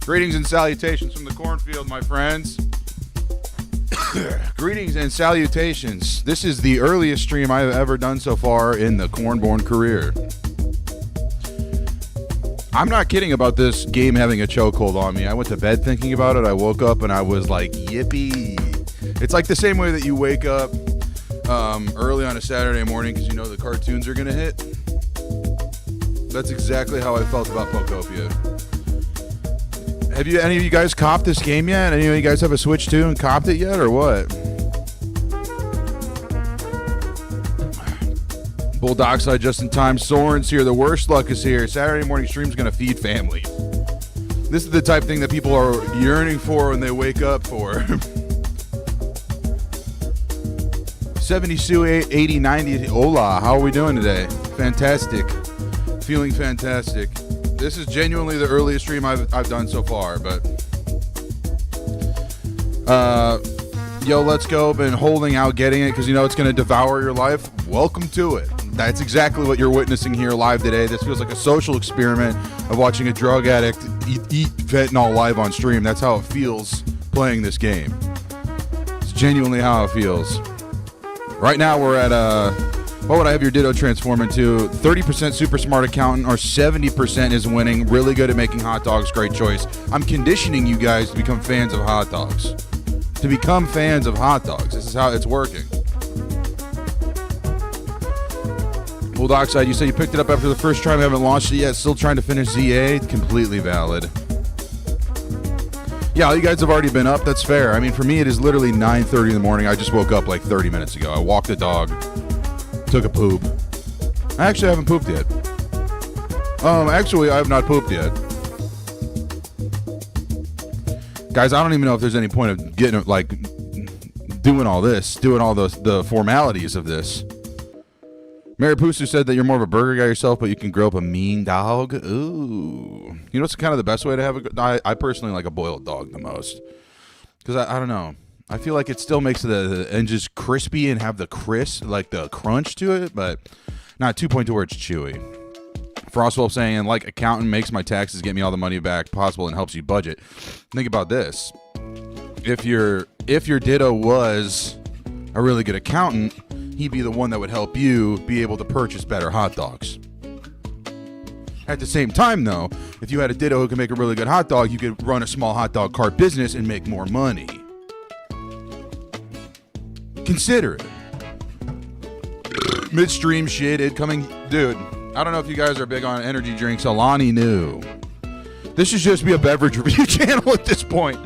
Greetings and salutations from the cornfield, my friends. Greetings and salutations. This is the earliest stream I've ever done so far in the Cornborn career. I'm not kidding about this game having a chokehold on me. I went to bed thinking about it. I woke up and I was like, yippee. It's like the same way that you wake up early on a Saturday morning because you know the cartoons are going to hit. That's exactly how I felt about Pokopia. Have you any of you guys copped this game yet? Any of you guys have a Switch 2 and copped it yet, or what? Bulldogside just in time. Soren's here. The worst luck is here. Saturday morning stream's gonna feed families. This is the type of thing that people are yearning for when they wake up for. 70 Sue 80 90. Hola, how are we doing today? Fantastic. Feeling fantastic. This is genuinely the earliest stream I've done so far, but yo, let's go. Been holding out getting it because you know it's going to devour your life. Welcome to it. That's exactly what you're witnessing here live today. This feels like a social experiment of watching a drug addict eat fentanyl live on stream. That's how it feels playing this game. It's genuinely how it feels. Right now we're at what would I have your Ditto transform into? 30% super smart accountant or 70% is winning. Really good at making hot dogs. Great choice. I'm conditioning you guys to become fans of hot dogs. To become fans of hot dogs. This is how it's working. Bulldogside, you said you picked it up after the first try. We haven't launched it yet. Still trying to finish ZA. Completely valid. Yeah, you guys have already been up. That's fair. I mean, for me, it is literally 9:30 in the morning. I just woke up like 30 minutes ago. I walked the dog. Took a poop. I actually haven't pooped yet. Actually, I have not pooped yet. Guys, I don't even know if there's any point of getting, like, doing all this, doing all the formalities of this. Mary Pusu said that you're more of a burger guy yourself, but you can grow up a mean dog. Ooh. You know what's kind of the best way to have I personally like a boiled dog the most. Because I don't know. I feel like it still makes the edges crispy and have the crisp, like the crunch to it, but not 2.2 where it's chewy. Frostwolf saying, like accountant makes my taxes, get me all the money back possible and helps you budget. Think about this. If your Ditto was a really good accountant, he'd be the one that would help you be able to purchase better hot dogs. At the same time, though, if you had a Ditto who could make a really good hot dog, you could run a small hot dog cart business and make more money. Consider it. Midstream shit, incoming. Dude, I don't know if you guys are big on energy drinks. Alani knew. This should just be a beverage review channel at this point.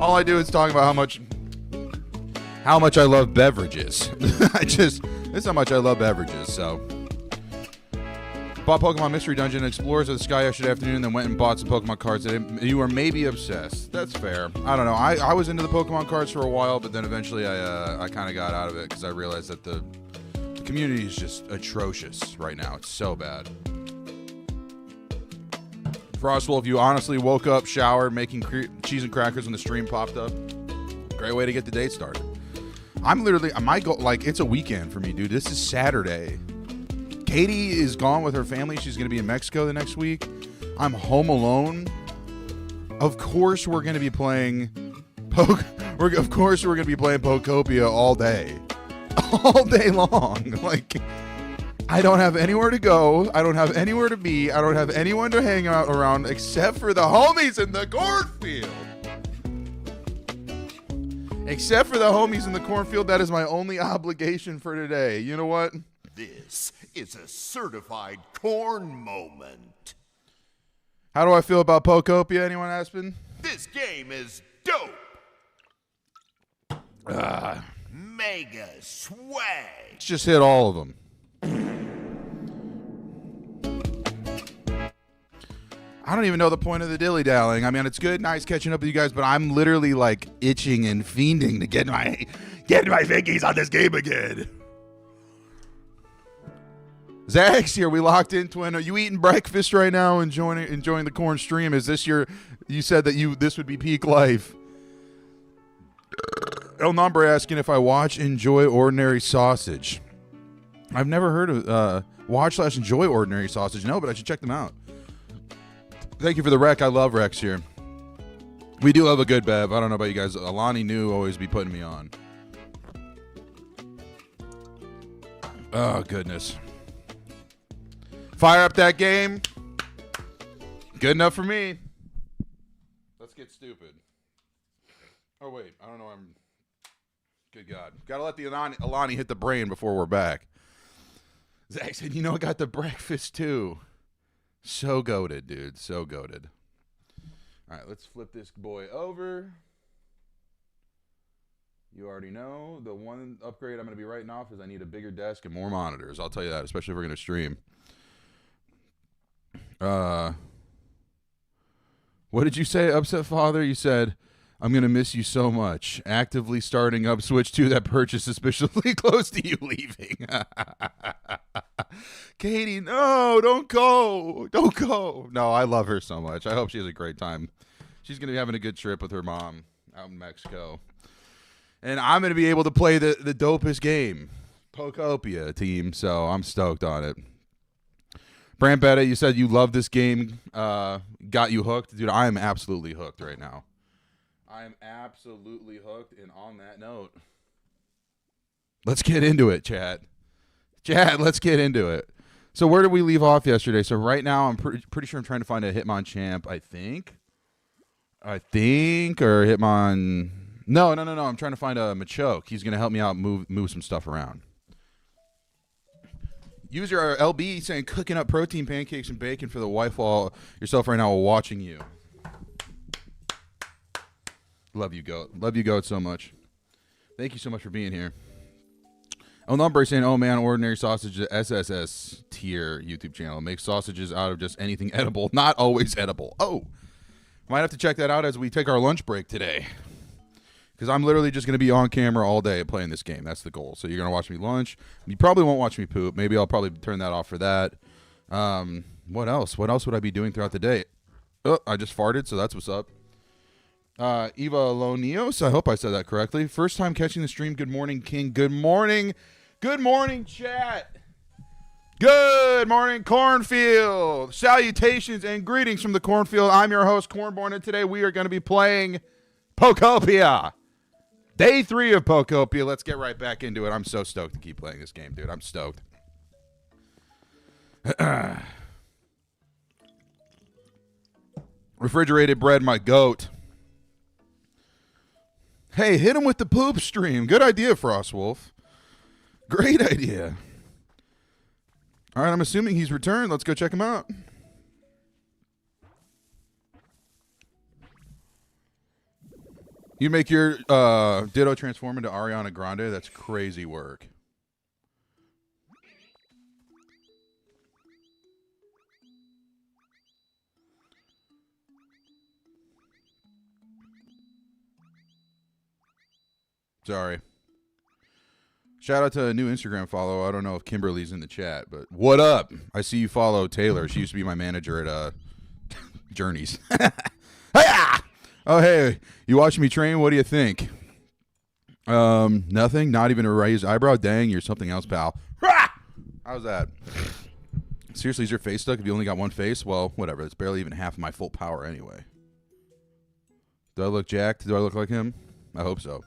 All I do is talk about how much I love beverages. This is how much I love beverages, so. Bought Pokemon Mystery Dungeon Explorers of the Sky yesterday afternoon, then went and bought some Pokemon cards. You are maybe obsessed. That's fair. I don't know. I was into the Pokemon cards for a while, but then eventually I kind of got out of it because I realized that the community is just atrocious right now. It's so bad. Frostwolf, you honestly woke up, showered, making cheese and crackers when the stream popped up. Great way to get the day started. I'm literally, my goal, like, it's a weekend for me, dude. This is Saturday. Katie is gone with her family. She's going to be in Mexico the next week. I'm home alone. Of course, we're going to be playing Pokopia all day. All day long. Like, I don't have anywhere to go. I don't have anywhere to be. I don't have anyone to hang out around except for the homies in the cornfield. Except for the homies in the cornfield, that is my only obligation for today. You know what? This is a certified corn moment. How do I feel about Pokopia? Anyone, Aspen? This game is dope. Mega swag. Let's just hit all of them. I don't even know the point of the dilly-dallying. I mean, it's good, nice catching up with you guys, but I'm literally like itching and fiending to get my fingies on this game again. Zach's here. We locked in, twin. Are you eating breakfast right now, enjoying the corn stream? Is this you said that this would be peak life. El Nombre asking if I enjoy ordinary sausage. I've never heard of watch/enjoy ordinary sausage. No, but I should check them out. Thank you for the rec. I love Rex here. We do have a good Bev. I don't know about you guys. Alani knew always be putting me on. Oh, goodness. Fire up that game. Good enough for me. Let's get stupid. Oh, wait. I don't know. Good God. Got to let the Alani hit the brain before we're back. Zach said, you know, I got the breakfast, too. So goated, dude. So goated. All right, let's flip this boy over. You already know the one upgrade I'm going to be writing off is I need a bigger desk and more monitors. I'll tell you that, especially if we're going to stream. What did you say, Upset Father? You said, I'm going to miss you so much. Actively starting up Switch 2 that purchased suspiciously close to you leaving. Katie, no, don't go. Don't go. No, I love her so much. I hope she has a great time. She's going to be having a good trip with her mom out in Mexico. And I'm going to be able to play the dopest game, Pokopia team, so I'm stoked on it. Brant Betta, you said you love this game, got you hooked. Dude, I am absolutely hooked right now. I am absolutely hooked, and on that note, let's get into it, chat. Chat, let's get into it. So where did we leave off yesterday? So right now, I'm pretty sure I'm trying to find a Hitmon champ, I think, or Hitmon... No. I'm trying to find a Machoke. He's going to help me out move some stuff around. User LB saying, cooking up protein pancakes and bacon for the wife while yourself right now while watching you. Love you, Goat. Love you, Goat, so much. Thank you so much for being here. El Number saying, oh man, Ordinary Sausage SSS tier YouTube channel. Makes sausages out of just anything edible. Not always edible. Oh, might have to check that out as we take our lunch break today. Because I'm literally just going to be on camera all day playing this game. That's the goal. So you're going to watch me lunch. You probably won't watch me poop. Maybe I'll probably turn that off for that. What else? What else would I be doing throughout the day? Oh, I just farted, so that's what's up. Eva Lonios, I hope I said that correctly. First time catching the stream. Good morning, King. Good morning. Good morning, chat. Good morning, Cornfield. Salutations and greetings from the Cornfield. I'm your host, Cornborn, and today we are going to be playing Pokopia. Day 3 of Pokopia. Let's get right back into it. I'm so stoked to keep playing this game, dude. I'm stoked. Refrigerated bread, my goat. Hey, hit him with the poop stream. Good idea, Frostwolf. Great idea. All right, I'm assuming he's returned. Let's go check him out. You make your Ditto transform into Ariana Grande? That's crazy work. Sorry. Shout out to a new Instagram follow. I don't know if Kimberly's in the chat, but what up? I see you follow Taylor. She used to be my manager at Journeys. Hiya! Oh, hey, you watching me train? What do you think? Nothing. Not even a raised eyebrow. Dang, you're something else, pal. How's that? Seriously, is your face stuck if you only got one face? Well, whatever. It's barely even half of my full power anyway. Do I look jacked? Do I look like him? I hope so.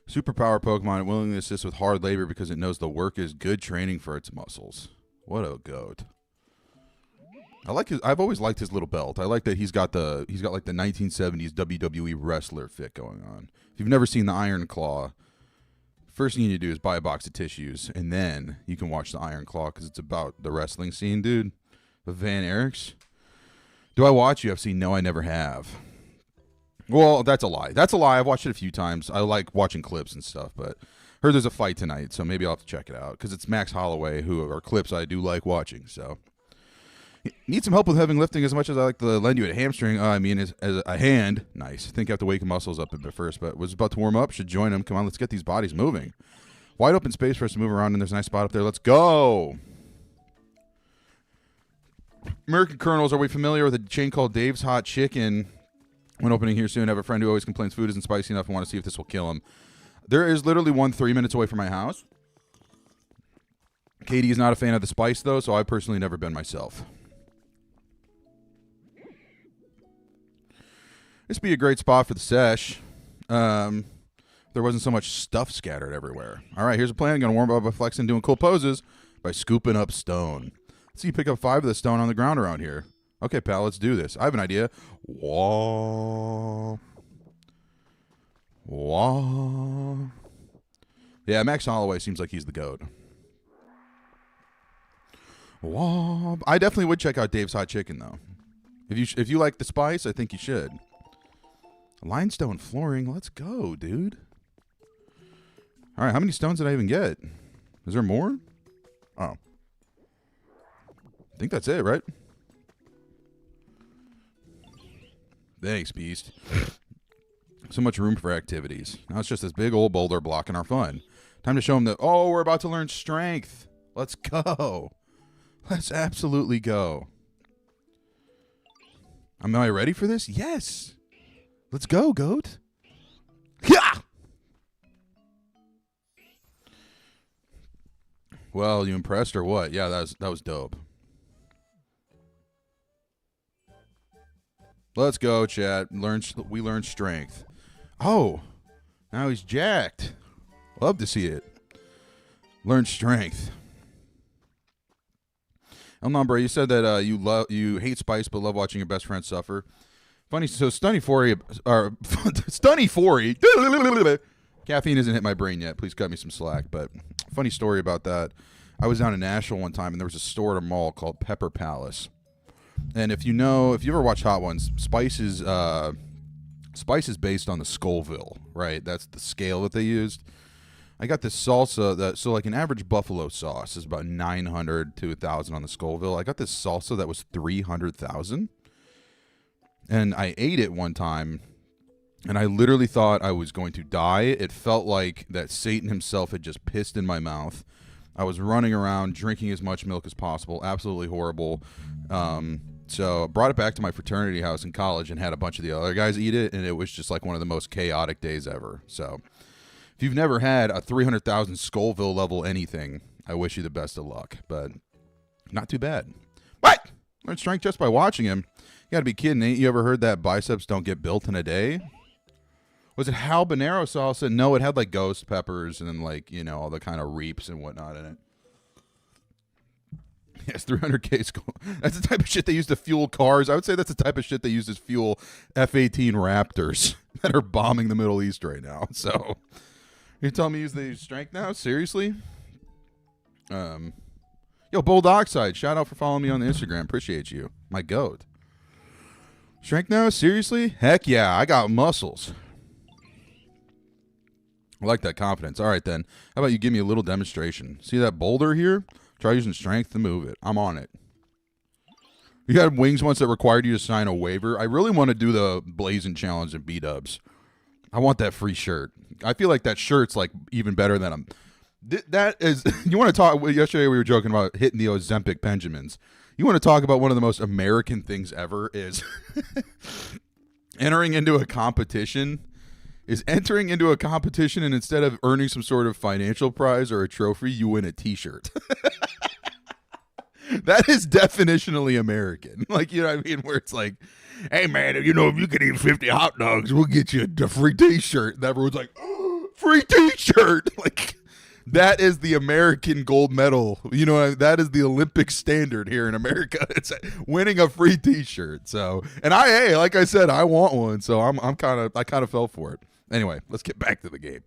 Superpower Pokemon willing to assist with hard labor because it knows the work is good training for its muscles. What a goat. I like his. I've always liked his little belt. I like that he's got like the 1970s WWE wrestler fit going on. If you've never seen the Iron Claw, first thing you need to do is buy a box of tissues, and then you can watch the Iron Claw because it's about the wrestling scene, dude. With Van Eriks. Do I watch UFC? No, I never have. Well, that's a lie. That's a lie. I've watched it a few times. I like watching clips and stuff, but heard there's a fight tonight, so maybe I'll have to check it out because it's Max Holloway, who are clips I do like watching. So, need some help with heavy lifting as much as I like to lend you a hamstring. As a hand. Nice. I think I have to wake muscles up a bit first, but was about to warm up. Should join them. Come on, let's get these bodies moving. Wide open space for us to move around, and there's a nice spot up there. Let's go. American Colonels, are we familiar with a chain called Dave's Hot Chicken? When opening here soon, I have a friend who always complains food isn't spicy enough and want to see if this will kill him. There is literally one 3 minutes away from my house. Katie is not a fan of the spice, though, so I've personally never been myself. This would be a great spot for the sesh. There wasn't so much stuff scattered everywhere. All right, here's a plan. I'm going to warm up by flexing, doing cool poses by scooping up stone. Let's see you pick up 5 of the stone on the ground around here. Okay, pal, let's do this. I have an idea. Whoa. Whoa. Yeah, Max Holloway seems like he's the GOAT. Whoa. I definitely would check out Dave's Hot Chicken, though. If you like the spice, I think you should. Limestone flooring. Let's go, dude. All right, how many stones did I even get? Is there more? Oh. I think that's it, right? Thanks, Beast. So much room for activities. Now it's just this big old boulder blocking our fun. Time to show them that, oh, we're about to learn strength. Let's go. Let's absolutely go. Am I ready for this? Yes. Let's go, goat. Yeah. Well, you impressed or what? Yeah, that was dope. Let's go, chat. We learned strength. Oh, now he's jacked. Love to see it. Learn strength. El Nombre, you said that you hate spice but love watching your best friend suffer. Funny, so Stunny 40, or Stunny 40. Caffeine hasn't hit my brain yet. Please cut me some slack. But funny story about that. I was down in Nashville one time, and there was a store at a mall called Pepper Palace. And if you ever watched Hot Ones, spice is based on the Scoville, right? That's the scale that they used. I got this salsa so like an average buffalo sauce is about 900 to 1,000 on the Scoville. I got this salsa that was 300,000. And I ate it one time, and I literally thought I was going to die. It felt like that Satan himself had just pissed in my mouth. I was running around, drinking as much milk as possible. Absolutely horrible. So I brought it back to my fraternity house in college and had a bunch of the other guys eat it, and it was just like one of the most chaotic days ever. So if you've never had a 300,000 Scoville level anything, I wish you the best of luck, but not too bad. What? Learn strength just by watching him. You gotta be kidding. Ain't you ever heard that biceps don't get built in a day? Was it habanero salsa? No, it had like ghost peppers and then like, all the kind of reaps and whatnot in it. Yes, 300K school. That's the type of shit they use to fuel cars. I would say that's the type of shit they use to fuel F-18 Raptors that are bombing the Middle East right now. So, you're telling me they use strength now? Seriously? Yo, Bold Oxide, shout out for following me on the Instagram. Appreciate you. My goat. Strength now? Seriously? Heck yeah, I got muscles. I like that confidence. All right, then. How about you give me a little demonstration? See that boulder here? Try using strength to move it. I'm on it. You had wings once that required you to sign a waiver. I really want to do the Blazing Challenge in B-dubs. I want that free shirt. I feel like that shirt's like even better than them. That is, you want to talk, yesterday we were joking about hitting the Ozempic Benjamins. You want to talk about one of the most American things ever is entering into a competition and instead of earning some sort of financial prize or a trophy, you win a t-shirt. That is definitionally American. Like, you know what I mean? Where it's like, hey man, if you can eat 50 hot dogs, we'll get you a free t-shirt. And everyone's like, oh, free t-shirt. Like, that is the American gold medal. That is the Olympic standard here in America. It's winning a free t-shirt. So, and like I said, I want one. So I kind of fell for it. Anyway, let's get back to the game.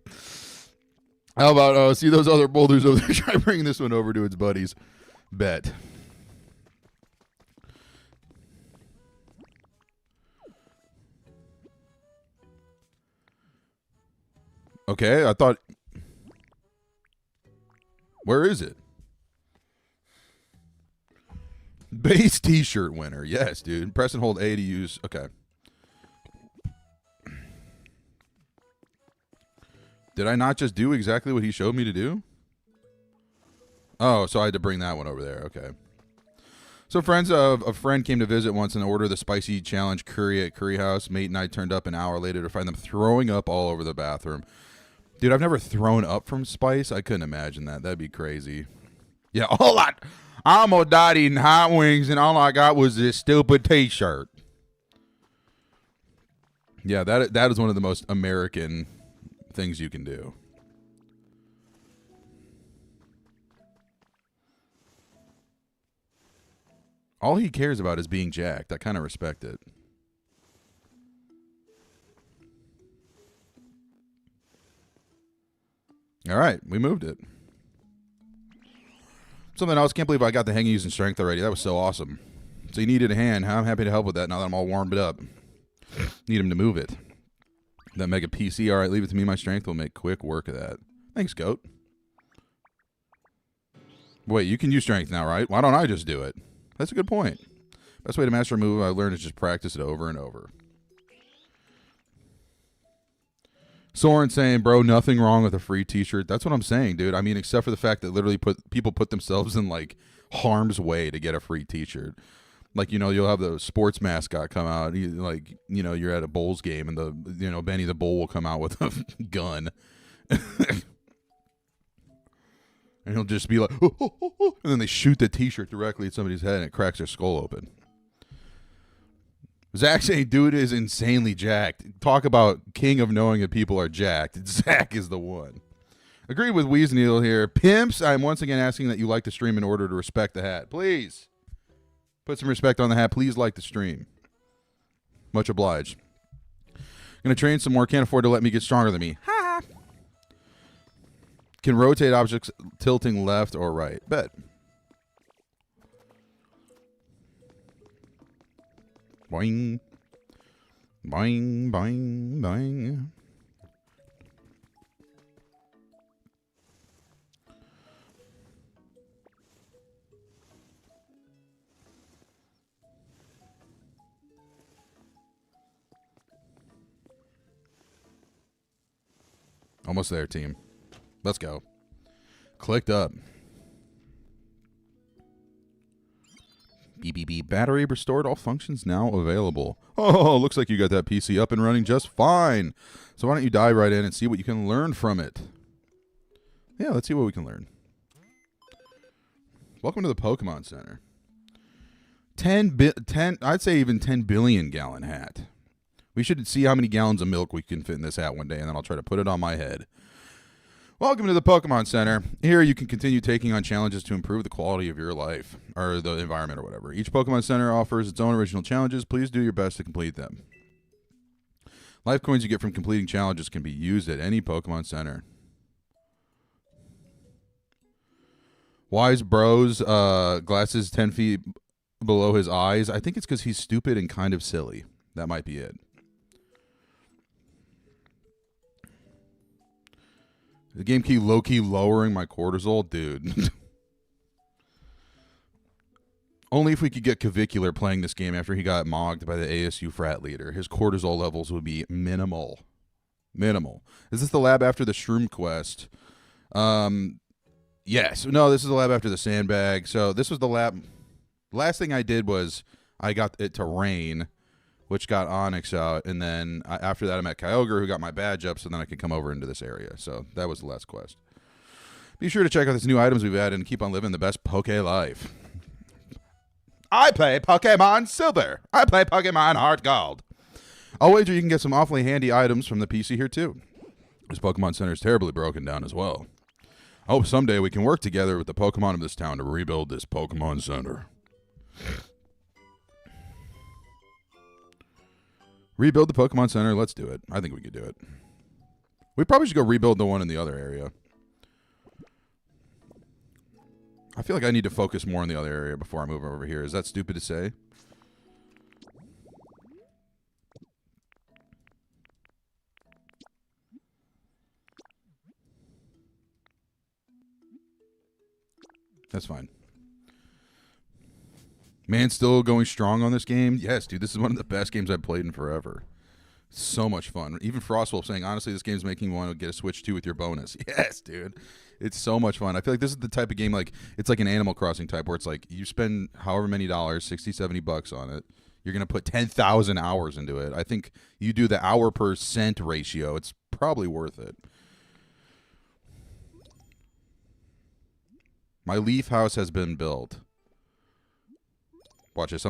How about see those other boulders over there? Try bringing this one over to its buddies. Bet. Okay, I thought. Where is it? Base t-shirt winner. Yes, dude. Press and hold A to use. Okay. Did I not just do exactly what he showed me to do? Oh, so I had to bring that one over there. Okay. So friends, a friend came to visit once and ordered the spicy challenge curry at Curry House. Mate and I turned up an hour later to find them throwing up all over the bathroom. Dude, I've never thrown up from spice. I couldn't imagine that. That'd be crazy. Yeah, I almost died eating hot wings, and all I got was this stupid t-shirt. Yeah, that is one of the most American things you can do. All he cares about is being jacked. I kind of respect it. All right, we moved it. Something else, can't believe I got the hang of using strength already. That was so awesome. So you needed a hand. I'm happy to help with that now that I'm all warmed up. Need him to move it. That mega PC. All right, leave it to me. My strength will make quick work of that. Thanks, Goat. Wait, you can use strength now, right? Why don't I just do it? That's a good point. Best way to master a move I learned is just practice it over and over. Soren saying, bro, nothing wrong with a free t-shirt. That's what I'm saying, dude. I mean, except for the fact that literally people put themselves in, like, harm's way to get a free t-shirt. Like, you know, you'll have the sports mascot come out. Like, you know, you're at a Bulls game and Benny the Bull will come out with a gun. And he'll just be like, oh, oh, oh, oh. And then they shoot the t-shirt directly at somebody's head and it cracks their skull open. Zach saying, dude is insanely jacked. Talk about king of knowing that people are jacked. Zach is the one. Agree with Weasneedle here. Pimps, I'm once again asking that you like the stream in order to respect the hat. Please. Put some respect on the hat. Please like the stream. Much obliged. Gonna train some more. Can't afford to let me get stronger than me. Ha! Can rotate objects tilting left or right. Bet. Boing. Boing, boing, boing. Almost there, team. Let's go. Clicked up. BBB battery restored. All functions now available. Oh, looks like you got that PC up and running just fine. So why don't you dive right in and see what you can learn from it? Yeah, let's see what we can learn. Welcome to the Pokemon Center. 10, I'd say even 10 billion gallon hat. We should see how many gallons of milk we can fit in this hat one day, and then I'll try to put it on my head. Welcome to the Pokemon Center. Here you can continue taking on challenges to improve the quality of your life, or the environment, or whatever. Each Pokemon Center offers its own original challenges. Please do your best to complete them. Life coins you get from completing challenges can be used at any Pokemon Center. Wise Bros, glasses 10 feet below his eyes. I think it's because he's stupid and kind of silly. That might be it. The game key low-key lowering my cortisol? Dude. Only if we could get Cavicular playing this game after he got mogged by the ASU frat leader. His cortisol levels would be minimal. Minimal. Is this the lab after the Shroom quest? Yes. No, this is the lab after the sandbag. So this was the lab. Last thing I did was I got it to rain, which got Onyx out, and then after that I met Kyogre, who got my badge up, so then I could come over into this area. So that was the last quest. Be sure to check out these new items we've added and keep on living the best Poke life. I play Pokemon Silver. I play Pokemon Heart Gold. I'll wager you can get some awfully handy items from the PC here, too. This Pokemon Center is terribly broken down as well. I hope someday we can work together with the Pokemon of this town to rebuild this Pokemon Center. Rebuild the Pokemon Center. Let's do it. I think we could do it. We probably should go rebuild the one in the other area. I feel like I need to focus more in the other area before I move over here. Is that stupid to say? That's fine. Man, still going strong on this game? Yes, dude. This is one of the best games I've played in forever. So much fun. Even Frostwolf saying, honestly, this game's making me want to get a Switch 2 with your bonus. Yes, dude. It's so much fun. I feel like this is the type of game, like, it's like an Animal Crossing type where it's like you spend however many dollars, 60, 70 bucks on it. You're going to put 10,000 hours into it. I think you do the hour per cent ratio. It's probably worth it. My leaf house has been built. Watch this.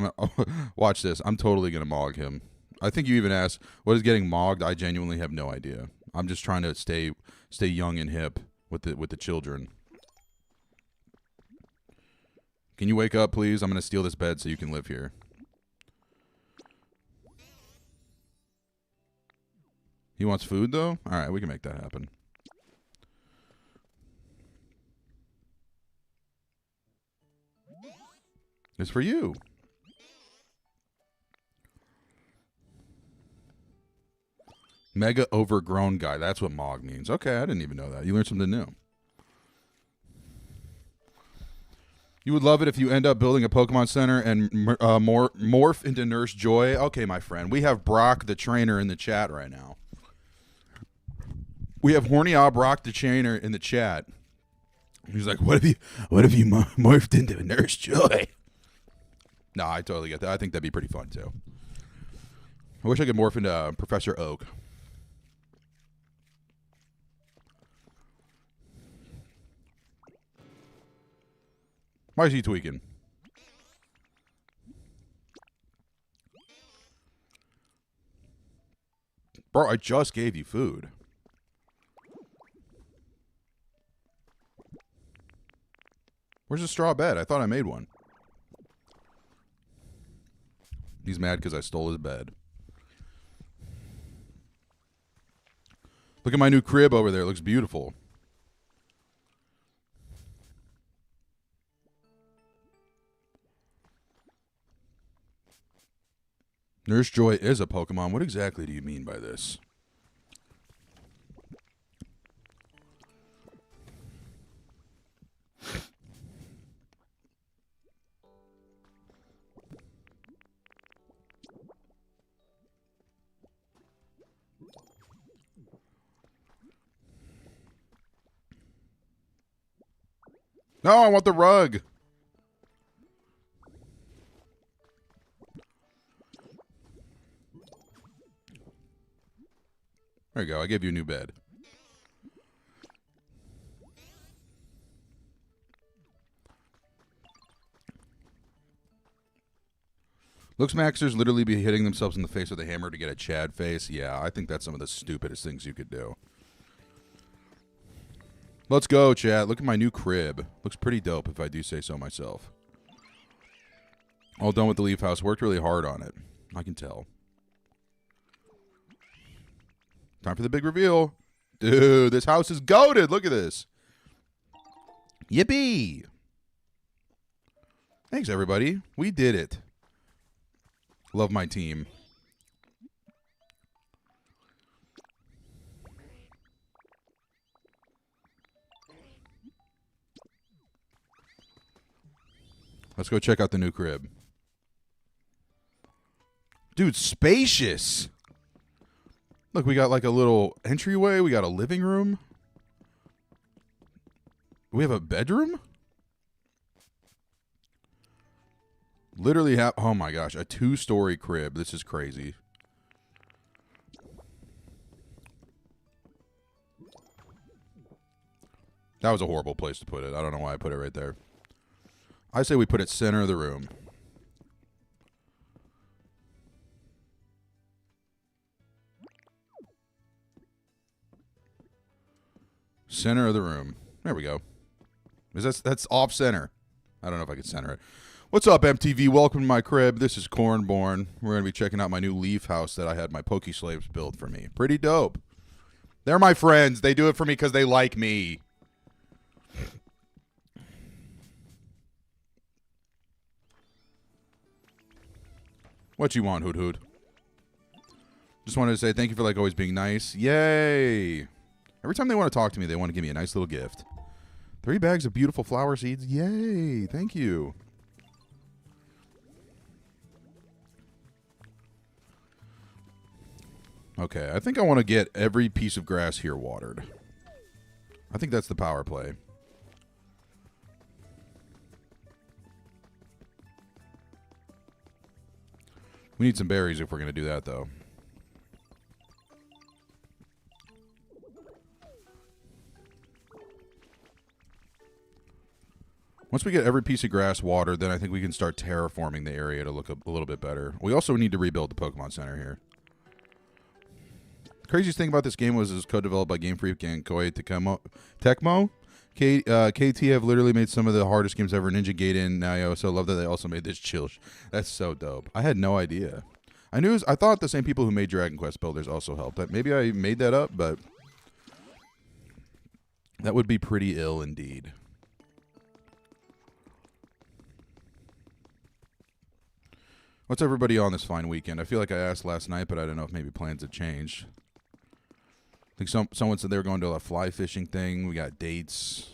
Watch this. I'm totally going to mog him. I think you even asked, what is getting mogged? I genuinely have no idea. I'm just trying to stay young and hip with the children. Can you wake up, please? I'm going to steal this bed so you can live here. He wants food, though? All right, we can make that happen. It's for you. Mega overgrown guy. That's what Mog means. Okay, I didn't even know that. You learned something new. You would love it if you end up building a Pokemon Center and morph into Nurse Joy. Okay, my friend. We have Brock the trainer in the chat right now. We have Horny Brock the trainer in the chat. He's like, what if you morphed into Nurse Joy? No, I totally get that. I think that'd be pretty fun, too. I wish I could morph into Professor Oak. Why is he tweaking? Bro, I just gave you food. Where's the straw bed? I thought I made one. He's mad because I stole his bed. Look at my new crib over there. It looks beautiful. Nurse Joy is a Pokemon. What exactly do you mean by this? No, I want the rug. There you go. I gave you a new bed. Looks Maxers literally be hitting themselves in the face with a hammer to get a Chad face. Yeah, I think that's some of the stupidest things you could do. Let's go, chat. Look at my new crib. Looks pretty dope, if I do say so myself. All done with the Leaf House. Worked really hard on it. I can tell. Time for the big reveal. Dude, this house is goated. Look at this. Yippee. Thanks, everybody. We did it. Love my team. Let's go check out the new crib. Dude, spacious. Look, we got like a little entryway. We got a living room. We have a bedroom? Literally have, oh my gosh, a 2-story crib. This is crazy. That was a horrible place to put it. I don't know why I put it right there. I say we put it center of the room. Center of the room. There we go. That's off center. I don't know if I can center it. What's up, MTV? Welcome to my crib. This is Cornborn. We're going to be checking out my new Leaf House that I had my Poke Slaves build for me. Pretty dope. They're my friends. They do it for me because they like me. What you want, Hoot Hoot? Just wanted to say thank you for like always being nice. Yay! Every time they want to talk to me, they want to give me a nice little gift. 3 bags of beautiful flower seeds. Yay! Thank you. Okay, I think I want to get every piece of grass here watered. I think that's the power play. We need some berries if we're going to do that, though. Once we get every piece of grass watered, then I think we can start terraforming the area to look a little bit better. We also need to rebuild the Pokemon Center here. Craziest thing about this game was it was co-developed by Game Freak and Koei Tecmo. KT have literally made some of the hardest games ever. Ninja Gaiden. Now I also love that they also made this chill. That's so dope. I had no idea. I thought the same people who made Dragon Quest Builders also helped. Maybe I made that up, but that would be pretty ill indeed. What's everybody on this fine weekend? I feel like I asked last night, but I don't know if maybe plans have changed. I think someone said they were going to a fly fishing thing. We got dates.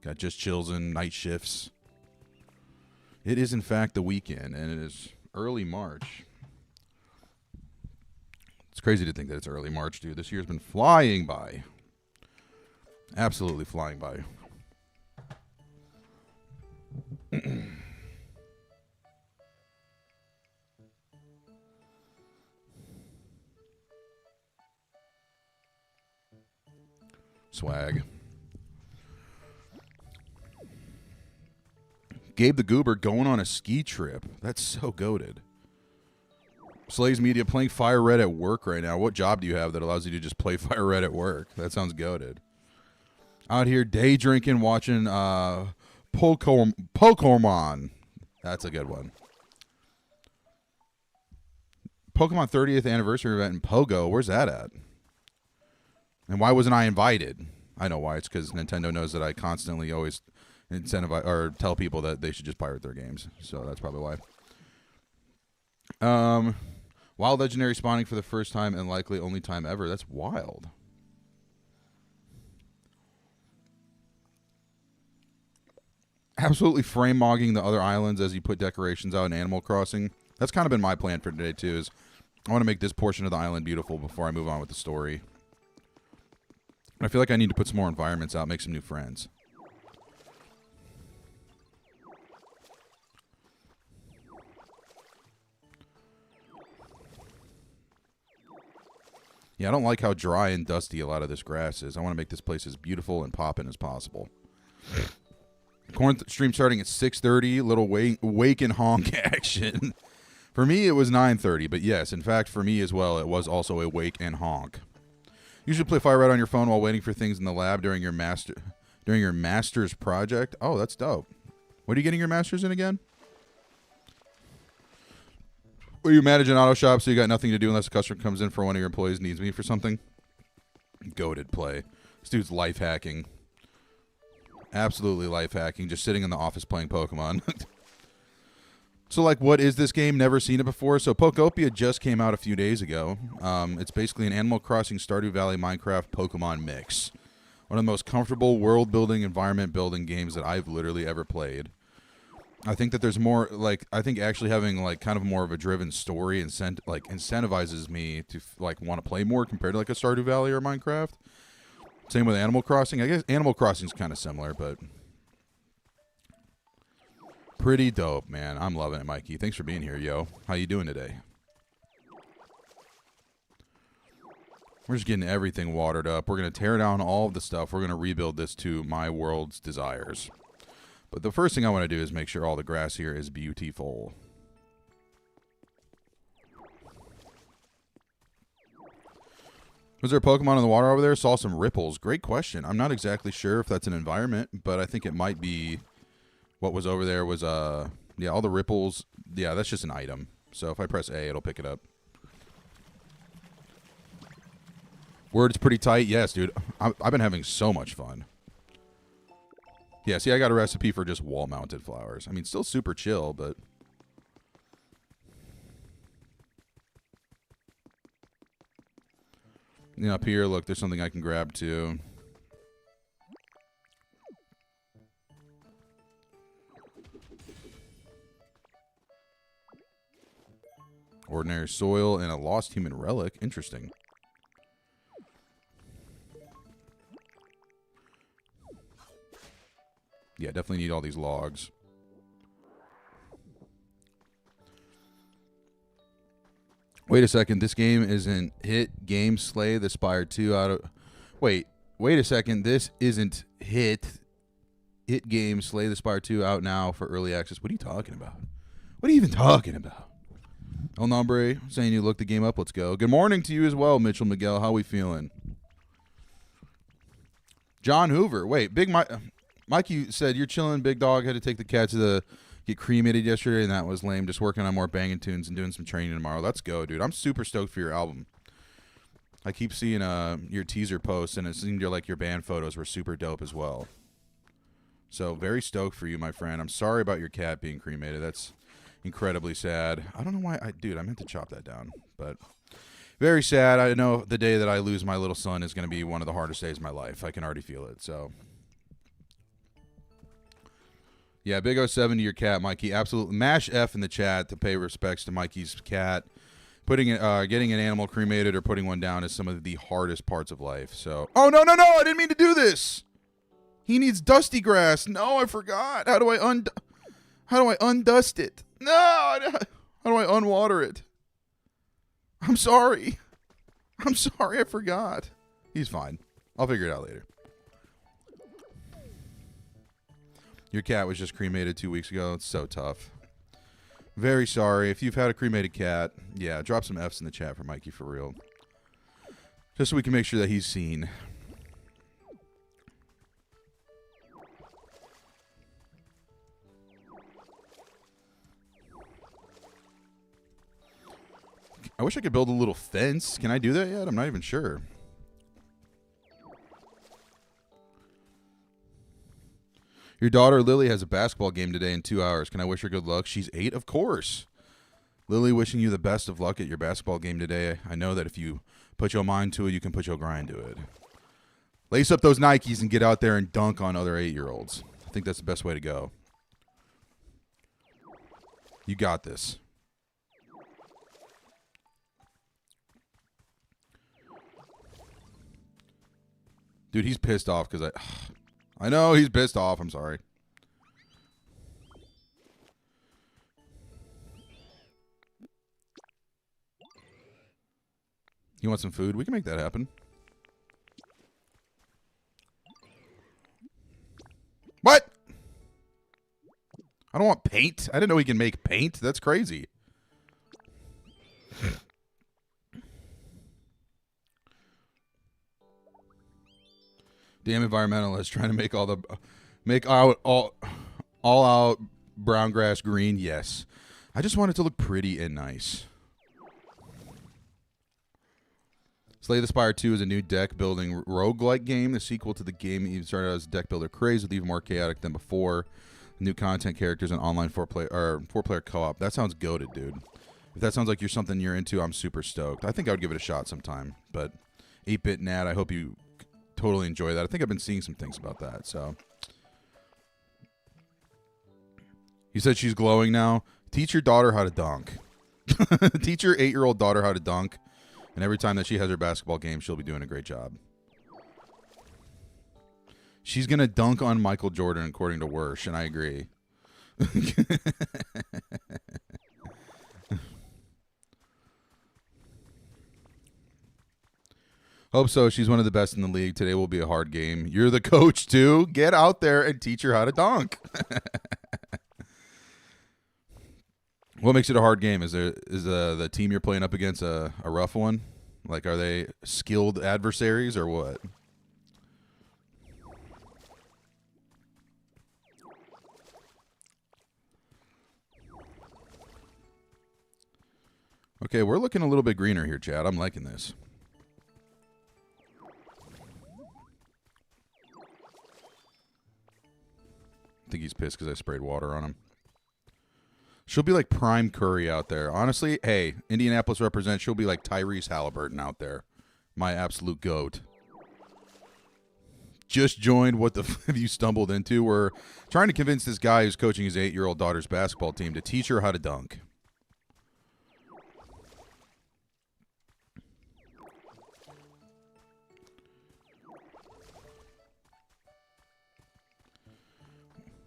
Got just chills and night shifts. It is, in fact, the weekend, and it is early March. It's crazy to think that it's early March, dude. This year's been flying by. Absolutely flying by. Swag. Gabe the Goober going on a ski trip. That's so goated. Slays Media playing Fire Red at work right now. What job do you have that allows you to just play Fire Red at work? That sounds goated. Out here day drinking, watching Pokemon. That's a good one. Pokemon 30th anniversary event in Pogo. Where's that at? And why wasn't I invited? I know why. It's because Nintendo knows that I constantly always incentivize or tell people that they should just pirate their games. So that's probably why. Wild Legendary spawning for the first time and likely only time ever. That's wild. Absolutely frame mogging the other islands as you put decorations out in Animal Crossing. That's kind of been my plan for today too. Is I want to make this portion of the island beautiful before I move on with the story. I feel like I need to put some more environments out, make some new friends. Yeah, I don't like how dry and dusty a lot of this grass is. I want to make this place as beautiful and poppin' as possible. Corn stream starting at 6:30. Little wake and honk action. For me, it was 9:30, but yes, in fact, for me as well, it was also a wake and honk. You should play Fire Red on your phone while waiting for things in the lab during your master's project. Oh, that's dope. What are you getting your master's in again? Well, you manage an auto shop, so you got nothing to do unless a customer comes in for one of your employees needs me for something. Goated play. This dude's life hacking. Absolutely life hacking. Just sitting in the office playing Pokemon. So, like, what is this game? Never seen it before. So, Pokopia just came out a few days ago. It's basically an Animal Crossing, Stardew Valley, Minecraft, Pokemon mix. One of the most comfortable world-building, environment-building games that I've literally ever played. I think that there's more, like, I think actually having, like, kind of more of a driven story incentivizes me to, like, want to play more compared to, like, a Stardew Valley or Minecraft. Same with Animal Crossing. I guess Animal Crossing's kind of similar, but pretty dope, man. I'm loving it, Mikey. Thanks for being here, yo. How you doing today? We're just getting everything watered up. We're going to tear down all of the stuff. We're going to rebuild this to my world's desires. But the first thing I want to do is make sure all the grass here is beautiful. Was there a Pokemon in the water over there? Saw some ripples. Great question. I'm not exactly sure if that's an environment, but I think it might be what was over there was, yeah, all the ripples. Yeah, that's just an item. So if I press A, it'll pick it up. Word's pretty tight. Yes, dude. I've been having so much fun. Yeah, see, I got a recipe for just wall-mounted flowers. I mean, still super chill, but you know, up here, look, there's something I can grab too. Ordinary soil and a lost human relic. Interesting. Yeah, definitely need all these logs. Wait a second. This game isn't Hit Game Slay the Spire 2 out of... Wait a second. This isn't Hit Game Slay the Spire 2 out now for early access. What are you talking about? What are you even talking about? El Nombre saying you looked the game up. Let's go. Good morning to you as well, Mitchell Miguel. How we feeling? John Hoover. Wait, Mikey said you're chilling. Big dog had to take the cat to get cremated yesterday, and that was lame. Just working on more banging tunes and doing some training tomorrow. Let's go, dude. I'm super stoked for your album. I keep seeing your teaser posts, and it seemed like your band photos were super dope as well. So very stoked for you, my friend. I'm sorry about your cat being cremated. That's incredibly sad. I don't know why. I meant to chop that down, but very sad. I know the day that I lose my little son is going to be one of the hardest days of my life. I can already feel it. So, yeah, big 07 to your cat, Mikey. Absolutely. Mash F in the chat to pay respects to Mikey's cat. Getting an animal cremated or putting one down is some of the hardest parts of life. So, oh, no, I didn't mean to do this. He needs dusty grass. No, I forgot. How do I undust it? No, how do I unwater it? I'm sorry. I forgot. He's fine. I'll figure it out later. Your cat was just cremated 2 weeks ago. It's so tough. Very sorry. If you've had a cremated cat, yeah, drop some Fs in the chat for Mikey for real. Just so we can make sure that he's seen. I wish I could build a little fence. Can I do that yet? I'm not even sure. Your daughter Lily has a basketball game today in 2 hours. Can I wish her good luck? She's 8, of course. Lily, wishing you the best of luck at your basketball game today. I know that if you put your mind to it, you can put your grind to it. Lace up those Nikes and get out there and dunk on other 8-year-olds. I think that's the best way to go. You got this. Dude, he's pissed off because I know he's pissed off. I'm sorry. You want some food? We can make that happen. What? I don't want paint. I didn't know he can make paint. That's crazy. Damn environmentalist trying to make all out brown grass green. Yes. I just want it to look pretty and nice. Slay the Spire 2 is a new deck building roguelike game. The sequel to the game even started out as deck builder craze with even more chaotic than before. New content, characters, and online four-player co-op. That sounds goated, dude. If that sounds like something you're into, I'm super stoked. I think I would give it a shot sometime. But 8-Bit Nat, I hope you totally enjoy that. I think I've been seeing some things about that. So, you said she's glowing now. Teach your daughter how to dunk. Teach your 8-year-old daughter how to dunk, and every time that she has her basketball game, she'll be doing a great job. She's gonna dunk on Michael Jordan, according to Wersh, and I agree. Hope so. She's one of the best in the league. Today will be a hard game. You're the coach, too. Get out there and teach her how to dunk. What makes it a hard game? Is the team you're playing up against a rough one? Like, are they skilled adversaries or what? Okay, we're looking a little bit greener here, Chad. I'm liking this. I think he's pissed because I sprayed water on him. She'll be like prime Curry out there. Honestly, hey, Indianapolis represents. She'll be like Tyrese Halliburton out there. My absolute goat. Just joined. What the f have you stumbled into? We're trying to convince this guy who's coaching his 8-year-old daughter's basketball team to teach her how to dunk.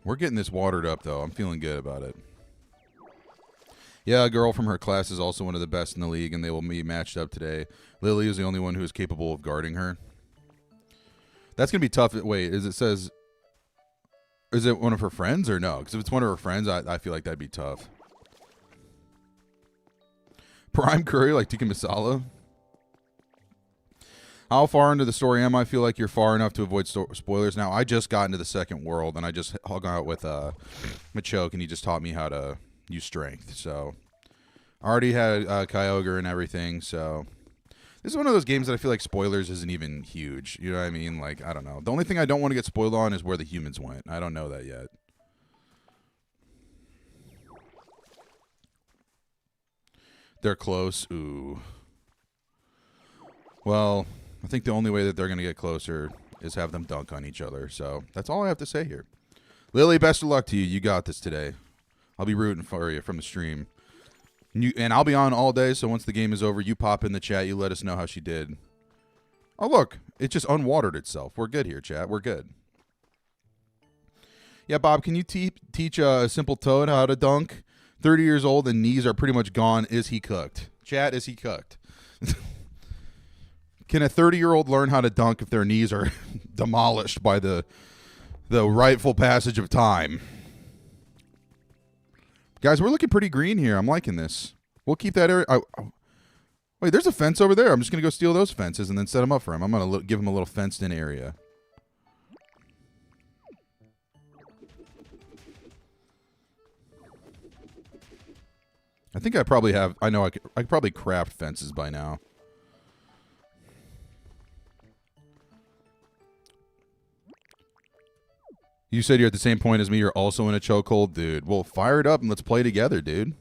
We're getting this watered up, though. I'm feeling good about it. Yeah, a girl from her class is also one of the best in the league, and they will be matched up today. Lily is the only one who is capable of guarding her. That's going to be tough. Wait, is it one of her friends or no? Because if it's one of her friends, I feel like that'd be tough. Prime curry like tikka masala. How far into the story am I? Feel like you're far enough to avoid spoilers. Now, I just got into the second world, and I just hung out with Machoke, and he just taught me how to use strength. So, I already had Kyogre and everything, so... This is one of those games that I feel like spoilers isn't even huge. You know what I mean? Like, I don't know. The only thing I don't want to get spoiled on is where the humans went. I don't know that yet. They're close. Ooh. Well, I think the only way that they're going to get closer is have them dunk on each other. So that's all I have to say here. Lily, best of luck to you. You got this today. I'll be rooting for you from the stream. And I'll be on all day, so once the game is over, you pop in the chat. You let us know how she did. Oh, look. It just unwatered itself. We're good here, chat. We're good. Yeah, Bob, can you teach a simple toad how to dunk? 30 years old and knees are pretty much gone. Is he cooked? Chat, is he cooked? Can a 30-year-old learn how to dunk if their knees are demolished by the rightful passage of time? Guys, we're looking pretty green here. I'm liking this. We'll keep that area. Wait, there's a fence over there. I'm just going to go steal those fences and then set them up for him. I'm going to give him a little fenced-in area. I think I probably have... I know I could probably craft fences by now. You said you're at the same point as me. You're also in a chokehold, dude. Well, fire it up and let's play together, dude.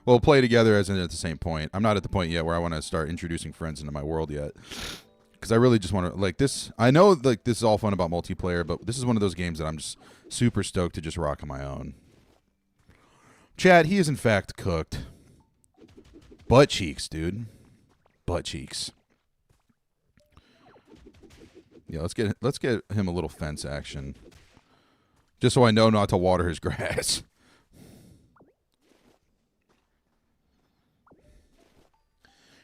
Well, play together as in at the same point. I'm not at the point yet where I want to start introducing friends into my world yet. Because I really just want to, like, this. I know, like, this is all fun about multiplayer, but this is one of those games that I'm just super stoked to just rock on my own. Chad, he is in fact cooked. Butt cheeks, dude. Butt cheeks. Yeah, let's get him a little fence action. Just so I know not to water his grass.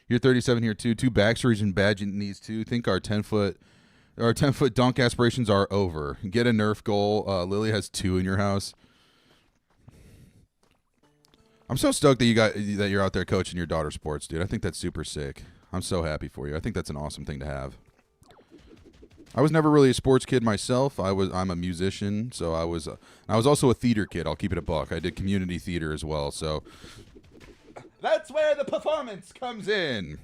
You're 37 here too. 2 backstories and bad knees too. Think our 10-foot dunk aspirations are over. Get a Nerf goal. Lily has 2 in your house. I'm so stoked that you're out there coaching your daughter's sports, dude. I think that's super sick. I'm so happy for you. I think that's an awesome thing to have. I was never really a sports kid myself. I'm a musician, so I was also a theater kid. I'll keep it a buck. I did community theater as well, so that's where the performance comes in.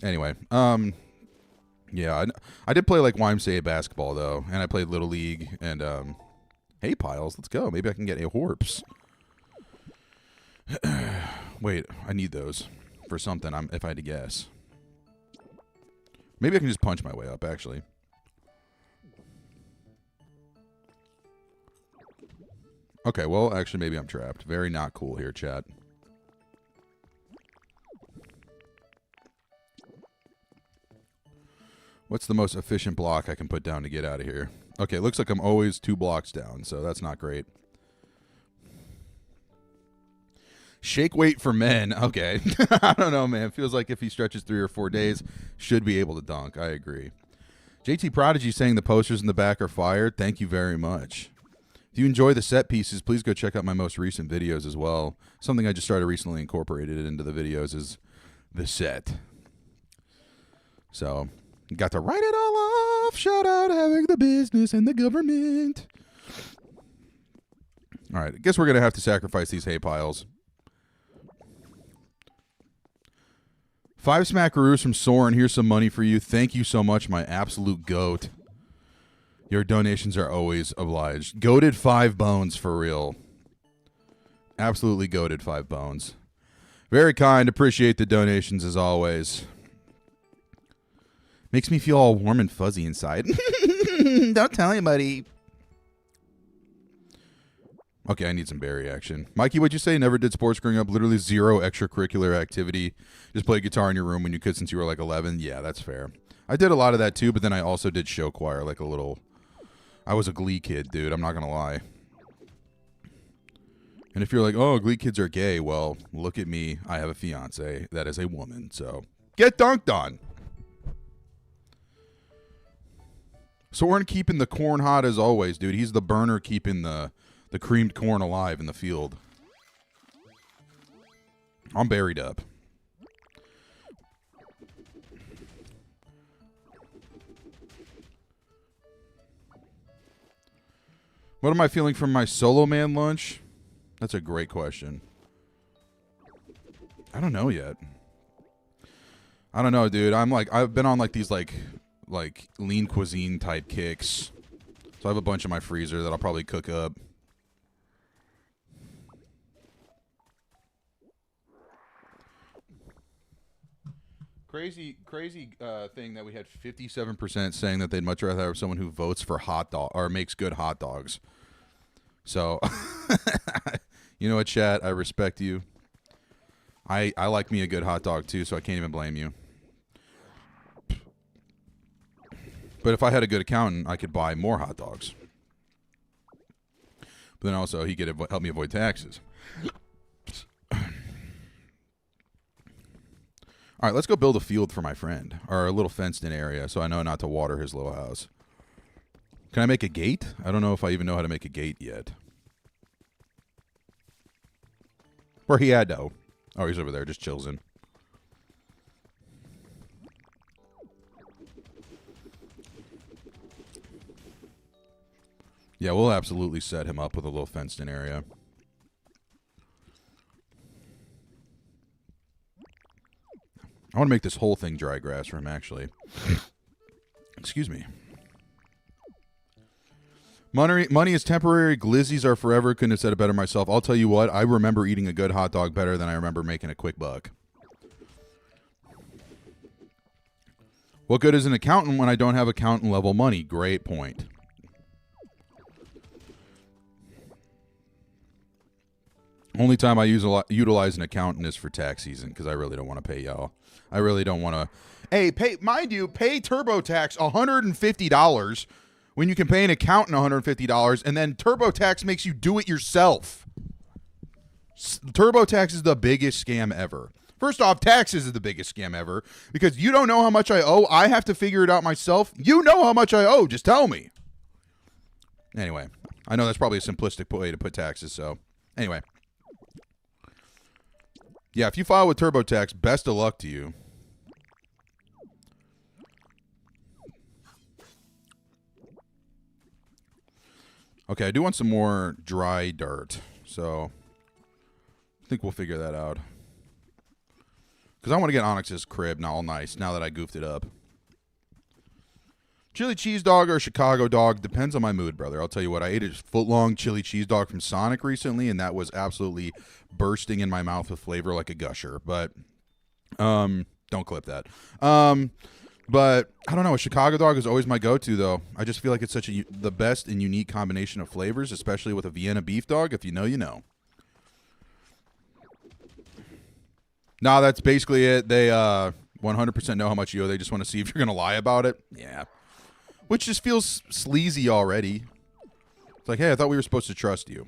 Anyway, yeah, I did play like YMCA basketball though, and I played Little League and hay piles. Let's go. Maybe I can get a horps. Wait, I need those for something. If I had to guess. Maybe I can just punch my way up, actually. Okay, well, actually, maybe I'm trapped. Very not cool here, chat. What's the most efficient block I can put down to get out of here? Okay, looks like I'm always 2 blocks down, so that's not great. Shake weight for men. Okay. I don't know, man. Feels like if he stretches 3 or 4 days, should be able to dunk. I agree. JT Prodigy saying the posters in the back are fired. Thank you very much. If you enjoy the set pieces, please go check out my most recent videos as well. Something I just started recently incorporated into the videos is the set. So, got to write it all off. Shout out having the business and the government. All right. I guess we're going to have to sacrifice these hay piles. 5 smackaroos from Soren. Here's some money for you. Thank you so much, my absolute goat. Your donations are always obliged. Goated 5 bones for real. Absolutely goated 5 bones. Very kind. Appreciate the donations as always. Makes me feel all warm and fuzzy inside. Don't tell anybody. Okay, I need some berry action. Mikey, what'd you say? Never did sports growing up. Literally 0 extracurricular activity. Just played guitar in your room when you could since you were like 11. Yeah, that's fair. I did a lot of that too, but then I also did show choir like a little... I was a Glee kid, dude. I'm not going to lie. And if you're like, oh, Glee kids are gay, well, look at me. I have a fiance that is a woman, so get dunked on. Soren keeping the corn hot as always, dude. He's the burner keeping the creamed corn alive in the field. I'm buried up. What am I feeling from my solo man lunch? That's a great question. I don't know yet. I don't know, dude. I've been on like these like lean cuisine type kicks. So I have a bunch in my freezer that I'll probably cook up. Crazy thing that we had 57% saying that they'd much rather have someone who votes for hot dog or makes good hot dogs. So, you know what, chat? I respect you. I like me a good hot dog too, so I can't even blame you. But if I had a good accountant, I could buy more hot dogs. But then also, he could help me avoid taxes. All right, let's go build a field for my friend, or a little fenced-in area, so I know not to water his little house. Can I make a gate? I don't know if I even know how to make a gate yet. Where he at, though? Oh, he's over there, just chilling. Yeah, we'll absolutely set him up with a little fenced-in area. I want to make this whole thing dry grass for him, actually. Excuse me. Money is temporary. Glizzies are forever. Couldn't have said it better myself. I'll tell you what. I remember eating a good hot dog better than I remember making a quick buck. What good is an accountant when I don't have accountant level money? Great point. Only time I utilize an accountant is for tax season because I really don't want to pay y'all. I really don't want to. Hey, pay TurboTax $150 when you can pay an accountant $150, and then TurboTax makes you do it yourself. TurboTax is the biggest scam ever. First off, taxes is the biggest scam ever because you don't know how much I owe. I have to figure it out myself. You know how much I owe. Just tell me. Anyway, I know that's probably a simplistic way to put taxes, so anyway. Yeah, if you file with TurboTax, best of luck to you. Okay, I do want some more dry dirt, so I think we'll figure that out. Because I want to get Onyx's crib now all nice, now that I goofed it up. Chili cheese dog or Chicago dog, depends on my mood, brother. I'll tell you what, I ate a foot-long chili cheese dog from Sonic recently, and that was absolutely bursting in my mouth with flavor like a gusher. But, don't clip that. But, I don't know, a Chicago dog is always my go-to, though. I just feel like it's such the best and unique combination of flavors, especially with a Vienna beef dog. If you know, you know. Nah, that's basically it. They 100% know how much you owe. They just want to see if you're going to lie about it. Yeah. Which just feels sleazy already. It's like, hey, I thought we were supposed to trust you.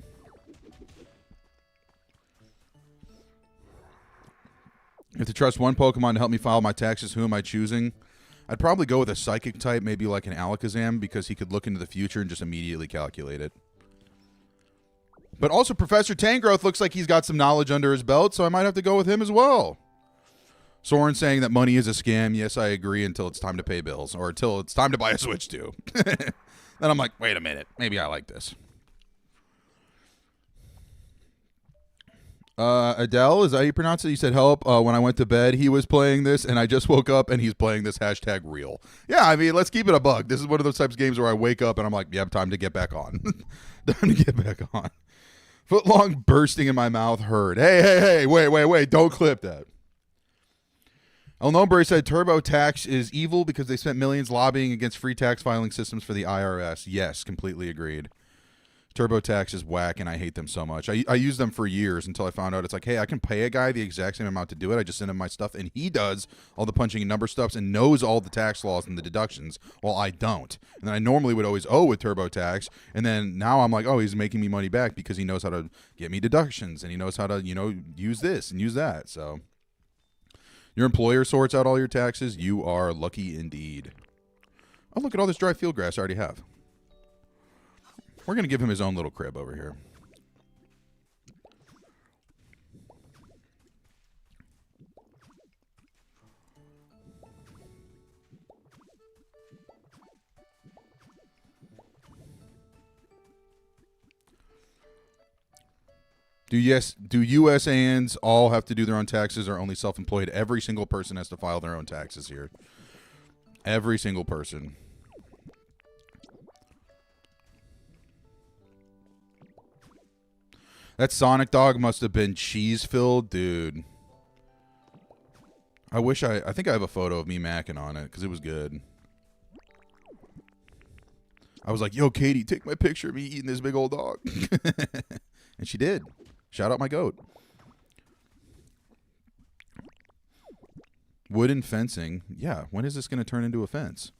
If to trust one Pokemon to help me file my taxes, who am I choosing? I'd probably go with a Psychic type, maybe like an Alakazam, because he could look into the future and just immediately calculate it. But also, Professor Tangrowth looks like he's got some knowledge under his belt, so I might have to go with him as well. Soren saying that money is a scam. Yes, I agree until it's time to pay bills or until it's time to buy a Switch 2. Then I'm like, wait a minute. Maybe I like this. Adele, is that how you pronounce it? You said help. When I went to bed, he was playing this, and I just woke up, and he's playing this hashtag real. Yeah, I mean, let's keep it a bug. This is one of those types of games where I wake up, and I'm like, yeah, time to get back on. Time to get back on. Footlong bursting in my mouth hurt. Hey, wait. Don't clip that. El Nombre said TurboTax is evil because they spent millions lobbying against free tax filing systems for the IRS. Yes, completely agreed. TurboTax is whack, and I hate them so much. I used them for years until I found out it's like, hey, I can pay a guy the exact same amount to do it. I just send him my stuff, and he does all the punching and number stuffs and knows all the tax laws and the deductions, while I don't. And then I normally would always owe with TurboTax, and then now I'm like, oh, he's making me money back because he knows how to get me deductions, and he knows how to, use this and use that, so... Your employer sorts out all your taxes. You are lucky indeed. Oh, look at all this dry field grass I already have. We're going to give him his own little crib over here. Do USANs all have to do their own taxes or only self-employed? Every single person has to file their own taxes here. Every single person. That Sonic dog must have been cheese-filled, dude. I think I have a photo of me macking on it because it was good. I was like, yo, Katie, take my picture of me eating this big old dog. And she did. Shout out my goat. Wooden fencing. Yeah, when is this going to turn into a fence?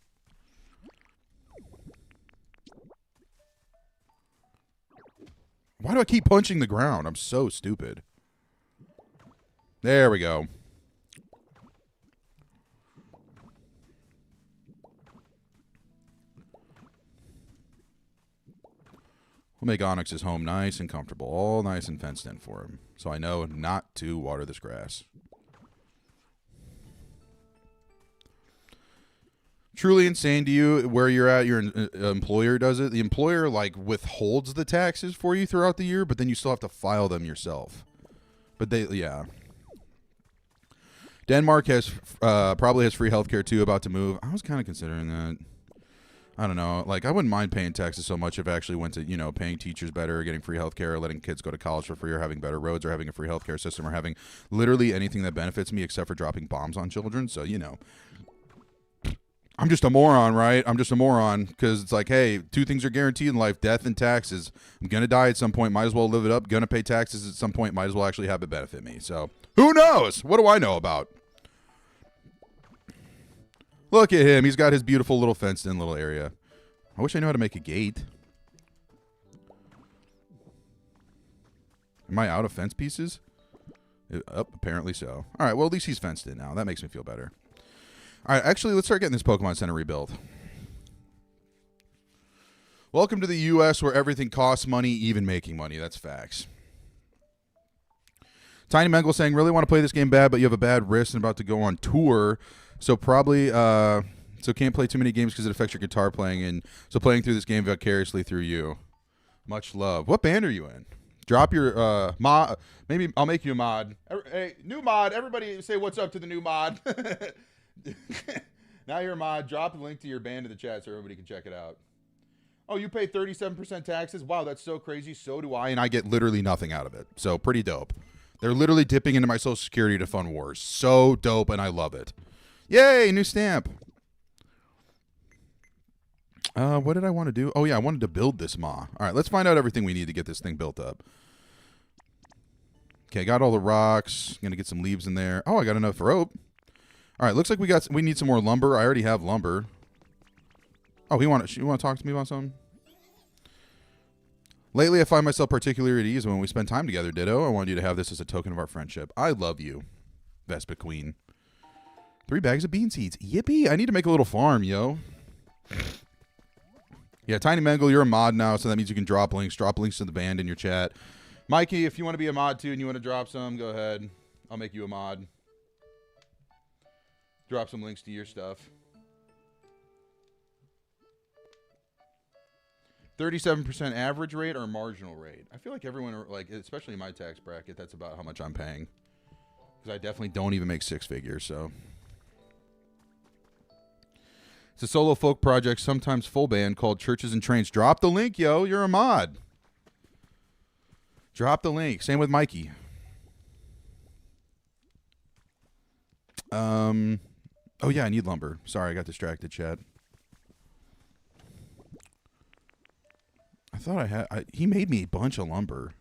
Why do I keep punching the ground? I'm so stupid. There we go. We'll make Onyx's home nice and comfortable. All nice and fenced in for him. So I know not to water this grass. Truly insane to you where you're at, your employer does it. The employer like withholds the taxes for you throughout the year, but then you still have to file them yourself. But yeah. Denmark has probably has free healthcare too, about to move. I was kind of considering that. I don't know. Like, I wouldn't mind paying taxes so much if I actually went to, you know, paying teachers better, or getting free healthcare, or letting kids go to college for free, or having better roads, or having a free healthcare system, or having literally anything that benefits me except for dropping bombs on children. So, you know, I'm just a moron, right? I'm just a moron because it's like, hey, two things are guaranteed in life: death and taxes. I'm going to die at some point. Might as well live it up. Going to pay taxes at some point. Might as well actually have it benefit me. So who knows? What do I know about? Look at him. He's got his beautiful little fenced-in little area. I wish I knew how to make a gate. Am I out of fence pieces? Apparently so. All right, well, at least he's fenced in now. That makes me feel better. All right, actually, let's start getting this Pokemon Center rebuilt. Welcome to the U.S. where everything costs money, even making money. That's facts. Tiny Mengle saying, really want to play this game bad, but you have a bad wrist and about to go on tour. So probably, so can't play too many games because it affects your guitar playing. And so playing through this game vicariously through you. Much love. What band are you in? Drop your mod. Maybe I'll make you a mod. Hey, new mod. Everybody say what's up to the new mod. Now you're a mod. Drop a link to your band in the chat so everybody can check it out. Oh, you pay 37% taxes? Wow, that's so crazy. So do I, and I get literally nothing out of it. So pretty dope. They're literally dipping into my Social Security to fund wars. So dope, and I love it. Yay, new stamp. What did I want to do? Oh, yeah, I wanted to build this Maw. All right, let's find out everything we need to get this thing built up. Okay, got all the rocks. Going to get some leaves in there. Oh, I got enough rope. All right, looks like we need some more lumber. I already have lumber. Oh, you want to talk to me about something? Lately, I find myself particularly at ease when we spend time together, Ditto. I wanted you to have this as a token of our friendship. I love you, Vespa Queen. 3 bags of bean seeds. Yippee. I need to make a little farm, yo. Yeah, Tiny Mengle, you're a mod now, so that means you can drop links. Drop links to the band in your chat. Mikey, if you want to be a mod too and you want to drop some, go ahead. I'll make you a mod. Drop some links to your stuff. 37% average rate or marginal rate? I feel like everyone, like, especially in my tax bracket, that's about how much I'm paying. Because I definitely don't even make 6 figures, so. It's a solo folk project, sometimes full band, called Churches and Trains. Drop the link, yo. You're a mod. Drop the link. Same with Mikey. Oh, yeah, I need lumber. Sorry, I got distracted, Chad. I thought I had... he made me a bunch of lumber.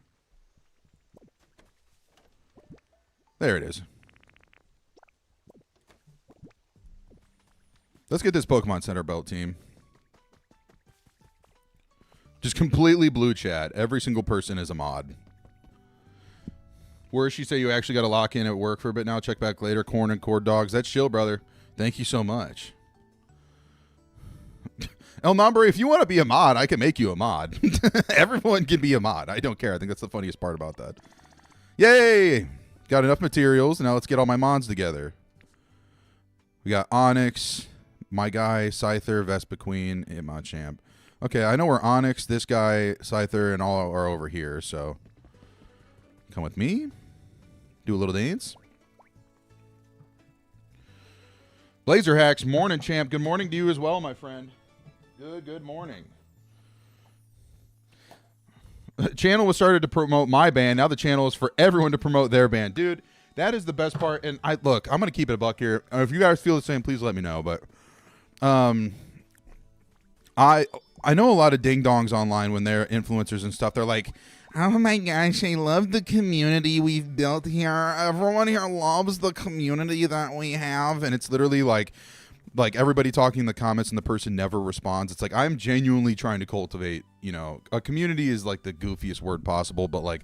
There it is. Let's get this Pokemon Center belt team. Just completely blue chat. Every single person is a mod. Where she say you actually got to lock in at work for a bit now? Check back later. Corn and Cord Dogs. That's chill, brother. Thank you so much. El Nombre, if you want to be a mod, I can make you a mod. Everyone can be a mod. I don't care. I think that's the funniest part about that. Yay! Got enough materials. Now let's get all my mods together. We got Onyx, my guy, Scyther, Vespa Queen, and Machamp. Okay, I know where Onyx, this guy, Scyther, and all are over here, so. Come with me. Do a little dance. Blazer Hacks, morning, champ. Good morning to you as well, my friend. Good morning. Channel was started to promote my band. Now the channel is for everyone to promote their band. Dude, that is the best part. And look, I'm going to keep it a buck here. If you guys feel the same, please let me know. But I know a lot of ding-dongs online when they're influencers and stuff. They're like, oh my gosh, I love the community we've built here. Everyone here loves the community that we have. And it's literally like everybody talking in the comments and the person never responds. It's like, I'm genuinely trying to cultivate, a community is like the goofiest word possible, but like,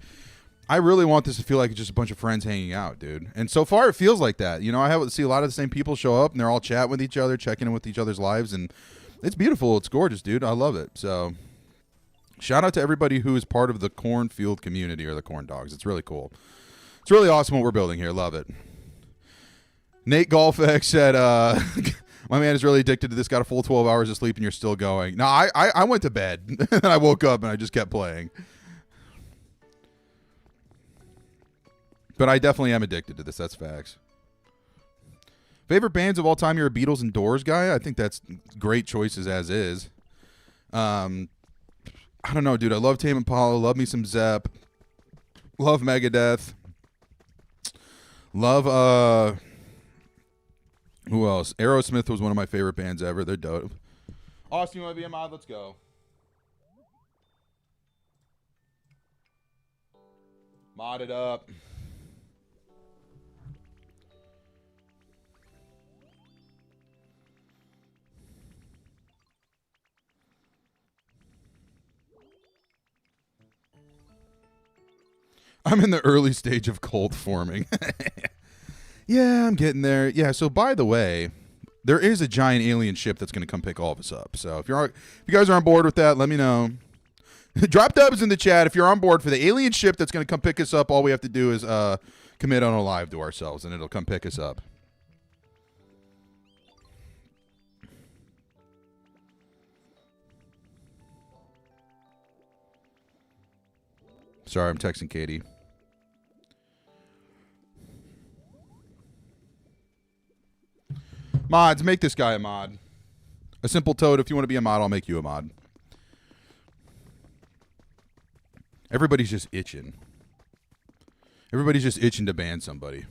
I really want this to feel like it's just a bunch of friends hanging out, dude. And so far it feels like that. I see a lot of the same people show up and they're all chatting with each other, checking in with each other's lives. And it's beautiful. It's gorgeous, dude. I love it. So shout out to everybody who is part of the cornfield community or the corn dogs. It's really cool. It's really awesome what we're building here. Love it. Nate Golfex said, my man is really addicted to this. Got a full 12 hours of sleep and you're still going. No, I went to bed and I woke up and I just kept playing. But I definitely am addicted to this. That's facts. Favorite bands of all time? You're a Beatles and Doors guy? I think that's great choices as is. I don't know, dude. I love Tame Impala. Love me some Zepp. Love Megadeth. Love, who else? Aerosmith was one of my favorite bands ever. They're dope. Austin, you want to be a mod? Let's go. Mod it up. I'm in the early stage of cold forming. Yeah, I'm getting there. Yeah, so by the way, there is a giant alien ship that's going to come pick all of us up. So if you guys are on board with that, let me know. Drop dubs in the chat if you're on board for the alien ship that's going to come pick us up. All we have to do is commit on a live to ourselves, and it'll come pick us up. Sorry, I'm texting Katie. Mods, make this guy a mod. A simple toad. If you want to be a mod, I'll make you a mod. Everybody's just itching. Everybody's just itching to ban somebody.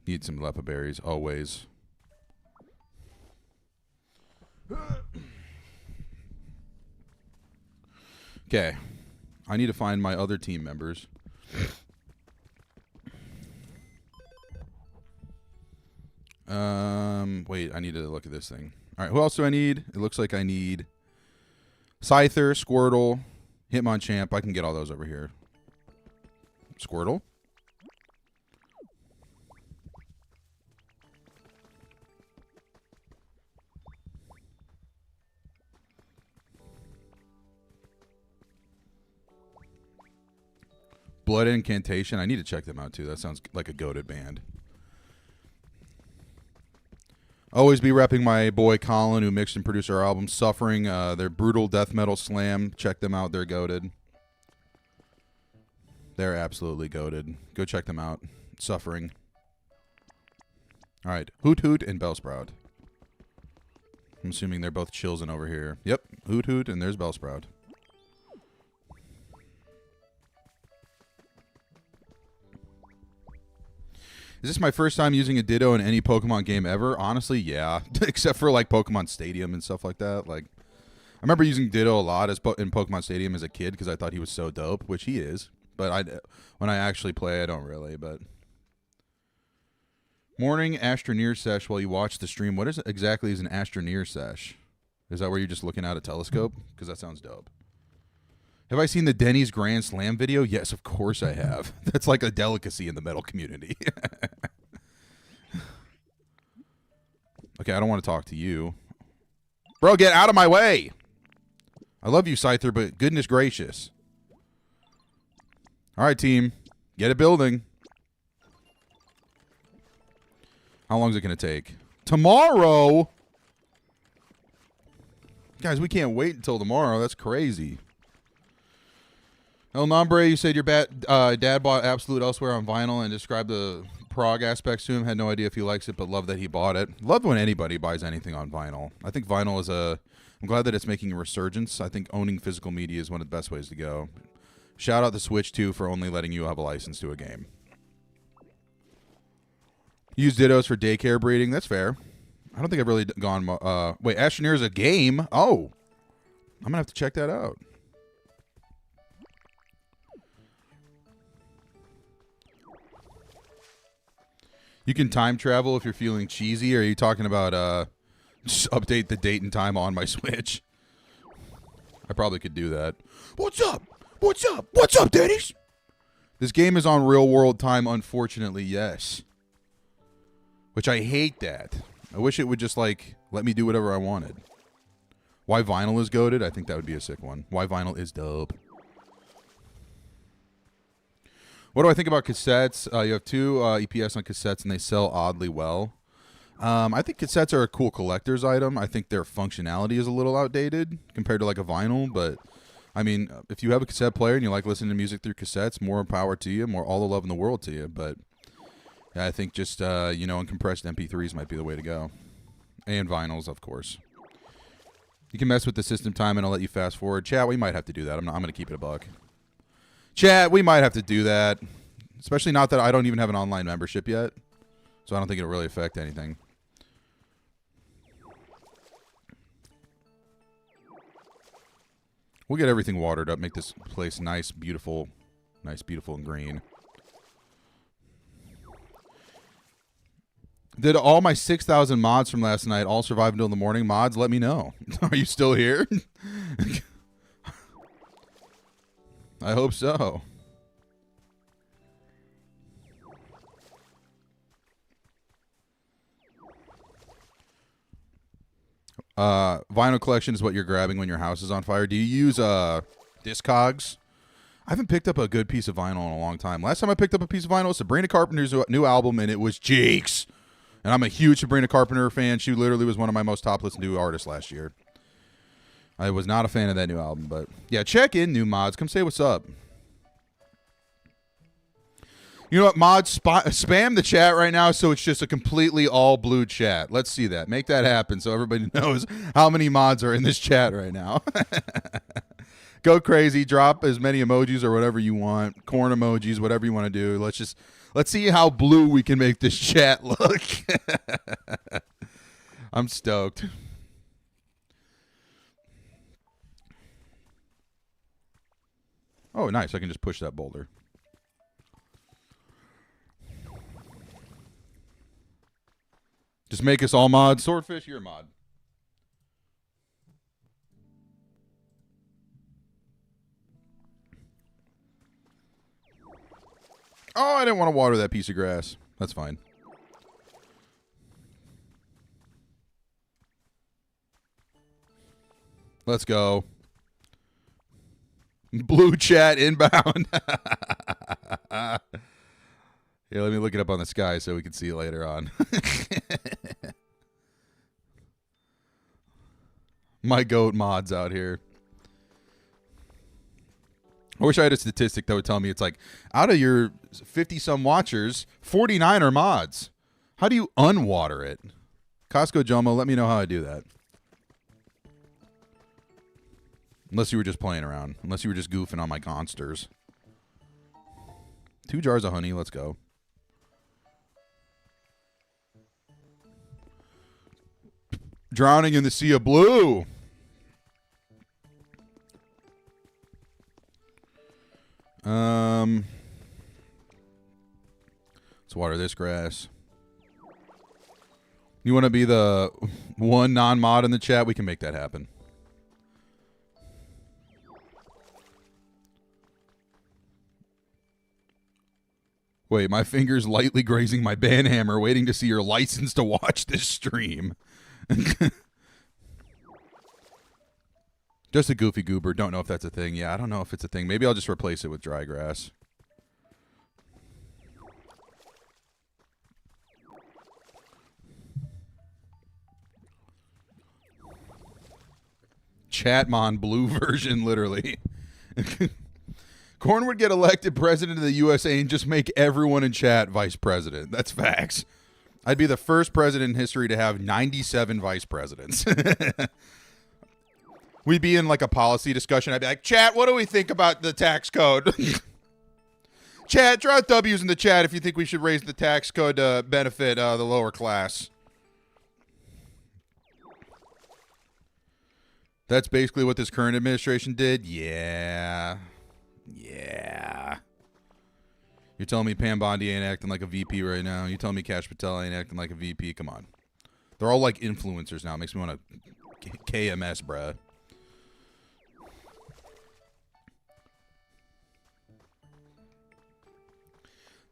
Need some lepa berries, always. Okay. I need to find my other team members. Wait, I need to look at this thing. All right, who else do I need? It looks like I need Scyther, Squirtle, Hitmonchamp. I can get all those over here. Squirtle. Blood Incantation. I need to check them out, too. That sounds like a goated band. Always be repping my boy Colin, who mixed and produced our album, Suffering. Their brutal death metal slam. Check them out. They're goated. They're absolutely goated. Go check them out. Suffering. All right. Hoot Hoot and Bellsprout. I'm assuming they're both chillsing over here. Yep. Hoot Hoot, and there's Bellsprout. Is this my first time using a Ditto in any Pokemon game ever? Honestly, yeah. Except for, like, Pokemon Stadium and stuff like that. Like, I remember using Ditto a lot in Pokemon Stadium as a kid because I thought he was so dope, which he is. But when I actually play, I don't really. But morning Astroneer sesh while you watch the stream. What exactly is an Astroneer sesh? Is that where you're just looking at a telescope? Because that sounds dope. Have I seen the Denny's Grand Slam video? Yes, of course I have. That's like a delicacy in the metal community. Okay, I don't want to talk to you. Bro, get out of my way! I love you, Scyther, but goodness gracious. All right, team. Get it building. How long is it going to take? Tomorrow? Guys, we can't wait until tomorrow. That's crazy. El Nombre, you said your dad bought Absolute Elsewhere on vinyl and described the prog aspects to him. Had no idea if he likes it, but love that he bought it. Love when anybody buys anything on vinyl. I think vinyl is I'm glad that it's making a resurgence. I think owning physical media is one of the best ways to go. Shout out the Switch, too, for only letting you have a license to a game. Use Dittos for daycare breeding. That's fair. I don't think I've really gone... wait, Astroneer is a game? Oh. I'm going to have to check that out. You can time travel if you're feeling cheesy, or are you talking about just update the date and time on my Switch? I probably could do that. What's up? What's up? What's up, daddies? This game is on real world time, unfortunately, yes. Which I hate that. I wish it would just, like, let me do whatever I wanted. Why vinyl is goated? I think that would be a sick one. Why vinyl is dope. What do I think about cassettes? You have 2 EPS on cassettes, and they sell oddly well. I think cassettes are a cool collector's item. I think their functionality is a little outdated compared to, like, a vinyl. But, I mean, if you have a cassette player and you like listening to music through cassettes, more power to you, more all the love in the world to you. But yeah, I think just, uncompressed MP3s might be the way to go. And vinyls, of course. You can mess with the system time, and I'll let you fast forward. Chat, we might have to do that. I'm going to keep it a buck. Chat, we might have to do that. Especially not that I don't even have an online membership yet. So I don't think it'll really affect anything. We'll get everything watered up, make this place nice, beautiful, and green. Did all my 6,000 mods from last night all survive until the morning? Mods, let me know. Are you still here? I hope so. Vinyl collection is what you're grabbing when your house is on fire. Do you use Discogs? I haven't picked up a good piece of vinyl in a long time. Last time I picked up a piece of vinyl was Sabrina Carpenter's new album, and it was Cheeks. And I'm a huge Sabrina Carpenter fan. She literally was one of my most top listened to artists last year. I was not a fan of that new album, but yeah, check in, new mods. Come say what's up. You know what, mods? Spam the chat right now so it's just a completely all blue chat. Let's see that. Make that happen so everybody knows how many mods are in this chat right now. Go crazy. Drop as many emojis or whatever you want. Corn emojis, whatever you want to do. Let's see how blue we can make this chat look. I'm stoked. Oh, nice. I can just push that boulder. Just make us all mods. Swordfish, you're a mod. Oh, I didn't want to water that piece of grass. That's fine. Let's go. Blue chat inbound. Yeah, let me look it up on the sky so we can see it later on. My goat mods out here. I wish I had a statistic that would tell me it's like, out of your 50-some watchers, 49 are mods. How do you unwater it? Costco Jomo, let me know how I do that. Unless you were just playing around. Unless you were just goofing on my consters. 2 jars of honey, let's go. Drowning in the sea of blue. Let's water this grass. You want to be the one non-mod in the chat? We can make that happen. Wait, my finger's lightly grazing my banhammer, waiting to see your license to watch this stream. Just a goofy goober. Don't know if that's a thing. Yeah, I don't know if it's a thing. Maybe I'll just replace it with dry grass. Chatmon blue version, literally. Corn would get elected president of the USA and just make everyone in chat vice president. That's facts. I'd be the first president in history to have 97 vice presidents. We'd be in like a policy discussion. I'd be like, chat, what do we think about the tax code? Chat, draw W's in the chat if you think we should raise the tax code to benefit the lower class. That's basically what this current administration did? Yeah. Yeah. You're telling me Pam Bondi ain't acting like a VP right now? You're telling me Kash Patel ain't acting like a VP? Come on. They're all like influencers now. It makes me want to KMS, bruh.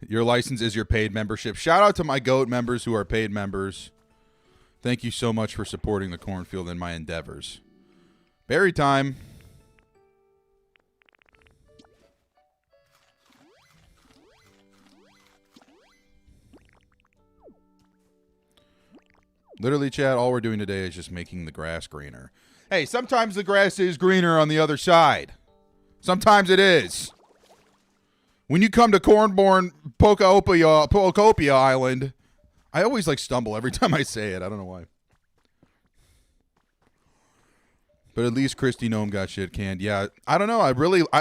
Your license is your paid membership. Shout out to my GOAT members who are paid members. Thank you so much for supporting the cornfield and my endeavors. Berry time. Literally, chat, all we're doing today is just making the grass greener. Hey, sometimes the grass is greener on the other side. Sometimes it is. When you come to Cornborn Pokopia Island, I always like stumble every time I say it. I don't know why. But at least Christy Gnome got shit canned. Yeah, I don't know.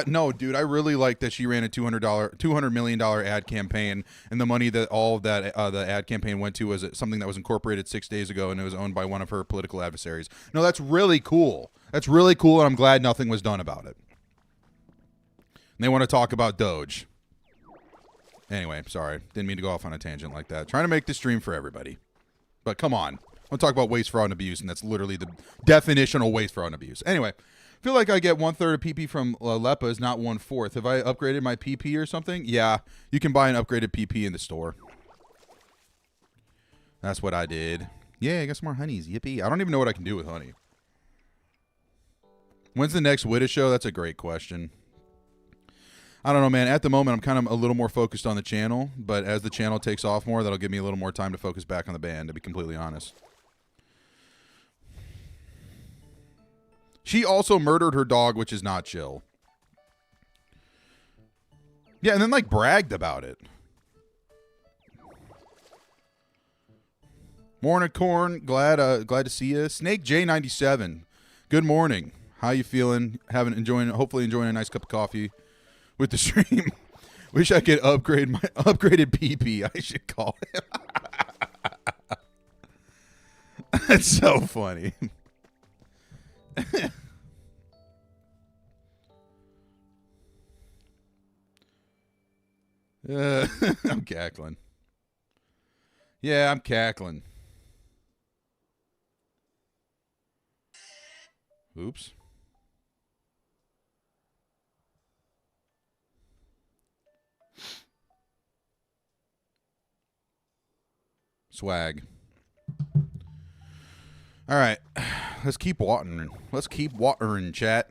No, dude. I really like that she ran a $200 million ad campaign, and the money that all of that the ad campaign went to was something that was incorporated 6 days ago, and it was owned by one of her political adversaries. No, that's really cool. That's really cool, and I'm glad nothing was done about it. And they want to talk about Doge. Anyway, sorry. Didn't mean to go off on a tangent like that. Trying to make this stream for everybody. But come on. I'm talk about waste, fraud, and abuse, and that's literally the definitional waste, fraud, and abuse. Anyway, I feel like I get 1/3 of PP from Lepas, not 1/4. Have I upgraded my PP or something? Yeah, you can buy an upgraded PP in the store. That's what I did. Yeah, I got some more honeys. Yippee. I don't even know what I can do with honey. When's the next Witta show? That's a great question. I don't know, man. At the moment, I'm kind of a little more focused on the channel, but as the channel takes off more, that'll give me a little more time to focus back on the band, to be completely honest. She also murdered her dog, which is not chill. Yeah, and then, like, bragged about it. Morning, Corn. Glad to see you. Snake J97. Good morning. How you feeling? Hopefully enjoying a nice cup of coffee with the stream. Wish I could upgrade my upgraded PP. I should call him. That's so funny. I'm cackling. Yeah, I'm cackling. Oops. Swag. All right. Let's keep watering. Let's keep watering, chat.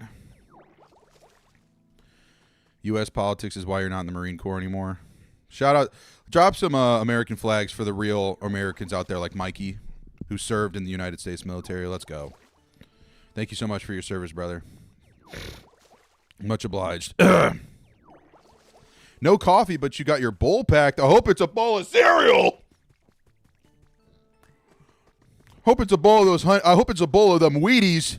U.S. politics is why you're not in the Marine Corps anymore. Shout out. Drop some American flags for the real Americans out there like Mikey, who served in the United States military. Let's go. Thank you so much for your service, brother. Much obliged. No coffee, but you got your bowl packed. I hope it's a bowl of cereal. Hope it's a bowl of those. I hope it's a bowl of them Wheaties.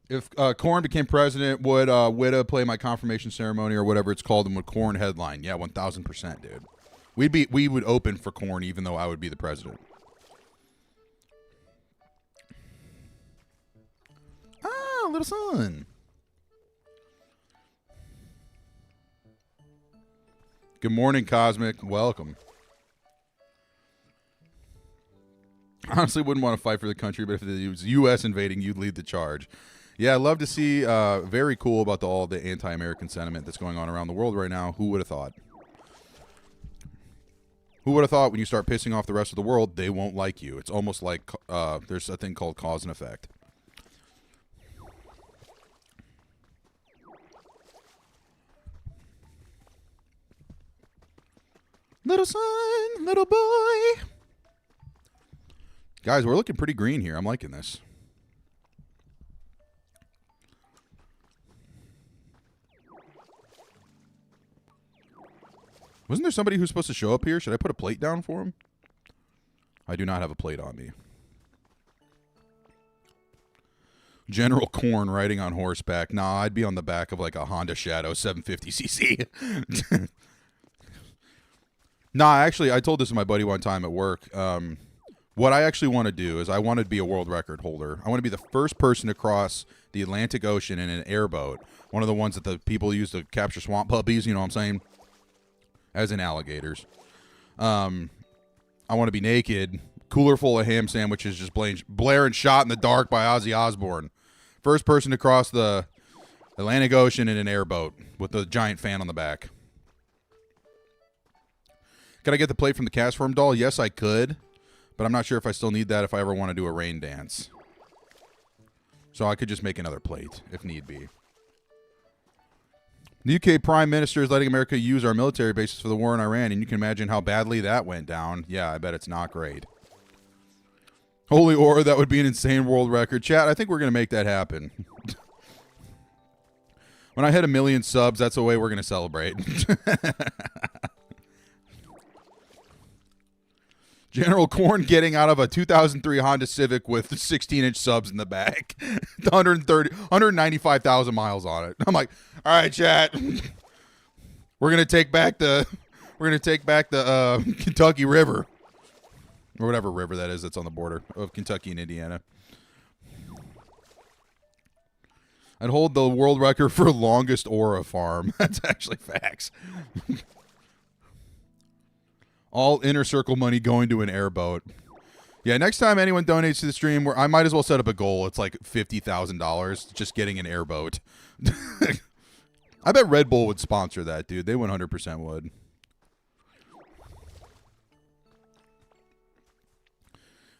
If Corn became president, would Witta play my confirmation ceremony or whatever it's called, and would Corn headline? Yeah, 1,000%, dude. We would open for Corn, even though I would be the president. Ah, little son. Good morning, Cosmic. Welcome. Honestly, wouldn't want to fight for the country, but if it was U.S. invading, you'd lead the charge. Yeah, I'd love to see. Very cool about all the anti-American sentiment that's going on around the world right now. Who would have thought? Who would have thought when you start pissing off the rest of the world, they won't like you? It's almost like there's a thing called cause and effect. Little son, little boy. Guys, we're looking pretty green here. I'm liking this. Wasn't there somebody who's supposed to show up here? Should I put a plate down for him? I do not have a plate on me. General Corn riding on horseback. Nah, I'd be on the back of like a Honda Shadow 750cc. Nah, actually, I told this to my buddy one time at work. What I actually want to do is I want to be a world record holder. I want to be the first person to cross the Atlantic Ocean in an airboat. One of the ones that the people use to capture swamp puppies, you know what I'm saying? As in alligators. I want to be naked, cooler full of ham sandwiches, just blaring Shot in the Dark by Ozzy Osbourne. First person to cross the Atlantic Ocean in an airboat with a giant fan on the back. Can I get the plate from the Castform doll? Yes, I could, but I'm not sure if I still need that if I ever want to do a rain dance. So I could just make another plate if need be. The UK Prime Minister is letting America use our military bases for the war in Iran, and you can imagine how badly that went down. Yeah, I bet it's not great. Holy Aura, that would be an insane world record. Chat, I think we're going to make that happen. When I hit 1 million subs, that's the way we're going to celebrate. General Corn getting out of a 2003 Honda Civic with 16-inch subs in the back. 195,000 miles on it. I'm like, all right, chat. We're going to take back the Kentucky River. Or whatever river that is that's on the border of Kentucky and Indiana. I'd hold the world record for longest aura farm. That's actually facts. All inner circle money going to an airboat. Yeah, next time anyone donates to the stream, I might as well set up a goal. It's like $50,000 just getting an airboat. I bet Red Bull would sponsor that, dude. They 100% would.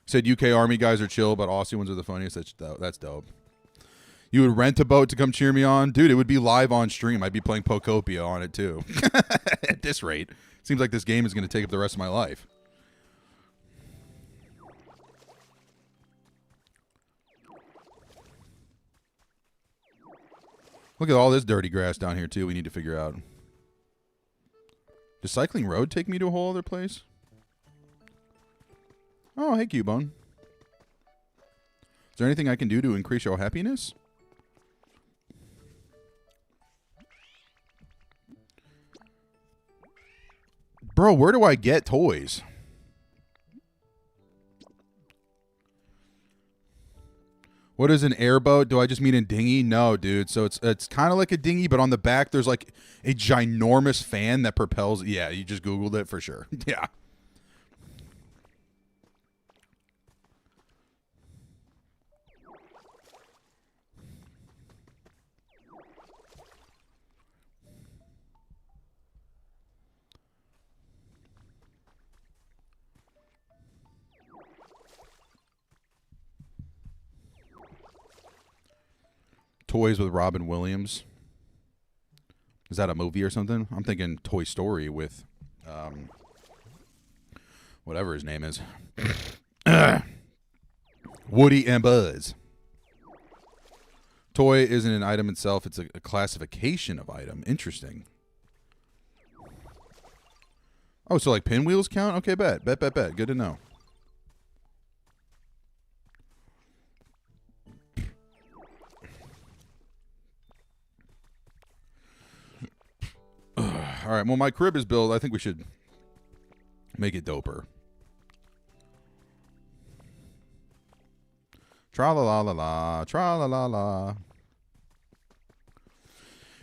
Said UK Army guys are chill, but Aussie ones are the funniest. That's dope. You would rent a boat to come cheer me on? Dude, it would be live on stream. I'd be playing Pokopia on it, too. At this rate. Seems like this game is going to take up the rest of my life. Look at all this dirty grass down here, too, we need to figure out. Does Cycling Road take me to a whole other place? Oh, hey, Cubone. Is there anything I can do to increase your happiness? Bro, where do I get toys? What is an airboat? Do I just mean a dinghy? No, dude. So it's kind of like a dinghy, but on the back there's like a ginormous fan that propels. Yeah, you just Googled it for sure. Yeah. Toys with Robin Williams. Is that a movie or something? I'm thinking Toy Story with whatever his name is. Woody and Buzz. Toy isn't an item itself. It's a classification of item. Interesting. Oh, so like pinwheels count? Okay, bet. Good to know. All right, well, my crib is built. I think we should make it doper. Tra-la-la-la-la, tra-la-la-la. You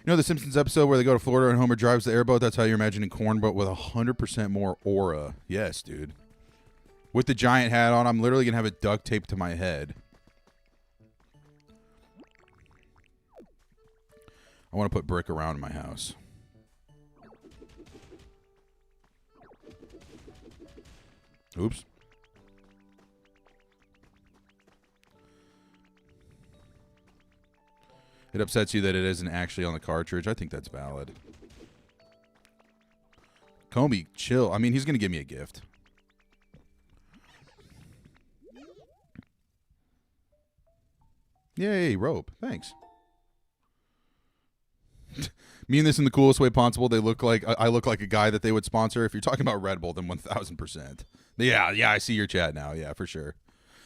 know the Simpsons episode where they go to Florida and Homer drives the airboat? That's how you're imagining corn, but with 100% more aura. Yes, dude. With the giant hat on, I'm literally going to have it duct taped to my head. I want to put brick around my house. Oops. It upsets you that it isn't actually on the cartridge. I think that's valid. Comey, chill. I mean, he's going to give me a gift. Yay, rope. Thanks. Me and this in the coolest way possible. They look like I look like a guy that they would sponsor. If you're talking about Red Bull, then 1,000%. Yeah, I see your chat now. Yeah, for sure.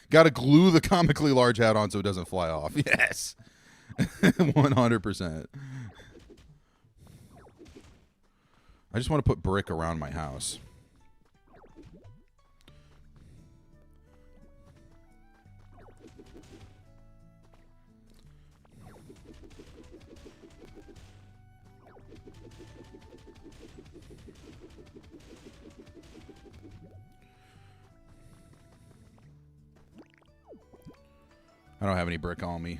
Got to glue the comically large hat on so it doesn't fly off. Yes. 100%. I just want to put brick around my house. I don't have any brick on me.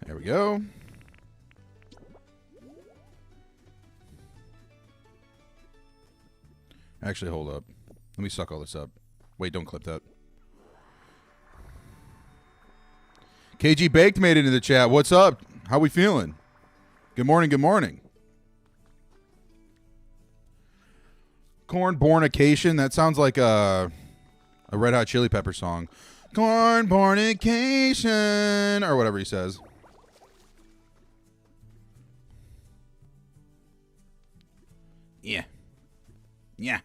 There we go. Actually, hold up. Let me suck all this up. Wait, don't clip that. KG Baked made it into the chat. What's up? How we feeling? Good morning, good morning. Corn Bornication. That sounds like a Red Hot Chili Pepper song. Corn Bornication. Or whatever he says. Yeah. Yeah.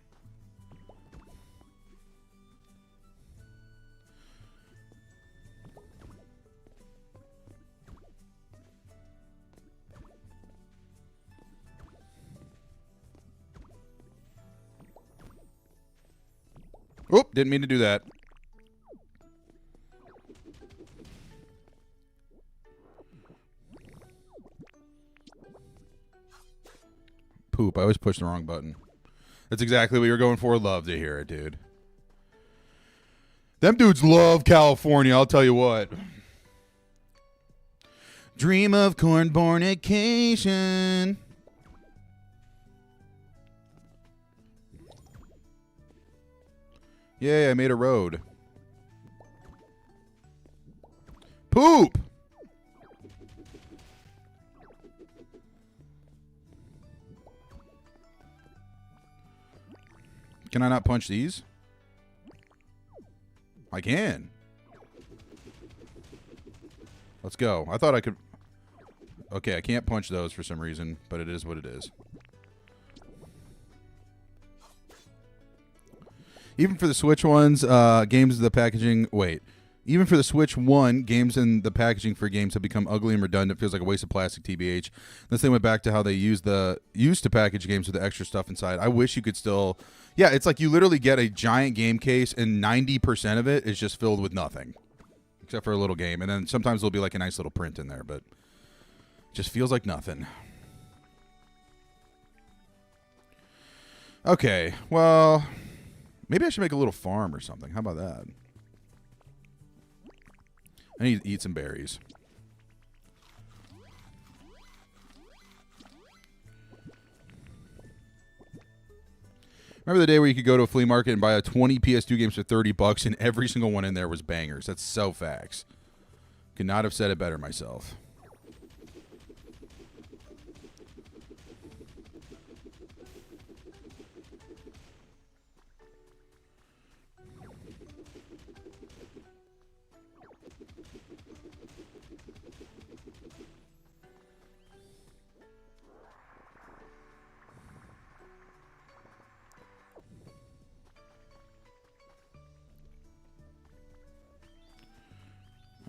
Oop, didn't mean to do that. Poop, I always push the wrong button. That's exactly what you're going for. Love to hear it, dude. Them dudes love California, I'll tell you what. Dream of corn bornication. Yay, I made a road. Poop! Can I not punch these? I can. Let's go. I thought I could... Okay, I can't punch those for some reason, but it is what it is. Even for the Switch ones, games, the packaging... Wait. Even for the Switch 1, games and the packaging for games have become ugly and redundant. Feels like a waste of plastic, TBH. Unless they went back to how they used to package games with the extra stuff inside. I wish you could still... Yeah, it's like you literally get a giant game case and 90% of it is just filled with nothing. Except for a little game. And then sometimes there'll be like a nice little print in there, but... It just feels like nothing. Okay, well... Maybe I should make a little farm or something. How about that? I need to eat some berries. Remember the day where you could go to a flea market and buy a 20 PS2 games for $30 and every single one in there was bangers? That's so facts. Could not have said it better myself.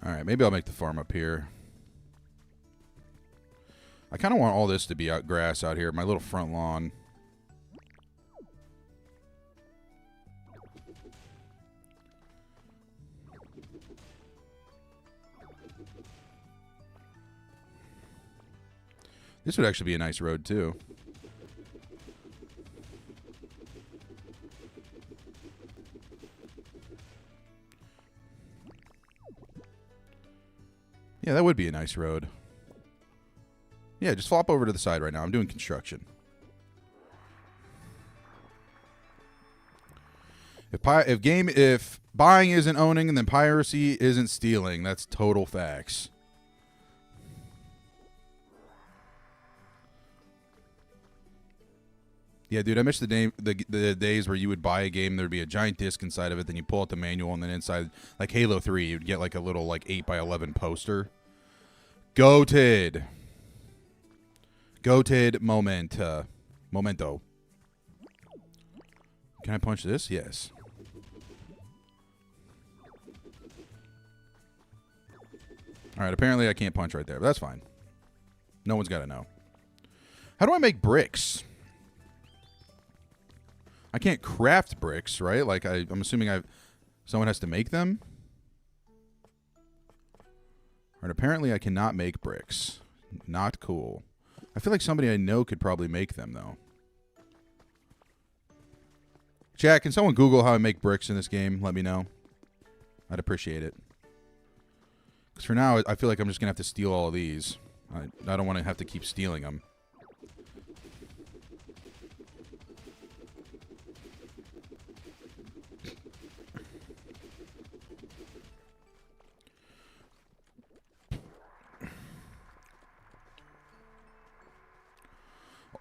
All right, maybe I'll make the farm up here. I kind of want all this to be out grass out here, my little front lawn. This would actually be a nice road, too. Yeah, that would be a nice road. Yeah, just flop over to the side right now. I'm doing construction. If buying isn't owning, and then piracy isn't stealing, that's total facts. Yeah, dude, I miss the days where you would buy a game, there'd be a giant disc inside of it, then you pull out the manual, and then inside, like Halo 3, you'd get like a little like 8x11 poster. Goated momento. Can I punch this? Yes. All right, apparently I can't punch right there, but that's fine. No one's got to know. How do I make bricks? I can't craft bricks, right? Like I'm assuming someone has to make them. All right, apparently I cannot make bricks. Not cool. I feel like somebody I know could probably make them, though. Chat, can someone Google how I make bricks in this game? Let me know. I'd appreciate it. Because for now, I feel like I'm just going to have to steal all of these. I don't want to have to keep stealing them.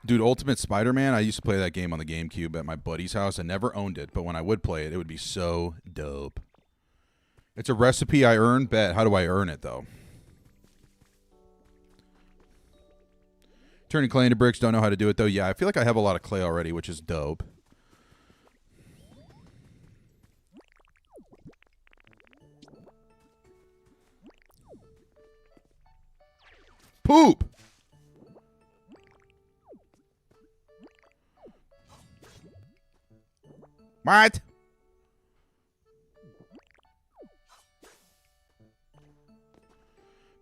Dude, Ultimate Spider-Man, I used to play that game on the GameCube at my buddy's house. I never owned it, but when I would play it, it would be so dope. It's a recipe I earned. Bet. How do I earn it, though? Turning clay into bricks. Don't know how to do it, though. Yeah, I feel like I have a lot of clay already, which is dope. Poop! What?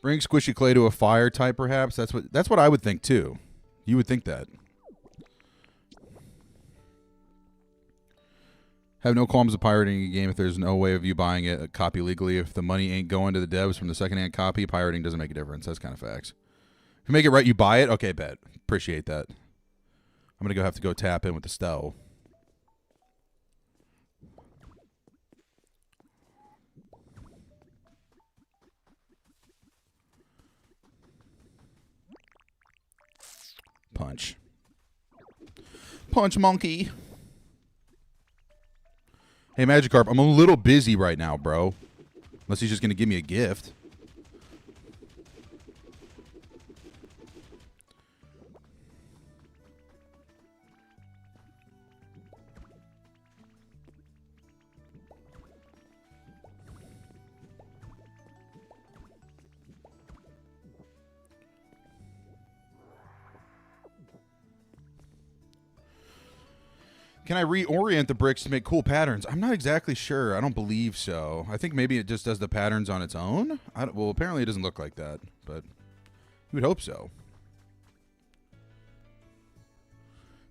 Bring squishy clay to a fire type, perhaps. That's what I would think too. You would think that. Have no qualms of pirating a game if there's no way of you buying it a copy legally. If the money ain't going to the devs from the secondhand copy, pirating doesn't make a difference. That's kind of facts. If you make it right, you buy it. Okay, bet. Appreciate that. I'm gonna have to go tap in with the stove. Punch. Punch, monkey. Hey, Magikarp, I'm a little busy right now, bro. Unless he's just going to give me a gift. Can I reorient the bricks to make cool patterns? I'm not exactly sure. I don't believe so. I think maybe it just does the patterns on its own. Well, apparently it doesn't look like that, but you would hope so.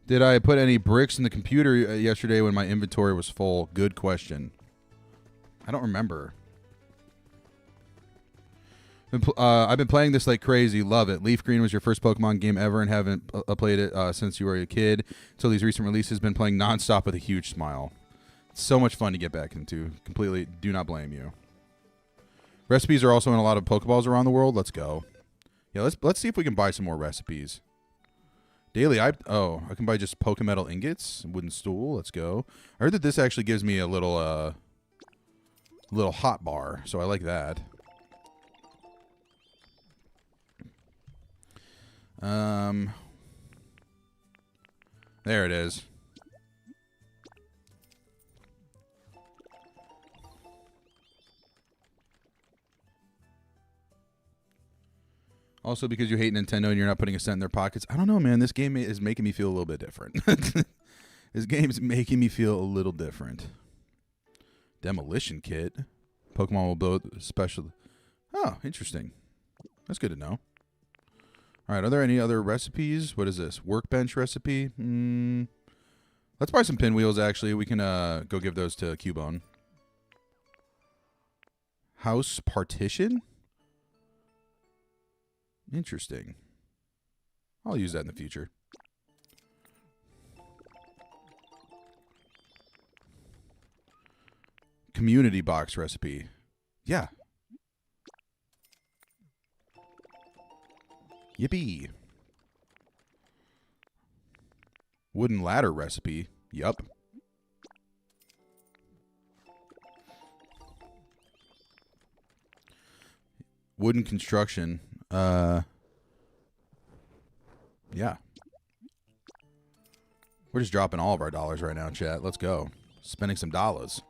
Did I put any bricks in the computer yesterday when my inventory was full? Good question. I don't remember. I've been playing this like crazy. Love it. Leaf Green was your first Pokemon game ever and haven't played it since you were a kid. Until these recent releases, been playing nonstop with a huge smile. It's so much fun to get back into. Completely do not blame you. Recipes are also in a lot of Pokeballs around the world. Let's go. Yeah, let's see if we can buy some more recipes. Daily, I can buy just Pokemetal ingots, wooden stool. Let's go. I heard that this actually gives me a little hot bar, so I like that. There it is. Also, because you hate Nintendo and you're not putting a cent in their pockets. I don't know, man. This game is making me feel a little bit different. This game's making me feel a little different. Demolition kit. Pokemon will build special. Oh, interesting. That's good to know. All right, are there any other recipes? What is this? Workbench recipe? Let's buy some pinwheels, actually. We can go give those to Cubone. House partition? Interesting. I'll use that in the future. community box recipe. Yeah. Yippee. Wooden ladder recipe. Yup. Wooden construction. Yeah. We're just dropping all of our dollars right now, chat. Let's go. Spending some dollars.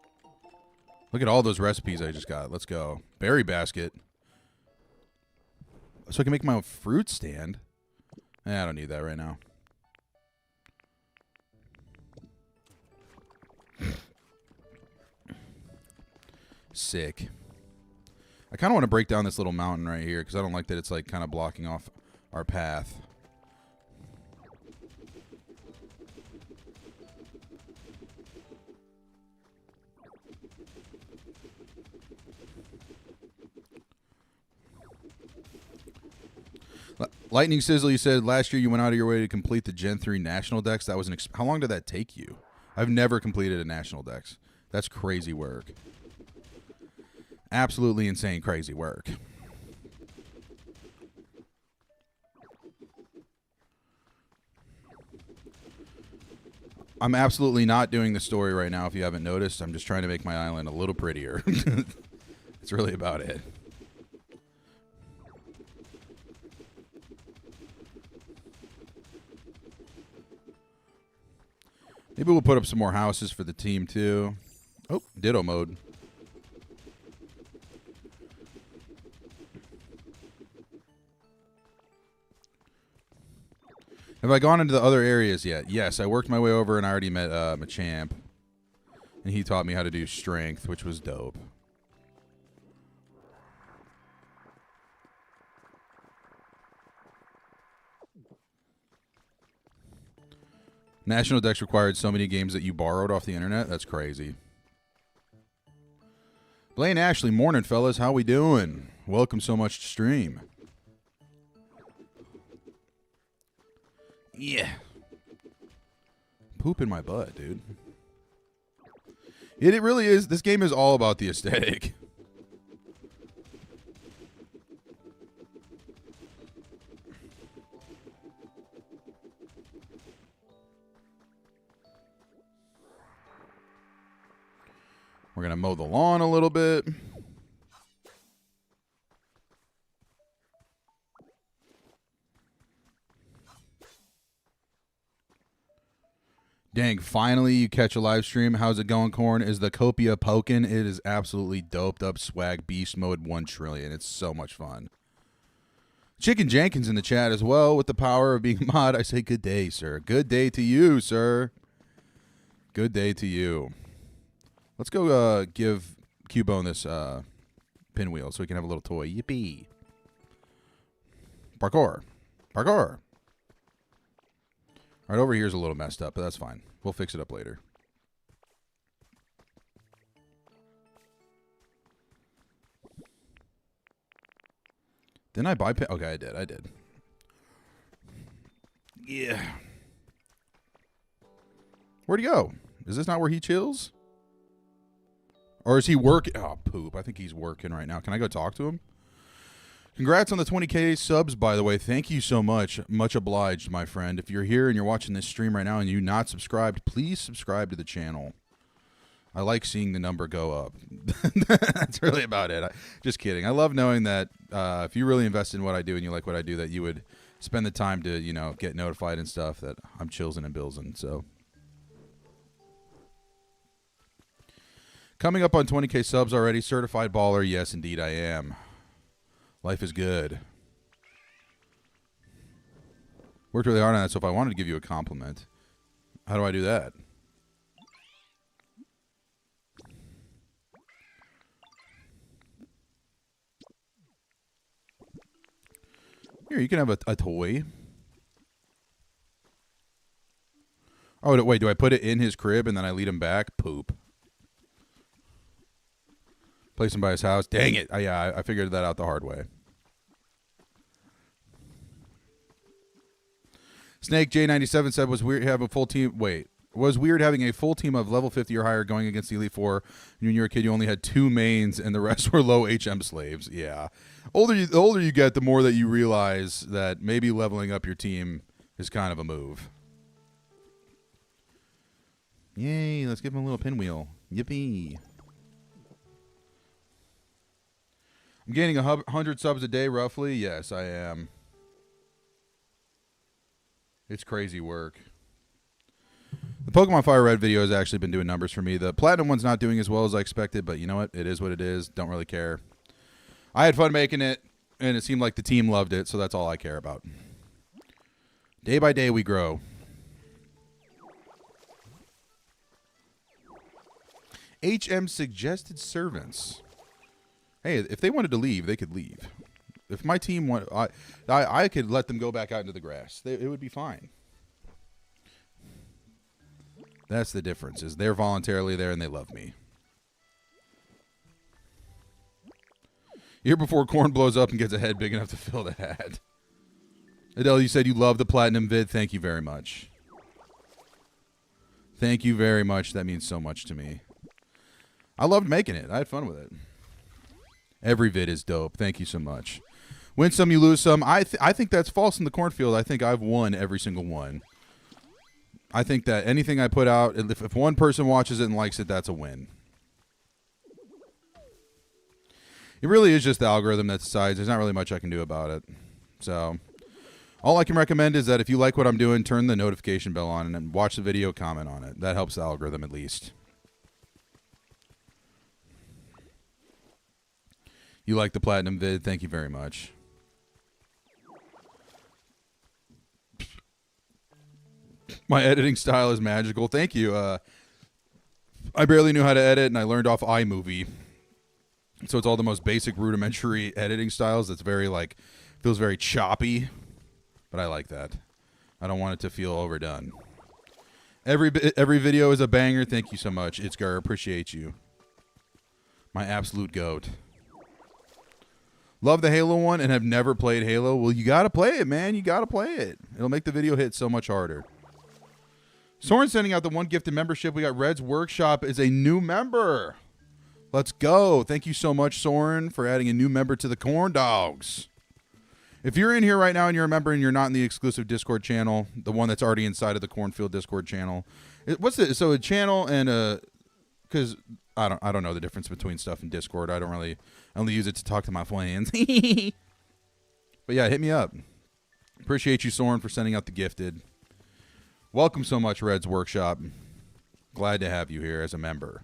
Look at all those recipes I just got. Let's go. Berry basket. So I can make my own fruit stand. I don't need that right now. Sick. I kind of want to break down this little mountain right here because I don't like that it's like kind of blocking off our path. Lightning Sizzle, you said last year you went out of your way to complete the Gen 3 National Dex. That was how long did that take you? I've never completed a National Dex. That's crazy work. Absolutely insane crazy work. I'm absolutely not doing the story right now if you haven't noticed. I'm just trying to make my island a little prettier. That's really about it. Maybe we'll put up some more houses for the team, too. Oh, ditto mode. Have I gone into the other areas yet? Yes, I worked my way over and I already met Machamp. And he taught me how to do strength, which was dope. National Dex required so many games that you borrowed off the internet? That's crazy. Blaine Ashley, morning, fellas. How we doing? Welcome so much to stream. Yeah. Poop in my butt, dude. It really is. This game is all about the aesthetic. We're going to mow the lawn a little bit. Dang, finally you catch a live stream. How's it going, Corn? Is the Pokopia poking? It is absolutely doped up swag beast mode 1 trillion. It's so much fun. Chicken Jenkins in the chat as well with the power of being a mod. I say good day, sir. Good day to you, sir. Good day to you. Let's go give Cubone this pinwheel so we can have a little toy. Yippee. Parkour. Parkour. All right, over here is a little messed up, but that's fine. We'll fix it up later. Didn't I buy... Okay, I did. I did. Yeah. Where'd he go? Is this not where he chills? Or is he working? Oh, poop. I think he's working right now. Can I go talk to him? Congrats on the 20K subs, by the way. Thank you so much. Much obliged, my friend. If you're here and you're watching this stream right now and you're not subscribed, please subscribe to the channel. I like seeing the number go up. That's really about it. Just kidding. I love knowing that if you really invest in what I do and you like what I do, that you would spend the time to, you know, get notified and stuff that I'm chillsing and billsing. So coming up on 20K subs already. Certified baller. Yes, indeed I am. Life is good. Worked really hard on that, so if I wanted to give you a compliment, how do I do that? Here, you can have a toy. Oh, wait, do I put it in his crib and then I lead him back? Poop. Place him by his house. Dang it. Yeah, I figured that out the hard way. Snake J97 said, was weird to have a full team. Wait. Was weird having a full team of level 50 or higher going against the Elite Four. When you were a kid, you only had 2 mains, and the rest were low HM slaves. Yeah. The older you get, the more that you realize that maybe leveling up your team is kind of a move. Yay, let's give him a little pinwheel. Yippee. I'm gaining 100 subs a day, roughly. Yes, I am. It's crazy work. The Pokemon Fire Red video has actually been doing numbers for me. The Platinum one's not doing as well as I expected, but you know what? It is what it is. Don't really care. I had fun making it, and it seemed like the team loved it, so that's all I care about. Day by day, we grow. HM suggested servants. Hey, if they wanted to leave, they could leave. If my team wanted, I could let them go back out into the grass. It would be fine. That's the difference, is they're voluntarily there and they love me. Year before Corn blows up and gets a head big enough to fill the hat. Adele, you said you love the Platinum vid. Thank you very much. Thank you very much. That means so much to me. I loved making it. I had fun with it. Every vid is dope. Thank you so much. Win some, you lose some. I think that's false in the cornfield. I think I've won every single one. I think that anything I put out, if one person watches it and likes it, that's a win. It really is just the algorithm that decides. There's not really much I can do about it. So all I can recommend is that if you like what I'm doing, turn the notification bell on and watch the video, comment on it. That helps the algorithm at least. You like the Platinum vid? Thank you very much. My editing style is magical. Thank you. I barely knew how to edit, and I learned off iMovie. So it's all the most basic, rudimentary editing styles. That's very, feels very choppy. But I like that. I don't want it to feel overdone. Every video is a banger. Thank you so much. Itzgar, appreciate you. My absolute goat. Love the Halo one and have never played Halo. Well, you got to play it, man. You got to play it. It'll make the video hit so much harder. Soren sending out the 1 gifted membership. We got Red's Workshop is a new member. Let's go. Thank you so much, Soren, for adding a new member to the Corn Dogs. If you're in here right now and you're a member and you're not in the exclusive Discord channel, the one that's already inside of the Cornfield Discord channel, what's it? So a channel and a, because I don't know the difference between stuff in Discord. I only use it to talk to my friends. But yeah, hit me up. Appreciate you, Soren, for sending out the gifted. Welcome so much, Red's Workshop. Glad to have you here as a member.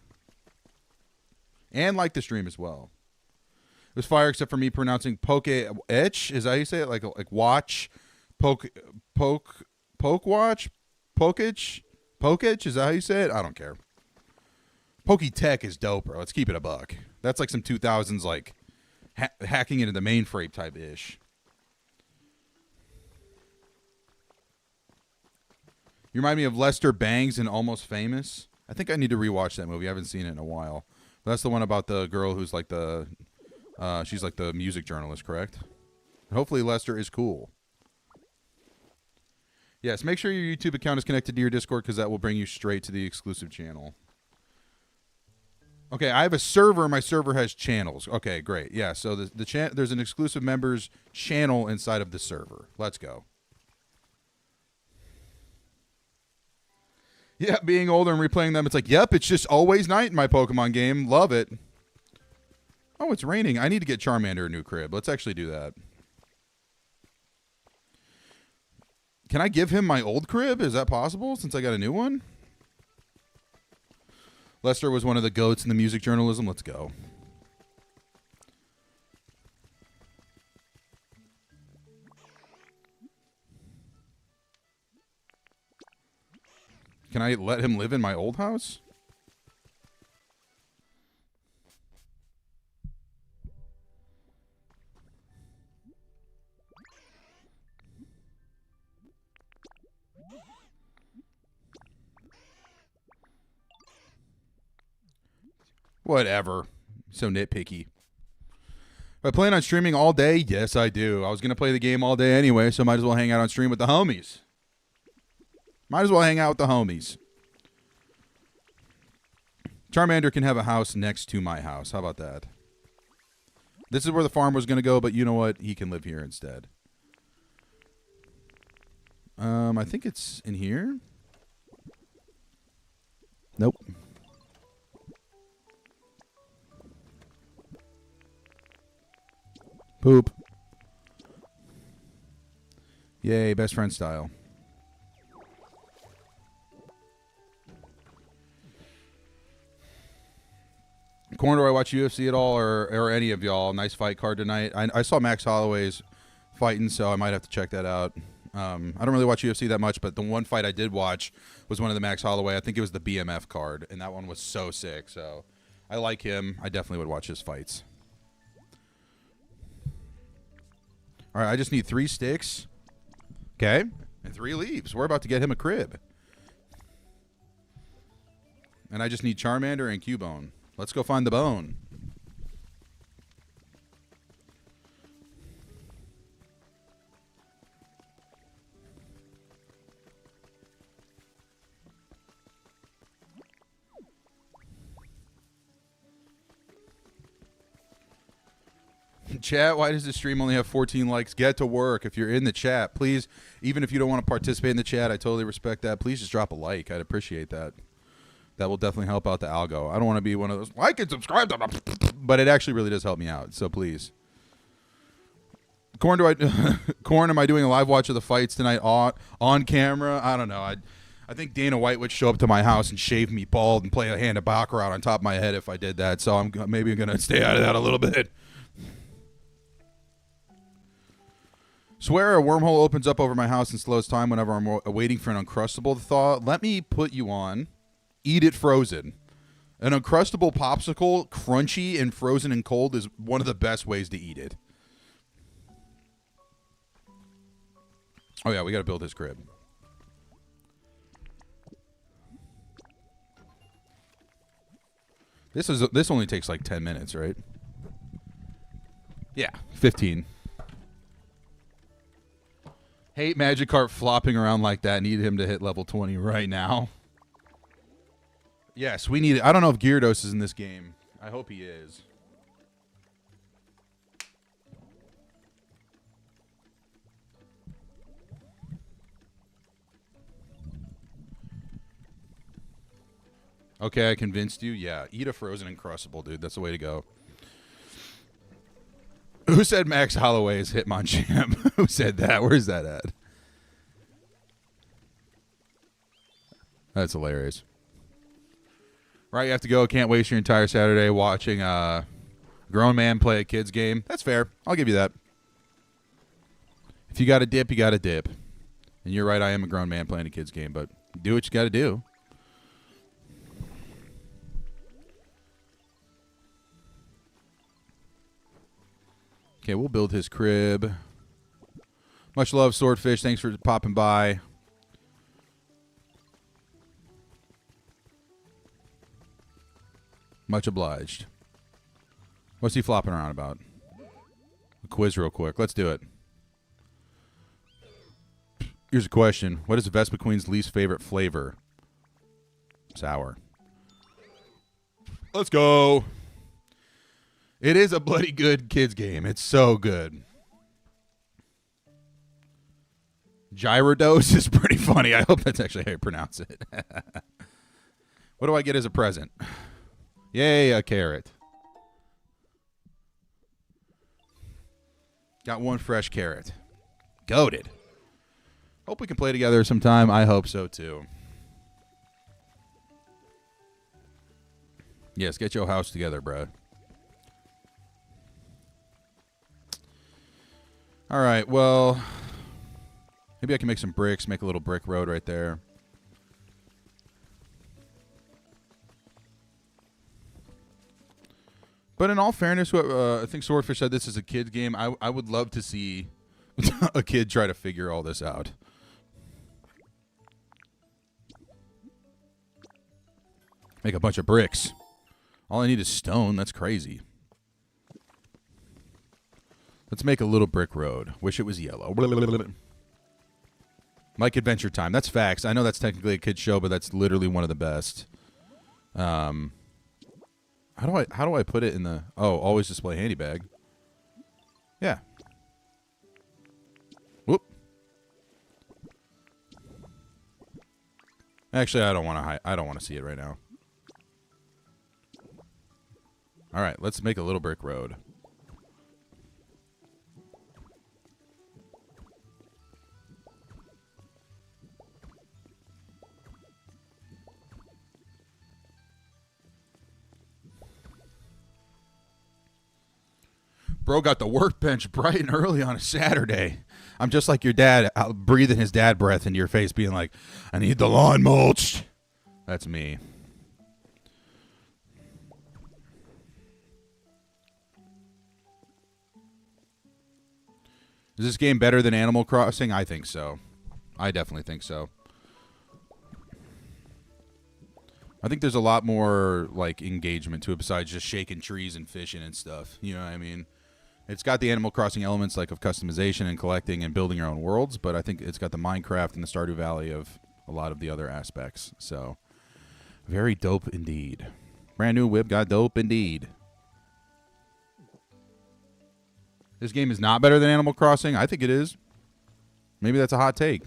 And like the stream as well. It was fire except for me pronouncing poke-etch. Is that how you say it? Like watch? Poke watch? Poketch? Poketch? Is that how you say it? I don't care. Poketech is doper. Let's keep it a buck. That's like some 2000s hacking into the mainframe type ish. You remind me of Lester Bangs in Almost Famous. I think I need to rewatch that movie. I haven't seen it in a while. But that's the one about the girl who's like she's like the music journalist, correct? Hopefully Lester is cool. Yes, make sure your YouTube account is connected to your Discord because that will bring you straight to the exclusive channel. Okay, I have a server. My server has channels. Okay, great. Yeah, so there's an exclusive members channel inside of the server. Let's go. Yeah, being older and replaying them, it's like, yep, it's just always night in my Pokemon game. Love it. Oh, it's raining. I need to get Charmander a new crib. Let's actually do that. Can I give him my old crib? Is that possible since I got a new one? Lester was one of the goats in the music journalism. Let's go. Can I let him live in my old house? Whatever. So nitpicky. I plan on streaming all day? Yes, I do. I was going to play the game all day anyway, so might as well hang out on stream with the homies. Might as well hang out with the homies. Charmander can have a house next to my house. How about that? This is where the farm was going to go, but you know what? He can live here instead. I think it's in here. Nope. Poop. Yay, best friend style. Corn, do I watch UFC at all, or any of y'all? Nice fight card tonight. I saw Max Holloway's fighting, so I might have to check that out. I don't really watch UFC that much, but the one fight I did watch was one of the Max Holloway. I think it was the BMF card, and that one was so sick. So I like him. I definitely would watch his fights. All right, I just need 3 sticks. Okay, and 3 leaves. We're about to get him a crib. And I just need Charmander and Cubone. Let's go find the bone. Chat, why does the stream only have 14 likes? Get to work. If you're in the chat, please, even if you don't want to participate in the chat, I totally respect that. Please just drop a like. I'd appreciate that. That will definitely help out the algo. I don't want to be one of those, like and subscribe to them, but it actually really does help me out, so please. Corn, am I doing a live watch of the fights tonight on camera? I don't know. I think Dana White would show up to my house and shave me bald and play a hand of Baccarat on top of my head if I did that, so I'm maybe going to stay out of that a little bit. Swear a wormhole opens up over my house and slows time whenever I'm waiting for an Uncrustable to thaw. Let me put you on. Eat it frozen. An Uncrustable popsicle, crunchy and frozen and cold, is one of the best ways to eat it. Oh yeah, we got to build his crib. This only takes like 10 minutes, right? Yeah, 15. Hate Magikarp flopping around like that. Need him to hit level 20 right now. Yes, we need it. I don't know if Gyarados is in this game. I hope he is. Okay, I convinced you. Yeah, eat a frozen Uncrustable, dude. That's the way to go. Who said Max Holloway is Hitmonchan? Who said that? Where's that at? That's hilarious. Right, you have to go. Can't waste your entire Saturday watching a grown man play a kid's game. That's fair. I'll give you that. If you got to dip, you got to dip. And you're right, I am a grown man playing a kid's game, but do what you got to do. Okay, we'll build his crib. Much love, Swordfish. Thanks for popping by. Much obliged. What's he flopping around about? A quiz real quick. Let's do it. Here's a question. What is Vespa Queen's least favorite flavor? Sour. Let's go. It is a bloody good kids game. It's so good. Gyarados is pretty funny. I hope that's actually how you pronounce it. What do I get as a present? Yay, a carrot. Got one fresh carrot. Goated. Hope we can play together sometime. I hope so, too. Yes, get your house together, bro. All right, well, maybe I can make some bricks, make a little brick road right there. But in all fairness, I think Swordfish said this is a kid game. I would love to see a kid try to figure all this out. Make a bunch of bricks. All I need is stone. That's crazy. Let's make a little brick road. Wish it was yellow. Mike Adventure Time. That's facts. I know that's technically a kid's show, but that's literally one of the best. How do I put it in the... Oh, always display handy bag. Yeah. Whoop. Actually, I don't want to see it right now. All right, let's make a little brick road. Bro got the workbench bright and early on a Saturday. I'm just like your dad, breathing his dad breath into your face, being like, I need the lawn mulched. That's me. Is this game better than Animal Crossing? I think so. I definitely think so. I think there's a lot more like engagement to it besides just shaking trees and fishing and stuff. You know what I mean? It's got the Animal Crossing elements like of customization and collecting and building your own worlds, but I think it's got the Minecraft and the Stardew Valley of a lot of the other aspects. So, very dope indeed. Brand new whip got dope indeed. This game is not better than Animal Crossing. I think it is. Maybe that's a hot take.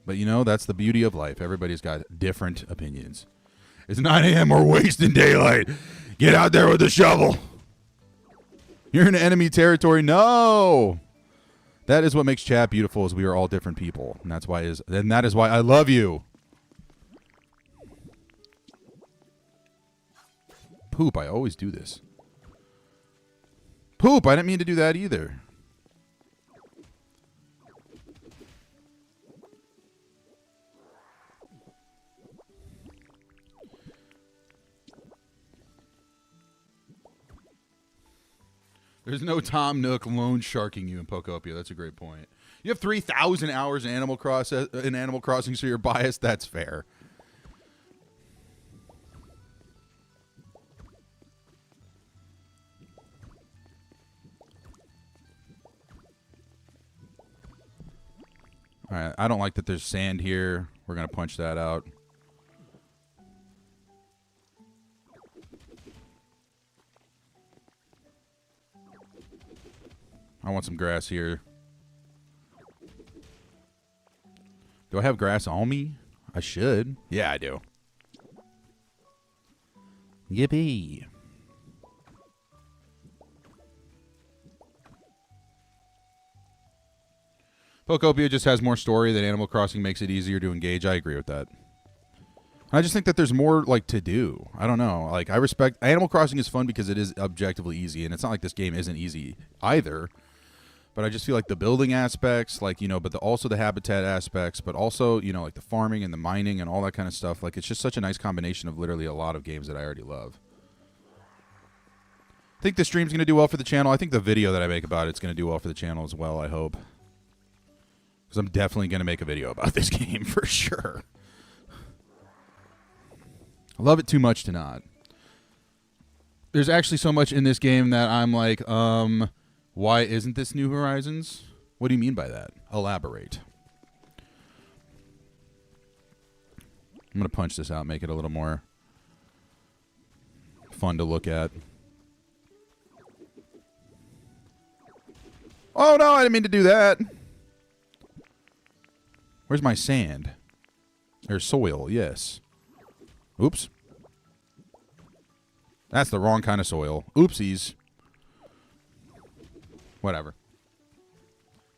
But, you know, that's the beauty of life. Everybody's got different opinions. It's 9 a.m. We're wasting daylight. Get out there with the shovel. You're in enemy territory. No. That is what makes chat beautiful is we are all different people. And that is why I love you. Poop, I always do this. Poop, I didn't mean to do that either. There's no Tom Nook loan sharking you in Pokopia. That's a great point. You have 3,000 hours in Animal Crossing, so you're biased. That's fair. All right, I don't like that there's sand here. We're going to punch that out. I want some grass here. Do I have grass on me? I should. Yeah, I do. Yippee. Pokopia just has more story than Animal Crossing makes it easier to engage. I agree with that. I just think that there's more like to do. I don't know. Like I respect Animal Crossing is fun because it is objectively easy, and it's not like this game isn't easy either. But I just feel like the building aspects, like, you know, but also the habitat aspects, but also, you know, like the farming and the mining and all that kind of stuff. Like, it's just such a nice combination of literally a lot of games that I already love. I think the stream's going to do well for the channel. I think the video that I make about it's going to do well for the channel as well, I hope. Because I'm definitely going to make a video about this game for sure. I love it too much to not. There's actually so much in this game that I'm like, why isn't this New Horizons? What do you mean by that? Elaborate. I'm going to punch this out, make it a little more fun to look at. Oh, no, I didn't mean to do that. Where's my sand? Or soil, yes. Oops. That's the wrong kind of soil. Oopsies. Whatever.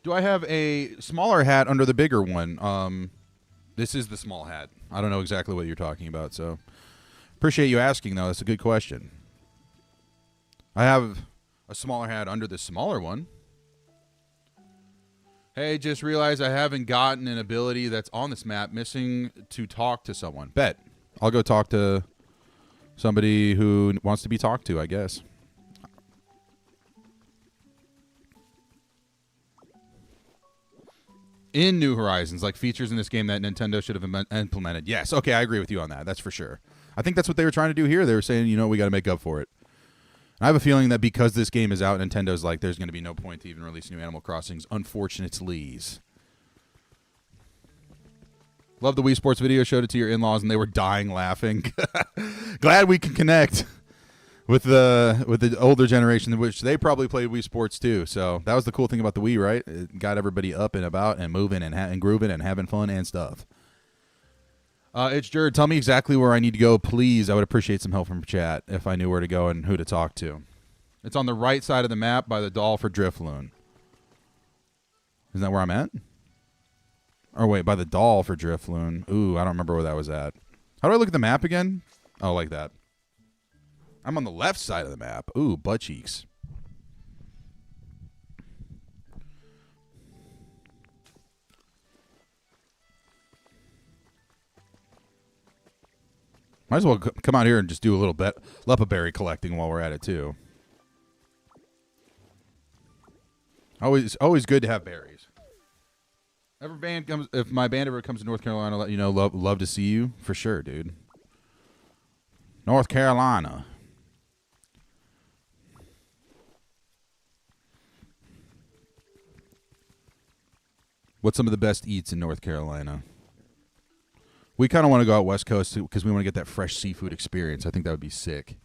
Do I have a smaller hat under the bigger one? This is the small hat. I don't know exactly what you're talking about, so appreciate you asking, though. That's a good question. I have a smaller hat under the smaller one. Hey, just realized I haven't gotten an ability that's on this map, missing to talk to someone. Bet. I'll go talk to somebody who wants to be talked to, I guess. In New Horizons, like features in this game that Nintendo should have implemented. Yes, okay, I agree with you on that. That's for sure. I think that's what they were trying to do here. They were saying, you know, we got to make up for it. I have a feeling that because this game is out, Nintendo's like, there's going to be no point to even release new Animal Crossings. Unfortunately. Love the Wii Sports video. Showed it to your in-laws, and they were dying laughing. Glad we can connect with the older generation, which they probably played Wii Sports too. So that was the cool thing about the Wii, right? It got everybody up and about and moving and grooving and having fun and stuff. It's Jared. Tell me exactly where I need to go, please. I would appreciate some help from chat if I knew where to go and who to talk to. It's on the right side of the map by the doll for Drifloon. Isn't that where I'm at? Or wait, by the doll for Drifloon. Ooh, I don't remember where that was at. How do I look at the map again? Oh, like that. I'm on the left side of the map. Ooh, butt cheeks. Might as well come out here and just do a little bit Lepaberry collecting while we're at it too. Always good to have berries. If my band ever comes to North Carolina, I'll let you know. Love to see you for sure, dude. North Carolina. What's some of the best eats in North Carolina? We kind of want to go out West Coast because we want to get that fresh seafood experience. I think that would be sick.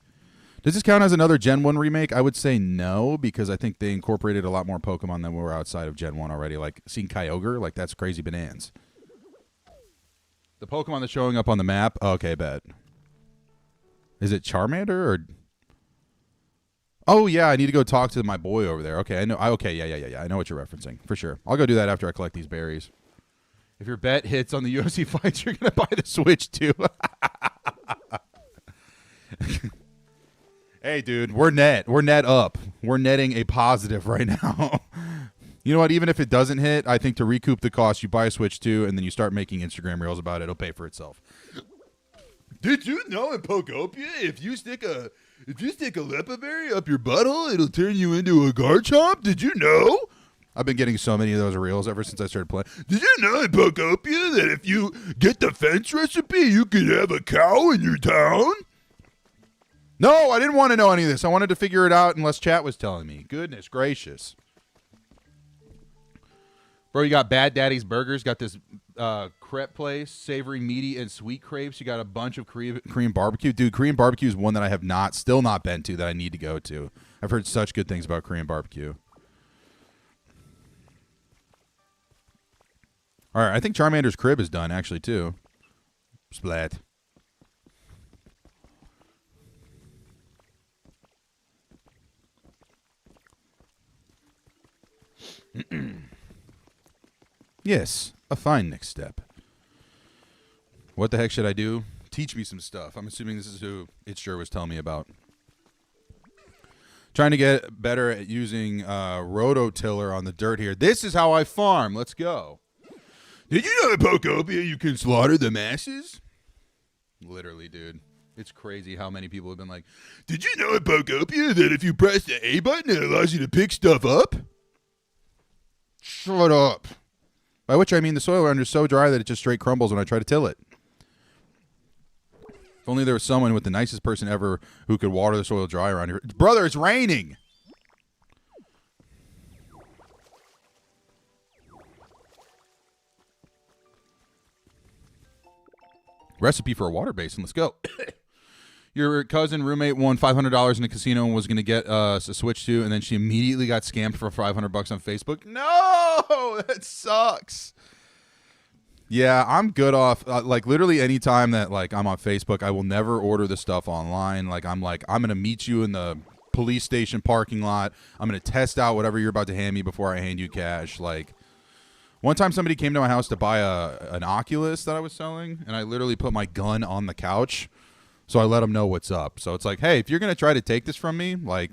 Does this count as another Gen 1 remake? I would say no, because I think they incorporated a lot more Pokemon than were outside of Gen 1 already. Like, seeing Kyogre, like, that's crazy bananas. The Pokemon that's showing up on the map? Okay, bet. Is it Charmander or... Oh, yeah, I need to go talk to my boy over there. Okay, I know. Okay, yeah. I know what you're referencing, for sure. I'll go do that after I collect these berries. If your bet hits on the UFC fights, you're going to buy the Switch, too. Hey, dude, we're net up. We're netting a positive right now. You know what? Even if it doesn't hit, I think to recoup the cost, you buy a Switch 2, and then you start making Instagram reels about it. It'll pay for itself. Did you know in Pokopia, if you stick a Lepaberry up your butthole, it'll turn you into a Garchomp? Did you know? I've been getting so many of those reels ever since I started playing. Did you know in Pokopia that if you get the fence recipe, you can have a cow in your town? No, I didn't want to know any of this. I wanted to figure it out unless chat was telling me. Goodness gracious. Bro, you got Bad Daddy's Burgers. Got this crepe place, savory, meaty, and sweet crepes. You got a bunch of Korean barbecue. Dude, Korean barbecue is one that I have still not been to that I need to go to. I've heard such good things about Korean barbecue. All right, I think Charmander's crib is done, actually, too. Splat. Yes, a fine next step. What the heck should I do? Teach me some stuff. I'm assuming this is who It Sure was telling me about. Trying to get better at using rototiller on the dirt here. This is how I farm. Let's go. Did you know in Pokopia you can slaughter the masses? Literally, dude. It's crazy how many people have been like, did you know in Pokopia that if you press the A button, it allows you to pick stuff up? Shut up. By which I mean the soil around is so dry that it just straight crumbles when I try to till it. If only there was someone with the nicest person ever who could water the soil dry around here. Brother, it's raining. Recipe for a water basin. Let's go. Your cousin roommate won $500 in a casino and was going to get a Switch 2, and then she immediately got scammed for $500 on Facebook. No, that sucks. Yeah, I'm good off. Like literally any time that like I'm on Facebook, I will never order the stuff online. I'm going to meet you in the police station parking lot. I'm going to test out whatever you're about to hand me before I hand you cash. Like one time somebody came to my house to buy an Oculus that I was selling, and I literally put my gun on the couch. So I let them know what's up. So it's like, hey, if you're going to try to take this from me, like,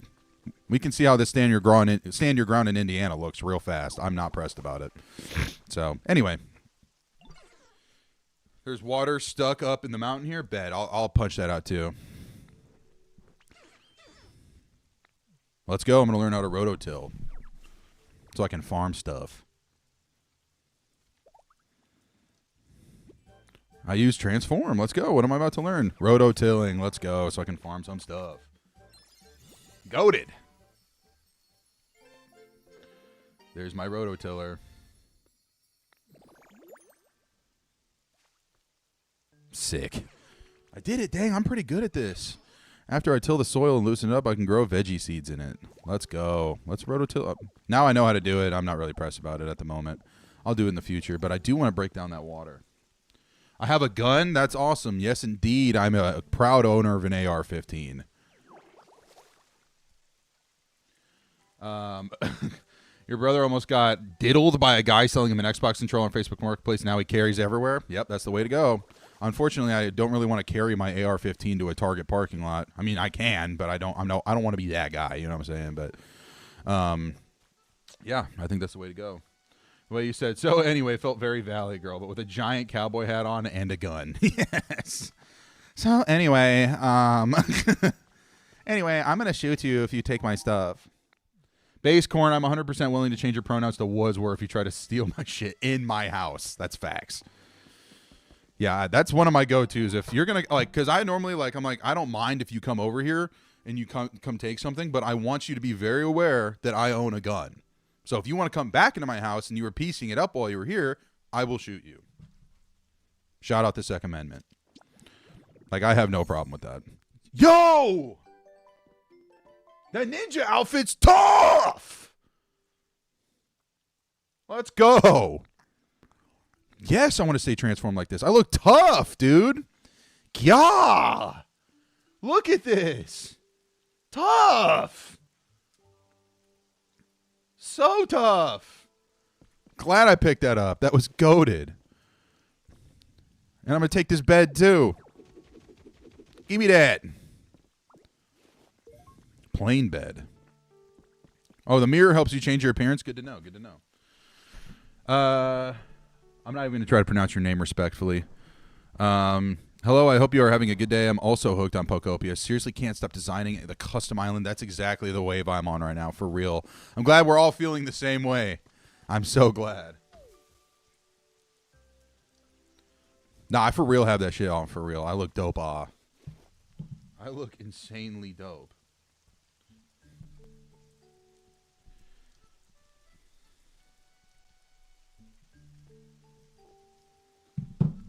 we can see how this stand your ground in Indiana looks real fast. I'm not pressed about it. So anyway, there's water stuck up in the mountain here. Bet I'll punch that out too. Let's go. I'm going to learn how to rototill so I can farm stuff. I use transform. Let's go. What am I about to learn? Rototilling. Let's go so I can farm some stuff. Goated. There's my rototiller. Sick. I did it. Dang, I'm pretty good at this. After I till the soil and loosen it up, I can grow veggie seeds in it. Let's go. Let's rototill up. Now I know how to do it. I'm not really pressed about it at the moment. I'll do it in the future, but I do want to break down that water. I have a gun. That's awesome. Yes, indeed. I'm a proud owner of an AR-15. Your brother almost got diddled by a guy selling him an Xbox controller on Facebook Marketplace. Now he carries everywhere. Yep, that's the way to go. Unfortunately, I don't really want to carry my AR-15 to a Target parking lot. I mean, I can, but I don't want to be that guy. You know what I'm saying? But, yeah, I think that's the way to go. The way you said. So anyway, felt very Valley Girl, but with a giant cowboy hat on and a gun. Yes. So anyway, anyway, I'm gonna shoot you if you take my stuff. Base Corn, I'm 100% willing to change your pronouns to was were if you try to steal my shit in my house. That's facts. Yeah, that's one of my go-tos. If you're gonna because I normally I'm like, I don't mind if you come over here and you come take something, but I want you to be very aware that I own a gun. So if you want to come back into my house and you were piecing it up while you were here, I will shoot you. Shout out the Second Amendment. Like, I have no problem with that. Yo! That ninja outfit's tough! Let's go. Yes, I want to stay transformed like this. I look tough, dude. Yeah. Look at this. Tough. So tough. Glad I picked that up. That was goated. And I'm going to take this bed, too. Give me that. Plain bed. Oh, the mirror helps you change your appearance? Good to know. Good to know. I'm not even going to try to pronounce your name respectfully. Hello, I hope you are having a good day. I'm also hooked on Pokopia. Seriously can't stop designing the custom island. That's exactly the wave I'm on right now, for real. I'm glad we're all feeling the same way. I'm so glad. Nah, I for real have that shit on, for real. I look dope, I look insanely dope.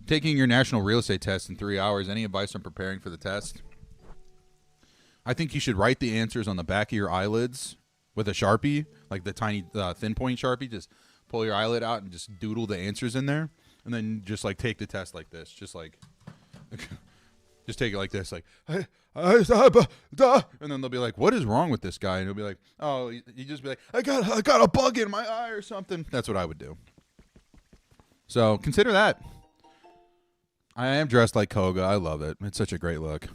Taking your national real estate test in 3 hours. Any advice on preparing for the test? I think you should write the answers on the back of your eyelids with a Sharpie, like the tiny thin point Sharpie. Just pull your eyelid out and just doodle the answers in there. And then just take the test like this. Just just take it like this. And then they'll be like, what is wrong with this guy? And he'll be like, oh, you just be like, I got a bug in my eye or something. That's what I would do. So consider that. I am dressed like Koga. I love it. It's such a great look.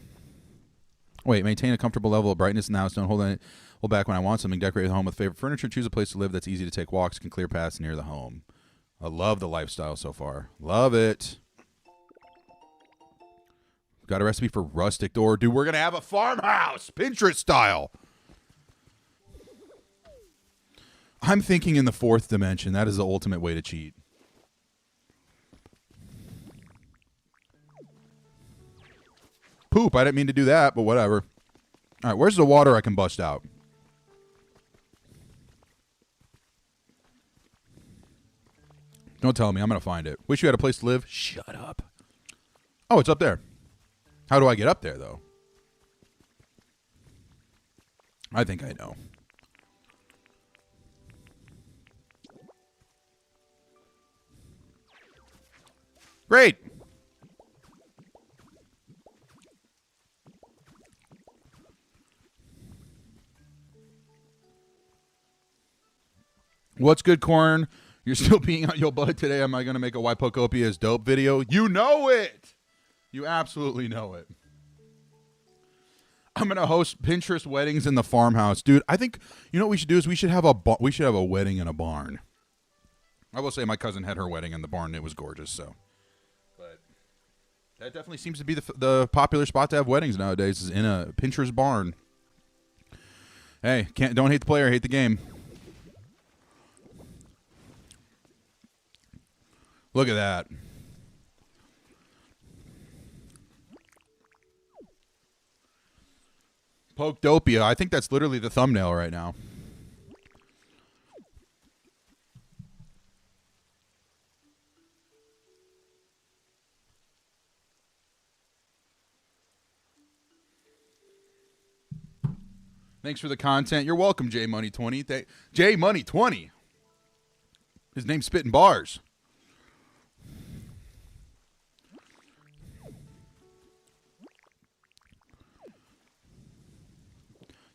Wait, maintain a comfortable level of brightness in the house. Don't hold back when I want something. Decorate the home with favorite furniture. Choose a place to live that's easy to take walks. Can clear paths near the home. I love the lifestyle so far. Love it. Got a recipe for rustic door. Dude, we're going to have a farmhouse. Pinterest style. I'm thinking in the fourth dimension. That is the ultimate way to cheat. Poop. I didn't mean to do that, but whatever. All right, where's the water I can bust out? Don't tell me. I'm going to find it. Wish you had a place to live? Shut up. Oh, it's up there. How do I get up there, though? I think I know. Great. What's good, Corn? You're still being on your butt today. Am I going to make a Why Pokopia is Dope video? You know it. You absolutely know it. I'm going to host Pinterest weddings in the farmhouse. Dude, I think, you know what we should do is we should have a wedding in a barn. I will say my cousin had her wedding in the barn. It was gorgeous, so. But that definitely seems to be the popular spot to have weddings nowadays, is in a Pinterest barn. Hey, don't hate the player, hate the game. Look at that. Pokopia. I think that's literally the thumbnail right now. Thanks for the content. You're welcome, J Money 20. J Money 20. His name's Spitting Bars.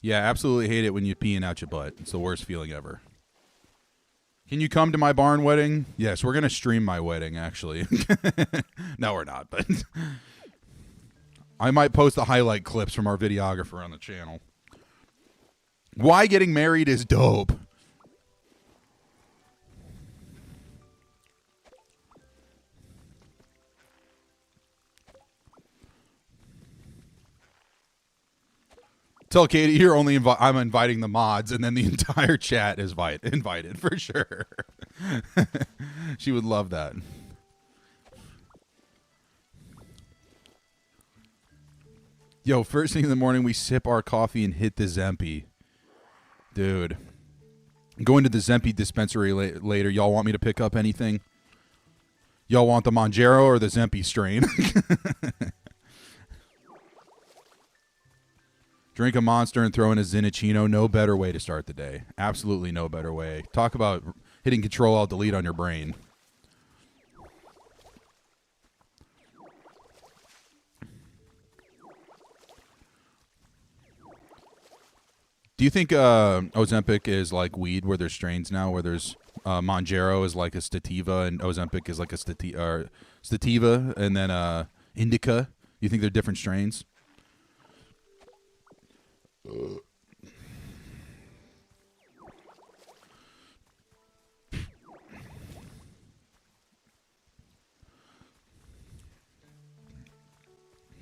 Yeah, absolutely hate it when you're peeing out your butt. It's the worst feeling ever. Can you come to my barn wedding? Yes, we're going to stream my wedding, actually. No, we're not, but I might post the highlight clips from our videographer on the channel. Why getting married is dope. Tell Katie you're only I'm inviting the mods, and then the entire chat is invited for sure. She would love that. Yo, first thing in the morning, we sip our coffee and hit the Zempi. Dude. Going to the Zempi dispensary later. Y'all want me to pick up anything? Y'all want the Monjero or the Zempi strain? Drink a Monster and throw in a Zinachino. No better way to start the day. Absolutely no better way. Talk about hitting Control-Alt-Delete on your brain. Do you think Ozempic is like weed, where there's strains now, where there's Monjero is like a sativa and Ozempic is like a sativa and then indica? Do you think they're different strains?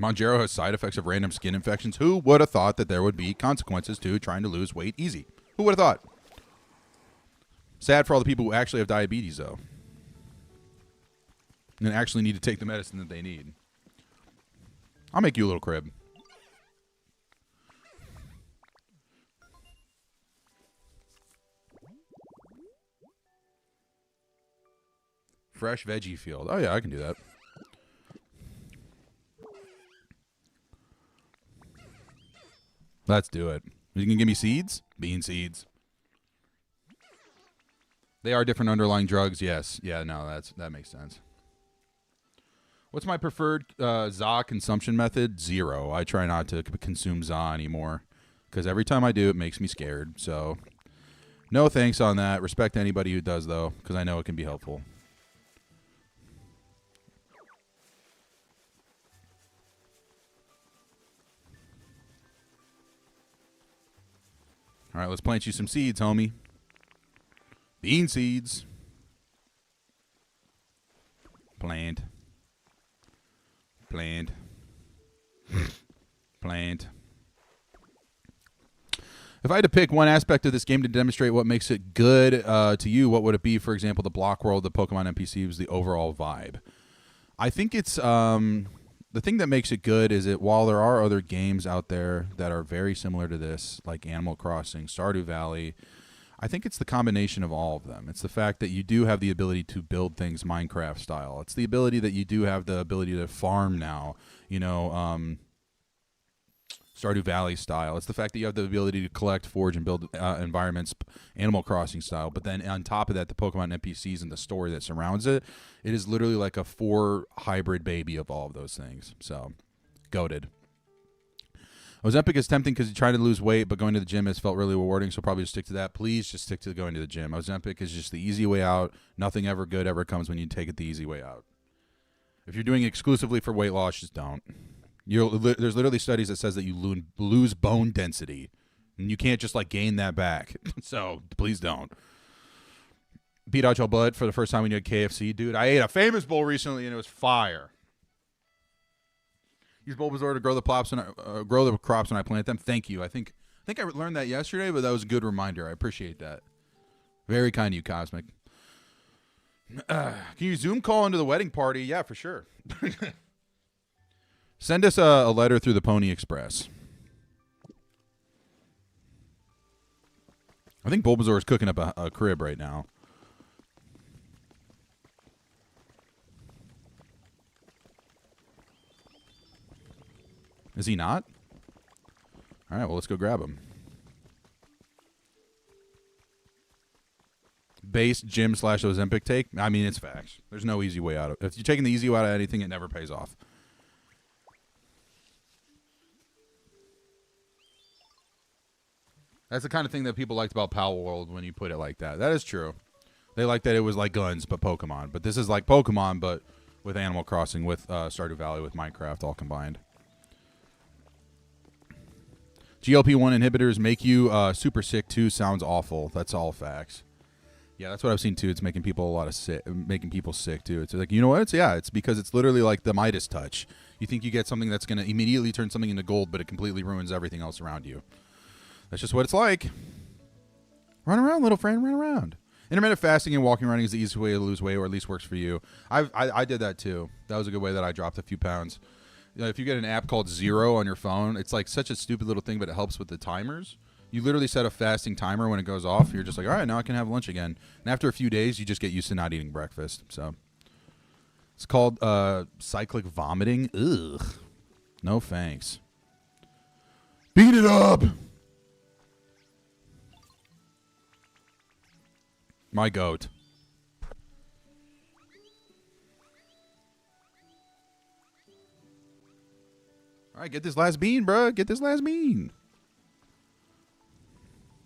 Monjero has side effects of random skin infections. Who would have thought that there would be consequences to trying to lose weight easy? Who would have thought? Sad for all the people who actually have diabetes, though, and actually need to take the medicine that they need. I'll make you a little crib. Fresh veggie field. Oh, yeah, I can do that. Let's do it. You can give me seeds? Bean seeds. They are different underlying drugs, yes. Yeah, no, that makes sense. What's my preferred za consumption method? 0. I try not to consume za anymore, because every time I do, it makes me scared. So, no thanks on that. Respect anybody who does, though, because I know it can be helpful. All right, let's plant you some seeds, homie. Bean seeds. Plant. Plant. Plant. If I had to pick one aspect of this game to demonstrate what makes it good to you, what would it be? For example, the block world, the Pokemon NPCs, the overall vibe. I think it's the thing that makes it good is that while there are other games out there that are very similar to this, like Animal Crossing, Stardew Valley, I think it's the combination of all of them. It's the fact that you do have the ability to build things Minecraft style. It's the ability that you do have the ability to farm now, Stardew Valley style. It's the fact that you have the ability to collect, forge, and build environments Animal Crossing style. But then on top of that, the Pokemon NPCs and the story that surrounds it, it is literally like a 4 hybrid baby of all of those things. So, goated. Ozempic is tempting because you try to lose weight, but going to the gym has felt really rewarding, so probably just stick to that. Please just stick to going to the gym. Ozempic is just the easy way out. Nothing ever good ever comes when you take it the easy way out. If you're doing it exclusively for weight loss, just don't. There's literally studies that says that you lose bone density, and you can't just like gain that back. So please don't. Beat out your blood for the first time when you had KFC, dude. I ate a Famous Bowl recently, and it was fire. Use Bulbasaur to grow the crops when I plant them. Thank you. I think I learned that yesterday, but that was a good reminder. I appreciate that. Very kind of you, Cosmic. Can you Zoom call into the wedding party? Yeah, for sure. Send us a letter through the Pony Express. I think Bulbasaur is cooking up a crib right now. Is he not? All right, well, let's go grab him. base gym / Ozempic take, I mean, it's facts. There's no easy way out of it. If you're taking the easy way out of anything, it never pays off. That's the kind of thing that people liked about Power World when you put it like that. That is true. They liked that it was like guns, but Pokemon. But this is like Pokemon, but with Animal Crossing, with Stardew Valley, with Minecraft, all combined. GLP-1 inhibitors make you super sick too. Sounds awful. That's all facts. Yeah, that's what I've seen too. It's making people making people sick too. It's like, you know what? It's because it's literally like the Midas touch. You think you get something that's going to immediately turn something into gold, but it completely ruins everything else around you. That's just what it's like. Run around, little friend. Run around. Intermittent fasting and walking running is the easiest way to lose weight, or at least works for you. I did that too. That was a good way that I dropped a few pounds. If you get an app called Zero on your phone, it's like such a stupid little thing, but it helps with the timers. You literally set a fasting timer. When it goes off, you're just like, all right, now I can have lunch again. And after a few days, you just get used to not eating breakfast. So it's called cyclic vomiting. Ugh. No thanks. Beat it up. My goat. All right, get this last bean, bro. Get this last bean.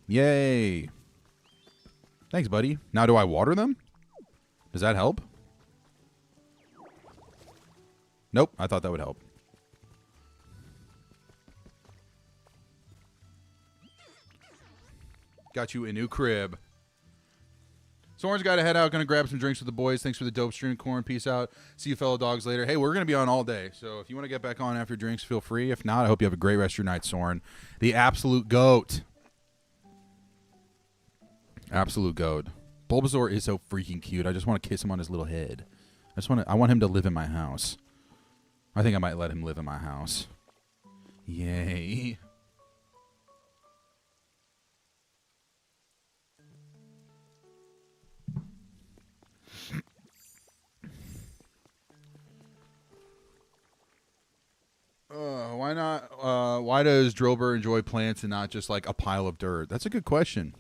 Yay. Thanks, buddy. Now, do I water them? Does that help? Nope. I thought that would help. Got you a new crib. Soren's got to head out. Going to grab some drinks with the boys. Thanks for the dope stream, Corn. Peace out. See you fellow dogs later. Hey, we're going to be on all day. So if you want to get back on after drinks, feel free. If not, I hope you have a great rest of your night, Soren. The absolute goat. Absolute goat. Bulbasaur is so freaking cute. I just want to kiss him on his little head. I want him to live in my house. I think I might let him live in my house. Yay. Why not? Why does Drober enjoy plants and not just like a pile of dirt? That's a good question.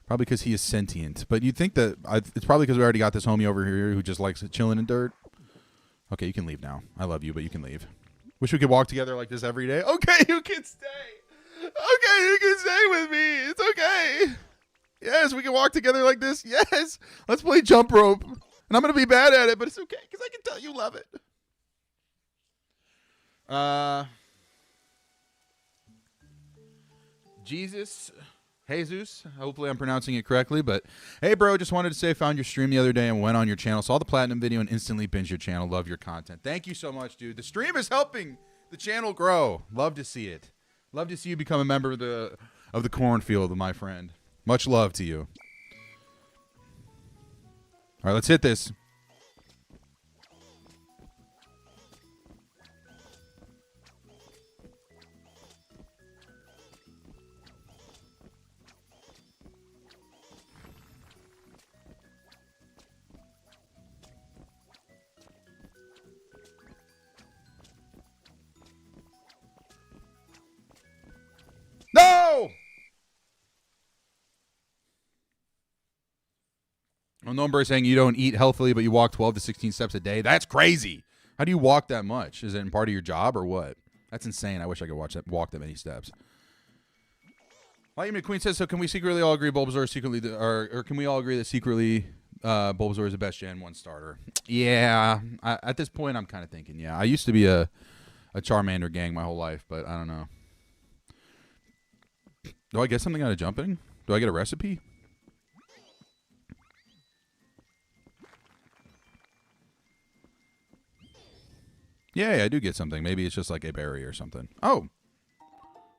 Probably because he is sentient. But you'd think that it's probably because we already got this homie over here who just likes chilling in dirt. Okay, you can leave now. I love you, but you can leave. Wish we could walk together like this every day. Okay, you can stay. Okay, you can stay with me. It's okay. Yes, we can walk together like this. Yes. Let's play jump rope. And I'm going to be bad at it, but it's okay because I can tell you love it. Jesus, hopefully I'm pronouncing it correctly, but hey bro, just wanted to say found your stream the other day and went on your channel, saw the platinum video and instantly binged your channel. Love your content. Thank you so much, dude. The stream is helping the channel grow. Love to see it. Love to see you become a member of the cornfield, my friend. Much love to you. All right, let's hit this. No! Unknown saying you don't eat healthily, but you walk 12 to 16 steps a day. That's crazy. How do you walk that much? Is it in part of your job or what? That's insane. I wish I could walk that many steps. Lightning McQueen says, so can we secretly all agree Bulbasaur is secretly, or can we all agree that secretly Bulbasaur is the best Gen 1 starter? Yeah. At this point, I'm kind of thinking, yeah. I used to be a Charmander gang my whole life, but I don't know. Do I get something out of jumping? Do I get a recipe? Yeah, I do get something. Maybe it's just like a berry or something. Oh.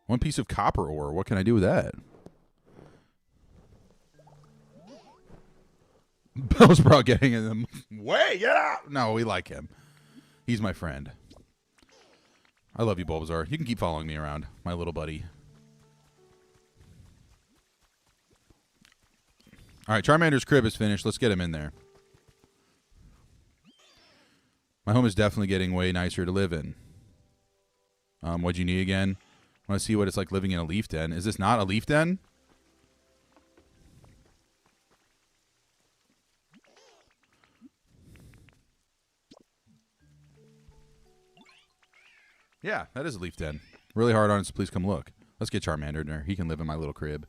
1 piece of copper ore. What can I do with that? Bellsprout getting in the way. Yeah. No, we like him. He's my friend. I love you, Bulbasaur. You can keep following me around, my little buddy. All right, Charmander's crib is finished. Let's get him in there. My home is definitely getting way nicer to live in. What'd you need again? I want to see what it's like living in a leaf den. Is this not a leaf den? Yeah, that is a leaf den. Really hard on it, so please come look. Let's get Charmander in there. He can live in my little crib.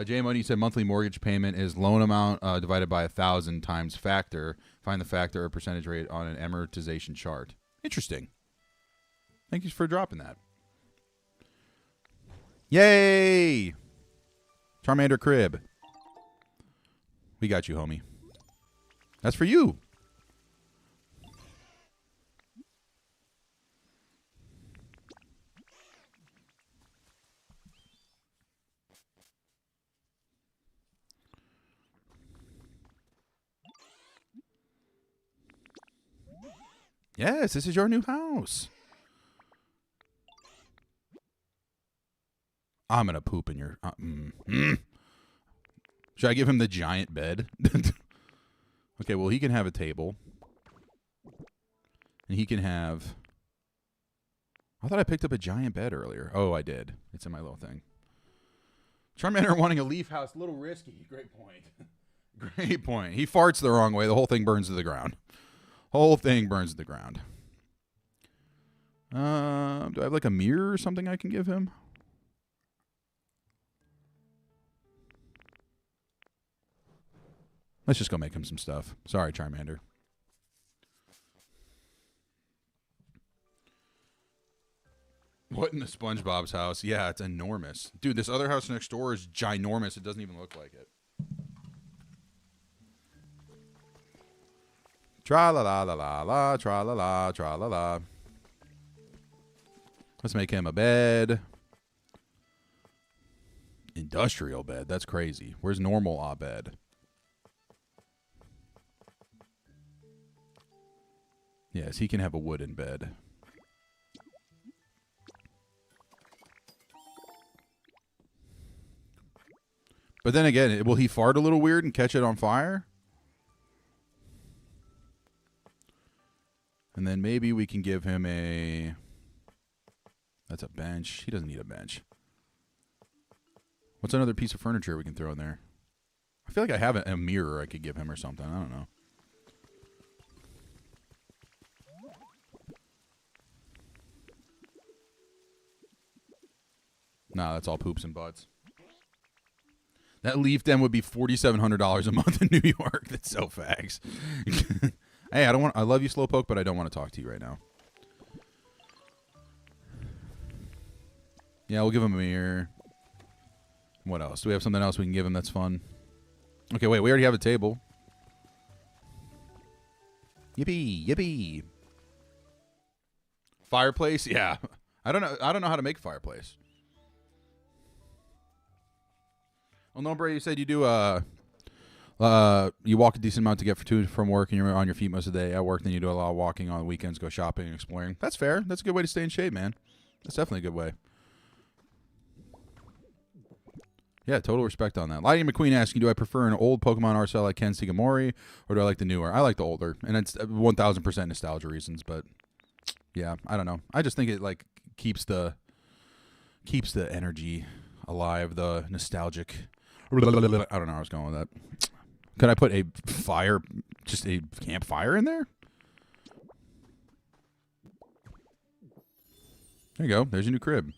J Money said monthly mortgage payment is loan amount divided by 1,000 times factor. Find the factor or percentage rate on an amortization chart. Interesting. Thank you for dropping that. Yay! Charmander crib. We got you, homie. That's for you. Yes, this is your new house. I'm going to poop in your... Should I give him the giant bed? Okay, well, he can have a table. And he can have... I thought I picked up a giant bed earlier. Oh, I did. It's in my little thing. Charmander wanting a leaf house. A little risky. Great point. Great point. He farts the wrong way. The whole thing burns to the ground. Whole thing burns to the ground. Do I have like a mirror or something I can give him? Let's just go make him some stuff. Sorry, Charmander. What in the SpongeBob's house? Yeah, it's enormous. Dude, this other house next door is ginormous. It doesn't even look like it. Tra-la-la-la-la-la, tra-la-la, tra-la-la. Let's make him a bed. Industrial bed. That's crazy. Where's normal bed? Yes, he can have a wooden bed. But then again, will he fart a little weird and catch it on fire? And then maybe we can give him a... That's a bench. He doesn't need a bench. What's another piece of furniture we can throw in there? I feel like I have a mirror I could give him or something. I don't know. Nah, that's all poops and butts. That leaf den would be $4,700 a month in New York. That's so fags. Hey, I love you, Slowpoke, but I don't want to talk to you right now. Yeah, we'll give him a mirror. What else? Do we have something else we can give him that's fun? Okay, wait, we already have a table. Yippee, yippee. Fireplace? Yeah. I don't know how to make a fireplace. Well, no, Bray, you said you do you walk a decent amount to get to from work, and you're on your feet most of the day at work. Then you do a lot of walking on the weekends, go shopping and exploring. That's fair. That's a good way to stay in shape, man. That's definitely a good way. Yeah, total respect on that. Lighting McQueen asking, do I prefer an old Pokemon RSL like Ken Shigemori, or do I like the newer? I like the older, and it's 1,000% nostalgia reasons. But yeah, I don't know. I just think it like keeps the energy alive, the nostalgic. I don't know where I was going with that. Could I put a fire, just a campfire in there? There you go. There's your new crib.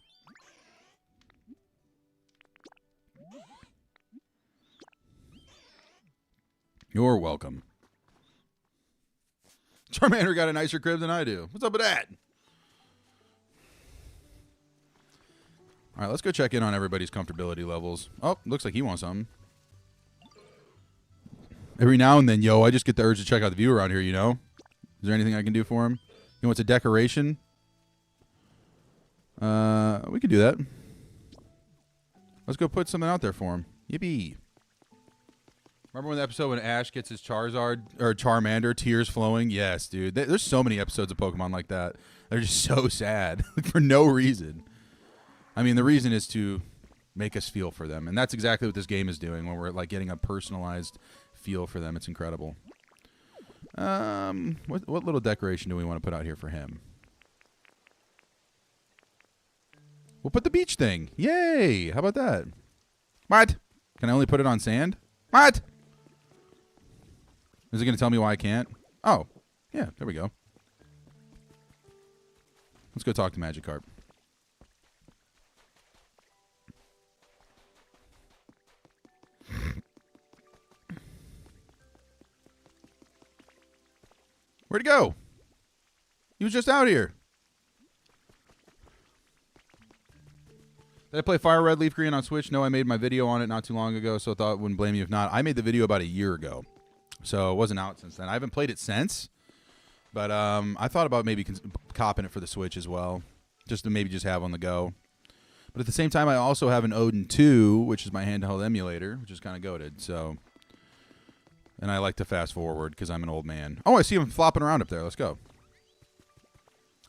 You're welcome. Charmander got a nicer crib than I do. What's up with that? All right, let's go check in on everybody's comfortability levels. Oh, looks like he wants something. Every now and then, yo, I just get the urge to check out the view around here, you know? Is there anything I can do for him? He wants a decoration. We could do that. Let's go put something out there for him. Yippee. Remember when the episode when Ash gets his Charizard or Charmander, tears flowing? Yes, dude. There's so many episodes of Pokemon like that. They're just so sad for no reason. I mean, the reason is to make us feel for them, and that's exactly what this game is doing. When we're like getting a personalized feel for them, it's incredible. What little decoration do we want to put out here for him? We'll put the beach thing. Yay! How about that? What? Can I only put it on sand? What? Is it going to tell me why I can't? Oh. Yeah, there we go. Let's go talk to Magikarp. Where'd he go? He was just out here. Did I play Fire Red Leaf Green on Switch? No, I made my video on it not too long ago, so I thought I wouldn't blame you if not. I made the video about a year ago, so it wasn't out since then. I haven't played it since, but I thought about maybe copping it for the Switch as well, just to maybe just have on the go. But at the same time, I also have an Odin 2, which is my handheld emulator, which is kind of goated, so... And I like to fast forward because I'm an old man. Oh, I see him flopping around up there. Let's go.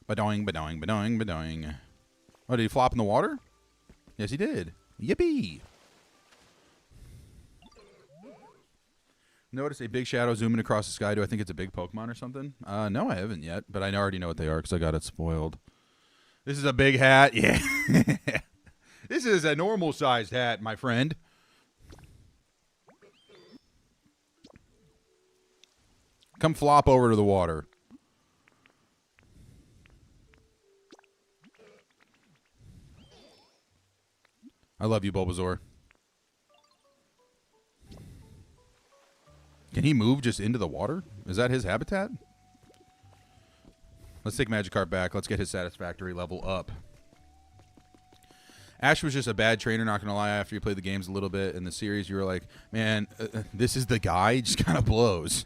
Ba-doing, ba-doing, ba-doing, ba-doing. Oh, did he flop in the water? Yes, he did. Yippee! Notice a big shadow zooming across the sky. Do I think it's a big Pokemon or something? No, I haven't yet, but I already know what they are because I got it spoiled. This is a big hat. Yeah. This is a normal-sized hat, my friend. Come flop over to the water. I love you, Bulbasaur. Can he move just into the water? Is that his habitat? Let's take Magikarp back. Let's get his satisfactory level up. Ash was just a bad trainer, not going to lie. After you played the games a little bit in the series, you were like, man, this is the guy. He just kind of blows.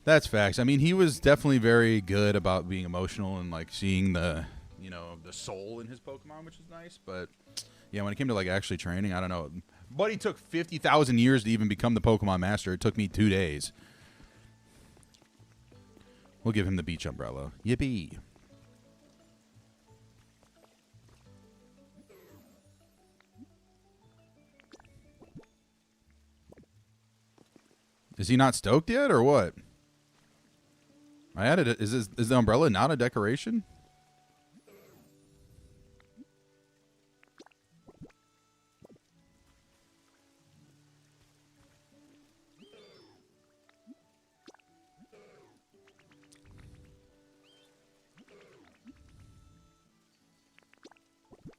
That's facts. I mean, he was definitely very good about being emotional and like seeing the, you know, the soul in his Pokemon, which is nice. But yeah, when it came to like actually training, I don't know. Buddy took 50,000 years to even become the Pokemon Master. It took me 2 days. We'll give him the beach umbrella. Yippee. Is he not stoked yet or what? I added it. Is the umbrella not a decoration?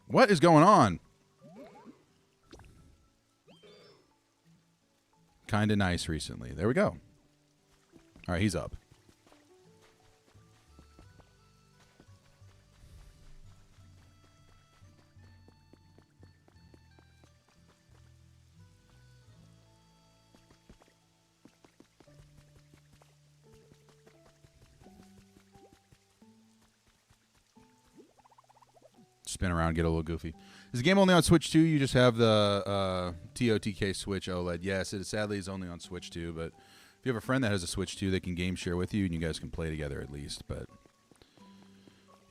What is going on? Kind of nice recently. There we go. All right, he's up. Spin around, get a little goofy. Is the game only on Switch 2? You just have the TOTK Switch OLED. Yes, it sadly is only on Switch 2, but if you have a friend that has a Switch 2, they can game share with you, and you guys can play together at least. But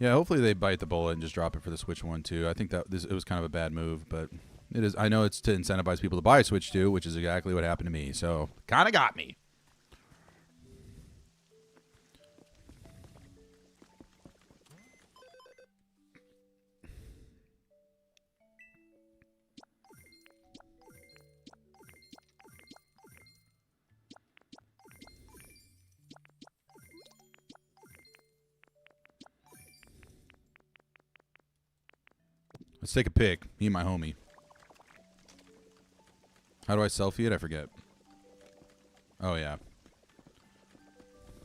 yeah, hopefully they bite the bullet and just drop it for the Switch 1 too. I think that it was kind of a bad move, but it is. I know it's to incentivize people to buy a Switch 2, which is exactly what happened to me. So kind of got me. Let's take a pic. Me and my homie. How do I selfie it? I forget. Oh, yeah.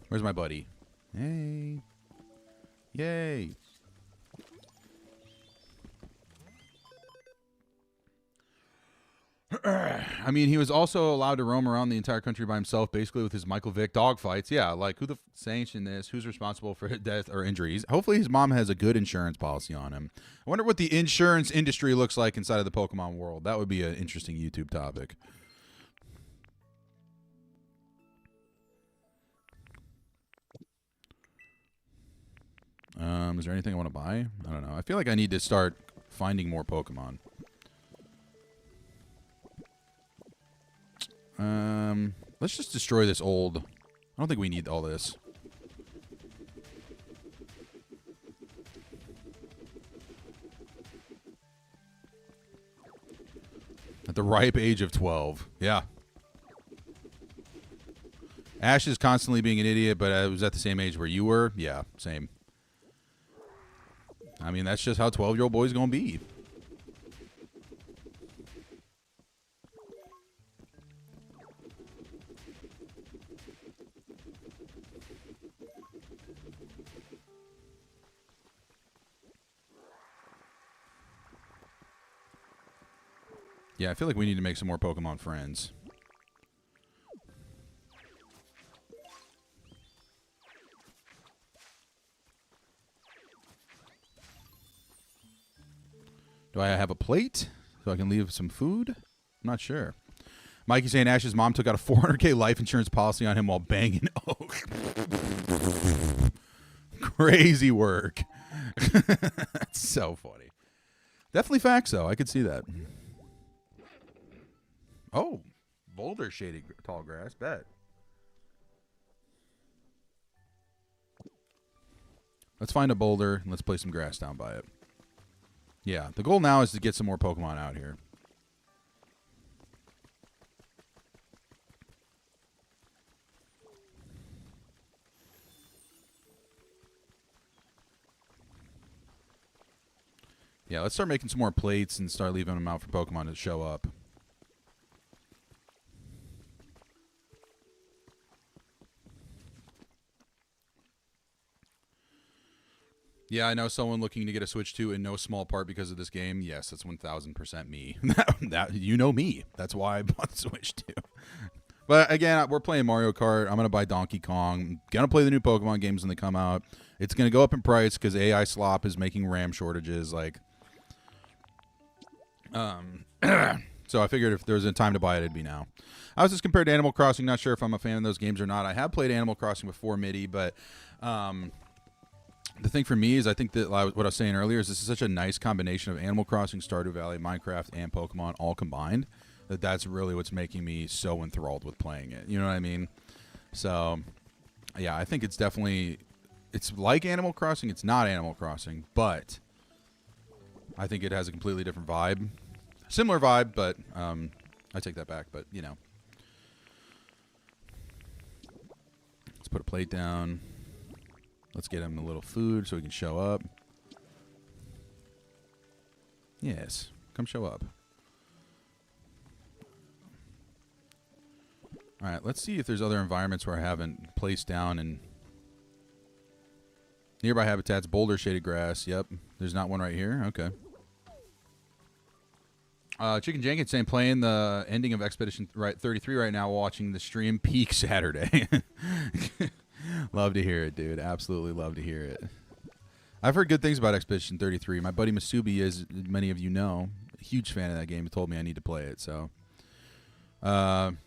Where's my buddy? Hey. Yay. I mean, he was also allowed to roam around the entire country by himself, basically with his Michael Vick dog fights. Yeah, like, who the sanctioned this? Who's responsible for his death or injuries? Hopefully his mom has a good insurance policy on him. I wonder what the insurance industry looks like inside of the Pokemon world. That would be an interesting YouTube topic. Is there anything I want to buy? I don't know. I feel like I need to start finding more Pokemon. Let's just destroy this old. I don't think we need all this. At the ripe age of 12. Yeah. Ash is constantly being an idiot, but I was at the same age where you were. Yeah, same. I mean, that's just how 12-year-old boys gonna be. Yeah, I feel like we need to make some more Pokemon friends. Do I have a plate so I can leave some food? I'm not sure. Mikey saying Ash's mom took out a $400K life insurance policy on him while banging Oak. Crazy work. That's so funny. Definitely facts, though. I could see that. Oh, boulder shaded tall grass. Bet. Let's find a boulder and let's place some grass down by it. Yeah, the goal now is to get some more Pokemon out here. Yeah, let's start making some more plates and start leaving them out for Pokemon to show up. Yeah, I know someone looking to get a Switch 2 in no small part because of this game. Yes, that's 1,000% me. that you know me. That's why I bought the Switch 2. But again, we're playing Mario Kart. I'm going to buy Donkey Kong. Going to play the new Pokemon games when they come out. It's going to go up in price because AI slop is making RAM shortages. Like, so I figured if there was a time to buy it, it'd be now. I was just compared to Animal Crossing. Not sure if I'm a fan of those games or not. I have played Animal Crossing before, MIDI, but the thing for me is I think that what I was saying earlier is this is such a nice combination of Animal Crossing, Stardew Valley, Minecraft, and Pokemon all combined that's really what's making me so enthralled with playing it. You know what I mean? So, yeah, I think it's definitely, it's like Animal Crossing. It's not Animal Crossing, but I think it has a completely different vibe. Similar vibe, but I take that back, but, you know. Let's put a plate down. Let's get him a little food so he can show up. Yes, come show up. All right, let's see if there's other environments where I haven't placed down and nearby habitats, boulder shaded grass. Yep, there's not one right here. Okay. Chicken Jenkins saying playing the ending of Expedition 33 right now, watching the stream peak Saturday. Love to hear it, dude. Absolutely love to hear it. I've heard good things about Expedition 33. My buddy Masubi, as many of you know, a huge fan of that game. He told me I need to play it. So, Arcania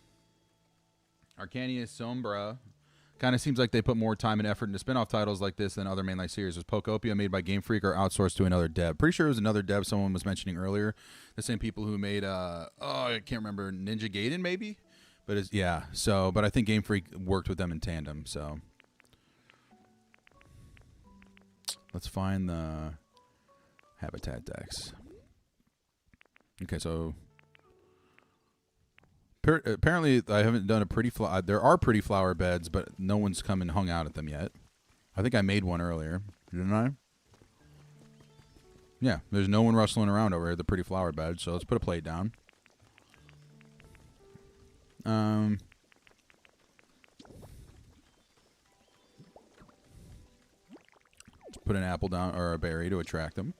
Sombra. Kind of seems like they put more time and effort into spin-off titles like this than other mainline series. Was Pokopia made by Game Freak or outsourced to another dev? Pretty sure it was another dev someone was mentioning earlier. The same people who made, I can't remember, Ninja Gaiden maybe? But it's, yeah, so, but I think Game Freak worked with them in tandem, so. Let's find the habitat decks. Okay, so apparently I haven't done a pretty flower. There are pretty flower beds, but no one's come and hung out at them yet. I think I made one earlier, didn't I? Yeah, there's no one rustling around over here at the pretty flower bed, so let's put a plate down. Let's put an apple down, or a berry to attract them.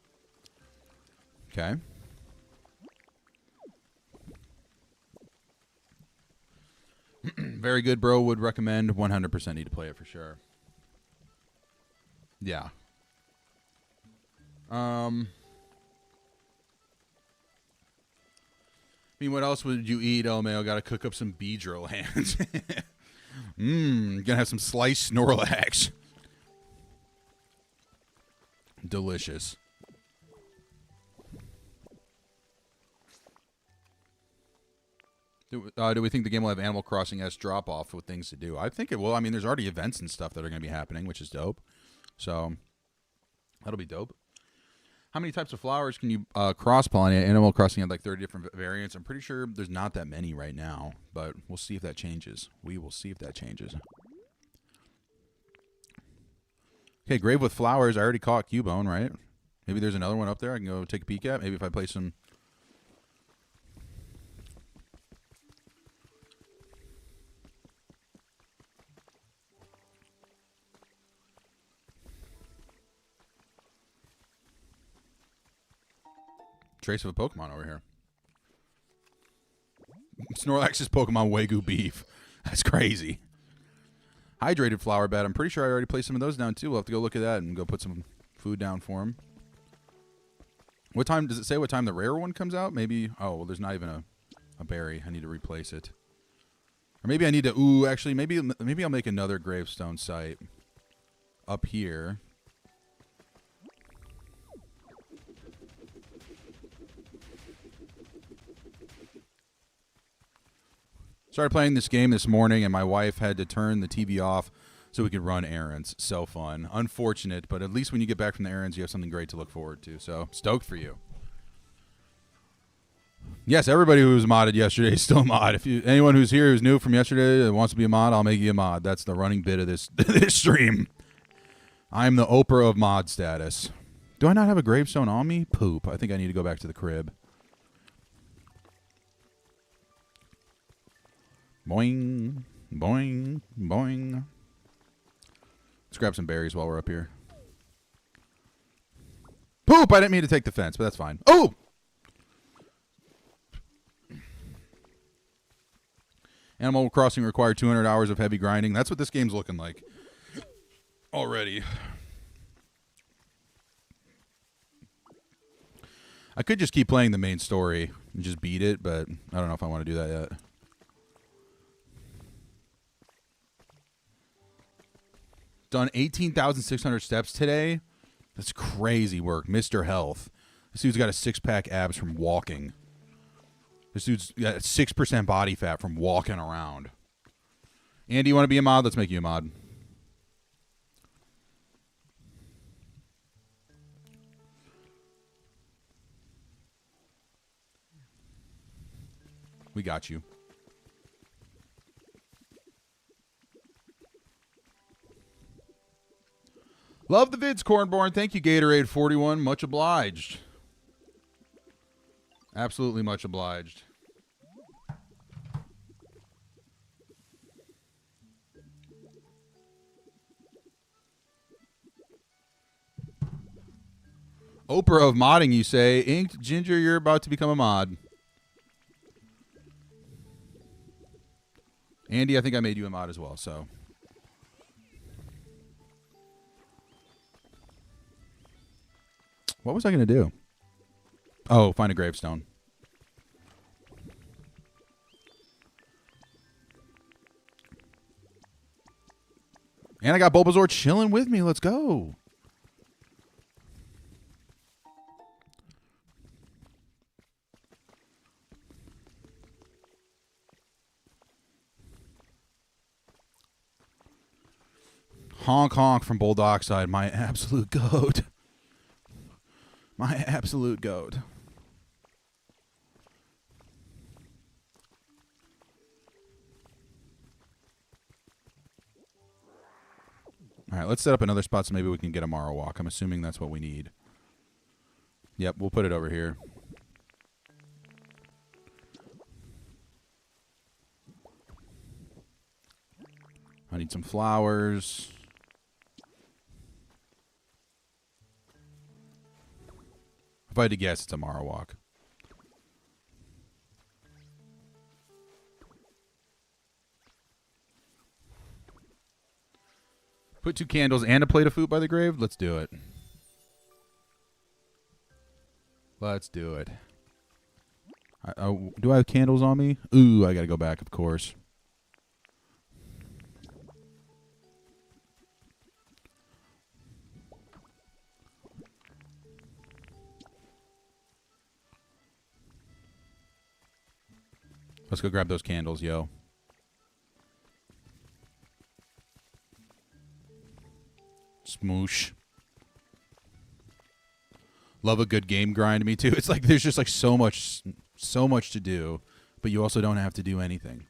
Okay. Very good, bro. Would recommend. 100% need to play it for sure. Yeah. I mean, what else would you eat, El Mayo? Got to cook up some Beedrill hands. Gonna have some sliced Snorlax. Delicious. Do we think the game will have Animal Crossing-esque drop-off with things to do? I think it will. I mean, there's already events and stuff that are going to be happening, which is dope. So, that'll be dope. How many types of flowers can you cross-pollinate? Animal Crossing had like 30 different variants. I'm pretty sure there's not that many right now, but we'll see if that changes. We will see if that changes. Okay, Grave with Flowers. I already caught Cubone, right? Maybe there's another one up there I can go take a peek at. Maybe if I play some... Trace of a Pokemon over here. Snorlax's Pokemon Wagyu beef. That's crazy. Hydrated flower bed. I'm pretty sure I already placed some of those down too. We'll have to go look at that and go put some food down for him. What time does it say? What time the rare one comes out? Maybe. Oh, well, there's not even a berry. I need to replace it. Or maybe I need to. Ooh, actually, maybe I'll make another gravestone site up here. Started playing this game this morning, and my wife had to turn the TV off so we could run errands. So fun. Unfortunate, but at least when you get back from the errands, you have something great to look forward to. So, stoked for you. Yes, everybody who was modded yesterday is still a mod. If anyone who's here who's new from yesterday that wants to be a mod, I'll make you a mod. That's the running bit of this stream. I'm the Oprah of mod status. Do I not have a gravestone on me? Poop. I think I need to go back to the crib. Boing, boing, boing. Let's grab some berries while we're up here. Poop! I didn't mean to take the fence, but that's fine. Oh! Animal Crossing required 200 hours of heavy grinding. That's what this game's looking like already. I could just keep playing the main story and just beat it, but I don't know if I want to do that yet. Done 18,600 steps today. That's crazy work. Mr. Health. This dude's got a six-pack abs from walking. This dude's got 6% body fat from walking around. Andy, you want to be a mod? Let's make you a mod. We got you. Love the vids, Cornborn. Thank you, Gatorade41. Much obliged. Absolutely much obliged. Oprah of modding, you say. Inked Ginger, you're about to become a mod. Andy, I think I made you a mod as well, so... What was I going to do? Oh, find a gravestone. And I got Bulbasaur chilling with me. Let's go. Honk honk from Bulldogside. My absolute goat. My absolute goat. All right, let's set up another spot so maybe we can get a Marowak. I'm assuming that's what we need. Yep, we'll put it over here. I need some flowers. If I had to guess, it's a Marowak. Put 2 candles and a plate of food by the grave? Let's do it. Let's do it. Do I have candles on me? Ooh, I gotta go back, of course. Let's go grab those candles, yo. Smoosh. Love a good game grind, me too. It's like there's just like so much to do, but you also don't have to do anything.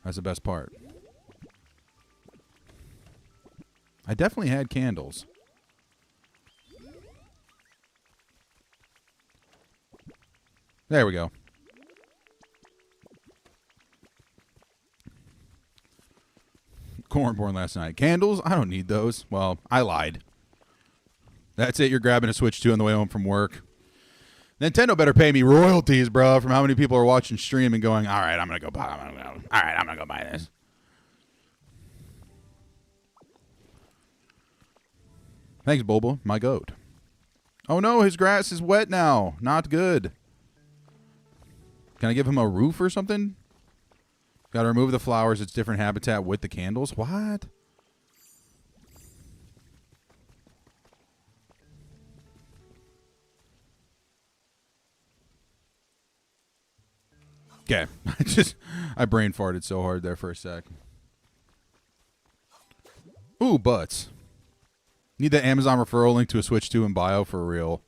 That's the best part. I definitely had candles. There we go. Corn born last night. Candles? I don't need those. Well, I lied. That's it. You're grabbing a Switch 2 on the way home from work. Nintendo better pay me royalties, bro, from how many people are watching stream and going, all right, I'm going to go buy this. Thanks, Bobo, my goat. Oh, no, his grass is wet now. Not good. Can I give him a roof or something? Got to remove the flowers. It's different habitat with the candles. What? Okay. I brain farted so hard there for a sec. Ooh, butts. Need the Amazon referral link to a Switch 2 in bio for real.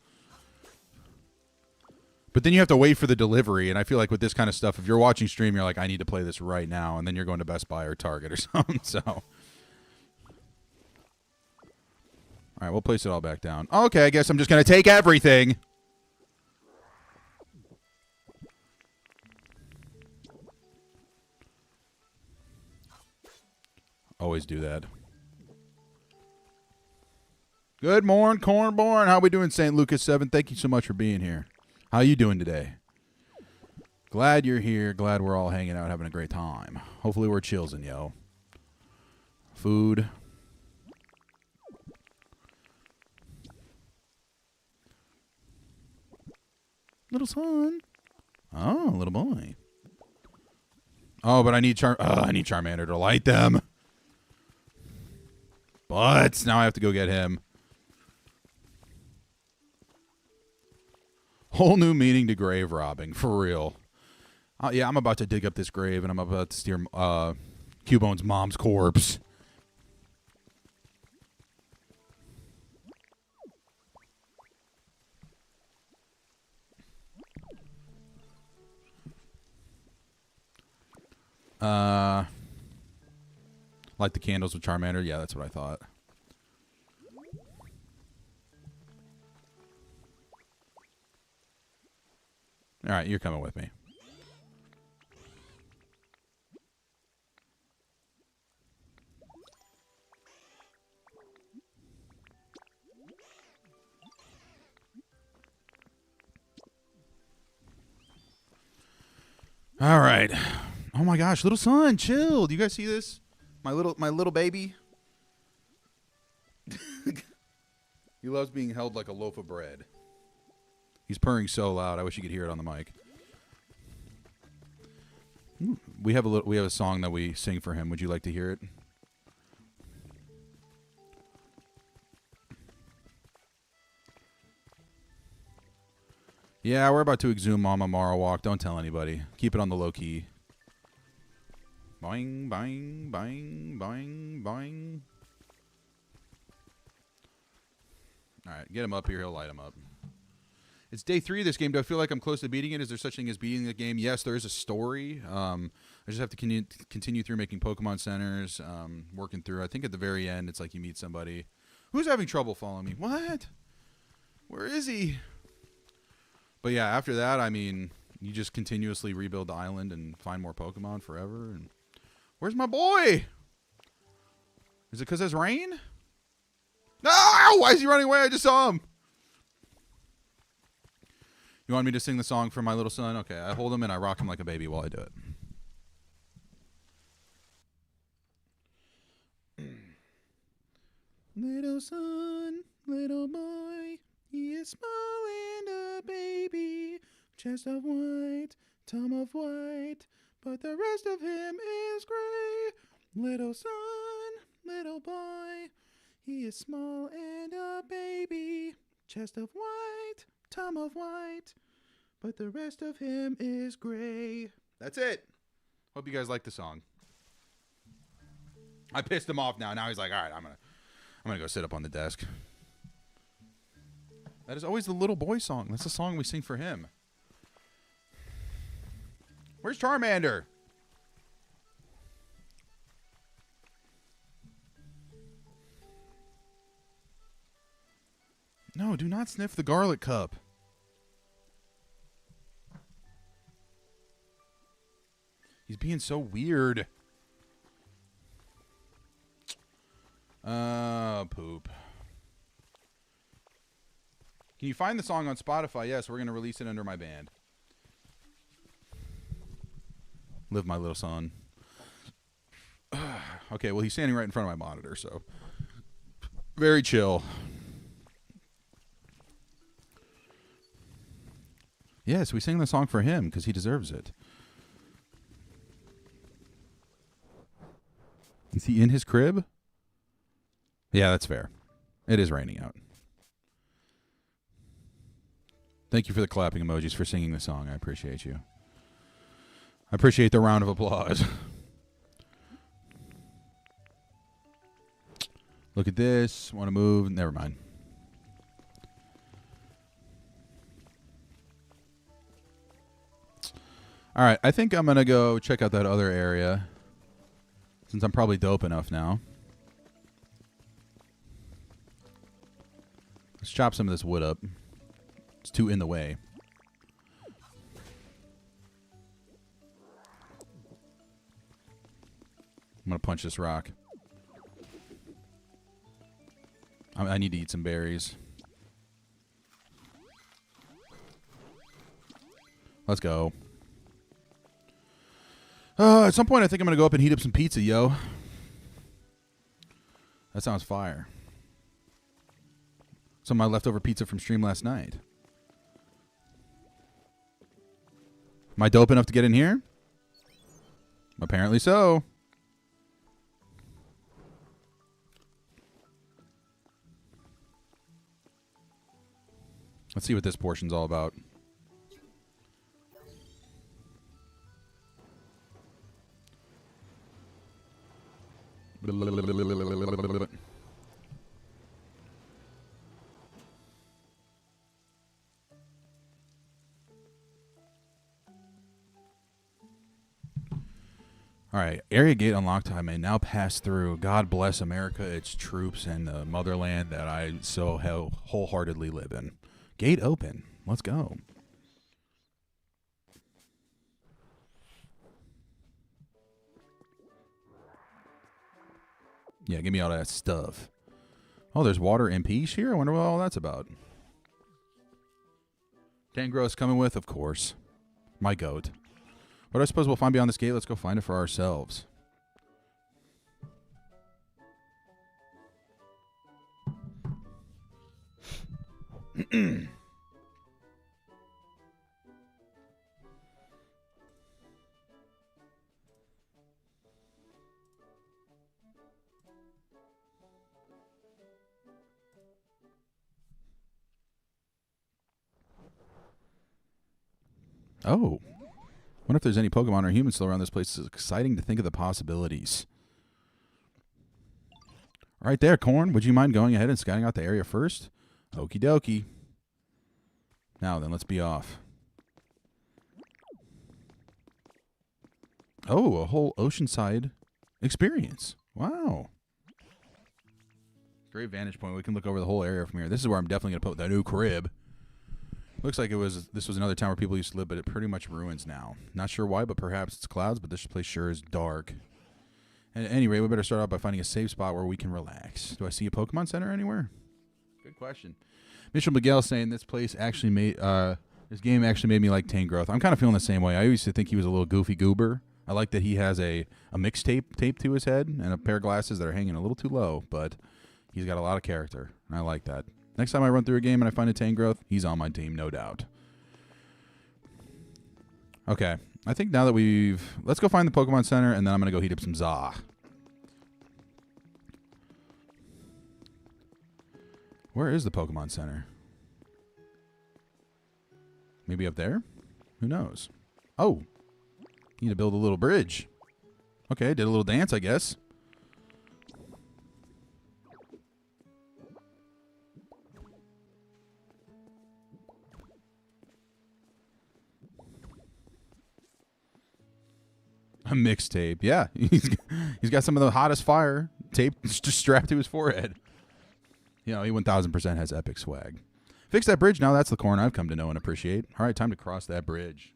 But then you have to wait for the delivery, and I feel like with this kind of stuff, if you're watching stream, you're like, I need to play this right now, and then you're going to Best Buy or Target or something, so. All right, we'll place it all back down. Okay, I guess I'm just going to take everything. Always do that. Good morning, Cornborn. How we doing, St. Lucas 7? Thank you so much for being here. How you doing today? Glad you're here. Glad we're all hanging out, having a great time. Hopefully we're chillsing, yo. Food. Little son. Oh, little boy. Oh, but I need Charmander to light them. But now I have to go get him. Whole new meaning to grave robbing, for real. Yeah, I'm about to dig up this grave, and I'm about to steer Cubone's mom's corpse. Light the candles with Charmander. Yeah, that's what I thought. All right, you're coming with me. All right. Oh my gosh, little son, chill. Do you guys see this? My little baby. He loves being held like a loaf of bread. He's purring so loud. I wish you could hear it on the mic. We have a song that we sing for him. Would you like to hear it? Yeah, we're about to exhume Mama Mara Walk. Don't tell anybody. Keep it on the low key. Boing, boing, boing, boing, boing. All right, get him up here. He'll light him up. It's day 3 of this game. Do I feel like I'm close to beating it? Is there such thing as beating the game? Yes, there is a story. I just have to continue through making Pokemon centers, working through. I think at the very end, it's like you meet somebody who's having trouble following me. What? Where is he? But yeah, after that, I mean, you just continuously rebuild the island and find more Pokemon forever. And where's my boy? Is it because there's rain? No! Why is he running away? I just saw him. You want me to sing the song for my little son? Okay, I hold him and I rock him like a baby while I do it. Little son, little boy, he is small and a baby, chest of white, tongue of white, but the rest of him is gray. Little son, little boy, he is small and a baby, chest of white, tongue of white, but the rest of him is gray. That's it. Hope you guys like the song. I pissed him off now. Now he's like, all right, I'm gonna go sit up on the desk. That is always the little boy song. That's the song we sing for him. Where's Charmander? No, do not sniff the garlic cup. He's being so weird. Poop. Can you find the song on Spotify? Yes, we're going to release it under my band. Live my little son. Okay, well, he's standing right in front of my monitor, so. Very chill. Yes, we sing the song for him because he deserves it. Is he in his crib? Yeah, that's fair. It is raining out. Thank you for the clapping emojis for singing the song. I appreciate you. I appreciate the round of applause. Look at this. Want to move? Never mind. All right, I think I'm going to go check out that other area since I'm probably dope enough now. Let's chop some of this wood up. It's too in the way. I'm going to punch this rock. I need to eat some berries. Let's go. At some point, I think I'm going to go up and heat up some pizza, yo. That sounds fire. Some of my leftover pizza from stream last night. Am I dope enough to get in here? Apparently so. Let's see what this portion's all about. All right, area gate unlocked. I may now pass through. God bless America, its troops, and the motherland that I so wholeheartedly live in. Gate open. Let's go. Yeah, give me all that stuff. Oh, there's water and peace here? I wonder what all that's about. Tangro's coming with, of course. My goat. But I suppose we'll find beyond this gate. Let's go find it for ourselves. Oh. Wonder if there's any Pokemon or humans still around this place. It's exciting to think of the possibilities. Right there, Corn. Would you mind going ahead and scouting out the area first? Okie dokie. Now then, let's be off. Oh, a whole oceanside experience. Wow. Great vantage point. We can look over the whole area from here. This is where I'm definitely going to put the new crib. Looks like this was another town where people used to live, but it pretty much ruins now. Not sure why, but perhaps it's clouds, but this place sure is dark. And at any rate, we better start out by finding a safe spot where we can relax. Do I see a Pokemon Center anywhere? Good question. Mitchell Miguel saying this place actually made this game actually made me like Tangrowth. I'm kind of feeling the same way. I used to think he was a little goofy goober. I like that he has a mixtape taped to his head and a pair of glasses that are hanging a little too low, but he's got a lot of character, and I like that. Next time I run through a game and I find a Tangrowth, he's on my team, no doubt. Okay, I think now that let's go find the Pokemon Center, and then I'm going to go heat up some za. Where is the Pokemon Center? Maybe up there? Who knows? Oh, need to build a little bridge. Okay, did a little dance, I guess. A mixtape. Yeah, he's got some of the hottest fire tape just strapped to his forehead. You know, he 1000% has epic swag. Fix that bridge now. That's the corn I've come to know and appreciate. All right, time to cross that bridge.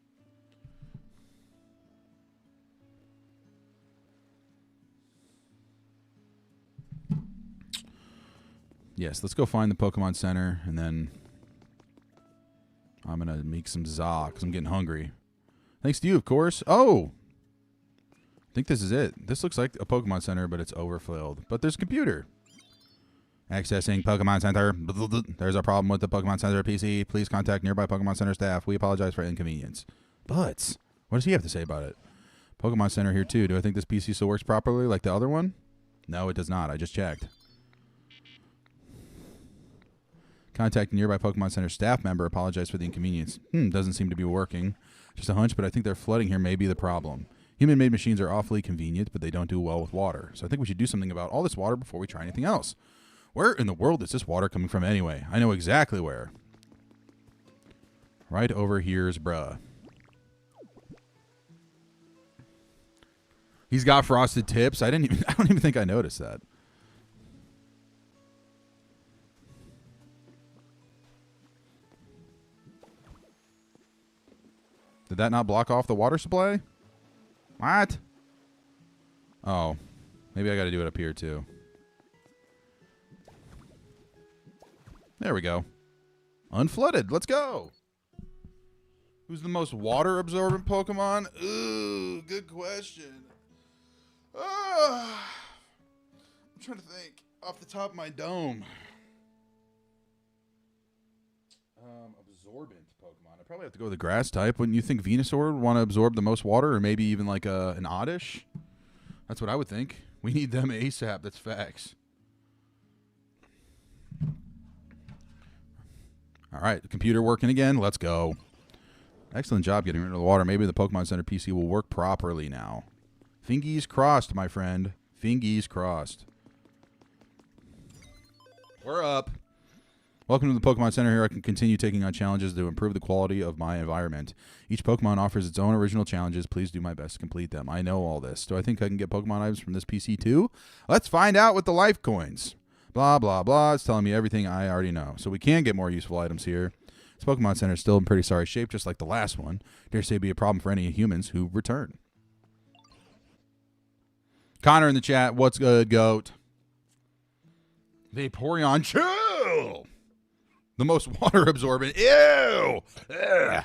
Yes, let's go find the Pokemon Center, and then I'm going to make some za because I'm getting hungry. Thanks to you, of course. Oh! I think this is it. This looks like a Pokemon Center, but it's overfilled. But there's a computer. Accessing Pokemon Center. There's a problem with the Pokemon Center PC. Please contact nearby Pokemon Center staff. We apologize for inconvenience. But what does he have to say about it? Pokemon Center here, too. Do I think this PC still works properly like the other one? No, it does not. I just checked. Contact nearby Pokemon Center staff member. Apologize for the inconvenience. Doesn't seem to be working. Just a hunch, but I think their flooding here may be the problem. Human-made machines are awfully convenient, but they don't do well with water. So I think we should do something about all this water before we try anything else. Where in the world is this water coming from anyway? I know exactly where. Right over here's bruh. He's got frosted tips. I don't even think I noticed that. Did that not block off the water supply? What? Oh. Maybe I got to do it up here, too. There we go. Unflooded. Let's go. Who's the most water-absorbent Pokemon? Ooh, good question. I'm trying to think off the top of my dome. Absorbent Pokemon. I'd probably have to go with the grass type. Wouldn't you think Venusaur would want to absorb the most water, or maybe even like an Oddish? That's what I would think. We need them ASAP. That's facts. All right, the computer working again. Let's go. Excellent job getting rid of the water. Maybe the Pokemon Center PC will work properly now. Fingies crossed, my friend. Fingies crossed. We're up. Welcome to the Pokemon Center. Here I can continue taking on challenges to improve the quality of my environment. Each Pokemon offers its own original challenges. Please do my best to complete them. I know all this. Do I think I can get Pokemon items from this PC too? Let's find out with the life coins. Blah, blah, blah. It's telling me everything I already know. So we can get more useful items here. This Pokemon Center is still in pretty sorry shape, just like the last one. Dare say it'd be a problem for any humans who return. Connor in the chat. What's good, GOAT? Vaporeon, chill! The most water absorbent. Ew! Ugh.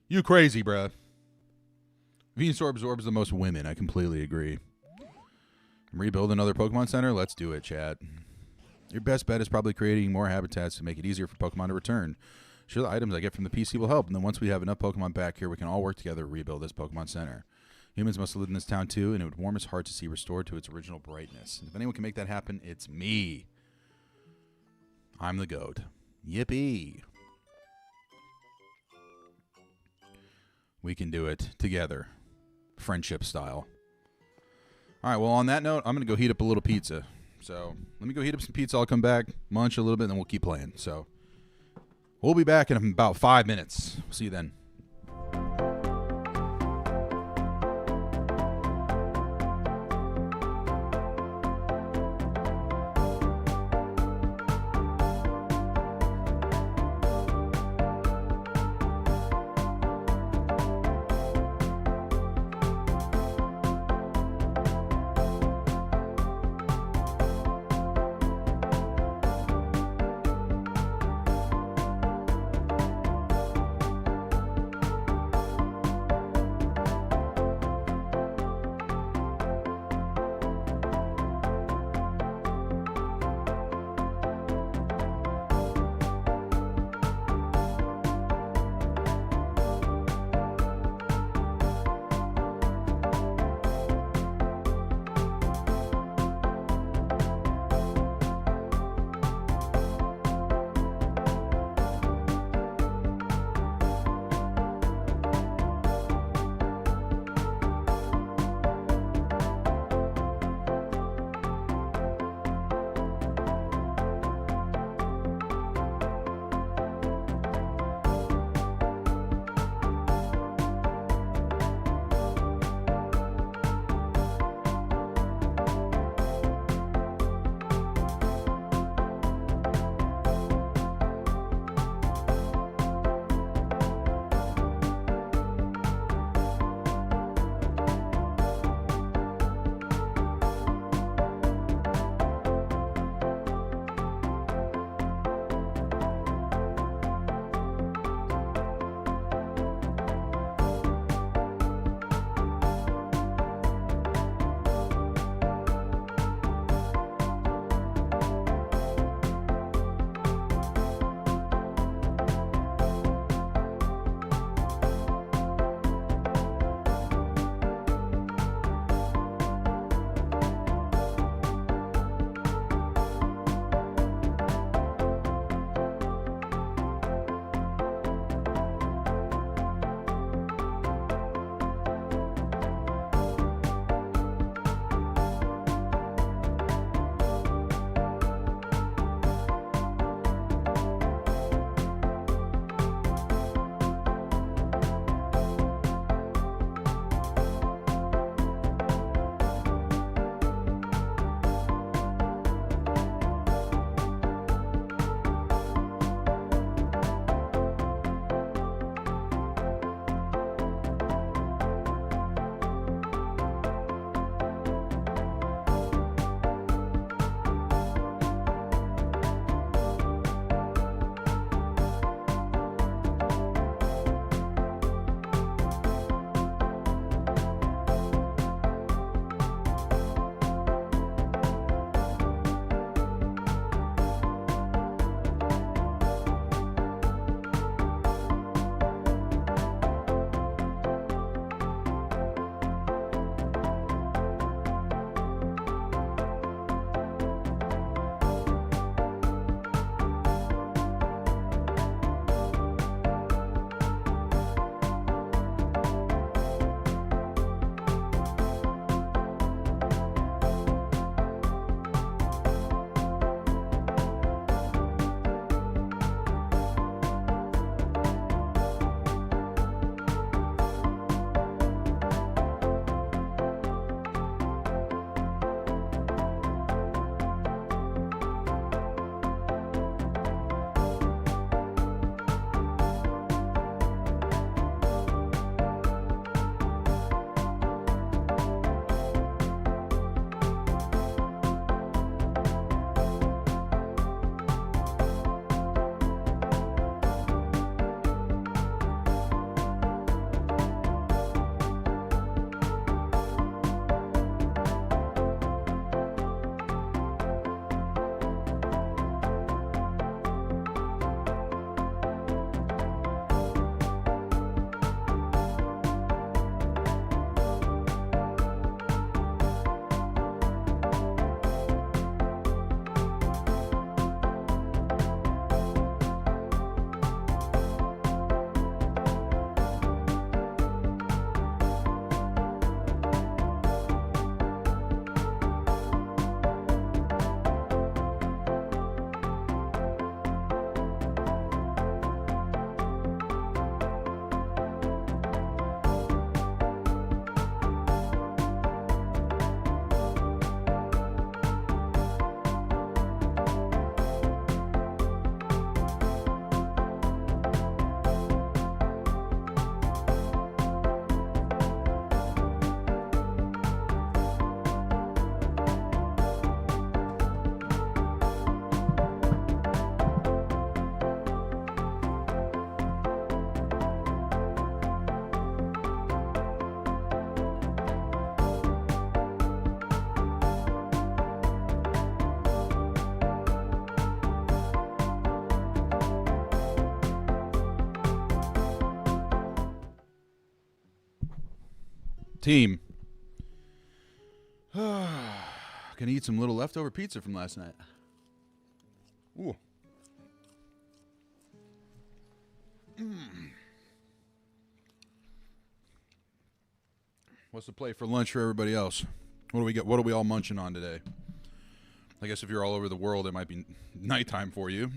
You crazy, bruh. Venusaur absorbs the most women. I completely agree. Rebuild another Pokemon Center? Let's do it, chat. Your best bet is probably creating more habitats to make it easier for Pokemon to return. Sure, the items I get from the PC will help, and then once we have enough Pokemon back here, we can all work together to rebuild this Pokemon Center. Humans must live in this town too, and it would warm his heart to see restored to its original brightness. And if anyone can make that happen, it's me. I'm the GOAT. Yippee. We can do it together. Friendship style. All right, well, on that note, I'm going to go heat up a little pizza. So let me go heat up some pizza. I'll come back, munch a little bit, and then we'll keep playing. So we'll be back in about 5 minutes. See you then. Team. Gonna eat some little leftover pizza from last night. Ooh. What's the play for lunch for everybody else? What do we get? What are we all munching on today? I guess if you're all over the world, it might be nighttime for you.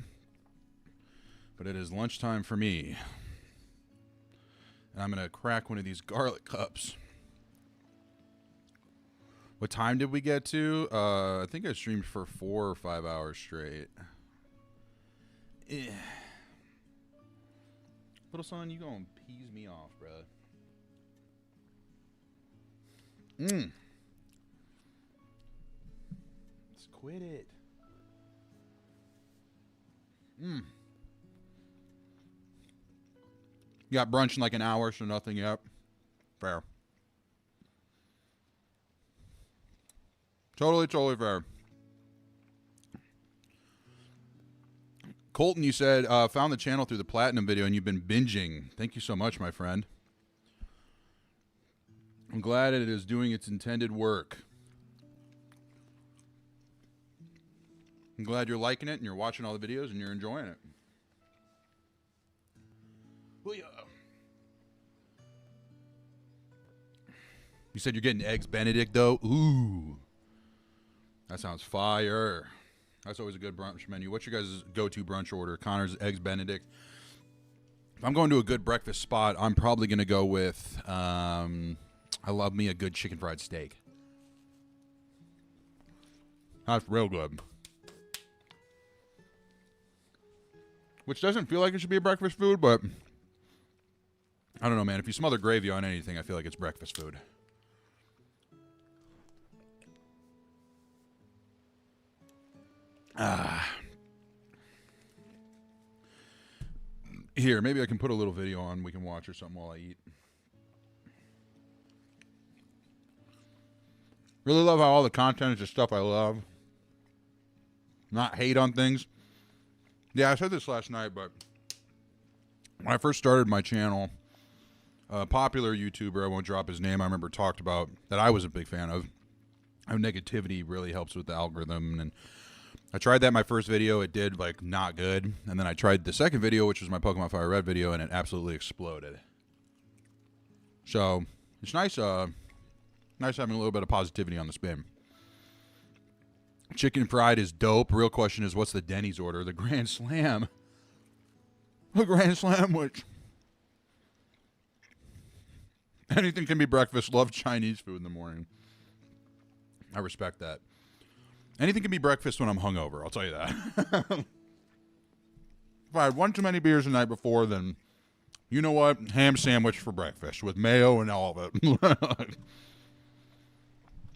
But it is lunchtime for me. And I'm going to crack one of these garlic cups. What time did we get to? I think I streamed for 4 or 5 hours straight. Little son, you gonna peas me off, bro. Let's quit it. You got brunch in like an hour, so nothing yet. Fair. Totally fair. Colton, you said, found the channel through the Platinum video and you've been binging. Thank you so much, my friend. I'm glad it is doing its intended work. I'm glad you're liking it and you're watching all the videos and you're enjoying it. Well, yeah. You said you're getting Eggs Benedict, though? Ooh. That sounds fire. That's always a good brunch menu. What's your guys' go-to brunch order? Connor's Eggs Benedict. If I'm going to a good breakfast spot, I'm probably going to go with, I love me a good chicken fried steak. That's real good. Which doesn't feel like it should be a breakfast food, but I don't know, man. If you smother gravy on anything, I feel like it's breakfast food. Here, maybe I can put a little video on we can watch or something while I eat. Really love how all the content is just stuff I love. Not hate on things. Yeah, I said this last night, but when I first started my channel, a popular YouTuber, I won't drop his name, I remember talked about, that I was a big fan of, how negativity really helps with the algorithm. And I tried that in my first video. It did, like, not good. And then I tried the second video, which was my Pokemon Fire Red video, and it absolutely exploded. So, it's nice, nice having a little bit of positivity on the spin. Chicken fried is dope. Real question is, what's the Denny's order? The Grand Slam. The Grand Slam, which... anything can be breakfast. Love Chinese food in the morning. I respect that. Anything can be breakfast when I'm hungover, I'll tell you that. If I had one too many beers the night before, then you know what? Ham sandwich for breakfast with mayo and all of it.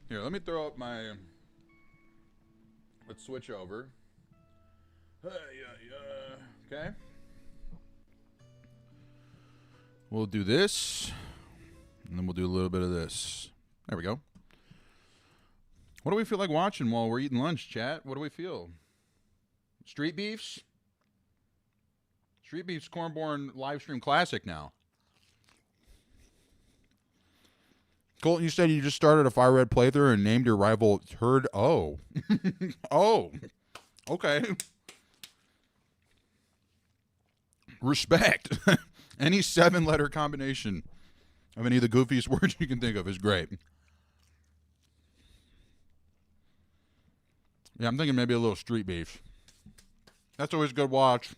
Here, let me throw up my... let's switch over. Okay. We'll do this. And then we'll do a little bit of this. There we go. What do we feel like watching while we're eating lunch, chat? What do we feel? Street Beefs? Street Beefs Cornborn live stream classic now. Colton, you said you just started a Fire Red playthrough and named your rival Turd O. Oh. Okay. Respect. Any 7-letter combination of any of the goofiest words you can think of is great. Yeah, I'm thinking maybe a little Street Beef. That's always a good watch.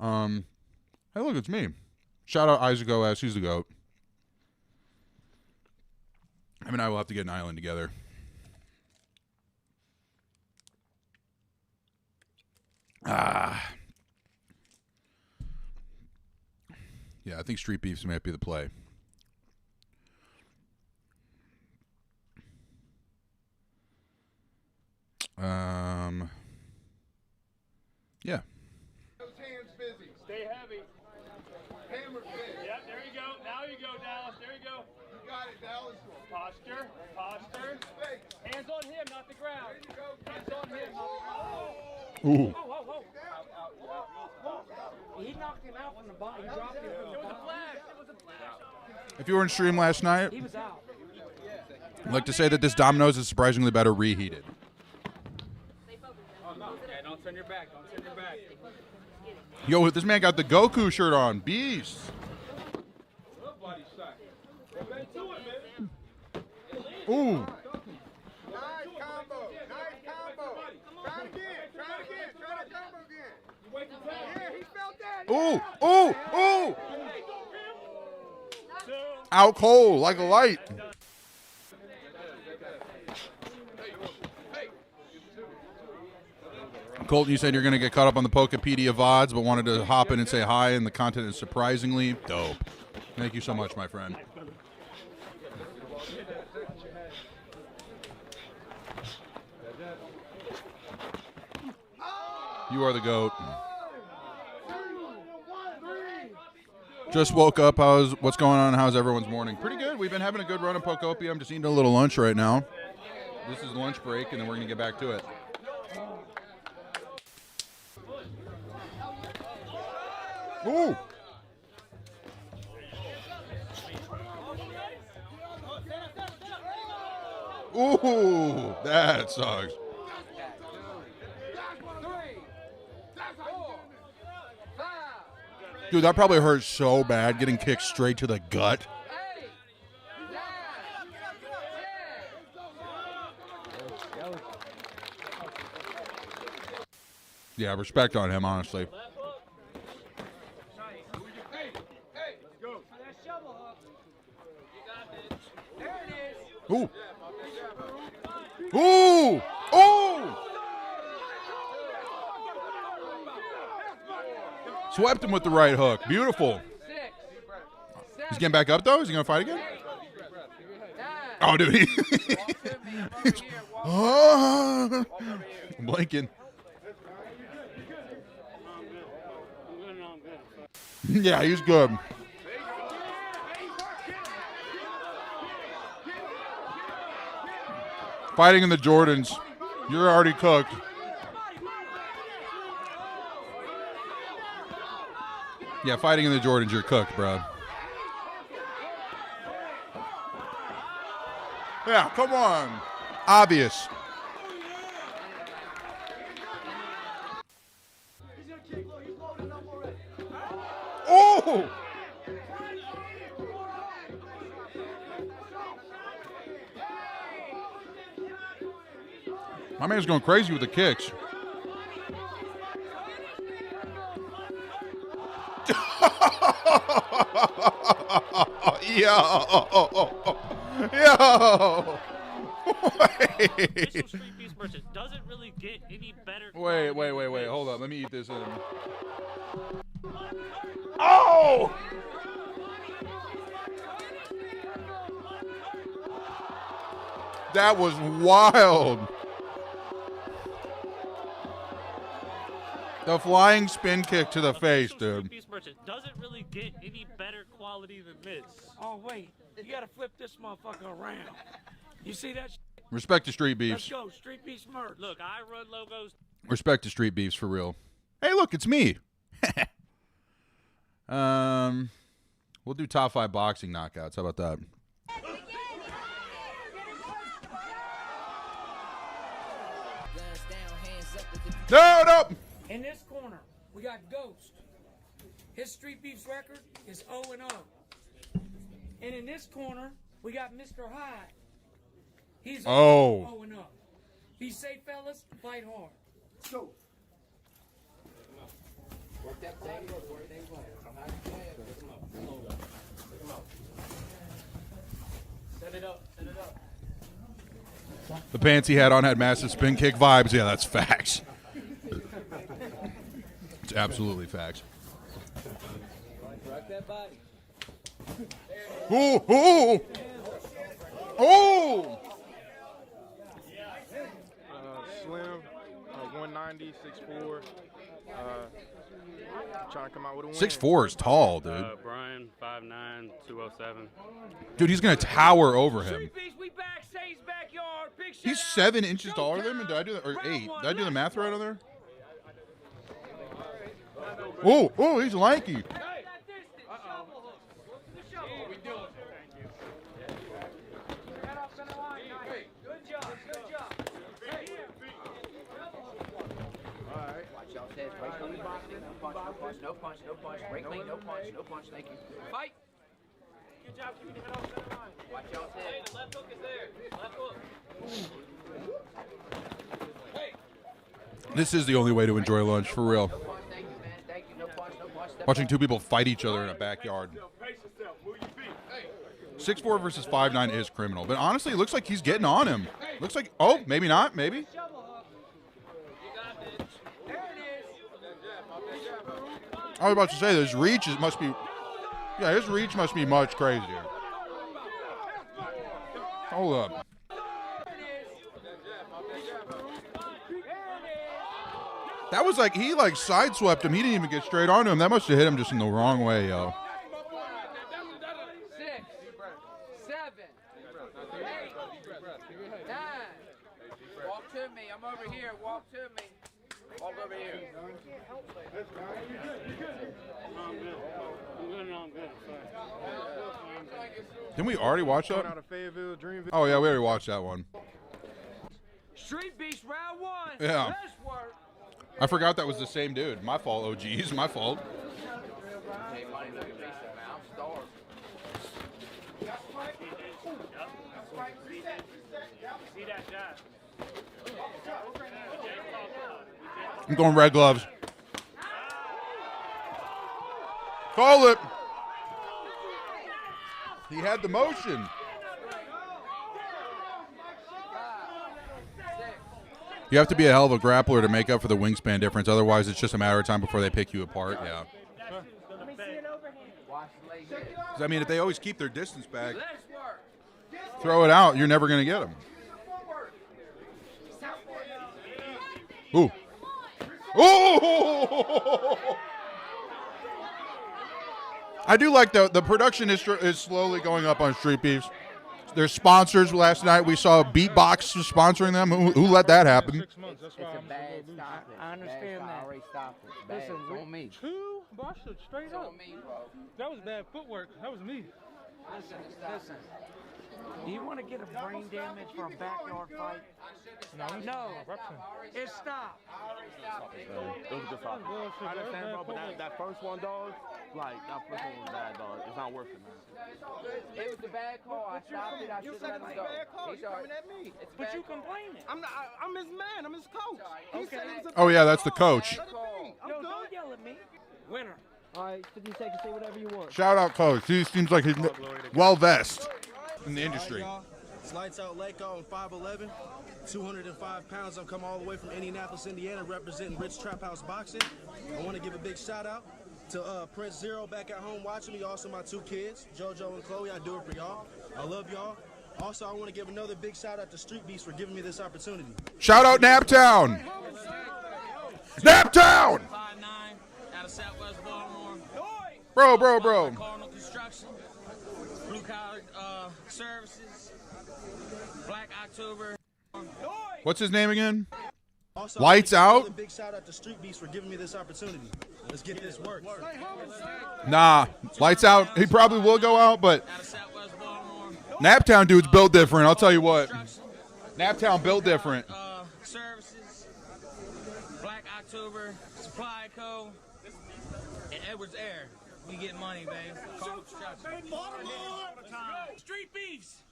Hey, look, it's me. Shout out Isaac OS. He's the GOAT. I mean, I will have to get an island together. Yeah, I think Street Beefs might be the play. Yeah. Those hands busy. Stay heavy. Hammer fit. Yep, there you go. Now you go, Dallas. There you go. You got it, Dallas. Posture. Posture. Space. Hands on him, not the ground. There you go. Hands on him, not the ground. Ooh. Whoa, whoa, whoa. He knocked him out from the bottom. He dropped him from the bottom. If you were in stream last night, He was out. I'd like to say that this Domino's is surprisingly better reheated. Okay, don't turn your back. Don't turn your back. Yo, this man got the Goku shirt on. Beast. Ooh. Nice combo. Nice combo. Try it again. Try it again. Try that combo again. Yeah, he felt that. Ooh. Ooh. Ooh. Out cold like a light. Colton, you said you're going to get caught up on the Pokopedia VODs, but wanted to hop in and say hi, and the content is surprisingly dope. Thank you so much, my friend. You are the GOAT. Just woke up. What's going on? How's everyone's morning? Pretty good. We've been having a good run of Pokopia. I'm just eating a little lunch right now. This is lunch break, and then we're going to get back to it. Ooh. Ooh, that sucks. Dude, that probably hurts so bad getting kicked straight to the gut. Yeah, respect on him, honestly. Ooh. Ooh. Ooh. Swept him with the right hook. Beautiful. He's getting back up, though? Is he going to fight again? Oh, dude. He's blinking. Yeah, he's good. Fighting in the Jordans. You're already cooked. Yeah, fighting in the Jordans, you're cooked, bro. Yeah, come on. Obvious. Oh! My man's going crazy with the kicks. Yo! Yo! Wait. Doesn't really get any better. Wait. Hold on. Let me eat this in. Oh! That was wild. The flying spin kick to the face, dude. Doesn't really get any better quality than this. Oh, wait. You got to flip this motherfucker around. You see that? Respect to street Let's beefs. go. Street Beefs merch. Look, I run logos. Respect to street beefs for real. Hey, look, it's me. We'll do top 5 boxing knockouts. How about that? No. In this corner, we got Ghost. His Street Beefs record is 0-0. And in this corner, we got Mr. Hyde. He's 0-0. Be safe, fellas. Fight hard. So. Set it up. The pants he had on had massive spin kick vibes. Yeah, that's facts. It's absolutely facts. Rock that body. Ooh! Slim, 190, 6'4". Trying to come out with a win. 6'4" is tall, dude. Brian, 5'9", 207. Dude, he's gonna tower over him. Street Beefs, we backstage backyard. Big shout He's out. 7 inches taller Showtime. than him. Did I do that? Or Round 8? one, Did I do the let's math right go. on there? Oh, he's lanky. No punch. Break clean, no punch. Thank you. Fight. Good job keeping your head off center line. Watch y'all's head. Hey, the left hook is there. Left hook. This is the only way to enjoy lunch, for real. No punch, thank you, man. Thank you. No punch. Watching two people fight each other in a backyard. 6'4" versus 5'9" is criminal. But honestly, it looks like he's getting on him. Looks like, oh, maybe not, maybe. I was about to say, his reach must be much crazier. Hold up. That was like, he like sideswept him. He didn't even get straight onto him. That must have hit him just in the wrong way, yo. 6, 7, 8, 9. Walk to me. I'm over here. Walk to me. Walk over here. I'm good. Didn't we already watch that? Out of Fayetteville, Dreamville. Oh, yeah, we already watched that one. Street Beast round 1. Yeah. Let's work. I forgot that was the same dude. My fault, OGs. My fault. Hey, money, look at me, man. I'm starved. See that shot? I'm going red gloves. Call it. He had the motion. You have to be a hell of a grappler to make up for the wingspan difference. Otherwise, it's just a matter of time before they pick you apart. Yeah. 'Cause, I mean, if they always keep their distance back, throw it out, you're never going to get them. Ooh. Ooh! I do like the production is slowly going up on Street Beefs. Their sponsors last night, we saw Beatbox was sponsoring them. Who let that happen? 6 months. That's why I'm Bad going stop it. I understand Bad that. stop. I already stopped it. Bad. Listen, It's on me. 2. Boss, straight It's up. on me, bro. That was bad footwork. That was me. Listen. Do you want to get a brain damage for a backyard fight? No. It stopped. It was a good fight. I understand, bro, but that first one, dog, like, that first one was bad, dog. It's not worth it, man. It was a bad call. I stopped it. I should have let him go. He's all right. It's a But bad you call. complaining. I'm his man. I'm his coach. He said it was a Oh, yeah, that's the coach. Bad call. No, don't yell at me. Winner. All right, 50 seconds. Say whatever you want. Shout out, coach. He seems like he's well-versed in the industry. All right, y'all. It's Lights Out Laco. I'm 5'11", 205 pounds. I'm coming all the way from Indianapolis, Indiana, representing Rich Trap House Boxing. I want to give a big shout out to Prince Zero back at home watching me. Also, my 2 kids, JoJo and Chloe. I do it for y'all. I love y'all. Also, I want to give another big shout out to Street Beast for giving me this opportunity. Shout out Naptown. Naptown. 5'9", out of Southwest Baltimore. Bro. Cardinal Construction, Blue Collar Services, Black October. What's his name again? Also, Lights I wanna give Out? another big shout out to Street Beast for giving me this opportunity. Let's get this work. Nah, Lights Out. He probably will go out, but Out of Southwest Baltimore. Naptown dude's built different. I'll tell you what. Naptown built different. Services, Black October, Supply Co, and Edwards Air. We get money, babe. Cardinal Construction. Street Beefs.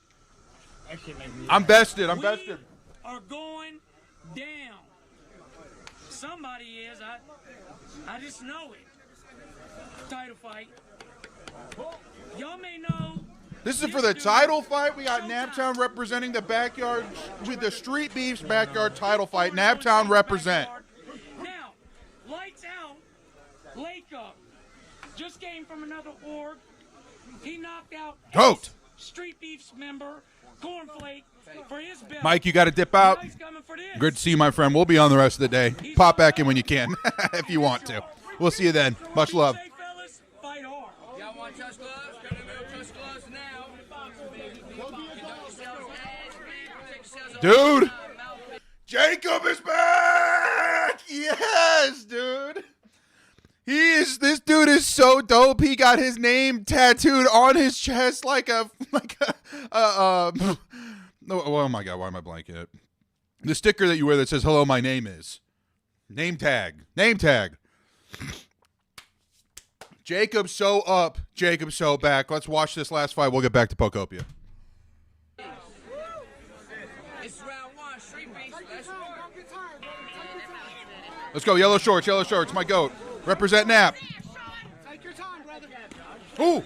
I'm vested. We are going down. Somebody is. I just know it. Title fight. Y'all may know. This is for the title fight. We got Naptown representing the backyard with the Street Beefs backyard title fight. Naptown represent. Now, Lights Out, Lake Up. Just came from another org. He knocked out Goat. Street Beefs member, Cornflake, for his belt. Mike, you got to dip out. Now he's coming for this. Good to see you, my friend. We'll be on the rest of the day. Pop back in when you can, if you want to. We'll see you then. Much love. Say, fellas, fight hard. Y'all want touch gloves? Come to the touch gloves now. Conduct yourselves as protect yourselves. Dude, Jacob is back. Yes, dude. This dude is so dope. He got his name tattooed on his chest like a oh my god, why am I blanking it? The sticker that you wear that says hello, my name is. Name tag. Jacob's so up, Jacob's so back. Let's watch this last fight. We'll get back to Pokopia. It's round one, Street Beast. Let's go, yellow shorts, my goat. Represent Nap. Take your time, brother. Ooh.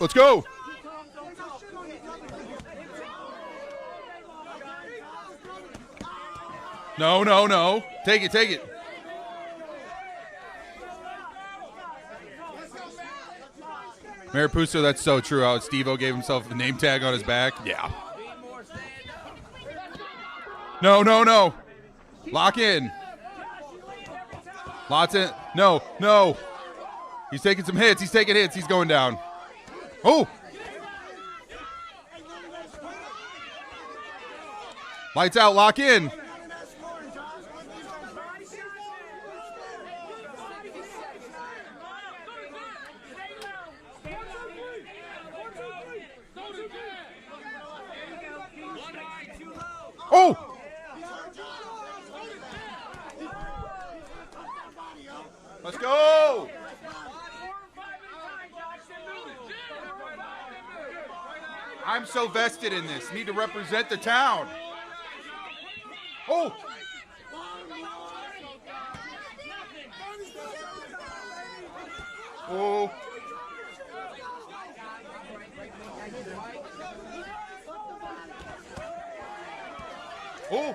Let's go. No. Take it. Maripuso, that's so true. How Steve-O gave himself a name tag on his back. Yeah. No. Lock in. Lots in. No. He's taking some hits. He's taking hits. He's going down. Oh. Lights out. Lock in. Oh! Let's go! I'm so vested in this. Need to represent the town. Oh! Oh! Oh!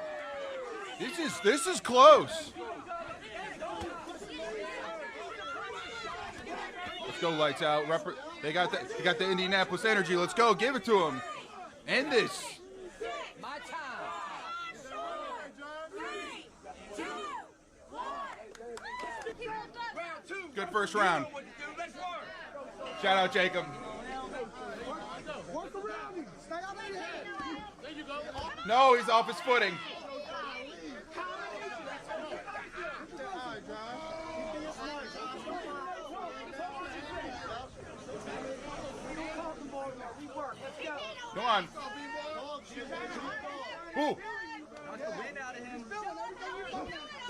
This is close. Let's go, lights out. They got the Indianapolis energy. Let's go. Give it to them. End this. My time. Good first round. Shout out Jacob. No, he's off his footing. Come on. Ooh.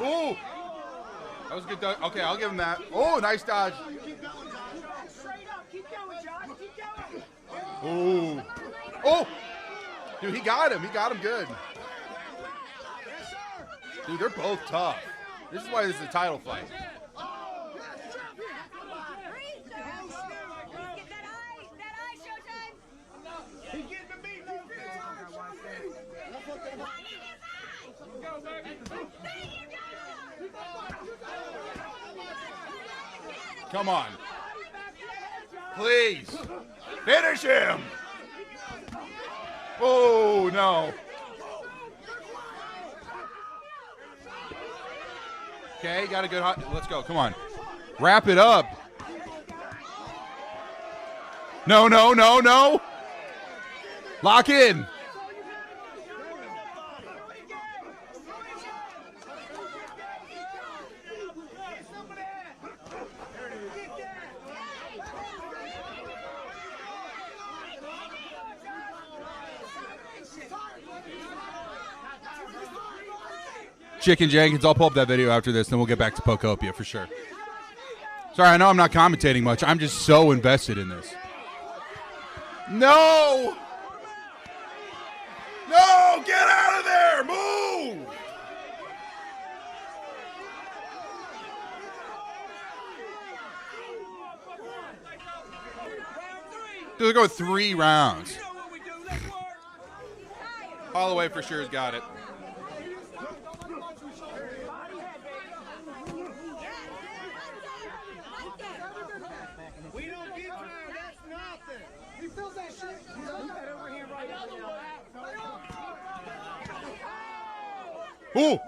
Ooh. That was a good dodge. Okay, I'll give him that. Oh, nice dodge. Ooh. Oh. Dude, he got him. He got him good. Dude, they're both tough. This is why this is a title fight. Come on. Please. Finish him. Oh, no. Okay, got a good hot. Let's go. Come on. Wrap it up. No. Lock in. Chicken Jenkins, I'll pull up that video after this, then we'll get back to Pokopia for sure. Sorry, I know I'm not commentating much. I'm just so invested in this. No! No! Get out of there! Move! Dude, they're going 3 rounds. Holloway for sure has got it. Ooh!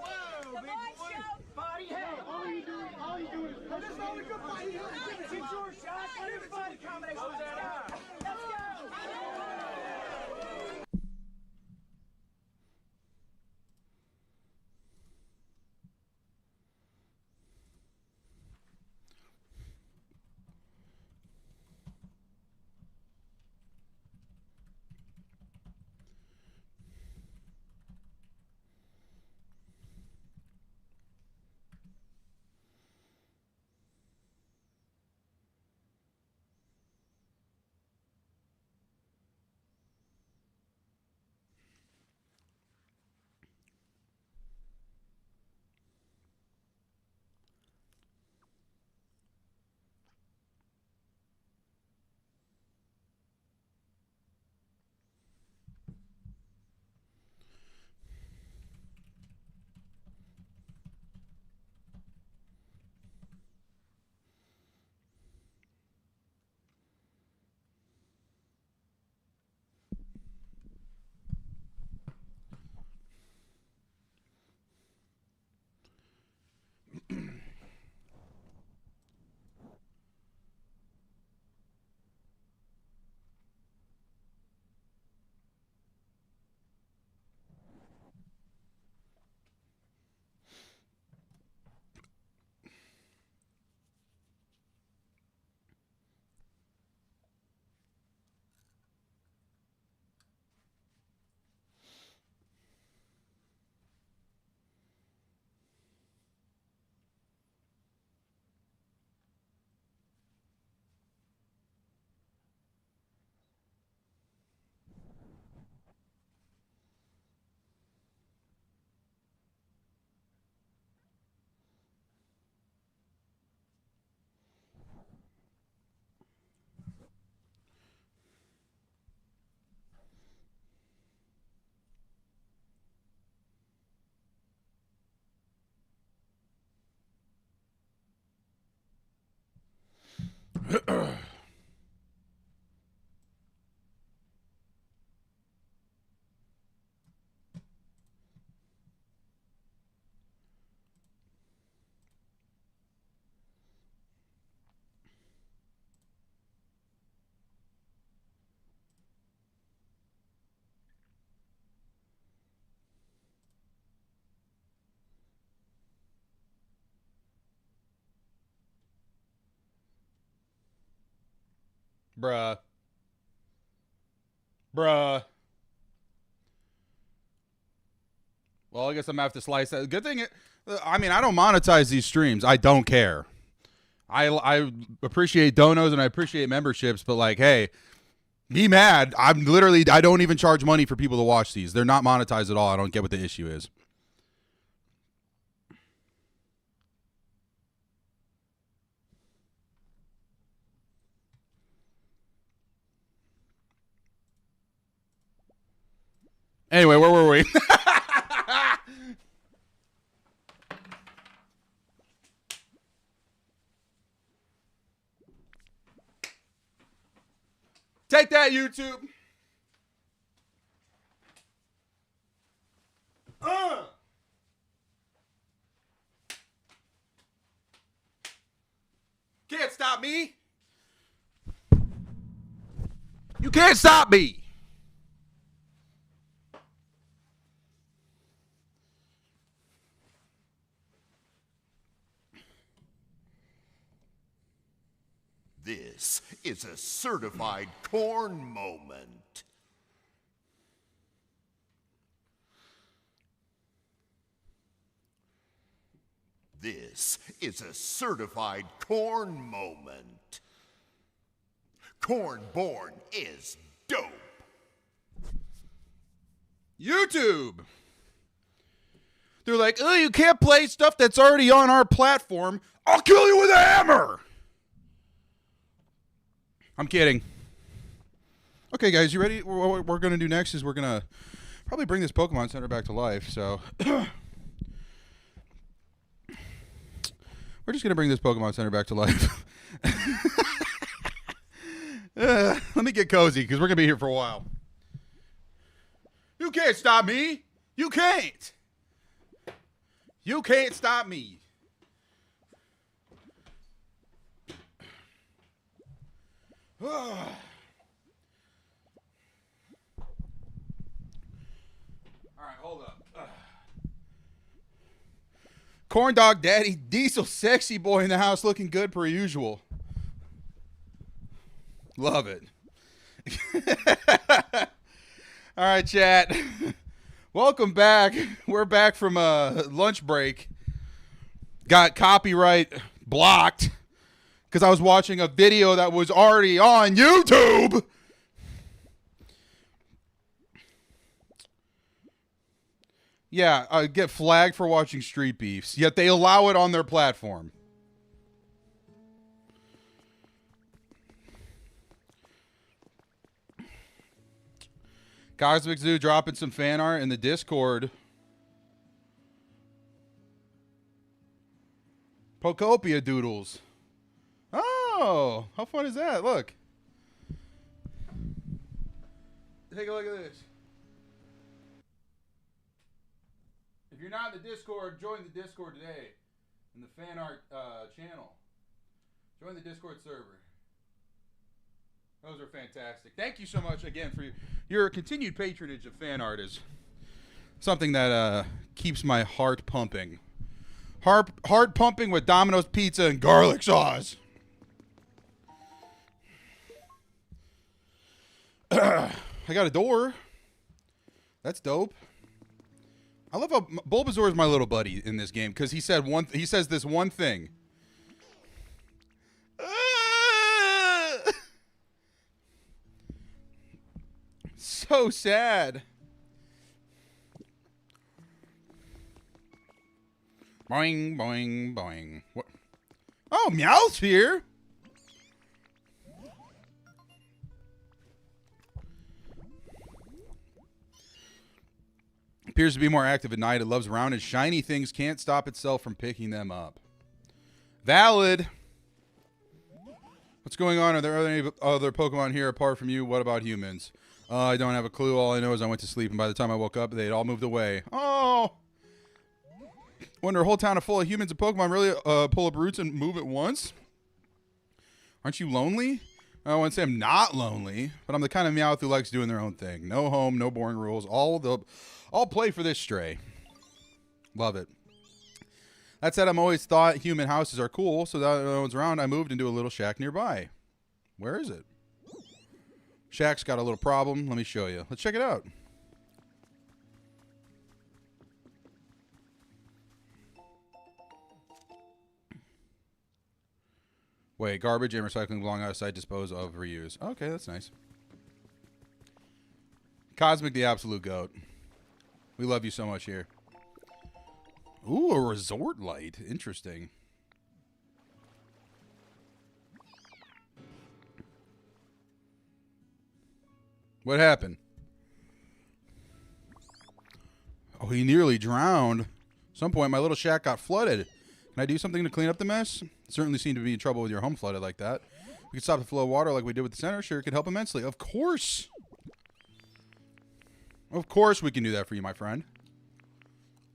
Bruh. Bruh. Well, I guess I'm going to have to slice that. Good thing, I mean, I don't monetize these streams. I don't care. I appreciate donos and I appreciate memberships, but like, hey, be mad. I don't even charge money for people to watch these. They're not monetized at all. I don't get what the issue is. Anyway, where were we? Take that, YouTube. Can't stop me. You can't stop me. This is a certified corn moment. This is a certified corn moment. Cornborn is dope. YouTube. They're like, oh, you can't play stuff that's already on our platform. I'll kill you with a hammer. I'm kidding. Okay, guys, you ready? What we're going to do next is we're going to probably bring this Pokemon Center back to life. So we're just going to bring this Pokemon Center back to life. Let me get cozy because we're going to be here for a while. You can't stop me. You can't. You can't stop me. All right, hold up. Corn Dog Daddy Diesel Sexy Boy in the house looking good per usual. Love it. All right, chat. Welcome back. We're back from lunch break. Got copyright blocked because I was watching a video that was already on YouTube. Yeah, I get flagged for watching Street Beefs, yet they allow it on their platform. Cosmic Zoo dropping some fan art in the Discord. Pokopia doodles. Oh, how fun is that? Look. Take a look at this. If you're not in the Discord, join the Discord today in the fan art channel. Join the Discord server. Those are fantastic. Thank you so much again for your continued patronage of fan art is something that keeps my heart pumping. Heart pumping with Domino's pizza and garlic sauce. I got a door. That's dope. I love how Bulbasaur is my little buddy in this game because he says this one thing. So sad. Boing, boing, boing. What? Oh, Meowth's here. Appears to be more active at night. It loves round and shiny things. Can't stop itself from picking them up. Valid. What's going on? Are there any other Pokemon here apart from you? What about humans? I don't have a clue. All I know is I went to sleep, and by the time I woke up, they'd all moved away. Oh! Wonder a whole town full of humans and Pokemon really pull up roots and move at once? Aren't you lonely? I wouldn't say I'm not lonely, but I'm the kind of Meowth who likes doing their own thing. No home, no boring rules. I'll play for this stray. Love it. That said, I'm always thought human houses are cool, so that no one's around, I moved into a little shack nearby. Where is it? Shack's got a little problem. Let me show you. Let's check it out. Wait, garbage and recycling belong outside, dispose of, reuse. Okay, that's nice. Cosmic, the absolute goat. We love you so much here. Ooh, a resort light. Interesting. What happened? Oh, he nearly drowned. At some point, my little shack got flooded. Can I do something to clean up the mess? Certainly seem to be in trouble with your home flooded like that. We could stop the flow of water like we did with the center. Sure, it could help immensely. Of course. Of course we can do that for you, my friend.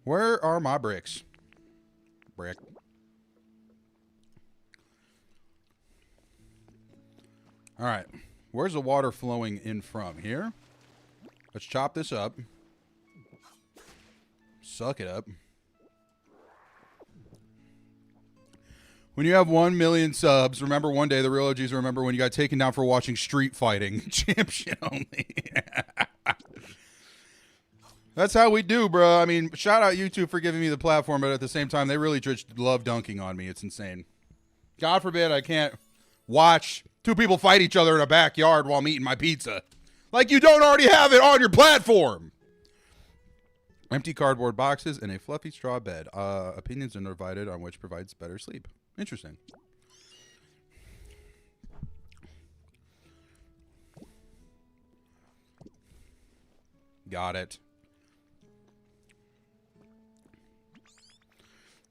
Where are my bricks? Brick. All right. Where's the water flowing in from? Here? Let's chop this up. Suck it up. When you have 1 million subs, remember one day the real OGs remember when you got taken down for watching street fighting. Champ shit only. That's how we do, bro. I mean, shout out YouTube for giving me the platform, but at the same time, they really just love dunking on me. It's insane. God forbid I can't watch two people fight each other in a backyard while I'm eating my pizza. Like you don't already have it on your platform. Empty cardboard boxes and a fluffy straw bed. Opinions are divided on which provides better sleep. Interesting. Got it.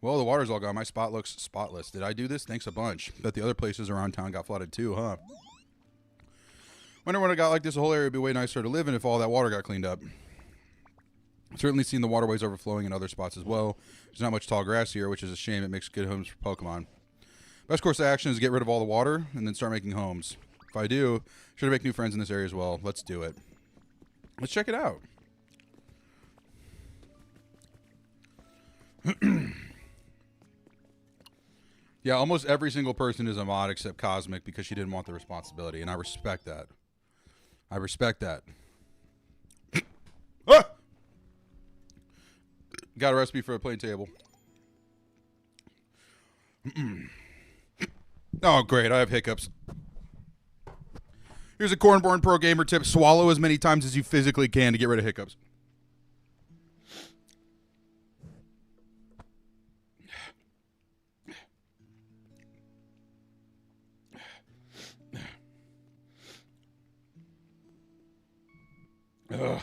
Well, the water's all gone. My spot looks spotless. Did I do this? Thanks a bunch. Bet the other places around town got flooded too, huh? Wonder when it got like this, the whole area would be way nicer to live in if all that water got cleaned up. Certainly seen the waterways overflowing in other spots as well. There's not much tall grass here, which is a shame. It makes good homes for Pokemon. Best course of action is get rid of all the water and then start making homes. If I do, should I make new friends in this area as well? Let's do it. Let's check it out. Yeah, almost every single person is a mod except Cosmic because she didn't want the responsibility, and I respect that. I respect that. Ah! Got a recipe for a plain table. Oh, great. I have hiccups. Here's a Cornborn Pro Gamer tip. Swallow as many times as you physically can to get rid of hiccups. Ugh.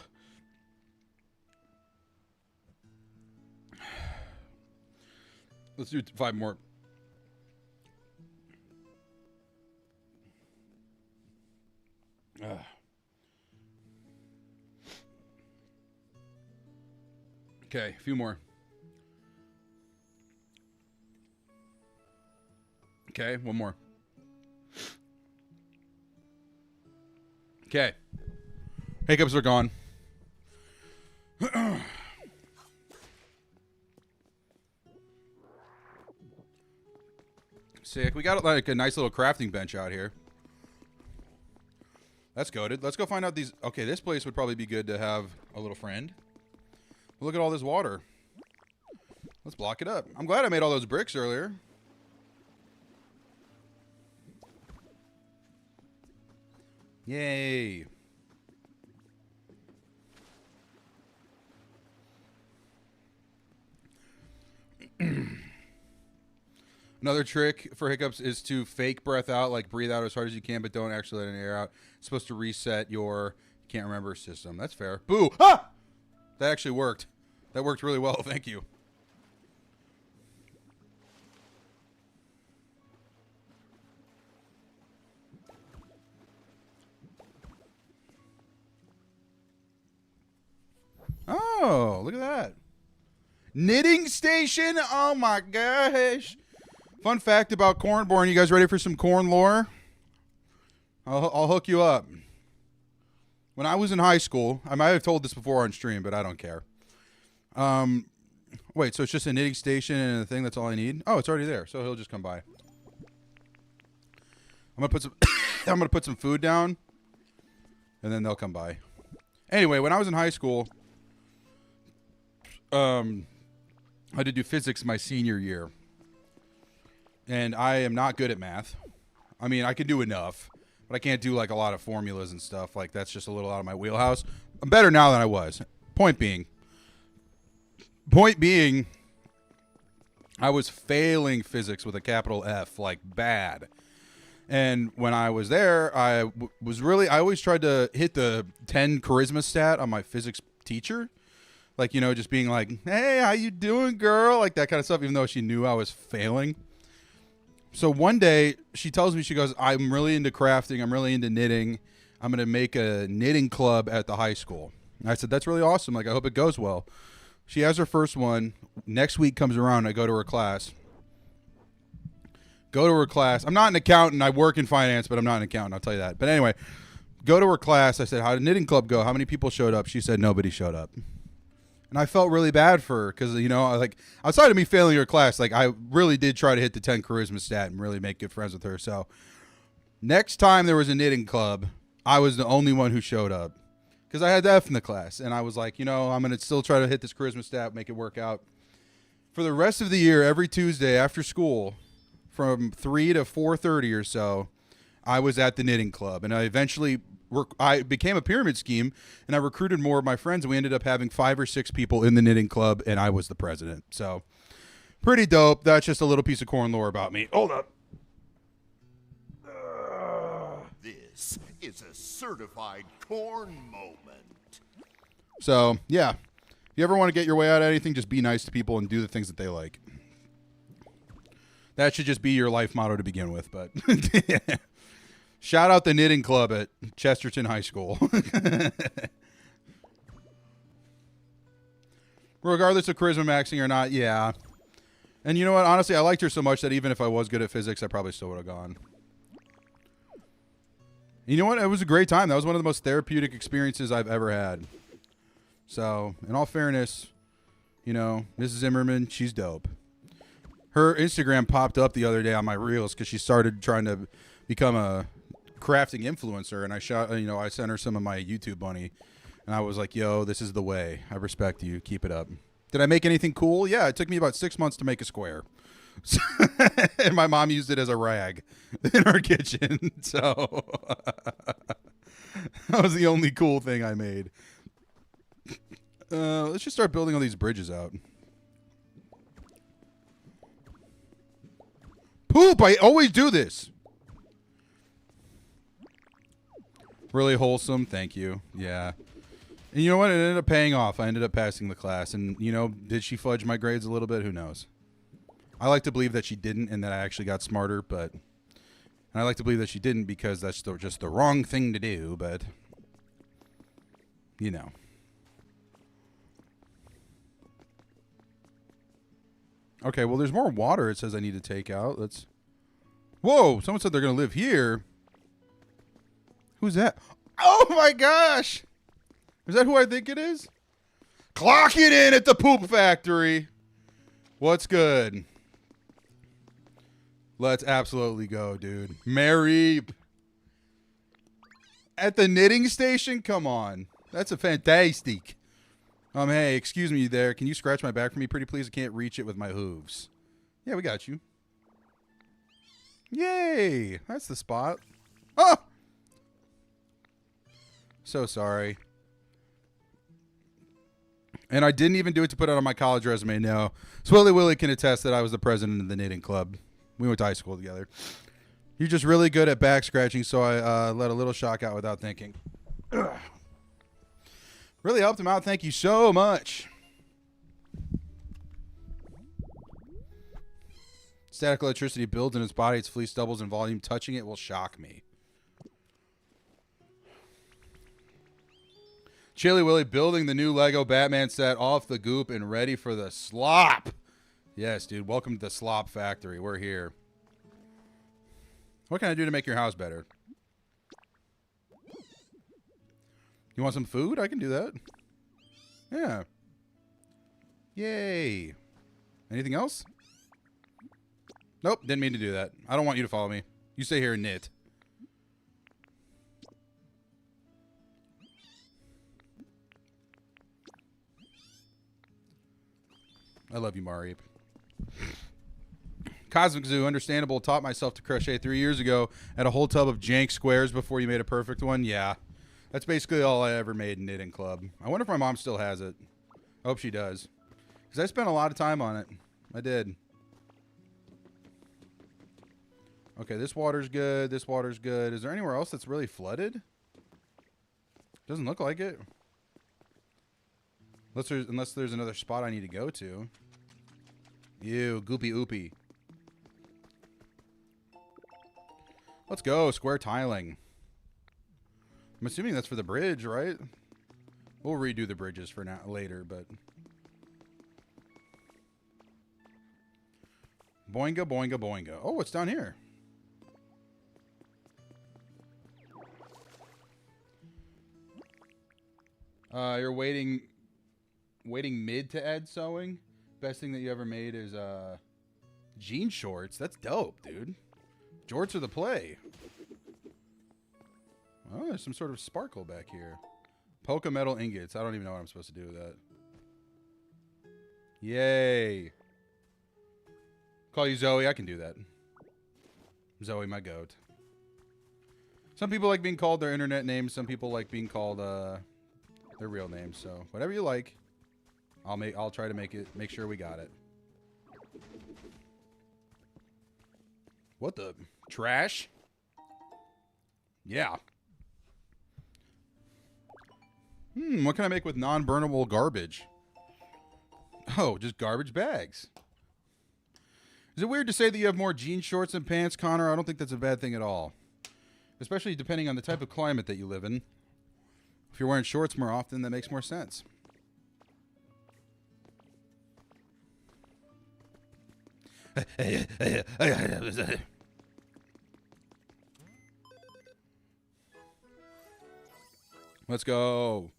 Let's do 5 more. Okay, a few more. Okay, one more. Okay. Hiccups are gone. Sick. We got like a nice little crafting bench out here. That's goated. Let's go find out these. Okay, this place would probably be good to have a little friend. Look at all this water. Let's block it up. I'm glad I made all those bricks earlier. Yay. Another trick for hiccups is to fake breath out, like breathe out as hard as you can, but don't actually let any air out. It's supposed to reset your can't remember system. That's fair. Boo! Ah! That actually worked. That worked really well. Thank you. Oh, look at that. Knitting station? Oh my gosh. Fun fact about Cornborn. You guys ready for some corn lore? I'll hook you up. When I was in high school, I might have told this before on stream, but I don't care. Wait, so it's just a knitting station and a thing, that's all I need? Oh, it's already there, so he'll just come by. I'm gonna put some I'm gonna put some food down, and then they'll come by. Anyway, when I was in high school, I had to do physics my senior year. And I am not good at math. I mean, I can do enough, but I can't do like a lot of formulas and stuff. Like that's just a little out of my wheelhouse. I'm better now than I was. Point being, I was failing physics with a capital F, like bad. And when I was there, I always tried to hit the 10 charisma stat on my physics teacher. Like, you know, just being like, hey, how you doing, girl? Like that kind of stuff, even though she knew I was failing. So one day she tells me, she goes, I'm really into crafting. I'm really into knitting. I'm going to make a knitting club at the high school. And I said, that's really awesome. Like, I hope it goes well. She has her first one. Next week comes around. I go to her class. I'm not an accountant. I work in finance, but I'm not an accountant. I'll tell you that. But anyway, go to her class. I said, how did knitting club go? How many people showed up? She said, nobody showed up. And I felt really bad for her because, you know, like outside of me failing her class, like I really did try to hit the 10 charisma stat and really make good friends with her. So next time there was a knitting club, I was the only one who showed up because I had the F in the class. And I was like, you know, I'm going to still try to hit this charisma stat, make it work out. For the rest of the year, every Tuesday after school from 3 to 4:30 or so, I was at the knitting club. And I became a pyramid scheme, and I recruited more of my friends, and we ended up having 5 or 6 people in the knitting club, and I was the president. So, pretty dope. That's just a little piece of corn lore about me. Hold up. This is a certified corn moment. So, yeah. If you ever want to get your way out of anything, just be nice to people and do the things that they like. That should just be your life motto to begin with, but... Shout out the knitting club at Chesterton High School. Regardless of charisma maxing or not, yeah. And you know what? Honestly, I liked her so much that even if I was good at physics, I probably still would have gone. You know what? It was a great time. That was one of the most therapeutic experiences I've ever had. So, in all fairness, you know, Mrs. Zimmerman, she's dope. Her Instagram popped up the other day on my reels because she started trying to become a crafting influencer, and I sent her some of my YouTube money, and I was like, yo, this is the way. I respect you. Keep it up. Did I make anything cool? Yeah, it took me about 6 months to make a square. And my mom used it as a rag in her kitchen. So that was the only cool thing I made. Let's just start building all these bridges out. Poop! I always do this. Really wholesome. Thank you. Yeah. And you know what? It ended up paying off. I ended up passing the class. And, you know, did she fudge my grades a little bit? Who knows? I like to believe that she didn't and that I actually got smarter, but... And I like to believe that she didn't because that's just the wrong thing to do, but... You know. Okay, well, there's more water it says I need to take out. Let's... Whoa! Someone said they're going to live here. Who's that? Oh, my gosh! Is that who I think it is? Clock it in at the poop factory. What's good? Let's absolutely go, dude. Mary. At the knitting station? Come on. That's a fantastic. Hey, excuse me there. Can you scratch my back for me, pretty please? I can't reach it with my hooves. Yeah, we got you. Yay. That's the spot. Oh! So sorry. And I didn't even do it to put it on my college resume. No. Swilly Willy can attest that I was the president of the knitting club. We went to high school together. You're just really good at back scratching, so I let a little shock out without thinking. Ugh. Really helped him out. Thank you so much. Static electricity builds in its body. Its fleece doubles in volume. Touching it will shock me. Chili Willy building the new Lego Batman set off the goop and ready for the slop. Yes, dude. Welcome to the slop factory. We're here. What can I do to make your house better? You want some food? I can do that. Yeah. Yay. Anything else? Nope. Didn't mean to do that. I don't want you to follow me. You stay here and knit. I love you, Mariep. Cosmic Zoo, understandable. Taught myself to crochet 3 years ago. Had a whole tub of jank squares before you made a perfect one. Yeah. That's basically all I ever made in Knitting Club. I wonder if my mom still has it. I hope she does. Because I spent a lot of time on it. I did. Okay, this water's good. This water's good. Is there anywhere else that's really flooded? Doesn't look like it. Unless there's another spot I need to go to. Ew, goopy oopy. Let's go, square tiling. I'm assuming that's for the bridge, right? We'll redo the bridges for now later, but... Boinga, boinga, boinga. Oh, what's down here? You're waiting mid to add sewing. Best thing that you ever made is jean shorts. That's dope, dude. Jorts are the play. Oh, there's some sort of sparkle back here. Polka metal ingots. I don't even know what I'm supposed to do with that. Yay. Call you Zoe. I can do that. Zoe, my goat. Some people like being called their internet names. Some people like being called their real names. So whatever you like. I'll try to make sure we got it. What the trash? Yeah. What can I make with non-burnable garbage? Oh, just garbage bags. Is it weird to say that you have more jean shorts and pants, Connor? I don't think that's a bad thing at all. Especially depending on the type of climate that you live in. If you're wearing shorts more often, that makes more sense. Let's go.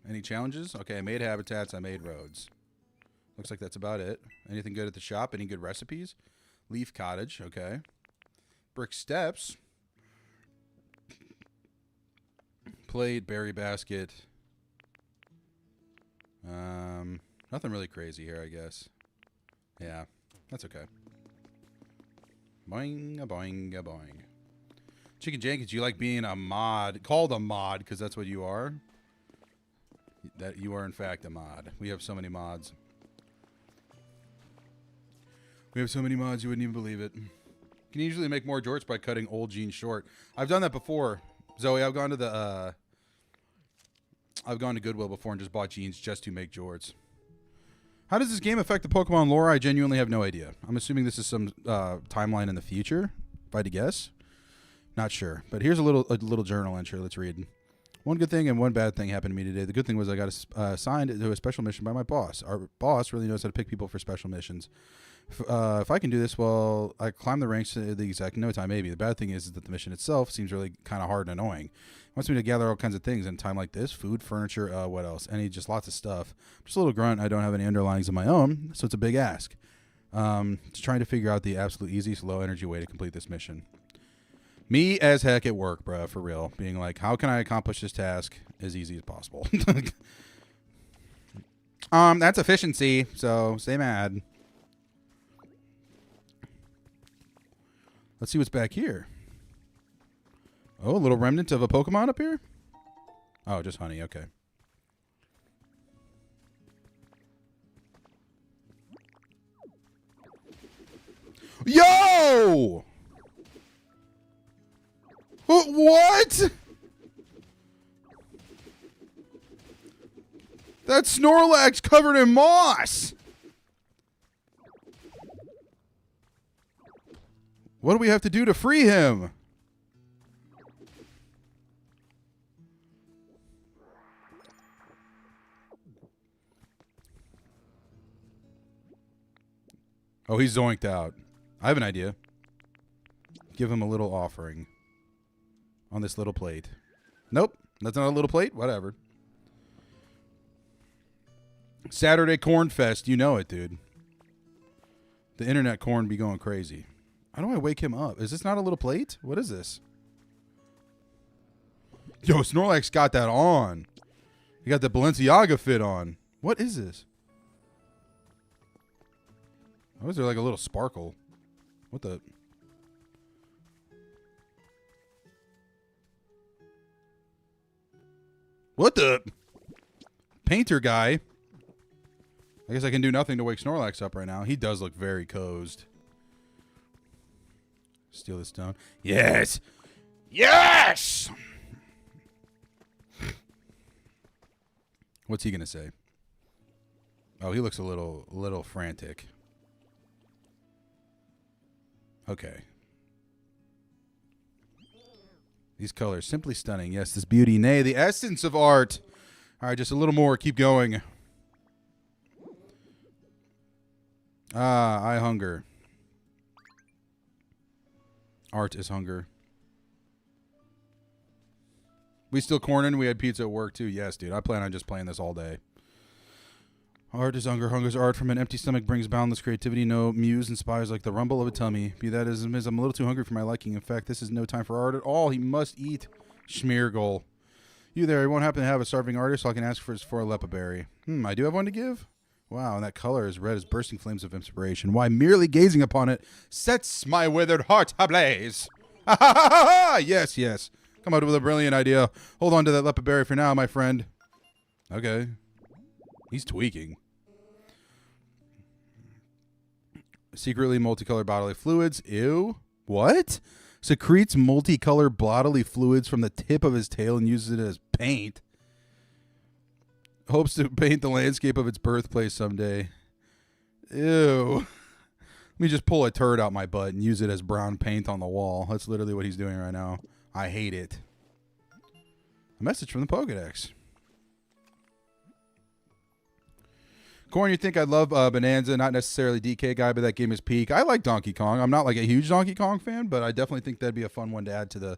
Any challenges? Okay, I made habitats. I made roads. Looks like that's about it. Anything good at the shop? Any good recipes? Leaf cottage. Okay. Brick steps. Plate, berry basket. Nothing really crazy here, I guess. Yeah, that's okay. Boing, a boing, a boing. Chicken Jenkins, you like being a mod, called a mod, because that's what you are. That you are in fact a mod. We have so many mods. We have so many mods you wouldn't even believe it. Can you usually make more jorts by cutting old jeans short? I've done that before, Zoe. I've gone to Goodwill before and just bought jeans just to make jorts. How does this game affect the Pokemon lore? I genuinely have no idea. I'm assuming this is some timeline in the future, if I had to guess. Not sure. But here's a little journal entry. Let's read. One good thing and one bad thing happened to me today. The good thing was I got assigned to a special mission by my boss. Our boss really knows how to pick people for special missions. If I can do this, well, I climb the ranks in the exact no time, maybe. The bad thing is that the mission itself seems really kind of hard and annoying. It wants me to gather all kinds of things in a time like this. Food, furniture, what else? Just lots of stuff. Just a little grunt. I don't have any underlines of my own, so it's a big ask. Just trying to figure out the absolute easiest low-energy way to complete this mission. Me as heck at work, bruh, for real. Being like, how can I accomplish this task as easy as possible? That's efficiency, so stay mad. Let's see what's back here. Oh, a little remnant of a Pokemon up here? Oh, just honey. Okay. Yo! What? That Snorlax covered in moss. What do we have to do to free him? Oh, he's zoinked out. I have an idea. Give him a little offering on this little plate. Nope, that's not a little plate. Whatever. Saturday Corn Fest. You know it, dude. The internet corn be going crazy. How do I wake him up? Is this not a little plate? What is this? Yo, Snorlax got that on. He got the Balenciaga fit on. What is this? Oh, is there like a little sparkle? What the? What the? Painter guy. I guess I can do nothing to wake Snorlax up right now. He does look very cozy. Steal the stone. Yes! Yes! What's he going to say? Oh, he looks a little frantic. Okay. These colors, simply stunning. Yes, this beauty, nay, the essence of art. All right, just a little more. Keep going. I hunger. Art is hunger. We still corning? We had pizza at work, too. Yes, dude. I plan on just playing this all day. Art is hunger. Hunger's art. From an empty stomach brings boundless creativity. No muse inspires like the rumble of a tummy. Be that as it is, I'm a little too hungry for my liking. In fact, this is no time for art at all. He must eat. Schmeargle. You there. You won't happen to have a starving artist, so I can ask for a lepa berry. I do have one to give? Wow, and that color is red as bursting flames of inspiration. Why, merely gazing upon it sets my withered heart ablaze. Ha ha ha ha! Yes, yes. Come out with a brilliant idea. Hold on to that lepa berry for now, my friend. Okay. He's tweaking. Secretly multicolored bodily fluids. Ew. What? Secretes multicolored bodily fluids from the tip of his tail and uses it as paint. Hopes to paint the landscape of its birthplace someday. Ew. Let me just pull a turd out my butt and use it as brown paint on the wall. That's literally what he's doing right now. I hate it. A message from the Pokedex. Corn, you think I'd love Bonanza, not necessarily DK guy, but that game is peak. I like Donkey Kong. I'm not like a huge Donkey Kong fan, but I definitely think that'd be a fun one to add to the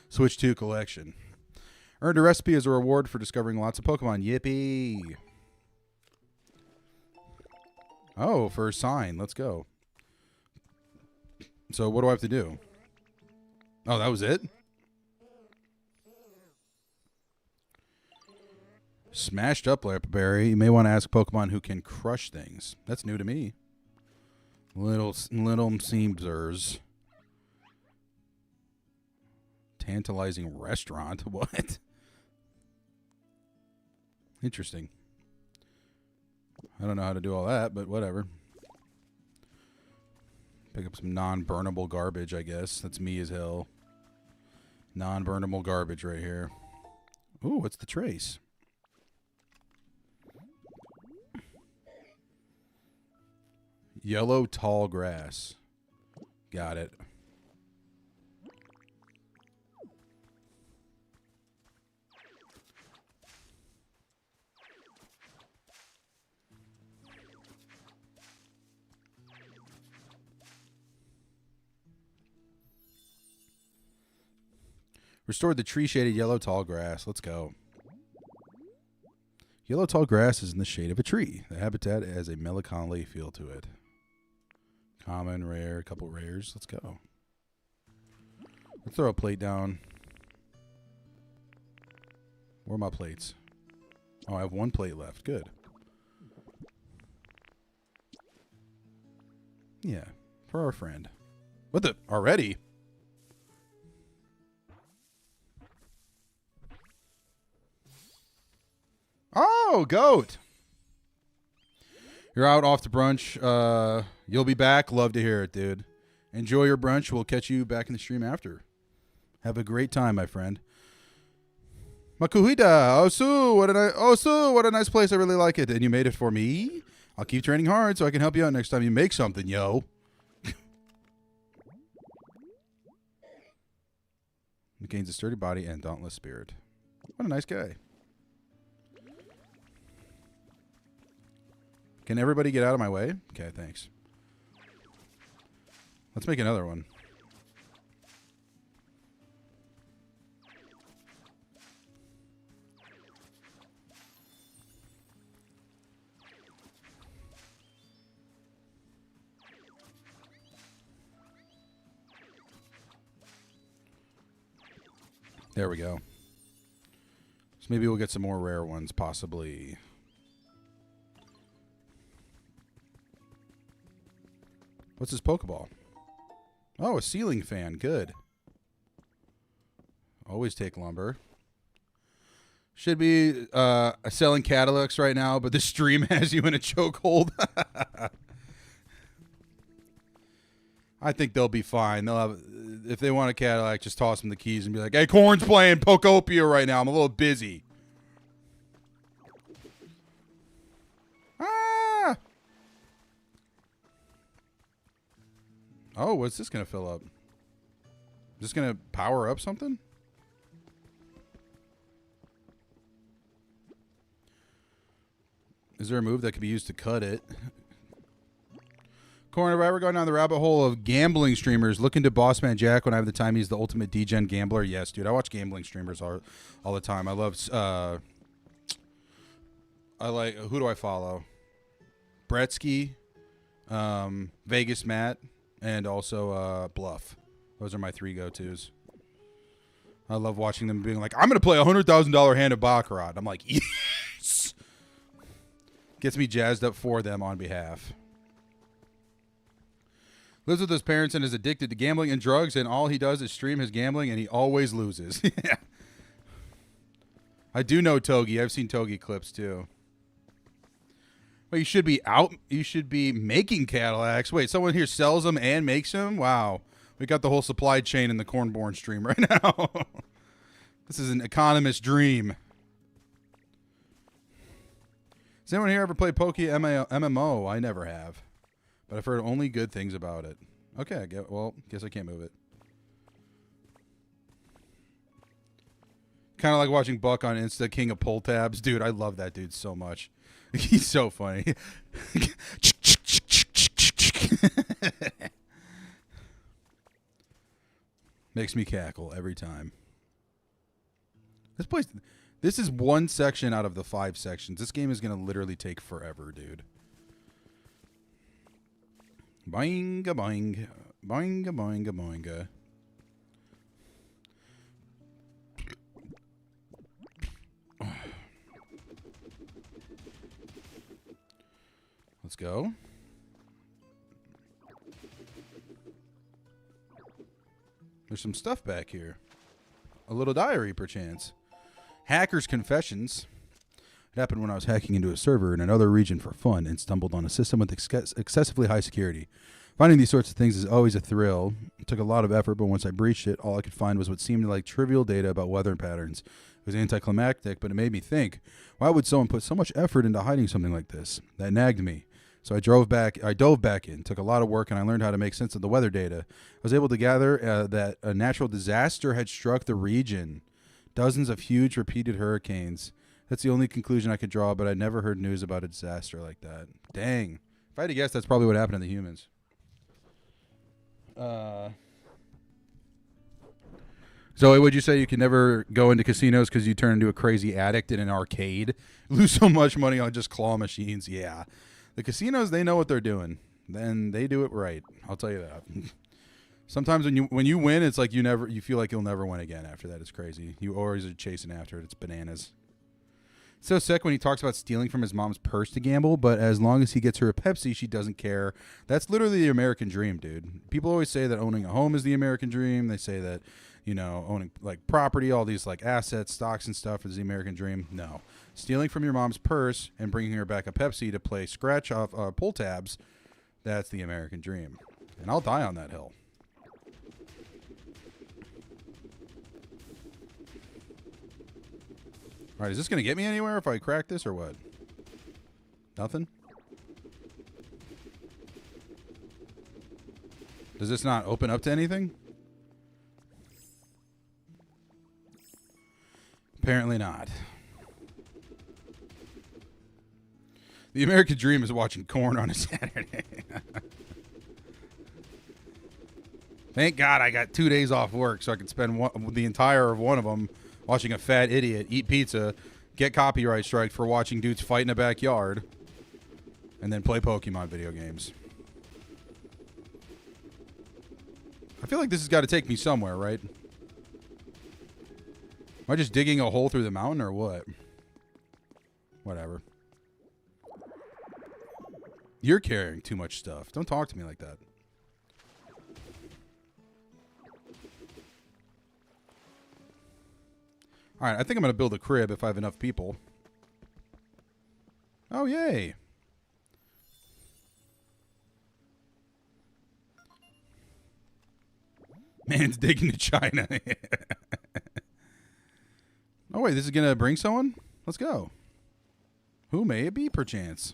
Switch 2 collection. Earned a recipe as a reward for discovering lots of Pokemon. Yippee. Oh, for a sign. Let's go. So what do I have to do? Oh, that was it? Smashed up Lapberry. You may want to ask Pokemon who can crush things. That's new to me. Little Seamsers. Tantalizing restaurant. What? Interesting. I don't know how to do all that, but whatever. Pick up some non-burnable garbage, I guess. That's me as hell. Non-burnable garbage right here. Ooh, what's the trace? Yellow tall grass. Got it. Restored the tree-shaded yellow tall grass. Let's go. Yellow tall grass is in the shade of a tree. The habitat has a melancholy feel to it. Common, rare, a couple rares. Let's go. Let's throw a plate down. Where are my plates? Oh, I have one plate left. Good. Yeah, for our friend. What the? Already? Oh, goat. You're out off to brunch. You'll be back. Love to hear it, dude. Enjoy your brunch. We'll catch you back in the stream after. Have a great time, my friend. Makuhida. Osu, what a nice place. I really like it. And you made it for me? I'll keep training hard so I can help you out next time you make something, yo. It gains a sturdy body and dauntless spirit. What a nice guy. Can everybody get out of my way? Okay, thanks. Let's make another one. There we go. So maybe we'll get some more rare ones, possibly. What's this Pokeball? Oh, a ceiling fan. Good. Always take lumber. Should be selling Cadillacs right now, but the stream has you in a chokehold. I think they'll be fine. They'll have, if they want a Cadillac, just toss them the keys and be like, "Hey, Corn's playing Pokopia right now. I'm a little busy." Ah! Oh, what's this going to fill up? Is this going to power up something? Is there a move that could be used to cut it? Corn, have I ever gone down the rabbit hole of gambling streamers? Looking to Bossman Jack when I have the time. He's the ultimate degen gambler. Yes, dude. I watch gambling streamers all the time. I love... who do I follow? Bretsky, Vegas Matt, and also Bluff. Those are my three go-tos. I love watching them being like, "I'm going to play a $100,000 hand of Baccarat." I'm like, yes! Gets me jazzed up for them on behalf. Lives with his parents and is addicted to gambling and drugs, and all he does is stream his gambling, and he always loses. Yeah. I do know Togi. I've seen Togi clips, too. Well, you should be out. You should be making Cadillacs. Wait, someone here sells them and makes them? Wow. We got the whole supply chain in the Cornborn stream right now. This is an economist's dream. Has anyone here ever played MMO? I never have. But I've heard only good things about it. Okay, guess I can't move it. Kind of like watching Buck on Insta, King of Pull Tabs. Dude, I love that dude so much. He's so funny. Makes me cackle every time. This is one section out of the 5 sections. This game is going to literally take forever, dude. Boinga, boinga. Boinga, boinga, boinga. Let's go. There's some stuff back here. A little diary, perchance. Hacker's Confessions. It happened when I was hacking into a server in another region for fun and stumbled on a system with excessively high security. Finding these sorts of things is always a thrill. It took a lot of effort, but once I breached it, all I could find was what seemed like trivial data about weather patterns. It was anticlimactic, but it made me think, why would someone put so much effort into hiding something like this? That nagged me. So I dove back in, took a lot of work, and I learned how to make sense of the weather data. I was able to gather that a natural disaster had struck the region. Dozens of huge repeated hurricanes. That's the only conclusion I could draw, but I never heard news about a disaster like that. Dang. If I had to guess, that's probably what happened to the humans. Zoe, would you say you can never go into casinos because you turn into a crazy addict in an arcade? Lose so much money on just claw machines? Yeah. The casinos, they know what they're doing. Then they do it right. I'll tell you that. Sometimes when you win, it's like you feel like you'll never win again after that. It's crazy. You always are chasing after it. It's bananas. So sick when he talks about stealing from his mom's purse to gamble, but as long as he gets her a Pepsi, she doesn't care. That's literally the American dream, dude. People always say that owning a home is the American dream. They say that, owning like property, all these like assets, stocks and stuff is the American dream. No. Stealing from your mom's purse and bringing her back a Pepsi to play scratch off pull tabs, that's the American dream. And I'll die on that hill. All right, is this going to get me anywhere if I crack this or what? Nothing? Does this not open up to anything? Apparently not. The American dream is watching Corn on a Saturday. Thank God I got 2 days off work so I could spend the entire of one of them watching a fat idiot eat pizza, get copyright striked for watching dudes fight in a backyard, and then play Pokemon video games. I feel like this has got to take me somewhere, right? Am I just digging a hole through the mountain or what? Whatever. You're carrying too much stuff. Don't talk to me like that. All right, I think I'm going to build a crib if I have enough people. Oh, yay. Man's digging to China. Oh, wait, this is going to bring someone? Let's go. Who may it be, perchance?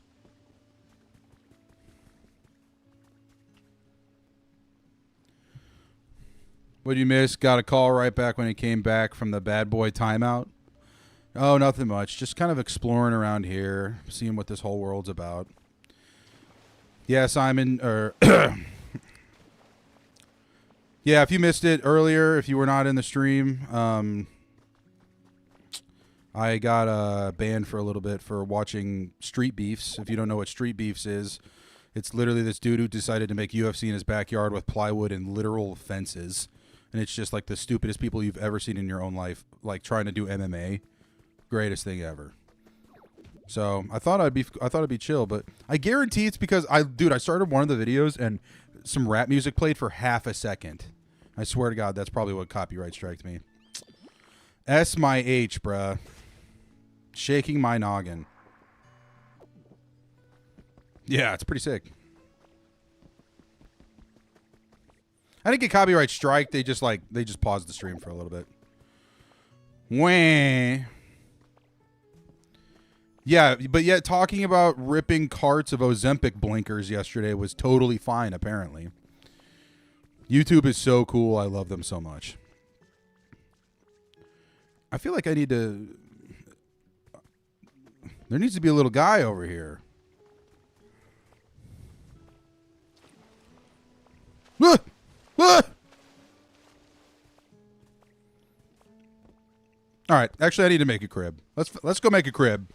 What'd you miss? Got a call right back when he came back from the bad boy timeout. Oh, nothing much. Just kind of exploring around here, seeing what this whole world's about. Yeah, Simon, yeah, if you missed it earlier, if you were not in the stream, I got banned for a little bit for watching Street Beefs. If you don't know what Street Beefs is, it's literally this dude who decided to make UFC in his backyard with plywood and literal fences. And it's just like the stupidest people you've ever seen in your own life, like trying to do MMA. Greatest thing ever. So I thought it'd be chill, but I guarantee it's because I started one of the videos and some rap music played for half a second. I swear to God, that's probably what copyright striked me. S my H, bruh. Shaking my noggin. Yeah, it's pretty sick. I didn't get copyright strike. They just paused the stream for a little bit. Wah. Yeah, but yet talking about ripping carts of Ozempic blinkers yesterday was totally fine, apparently. YouTube is so cool. I love them so much. I feel like I need to... There needs to be a little guy over here. Ah! Ah! All right. Actually, I need to make a crib. Let's go make a crib.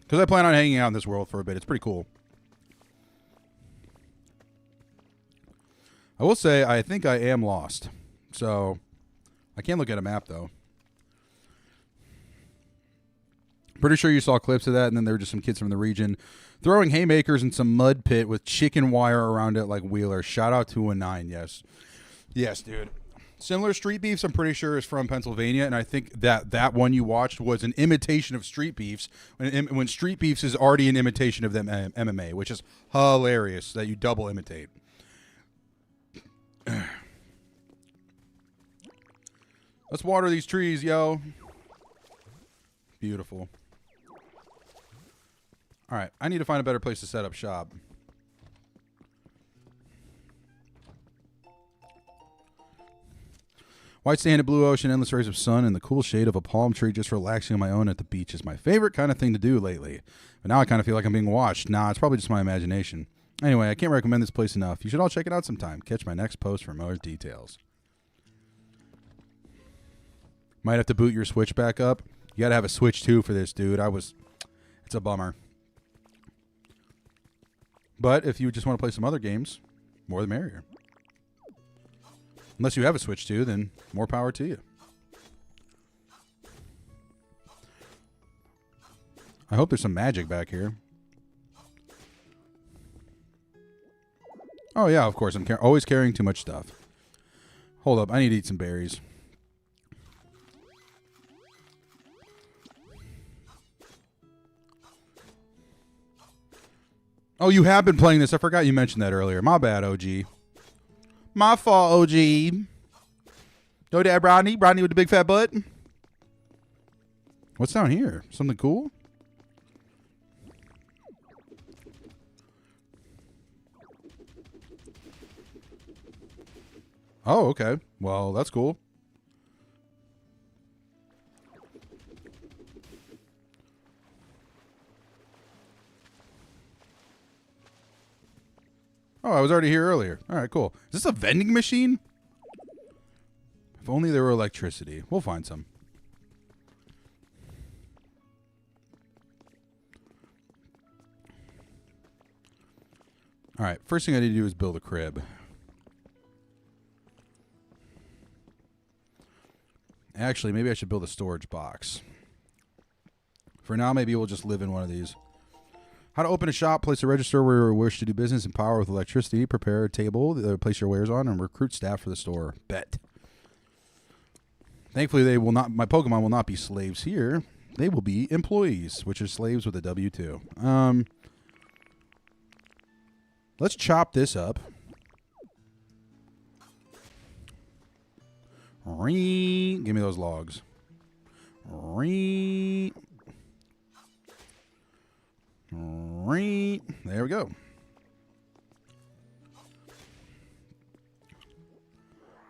Because I plan on hanging out in this world for a bit. It's pretty cool. I will say, I think I am lost. So, I can't look at a map, though. Pretty sure you saw clips of that, and then there were just some kids from the region throwing haymakers in some mud pit with chicken wire around it like Wheeler. Shout out to a 9, yes. Yes, dude. Similar Street Beefs, I'm pretty sure, is from Pennsylvania, and I think that one you watched was an imitation of Street Beefs, when Street Beefs is already an imitation of them MMA, which is hilarious that you double imitate. Let's water these trees, yo. Beautiful. All right, I need to find a better place to set up shop. White sand, blue ocean, endless rays of sun, and the cool shade of a palm tree just relaxing on my own at the beach is my favorite kind of thing to do lately. But now I kind of feel like I'm being watched. Nah, it's probably just my imagination. Anyway, I can't recommend this place enough. You should all check it out sometime. Catch my next post for more details. Might have to boot your Switch back up. You gotta have a Switch 2 for this, dude. It's a bummer. But if you just want to play some other games, more the merrier. Unless you have a Switch 2, then more power to you. I hope there's some magic back here. Oh, yeah, of course. I'm always carrying too much stuff. Hold up. I need to eat some berries. Oh, you have been playing this. I forgot you mentioned that earlier. My bad, OG. My fault, OG. Yo, Dad, Rodney. Rodney with the big fat butt. What's down here? Something cool? Oh, okay. Well, that's cool. Oh, I was already here earlier. All right, cool. Is this a vending machine? If only there were electricity. We'll find some. All right, first thing I need to do is build a crib. Actually, maybe I should build a storage box. For now, maybe we'll just live in one of these. How to open a shop, place a register where you wish to do business and power with electricity, prepare a table, place your wares on, and recruit staff for the store. Bet. Thankfully, they will not. My Pokemon will not be slaves here. They will be employees, which is slaves with a W-2. Let's chop this up. Give me those logs. There we go.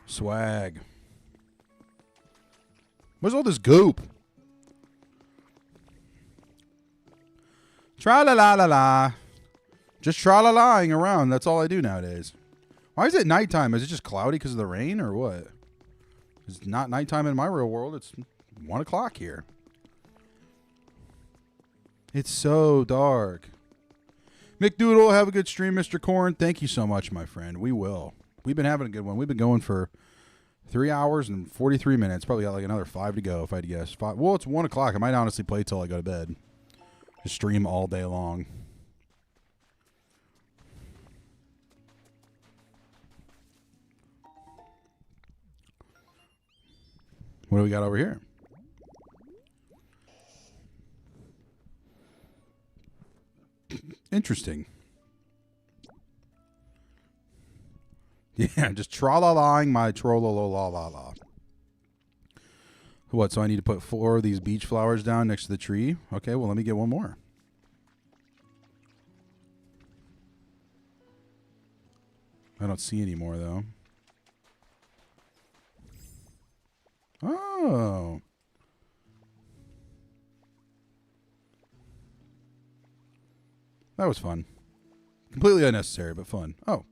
Swag. Where's all this goop? Tra-la-la-la-la. Just tra-la-la-ing around. That's all I do nowadays. Why is it nighttime? Is it just cloudy because of the rain or what? It's not nighttime in my real world. It's 1 o'clock here. It's so dark. McDoodle, have a good stream, Mr. Corn. Thank you so much, my friend. We will. We've been having a good one. We've been going for 3 hours and 43 minutes. Probably got like another 5 to go, if I had to guess. 5. Well, it's 1 o'clock. I might honestly play till I go to bed. Just stream all day long. What do we got over here? Interesting. Yeah, just tra-la-la-ing my tro-la-la-la-la-la. What, so I need to put 4 of these beach flowers down next to the tree? Okay, well, let me get one more. I don't see any more, though. Oh. That was fun. Completely unnecessary, but fun. Oh.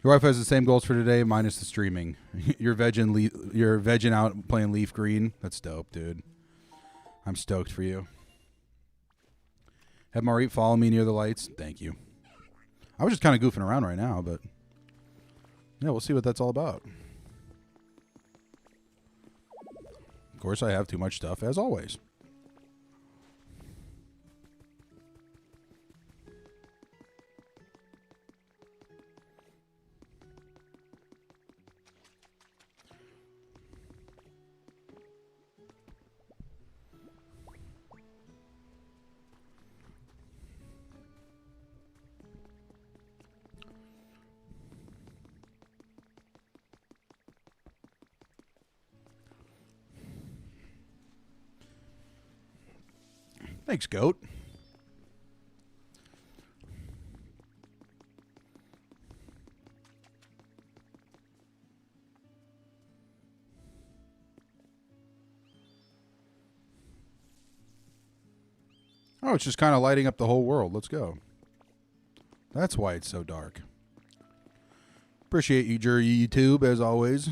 Your wife has the same goals for today, minus the streaming. You're vegging out playing Leaf Green. That's dope, dude. I'm stoked for you. Have Marit follow me near the lights. Thank you. I was just kind of goofing around right now, but yeah, we'll see what that's all about. Of course, I have too much stuff, as always. Thanks, Goat. Oh, it's just kind of lighting up the whole world. Let's go. That's why it's so dark. Appreciate you, YouTube, as always.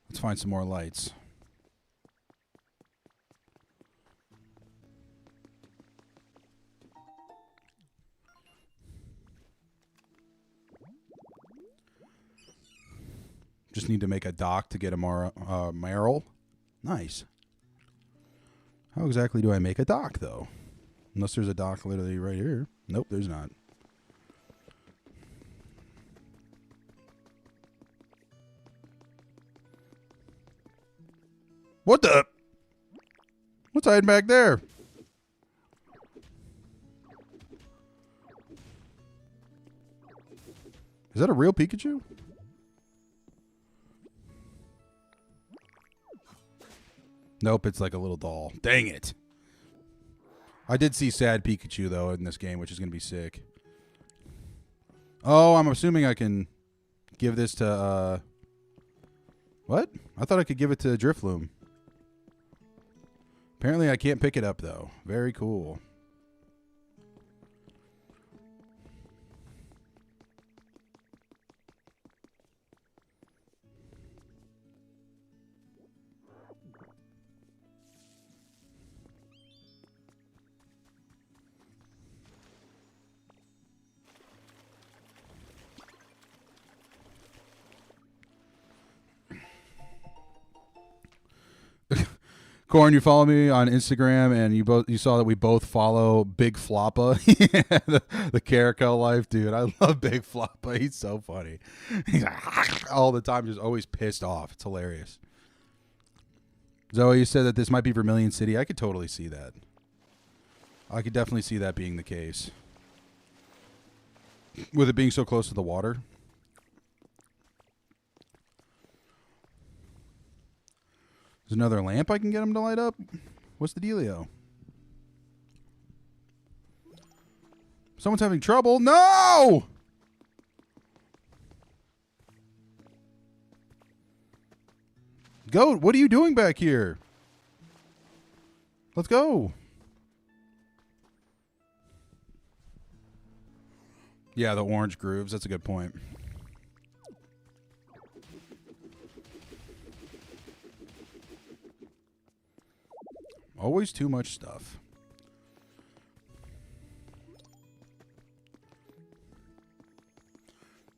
Let's find some more lights. Just need to make a dock to get a Meryl. Nice. How exactly do I make a dock, though? Unless there's a dock literally right here. Nope, there's not. What the? What's hiding back there? Is that a real Pikachu? Nope, it's like a little doll. Dang it. I did see sad Pikachu, though, in this game, which is going to be sick. Oh, I'm assuming I can give this to, what? I thought I could give it to Drifloom. Apparently I can't pick it up, though. Very cool. Corn, you follow me on Instagram, and you saw that we both follow Big Floppa, the Caracal life, dude. I love Big Floppa. He's so funny. He's like, all the time, just always pissed off. It's hilarious. Zoe, you said that this might be Vermilion City. I could totally see that. I could definitely see that being the case. With it being so close to the water. There's another lamp I can get him to light up? What's the dealio? Someone's having trouble. No! Goat, what are you doing back here? Let's go. Yeah, the orange grooves. That's a good point. Always too much stuff.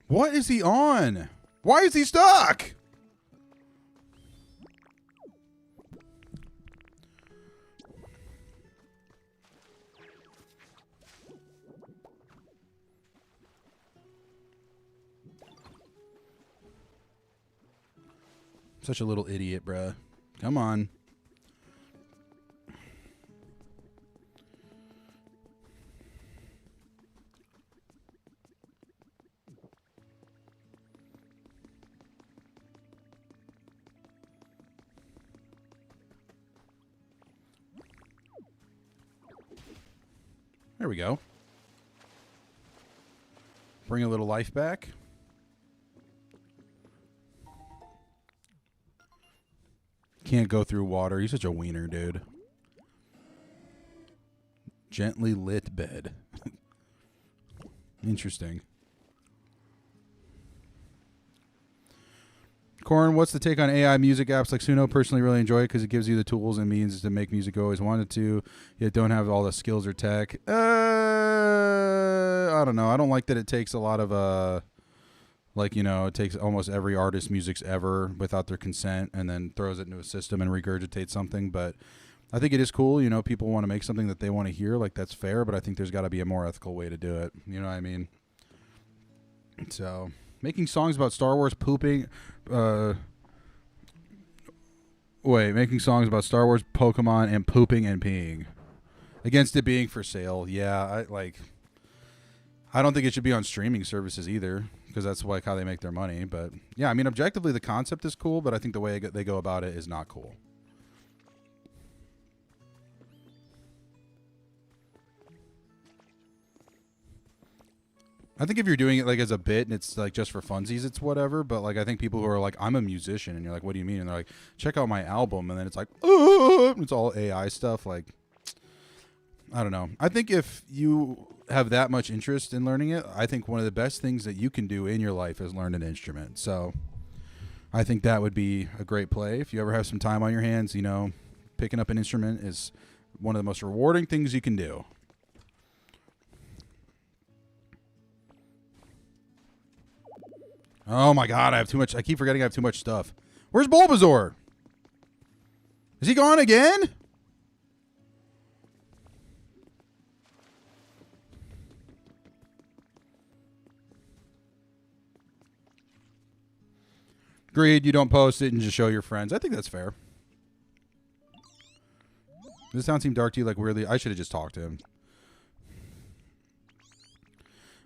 What is he on? Why is he stuck? Such a little idiot, bruh. Come on. There we go. Bring a little life back. Can't go through water. He's such a wiener, dude. Gently lit bed. Interesting. Corn, what's the take on AI music apps like Suno? Personally, really enjoy it because it gives you the tools and means to make music you always wanted to, yet don't have all the skills or tech. I don't know. I don't like that it takes a lot of like, you know, it takes almost every artist's music ever without their consent and then throws it into a system and regurgitates something. But I think it is cool. You know, people want to make something that they want to hear. Like, that's fair, but I think there's got to be a more ethical way to do it. You know what I mean? So, making songs about Star Wars pooping. Making songs about Star Wars, Pokemon, and pooping and peeing. Against it being for sale. Yeah, I don't think it should be on streaming services either, because that's like how they make their money. But yeah, I mean, objectively the concept is cool, but I think the way they go about it is not cool. I think if you're doing it like as a bit and it's like just for funsies, it's whatever. But like, I think people who are like, I'm a musician, and you're like, what do you mean? And they're like, check out my album, and then it's like, it's all AI stuff. Like, I don't know. I think if you have that much interest in learning it, I think one of the best things that you can do in your life is learn an instrument. So I think that would be a great play. If you ever have some time on your hands, you know, picking up an instrument is one of the most rewarding things you can do. Oh my God, I have too much. I keep forgetting I have too much stuff. Where's Bulbasaur? Is he gone again? Agreed, you don't post it and just show your friends. I think that's fair. Does this sound seem dark to you? Like, weirdly, I should have just talked to him.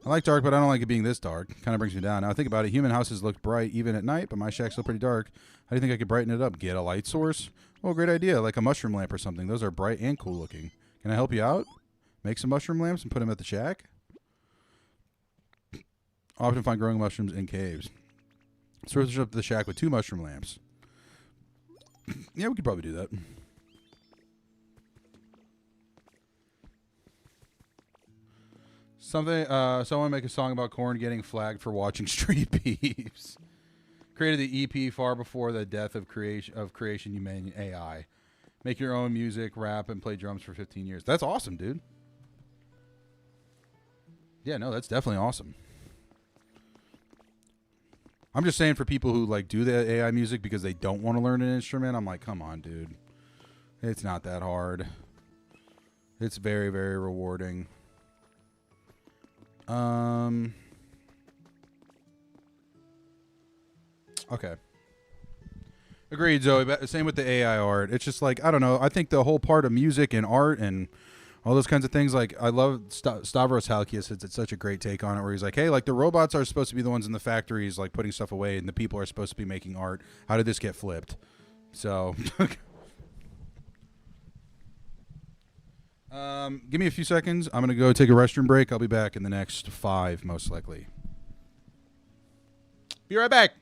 I like dark, but I don't like it being this dark. Kind of brings me down. Now, think about it. Human houses look bright even at night, but my shack's still pretty dark. How do you think I could brighten it up? Get a light source? Well, great idea. Like a mushroom lamp or something. Those are bright and cool looking. Can I help you out? Make some mushroom lamps and put them at the shack? I often find growing mushrooms in caves. Switch up the shack with 2 mushroom lamps. Yeah, we could probably do that. Someone make a song about Korn getting flagged for watching Street Beefs. Created the EP far before the death of creation human AI. Make your own music, rap, and play drums for 15 years. That's awesome, dude. Yeah, no, that's definitely awesome. I'm just saying for people who like do the AI music because they don't want to learn an instrument, I'm like, come on, dude. It's not that hard. It's very, very rewarding. Okay. Agreed, Zoe. Same with the AI art. It's just like, I don't know. I think the whole part of music and art and all those kinds of things, like, I love Stavros Halkias. It's such a great take on it, where he's like, hey, like, the robots are supposed to be the ones in the factories, like, putting stuff away, and the people are supposed to be making art. How did this get flipped? So, give me a few seconds. I'm going to go take a restroom break. I'll be back in the next 5, most likely. Be right back.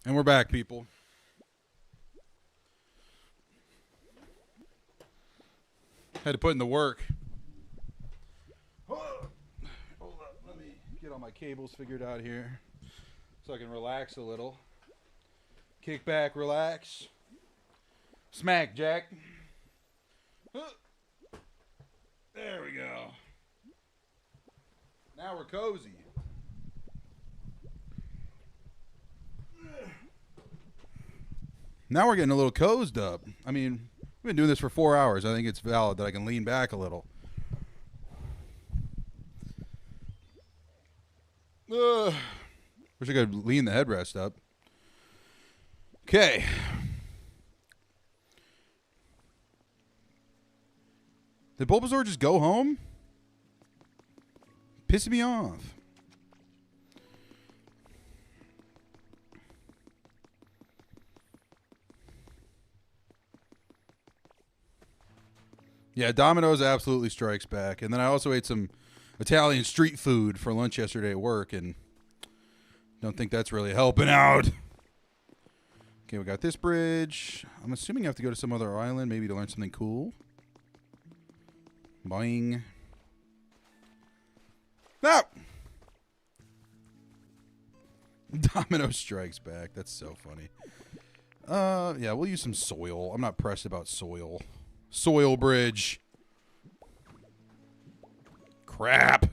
And we're back, people. Had to put in the work. Hold up. Let me get all my cables figured out here so I can relax a little. Kick back, relax. Smack, Jack. There we go. Now we're cozy. Now we're getting a little cozied up. I mean, we've been doing this for 4 hours. I think it's valid that I can lean back a little. Wish I could lean the headrest up. Okay. Did Bulbasaur just go home? Pissing me off. Yeah, Domino's absolutely strikes back. And then I also ate some Italian street food for lunch yesterday at work, and don't think that's really helping out. Okay, we got this bridge. I'm assuming I have to go to some other island, maybe to learn something cool. Boing. No! Domino strikes back. That's so funny. Yeah, we'll use some soil. I'm not pressed about soil. Soil bridge. Crap.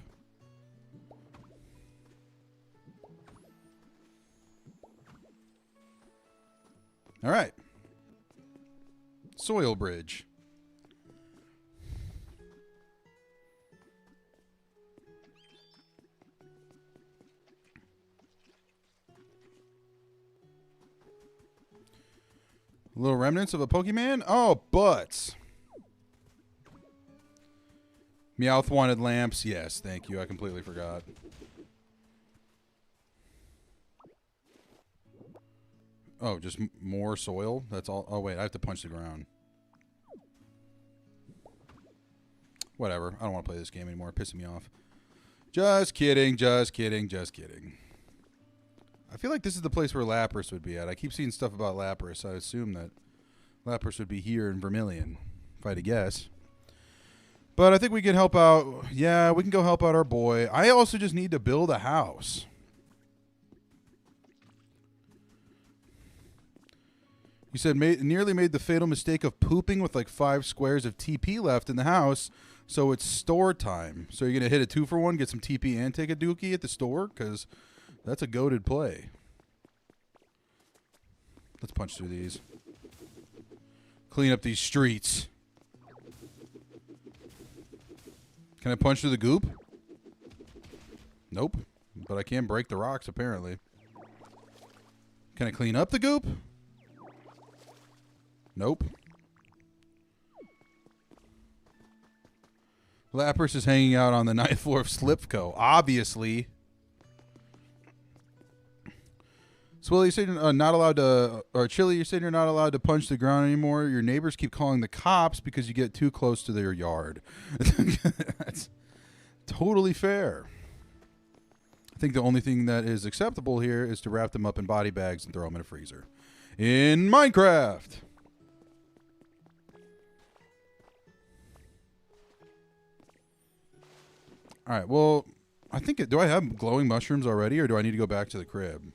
All right. Soil bridge. Little remnants of a Pokemon? Oh, butts. Meowth wanted lamps. Yes, thank you. I completely forgot. Oh, just more soil? That's all. Oh, wait. I have to punch the ground. Whatever. I don't want to play this game anymore. It's pissing me off. Just kidding. Just kidding. Just kidding. I feel like this is the place where Lapras would be at. I keep seeing stuff about Lapras. I assume that Lapras would be here in Vermilion, if I had to guess. But I think we can help out. Yeah, we can go help out our boy. I also just need to build a house. You said nearly made the fatal mistake of pooping with like 5 squares of TP left in the house, so it's store time. So you're going to hit a 2-for-1, get some TP and take a dookie at the store? Because that's a goated play. Let's punch through these. Clean up these streets. Can I punch through the goop? Nope. But I can break the rocks, apparently. Can I clean up the goop? Nope. Lapras is hanging out on the 9th floor of Slipco. Obviously. Swilly, you said you're not allowed to... Or Chili, you said you're not allowed to punch the ground anymore. Your neighbors keep calling the cops because you get too close to their yard. That's totally fair. I think the only thing that is acceptable here is to wrap them up in body bags and throw them in a freezer. In Minecraft! All right, well, I think do I have glowing mushrooms already, or do I need to go back to the crib?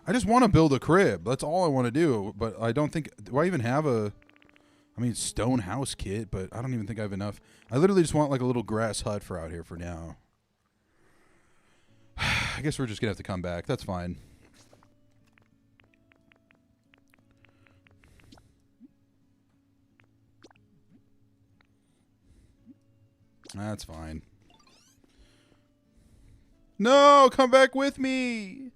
I just want to build a crib. That's all I want to do, but I don't think... Do I even have a... I mean, stone house kit, but I don't even think I have enough. I literally just want like a little grass hut for out here for now. I guess we're just going to have to come back. That's fine. That's fine. No, come back with me.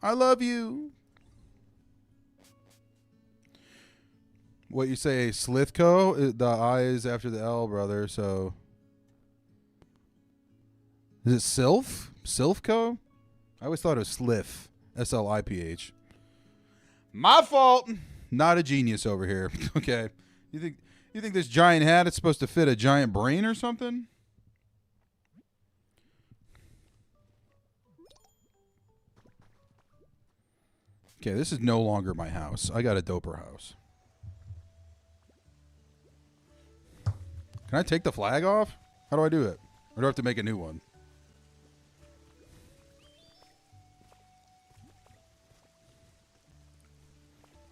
I love you. What you say, Slithco? The I is after the L, brother, so... Is it Sylph? Sylphco? I always thought it was Slith. S-L-I-P-H. My fault. Not a genius over here. Okay. You think this giant hat is supposed to fit a giant brain or something? Okay, this is no longer my house. I got a doper house. Can I take the flag off? How do I do it? Or do I have to make a new one?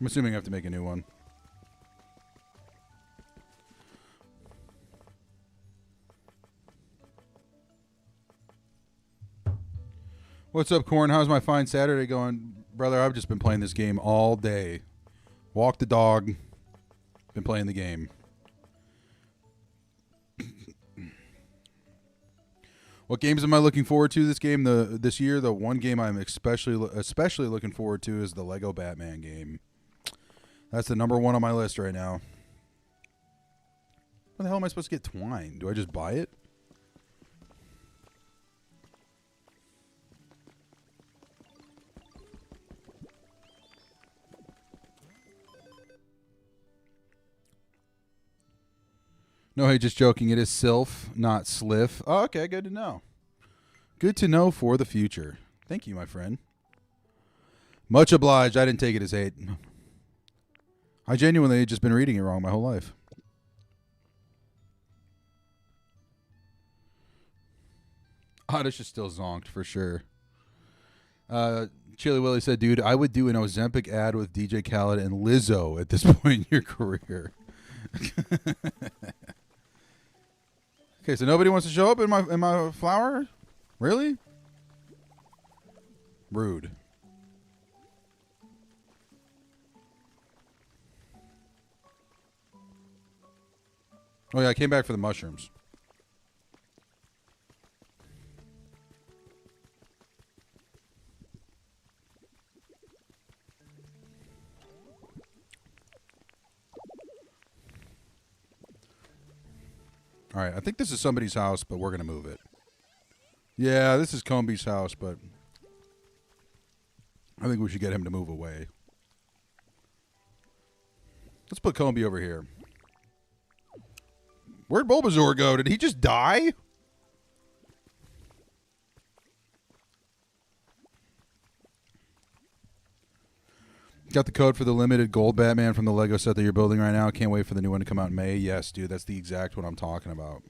I'm assuming I have to make a new one. What's up, Corn? How's my fine Saturday going? Brother, I've just been playing this game all day. Walk the dog. Been playing the game. What games am I looking forward to this year? The one game I'm especially looking forward to is the Lego Batman game. That's the number one on my list right now. How the hell am I supposed to get twine? Do I just buy it? No, hey, just joking. It is Sylph, not Sliff. Oh, okay, good to know. Good to know for the future. Thank you, my friend. Much obliged. I didn't take it as hate. I genuinely had just been reading it wrong my whole life. Oddish is still zonked for sure. Chili Willie said, dude, I would do an Ozempic ad with DJ Khaled and Lizzo at this point in your career. Okay, so nobody wants to show up in my flower? Really? Rude. Oh yeah, I came back for the mushrooms. All right, I think this is somebody's house, but we're going to move it. Yeah, this is Comby's house, but I think we should get him to move away. Let's put Comby over here. Where'd Bulbasaur go? Did he just die? Got the code for the limited gold Batman from the Lego set that you're building right now. Can't wait for the new one to come out in May. Yes, dude, that's the exact one I'm talking about.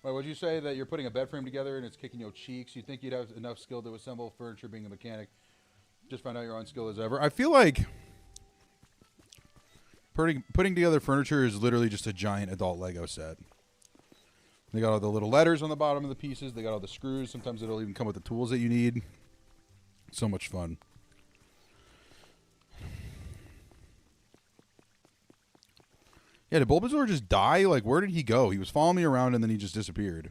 Wait, would you say that you're putting a bed frame together and it's kicking your cheeks? You think you'd have enough skill to assemble furniture being a mechanic? Just find out you're unskilled as ever. I feel like putting together furniture is literally just a giant adult Lego set. They got all the little letters on the bottom of the pieces. They got all the screws. Sometimes it'll even come with the tools that you need. So much fun. Yeah, did Bulbasaur just die? Like, where did he go? He was following me around and then he just disappeared.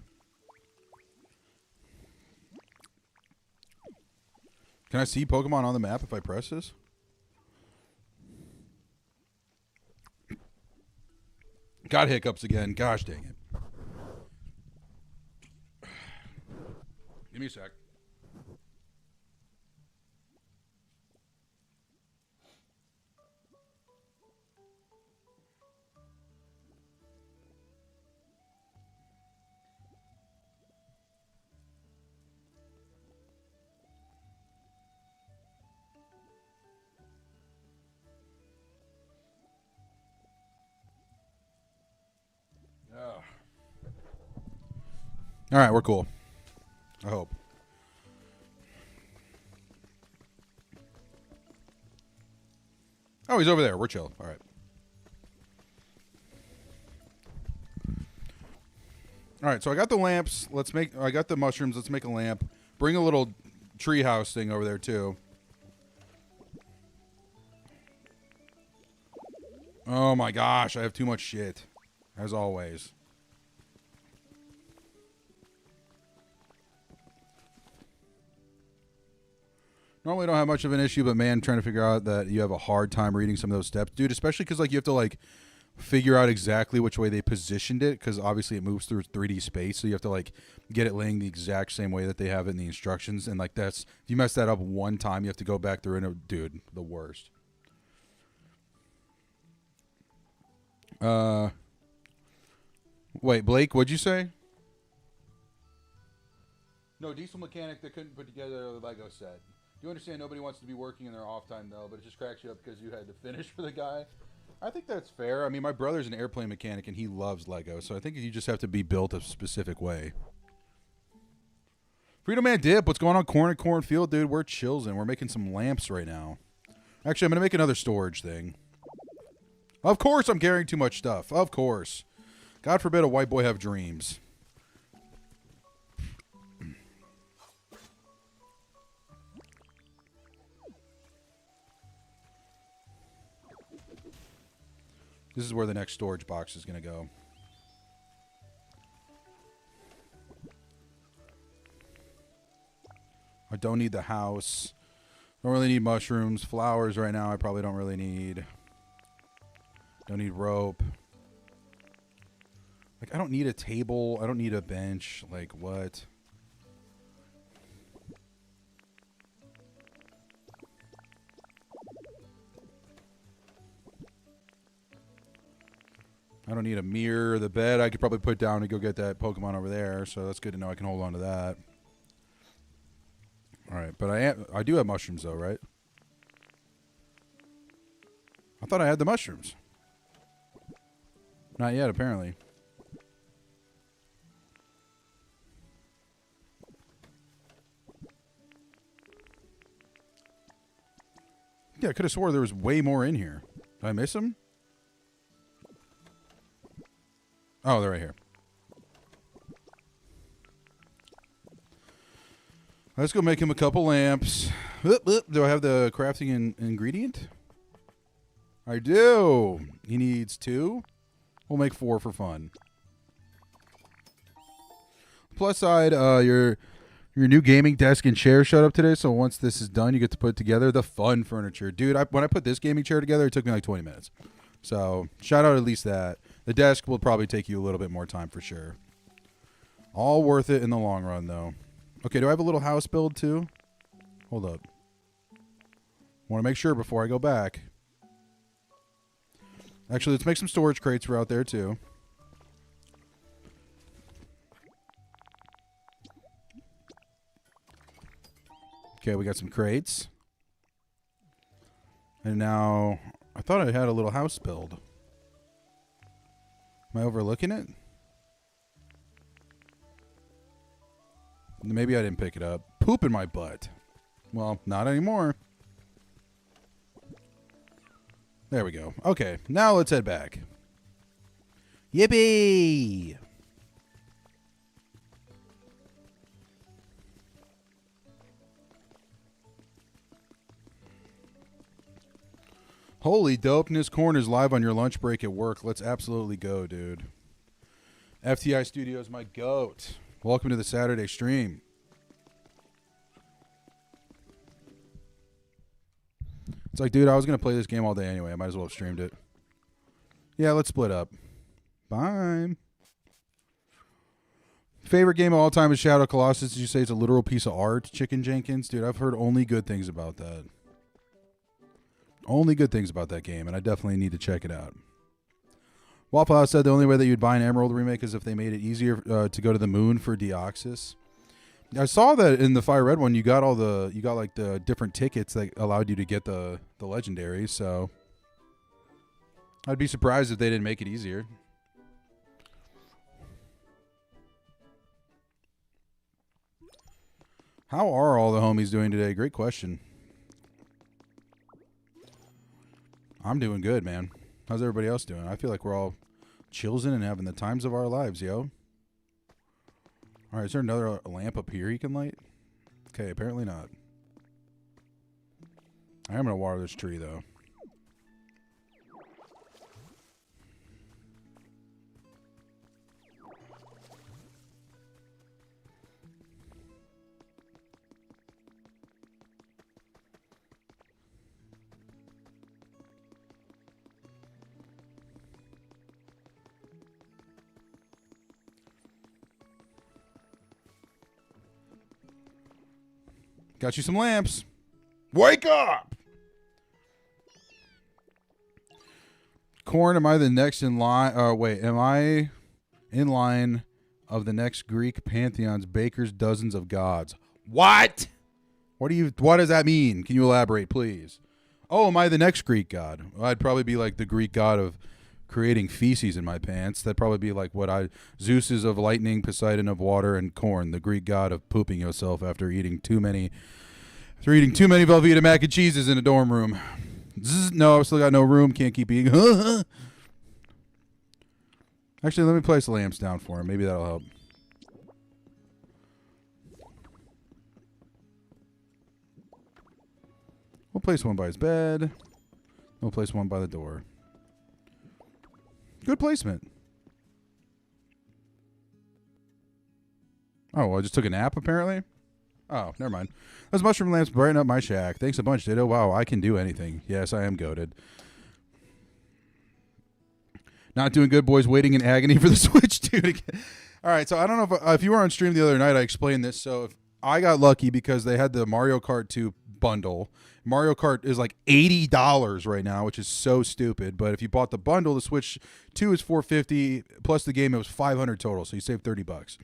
Can I see Pokemon on the map if I press this? Got hiccups again. Gosh dang it. Give me a sec. All right, we're cool. I hope. Oh, he's over there. We're chill. All right. All right, so I got the lamps. I got the mushrooms. Let's make a lamp. Bring a little treehouse thing over there, too. Oh, my gosh. I have too much shit, as always. Normally don't have much of an issue, but man, trying to figure out that you have a hard time reading some of those steps. Dude, especially because like you have to like figure out exactly which way they positioned it because obviously it moves through 3D space. So you have to like get it laying the exact same way that they have it in the instructions. And like if you mess that up one time, you have to go back through and dude, the worst. Wait, Blake, what'd you say? No, diesel mechanic that couldn't put together a Lego set. Do you understand nobody wants to be working in their off time, though, but it just cracks you up because you had to finish for the guy? I think that's fair. I mean, my brother's an airplane mechanic, and he loves Lego, so I think you just have to be built a specific way. Freedom Man Dip, what's going on? Corn and Cornfield, dude. We're chillsing. We're making some lamps right now. Actually, I'm going to make another storage thing. Of course I'm carrying too much stuff. Of course. God forbid a white boy have dreams. This is where the next storage box is going to go. I don't need the house. Don't really need mushrooms. Flowers right now I probably don't really need. Don't need rope. Like, I don't need a table. I don't need a bench. Like, what? I don't need a mirror. The bed I could probably put down to go get that Pokemon over there. So that's good to know. I can hold on to that. All right, but I do have mushrooms though, right? I thought I had the mushrooms. Not yet, apparently. Yeah, I could have swore there was way more in here. Did I miss them? Oh, they're right here. Let's go make him a couple lamps. Oop, oop. Do I have the crafting ingredient? I do. He needs 2. We'll make 4 for fun. Plus side, your new gaming desk and chair showed up today, so once this is done, you get to put together the fun furniture. Dude, when I put this gaming chair together, it took me like 20 minutes. So, shout out at least that. The desk will probably take you a little bit more time for sure. All worth it in the long run, though. Okay, do I have a little house build, too? Hold up. Want to make sure before I go back. Actually, let's make some storage crates for out there, too. Okay, we got some crates. And now, I thought I had a little house build. Am I overlooking it? Maybe I didn't pick it up. Poop in my butt. Well, not anymore. There we go. Okay, now let's head back. Yippee! Holy dopeness. Corn is live on your lunch break at work. Let's absolutely go, dude. FTI Studios, my goat. Welcome to the Saturday stream. It's like, dude, I was going to play this game all day anyway. I might as well have streamed it. Yeah, let's split up. Bye. Favorite game of all time is Shadow Colossus. Did you say it's a literal piece of art, Chicken Jenkins? Dude, I've heard only good things about that. Only good things about that game, and I definitely need to check it out. Waffle House said the only way that you'd buy an Emerald remake is if they made it easier to go to the moon for Deoxys. I saw that in the Fire Red one, you got like the different tickets that allowed you to get the legendaries. So I'd be surprised if they didn't make it easier. How are all the homies doing today? Great question. I'm doing good, man. How's everybody else doing? I feel like we're all chillsing and having the times of our lives, yo. All right, is there another lamp up here you can light? Okay, apparently not. I am going to water this tree, though. Got you some lamps. Wake up! Corn, am I the next in line? Wait, am I in line of the next Greek pantheon's baker's dozens of gods. What? What does that mean? Can you elaborate, please? Oh, am I the next Greek god? Well, I'd probably be like the Greek god of creating feces in my pants. That'd probably be like Zeus is of lightning, Poseidon of water, and corn. The Greek god of pooping yourself after eating too many Velveeta mac and cheeses in a dorm room. No, I still got no room. Can't keep eating. Actually, let me place lamps down for him. Maybe that'll help. We'll place one by his bed. We'll place one by the door. Good placement. Oh, well, I just took a nap, apparently? Oh, never mind. Those mushroom lamps brighten up my shack. Thanks a bunch, Ditto. Wow, I can do anything. Yes, I am goated. Not doing good, boys. Waiting in agony for the Switch 2 to get... All right, so I don't know if you were on stream the other night, I explained this. So if I got lucky because they had the Mario Kart 2 bundle. Mario Kart is like $80 right now, which is so stupid. But if you bought the bundle, the Switch 2 is $450 plus the game. It was $500 total, so you save $30.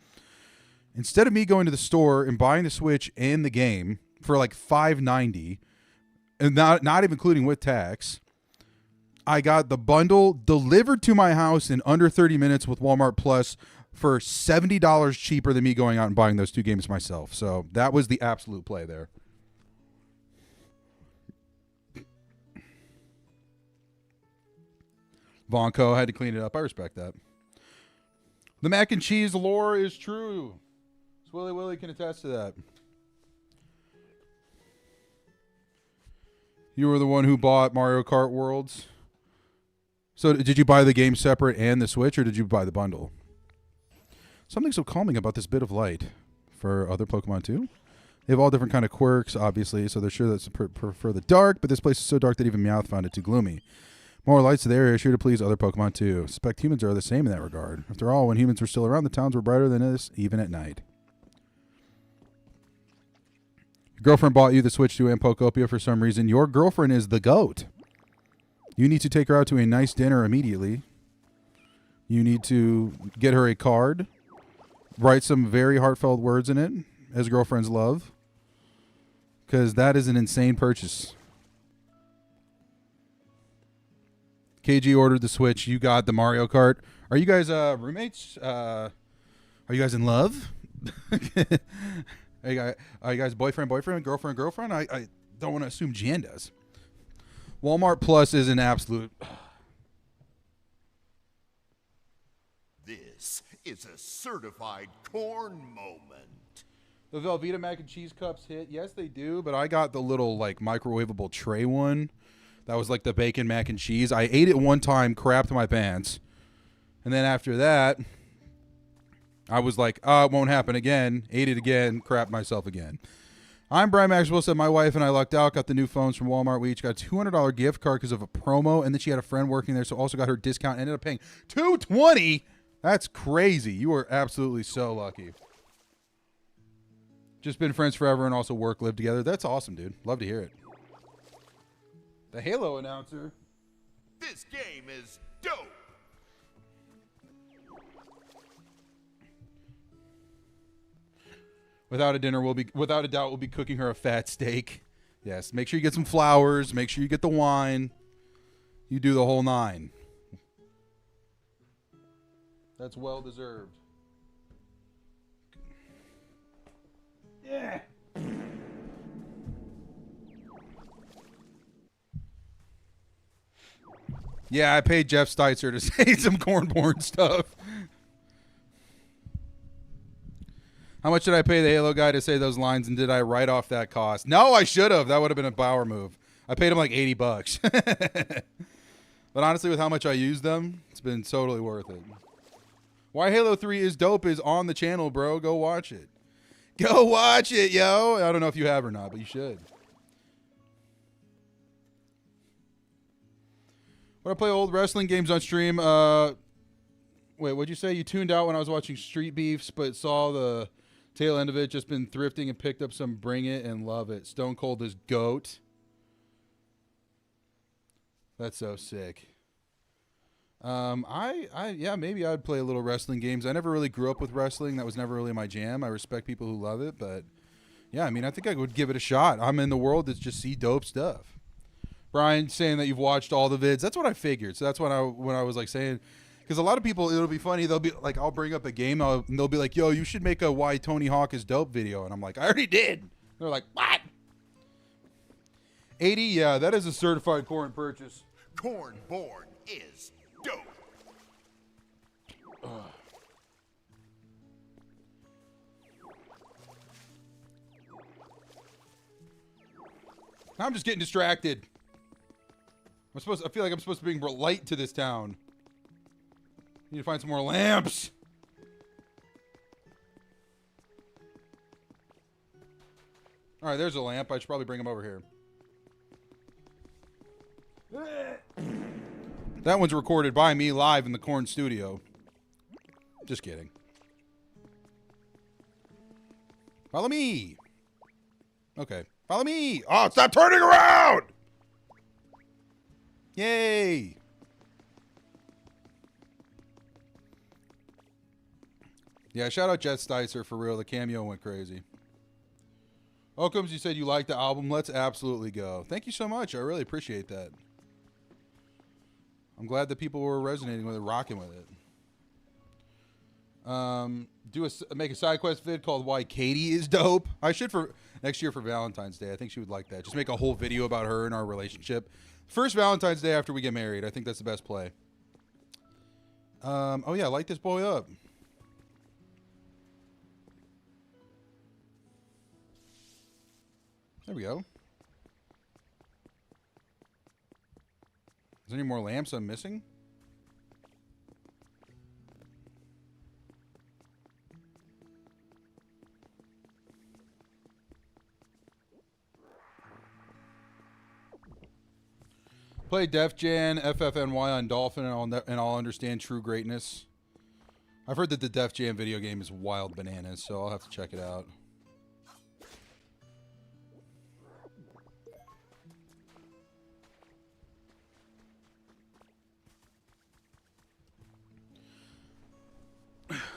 Instead of me going to the store and buying the Switch and the game for like $590, and not even including with tax, I got the bundle delivered to my house in under 30 minutes with Walmart Plus for $70 cheaper than me going out and buying those two games myself. So that was the absolute play there. Vonco had to clean it up. I respect that. The mac and cheese lore is true. Willy Willy can attest to that. You were the one who bought Mario Kart Worlds. So did you buy the game separate and the Switch, or did you buy the bundle? Something so calming about this bit of light for other Pokemon too. They have all different kind of quirks, obviously, so they're sure that's prefer the dark, but this place is so dark that even Meowth found it too gloomy. More lights to the area, sure to please other Pokemon too. Suspect humans are the same in that regard. After all, when humans were still around, the towns were brighter than this, even at night. Your girlfriend bought you the Switch 2 and Pokopia for some reason. Your girlfriend is the GOAT. You need to take her out to a nice dinner immediately. You need to get her a card. Write some very heartfelt words in it, as girlfriends love. Because that is an insane purchase. KG ordered the Switch. You got the Mario Kart. Are you guys roommates? Are you guys in love? Are you guys boyfriend, girlfriend? I don't want to assume Jan does. Walmart Plus is an absolute... This is a certified corn moment. The Velveeta mac and cheese cups hit. Yes, they do, but I got the little like microwavable tray one. That was like the bacon mac and cheese. I ate it one time, crapped my pants. And then after that, I was like, it won't happen again. Ate it again, crapped myself again. I'm Brian Maxwell, said my wife and I lucked out, got the new phones from Walmart. We each got a $200 gift card because of a promo, and then she had a friend working there, so also got her discount. Ended up paying $220. That's crazy. You are absolutely so lucky. Just been friends forever and also live together. That's awesome, dude. Love to hear it. The Halo announcer. This game is dope. Without a doubt, we'll be cooking her a fat steak. Yes, make sure you get some flowers. Make sure you get the wine. You do the whole nine. That's well deserved. Yeah. Yeah, I paid Jeff Steitzer to say some corn-born stuff. How much did I pay the Halo guy to say those lines, and did I write off that cost? No, I should have. That would have been a Bauer move. I paid him like $80. But honestly, with how much I use them, it's been totally worth it. Why Halo 3 is dope is on the channel, bro. Go watch it. Go watch it, yo. I don't know if you have or not, but you should. When I play old wrestling games on stream, wait, what'd you say? You tuned out when I was watching Street Beefs, but saw the tail end of it. Just been thrifting and picked up some Bring It and love it. Stone Cold is GOAT. That's so sick. Yeah, maybe I'd play a little wrestling games. I never really grew up with wrestling. That was never really my jam. I respect people who love it, but yeah, I mean, I think I would give it a shot. I'm in the world that's just see dope stuff. Brian saying that you've watched all the vids. That's what I figured. So that's when I was like saying, because a lot of people, it'll be funny. They'll be like, I'll bring up a game, and they'll be like, "Yo, you should make a Why Tony Hawk is Dope video," and I'm like, I already did. They're like, what? 80, yeah, that is a certified corn purchase. Cornborn is dope. I'm just getting distracted. I feel like I'm supposed to bring light to this town. Need to find some more lamps. All right, there's a lamp. I should probably bring him over here. That one's recorded by me live in the Corn studio. Just kidding. Follow me. Okay. Follow me. Oh, stop turning around. Yay. Yeah, shout out Jet Sticer for real. The cameo went crazy. Okums, you said you liked the album. Let's absolutely go. Thank you so much. I really appreciate that. I'm glad that people were resonating with it, rocking with it. Make a side quest vid called Why Katie is Dope. I should for next year for Valentine's Day. I think she would like that. Just make a whole video about her and our relationship. First Valentine's Day after we get married. I think that's the best play. Oh yeah, light this boy up. There we go. Is there any more lamps I'm missing? Play Def Jam, FFNY on Dolphin, and I'll understand true greatness. I've heard that the Def Jam video game is wild bananas, so I'll have to check it out.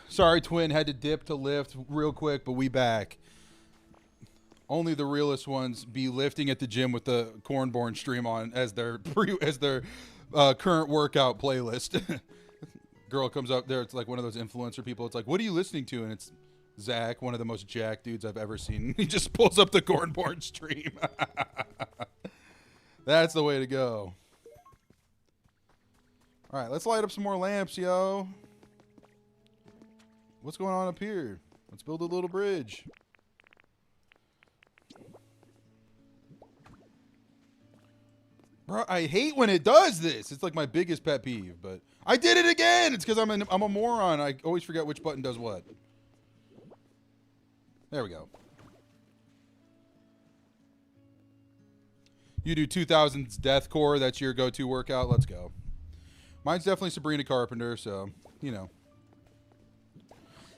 Sorry, Twin, had to dip to lift real quick, but we back. Only the realest ones be lifting at the gym with the Cornborn stream on as their current workout playlist. Girl comes up there, it's like one of those influencer people. It's like, what are you listening to? And it's Zach, one of the most jacked dudes I've ever seen. He just pulls up the Cornborn stream. That's the way to go. All right, let's light up some more lamps, yo. What's going on up here? Let's build a little bridge. Bro, I hate when it does this. It's like my biggest pet peeve, but I did it again. It's because I'm a moron. I always forget which button does what. There we go. You do 2000s deathcore. That's your go-to workout. Let's go. Mine's definitely Sabrina Carpenter, so, you know.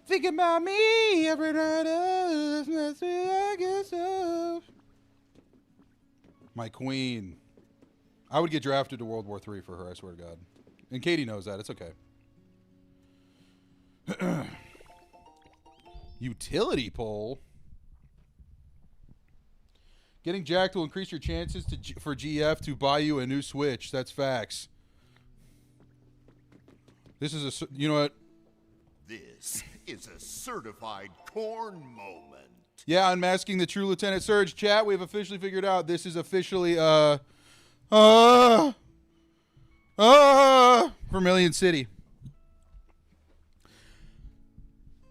Think about me every night. I guess so. My queen. I would get drafted to World War III for her, I swear to God. And Katie knows that. It's okay. Utility pole. Getting jacked will increase your chances for GF to buy you a new Switch. That's facts. This is a... You know what? This is a certified corn moment. Yeah, unmasking the true Lieutenant Surge. Chat, we've officially figured out this is officially Vermilion City.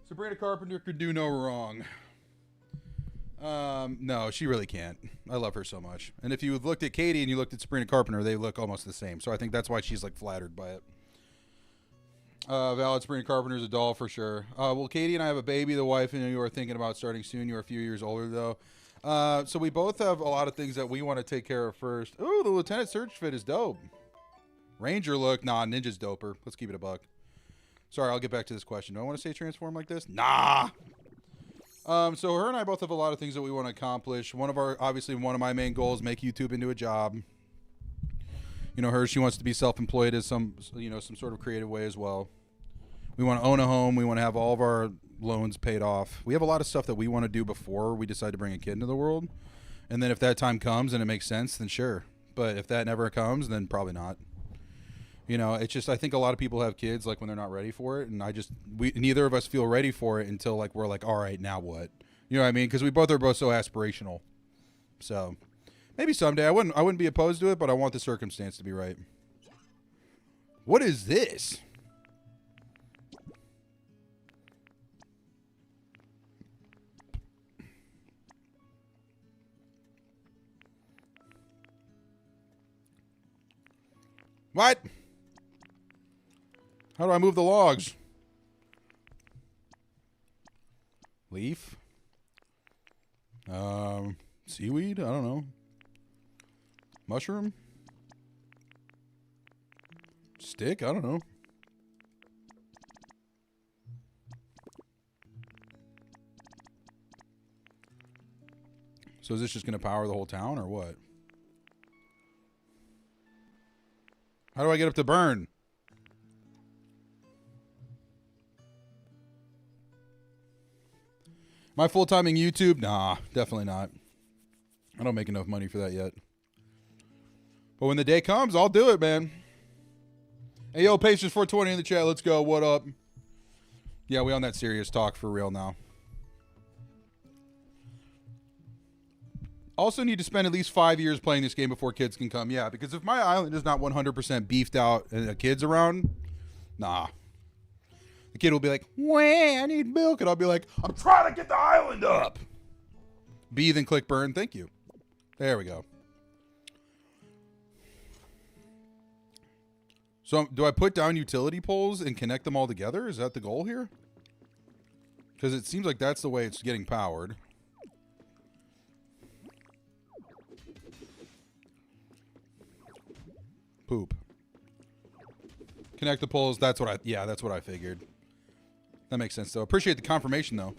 Sabrina Carpenter could do no wrong. No, she really can't. I love her so much. And if you looked at Katie and you looked at Sabrina Carpenter, they look almost the same. So I think that's why she's like flattered by it. Valid Sabrina Carpenter's a doll for sure. Well, Katie and I have a baby. The wife and you are thinking about starting soon. You're a few years older though. So we both have a lot of things that we want to take care of first. Ooh, the Lieutenant Surge fit is dope. Ranger look. Nah, Ninja's doper. Let's keep it a buck. Sorry, I'll get back to this question. Do I want to say transform like this? Nah. So her and I both have a lot of things that we want to accomplish. Obviously one of my main goals, make YouTube into a job. You know, her, she wants to be self-employed as some sort of creative way as well. We want to own a home. We want to have all of our loans paid off. We have a lot of stuff that we want to do before we decide to bring a kid into the world. And then if that time comes and it makes sense, then sure. But if that never comes, then probably not. You know, it's just, I think a lot of people have kids like when they're not ready for it. And neither of us feel ready for it until like we're like, all right, now what? You know what I mean? Because we both are so aspirational. So maybe someday I wouldn't be opposed to it, but I want the circumstance to be right. What is this? What? How do I move the logs? Leaf? Seaweed? I don't know. Mushroom? Stick? I don't know. So is this just going to power the whole town or what? How do I get up to burn? Am I full-timing YouTube? Nah, definitely not. I don't make enough money for that yet. But when the day comes, I'll do it, man. Hey, yo, Patience 420 in the chat. Let's go. What up? Yeah, we on that serious talk for real now. Also need to spend at least 5 years playing this game before kids can come. Yeah, because if my island is not 100% beefed out and a kid's around, nah. The kid will be like, wah, I need milk. And I'll be like, I'm trying to get the island up. B, then click burn. Thank you. There we go. So do I put down utility poles and connect them all together? Is that the goal here? Because it seems like that's the way it's getting powered. Poop. Connect the poles. That's what I figured. That makes sense though. Appreciate the confirmation though.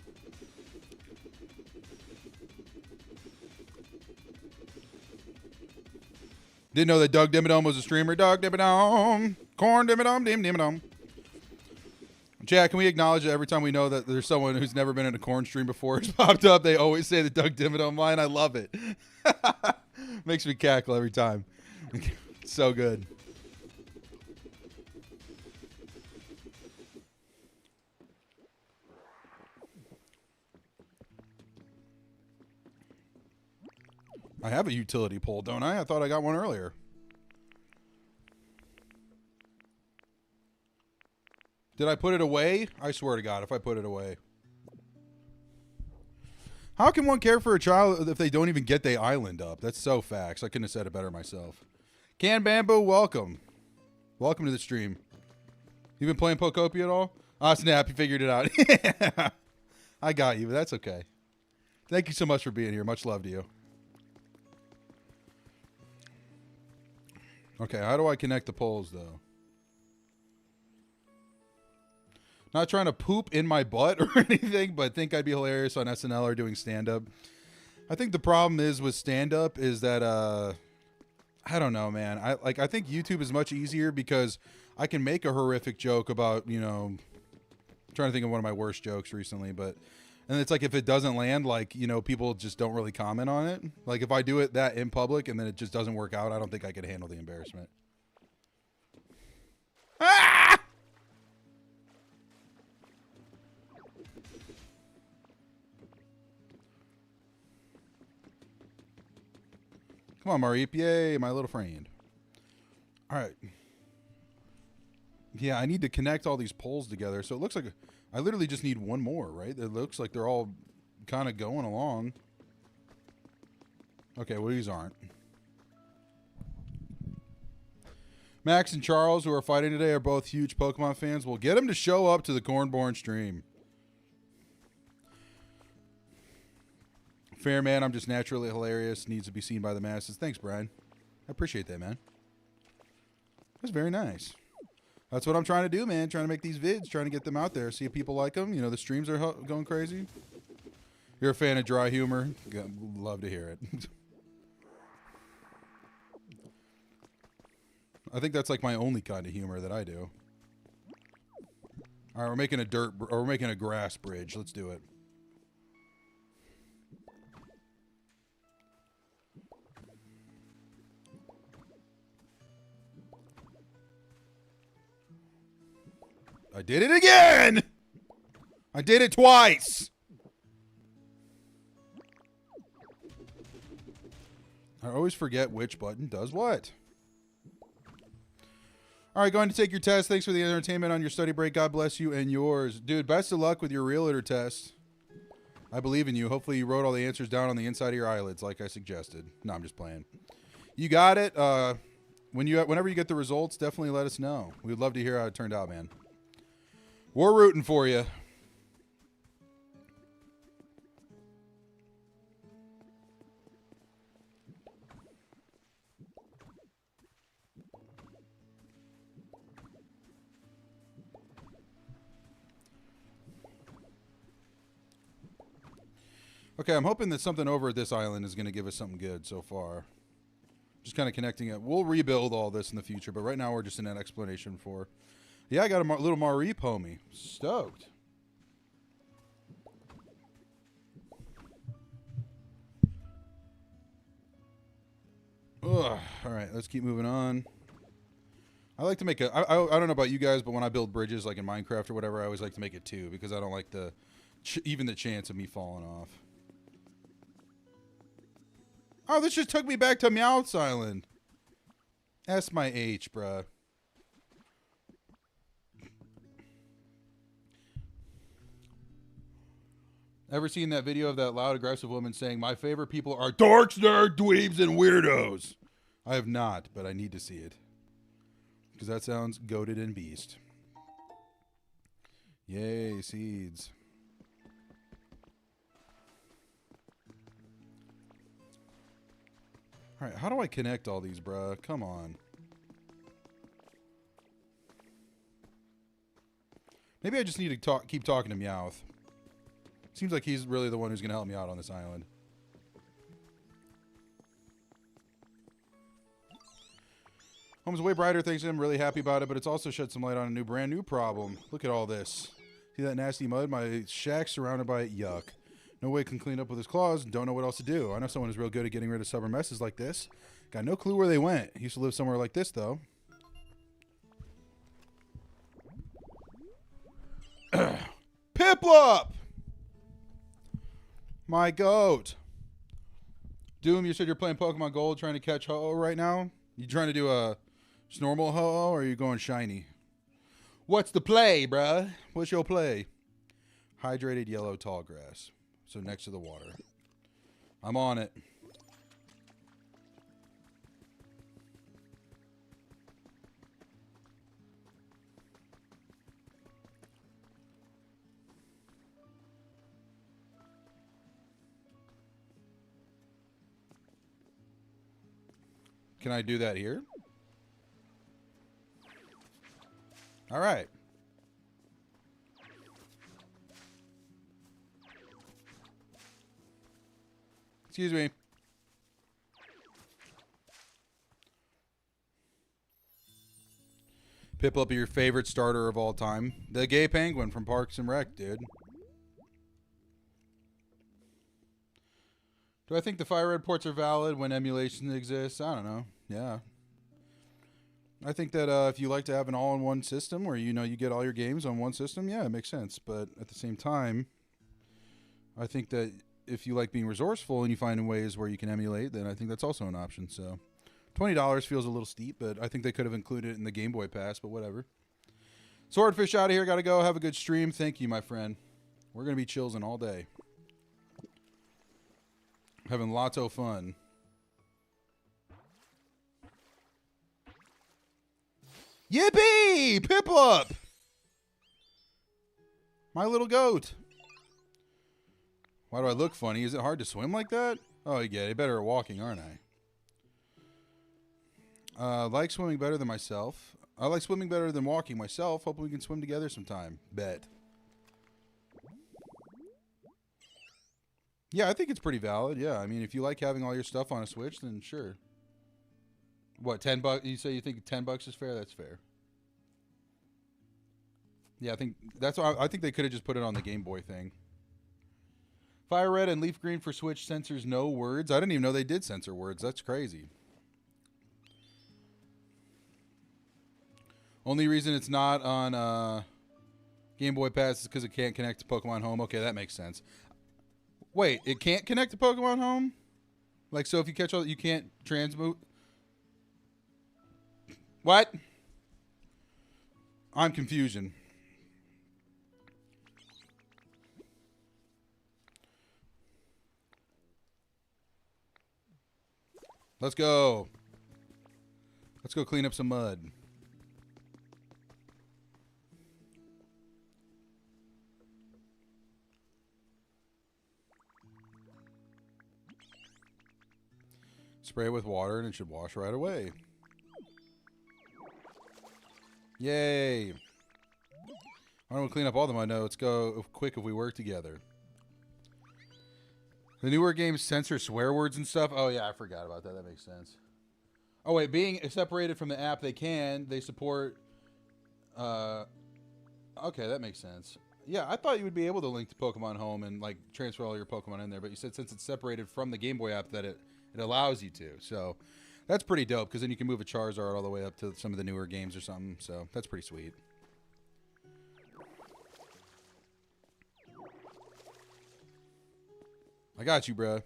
Didn't know that Doug Dimmadome was a streamer. Doug Dimmadome. Corn Dimmadome. Dim Dimmadome. Chad, can we acknowledge that every time we know that there's someone who's never been in a corn stream before it's popped up, they always say the Doug Dimmadome line? I love it. Makes me cackle every time. So good. I have a utility pole, don't I? I thought I got one earlier. Did I put it away? I swear to God, if I put it away. How can one care for a child if they don't even get the island up? That's so facts. I couldn't have said it better myself. Can Bamboo, welcome. Welcome to the stream. You been playing Pokopia at all? Ah, snap, you figured it out. I got you, but that's okay. Thank you so much for being here. Much love to you. Okay, how do I connect the poles, though? Not trying to poop in my butt or anything, but think I'd be hilarious on SNL or doing stand-up. I think the problem is with stand-up is that, I don't know, man. I think YouTube is much easier because I can make a horrific joke about, you know, I'm trying to think of one of my worst jokes recently, but, and it's like if it doesn't land, like, you know, people just don't really comment on it. Like if I do it that in public and then it just doesn't work out, I don't think I could handle the embarrassment. Ah! Come on, Mareep. Yay, my little friend. All right. Yeah, I need to connect all these poles together. So it looks like I literally just need one more, right? It looks like they're all kind of going along. Okay, well, these aren't. Max and Charles, who are fighting today, are both huge Pokemon fans. We'll get them to show up to the Cornborn stream. Fair man, I'm just naturally hilarious. Needs to be seen by the masses. Thanks, Brian. I appreciate that, man. That's very nice. That's what I'm trying to do, man. Trying to make these vids, trying to get them out there. See if people like them. You know, the streams are going crazy. You're a fan of dry humor. Love to hear it. I think that's like my only kind of humor that I do. All right, we're making a grass bridge. Let's do it. I did it again! I did it twice! I always forget which button does what. All right, going to take your test. Thanks for the entertainment on your study break. God bless you and yours. Dude, best of luck with your realtor test. I believe in you. Hopefully you wrote all the answers down on the inside of your eyelids like I suggested. No, I'm just playing. You got it. Whenever you get the results, definitely let us know. We'd love to hear how it turned out, man. We're rooting for you. Okay, I'm hoping that something over at this island is going to give us something good so far. Just kind of connecting it. We'll rebuild all this in the future, but right now we're just in that explanation for... Yeah, I got a little Marie homie. Stoked. Ugh. All right, let's keep moving on. I like to make a... I don't know about you guys, but when I build bridges, like in Minecraft or whatever, I always like to make it 2 because I don't like the... even the chance of me falling off. Oh, this just took me back to Meowth's Island. S my H, bruh. Ever seen that video of that loud, aggressive woman saying, "My favorite people are dorks, nerds, dweebs, and weirdos"? I have not, but I need to see it. Because that sounds goated and beast. Yay, seeds. Alright, how do I connect all these, bruh? Come on. Maybe I just need to keep talking to Meowth. Seems like he's really the one who's going to help me out on this island. Home's way brighter, thanks to him. Really happy about it, but it's also shed some light on a brand new problem. Look at all this. See that nasty mud? My shack's surrounded by it. Yuck. No way can clean up with his claws. Don't know what else to do. I know someone who's real good at getting rid of stubborn messes like this. Got no clue where they went. He used to live somewhere like this, though. Piplup! My goat. Doom, you said you're playing Pokemon Gold trying to catch Ho-Oh right now? You trying to do a just normal Ho-Oh or are you going shiny? What's the play, bruh? What's your play? Hydrated yellow tall grass. So next to the water. I'm on it. Can I do that here? All right. Excuse me. Piplup, your favorite starter of all time. The gay penguin from Parks and Rec, dude. Do I think the fire red ports are valid when emulation exists? I don't know. Yeah. I think that if you like to have an all-in-one system where, you know, you get all your games on one system, yeah, it makes sense. But at the same time, I think that if you like being resourceful and you find ways where you can emulate, then I think that's also an option. So $20 feels a little steep, but I think they could have included it in the Game Boy Pass, but whatever. Swordfish out of here. Got to go. Have a good stream. Thank you, my friend. We're going to be chillsing all day. Having lots of fun. Yippee! Piplup! My little goat. Why do I look funny? Is it hard to swim like that? Oh, yeah, you're better at walking, aren't I? Like swimming better than myself. I like swimming better than walking myself. Hoping we can swim together sometime. Bet. Yeah, I think it's pretty valid. Yeah, I mean, if you like having all your stuff on a Switch, then sure. What, $10? You say you think $10 is fair? That's fair. Yeah, I think that's why I think they could have just put it on the Game Boy thing. Fire Red and Leaf Green for Switch censors no words. I didn't even know they did censor words. That's crazy. Only reason it's not on Game Boy Pass is because it can't connect to Pokemon Home. Okay, that makes sense. Wait, it can't connect to Pokemon Home? Like, so if you catch all, you can't transmute? What? I'm confusion. Let's go. Let's go clean up some mud. Spray it with water and it should wash right away. Yay. I don't want to clean up all the mud. No, let's go quick if we work together. The newer games censor swear words and stuff. Oh, yeah, I forgot about that. That makes sense. Oh, wait, being separated from the app, they support... okay, that makes sense. Yeah, I thought you would be able to link to Pokemon Home and, like, transfer all your Pokemon in there, but you said since it's separated from the Game Boy app that it allows you to. So that's pretty dope, because then you can move a Charizard all the way up to some of the newer games or something. So that's pretty sweet. I got you, bruh.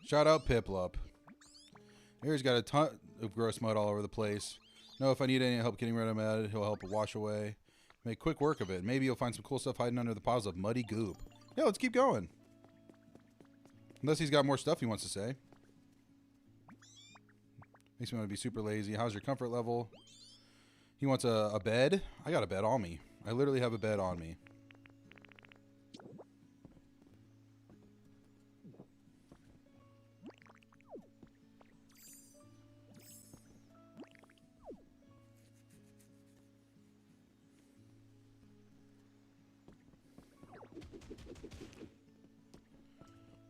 Shout out Piplup. Here's got a ton of gross mud all over the place. No, if I need any help getting rid of mud, he'll help wash away. Make quick work of it. Maybe you'll find some cool stuff hiding under the piles of muddy goop. Yeah, let's keep going. Unless he's got more stuff he wants to say. Makes me want to be super lazy. How's your comfort level? He wants a bed. I got a bed on me. I literally have a bed on me.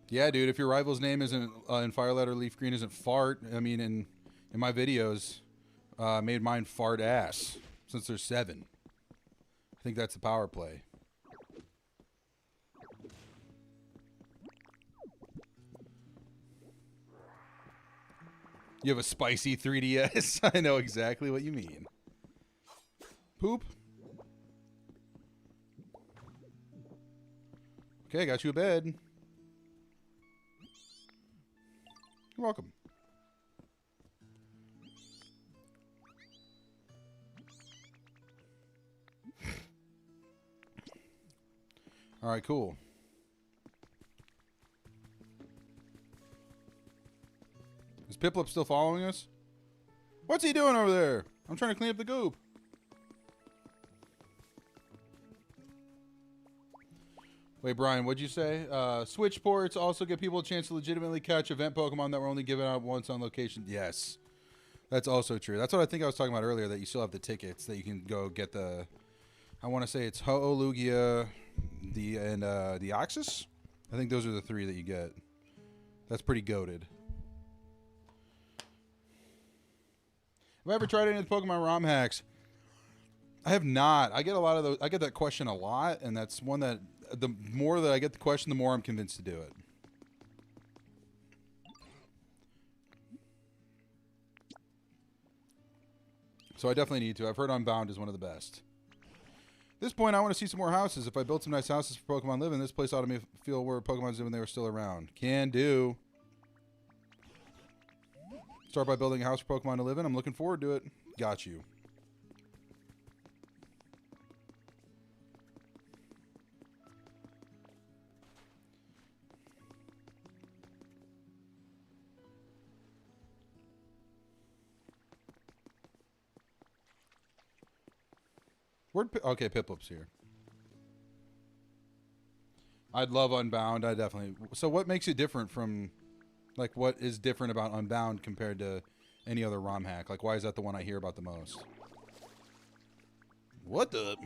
Yeah, dude, if your rival's name isn't in Firelight or Leaf Green isn't Fart, I mean, in my videos, made mine Fart Ass, since there's 7. I think that's the power play. You have a spicy 3DS? I know exactly what you mean. Poop. Okay, I got you a bed. You're welcome. All right, cool. Is Piplup still following us? What's he doing over there? I'm trying to clean up the goop. Wait, Brian, what'd you say? Switch ports also give people a chance to legitimately catch event Pokemon that were only given out once on location. Yes, that's also true. That's what I think I was talking about earlier, that you still have the tickets that you can go get the... I want to say it's Ho-Oh, Lugia, the Oxus? I think those are the 3 that you get. That's pretty goated. Have I ever tried any of the Pokemon ROM hacks? I have not. I get a lot of those. I get that question a lot, and that's one that... The more that I get the question, the more I'm convinced to do it. So I definitely need to. I've heard Unbound is one of the best. At this point, I want to see some more houses. If I build some nice houses for Pokemon living, this place ought to feel where Pokemon's when they were still around. Can do. Start by building a house for Pokemon to live in. I'm looking forward to it. Got you. Okay, Piplup's here. I'd love Unbound. I definitely... So what makes it different from... Like, what is different about Unbound compared to any other ROM hack? Like, why is that the one I hear about the most? What the...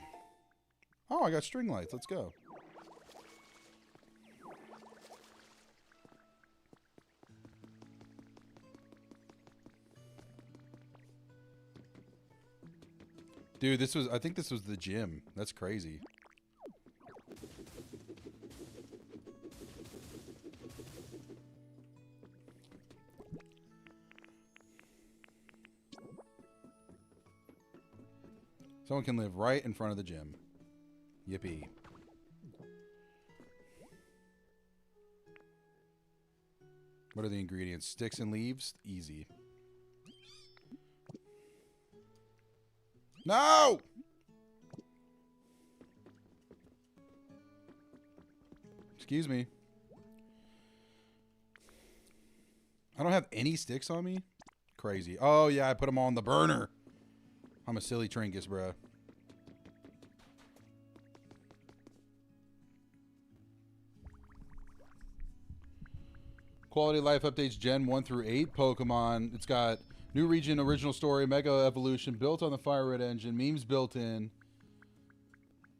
Oh, I got string lights. Let's go. Dude, I think this was the gym. That's crazy. Someone can live right in front of the gym. Yippee. What are the ingredients? Sticks and leaves? Easy. No! Excuse me. I don't have any sticks on me? Crazy. Oh, yeah, I put them all on the burner. I'm a silly trinkus, bro. Quality of life updates Gen 1 through 8 Pokemon. It's got new region, original story, Mega Evolution, built on the Fire Red engine, memes built in.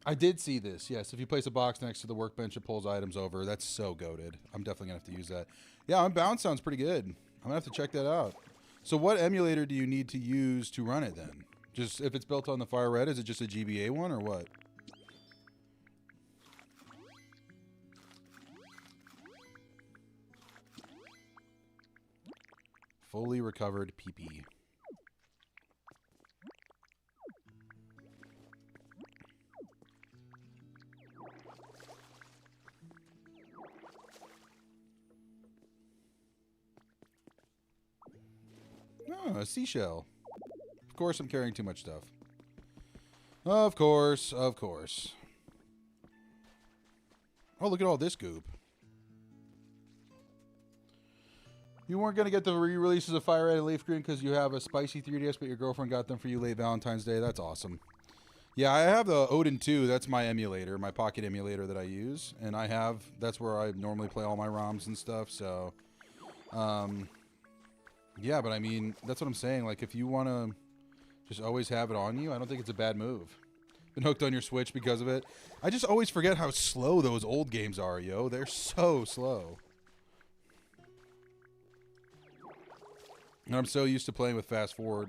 I did see this, yes. If you place a box next to the workbench, it pulls items over. That's so goated. I'm definitely going to have to use that. Yeah, Unbound sounds pretty good. I'm going to have to check that out. So what emulator do you need to use to run it then? Just if it's built on the Fire Red, is it just a GBA one or what? Fully recovered PP. Oh, a seashell. Of course I'm carrying too much stuff. Of course, of course. Oh, look at all this goop. You weren't going to get the re-releases of Fire Red and Leaf Green because you have a spicy 3DS, but your girlfriend got them for you late Valentine's Day. That's awesome. Yeah, I have the Odin 2. That's my emulator, my pocket emulator that I use. And that's where I normally play all my ROMs and stuff. So, yeah, but I mean, that's what I'm saying. Like, if you want to just always have it on you, I don't think it's a bad move. Been hooked on your Switch because of it. I just always forget how slow those old games are, yo. They're so slow. And I'm so used to playing with fast forward.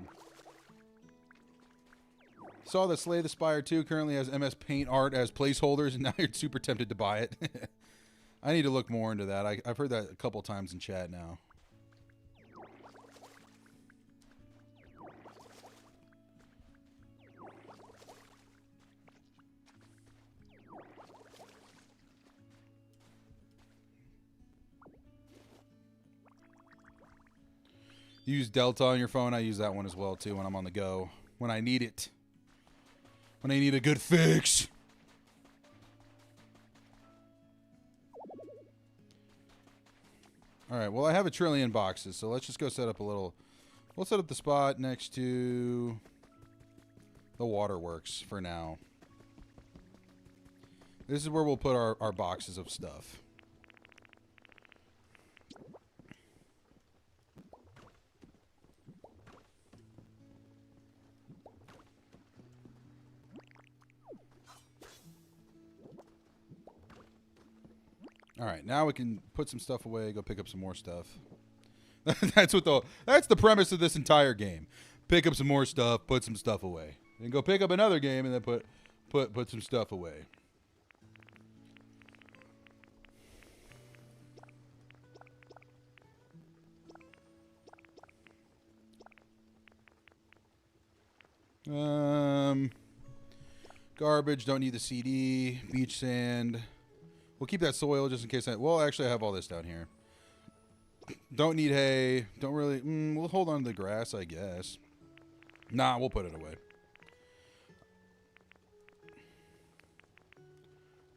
Saw that Slay the Spire 2 currently has MS Paint art as placeholders, and now you're super tempted to buy it. I need to look more into that. I've heard that a couple times in chat now. You use Delta on your phone. I use that one as well, too, when I'm on the go. When I need it. When I need a good fix. All right, well, I have 1 trillion boxes, so let's just go set up a little... We'll set up the spot next to the waterworks for now. This is where we'll put our boxes of stuff. All right, now we can put some stuff away, go pick up some more stuff. That's the premise of this entire game. Pick up some more stuff, put some stuff away. Then go pick up another game and then put some stuff away. Garbage, don't need the CD, beach sand. We'll keep that soil just in case well, actually I have all this down here. Don't need hay. Don't really... we'll hold on to the grass, I guess. Nah, we'll put it away.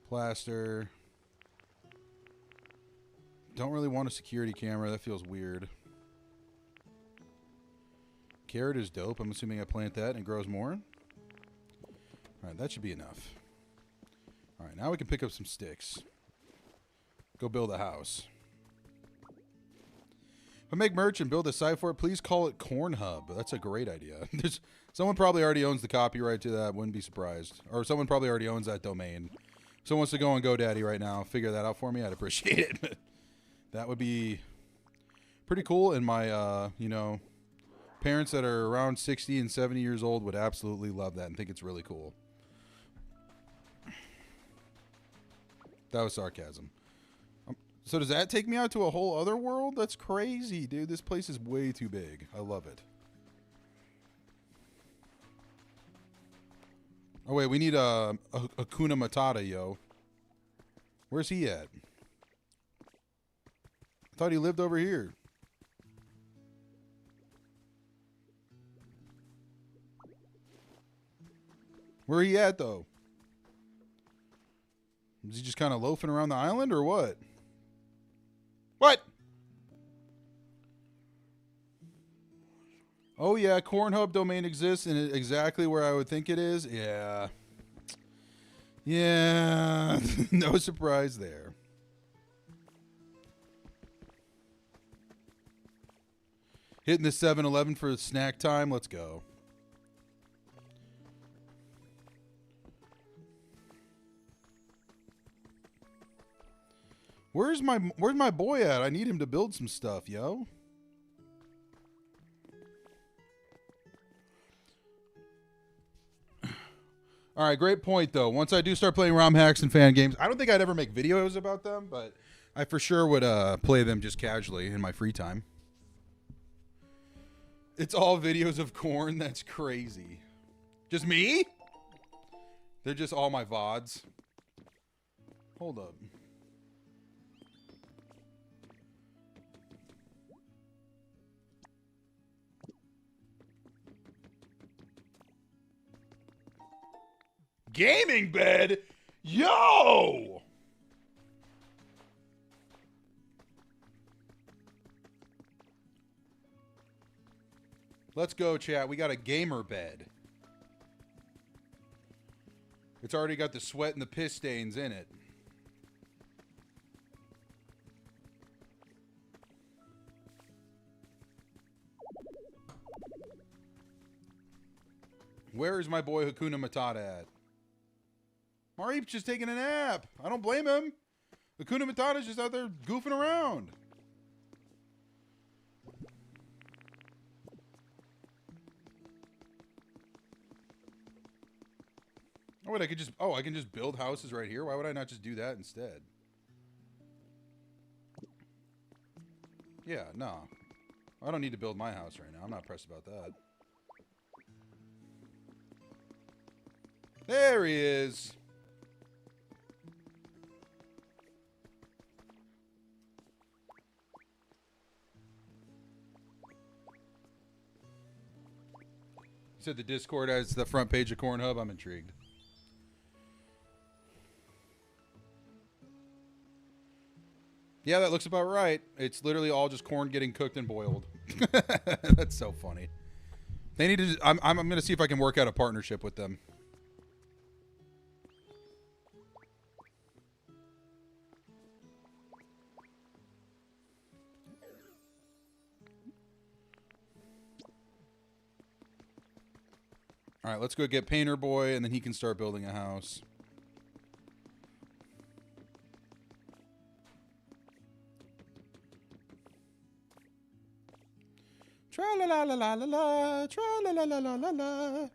Plaster. Don't really want a security camera. That feels weird. Carrot is dope. I'm assuming I plant that and it grows more. Alright, that should be enough. Alright, now we can pick up some sticks. Go build a house. If I make merch and build a site for it, please call it Corn Hub. That's a great idea. Someone probably already owns the copyright to that. Wouldn't be surprised. Or someone probably already owns that domain. If someone wants to go on GoDaddy right now, figure that out for me, I'd appreciate it. That would be pretty cool in my, Parents that are around 60 and 70 years old would absolutely love that and think it's really cool. That was sarcasm. So does that take me out to a whole other world? That's crazy, dude. This place is way too big. I love it. Oh, wait. We need a Hakuna Matata, yo. Where's he at? I thought he lived over here. Where he at, though? Is he just kind of loafing around the island, or what? What? Oh, yeah, Corn Hub domain exists, and exactly where I would think it is. Yeah. Yeah. No surprise there. Hitting the 7-Eleven for snack time. Let's go. Where's my boy at? I need him to build some stuff, yo. All right, great point, though. Once I do start playing ROM hacks and fan games, I don't think I'd ever make videos about them, but I for sure would play them just casually in my free time. It's all videos of corn. That's crazy. Just me? They're just all my VODs. Hold up. Gaming bed? Yo! Let's go, chat. We got a gamer bed. It's already got the sweat and the piss stains in it. Where is my boy Hakuna Matata at? Marip's just taking a nap. I don't blame him. Hakuna Matata's just out there goofing around. Oh, wait, I can just build houses right here. Why would I not just do that instead? Yeah, no. I don't need to build my house right now. I'm not pressed about that. There he is. You said the Discord has the front page of Corn Hub. I'm intrigued. Yeah, that looks about right. It's literally all just corn getting cooked and boiled. That's so funny. They need to. I'm going to see if I can work out a partnership with them. All right, let's go get Painter Boy, and then he can start building a house. Tra-la-la-la-la-la-la, tra-la-la-la-la-la-la.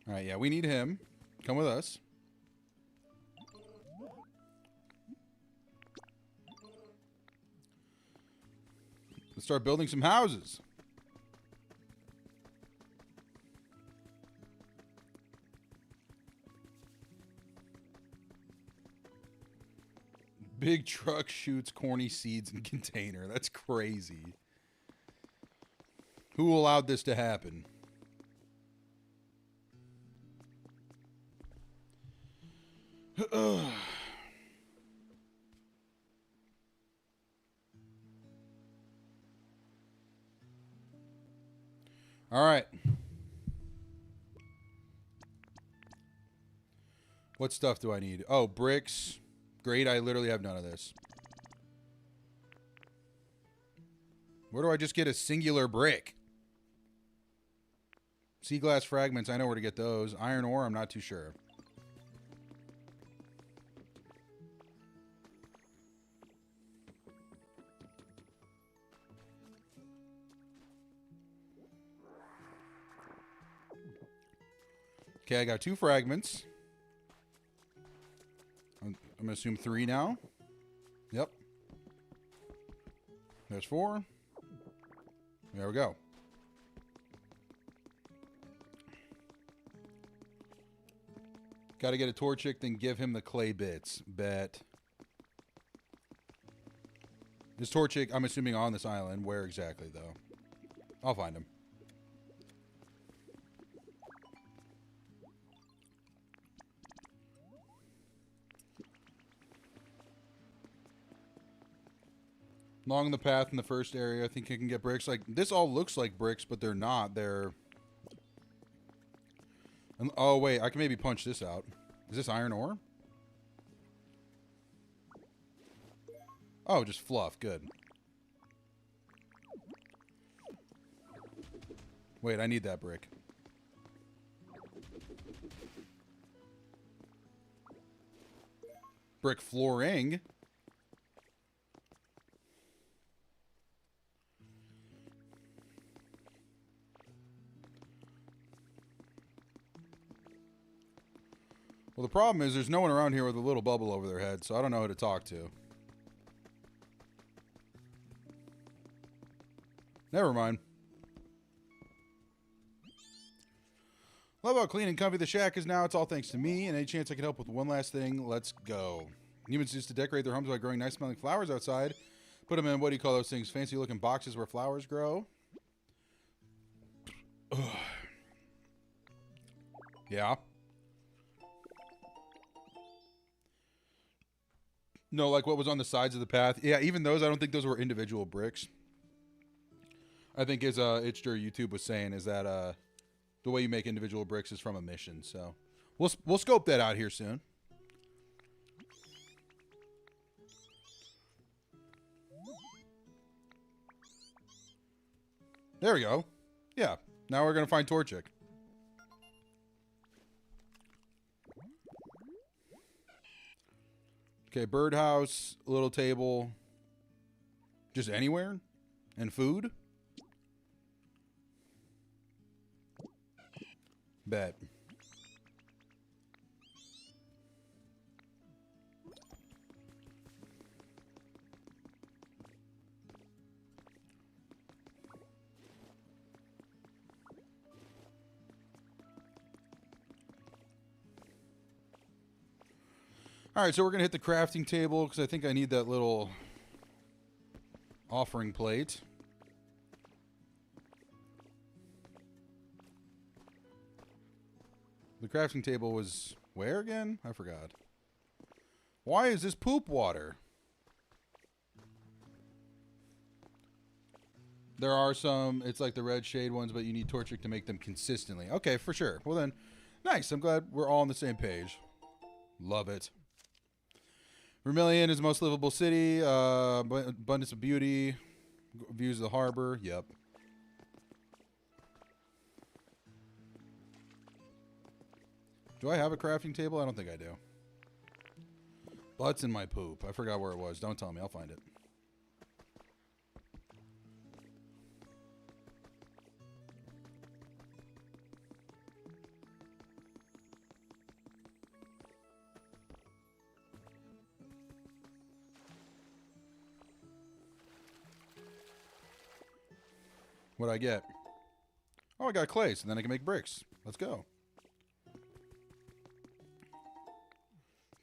All right, yeah, we need him. Come with us. Let's start building some houses. Big truck shoots corny seeds in container. That's crazy. Who allowed this to happen? All right. What stuff do I need? Oh, bricks. Great, I literally have none of this. Where do I just get a singular brick? Sea glass fragments, I know where to get those. Iron ore, I'm not too sure. Okay, I got 2 fragments. I'm going to assume 3 now. Yep. There's 4. There we go. Got to get a Torchic, then give him the clay bits. Bet. Is Torchic, I'm assuming, on this island. Where exactly, though? I'll find him. Along the path in the first area, I think you can get bricks. Like, this all looks like bricks, but they're not. They're... Oh, wait. I can maybe punch this out. Is this iron ore? Oh, just fluff. Good. Wait, I need that brick. Brick flooring. Well, the problem is there's no one around here with a little bubble over their head, so I don't know who to talk to. Never mind. Love how clean and comfy the shack is now. It's all thanks to me, and any chance I can help with one last thing, let's go. Humans used to decorate their homes by growing nice smelling flowers outside. Put them in, what do you call those things? Fancy looking boxes where flowers grow. Ugh. Yeah. No, like what was on the sides of the path. Yeah, even those, I don't think those were individual bricks. I think as Itcher YouTube was saying is that the way you make individual bricks is from a mission. So we'll scope that out here soon. There we go. Yeah. Now we're gonna find Torchic. Okay, birdhouse, little table. Just anywhere? And food? Bet. All right, so we're going to hit the crafting table because I think I need that little offering plate. The crafting table was where again? I forgot. Why is this poop water? There are some, it's like the red shade ones, but you need Torchic to make them consistently. Okay, for sure. Well then, nice. I'm glad we're all on the same page. Love it. Vermilion is the most livable city. Abundance of beauty. Views of the harbor. Yep. Do I have a crafting table? I don't think I do. Butts in my poop. I forgot where it was. Don't tell me. I'll find it. What'd I get? Oh, I got clay, so then I can make bricks. Let's go.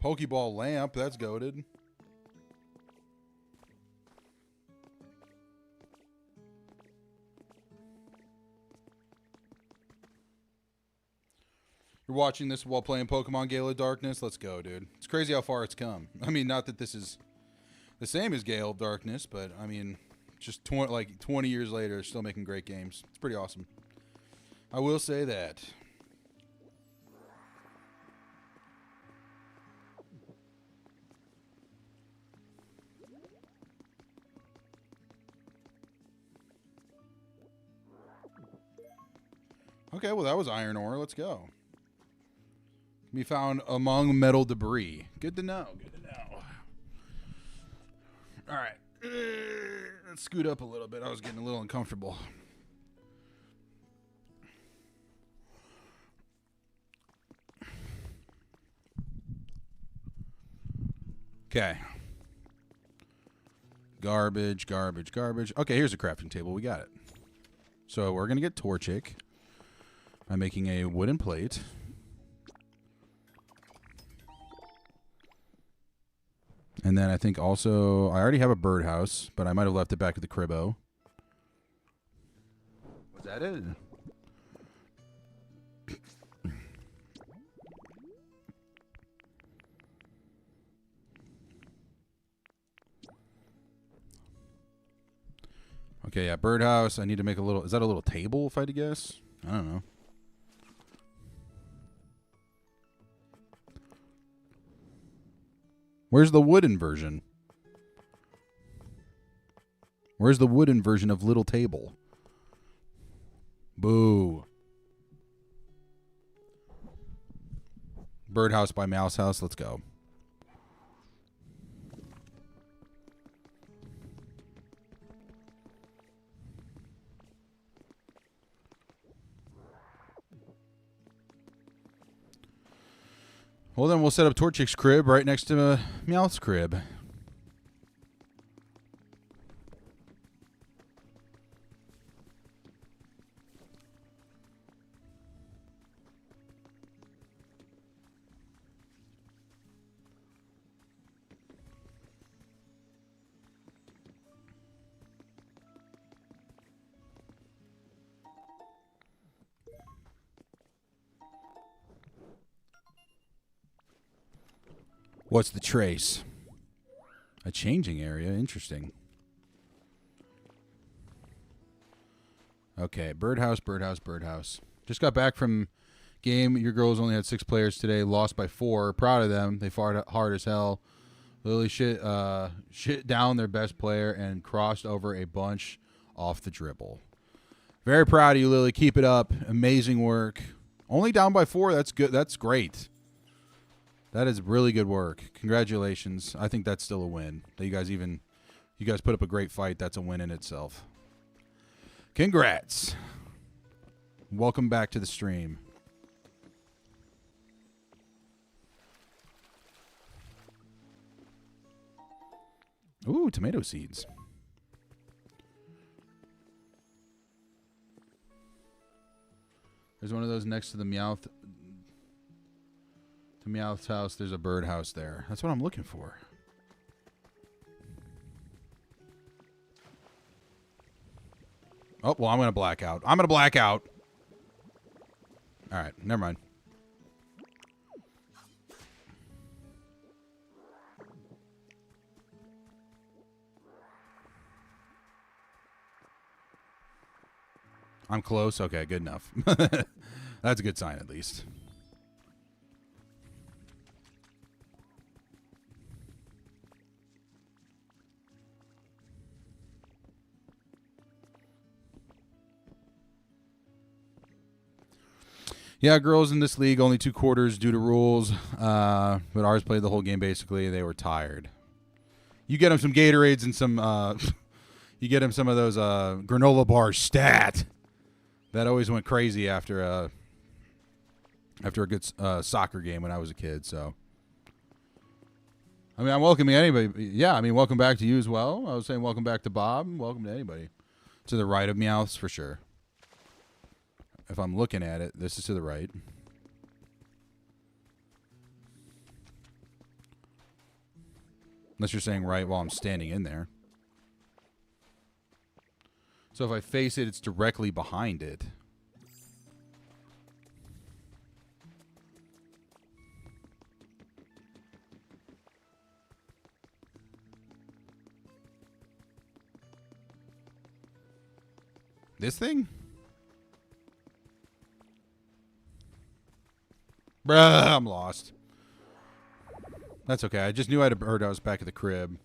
Pokeball lamp, that's goated. You're watching this while playing Pokemon Gale of Darkness? Let's go, dude. It's crazy how far it's come. I mean, not that this is the same as Gale of Darkness, but I mean, just 20 years later, still making great games. It's pretty awesome. I will say that. Okay, well, that was iron ore. Let's go. Can be found among metal debris. Good to know. Good to know. All right. Let's scoot up a little bit. I was getting a little uncomfortable. Okay. Garbage, garbage, garbage. Okay, here's a crafting table. We got it. So we're going to get Torchic by making a wooden plate. And then I think also, I already have a birdhouse, but I might have left it back at the cribbo. Was that it? Okay, yeah, birdhouse. I need to make a little, is that a little table if I had to guess? I don't know. Where's the wooden version? Where's the wooden version of little table? Boo. Birdhouse by Mouse House. Let's go. Well, then we'll set up Torchic's crib right next to Meowth's crib. What's the trace? A changing area. Interesting. Okay, birdhouse, birdhouse, birdhouse. Just got back from game. Your girls only had 6 players today. Lost by 4. Proud of them. They fought hard as hell. Lily shit down their best player and crossed over a bunch off the dribble. Very proud of you, Lily. Keep it up. Amazing work. Only down by 4. That's good. That's great. That is really good work. Congratulations. I think that's still a win. That you guys put up a great fight. That's a win in itself. Congrats. Welcome back to the stream. Ooh, tomato seeds. There's one of those next to the Meowth. To Meowth's house, there's a birdhouse there. That's what I'm looking for. Oh, well, I'm going to black out. I'm going to black out. All right, never mind. I'm close. Okay, good enough. That's a good sign, at least. Yeah, girls in this league, only 2 quarters due to rules. But ours played the whole game, basically. They were tired. You get them some Gatorades and some... you get them some of those granola bars stat. That always went crazy after a good soccer game when I was a kid, so... I mean, I'm welcoming anybody. Yeah, I mean, welcome back to you as well. I was saying welcome back to Bob. Welcome to anybody. To the right of Meowths, for sure. If I'm looking at it, this is to the right. Unless you're saying right while I'm standing in there. So if I face it, it's directly behind it. This thing? Bruh, I'm lost. That's okay. I just knew I had a bird. I was back at the crib.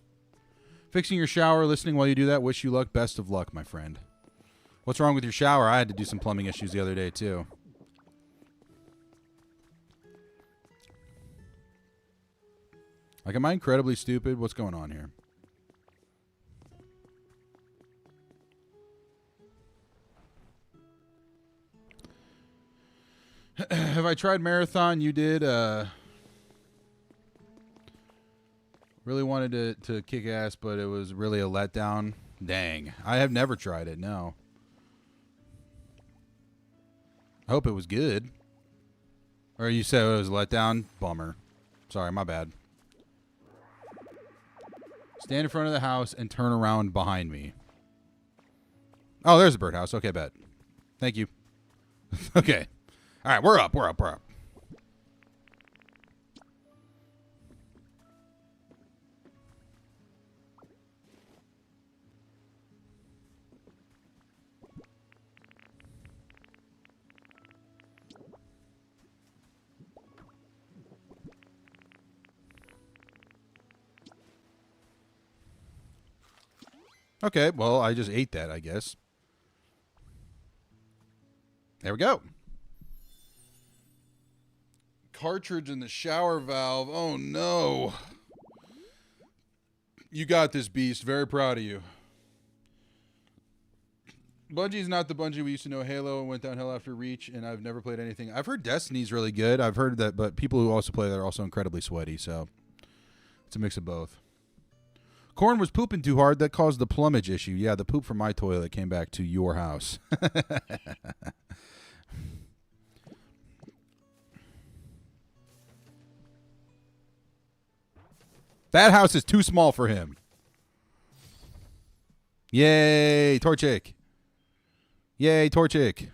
Fixing your shower, listening while you do that. Wish you luck. Best of luck, my friend. What's wrong with your shower? I had to do some plumbing issues the other day, too. Like, am I incredibly stupid? What's going on here? Have I tried Marathon? You did. Really Really wanted to kick ass, but it was really a letdown. Dang. I have never tried it, no. I hope it was good. Or you said it was a letdown? Bummer. Sorry, my bad. Stand in front of the house and turn around behind me. Oh, there's a birdhouse. Okay, bet. Thank you. Okay. All right, we're up. Okay, well, I just ate that, I guess. There we go. Cartridge in the shower valve. Oh, no. You got this, Beast. Very proud of you. Bungie's not the Bungie we used to know. Halo went downhill after Reach, and I've never played anything. I've heard Destiny's really good. I've heard that, but people who also play that are also incredibly sweaty, so it's a mix of both. Corn was pooping too hard. That caused the plumage issue. Yeah, the poop from my toilet came back to your house. That house is too small for him. Yay, Torchic. Yay, Torchic.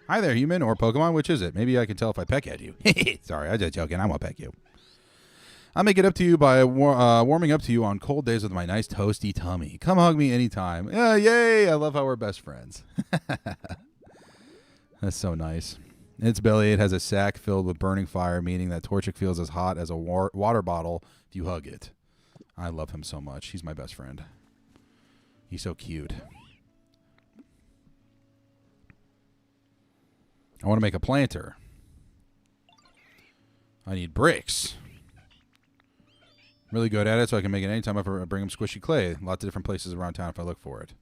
Hi there, human or Pokemon. Which is it? Maybe I can tell if I peck at you. Sorry, I'm just joking. I won't peck you. I'll make it up to you by warming up to you on cold days with my nice toasty tummy. Come hug me anytime. Yay! I love how we're best friends. That's so nice. In its belly, it has a sack filled with burning fire, meaning that Torchic feels as hot as a water bottle if you hug it. I love him so much. He's my best friend. He's so cute. I want to make a planter. I need bricks. Really good at it, so I can make it anytime I bring him squishy clay. Lots of different places around town if I look for it.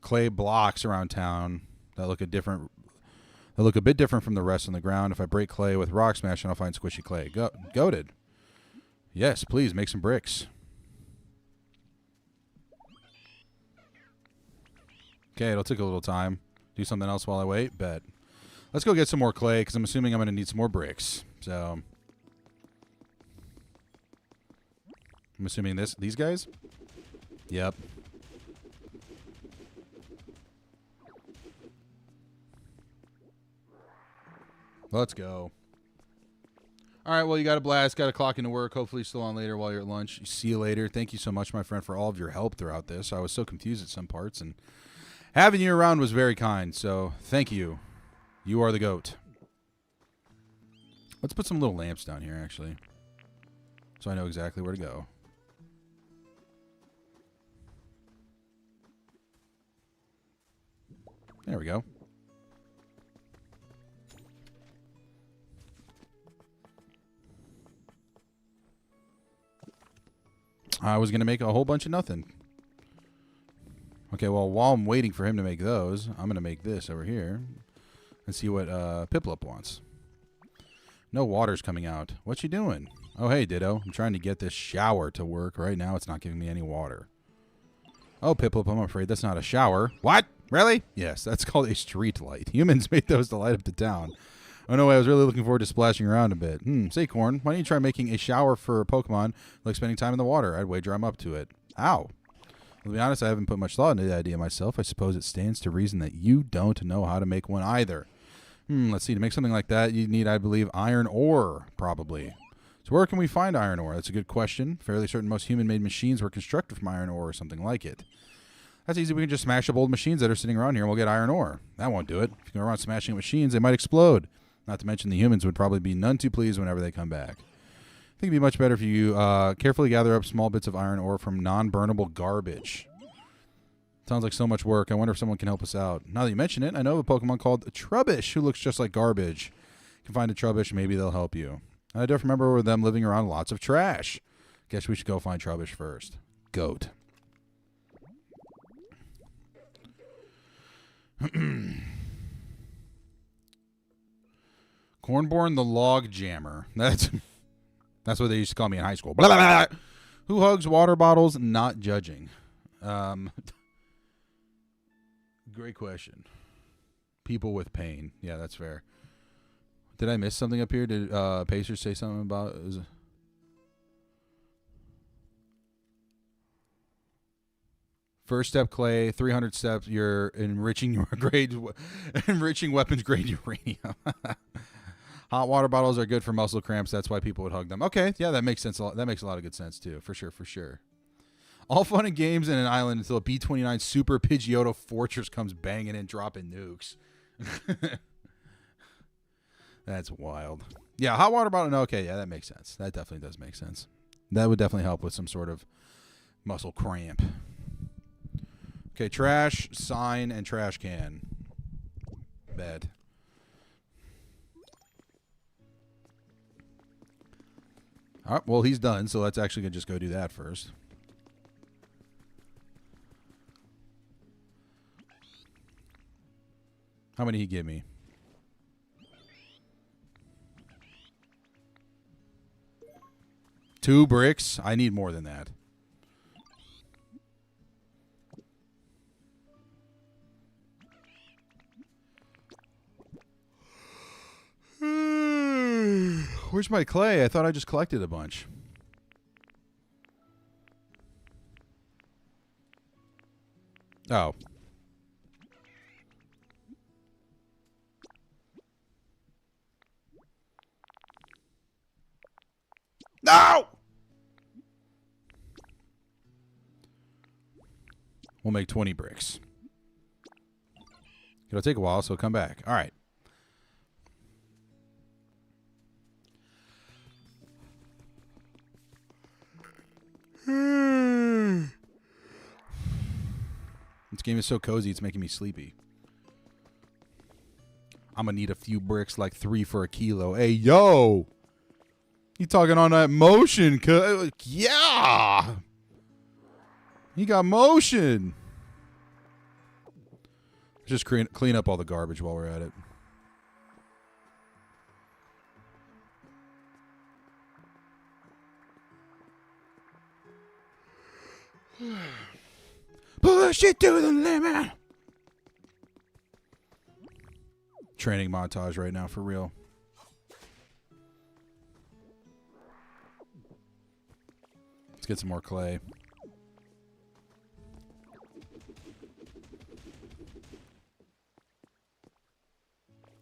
Clay blocks around town that look a bit different from the rest on the ground. If I break clay with rock smash, I'll find squishy clay. Goated. Yes, please make some bricks. Okay, it'll take a little time. Do something else while I wait. Bet. Let's go get some more clay because I'm assuming I'm going to need some more bricks. So I'm assuming these guys? Yep. Let's go. All right, well, you got a blast. Got a clock into work. Hopefully still on later while you're at lunch. See you later. Thank you so much, my friend, for all of your help throughout this. I was so confused at some parts, and having you around was very kind, so thank you. You are the GOAT. Let's put some little lamps down here, actually, so I know exactly where to go. There we go. I was going to make a whole bunch of nothing. Okay, well, while I'm waiting for him to make those, I'm going to make this over here and see what Piplup wants. No water's coming out. What you doing? Oh, hey, Ditto. I'm trying to get this shower to work. Right now, it's not giving me any water. Oh, Piplup, I'm afraid that's not a shower. What? Really? Yes, that's called a street light. Humans made those to light up the town. Oh, no way. I was really looking forward to splashing around a bit. Say, Corn, why don't you try making a shower for Pokemon like spending time in the water? I'd wager I'm up to it. Ow. To be honest, I haven't put much thought into the idea myself. I suppose it stands to reason that you don't know how to make one either. Let's see. To make something like that, you need, I believe, iron ore, probably. So where can we find iron ore? That's a good question. Fairly certain most human-made machines were constructed from iron ore or something like it. That's easy. We can just smash up old machines that are sitting around here and we'll get iron ore. That won't do it. If you go around smashing machines, they might explode. Not to mention the humans would probably be none too pleased whenever they come back. I think it'd be much better if you carefully gather up small bits of iron ore from non-burnable garbage. Sounds like so much work. I wonder if someone can help us out. Now that you mention it, I know of a Pokemon called Trubbish who looks just like garbage. You can find a Trubbish, maybe they'll help you. I don't remember them living around lots of trash. Guess we should go find Trubbish first. Goat. Cornborn the Log Jammer. That's what they used to call me in high school. Blah, blah, blah. Who hugs water bottles? Not judging. Great question. People with pain. Yeah, that's fair. Did I miss something up here? Did Pacers say something about it? First step, Clay. 300 steps. You're enriching your grade, enriching weapons grade uranium. Hot water bottles are good for muscle cramps. That's why people would hug them. Okay, yeah, that makes sense. That makes a lot of good sense too, for sure, for sure. All fun and games in an island until a B-29 Super Pidgeotto Fortress comes banging in, dropping nukes. That's wild. Yeah, hot water bottle. No, okay, yeah, that makes sense. That definitely does make sense. That would definitely help with some sort of muscle cramp. Okay, trash, sign, and trash can. Bed. All right, well, he's done, so let's actually just go do that first. How many he give me? Two bricks? I need more than that. Where's my clay? I thought I just collected a bunch. Oh. No! We'll make 20 bricks. It'll take a while, so come back. All right. This game is so cozy, it's making me sleepy. I'm going to need a few bricks, like 3 for a kilo. Hey, yo! You talking on that motion? Yeah! He got motion. Just clean up all the garbage while we're at it. Push it to the limit. Training montage right now, for real. Let's get some more clay.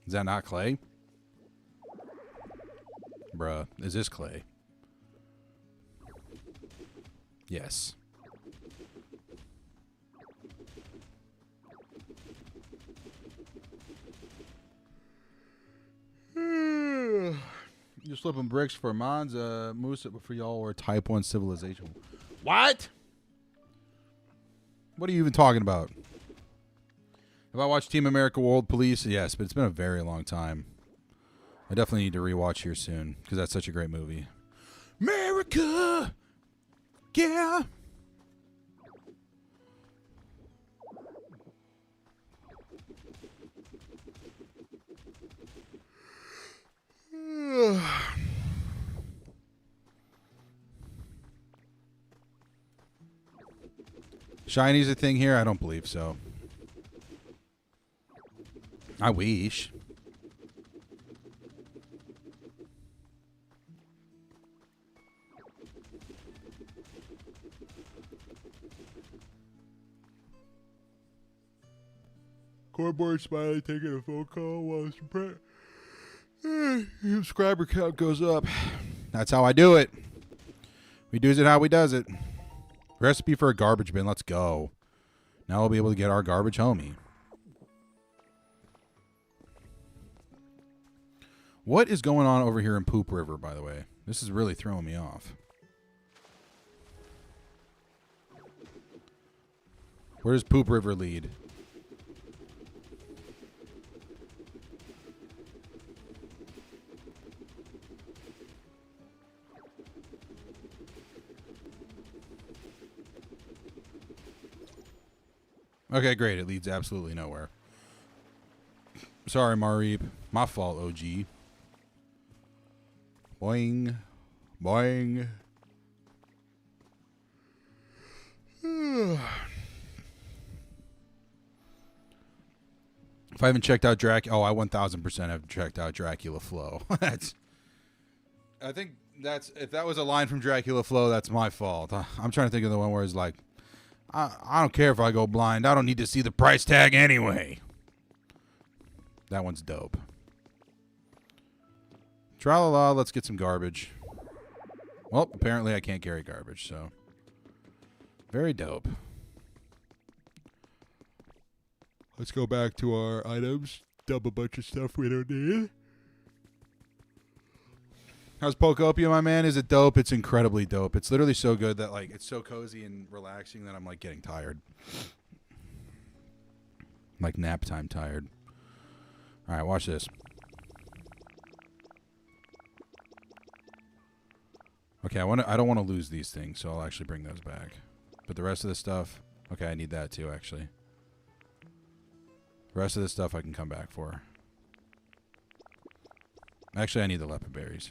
Is that not clay? Bruh, is this clay? Yes. You're slipping bricks for Monza, Musa for y'all, or Type 1 civilization. What? What are you even talking about? Have I watched Team America World Police? Yes, but it's been a very long time. I definitely need to rewatch here soon, because that's such a great movie. America! Yeah! Shiny's a thing here? I don't believe so. I wish. Cardboard Smiley taking a phone call while subscriber count goes up. That's how I do it. We does it how we does it. Recipe for a garbage bin. Let's go. Now we'll be able to get our garbage homie. What is going on over here in Poop River, by the way? This is really throwing me off. Where does Poop River lead? Okay, great. It leads absolutely nowhere. Sorry, Mareep. My fault, OG. Boing. Boing. If I haven't checked out I 1000% have checked out Dracula Flow. I think if that was a line from Dracula Flow, that's my fault. I'm trying to think of the one where it's like, I don't care if I go blind. I don't need to see the price tag anyway. That one's dope. Tra-la-la, let's get some garbage. Well, apparently I can't carry garbage, so. Very dope. Let's go back to our items. Dump a bunch of stuff we don't need. How's Pokopia, my man? Is it dope? It's incredibly dope. It's literally so good that, like, it's so cozy and relaxing that I'm, like, getting tired. Like, nap time tired. All right, watch this. Okay, I don't want to lose these things, so I'll actually bring those back. But the rest of the stuff, okay, I need that too, actually. The rest of this stuff I can come back for. Actually, I need the leopard berries.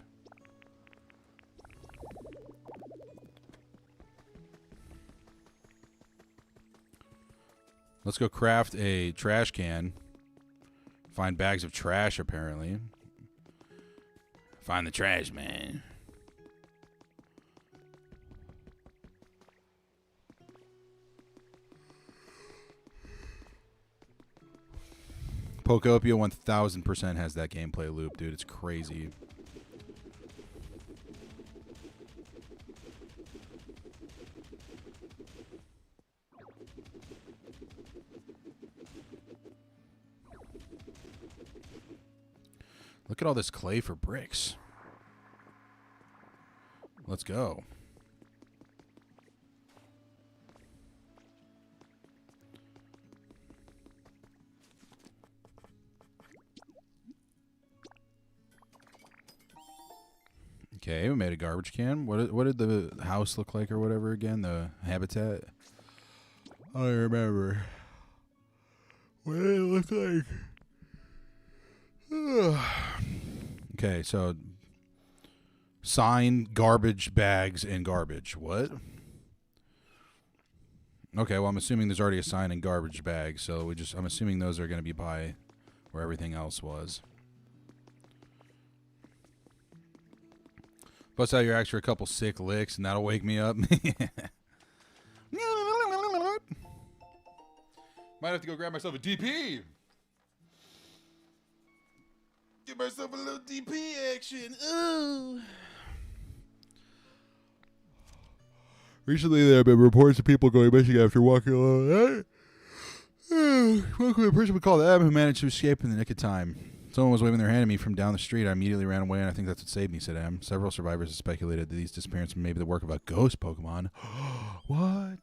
Let's go craft a trash can. Find bags of trash, apparently. Find the trash, man. Pokopia 1000% has that gameplay loop, dude. It's crazy. Look at all this clay for bricks. Let's go. Okay, we made a garbage can. What did the house look like or whatever again? The habitat? I don't remember. What did it look like? Okay, so sign, garbage, bags, and garbage. What? Okay, well, I'm assuming there's already a sign and garbage bag, so I'm assuming those are going to be by where everything else was. Bust out your axe for a couple sick licks, and that'll wake me up. Might have to go grab myself a DP. Get myself a little DP action. Ooh. Recently, there have been reports of people going missing after walking alone. Welcome to a person we call M who managed to escape in the nick of time. Someone was waving their hand at me from down the street. I immediately ran away, and I think that's what saved me, said M. Several survivors have speculated that these disappearances may be the work of a ghost Pokemon. What?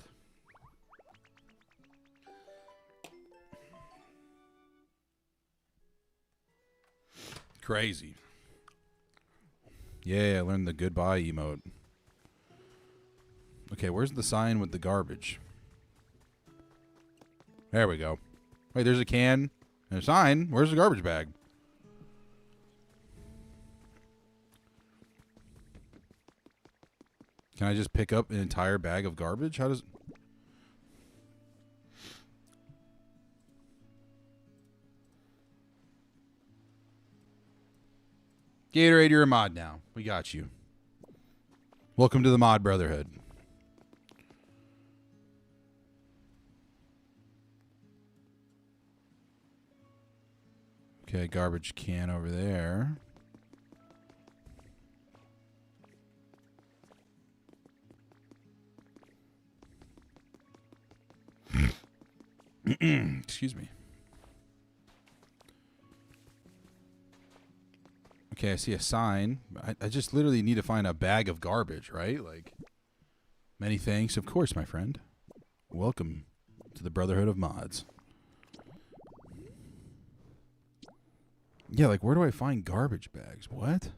Crazy. Yeah, I learned the goodbye emote. Okay, where's the sign with the garbage? There we go. Wait, there's a can and a sign. Where's the garbage bag? Can I just pick up an entire bag of garbage? How does... Gatorade, you're a mod now. We got you. Welcome to the Mod Brotherhood. Okay, garbage can over there. Excuse me. Okay, I see a sign. I just literally need to find a bag of garbage, right? Like, many thanks. Of course, my friend. Welcome to the Brotherhood of Mods. Yeah, like, where do I find garbage bags? What?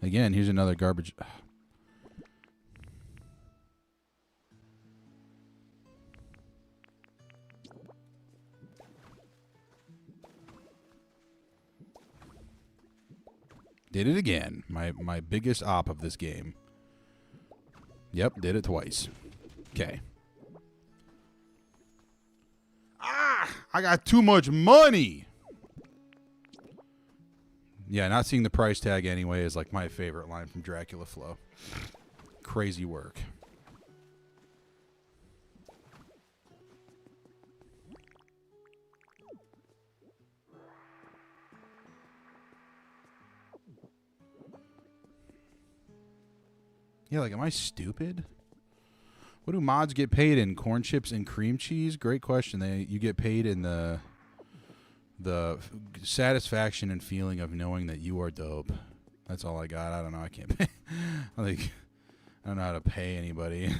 Again, here's another garbage... Did it again. My biggest op of this game. Yep, did it twice. Okay. Ah, I got too much money. Yeah, not seeing the price tag anyway is like my favorite line from Dracula Flow. Crazy work. Yeah, like, am I stupid? What do mods get paid in? Corn chips and cream cheese? Great question. You get paid in the satisfaction and feeling of knowing that you are dope. That's all I got. I don't know. I can't pay. I don't know how to pay anybody.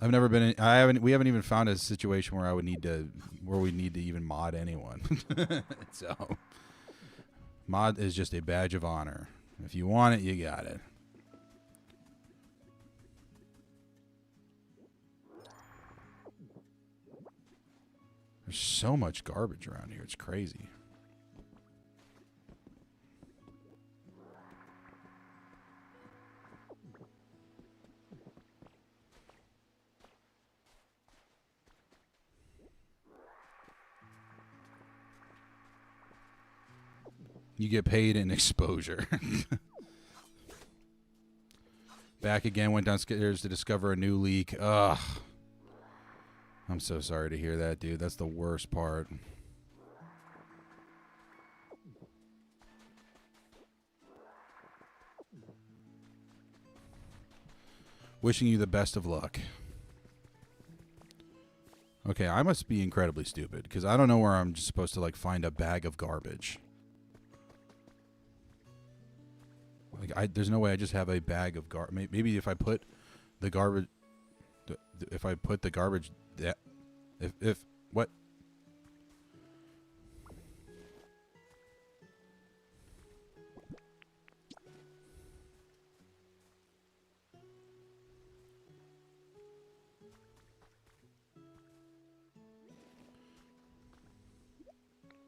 I've never been in, we haven't even found a situation where we need to even mod anyone. So mod is just a badge of honor. If you want it, you got it. There's so much garbage around here. It's crazy. You get paid in exposure. Back again, went downstairs to discover a new leak. Ugh. I'm so sorry to hear that, dude. That's the worst part. Wishing you the best of luck. Okay, I must be incredibly stupid because I don't know where I'm just supposed to like find a bag of garbage. Like there's no way I just have a bag of garbage. Maybe if I put the garbage, if what?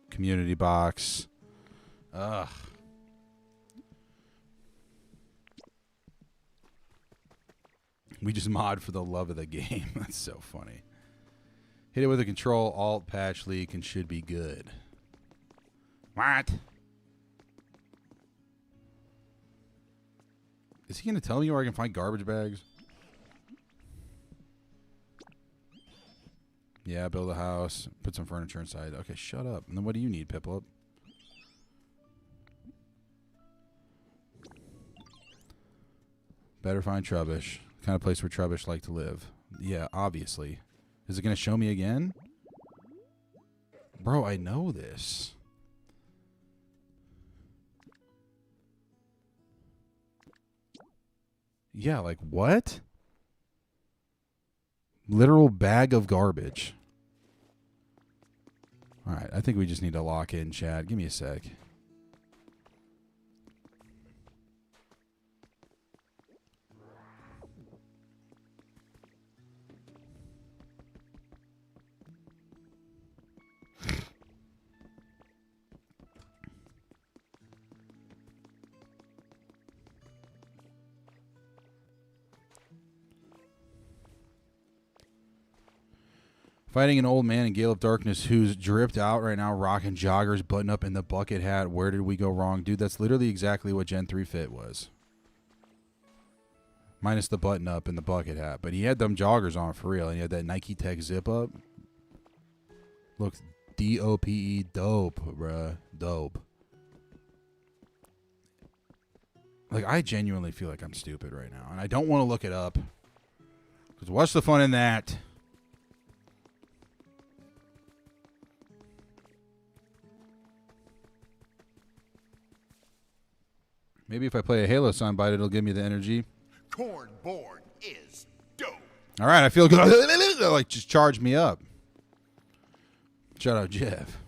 Community box. Ugh. We just mod for the love of the game. That's so funny. Hit it with a control, alt, patch, leak, and should be good. What? Is he going to tell me where I can find garbage bags? Yeah, build a house, put some furniture inside. Okay, shut up. And then what do you need, Piplup? Better find Trubbish. Kind of place where Trubbish like to live. Yeah, obviously. Is it going to show me again? Bro, I know this. Yeah, like what? Literal bag of garbage. All right, I think we just need to lock in, Chad. Give me a sec. Fighting an old man in Gale of Darkness who's dripped out right now, rocking joggers, button up in the bucket hat. Where did we go wrong? Dude, that's literally exactly what Gen 3 Fit was. Minus the button up and the bucket hat. But he had them joggers on for real, and he had that Nike Tech zip up. Looks D-O-P-E, dope, bruh. Dope. Like, I genuinely feel like I'm stupid right now, and I don't want to look it up. Because what's the fun in that? Maybe if I play a Halo soundbite, it'll give me the energy. Cornborn is dope. All right, I feel good. Like, just charge me up. Shout out, Jeff.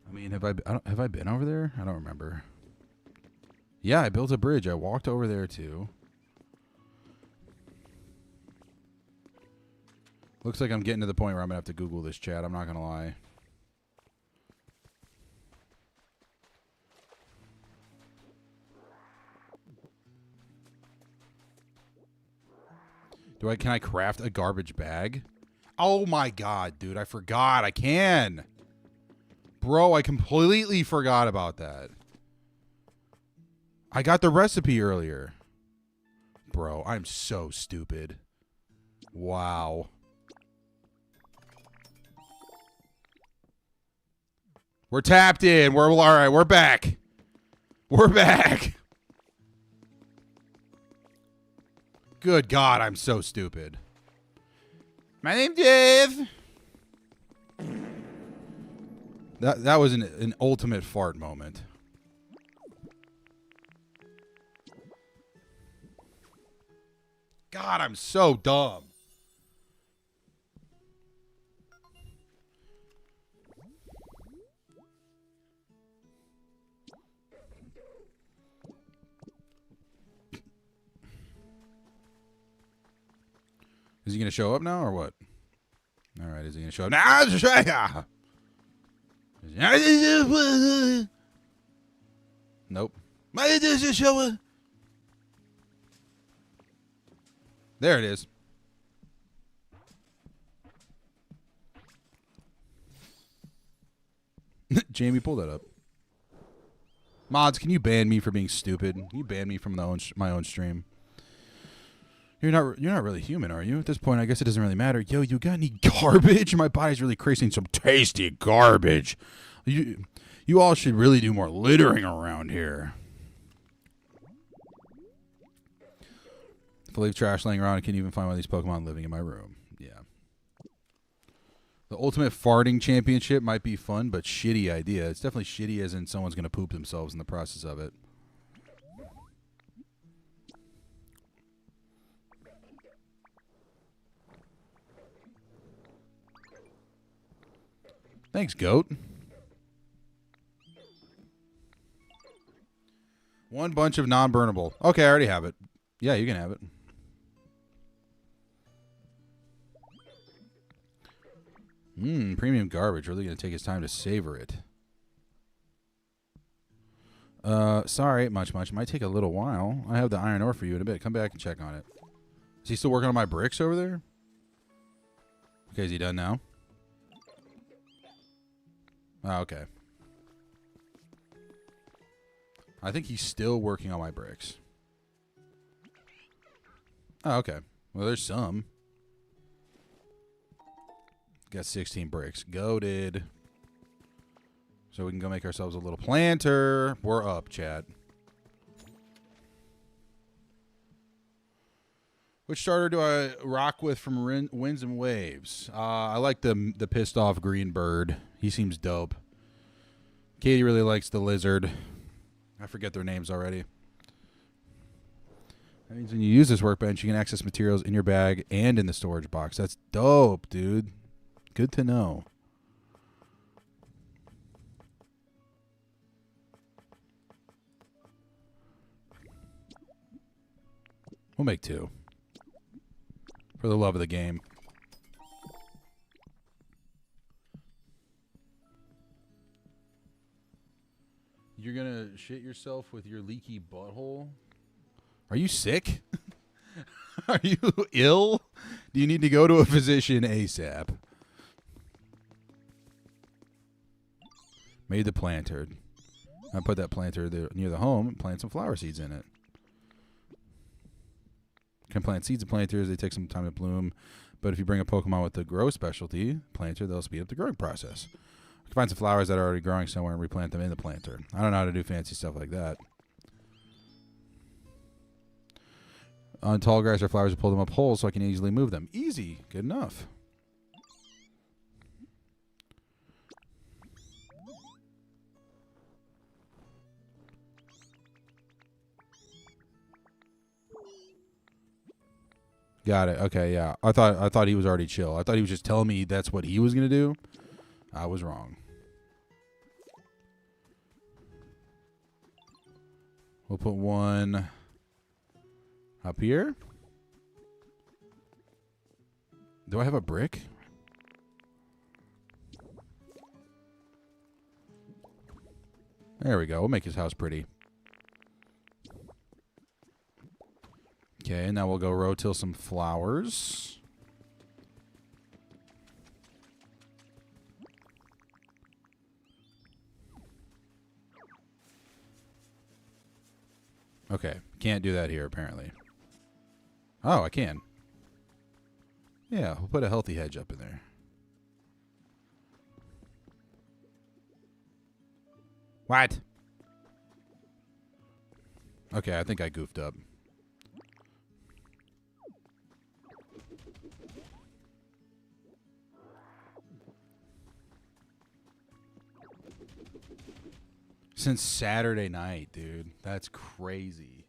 I mean, have I been over there? I don't remember. Yeah, I built a bridge. I walked over there too. Looks like I'm getting to the point where I'm gonna have to Google this, chat. I'm not gonna lie. Can I craft a garbage bag? Oh my god, dude, I forgot. I can. Bro, I completely forgot about that. I got the recipe earlier. Bro, I'm so stupid. Wow. We're tapped in. We're all right. We're back. We're back. Good God, I'm so stupid. My name's Dave. That was an ultimate fart moment. God, I'm so dumb. Is he going to show up now or what? All right, is he going to show up now? Nope. There it is. Jamie, pull that up. Mods, can you ban me for being stupid? Can you ban me from my own stream? You're not really human, are you? At this point, I guess it doesn't really matter. Yo, you got any garbage? My body's really craving some tasty garbage. You all should really do more littering around here. If I leave trash laying around, I can't even find one of these Pokemon living in my room. Yeah. The Ultimate Farting Championship might be fun, but shitty idea. It's definitely shitty as in someone's going to poop themselves in the process of it. Thanks, Goat. One bunch of non-burnable. Okay, I already have it. Yeah, you can have it. Premium garbage. Really going to take his time to savor it. Sorry, much. It might take a little while. I have the iron ore for you in a bit. Come back and check on it. Is he still working on my bricks over there? Okay, is he done now? Oh, okay. I think he's still working on my bricks. Oh, okay. Well, there's some. Got 16 bricks. Goated. So we can go make ourselves a little planter. We're up, chat. Which starter do I rock with from Winds and Waves? I like the pissed off green bird. He seems dope. Katie really likes the lizard. I forget their names already. That means when you use this workbench, you can access materials in your bag and in the storage box. That's dope, dude. Good to know. We'll make 2. For the love of the game. You're going to shit yourself with your leaky butthole? Are you sick? Are you ill? Do you need to go to a physician ASAP? Made the planter. I put that planter there near the home and plant some flower seeds in it. Can plant seeds of planters. They take some time to bloom. But if you bring a Pokemon with the grow specialty planter, they'll speed up the growing process. You can find some flowers that are already growing somewhere and replant them in the planter. I don't know how to do fancy stuff like that. On tall grass or flowers, I pull them up holes so I can easily move them. Easy. Good enough. Got it. Okay, yeah. I thought he was already chill. I thought he was just telling me that's what he was gonna do. I was wrong. We'll put one up here. Do I have a brick? There we go. We'll make his house pretty. Okay, now we'll go rotil some flowers. Okay, can't do that here apparently. Oh, I can. Yeah, we'll put a healthy hedge up in there. What? Okay, I think I goofed up. Since Saturday night, dude. That's crazy.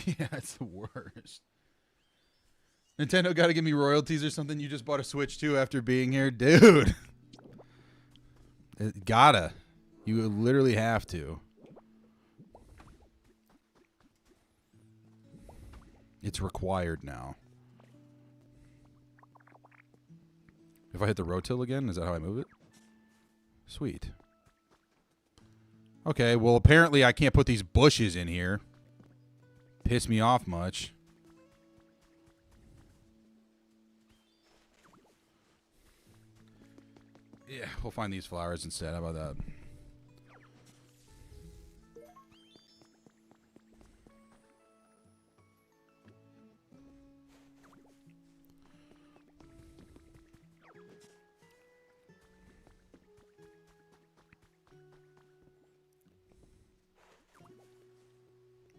Yeah, it's the worst. Nintendo got to give me royalties or something. You just bought a Switch 2 after being here? Dude. It gotta. You literally have to. It's required now. If I hit the rotil again, is that how I move it? Sweet. Okay, well, apparently I can't put these bushes in here. Piss me off much. Yeah, we'll find these flowers instead. How about that?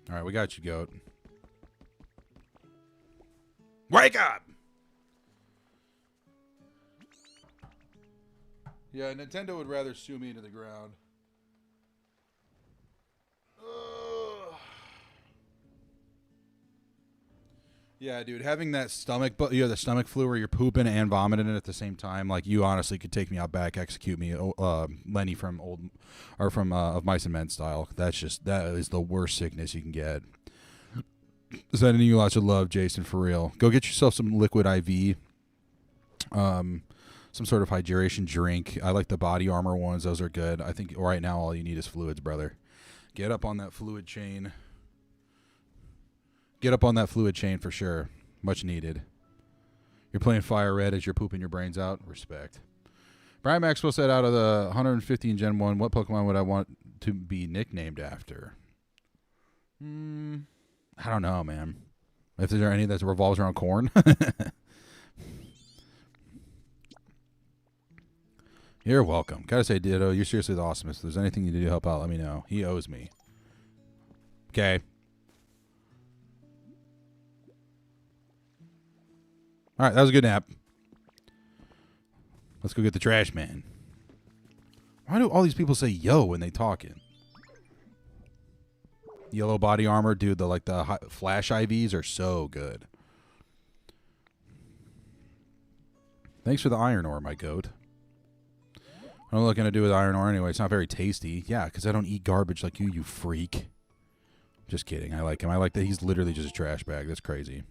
All right, we got you, goat. Wake up! Yeah, Nintendo would rather sue me into the ground. Yeah, dude, having that stomach, but the stomach flu where you're pooping and vomiting it at the same time, like you honestly could take me out back, execute me, Lenny from of Mice and Men style. That is the worst sickness you can get. Sending you lots of love, Jason, for real. Go get yourself some liquid IV, some sort of hydration drink. I like the body armor ones; those are good. I think right now all you need is fluids, brother. Get up on that fluid chain. Get up on that fluid chain for sure. Much needed. You're playing Fire Red as you're pooping your brains out. Respect. Brian Maxwell said, out of the 150 in Gen 1, what Pokemon would I want to be nicknamed after? I don't know, man. If there's any that revolves around corn. You're welcome. Gotta say, Ditto, you're seriously the awesomest. If there's anything you do to help out, let me know. He owes me. Okay. All right, that was a good nap. Let's go get the trash man. Why do all these people say yo when they talking? Yellow body armor, dude. The flash IVs are so good. Thanks for the iron ore, my goat. What am I looking to do with iron ore anyway? It's not very tasty. Yeah, because I don't eat garbage like you freak. Just kidding. I like him. I like that he's literally just a trash bag. That's crazy.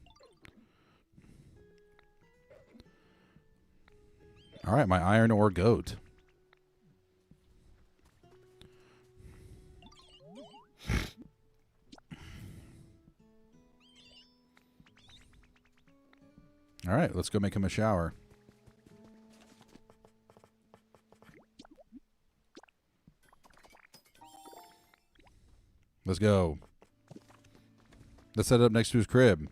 All right, my iron ore goat. All right, let's go make him a shower. Let's go. Let's set it up next to his crib.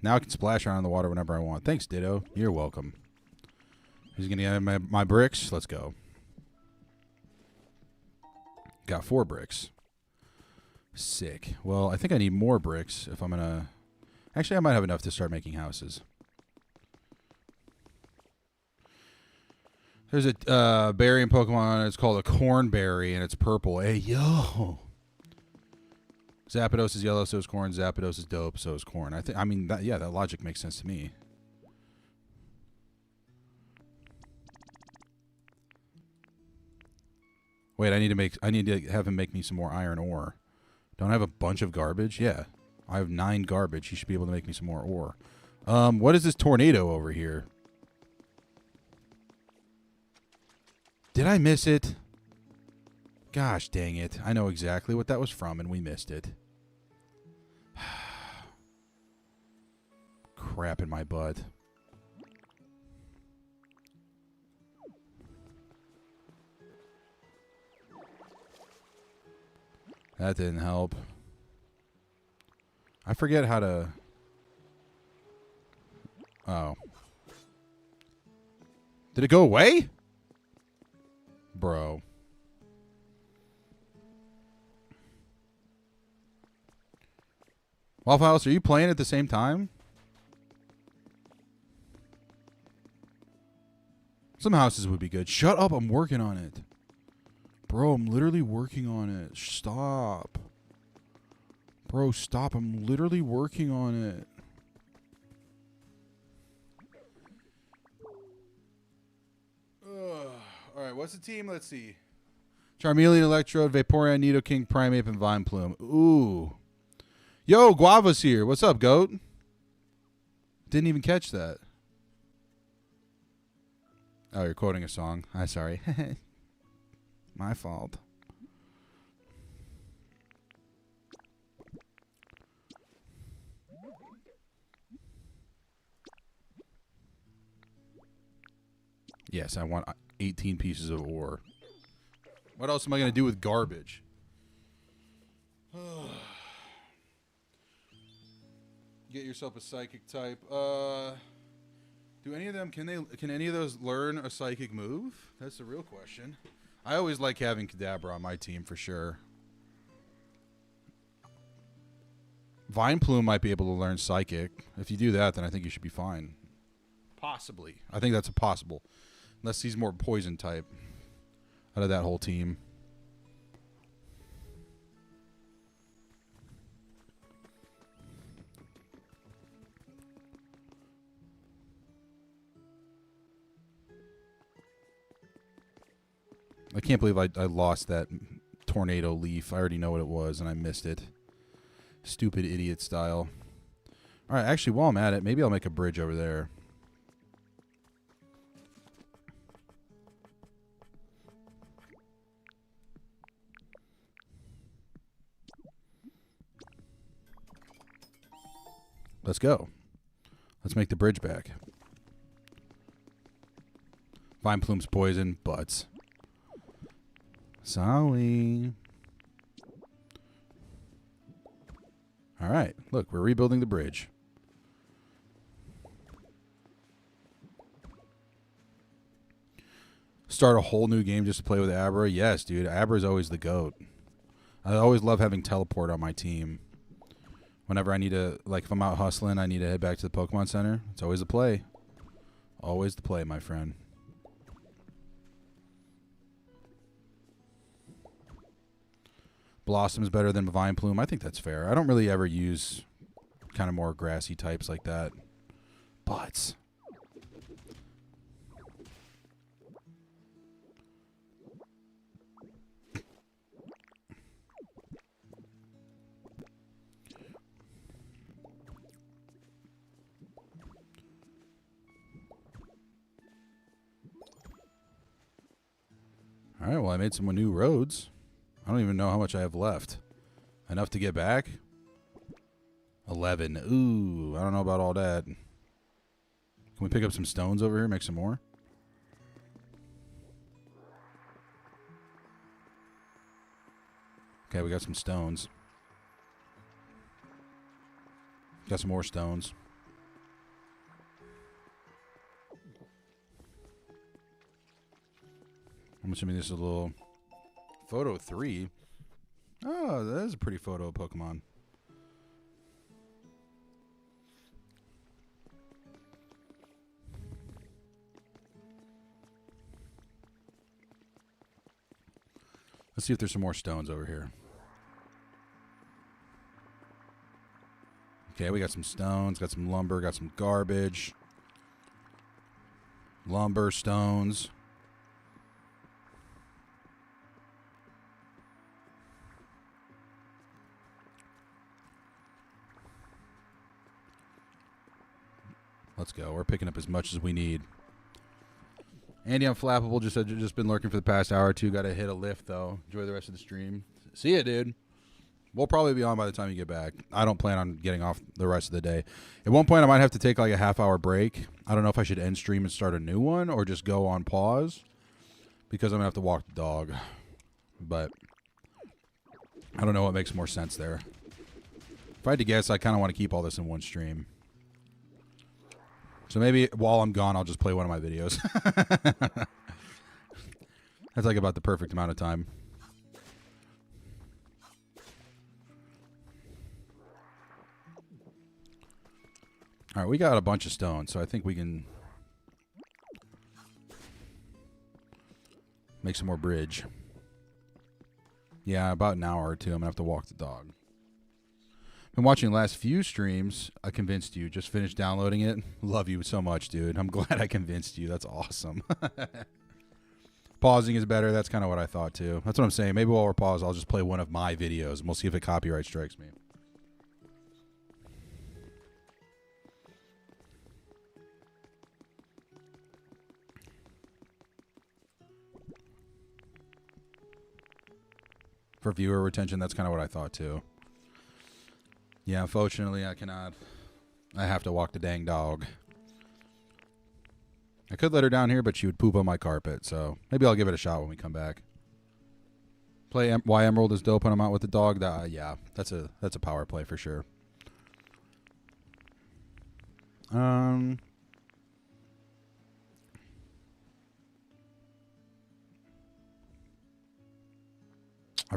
Now I can splash around in the water whenever I want. Thanks, Ditto. You're welcome. He's going to get my bricks. Let's go. Got 4 bricks. Sick. Well, I think I need more bricks if I'm going to... Actually, I might have enough to start making houses. There's a berry in Pokemon. It's called a corn berry, and it's purple. Hey, yo. Zapdos is yellow, so is corn. Zapdos is dope, so is corn. I mean, that logic makes sense to me. Wait, I need to have him make me some more iron ore. Don't I have a bunch of garbage? Yeah. I have 9 garbage. He should be able to make me some more ore. What is this tornado over here? Did I miss it? Gosh dang it. I know exactly what that was from, and we missed it. Crap in my butt. That didn't help. I forget how to... Oh. Did it go away? Bro. Waffle House, are you playing at the same time? Some houses would be good. Shut up, I'm working on it. Bro, I'm literally working on it. Stop. Bro, stop. I'm literally working on it. Alright, what's the team? Let's see. Charmeleon, Electrode, Vaporeon, Nidoking, Primeape, and Vineplume. Ooh. Yo, Guava's here. What's up, goat? Didn't even catch that. Oh, you're quoting a song. I'm sorry. My fault. Yes, I want 18 pieces of ore. What else am I going to do with garbage? Get yourself a psychic type. Do any of them, can any of those learn a psychic move? That's the real question. I always like having Kadabra on my team for sure. Vineplume might be able to learn psychic. If you do that, then I think you should be fine. Possibly. I think that's a possible. Unless he's more poison type out of that whole team. I can't believe I lost that tornado leaf. I already know what it was, and I missed it. Stupid idiot style. All right, actually, while I'm at it, maybe I'll make a bridge over there. Let's go. Let's make the bridge back. Vineplume's poison, butts. Sorry. All right. Look, we're rebuilding the bridge. Start a whole new game just to play with Abra? Yes, dude. Abra's always the GOAT. I always love having teleport on my team. Whenever I need to, like if I'm out hustling, I need to head back to the Pokemon Center. It's always the play. Always the play, my friend. Blossom's better than Vineplume. I think that's fair. I don't really ever use kind of more grassy types like that. But all right, well, I made some new roads. I don't even know how much I have left. Enough to get back? 11. Ooh, I don't know about all that. Can we pick up some stones over here, make some more? Okay, we got some stones. Got some more stones. I'm assuming this is a little... Photo 3? Oh, that is a pretty photo of Pokemon. Let's see if there's some more stones over here. Okay, we got some stones, got some lumber, got some garbage. Lumber, stones. Let's go. We're picking up as much as we need. Andy Unflappable just said you've just been lurking for the past hour or two. Got to hit a lift, though. Enjoy the rest of the stream. See ya, dude. We'll probably be on by the time you get back. I don't plan on getting off the rest of the day. At one point, I might have to take like a half-hour break. I don't know if I should end stream and start a new one or just go on pause because I'm going to have to walk the dog. But I don't know what makes more sense there. If I had to guess, I kind of want to keep all this in one stream. So maybe while I'm gone, I'll just play one of my videos. That's like about the perfect amount of time. All right, we got a bunch of stones, so I think we can make some more bridge. Yeah, about an hour or two. I'm going to have to walk the dog. Been watching the last few streams. I convinced you. Just finished downloading it. Love you so much, dude. I'm glad I convinced you. That's awesome. Pausing is better. That's kind of what I thought, too. That's what I'm saying. Maybe while we're paused, I'll just play one of my videos, and we'll see if it copyright strikes me. For viewer retention, that's kind of what I thought, too. Yeah, unfortunately, I cannot. I have to walk the dang dog. I could let her down here, but she would poop on my carpet, so maybe I'll give it a shot when we come back. Play Y Emerald is dope when I'm out with the dog. Yeah, that's a power play for sure. I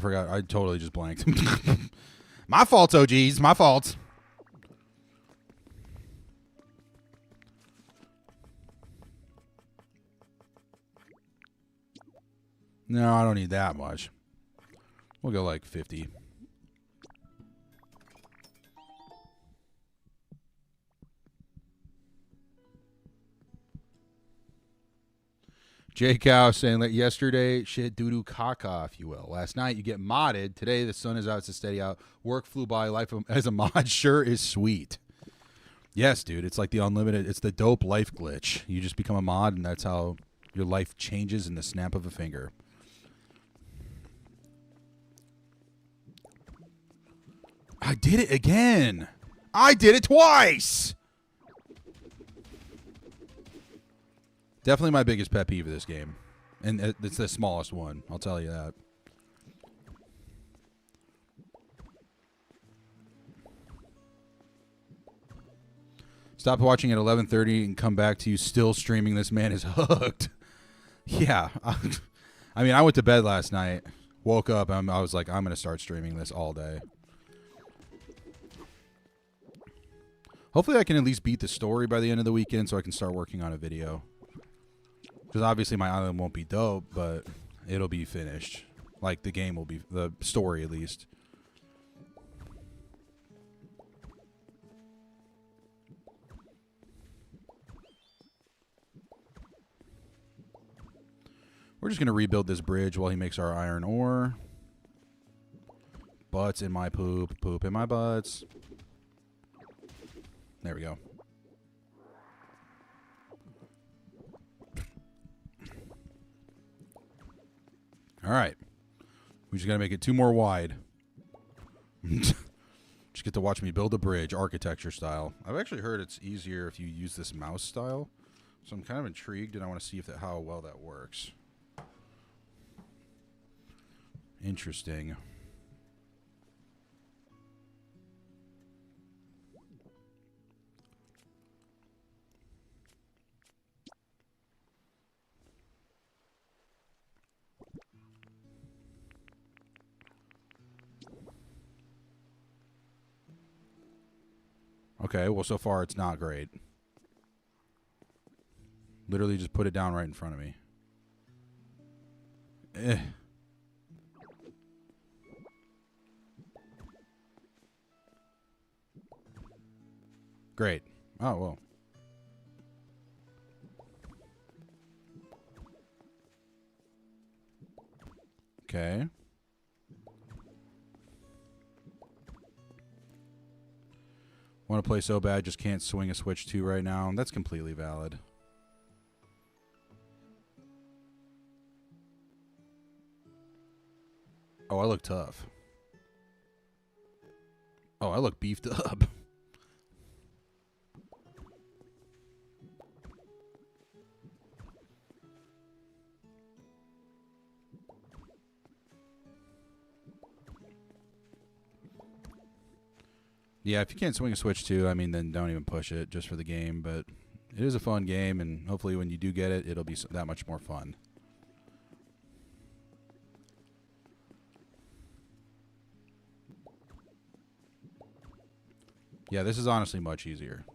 forgot. I totally just blanked. My fault, OGs. My fault. No, I don't need that much. We'll go like 50. J Cow saying that yesterday, shit, doo-doo caca, if you will. Last night, you get modded. Today, the sun is out, it's a steady out. Work flew by. Life as a mod sure is sweet. Yes, dude. It's like the unlimited, it's the dope life glitch. You just become a mod, and that's how your life changes in the snap of a finger. I did it again. I did it twice. Definitely my biggest pet peeve of this game. And it's the smallest one. I'll tell you that. Stop watching at 11:30 and come back to you still streaming. This man is hooked. Yeah. I mean, I went to bed last night. Woke up. I was like, I'm going to start streaming this all day. Hopefully I can at least beat the story by the end of the weekend so I can start working on a video. Because obviously my island won't be dope, but it'll be finished. Like the game will be, the story at least. We're just going to rebuild this bridge while he makes our iron ore. Butts in my poop, poop in my butts. There we go. All right. We just got to make it 2 more wide. Just get to watch me build a bridge, architecture style. I've actually heard it's easier if you use this mouse style. So I'm kind of intrigued, and I want to see if how well that works. Interesting. Okay, well, so far it's not great. Literally just put it down right in front of me. Great. Oh, well. Okay. Want to play so bad, just can't swing a Switch 2 right now. That's completely valid. Oh, I look tough. Oh, I look beefed up. Yeah, if you can't swing a Switch 2, I mean, then don't even push it just for the game. But it is a fun game, and hopefully when you do get it, it'll be that much more fun. Yeah, this is honestly much easier.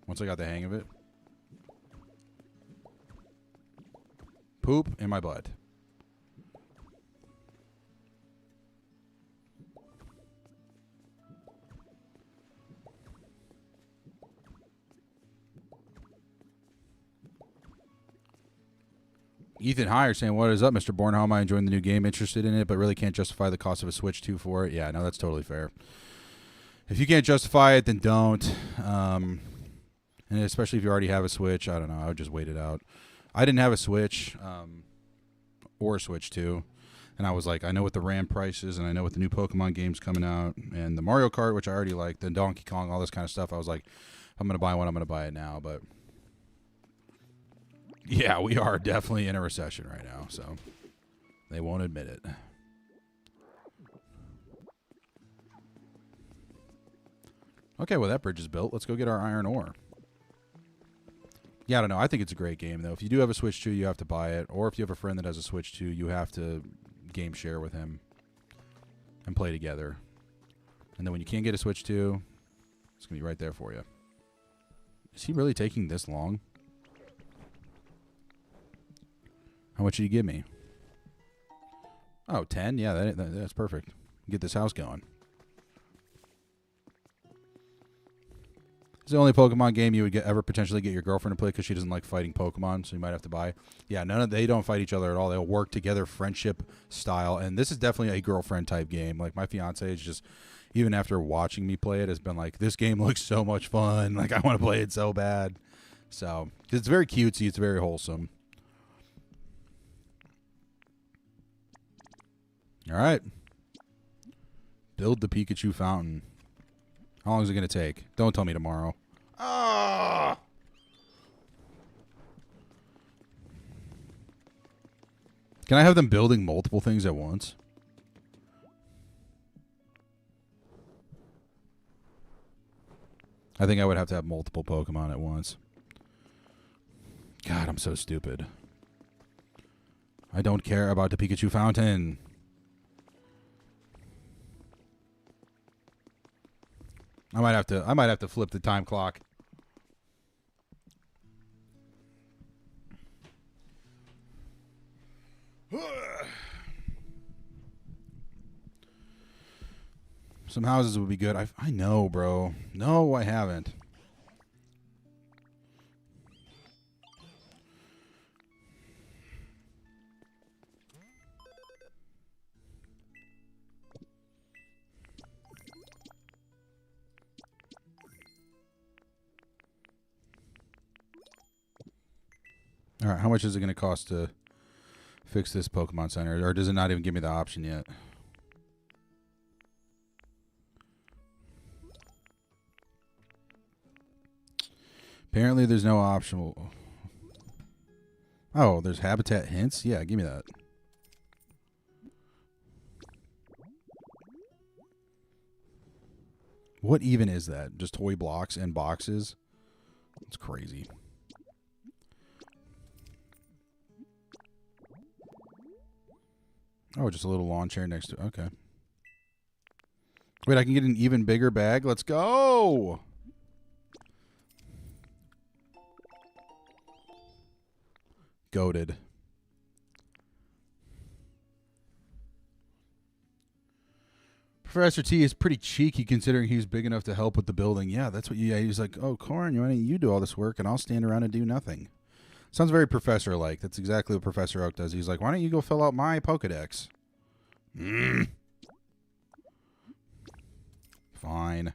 Once I got the hang of it. Poop in my butt. Ethan Heyer saying, what is up, Mr. Bornholm? I enjoying the new game, interested in it, but really can't justify the cost of a Switch 2 for it. Yeah, no, that's totally fair. If you can't justify it, then don't. And especially if you already have a Switch, I don't know. I would just wait it out. I didn't have a Switch or a Switch 2. And I was like, I know what the RAM price is, and I know what the new Pokemon game's coming out, and the Mario Kart, which I already like, the Donkey Kong, all this kind of stuff. I was like, if I'm going to buy one, I'm going to buy it now. But yeah, we are definitely in a recession right now, so they won't admit it. Okay, well, that bridge is built. Let's go get our iron ore. Yeah, I don't know. I think it's a great game, though. If you do have a Switch 2, you have to buy it. Or if you have a friend that has a Switch 2, you have to game share with him and play together. And then when you can't get a Switch 2, it's going to be right there for you. Is he really taking this long? How much did he give me? Oh, 10? Yeah, that's perfect. Get this house going. It's the only Pokemon game you would ever potentially get your girlfriend to play because she doesn't like fighting Pokemon, so you might have to buy. Yeah, they don't fight each other at all. They'll work together friendship style, and this is definitely a girlfriend type game. Like, my fiance is just, even after watching me play it, has been like, this game looks so much fun. Like, I want to play it so bad. So, it's very cutesy. It's very wholesome. All right. Build the Pikachu fountain. How long is it going to take? Don't tell me tomorrow. Ah! Can I have them building multiple things at once? I think I would have to have multiple Pokemon at once. God, I'm so stupid. I don't care about the Pikachu fountain. I might have to flip the time clock. Some houses would be good. I know, bro. No, I haven't. All right, how much is it going to cost to fix this Pokemon Center? Or does it not even give me the option yet? Apparently there's no optional. Oh, there's habitat hints? Yeah, give me that. What even is that? Just toy blocks and boxes? It's crazy. Oh, just a little lawn chair next to it. Okay. Wait, I can get an even bigger bag? Let's go! Goated. Professor T is pretty cheeky considering he's big enough to help with the building. Yeah, that's what he's like, oh, Corn, why don't you do all this work and I'll stand around and do nothing. Sounds very Professor-like. That's exactly what Professor Oak does. He's like, why don't you go fill out my Pokedex? Fine.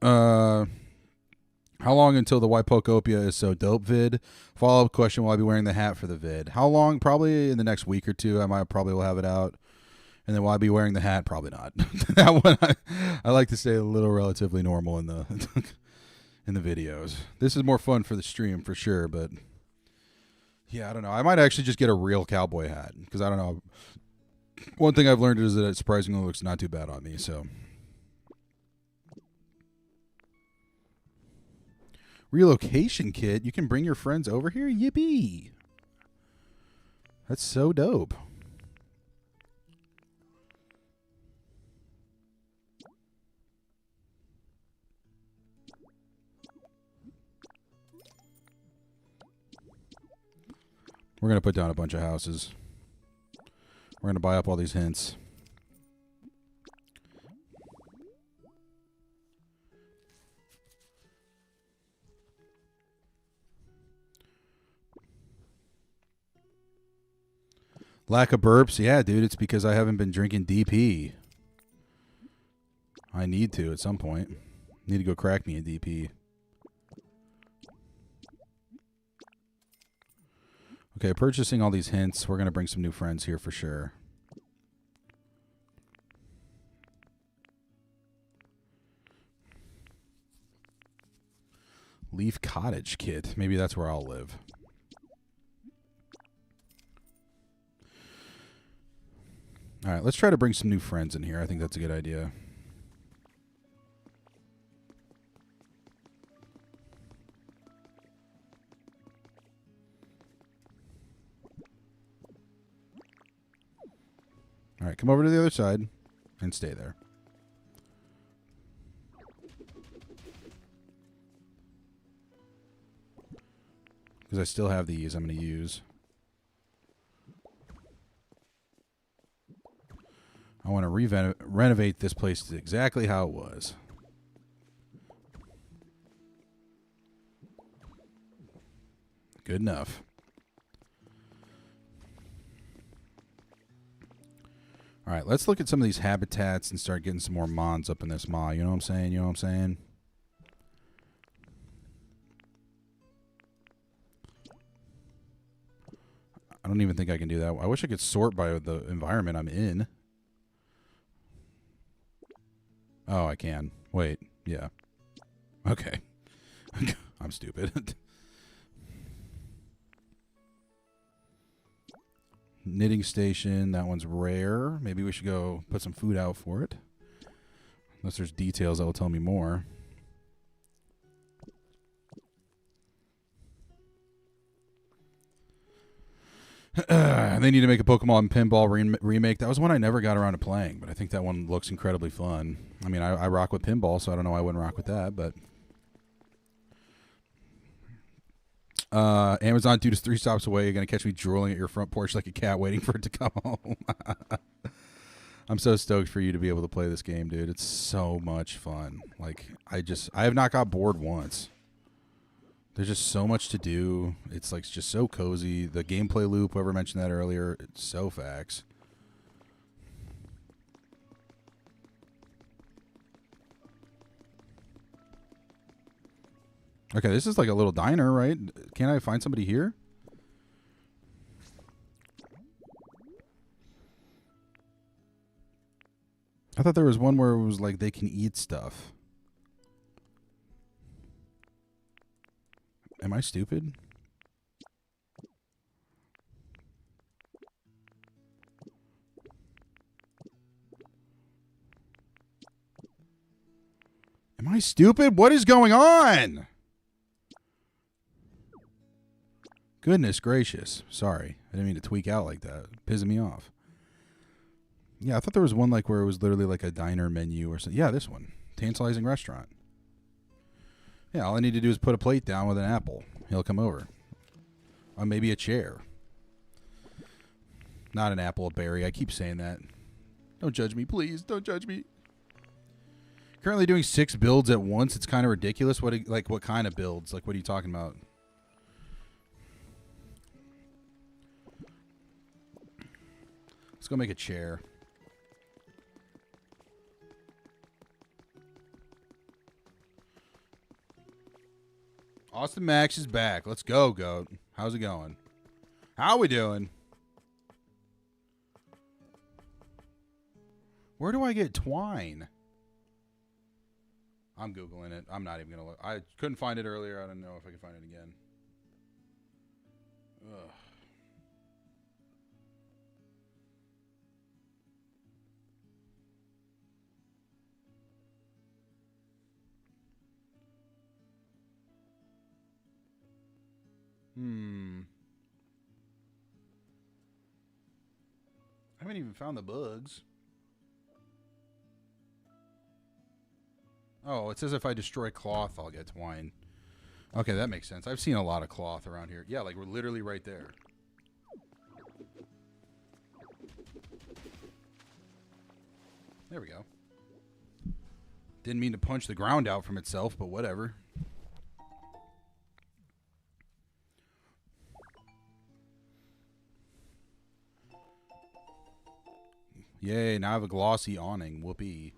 How long until the Why Pokopia is so dope vid? Follow-up question, will I be wearing the hat for the vid? How long? Probably in the next week or two. Probably will have it out. And then will I be wearing the hat? Probably not. That one, I like to stay a little relatively normal in the in the videos. This is more fun for the stream for sure, but yeah, I don't know. I might actually just get a real cowboy hat because I don't know. One thing I've learned is that it surprisingly looks not too bad on me, so. Relocation kit? You can bring your friends over here? Yippee! That's so dope. We're going to put down a bunch of houses. We're going to buy up all these hints. Lack of burps? Yeah, dude, it's because I haven't been drinking DP. I need to at some point. Need to go crack me a DP. Okay, purchasing all these hints. We're going to bring some new friends here for sure. Leaf Cottage kit. Maybe that's where I'll live. All right, let's try to bring some new friends in here. I think that's a good idea. All right, come over to the other side and stay there. Because I still have these I'm going to use. I want to renovate this place to exactly how it was. Good enough. All right, let's look at some of these habitats and start getting some more mons up in this maw. You know what I'm saying? You know what I'm saying? I don't even think I can do that. I wish I could sort by the environment I'm in. Oh, I can. Wait. Yeah. Okay. I'm stupid. Knitting station. That one's rare. Maybe we should go put some food out for it. Unless there's details that will tell me more. They need to make a Pokemon Pinball remake. That was one I never got around to playing, but I think that one looks incredibly fun. I mean, I rock with pinball, so I don't know why I wouldn't rock with that, but... Amazon dude is 3 stops away. You're going to catch me drooling at your front porch like a cat waiting for it to come home. I'm so stoked for you to be able to play this game, dude. It's so much fun. Like, I have not got bored once. There's just so much to do. It's like just so cozy. The gameplay loop, whoever mentioned that earlier, it's so facts. Okay, this is like a little diner, right? Can't I find somebody here? I thought there was one where it was like they can eat stuff. Am I stupid? Am I stupid? What is going on? Goodness gracious. Sorry. I didn't mean to tweak out like that. Pissing me off. Yeah, I thought there was one like where it was literally like a diner menu or something. Yeah, this one. Tantalizing restaurant. Yeah, all I need to do is put a plate down with an apple. He'll come over. Or maybe a chair. Not an apple, a berry. I keep saying that. Don't judge me, please. Don't judge me. Currently doing 6 builds at once. It's kind of ridiculous. What kind of builds? Like, what are you talking about? Let's go make a chair. Austin Max is back. Let's go, Goat. How's it going? How we doing? Where do I get twine? I'm Googling it. I'm not even going to look. I couldn't find it earlier. I don't know if I can find it again. Ugh. I haven't even found the bugs. Oh, it says if I destroy cloth, I'll get twine. Okay, that makes sense. I've seen a lot of cloth around here. Yeah, like we're literally right there. There we go. Didn't mean to punch the ground out from itself, but whatever. Yay, now I have a glossy awning. Whoopee.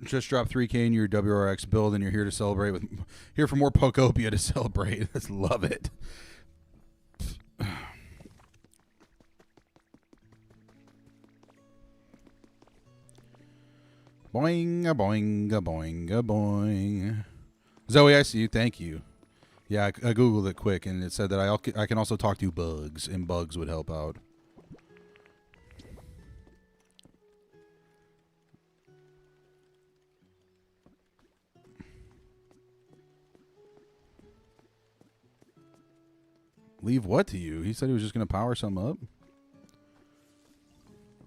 Just dropped 3K in your WRX build, and you're here to celebrate with here for more Pokopia to celebrate. Let's love it. Boing a boing a boing a boing. Zoe, I see you. Thank you. Yeah, I googled it quick, and it said that I can also talk to bugs, and bugs would help out. Leave what to you? He said he was just going to power some up.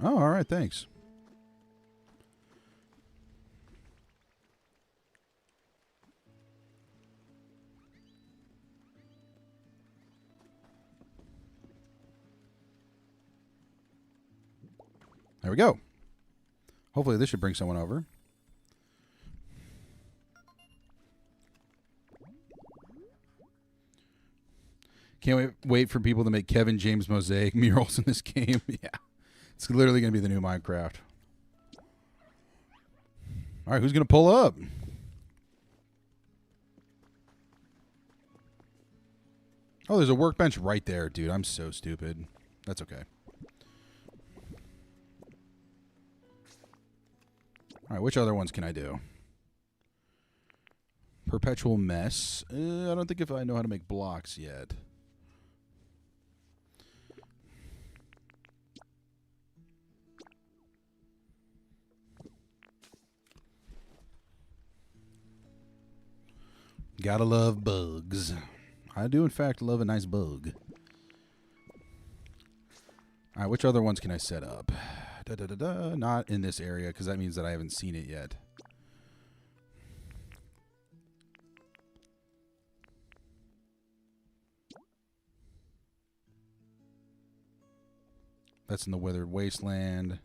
Oh, all right. Thanks. There we go. Hopefully this should bring someone over. Can't wait for people to make Kevin James mosaic murals in this game. Yeah. It's literally going to be the new Minecraft. All right, who's going to pull up? Oh, there's a workbench right there, dude. I'm so stupid. That's okay. All right, which other ones can I do? Perpetual mess. I don't think if I know how to make blocks yet. Gotta love bugs. I do, in fact, love a nice bug. All right, which other ones can I set up? Not in this area, because that means that I haven't seen it yet. That's in the Withered Wasteland.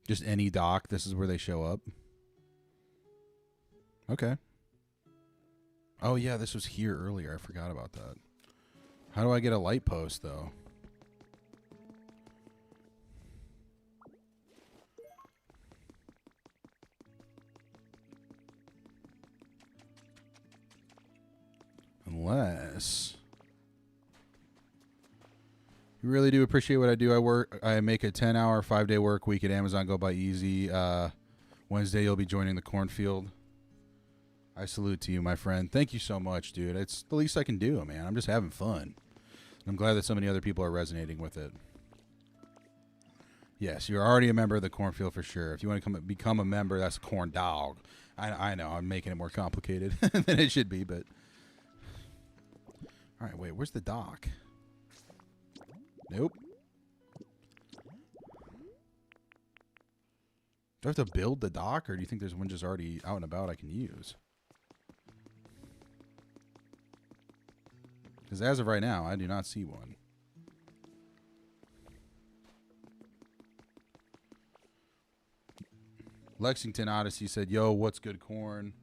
Just any dock. This is where they show up. Okay. Oh, yeah, this was here earlier. I forgot about that. How do I get a light post, though? Unless... You really do appreciate what I do. I make a 10-hour, 5-day work week at Amazon Go By Easy. Wednesday, you'll be joining the cornfield. I salute to you, my friend. Thank you so much, dude. It's the least I can do, man. I'm just having fun. I'm glad that so many other people are resonating with it. Yes, you're already a member of the cornfield for sure. If you want to become a member, that's a corn dog. I know, I'm making it more complicated than it should be, but... All right, wait, where's the dock? Nope. Do I have to build the dock, or do you think there's one just already out and about I can use? Because as of right now, I do not see one. Lexington Odyssey said, yo, what's good, corn?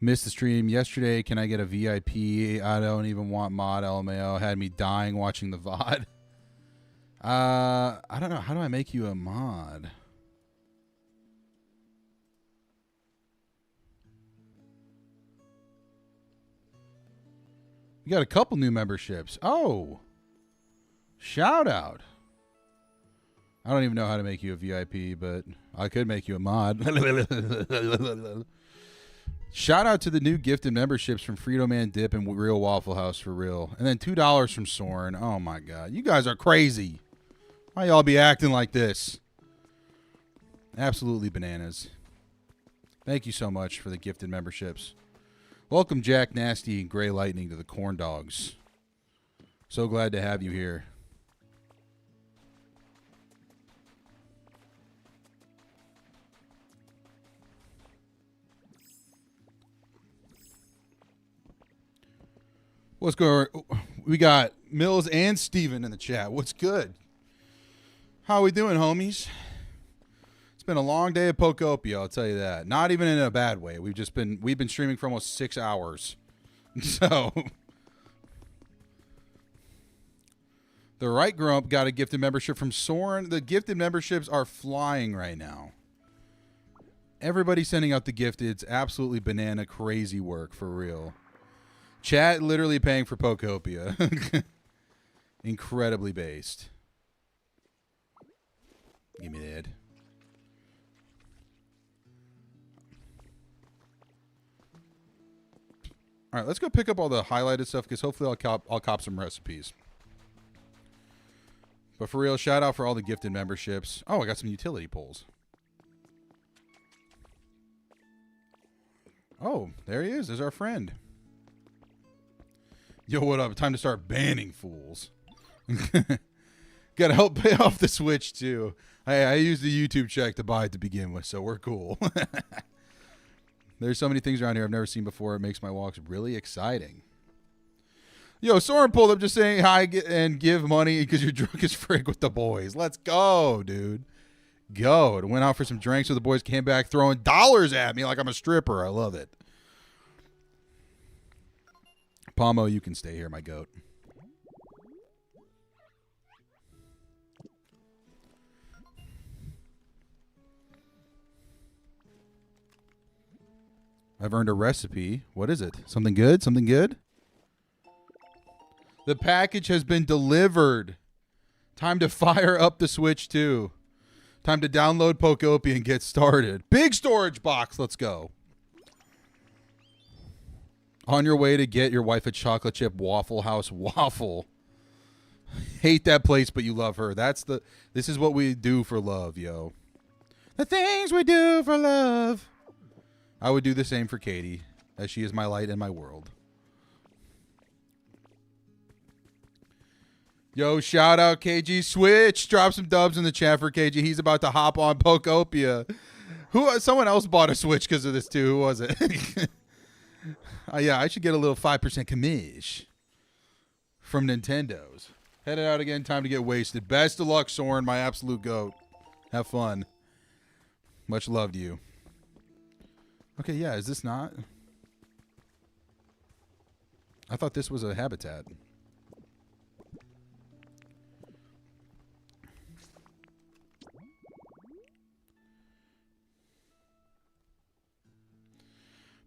Missed the stream yesterday. Can I get a VIP? I don't even want mod LMAO. Had me dying watching the VOD. I don't know. How do I make you a mod? We got a couple new memberships. Oh. Shout out. I don't even know how to make you a VIP, but I could make you a mod. Shout out to the new gifted memberships from Frito Man Dip and Real Waffle House for real. And then $2 from Soren. Oh my God. You guys are crazy. Why y'all be acting like this? Absolutely bananas. Thank you so much for the gifted memberships. Welcome Jack Nasty and Gray Lightning to the Corn Dogs. So glad to have you here. What's going on? We got Mills and Steven in the chat. What's good? How we doing, homies? It's been a long day of Pokopia, I'll tell you that. Not even in a bad way. We've been streaming for almost 6 hours. So the Right Grump got a gifted membership from Soren. The gifted memberships are flying right now. Everybody sending out the gifteds. Absolutely banana crazy work for real. Chat literally paying for Pokopia. Incredibly based. Give me that. All right, let's go pick up all the highlighted stuff because hopefully I'll cop some recipes. But for real, shout out for all the gifted memberships. Oh, I got some utility poles. Oh, there he is. There's our friend. Yo, what up? Time to start banning fools. Gotta help pay off the Switch, too. I used the YouTube check to buy it to begin with, so we're cool. There's so many things around here I've never seen before. It makes my walks really exciting. Yo, Soren pulled up just saying hi and give money because you're drunk as frig with the boys. Let's go, dude. Go. Went out for some drinks with the boys, came back throwing dollars at me like I'm a stripper. I love it. Pomo, you can stay here, my goat. I've earned a recipe. What is it? Something good? Something good? The package has been delivered. Time to fire up the Switch, too. Time to download Pokopia and get started. Big storage box. Let's go. On your way to get your wife a chocolate chip Waffle House waffle. Hate that place, but you love her. This is what we do for love, yo. The things we do for love. I would do the same for Katie, as she is my light in my world. Yo, shout out KG Switch. Drop some dubs in the chat for KG. He's about to hop on Pokopia. Someone else bought a Switch because of this too. Who was it? Yeah, I should get a little 5% commish from Nintendo's. Headed out again. Time to get wasted. Best of luck, Soren, my absolute goat. Have fun. Much love to you. Okay, yeah, is this not? I thought this was a habitat.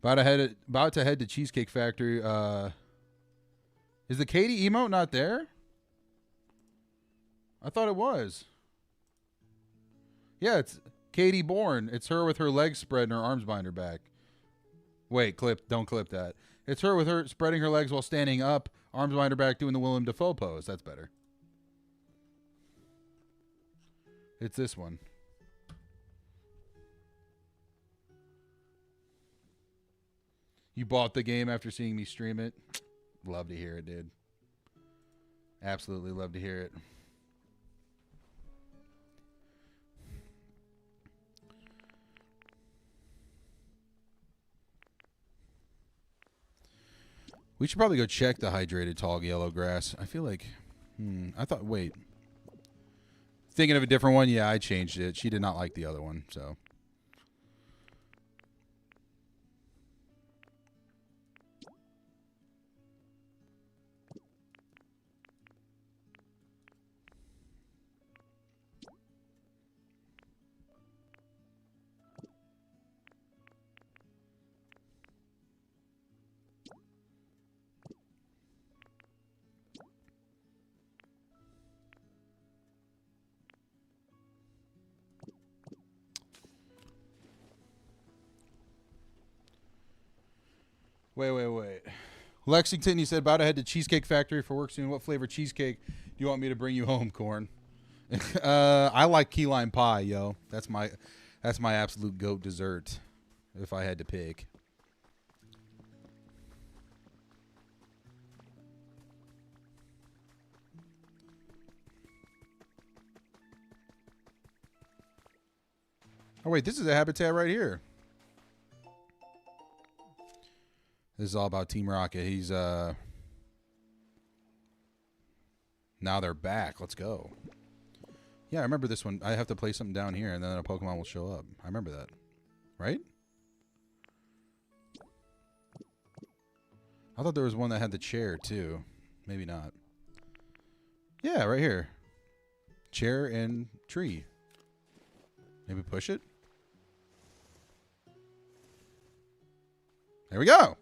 About to head to Cheesecake Factory. Is the Katie emote not there? I thought it was. Yeah, it's Katie Bourne. It's her with her legs spread and her arms behind her back. Wait, don't clip that. It's her with her spreading her legs while standing up, arms behind her back, doing the Willem Dafoe pose. That's better. It's this one. You bought the game after seeing me stream it? Love to hear it, dude. Absolutely love to hear it. We should probably go check the hydrated tall yellow grass. I feel like, I thought, wait. Thinking of a different one? Yeah, I changed it. She did not like the other one, so. Wait. Lexington, you said about to head to Cheesecake Factory for work soon. What flavor cheesecake do you want me to bring you home, Corn? I like key lime pie, yo. That's my absolute goat dessert if I had to pick. Oh wait, this is a habitat right here. This is all about Team Rocket. He's now they're back. Let's go. Yeah, I remember this one. I have to play something down here, and then a Pokemon will show up. I remember that. Right? I thought there was one that had the chair, too. Maybe not. Yeah, right here. Chair and tree. Maybe push it? There we go!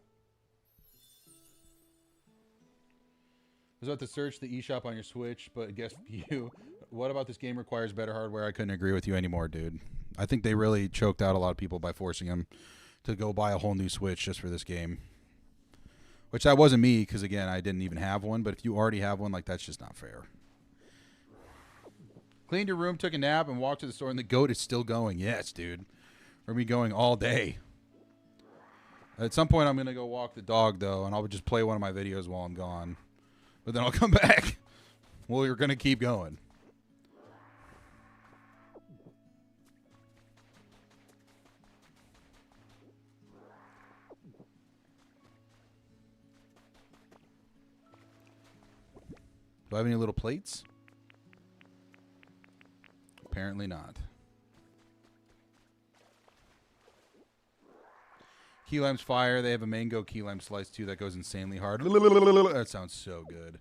I was about to search the eShop on your Switch, but guess you. What about this game requires better hardware? I couldn't agree with you anymore, dude. I think they really choked out a lot of people by forcing them to go buy a whole new Switch just for this game. Which that wasn't me, because again, I didn't even have one. But if you already have one, like that's just not fair. Cleaned your room, took a nap, and walked to the store, and the goat is still going. Yes, dude. We're going to be going all day. At some point, I'm going to go walk the dog, though, and I'll just play one of my videos while I'm gone. But then I'll come back. Well, you're going to keep going. Do I have any little plates? Apparently not. Key lime's fire. They have a mango key lime slice too that goes insanely hard. That sounds so good.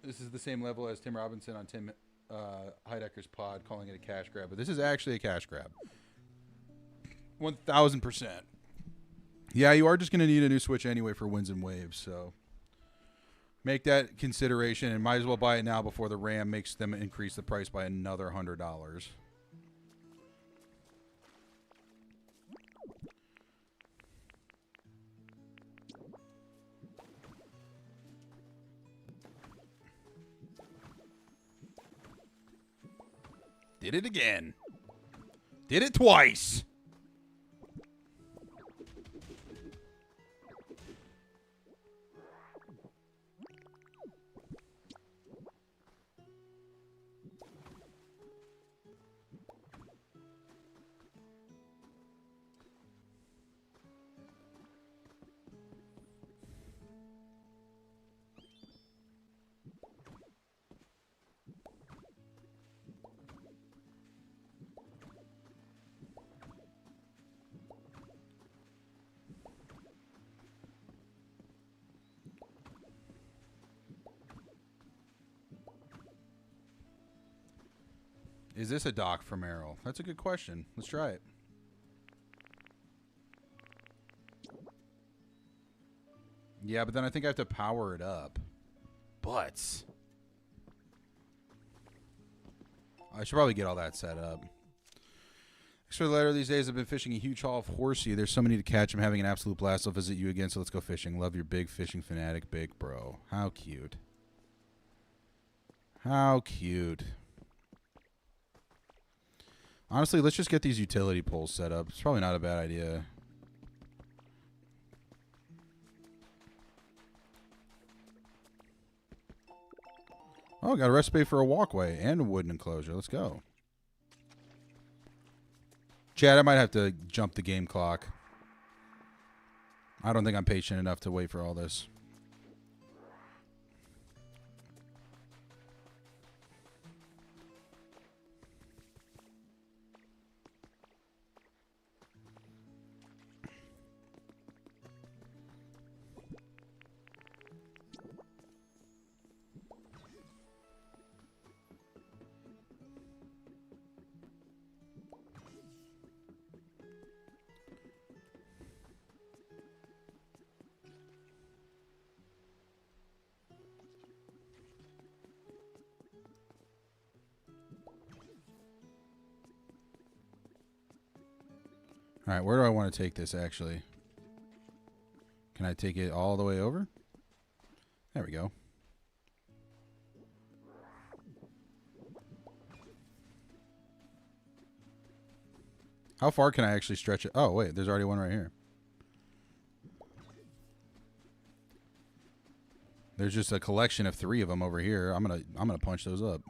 This is the same level as Tim Robinson on Tim Heidecker's pod, calling it a cash grab. But this is actually a cash grab. 1,000%. Yeah, you are just going to need a new Switch anyway for Winds and Waves, so make that consideration and might as well buy it now before the RAM makes them increase the price by another $100. Did it again. Did it twice. Is this a dock from Errol? That's a good question. Let's try it. Yeah, but then I think I have to power it up. But I should probably get all that set up. Extra later these days, I've been fishing a huge haul of horsey. There's so many to catch. I'm having an absolute blast. I'll visit you again, so let's go fishing. Love your big fishing fanatic, big bro. How cute. How cute. Honestly, let's just get these utility poles set up. It's probably not a bad idea. Oh, got a recipe for a walkway and a wooden enclosure. Let's go. Chad, I might have to jump the game clock. I don't think I'm patient enough to wait for all this. All right, where do I want to take this, actually? Can I take it all the way over? There we go. How far can I actually stretch it? Oh, wait, there's already one right here. There's just a collection of 3 of them over here. I'm gonna punch those up.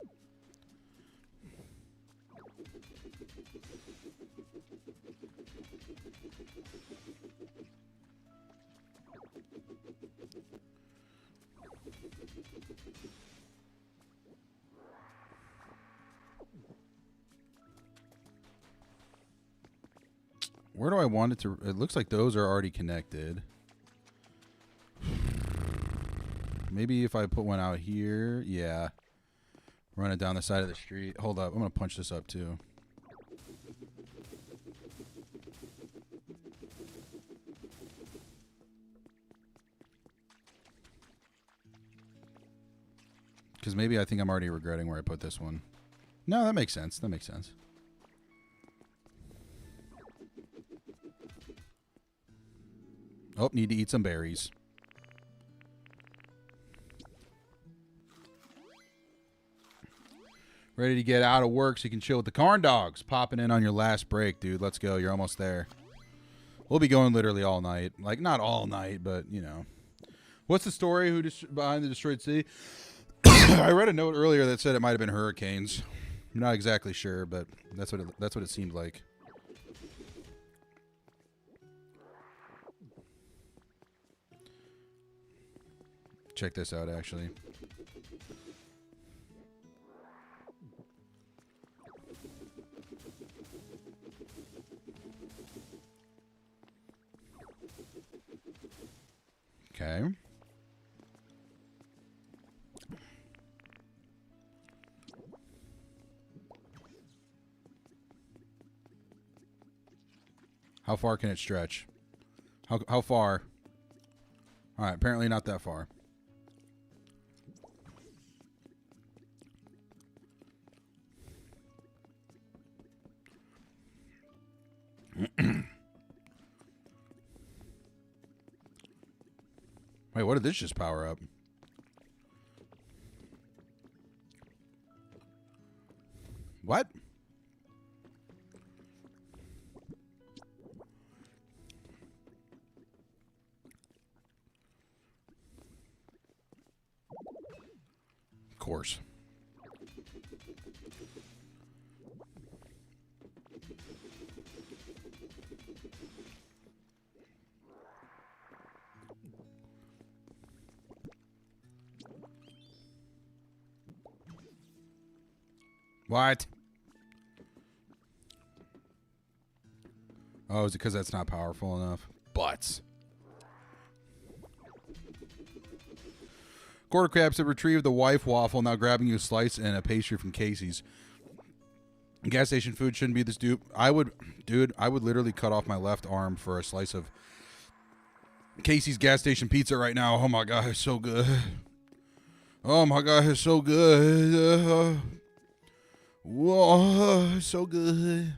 Where do I want it to? It looks like those are already connected. Maybe if I put one out here, yeah. Run it down the side of the street. Hold up, I'm gonna punch this up too. Because maybe I think I'm already regretting where I put this one. No, that makes sense. That makes sense. Oh, need to eat some berries. Ready to get out of work so you can chill with the corn dogs. Popping in on your last break, dude. Let's go. You're almost there. We'll be going literally all night. Like, not all night, but, you know. What's the story behind the destroyed city? I read a note earlier that said it might have been hurricanes. I'm not exactly sure, but that's what it seemed like. Check this out, actually. Okay. How far can it stretch? How far? All right, apparently not that far. Wait, what did this just power up? What? Of course. What? Oh, is it because that's not powerful enough? Butts. Quarter Crabs have retrieved the wife waffle, now grabbing you a slice and a pastry from Casey's. Gas station food shouldn't be this dupe. I would literally cut off my left arm for a slice of Casey's gas station pizza right now. Oh my God, it's so good. Oh my God, it's so good. Whoa, so good.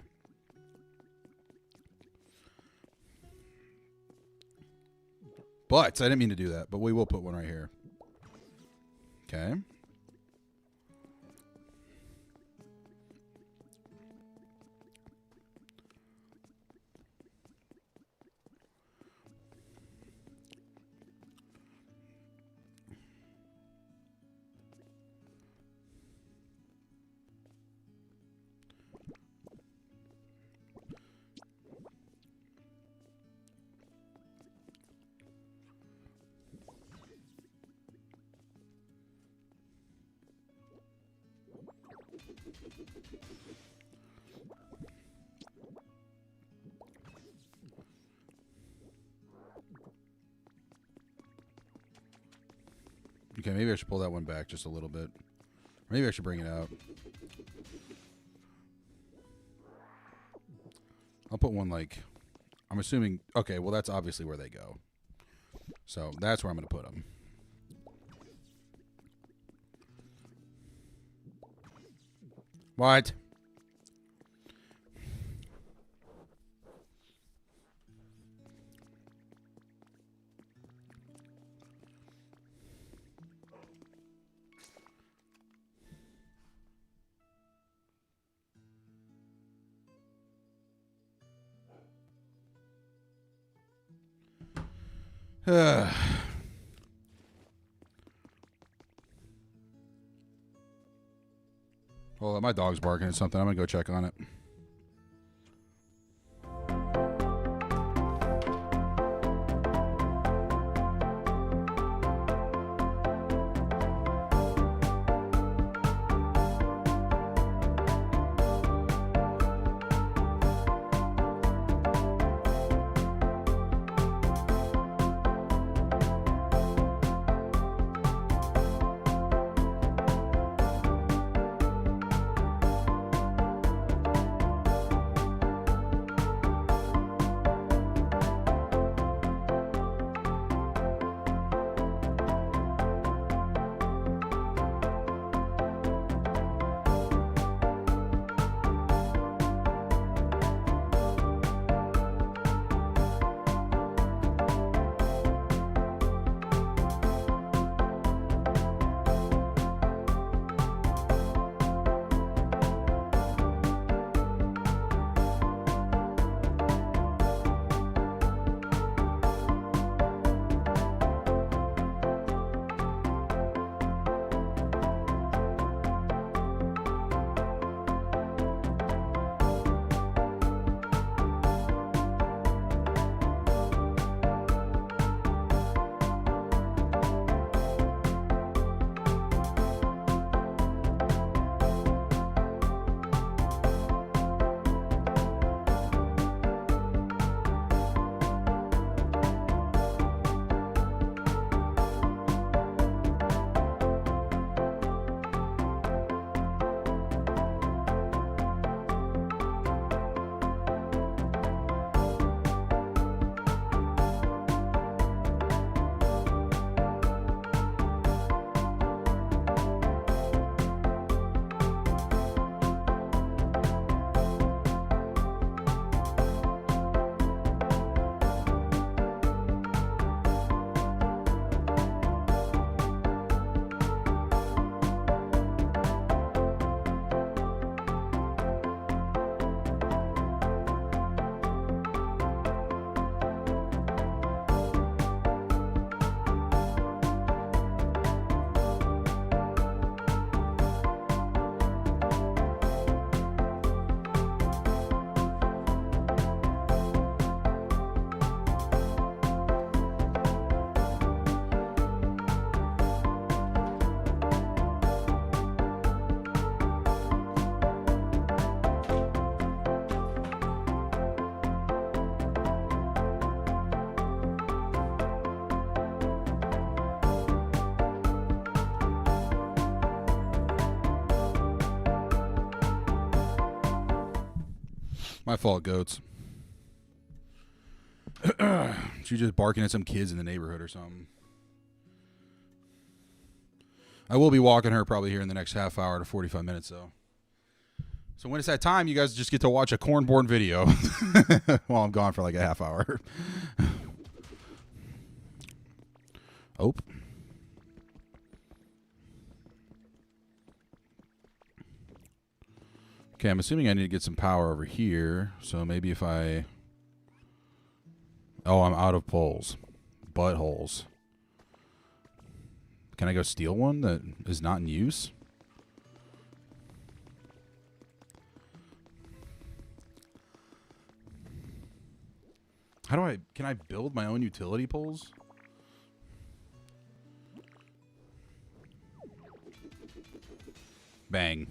But I didn't mean to do that, but we will put one right here. Okay. Okay, maybe I should pull that one back just a little bit. Maybe I should bring it out. I'll put one like, I'm assuming, okay, well that's obviously where they go. So that's where I'm going to put them. What? Hold on, my dog's barking at something. I'm going to go check on it. My fault, goats. She's just barking at some kids in the neighborhood or something. I will be walking her probably here in the next half hour to 45 minutes, though. So when it's that time, you guys just get to watch a cornborn video while I'm gone for like a half hour. Oh. Okay, I'm assuming I need to get some power over here. So maybe if I... Oh, I'm out of poles. Buttholes. Can I go steal one that is not in use? How do I... Can I build my own utility poles? Bang.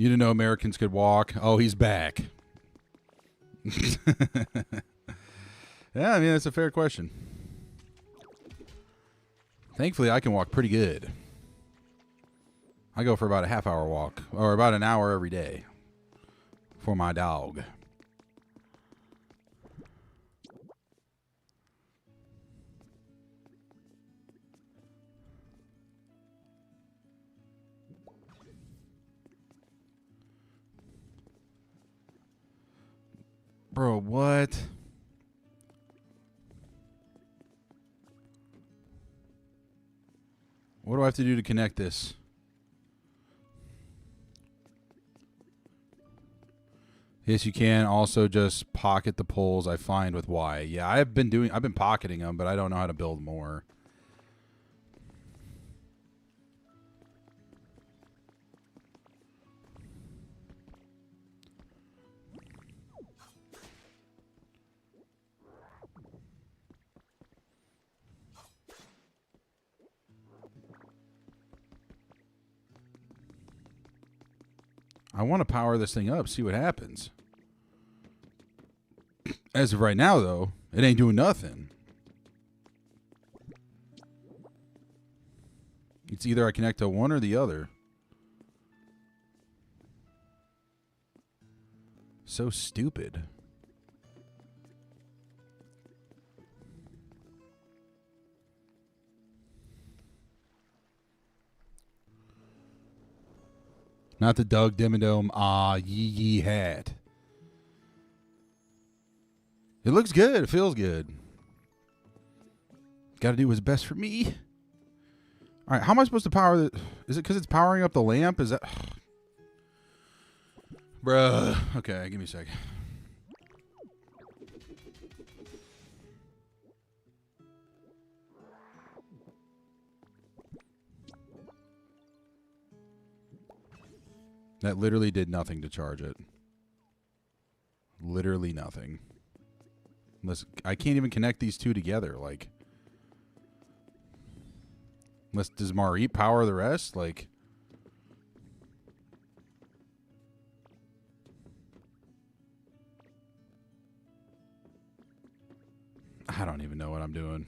You didn't know Americans could walk. Oh, he's back. Yeah, I mean, that's a fair question. Thankfully, I can walk pretty good. I go for about a half-hour walk, or about an hour every day for my dog. Bro, what? What do I have to do to connect this? Yes, you can also just pocket the poles I find with Y. Yeah, I've been pocketing them, but I don't know how to build more. I want to power this thing up, see what happens. As of right now, though, it ain't doing nothing. It's either I connect to one or the other. So stupid. Not the Doug Dimmadome, yee hat. It looks good. It feels good. Got to do what's best for me. All right, how am I supposed to power the... Is it because it's powering up the lamp? Is that... Bruh. Okay, give me a sec. That literally did nothing to charge it. Literally nothing. Unless I can't even connect these two together. Like, unless does Marie power the rest? Like, I don't even know what I'm doing.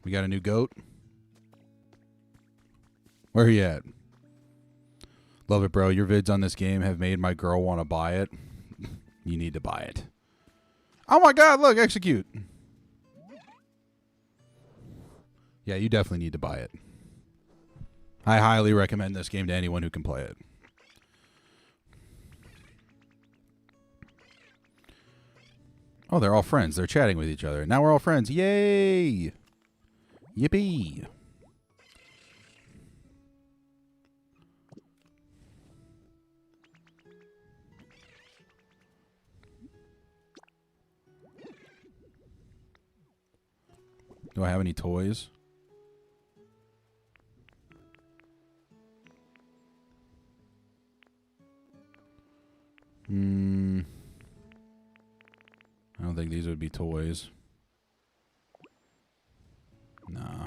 We got a new goat. Where are you at? Love it, bro. Your vids on this game have made my girl want to buy it. You need to buy it. Oh my god, look, execute. Yeah, you definitely need to buy it. I highly recommend this game to anyone who can play it. Oh, they're all friends. They're chatting with each other. Now we're all friends. Yay! Yippee! Do I have any toys? I don't think these would be toys. Nah.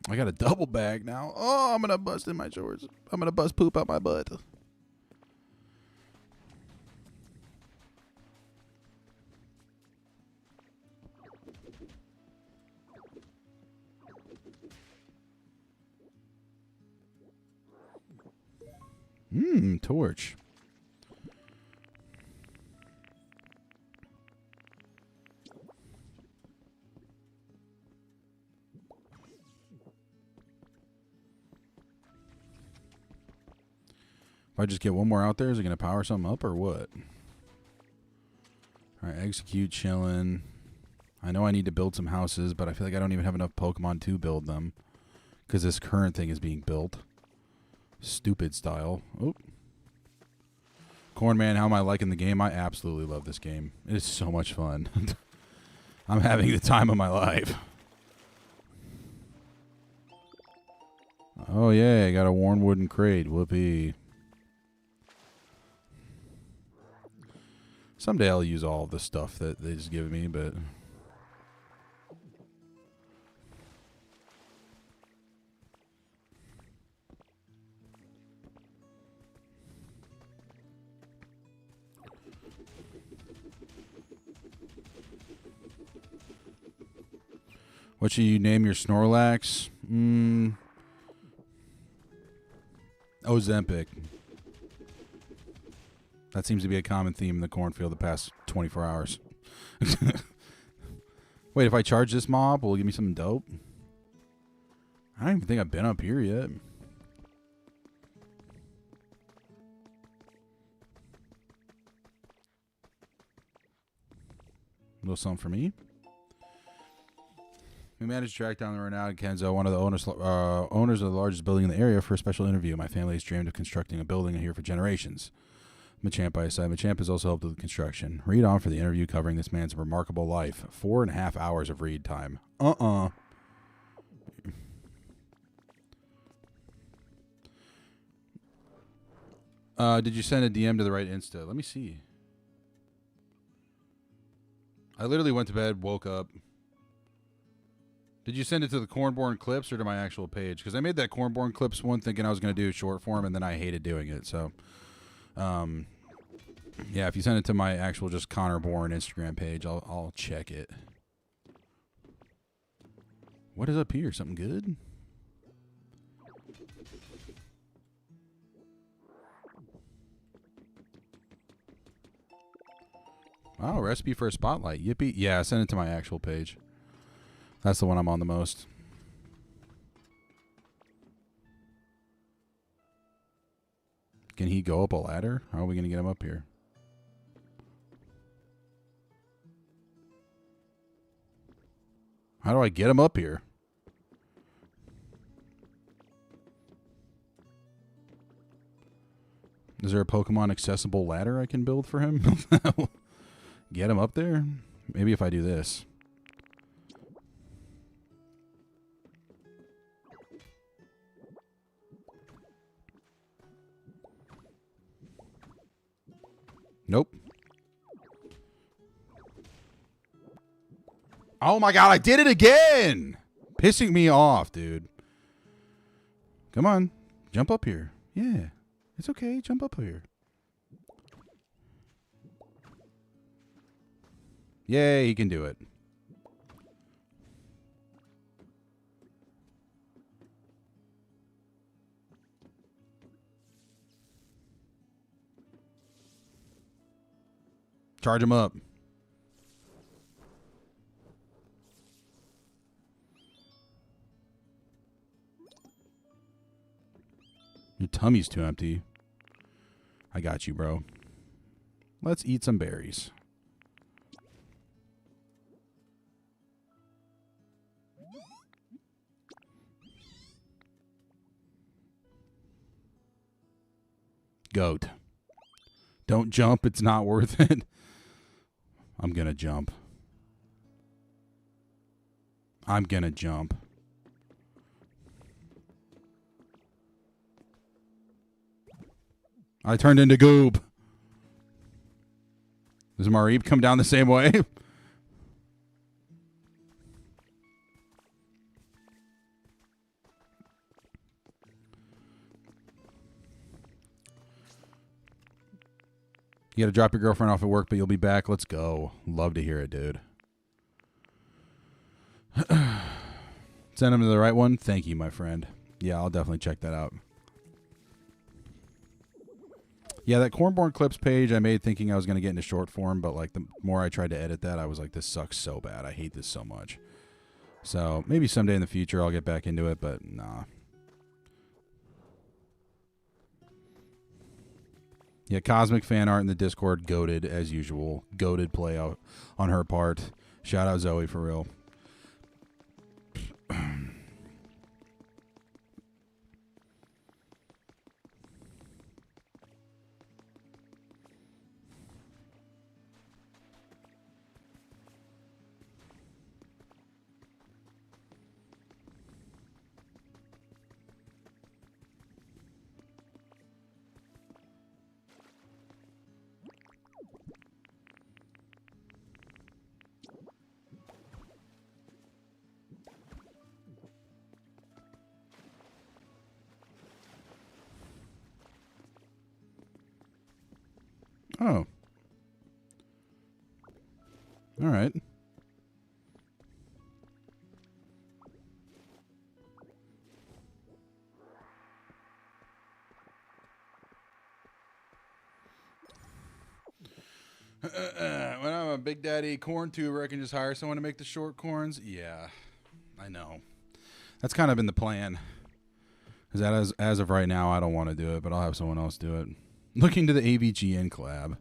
I got a double bag now. Oh, I'm going to bust in my shorts. I'm going to bust poop out my butt. Torch. If I just get one more out there, is it going to power something up or what? All right, execute, chilling. I know I need to build some houses, but I feel like I don't even have enough Pokemon to build them. Because this current thing is being built. Stupid style. Oh. Corn Man, how am I liking the game? I absolutely love this game. It is so much fun. I'm having the time of my life. Oh, yeah. I got a worn wooden crate. Whoopee. Someday I'll use all of the stuff that they just give me, but... What should you name your Snorlax? Ozempic. That seems to be a common theme in the cornfield the past 24 hours. Wait, if I charge this mob, will it give me something dope? I don't even think I've been up here yet. A little something for me. We managed to track down the renowned Kenzo, one of the owners of the largest building in the area, for a special interview. My family has dreamed of constructing a building here for generations. Machamp by his side. Machamp has also helped with the construction. Read on for the interview covering this man's remarkable life. 4.5 hours of read time. Did you send a DM to the right Insta? Let me see. I literally went to bed, woke up. Did you send it to the Cornborn Clips or to my actual page? Because I made that Cornborn Clips one thinking I was going to do short form, and then I hated doing it. So, yeah, if you send it to my actual just Connor Bourne Instagram page, I'll check it. What is up here? Something good? Oh, recipe for a spotlight. Yippee. Yeah, send it to my actual page. That's the one I'm on the most. Can he go up a ladder? How are we going to get him up here? How do I get him up here? Is there a Pokemon accessible ladder I can build for him? Get him up there? Maybe if I do this. Nope. Oh my god, I did it again! Pissing me off, dude. Come on. Jump up here. Yeah. It's okay. Jump up here. Yay, he can do it. Charge him up. Your tummy's too empty. I got you, bro. Let's eat some berries. Goat. Don't jump. It's not worth it. I'm going to jump. I'm going to jump. I turned into goob. Does Mareep come down the same way? You got to drop your girlfriend off at work, but you'll be back. Let's go. Love to hear it, dude. Send him to the right one. Thank you, my friend. Yeah, I'll definitely check that out. Yeah, that Cornborn Clips page I made thinking I was going to get into short form, but like the more I tried to edit that, I was like, this sucks so bad. I hate this so much. So maybe someday in the future I'll get back into it, but nah. Yeah, Cosmic fan art in the Discord, goated as usual. Goated play out on her part. Shout out Zoe for real. Oh. All right. When I'm a Big Daddy corn tuber, I can just hire someone to make the short corns. Yeah, I know. That's kind of been the plan. Because that as of right now, I don't want to do it, but I'll have someone else do it. Looking to the AVGN collab.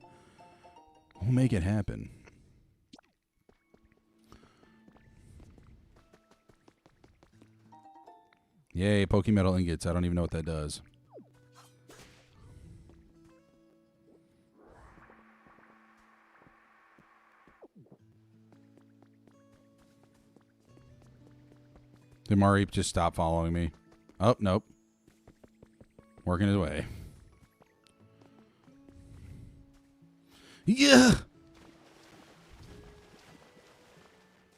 We'll make it happen. Yay, Pokemetal ingots. I don't even know what that does. Did Mareep just stop following me? Oh, nope. Working his way. Yeah!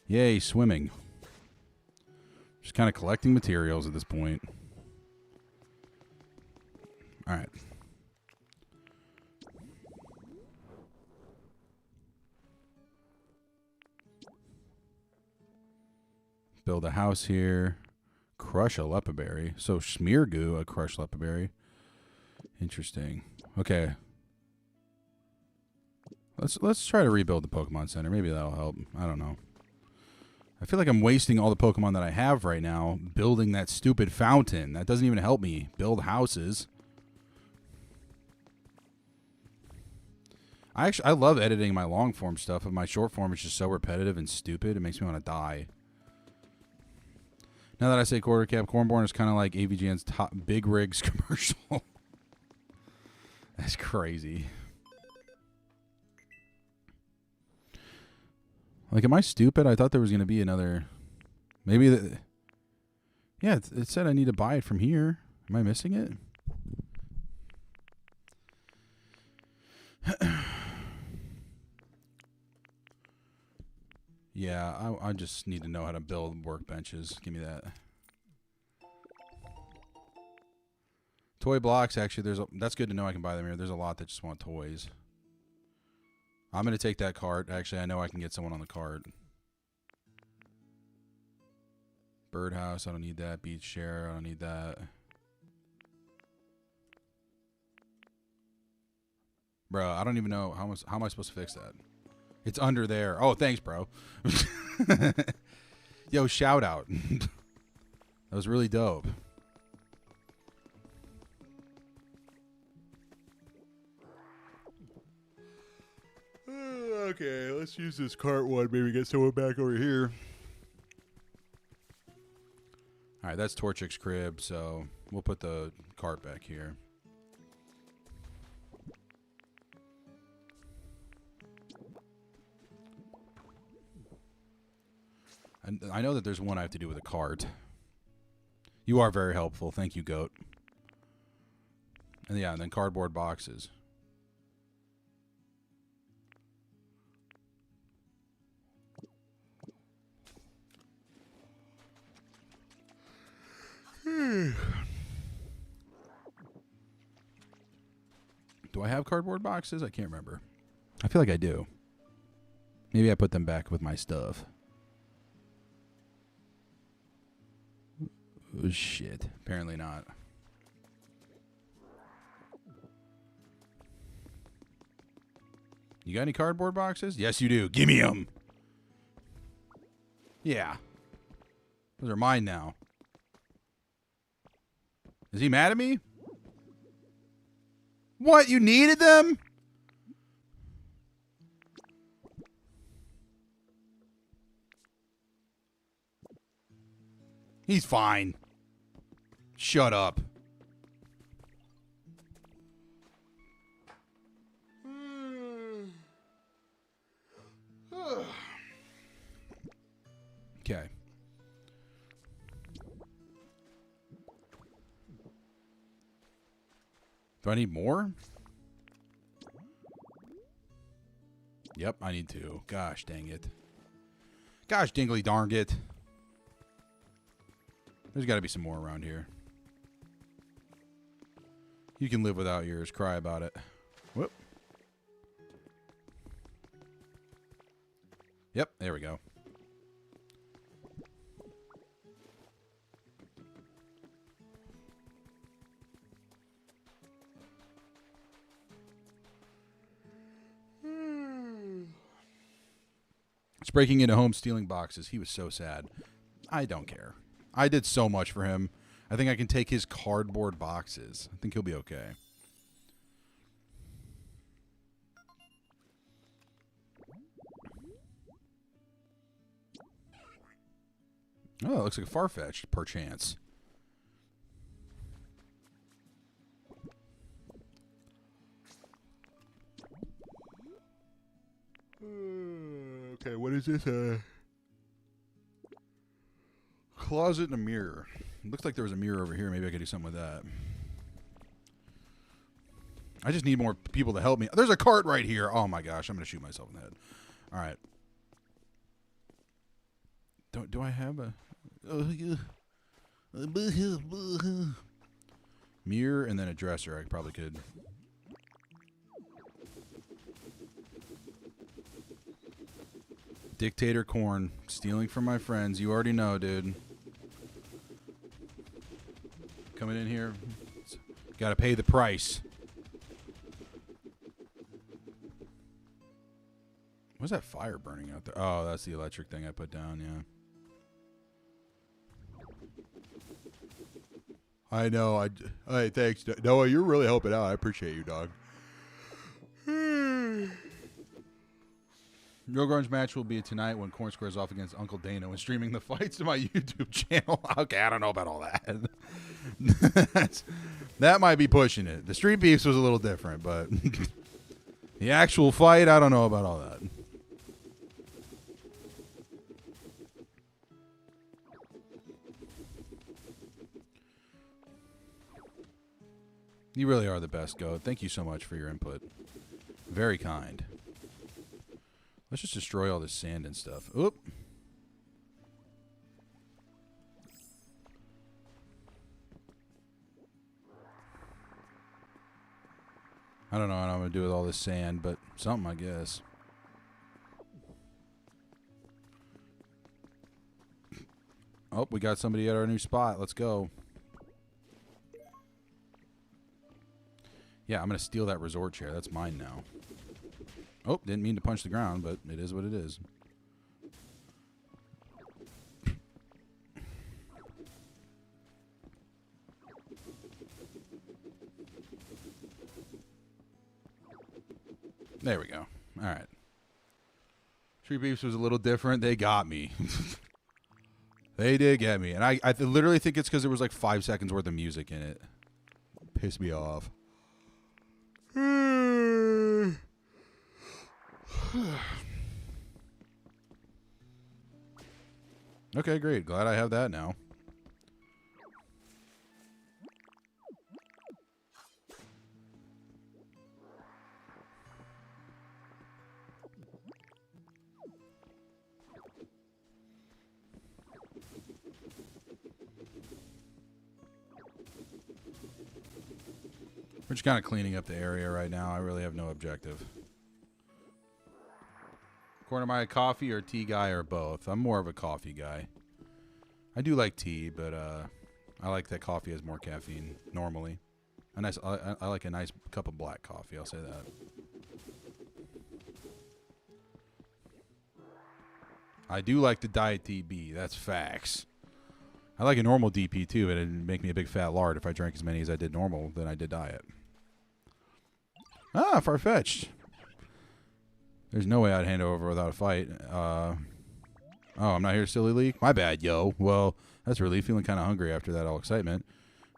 Yay, swimming. Just kind of collecting materials at this point. All right. Build a house here. Crush a lepaberry. So Smeargoo, a crushed lepaberry. Interesting. Okay. Let's try to rebuild the Pokemon Center. Maybe that'll help. I don't know. I feel like I'm wasting all the Pokemon that I have right now building that stupid fountain. That doesn't even help me build houses. I love editing my long form stuff, but my short form is just so repetitive and stupid. It makes me want to die. Now that I say quarter cap, Cornborn is kind of like AVGN's top Big Rigs commercial. That's crazy. Like, am I stupid? I thought there was going to be another... Maybe... Yeah, it said I need to buy it from here. Am I missing it? Yeah, I just need to know how to build workbenches. Give me that. Toy blocks, actually, that's good to know I can buy them here. There's a lot that just want toys. I'm going to take that cart. Actually, I know I can get someone on the cart. Birdhouse, I don't need that. Beach chair, I don't need that. Bro, I don't even know how am I supposed to fix that? It's under there. Oh, thanks, bro. Yo, shout out. That was really dope. Okay, let's use this cart one. Maybe get someone back over here. All right, that's Torchic's crib, so we'll put the cart back here. And I know that there's one I have to do with a cart. You are very helpful. Thank you, Goat. And yeah, and then cardboard boxes. Do I have cardboard boxes? I can't remember. I feel like I do. Maybe I put them back with my stuff. Oh, shit. Apparently not. You got any cardboard boxes? Yes, you do. Give me them. Yeah. Those are mine now. Is he mad at me? What? You needed them? He's fine. Shut up. Okay. Do I need more? Yep, I need to. Gosh dang it. Gosh dingly darn it. There's got to be some more around here. You can live without yours. Cry about it. Whoop. Yep, there we go. It's breaking into home, stealing boxes. He was so sad. I don't care. I did so much for him. I think I can take his cardboard boxes. I think he'll be okay. Oh, it looks like a Farfetch'd, perchance. Okay, what is this? Closet and a mirror. Looks like there was a mirror over here. Maybe I could do something with that. I just need more people to help me. There's a cart right here. Oh my gosh, I'm gonna shoot myself in the head. All right. Do I have a mirror and then a dresser? I probably could. Dictator corn, stealing from my friends. You already know, dude. Coming in here, got to pay the price. What's that fire burning out there? Oh, that's the electric thing I put down, yeah. I know. Hey, thanks. Noah, you're really helping out. I appreciate you, dog. Real Grunge match will be tonight when Corn squares off against Uncle Dano and streaming the fights to my YouTube channel. Okay, I don't know about all that. That might be pushing it. The Street Beefs was a little different, but the actual fight, I don't know about all that. You really are the best, Goat. Thank you so much for your input. Very kind. Let's just destroy all this sand and stuff. Oop. I don't know what I'm going to do with all this sand, but something, I guess. Oh, we got somebody at our new spot. Let's go. Yeah, I'm going to steal that resort chair. That's mine now. Oh, didn't mean to punch the ground, but it is what it is. There we go. All right. Tree Beefs was a little different. They got me. They did get me. And I literally think it's because there was like 5 seconds worth of music in it. Pissed me off. Okay, great. Glad I have that now. We're just kind of cleaning up the area right now. I really have no objective. Corn, am I a coffee or tea guy or both? I'm more of a coffee guy. I do like tea, but I like that coffee has more caffeine normally. I like a nice cup of black coffee. I'll say that. I do like the diet DB. That's facts. I like a normal DP too, but it'd make me a big fat lard if I drank as many as I did normal than I did diet. Ah, Farfetch'd. There's no way I'd hand over without a fight. Oh, I'm not here, silly leak? My bad, yo. Well, that's a relief. Feeling kind of hungry after that all excitement.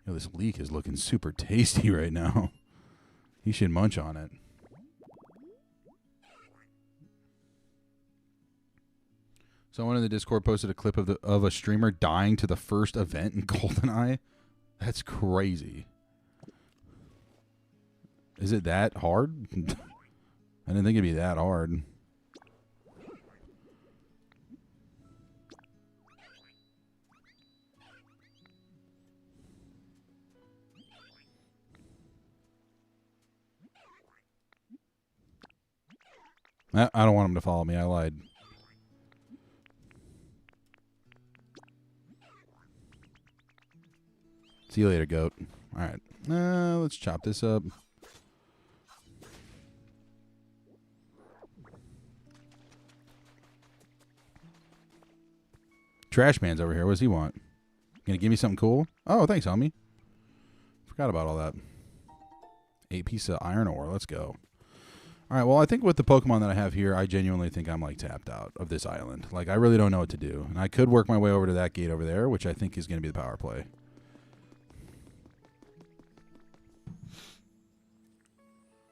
Yo, this leek is looking super tasty right now. He should munch on it. Someone in the Discord posted a clip of a streamer dying to the first event in GoldenEye. That's crazy. Is it that hard? I didn't think it'd be that hard. I don't want him to follow me. I lied. See you later, goat. All right. Let's chop this up. Trash man's over here. What does he want? Gonna give me something cool? Oh, thanks, homie. Forgot about all that. 8 piece of iron ore. Let's go. All right, well, I think with the Pokemon that I have here, I genuinely think I'm, like, tapped out of this island. Like, I really don't know what to do. And I could work my way over to that gate over there, which I think is going to be the power play.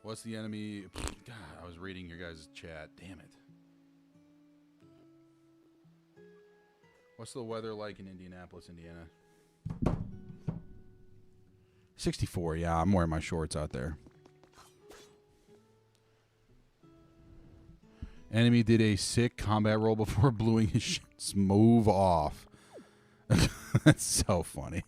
What's the enemy? God, I was reading your guys' chat. Damn it. What's the weather like in Indianapolis, Indiana? 64, yeah, I'm wearing my shorts out there. Enemy did a sick combat roll before blowing his shit. Move off. That's so funny.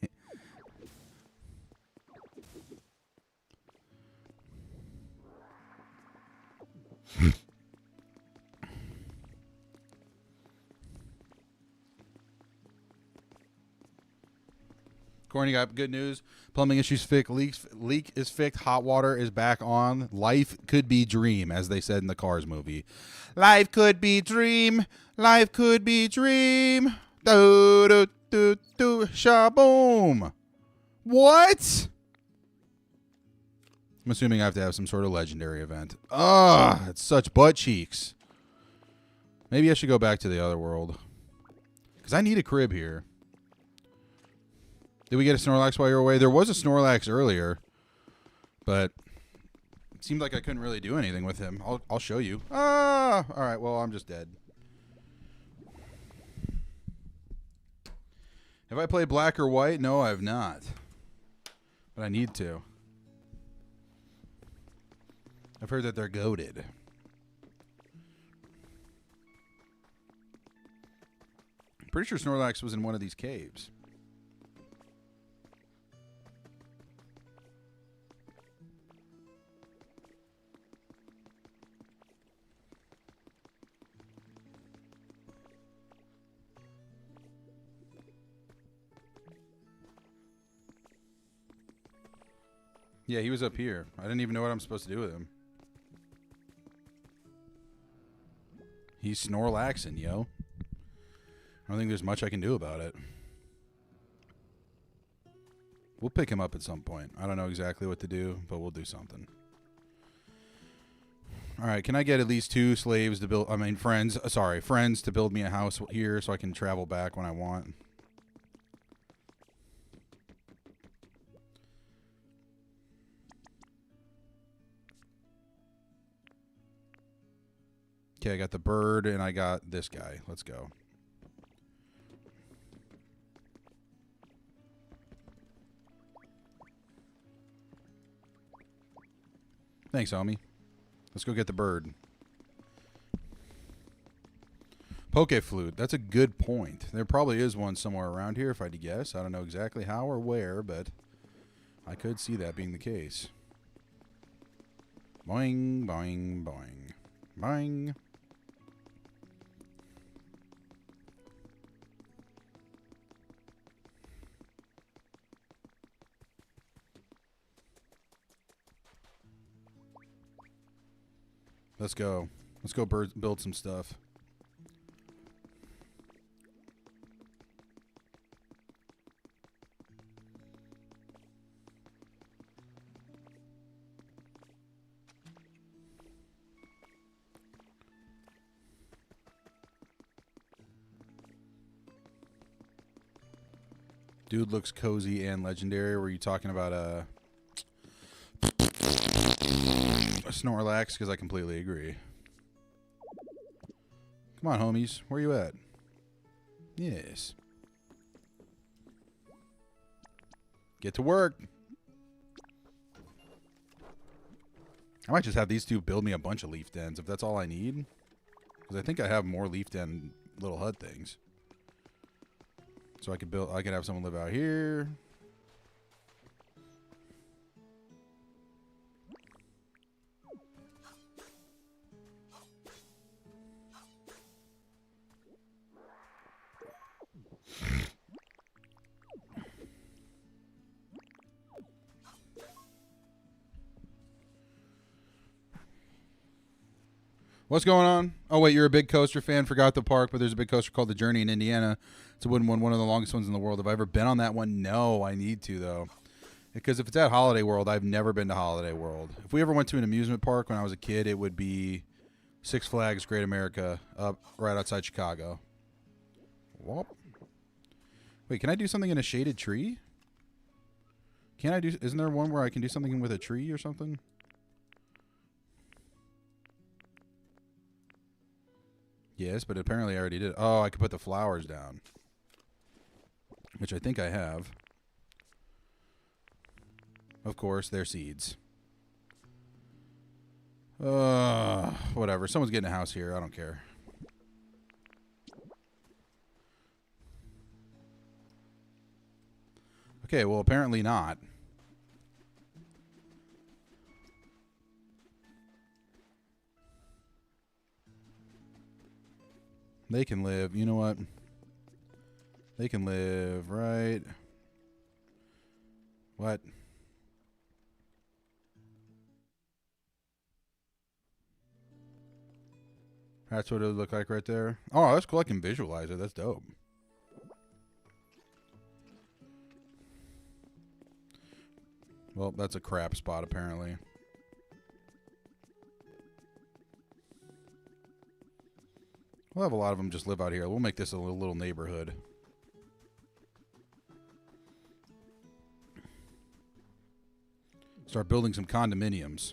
Corny got good news. Plumbing issues fixed. Leak is fixed. Hot water is back on. Life could be dream, as they said in the Cars movie. Life could be dream. Life could be dream. Do do do do. Shaboom. What? I'm assuming I have to have some sort of legendary event. Ugh, it's such butt cheeks. Maybe I should go back to the other world. Because I need a crib here. Did we get a Snorlax while you were away? There was a Snorlax earlier, but it seemed like I couldn't really do anything with him. I'll show you. Ah! All right, well, I'm just dead. Have I played Black or White? No, I have not. But I need to. I've heard that they're goated. I'm pretty sure Snorlax was in one of these caves. Yeah, he was up here. I didn't even know what I'm supposed to do with him. He's Snorlaxing, yo. I don't think there's much I can do about it. We'll pick him up at some point. I don't know exactly what to do, but we'll do something. All right, can I get at least 2 slaves to build... friends to build me a house here so I can travel back when I want? Okay, I got the bird, and I got this guy. Let's go. Thanks, homie. Let's go get the bird. Pokeflute. That's a good point. There probably is one somewhere around here, if I had to guess. I don't know exactly how or where, but I could see that being the case. Boing, boing, boing. Boing. Let's go. Let's go build some stuff. Dude looks cozy and legendary. Were you talking about a Snorlax? Because I completely agree. Come on, homies. Where you at? Yes. Get to work. I might just have these two build me a bunch of leaf dens if that's all I need. Because I think I have more leaf den little hut things. So I could have someone live out here. What's going on? Oh, wait, you're a big coaster fan. Forgot the park, but there's a big coaster called the Journey in Indiana. It's a wooden one, one of the longest ones in the world. Have I ever been on that one? No, I need to, though. Because if it's at Holiday World, I've never been to Holiday World. If we ever went to an amusement park when I was a kid, it would be Six Flags Great America up right outside Chicago. Whoop. Wait, can I do something in a shaded tree? Can I do... Isn't there one where I can do something with a tree or something? Yes, but apparently I already did. Oh, I could put the flowers down. Which I think I have. Of course, they're seeds. Whatever. Someone's getting a house here. I don't care. Okay, well, apparently not. They can live. You know what? They can live, right? What? That's what it would look like right there. Oh, that's cool. I can visualize it. That's dope. Well, that's a crap spot, apparently. We'll have a lot of them just live out here. We'll make this a little neighborhood. Start building some condominiums.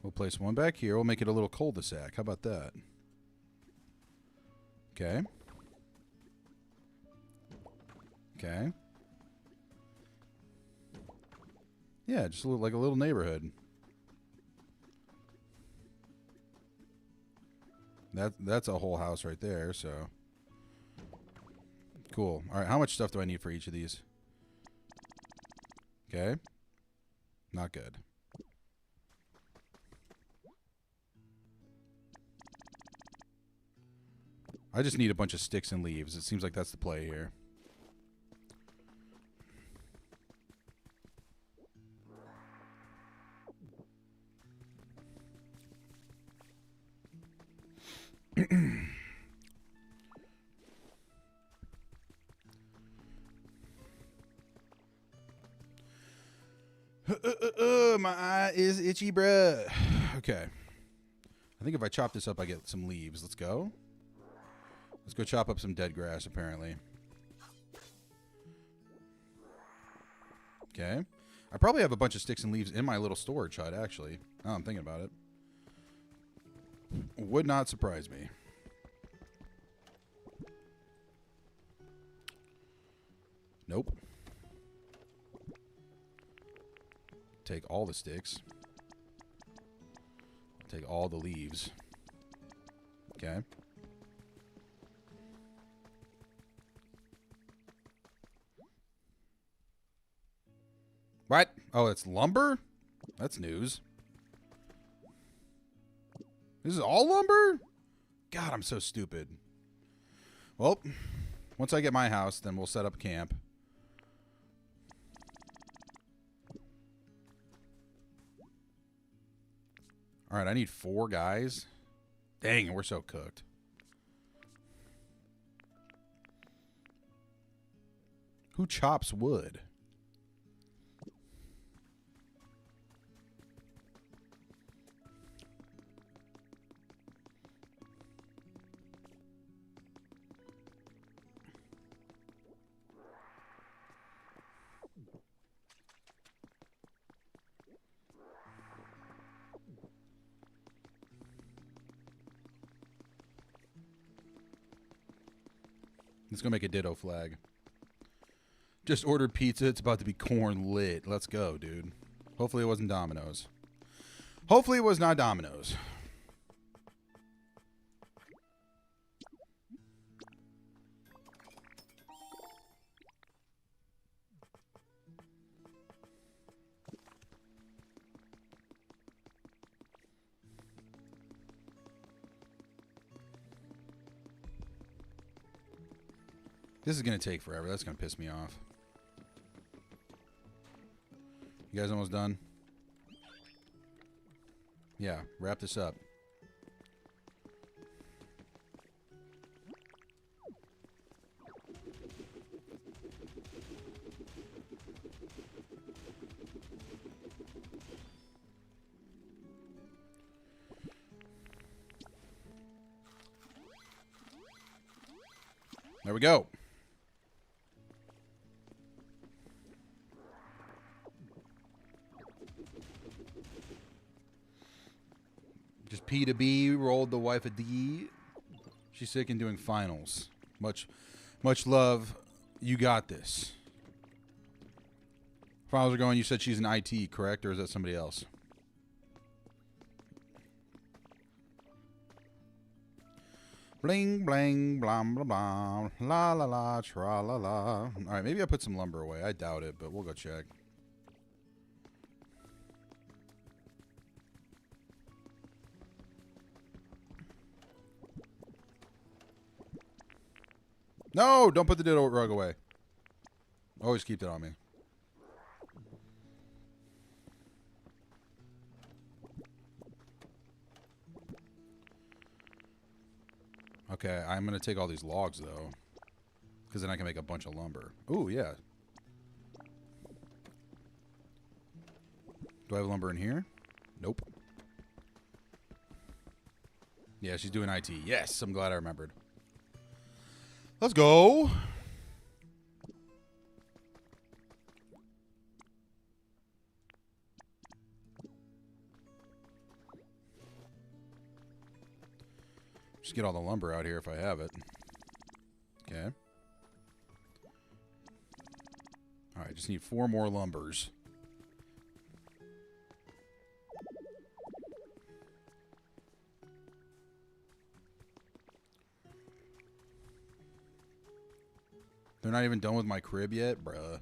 We'll place one back here. We'll make it a little cul-de-sac. How about that? Okay. Okay. Yeah, just like a little neighborhood. That's a whole house right there, so. Cool. All right, how much stuff do I need for each of these? Okay. Not good. I just need a bunch of sticks and leaves. It seems like that's the play here. My eye is itchy, bruh. Okay. I think if I chop this up, I get some leaves. Let's go. Let's go chop up some dead grass, apparently. Okay. I probably have a bunch of sticks and leaves in my little storage hut, actually. Now I'm thinking about it. Would not surprise me. Nope. Take all the sticks. Take all the leaves. Okay. What? Oh, it's lumber? That's news. This is all lumber? God, I'm so stupid. Well, once I get my house, then we'll set up camp. All All right, I need 4 guys. Dang, we're so cooked. Who chops wood? Let's go make a ditto flag. Just ordered pizza. It's about to be corn lit. Let's go, dude. Hopefully it wasn't Domino's. Hopefully it was not Domino's. This is going to take forever. That's going to piss me off. You guys almost done? Yeah, wrap this up. There we go. Just P to B, rolled the wife a D. She's sick and doing finals. Much love. You got this. Finals are going. You said she's in IT, correct? Or is that somebody else? Bling, bling, blah, blah, blah. La, la, la, tra, la, la. All right, maybe I put some lumber away. I doubt it, but we'll go check. No, don't put the ditto rug away. Always keep it on me. Okay, I'm going to take all these logs, though. Because then I can make a bunch of lumber. Ooh, yeah. Do I have lumber in here? Nope. Yeah, she's doing IT. Yes, I'm glad I remembered. Let's go. Just get all the lumber out here if I have it. Okay. All right, just need 4 more lumbers. They're not even done with my crib yet, bruh.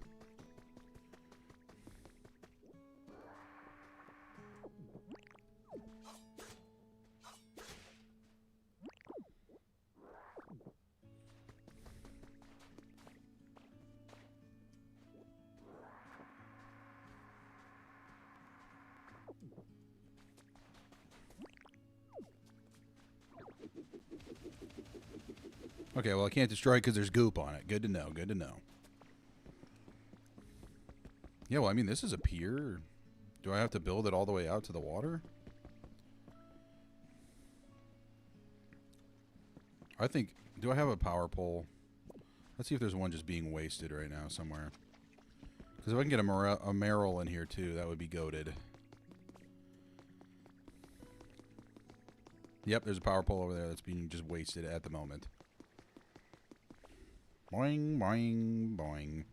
Okay, well, I can't destroy it because there's goop on it. Good to know, good to know. Yeah, well, I mean, this is a pier. Do I have to build it all the way out to the water? I think... Do I have a power pole? Let's see if there's one just being wasted right now somewhere. Because if I can get a Merrill in here, too, that would be goated. Yep, there's a power pole over there that's being just wasted at the moment. Boing, boing, boing.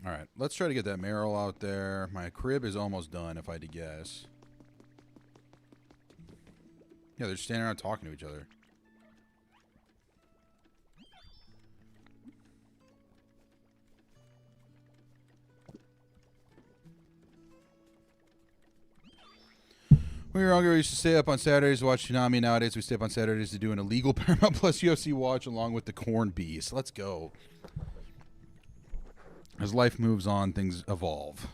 All right, let's try to get that Merrill out there. My crib is almost done, if I had to guess. Yeah, they're standing around talking to each other. When we were younger, we used to stay up on Saturdays to watch Tsunami. Nowadays, we stay up on Saturdays to do an illegal Paramount Plus UFC watch along with the Corn Beast. Let's go. As life moves on, things evolve.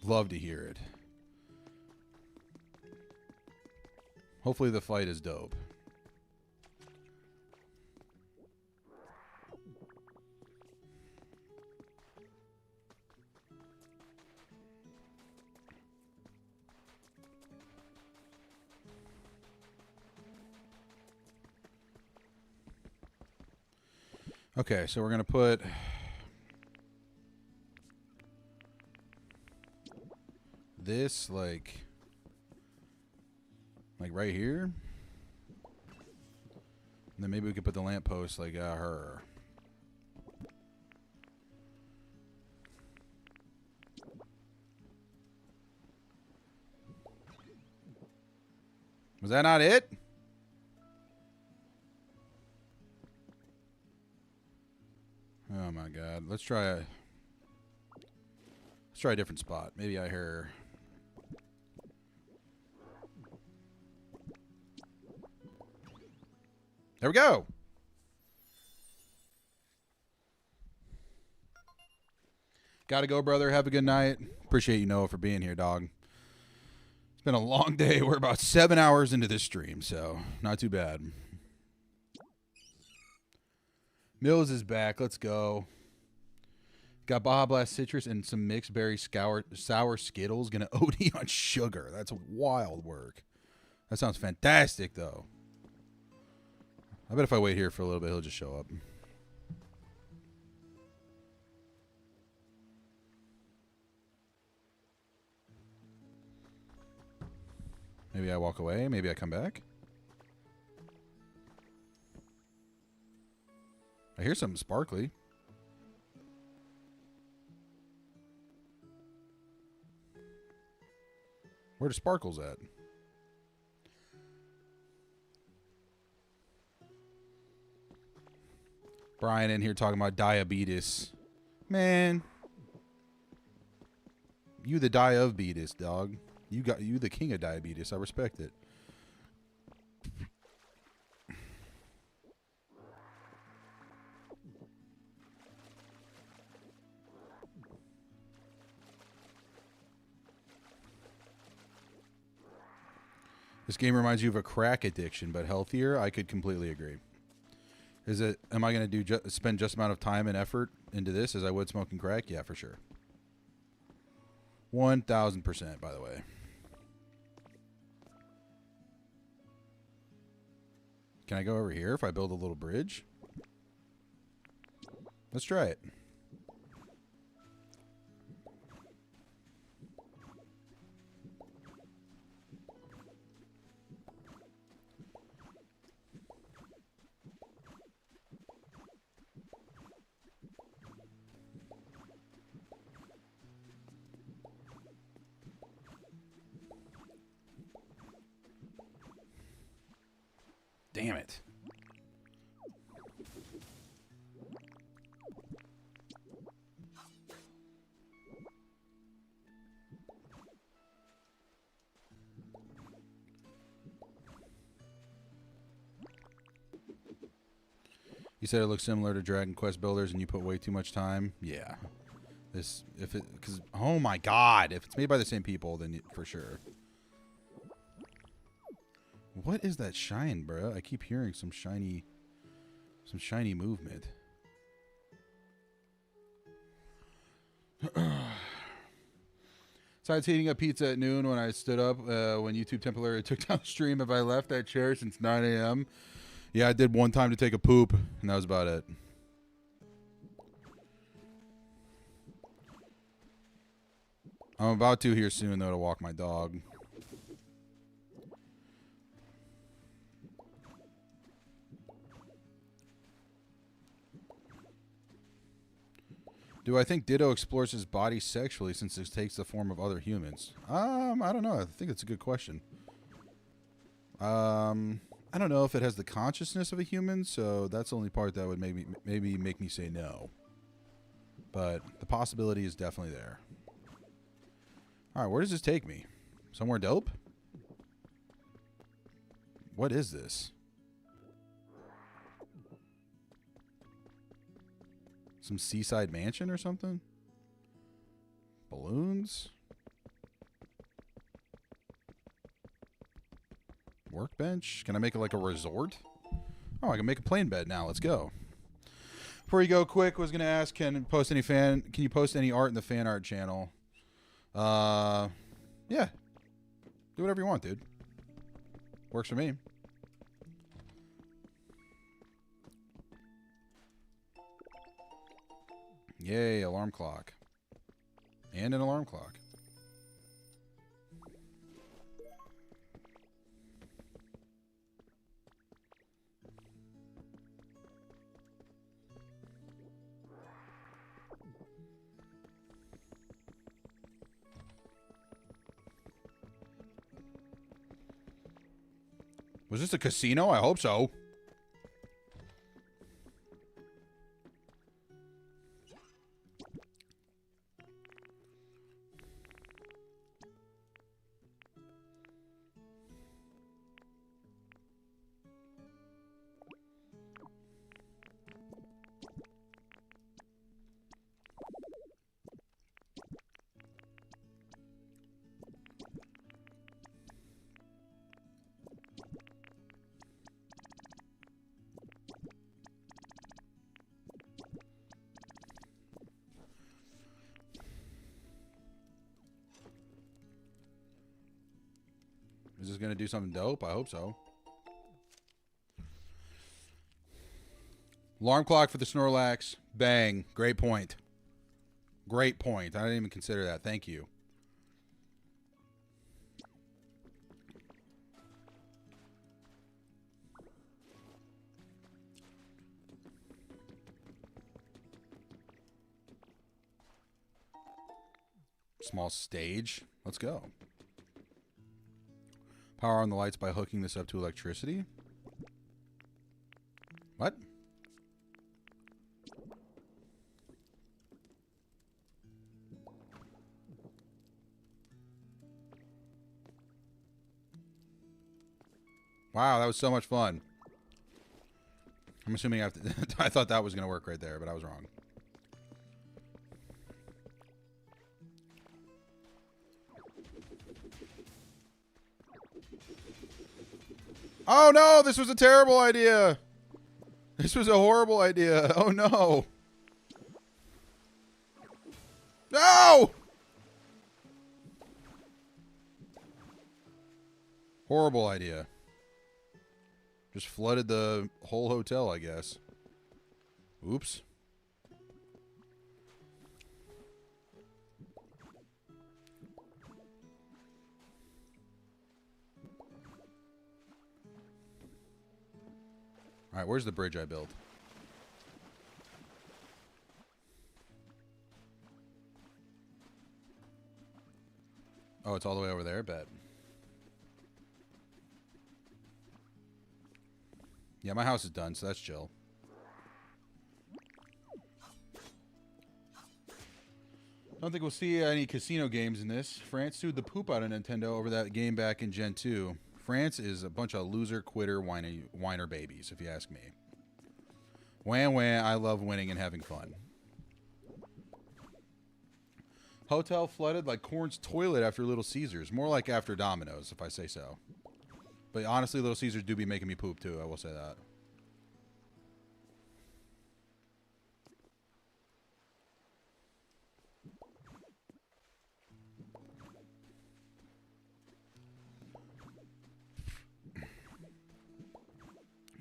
Love to hear it. Hopefully the fight is dope. Okay, so we're going to put this like right here. And then maybe we could put the lamppost like her. Was that not it? Oh my god. Let's try a different spot. Maybe I hear. There we go. Gotta go, brother. Have a good night. Appreciate you, Noah, for being here, dog. It's been a long day. We're about 7 hours into this stream, so not too bad. Mills is back. Let's go. Got Baja Blast Citrus and some mixed berry sour Skittles. Gonna OD on sugar. That's wild work. That sounds fantastic, though. I bet if I wait here for a little bit, he'll just show up. Maybe I walk away. Maybe I come back. I hear something sparkly. Where the sparkles at? Brian in here talking about diabetes. Man. You the diabetes, dog. You the king of diabetes. I respect it. This game reminds you of a crack addiction, but healthier. I could completely agree. Is it? Am I going to spend just amount of time and effort into this as I would smoking crack? Yeah, for sure. 1000%. By the way. Can I go over here if I build a little bridge? Let's try it. Damn it. You said it looks similar to Dragon Quest Builders and you put way too much time. Yeah. Because, oh my god, if it's made by the same people, then for sure. What is that shine, bro? I keep hearing some shiny movement. Besides heating up pizza at noon when I stood up when YouTube temporarily took down stream, have I left that chair since 9 a.m.? Yeah, I did one time to take a poop, and that was about it. I'm about to here soon, though, to walk my dog. Do I think Ditto explores his body sexually since it takes the form of other humans? I don't know. I think that's a good question. I don't know if it has the consciousness of a human, so that's the only part that would maybe make me say no. But the possibility is definitely there. All right, where does this take me? Somewhere dope? What is this? Some seaside mansion or something? Balloons? Workbench? Can I make it like a resort? Oh, I can make a plane bed now. Let's go. Before you go, quick, was gonna ask, can you post any art in the fan art channel? Yeah. Do whatever you want, dude. Works for me. Yay, alarm clock. And an alarm clock. Was this a casino? I hope so. Is this going to do something dope? I hope so. Alarm clock for the Snorlax. Bang. Great point. Great point. I didn't even consider that. Thank you. Small stage. Let's go. Power on the lights by hooking this up to electricity. What? Wow, that was so much fun. I'm assuming I have to... I thought that was going to work right there, but I was wrong. Oh no, this was a terrible idea. This was a horrible idea. Oh no. No! Horrible idea. Just flooded the whole hotel, I guess. Oops. All right, where's the bridge I built? Oh, it's all the way over there? Bet. Yeah, my house is done, so that's chill. Don't think we'll see any casino games in this. France sued the poop out of Nintendo over that game back in Gen 2. France is a bunch of loser, quitter, whiner babies, if you ask me. Wham, wham, I love winning and having fun. Hotel flooded like Corn's toilet after Little Caesars. More like after Domino's, if I say so. But honestly, Little Caesars do be making me poop, too. I will say that.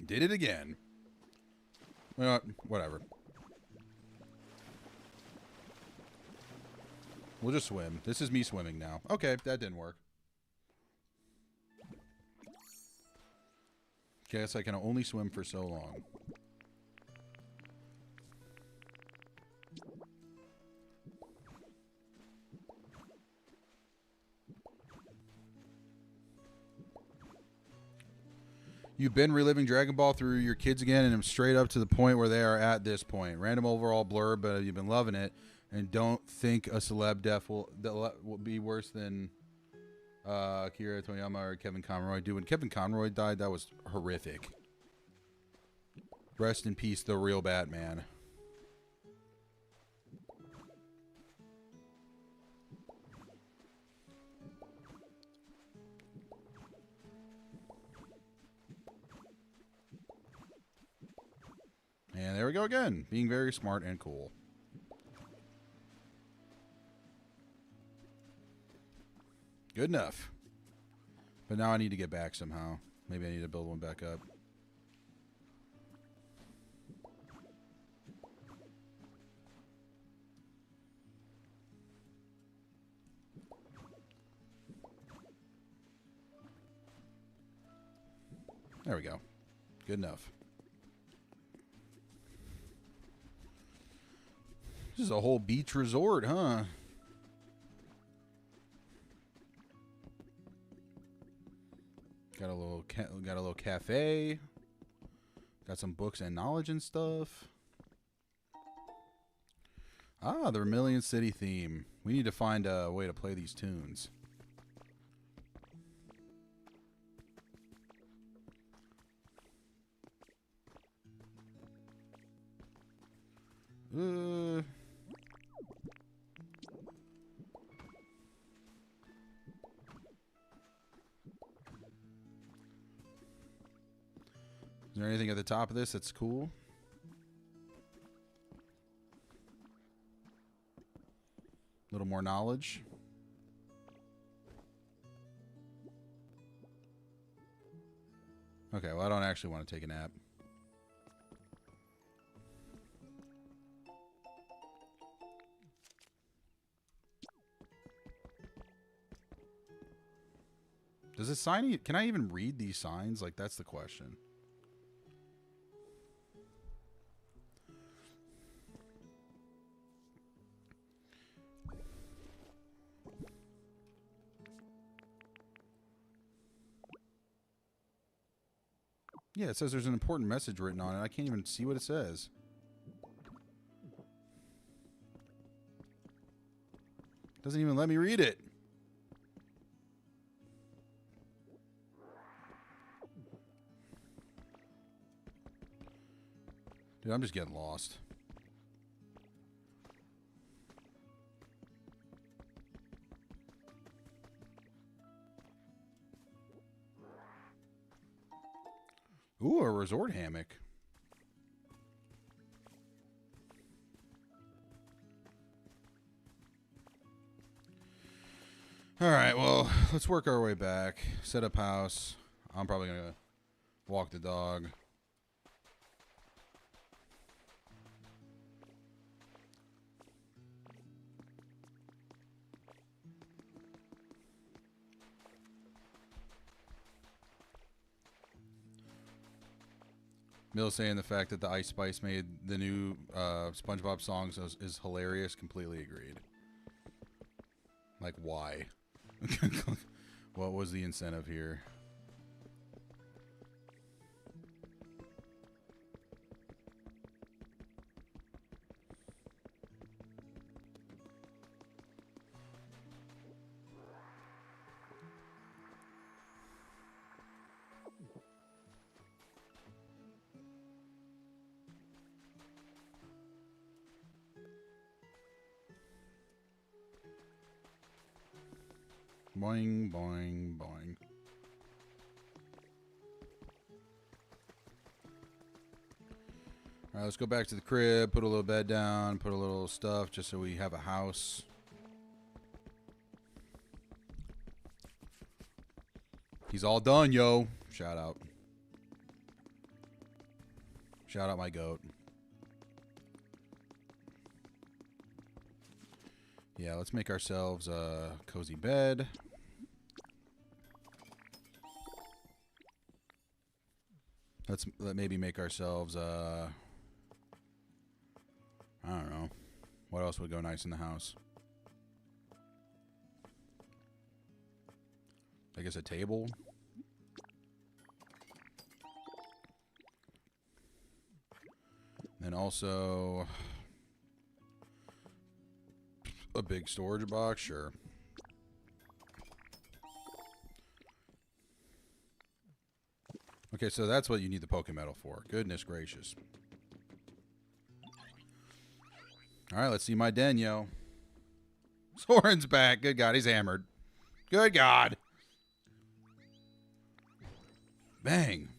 Did it again. Well, whatever. We'll just swim. This is me swimming now. Okay, that didn't work. Guess I can only swim for so long. You've been reliving Dragon Ball through your kids again, and I'm straight up to the point where they are at this point. Random overall blurb, but you've been loving it, and don't think a celeb death will be worse than Akira Toyama or Kevin Conroy. Dude, when Kevin Conroy died, that was horrific. Rest in peace, the real Batman. And there we go again. Being very smart and cool. Good enough. But now I need to get back somehow. Maybe I need to build one back up. There we go. Good enough. This is a whole beach resort, huh? Got a little cafe. Got some books and knowledge and stuff. Ah, the Vermilion City theme. We need to find a way to play these tunes. Is there anything at the top of this that's cool? A little more knowledge. Okay, well, I don't actually want to take a nap. Does this sign... Can I even read these signs? Like, that's the question. Yeah, it says there's an important message written on it. I can't even see what it says. Doesn't even let me read it. Dude, I'm just getting lost. Ooh, a resort hammock. All right, well, let's work our way back. Set up house. I'm probably going to walk the dog. Mill saying the fact that the Ice Spice made the new SpongeBob songs is hilarious. Completely agreed. Like, why? What was the incentive here? Boing, boing, boing. All right, let's go back to the crib, put a little bed down, put a little stuff just so we have a house. He's all done, yo. Shout out. Shout out my goat. Yeah, let's make ourselves a cozy bed. Let's maybe make ourselves I don't know. What else would go nice in the house? I guess a table. And also a big storage box, sure. Okay, so that's what you need the Pokemetal for. Goodness gracious. All right, let's see my den, yo. Soren's back. Good God, he's hammered. Good God. Bang.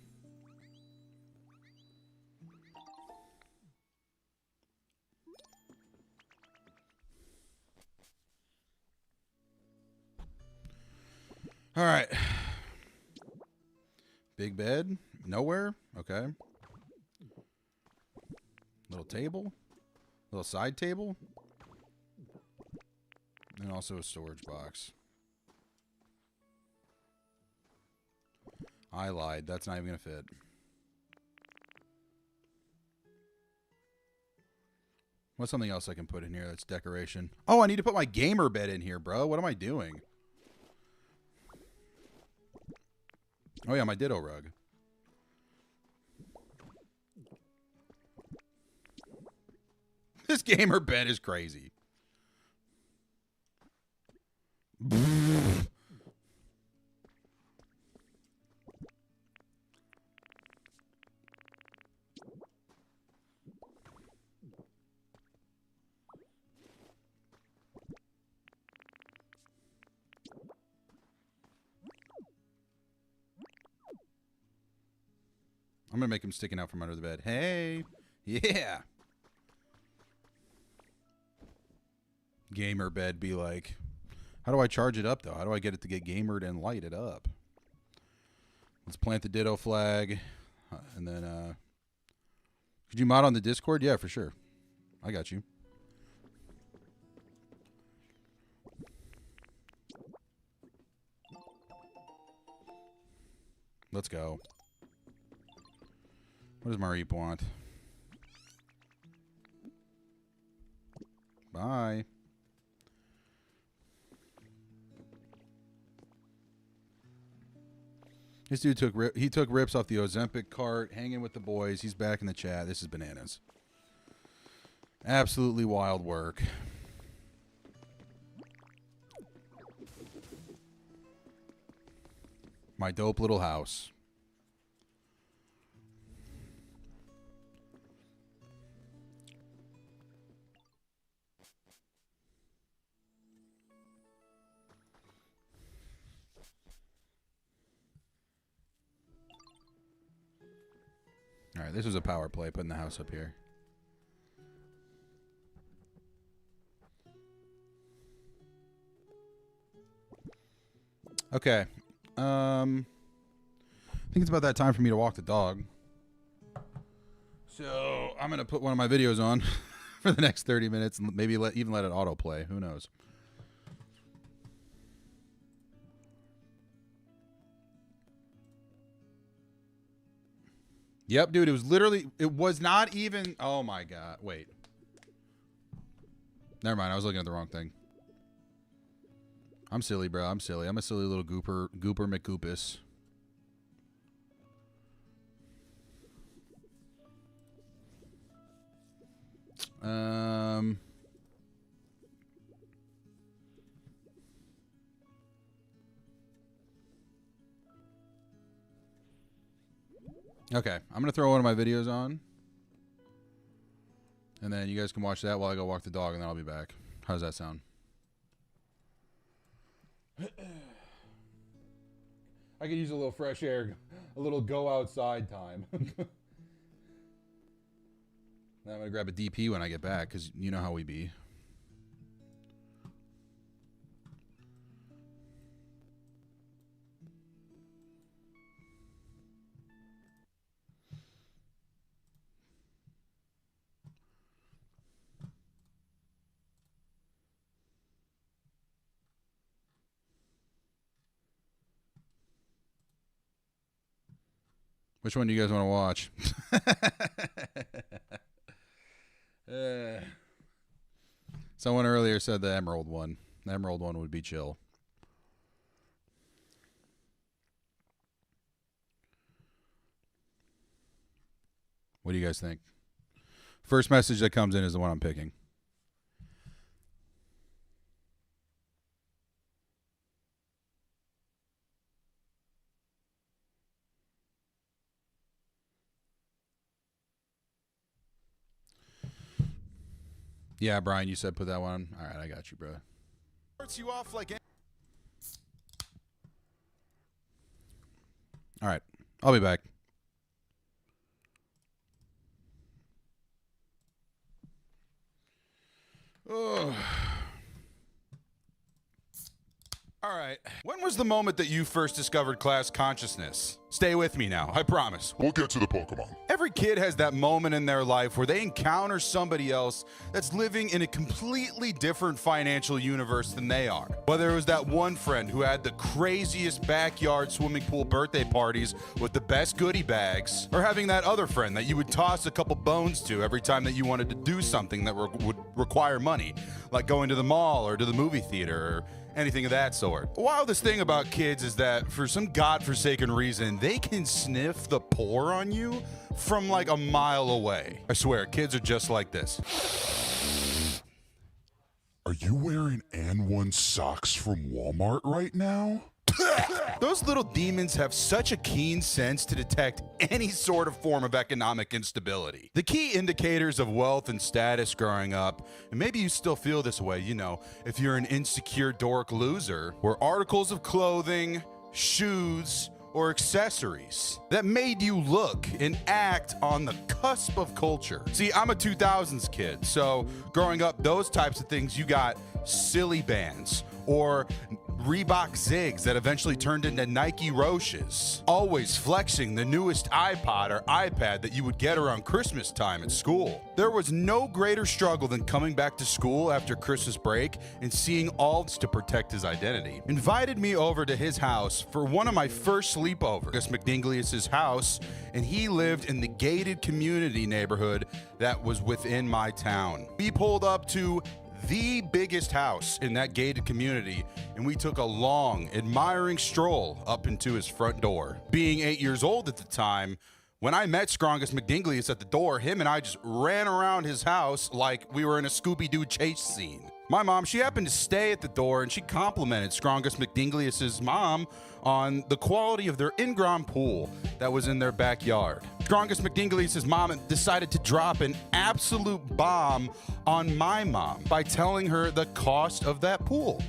All right. Big bed. Nowhere. Okay. Little table. Little side table. And also a storage box. I lied. That's not even going to fit. What's something else I can put in here that's decoration? Oh, I need to put my gamer bed in here, bro. What am I doing? Oh, yeah, my Ditto rug. This gamer bed is crazy. I'm going to make him sticking out from under the bed. Hey. Yeah. Gamer bed be like. How do I charge it up, though? How do I get it to get gamered and light it up? Let's plant the Ditto flag. And then, could you mod on the Discord? Yeah, for sure. I got you. Let's go. What does Mareep want? Bye. This dude took rips off the Ozempic cart, hanging with the boys. He's back in the chat. This is bananas. Absolutely wild work. My dope little house. All right, this was a power play, putting the house up here. Okay. I think it's about that time for me to walk the dog. So I'm going to put one of my videos on for the next 30 minutes and maybe even let it autoplay. Who knows? Yep, dude, it was not even, oh my God, wait. Never mind, I was looking at the wrong thing. I'm silly, bro, I'm silly. I'm a silly little gooper McGoopus. Okay, I'm going to throw one of my videos on. And then you guys can watch that while I go walk the dog, and then I'll be back. How does that sound? I could use a little fresh air, a little go outside time. Then I'm going to grab a DP when I get back, because you know how we be. Which one do you guys want to watch? Someone earlier said the Emerald one. The Emerald one would be chill. What do you guys think? First message that comes in is the one I'm picking. Yeah, Brian, you said put that one. All right, I got you, bro. Starts you off like. All right, I'll be back. Oh. All right. When was the moment that you first discovered class consciousness? Stay with me now, I promise. We'll get to the Pokemon. Every kid has that moment in their life where they encounter somebody else that's living in a completely different financial universe than they are. Whether it was that one friend who had the craziest backyard swimming pool birthday parties with the best goodie bags, or having that other friend that you would toss a couple bones to every time that you wanted to do something that would require money, like going to the mall or to the movie theater or anything of that sort. The wildest thing about kids is that for some godforsaken reason, they can sniff the pour on you from like a mile away. I swear, kids are just like this. Are you wearing N1 socks from Walmart right now? Those little demons have such a keen sense to detect any sort of form of economic instability. The key indicators of wealth and status growing up, and maybe you still feel this way, you know, if you're an insecure dork loser, were articles of clothing, shoes, or accessories that made you look and act on the cusp of culture. See, I'm a 2000s kid, so growing up, those types of things, you got silly bands or Reebok Zigs that eventually turned into Nike Roches. Always flexing the newest iPod or iPad that you would get around Christmas time at school. There was no greater struggle than coming back to school after Christmas break and seeing Alds to protect his identity. Invited me over to his house for one of my first sleepovers. Gus McDinglius' house, and he lived in the gated community neighborhood that was within my town. We pulled up to the biggest house in that gated community, and we took a long, admiring stroll up into his front door. Being 8 years old at the time, when I met Strongest McDinglius at the door, him and I just ran around his house like we were in a Scooby-Doo chase scene. My mom, she happened to stay at the door, and she complimented Strongest McDinglius' mom on the quality of their in-ground pool that was in their backyard. Strongest McDinglius' mom decided to drop an absolute bomb on my mom by telling her the cost of that pool,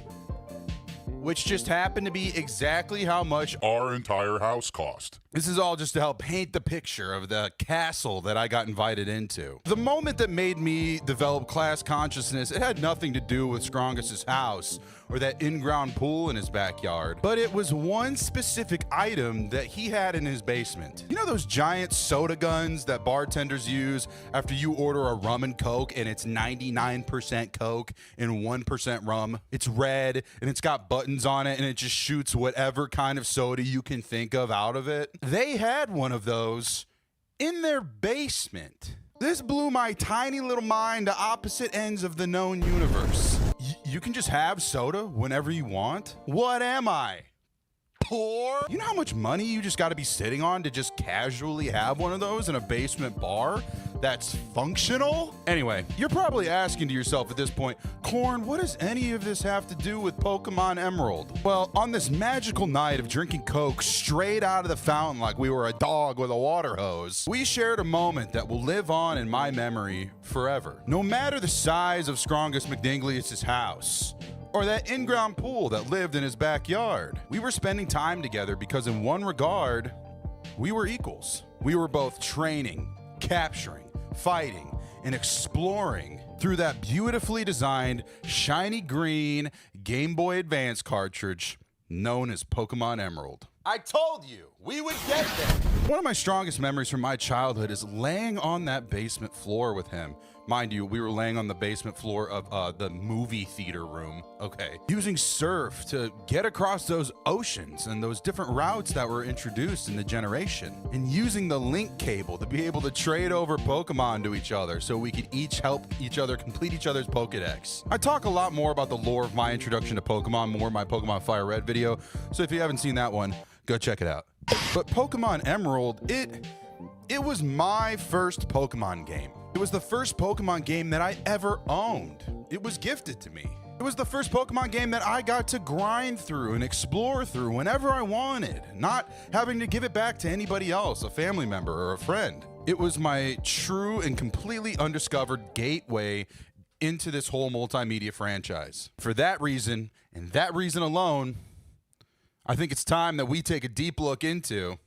which just happened to be exactly how much our entire house cost. This is all just to help paint the picture of the castle that I got invited into. The moment that made me develop class consciousness, it had nothing to do with Strongest's house or that in-ground pool in his backyard, but it was one specific item that he had in his basement. You know those giant soda guns that bartenders use after you order a rum and Coke and it's 99% Coke and 1% rum? It's red and it's got buttons on it and it just shoots whatever kind of soda you can think of out of it. They had one of those in their basement. This blew my tiny little mind to opposite ends of the known universe. You can just have soda whenever you want? What am I? Poor? You know how much money you just got to be sitting on to just casually have one of those in a basement bar that's functional? Anyway, you're probably asking to yourself at this point, Corn, what does any of this have to do with Pokemon Emerald? Well, on this magical night of drinking Coke straight out of the fountain like we were a dog with a water hose, we shared a moment that will live on in my memory forever. No matter the size of Strongest McDinglius' house, or that in-ground pool that lived in his backyard, we were spending time together because in one regard, we were equals. We were both training, capturing, fighting, and exploring through that beautifully designed, shiny green Game Boy Advance cartridge known as Pokemon Emerald. I told you, we would get there. One of my strongest memories from my childhood is laying on that basement floor with him. Mind you, we were laying on the basement floor of the movie theater room, okay? Using surf to get across those oceans and those different routes that were introduced in the generation. And using the link cable to be able to trade over Pokemon to each other so we could each help each other complete each other's Pokedex. I talk a lot more about the lore of my introduction to Pokemon, more in my Pokemon Fire Red video, so if you haven't seen that one, go check it out. But Pokemon Emerald, it was my first Pokemon game. It was the first Pokemon game that I ever owned. It was gifted to me. It was the first Pokemon game that I got to grind through and explore through whenever I wanted, not having to give it back to anybody else, a family member or a friend. It was my true and completely undiscovered gateway into this whole multimedia franchise. For that reason, and that reason alone, I think it's time that we take a deep look into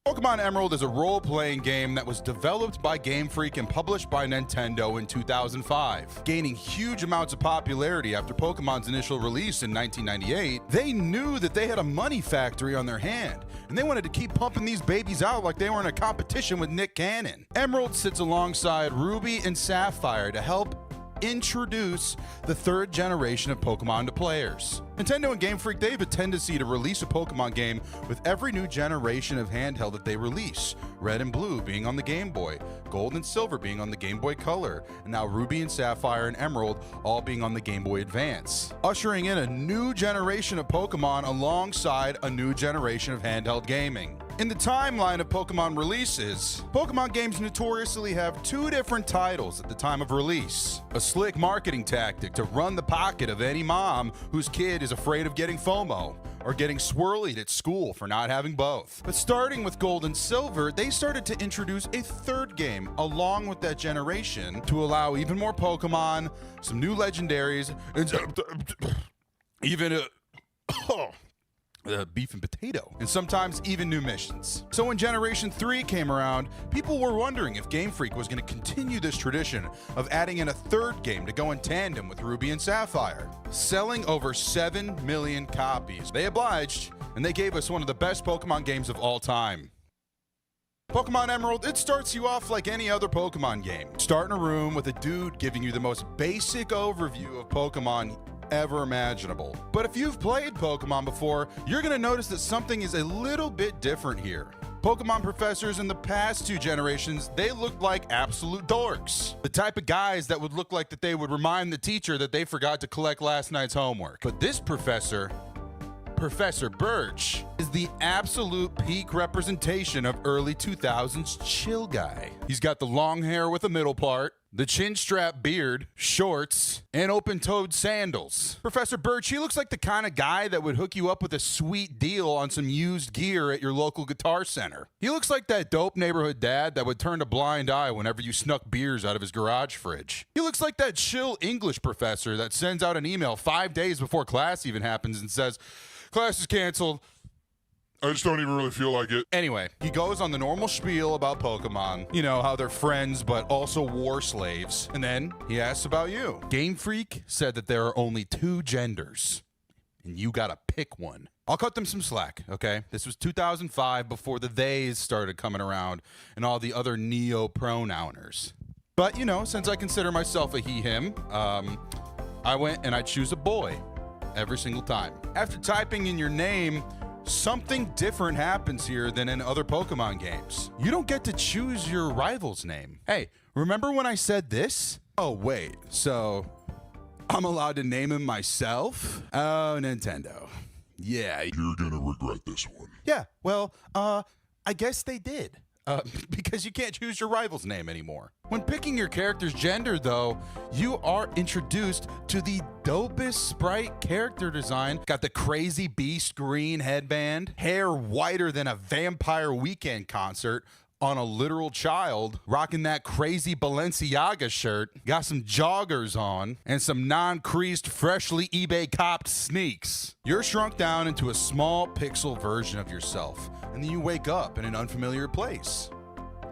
Pokemon Emerald is a role-playing game that was developed by Game Freak and published by Nintendo in 2005. Gaining huge amounts of popularity after Pokemon's initial release in 1998, they knew that they had a money factory on their hand, and they wanted to keep pumping these babies out like they were in a competition with Nick Cannon. Emerald sits alongside Ruby and Sapphire to help introduce the third generation of Pokemon to players. Nintendo and Game Freak, they have a tendency to release a Pokemon game with every new generation of handheld that they release. Red and Blue being on the Game Boy, Gold and Silver being on the Game Boy Color, and now Ruby and Sapphire and Emerald all being on the Game Boy Advance. Ushering in a new generation of Pokemon alongside a new generation of handheld gaming. In the timeline of Pokemon releases, Pokemon games notoriously have two different titles at the time of release. A slick marketing tactic to run the pocket of any mom whose kid is afraid of getting FOMO or getting swirlied at school for not having both. But starting with Gold and Silver, they started to introduce a third game along with that generation to allow even more Pokemon, some new legendaries, and even beef and potato, and sometimes even new missions. So when Generation 3 came around, people were wondering if Game Freak was going to continue this tradition of adding in a third game to go in tandem with Ruby and Sapphire. Selling over 7 million copies, they obliged, and they gave us one of the best Pokemon games of all time. Pokemon Emerald, it starts you off like any other Pokemon game. Start in a room with a dude giving you the most basic overview of Pokemon ever imaginable. But if you've played Pokemon before, you're gonna notice that something is a little bit different here. Pokemon professors in the past two generations, they looked like absolute dorks. The type of guys that would look like that they would remind the teacher that they forgot to collect last night's homework. But this professor, Professor Birch, is the absolute peak representation of early 2000s chill guy. He's got the long hair with a middle part, the chin strap beard, shorts, and open-toed sandals. Professor Birch, he looks like the kind of guy that would hook you up with a sweet deal on some used gear at your local guitar center. He looks like that dope neighborhood dad that would turn a blind eye whenever you snuck beers out of his garage fridge. He looks like that chill English professor that sends out an email 5 days before class even happens and says, "Class is canceled. I just don't even really feel like it." Anyway, he goes on the normal spiel about Pokemon, you know, how they're friends but also war slaves, and then he asks about you. Game Freak said that there are only two genders, and you gotta pick one. I'll cut them some slack, okay? This was 2005 before the theys started coming around and all the other neo-pronouners. But, you know, since I consider myself a he-him, I went and I choose a boy every single time. After typing in your name, something different happens here than in other Pokemon games. You don't get to choose your rival's name. Hey, remember when I said this? Oh, wait, so I'm allowed to name him myself? Oh, Nintendo. Yeah. You're gonna regret this one. Yeah, well, I guess they did. Because you can't choose your rival's name anymore. When picking your character's gender, though, you are introduced to the dopest sprite character design. Got the crazy beast green headband, hair whiter than a Vampire Weekend concert on a literal child, rocking that crazy Balenciaga shirt, got some joggers on, and some non-creased, freshly eBay-copped sneaks. You're shrunk down into a small pixel version of yourself, and then you wake up in an unfamiliar place,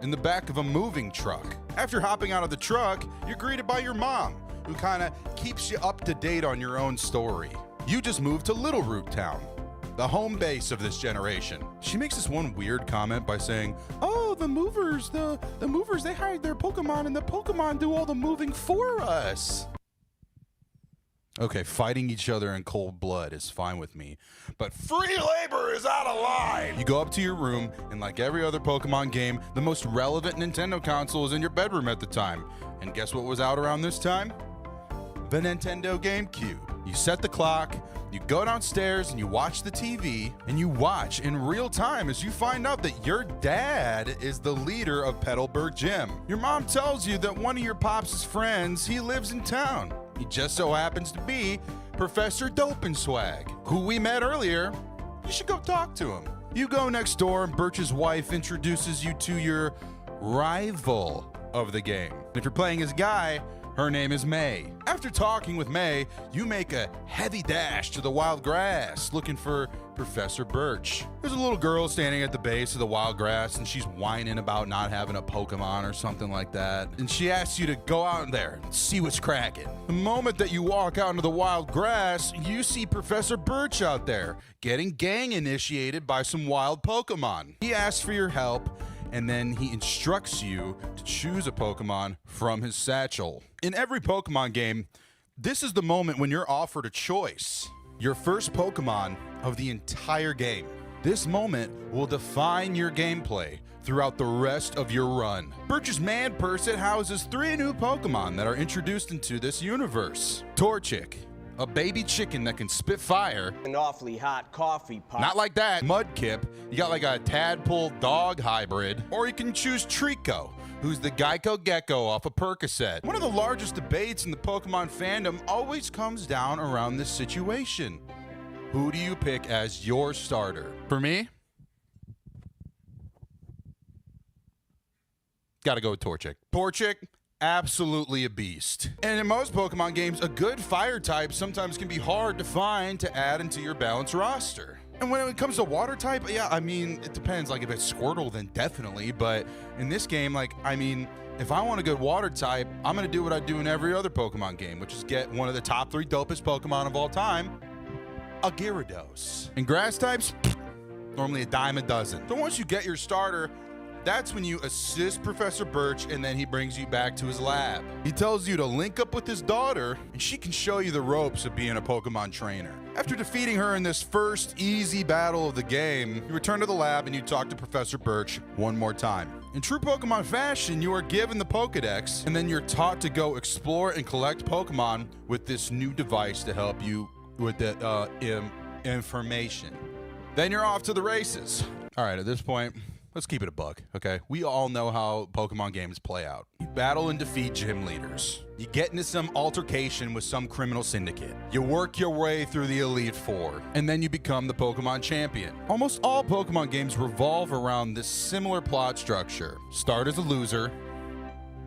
in the back of a moving truck. After hopping out of the truck, you're greeted by your mom, who kind of keeps you up to date on your own story. You just moved to Little Root Town, the home base of this generation. She makes this one weird comment by saying, "Oh, the movers, they hide their Pokemon and the Pokemon do all the moving for us." Okay, fighting each other in cold blood is fine with me, but free labor is out of line! You go up to your room, and like every other Pokemon game, the most relevant Nintendo console is in your bedroom at the time. And guess what was out around this time? The Nintendo GameCube. You set the clock, You go downstairs and you watch the TV, and you watch in real time as you find out that your dad is the leader of Petalburg Gym. Your mom tells you that one of your pops' friends, he lives in town. He just so happens to be Professor Dopenswag, who we met earlier. You should go talk to him. You go next door, and Birch's wife introduces you to your rival of the game. If you're playing as Guy, her name is May. After talking with May, you make a heavy dash to the wild grass looking for Professor Birch. There's a little girl standing at the base of the wild grass, and she's whining about not having a Pokemon or something like that. And she asks you to go out there and see what's cracking. The moment that you walk out into the wild grass, you see Professor Birch out there getting gang initiated by some wild Pokemon. He asks for your help, and then he instructs you to choose a Pokemon from his satchel. In every Pokemon game, this is the moment when you're offered a choice. Your first Pokemon of the entire game. This moment will define your gameplay throughout the rest of your run. Birch's Man Purse, it houses 3 new Pokemon that are introduced into this universe. Torchic, a baby chicken that can spit fire. An awfully hot coffee pot. Not like that. Mudkip, you got like a tadpole dog hybrid. Or you can choose Trico, who's the Geico Gecko off of Percocet. One of the largest debates in the Pokemon fandom always comes down around this situation. Who do you pick as your starter? For me, gotta go with Torchic. Torchic, absolutely a beast. And in most Pokemon games, a good fire type sometimes can be hard to find to add into your balanced roster. And when it comes to water type, yeah, I mean, it depends. Like, if it's Squirtle, then definitely. But in this game, like, I mean, if I want a good water type, I'm going to do what I do in every other Pokemon game, which is get one of the top 3 dopest Pokemon of all time, a Gyarados. And grass types, normally a dime a dozen. So once you get your starter, that's when you assist Professor Birch, and then he brings you back to his lab. He tells you to link up with his daughter, and she can show you the ropes of being a Pokemon trainer. After defeating her in this first easy battle of the game, you return to the lab and you talk to Professor Birch one more time. In true Pokemon fashion, you are given the Pokedex, and then you're taught to go explore and collect Pokemon with this new device to help you with the information. Then you're off to the races. All right, at this point, let's keep it a buck, okay? We all know how Pokemon games play out. You battle and defeat gym leaders. You get into some altercation with some criminal syndicate. You work your way through the Elite Four, and then you become the Pokemon champion. Almost all Pokemon games revolve around this similar plot structure. Start as a loser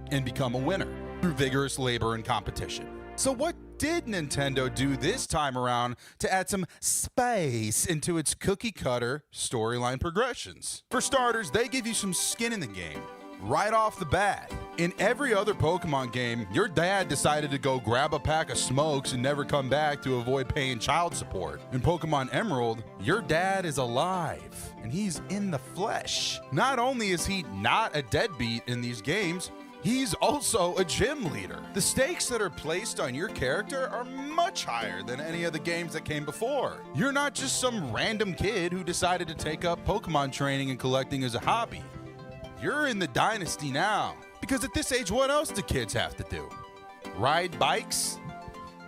and become a winner through vigorous labor and competition. So what did Nintendo do this time around to add some spice into its cookie-cutter storyline progressions? For starters, they give you some skin in the game right off the bat. In every other Pokemon game, your dad decided to go grab a pack of smokes and never come back to avoid paying child support. In Pokemon Emerald, your dad is alive, and he's in the flesh. Not only is he not a deadbeat in these games, he's also a gym leader. The stakes that are placed on your character are much higher than any of the games that came before. You're not just some random kid who decided to take up Pokemon training and collecting as a hobby. You're in the dynasty now. Because at this age, what else do kids have to do? Ride bikes?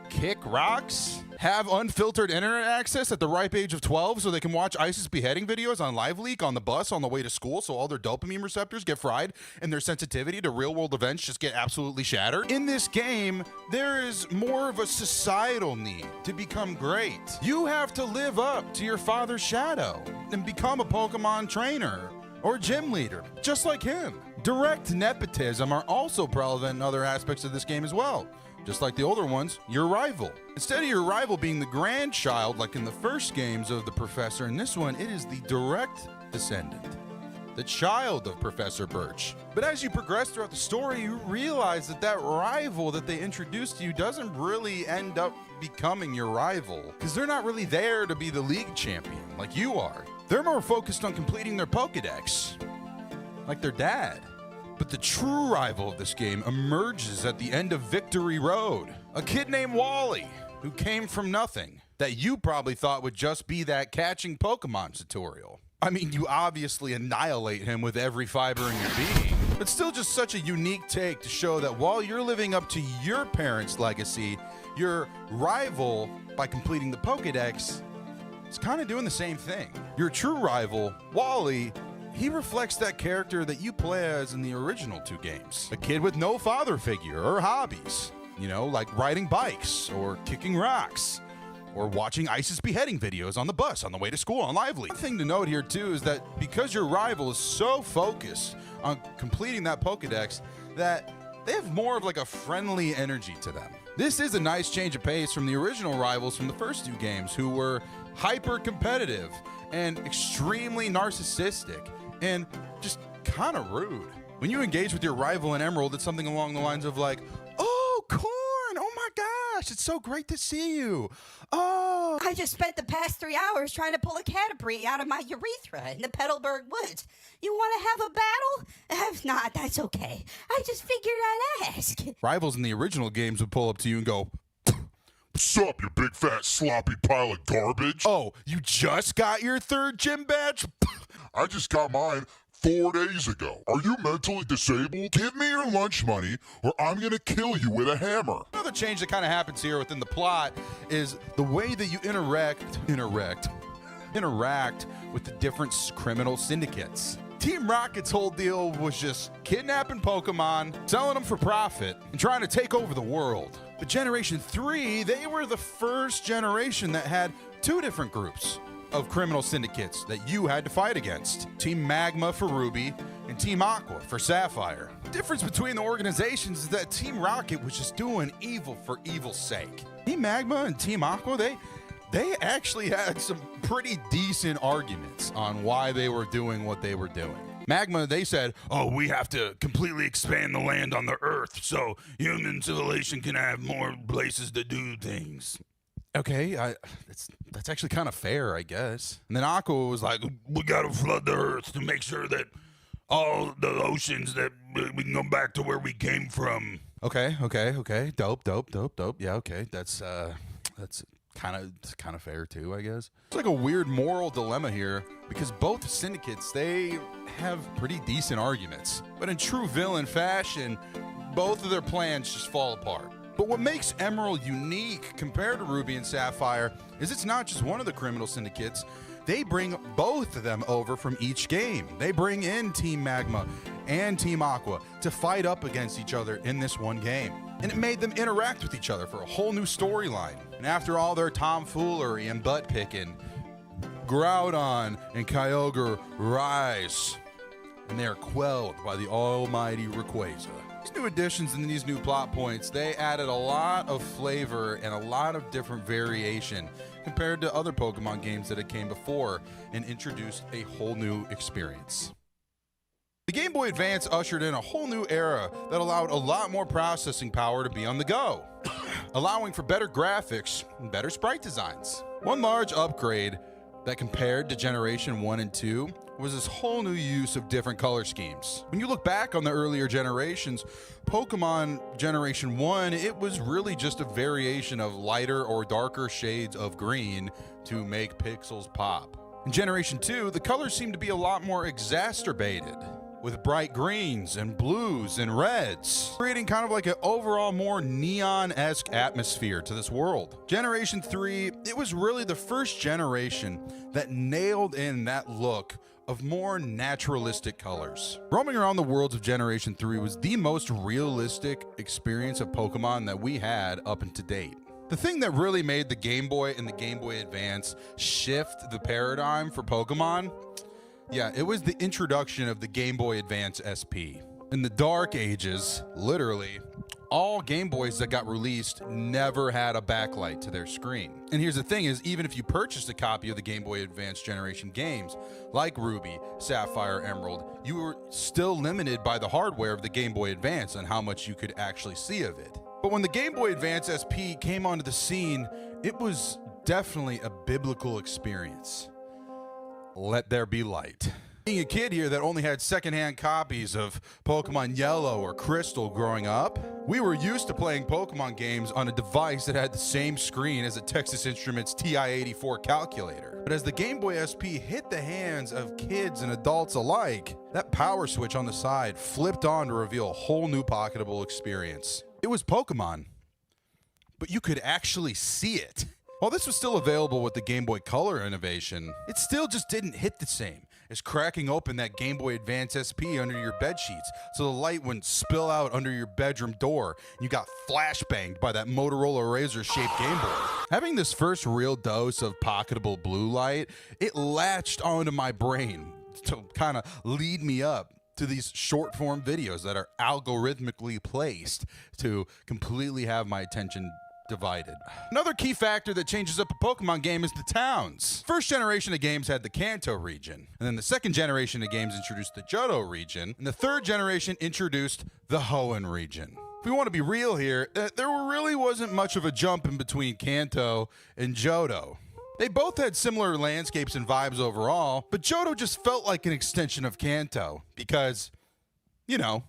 Kick rocks? Have unfiltered internet access at the ripe age of 12 so they can watch ISIS beheading videos on LiveLeak on the bus on the way to school so all their dopamine receptors get fried and their sensitivity to real-world events just get absolutely shattered? In this game, there is more of a societal need to become great. You have to live up to your father's shadow and become a Pokemon trainer or gym leader, just like him. Direct nepotism are also prevalent in other aspects of this game as well. Just like the older ones, your rival. Instead of your rival being the grandchild, like in the first games of the Professor, in this one, it is the direct descendant, the child of Professor Birch. But as you progress throughout the story, you realize that that rival that they introduced to you doesn't really end up becoming your rival, because they're not really there to be the league champion like you are. They're more focused on completing their Pokedex, like their dad. But the true rival of this game emerges at the end of Victory Road. A kid named Wally, who came from nothing, that you probably thought would just be that catching Pokemon tutorial. I mean, you obviously annihilate him with every fiber in your being, but still just such a unique take to show that while you're living up to your parents' legacy, your rival, by completing the Pokedex, is kind of doing the same thing. Your true rival, Wally, he reflects that character that you play as in the original 2 games. A kid with no father figure or hobbies, you know, like riding bikes or kicking rocks or watching ISIS beheading videos on the bus on the way to school on Lively. The thing to note here too is that because your rival is so focused on completing that Pokedex that they have more of like a friendly energy to them. This is a nice change of pace from the original rivals from the first 2 games, who were hyper competitive and extremely narcissistic and just kind of rude. When you engage with your rival in Emerald, it's something along the lines of like, "Oh, Corn, oh my gosh, it's so great to see you. Oh, I just spent the past 3 hours trying to pull a Caterpie out of my urethra in the Petalburg woods. You want to have a battle? If not, that's okay. I just figured I'd ask." Rivals in the original games would pull up to you and go, "What's up, you big fat sloppy pile of garbage? Oh, you just got your 3rd gym badge? I just got mine 4 days ago. Are you mentally disabled? Give me your lunch money or I'm gonna kill you with a hammer." Another change that kind of happens here within the plot is the way that you interact with the different criminal syndicates. Team Rocket's whole deal was just kidnapping Pokemon, selling them for profit, and trying to take over the world. But Generation 3, they were the first generation that had 2 different groups of criminal syndicates that you had to fight against. Team Magma for Ruby and Team Aqua for Sapphire. The difference between the organizations is that Team Rocket was just doing evil for evil's sake. Team Magma and Team Aqua, they actually had some pretty decent arguments on why they were doing what they were doing. Magma, they said, "Oh, we have to completely expand the land on the Earth so human civilization can have more places to do things." Okay, that's actually kind of fair, I guess. And then Aqua was like, "We got to flood the Earth to make sure that all the oceans, that we can go back to where we came from." Okay. Dope. Yeah, okay. That's kind of fair too, I guess. It's like a weird moral dilemma here because both syndicates, they have pretty decent arguments. But in true villain fashion, both of their plans just fall apart. But what makes Emerald unique compared to Ruby and Sapphire is it's not just one of the criminal syndicates. They bring both of them over from each game. They bring in Team Magma and Team Aqua to fight up against each other in this one game. And it made them interact with each other for a whole new storyline. And after all their tomfoolery and butt picking, Groudon and Kyogre rise, and they are quelled by the almighty Rayquaza. These new additions and these new plot points, they added a lot of flavor and a lot of different variation compared to other Pokemon games that had came before and introduced a whole new experience. The Game Boy Advance ushered in a whole new era that allowed a lot more processing power to be on the go, allowing for better graphics and better sprite designs. One large upgrade that compared to Generation 1 and 2 was this whole new use of different color schemes. When you look back on the earlier generations, Pokemon Generation 1, it was really just a variation of lighter or darker shades of green to make pixels pop. In Generation 2, the colors seemed to be a lot more exacerbated, with bright greens and blues and reds, creating kind of like an overall more neon-esque atmosphere to this world. Generation 3, it was really the first generation that nailed in that look of more naturalistic colors. Roaming around the worlds of Generation 3 was the most realistic experience of Pokemon that we had up to date. The thing that really made the Game Boy and the Game Boy Advance shift the paradigm for Pokemon, yeah, it was the introduction of the Game Boy Advance SP. In the Dark Ages, literally, all Game Boys that got released never had a backlight to their screen. And here's the thing is, even if you purchased a copy of the Game Boy Advance generation games, like Ruby, Sapphire, Emerald, you were still limited by the hardware of the Game Boy Advance and how much you could actually see of it. But when the Game Boy Advance SP came onto the scene, it was definitely a biblical experience. Let there be light. Being a kid here that only had secondhand copies of Pokemon Yellow or Crystal growing up, we were used to playing Pokemon games on a device that had the same screen as a Texas Instruments TI-84 calculator. But as the Game Boy SP hit the hands of kids and adults alike, that power switch on the side flipped on to reveal a whole new pocketable experience. It was Pokemon. but you could actually see it. While this was still available with the Game Boy Color innovation, it still just didn't hit the same as cracking open that Game Boy Advance SP under your bed sheets so the light wouldn't spill out under your bedroom door and you got flashbanged by that Motorola Razor-shaped Game Boy. Having this first real dose of pocketable blue light, it latched onto my brain to kind of lead me up to these short form videos that are algorithmically placed to completely have my attention divided. Another key factor that changes up a Pokemon game is the towns. First generation of games had the Kanto region, and then the second generation of games introduced the Johto region, and the third generation introduced the Hoenn region. If we want to be real here, there really wasn't much of a jump in between Kanto and Johto. They both had similar landscapes and vibes overall, but Johto just felt like an extension of Kanto because, you know,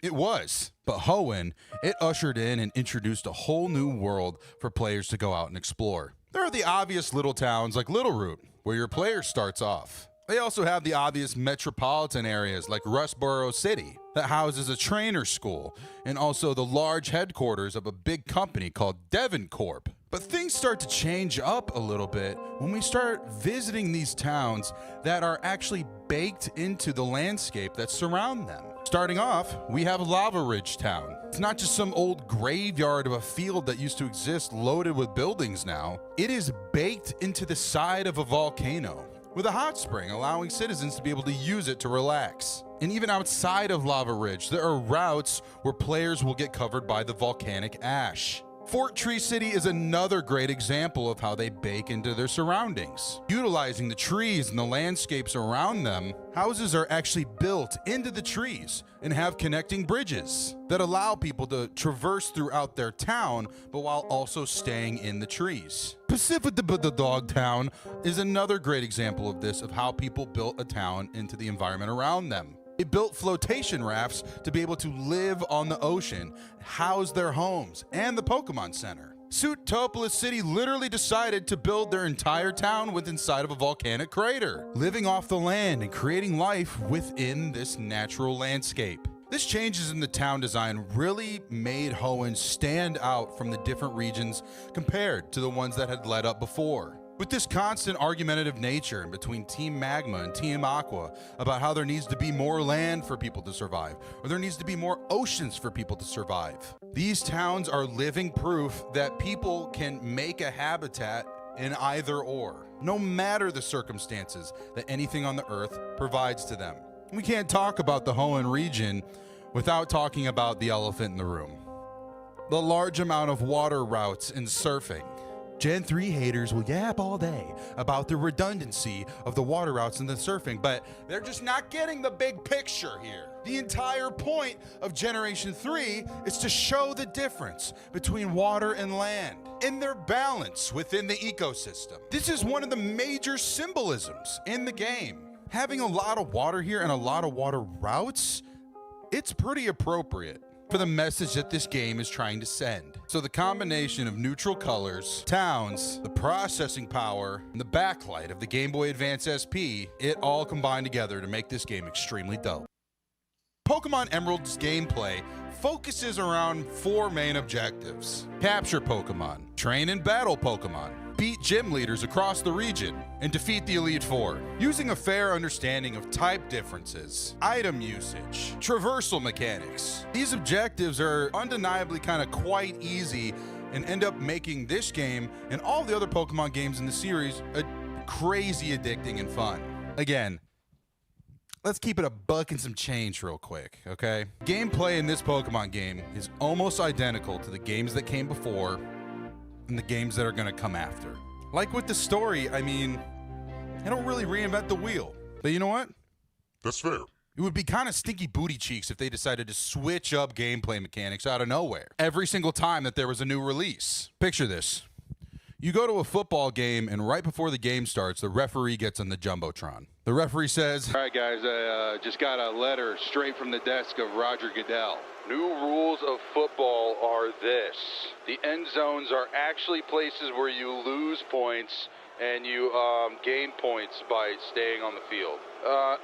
it was. But Hoenn, it ushered in and introduced a whole new world for players to go out and explore. There are the obvious little towns like Littleroot, where your player starts off. They also have the obvious metropolitan areas like Rustboro City that houses a trainer school and also the large headquarters of a big company called Devon Corp. But things start to change up a little bit when we start visiting these towns that are actually baked into the landscape that surround them. Starting off, we have Lava Ridge Town. It's not just some old graveyard of a field that used to exist loaded with buildings now. It is baked into the side of a volcano with a hot spring, allowing citizens to be able to use it to relax. And even outside of Lava Ridge, there are routes where players will get covered by the volcanic ash. Fort Tree City is another great example of how they bake into their surroundings. Utilizing the trees and the landscapes around them, houses are actually built into the trees and have connecting bridges that allow people to traverse throughout their town, but while also staying in the trees. Pacific the Dog Town is another great example of this, of how people built a town into the environment around them. They built flotation rafts to be able to live on the ocean, house their homes, and the Pokemon Center. Suitopolis City literally decided to build their entire town within inside of a volcanic crater, living off the land and creating life within this natural landscape. This changes in the town design really made Hoenn stand out from the different regions compared to the ones that had led up before. With this constant argumentative nature in between Team Magma and Team Aqua about how there needs to be more land for people to survive, or there needs to be more oceans for people to survive. These towns are living proof that people can make a habitat in either or, no matter the circumstances that anything on the earth provides to them. We can't talk about the Hoenn region without talking about the elephant in the room. The large amount of water routes and surfing. Gen 3 haters will yap all day about the redundancy of the water routes and the surfing, but they're just not getting the big picture here. The entire point of Generation 3 is to show the difference between water and land and their balance within the ecosystem. This is one of the major symbolisms in the game. Having a lot of water here and a lot of water routes, it's pretty appropriate for the message that this game is trying to send. So the combination of neutral colors, towns, the processing power, and the backlight of the Game Boy Advance SP, it all combined together to make this game extremely dope. Pokemon Emerald's gameplay focuses around 4 main objectives: capture Pokemon, train and battle Pokemon, beat gym leaders across the region, and defeat the Elite Four. Using a fair understanding of type differences, item usage, traversal mechanics. These objectives are undeniably kind of quite easy and end up making this game and all the other Pokemon games in the series crazy addicting and fun. Again, let's keep it a buck and some change real quick, okay? Gameplay in this Pokemon game is almost identical to the games that came before and the games that are gonna come after. Like with the story, I mean, they don't really reinvent the wheel. But you know what? That's fair. It would be kind of stinky booty cheeks if they decided to switch up gameplay mechanics out of nowhere every single time that there was a new release. Picture this. You go to a football game, and right before the game starts, the referee gets on the Jumbotron. The referee says, "All right, guys, I just got a letter straight from the desk of Roger Goodell. New rules of football are this. The end zones are actually places where you lose points and you gain points by staying on the field.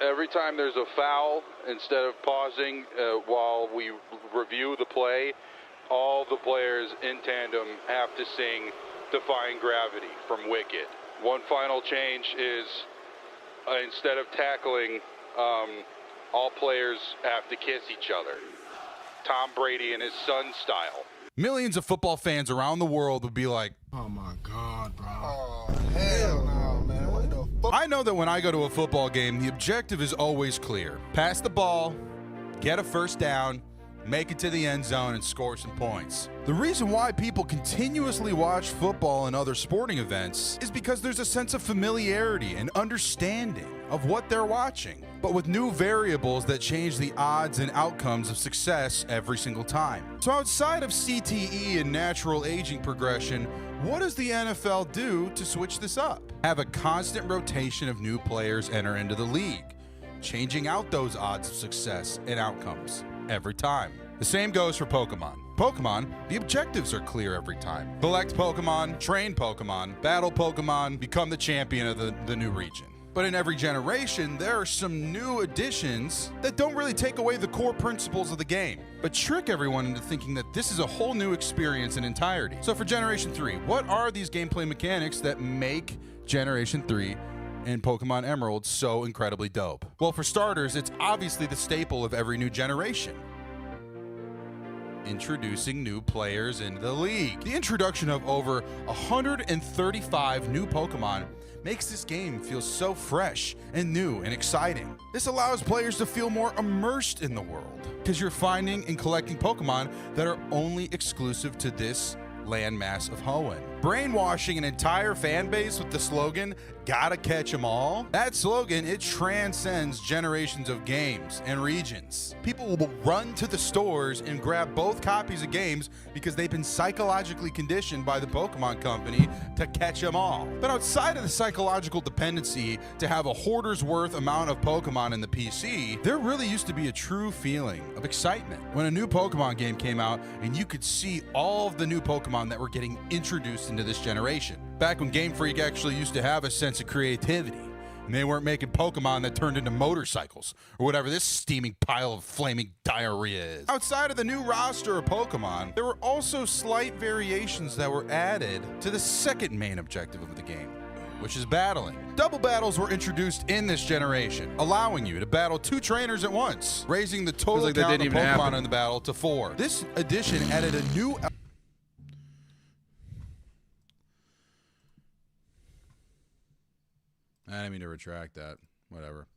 Every time there's a foul, instead of pausing while we review the play, all the players in tandem have to sing Defying Gravity from Wicked. One final change is instead of tackling, all players have to kiss each other. Tom Brady and his son style. Millions of football fans around the world would be like, Oh my God, bro. Oh, hell no, man. What the fuck? I know that when I go to a football game, the objective is always clear. Pass the ball, get a first down, make it to the end zone, and score some points. The reason why people continuously watch football and other sporting events is because there's a sense of familiarity and understanding of what they're watching, but with new variables that change the odds and outcomes of success every single time. So outside of CTE and natural aging progression, what does the NFL do to switch this up? Have a constant rotation of new players enter into the league, changing out those odds of success and outcomes every time. The same goes for Pokemon. Pokemon, the objectives are clear every time. Collect Pokemon, train Pokemon, battle Pokemon, become the champion of the new region. But in every generation, there are some new additions that don't really take away the core principles of the game, but trick everyone into thinking that this is a whole new experience in entirety. So for Generation 3, what are these gameplay mechanics that make Generation 3 and Pokemon Emerald so incredibly dope? Well, for starters, it's obviously the staple of every new generation. Introducing new players into the league. The introduction of over 135 new Pokemon makes this game feel so fresh and new and exciting. This allows players to feel more immersed in the world because you're finding and collecting Pokemon that are only exclusive to this landmass of Hoenn. Brainwashing an entire fan base with the slogan, "Gotta catch 'em all." That slogan, it transcends generations of games and regions. People will run to the stores and grab both copies of games because they've been psychologically conditioned by the Pokemon Company to catch 'em all. But outside of the psychological dependency to have a hoarder's worth amount of Pokemon in the PC, there really used to be a true feeling of excitement when a new Pokemon game came out and you could see all of the new Pokemon that were getting introduced into this generation. Back when Game Freak actually used to have a sense of creativity, and they weren't making Pokemon that turned into motorcycles, or whatever this steaming pile of flaming diarrhea is. Outside of the new roster of Pokemon, there were also slight variations that were added to the second main objective of the game, which is battling. Double battles were introduced in this generation, allowing you to battle 2 trainers at once, raising the total count of Pokemon in the battle to 4. This addition added a new... I didn't mean to retract that. Whatever.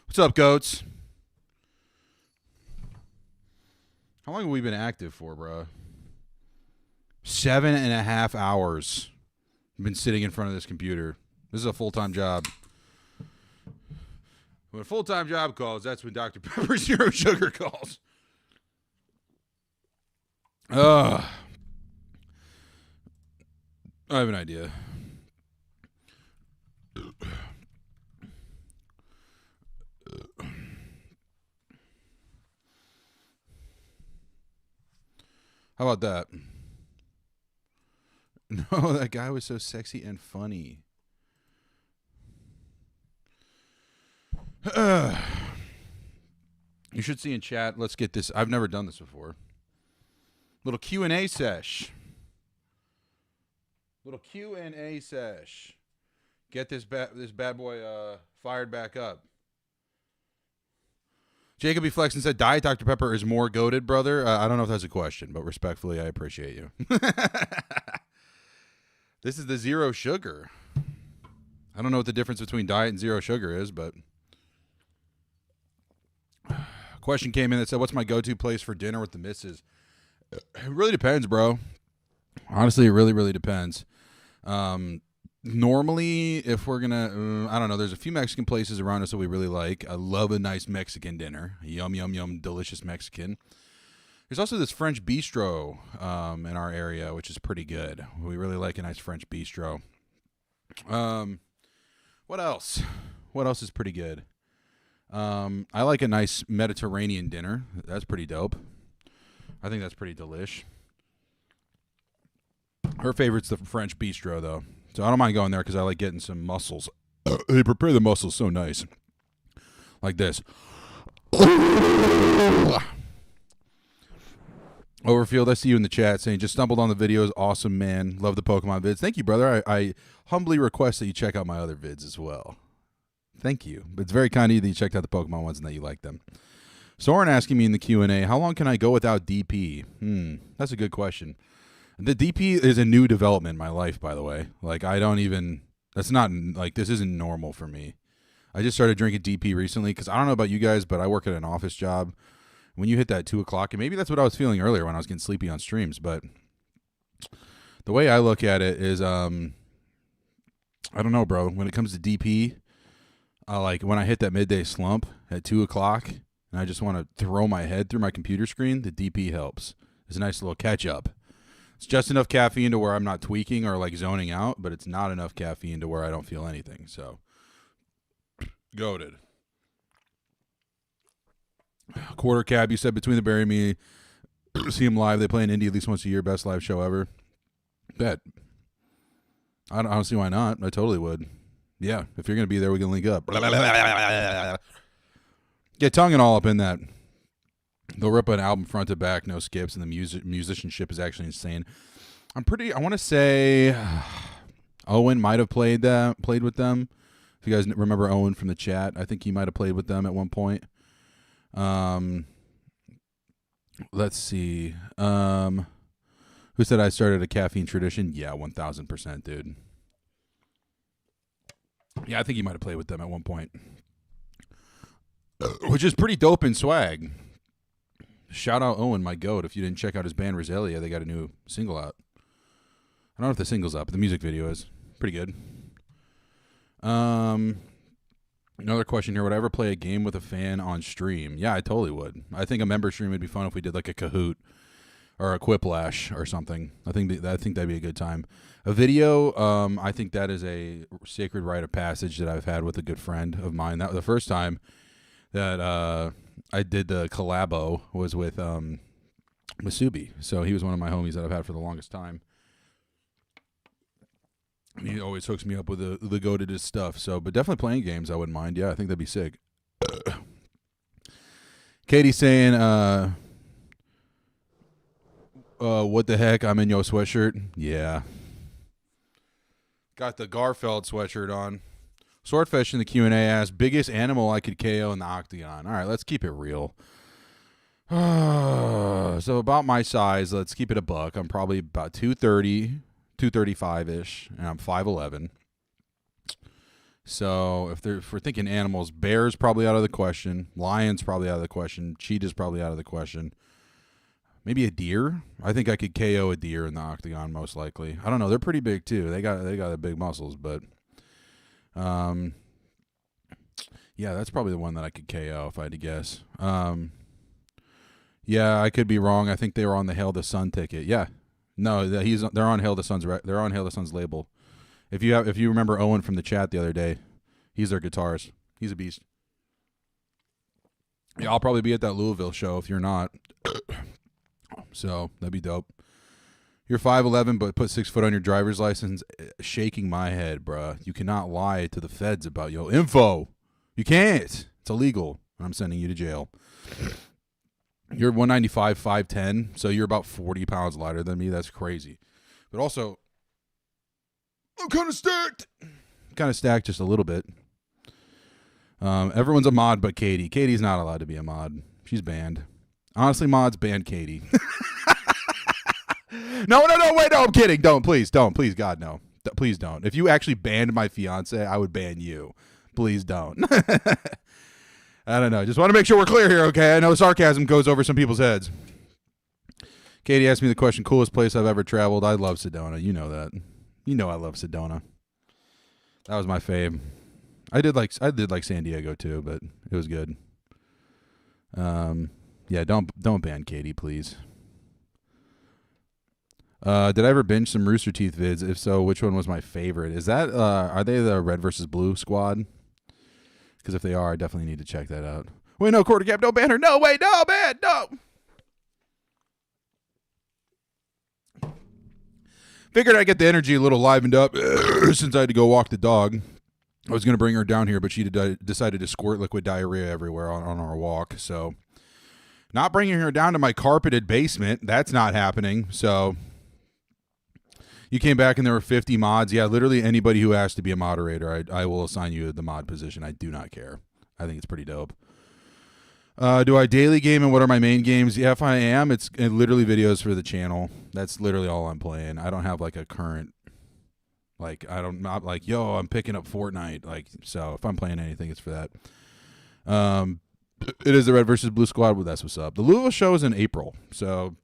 What's up, goats? How long have we been active for, bro? 7.5 hours. I've been sitting in front of this computer. This is a full-time job. When a full-time job calls, that's when Dr. Pepper Zero Sugar calls. I have an idea. How about that? No, that guy was so sexy and funny. You should see in chat. Let's get this. I've never done this before. Little Q&A sesh. Little Q&A sesh. Get this bad boy fired back up. Jacob E. Flexen said, Diet Dr. Pepper is more goated, brother. I don't know if that's a question, but respectfully, I appreciate you. This is the zero sugar. I don't know what the difference between diet and zero sugar is, but... Question came in that said, what's my go-to place for dinner with the missus? It really depends, bro. Honestly, it really, really depends. Normally, if we're gonna, I don't know, there's a few Mexican places around us that we really like. I love a nice Mexican dinner. Yum, yum, yum, delicious Mexican. There's also this French bistro in our area, which is pretty good. We really like a nice French bistro. What else? What else is pretty good? I like a nice Mediterranean dinner. That's pretty dope. I think that's pretty delish. Her favorite's the French bistro, though. So I don't mind going there because I like getting some mussels. They prepare the mussels so nice. Like this. Overfield, I see you in the chat saying, just stumbled on the videos. Awesome, man. Love the Pokemon vids. Thank you, brother. I humbly request that you check out my other vids as well. Thank you. It's very kind of you that you checked out the Pokemon ones and that you like them. Soren asking me in the Q&A, how long can I go without DP? That's a good question. The DP is a new development in my life, by the way. Like, I don't even, that's not, like, this isn't normal for me. I just started drinking DP recently because I don't know about you guys, but I work at an office job. When you hit that 2 o'clock, and maybe that's what I was feeling earlier when I was getting sleepy on streams, but the way I look at it is, I don't know, bro. When it comes to DP, like when I hit that midday slump at 2 o'clock, and I just want to throw my head through my computer screen, the DP helps. It's a nice little catch-up. It's just enough caffeine to where I'm not tweaking or like zoning out, but it's not enough caffeine to where I don't feel anything. So, goated. Quarter Cab, you said between the Bury Me, see him live. They play in Indy at least once a year. Best live show ever. Bet. I don't see why not. I totally would. Yeah, if you're going to be there, we can link up. Get tongue and all up in that. They'll rip an album front to back, no skips, and the musicianship is actually insane. I want to say Owen might have played with them. If you guys remember Owen from the chat, I think he might have played with them at one point. Let's see. Who said I started a caffeine tradition? Yeah, 1000%, dude. Yeah, I think he might have played with them at one point. Which is pretty dope in swag. Shout out Owen, my goat. If you didn't check out his band Rosalia, they got a new single out. I don't know if the single's up, but the music video is pretty good. Another question here. Would I ever play a game with a fan on stream? Yeah, I totally would. I think a member stream would be fun if we did like a Kahoot or a Quiplash or something. I think that'd be a good time. A video, I think that is a sacred rite of passage that I've had with a good friend of mine. That was the first time that I did the collabo was with Masubi. So he was one of my homies that I've had for the longest time. And he always hooks me up with the go-to stuff. So, but definitely playing games, I wouldn't mind. Yeah, I think that'd be sick. Katie's saying, what the heck? I'm in your sweatshirt. Yeah. Got the Garfield sweatshirt on. Swordfish in the Q&A asked, biggest animal I could KO in the octagon. All right, let's keep it real. So about my size, let's keep it a buck. I'm probably about 230. 235-ish, and I'm 5'11". So if we're thinking animals, bear's probably out of the question. Lion's probably out of the question. Cheetah's probably out of the question. Maybe a deer. I think I could KO a deer in the octagon most likely. I don't know. They're pretty big too. They got the big muscles, but yeah, that's probably the one that I could KO if I had to guess. Yeah, I could be wrong. I think they were on the Hail the Sun ticket. Yeah. No, they're on Hail the Sun's label. If you remember Owen from the chat the other day, he's their guitarist. He's a beast. Yeah, I'll probably be at that Louisville show if you're not. So that'd be dope. You're 5'11", but put 6 foot on your driver's license. Shaking my head, bruh. You cannot lie to the feds about your info. You can't. It's illegal. I'm sending you to jail. You're 195, 5'10", so you're about 40 pounds lighter than me. That's crazy. But also, I'm kind of stacked. Kind of stacked just a little bit. Everyone's a mod but Katie. Katie's not allowed to be a mod. She's banned. Honestly, mods, ban Katie. No, wait, no, I'm kidding. Please, God, no. Please don't. If you actually banned my fiance, I would ban you. Please don't. I don't know. Just want to make sure we're clear here, okay? I know sarcasm goes over some people's heads. Katie asked me the question, coolest place I've ever traveled. I love Sedona. You know that. You know I love Sedona. That was my fave. I did like San Diego too, but it was good. Yeah, don't ban Katie, please. Did I ever binge some Rooster Teeth vids? If so, which one was my favorite? Is that are they the Red versus Blue squad? Because if they are, I definitely need to check that out. Wait, no, Quarter Cap, don't ban her. No, wait, no, ban, no. Figured I'd get the energy a little livened up since I had to go walk the dog. I was going to bring her down here, but she decided to squirt liquid diarrhea everywhere on our walk. So not bringing her down to my carpeted basement. That's not happening. So you came back and there were 50 mods. Yeah, literally anybody who asked to be a moderator, I will assign you the mod position. I do not care. I think it's pretty dope. Do I daily game and what are my main games? Yeah, if I am, it's literally videos for the channel. That's literally all I'm playing. I don't have like a current, like, not like, yo, I'm picking up Fortnite. Like, so if I'm playing anything, it's for that. It is the Red versus Blue Squad. Well, that's what's up. The Louisville show is in April. So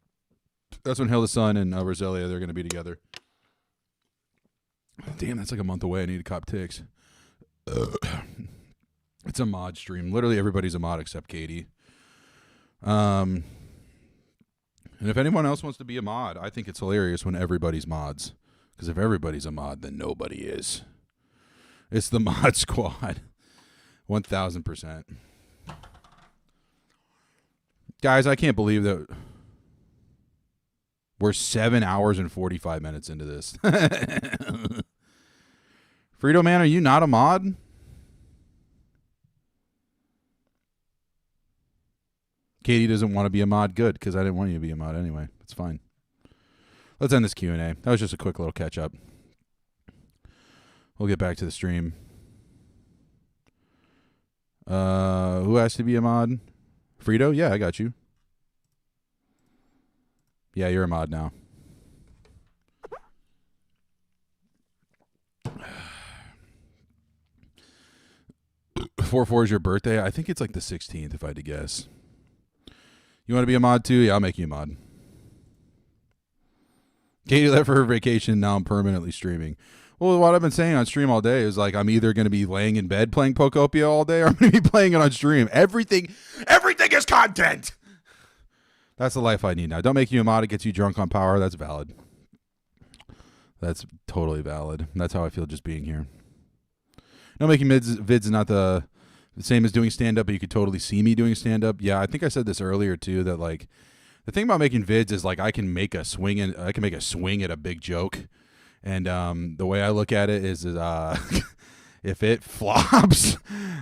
that's when Hilda Sun and Roselia, they're going to be together. Damn, that's like a month away. I need to cop ticks. It's a mod stream. Literally everybody's a mod except Katie. And if anyone else wants to be a mod, I think it's hilarious when everybody's mods. Because if everybody's a mod, then nobody is. It's the mod squad. 1,000%. Guys, I can't believe that we're 7 hours and 45 minutes into this. Frito Man, are you not a mod? Katie doesn't want to be a mod. Good, because I didn't want you to be a mod anyway. It's fine. Let's end this Q&A. That was just a quick little catch-up. We'll get back to the stream. Who has to be a mod? Frito? Yeah, I got you. Yeah, you're a mod now. Four is your birthday? I think it's like the 16th, if I had to guess. You want to be a mod too? Yeah, I'll make you a mod. Katie left for her vacation. Now I'm permanently streaming. Well, what I've been saying on stream all day is like I'm either going to be laying in bed playing Pokopia all day or I'm going to be playing it on stream. Everything is content. That's the life I need now. Don't make you a mod. It gets you drunk on power. That's valid. That's totally valid. That's how I feel just being here. No, making vids is not the same as doing stand-up, but you could totally see me doing stand-up. Yeah, I think I said this earlier too, that like the thing about making vids is like I can make a swing at a big joke. And the way I look at it is if it flops,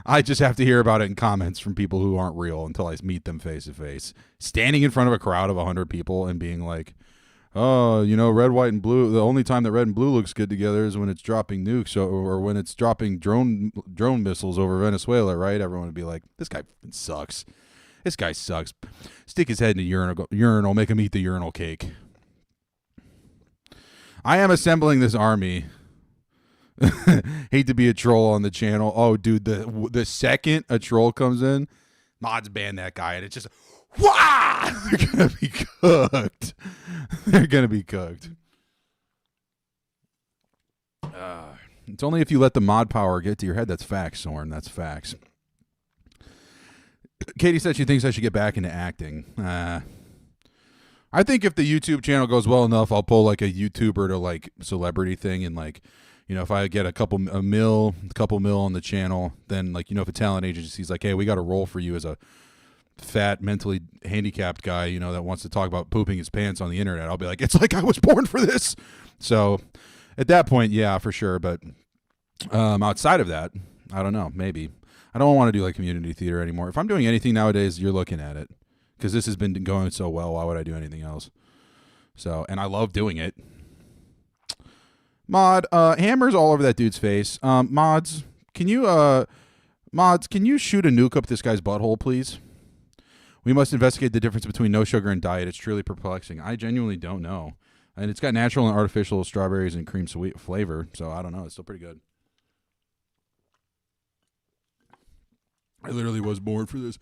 I just have to hear about it in comments from people who aren't real until I meet them face to face. Standing in front of a crowd of 100 people and being like, oh, you know, red, white, and blue. The only time that red and blue looks good together is when it's dropping nukes or when it's dropping drone missiles over Venezuela, right? Everyone would be like, this guy sucks. This guy sucks. Stick his head in the urinal, make him eat the urinal cake. I am assembling this army. Hate to be a troll on the channel. Oh, dude, the second a troll comes in, mods ban that guy, and it's just, wah! They're gonna be cooked. They're gonna be cooked. It's only if you let the mod power get to your head. That's facts, Soren. That's facts. Katie said she thinks I should get back into acting. I think if the YouTube channel goes well enough, I'll pull like a YouTuber to like celebrity thing, and like, you know, if I get a couple mil on the channel, then like, you know, if a talent agency's like, hey, we got a role for you as a fat, mentally handicapped guy, you know, that wants to talk about pooping his pants on the internet, I'll be like, it's like I was born for this. So at that point, yeah, for sure. But outside of that, I don't know, maybe. I don't want to do like community theater anymore. If I'm doing anything nowadays, you're looking at it. Because this has been going so well, why would I do anything else? So, and I love doing it. Mod, hammers all over that dude's face. Mods, can you shoot a nuke up this guy's butthole, please? We must investigate the difference between no sugar and diet. It's truly perplexing. I genuinely don't know. And it's got natural and artificial strawberries and cream sweet flavor, so I don't know. It's still pretty good. I literally was born for this.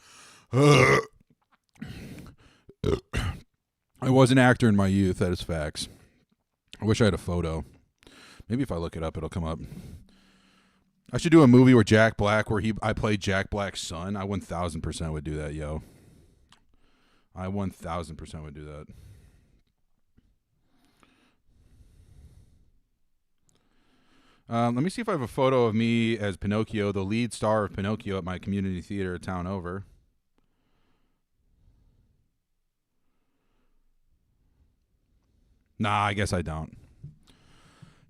I was an actor in my youth. That is facts. I wish I had a photo. Maybe if I look it up, it'll come up. I should do a movie with Jack Black where I played Jack Black's son. I 1,000% would do that, yo. I 1,000% would do that. Let me see if I have a photo of me as Pinocchio, the lead star of Pinocchio at my community theater a town over. Nah, I guess I don't.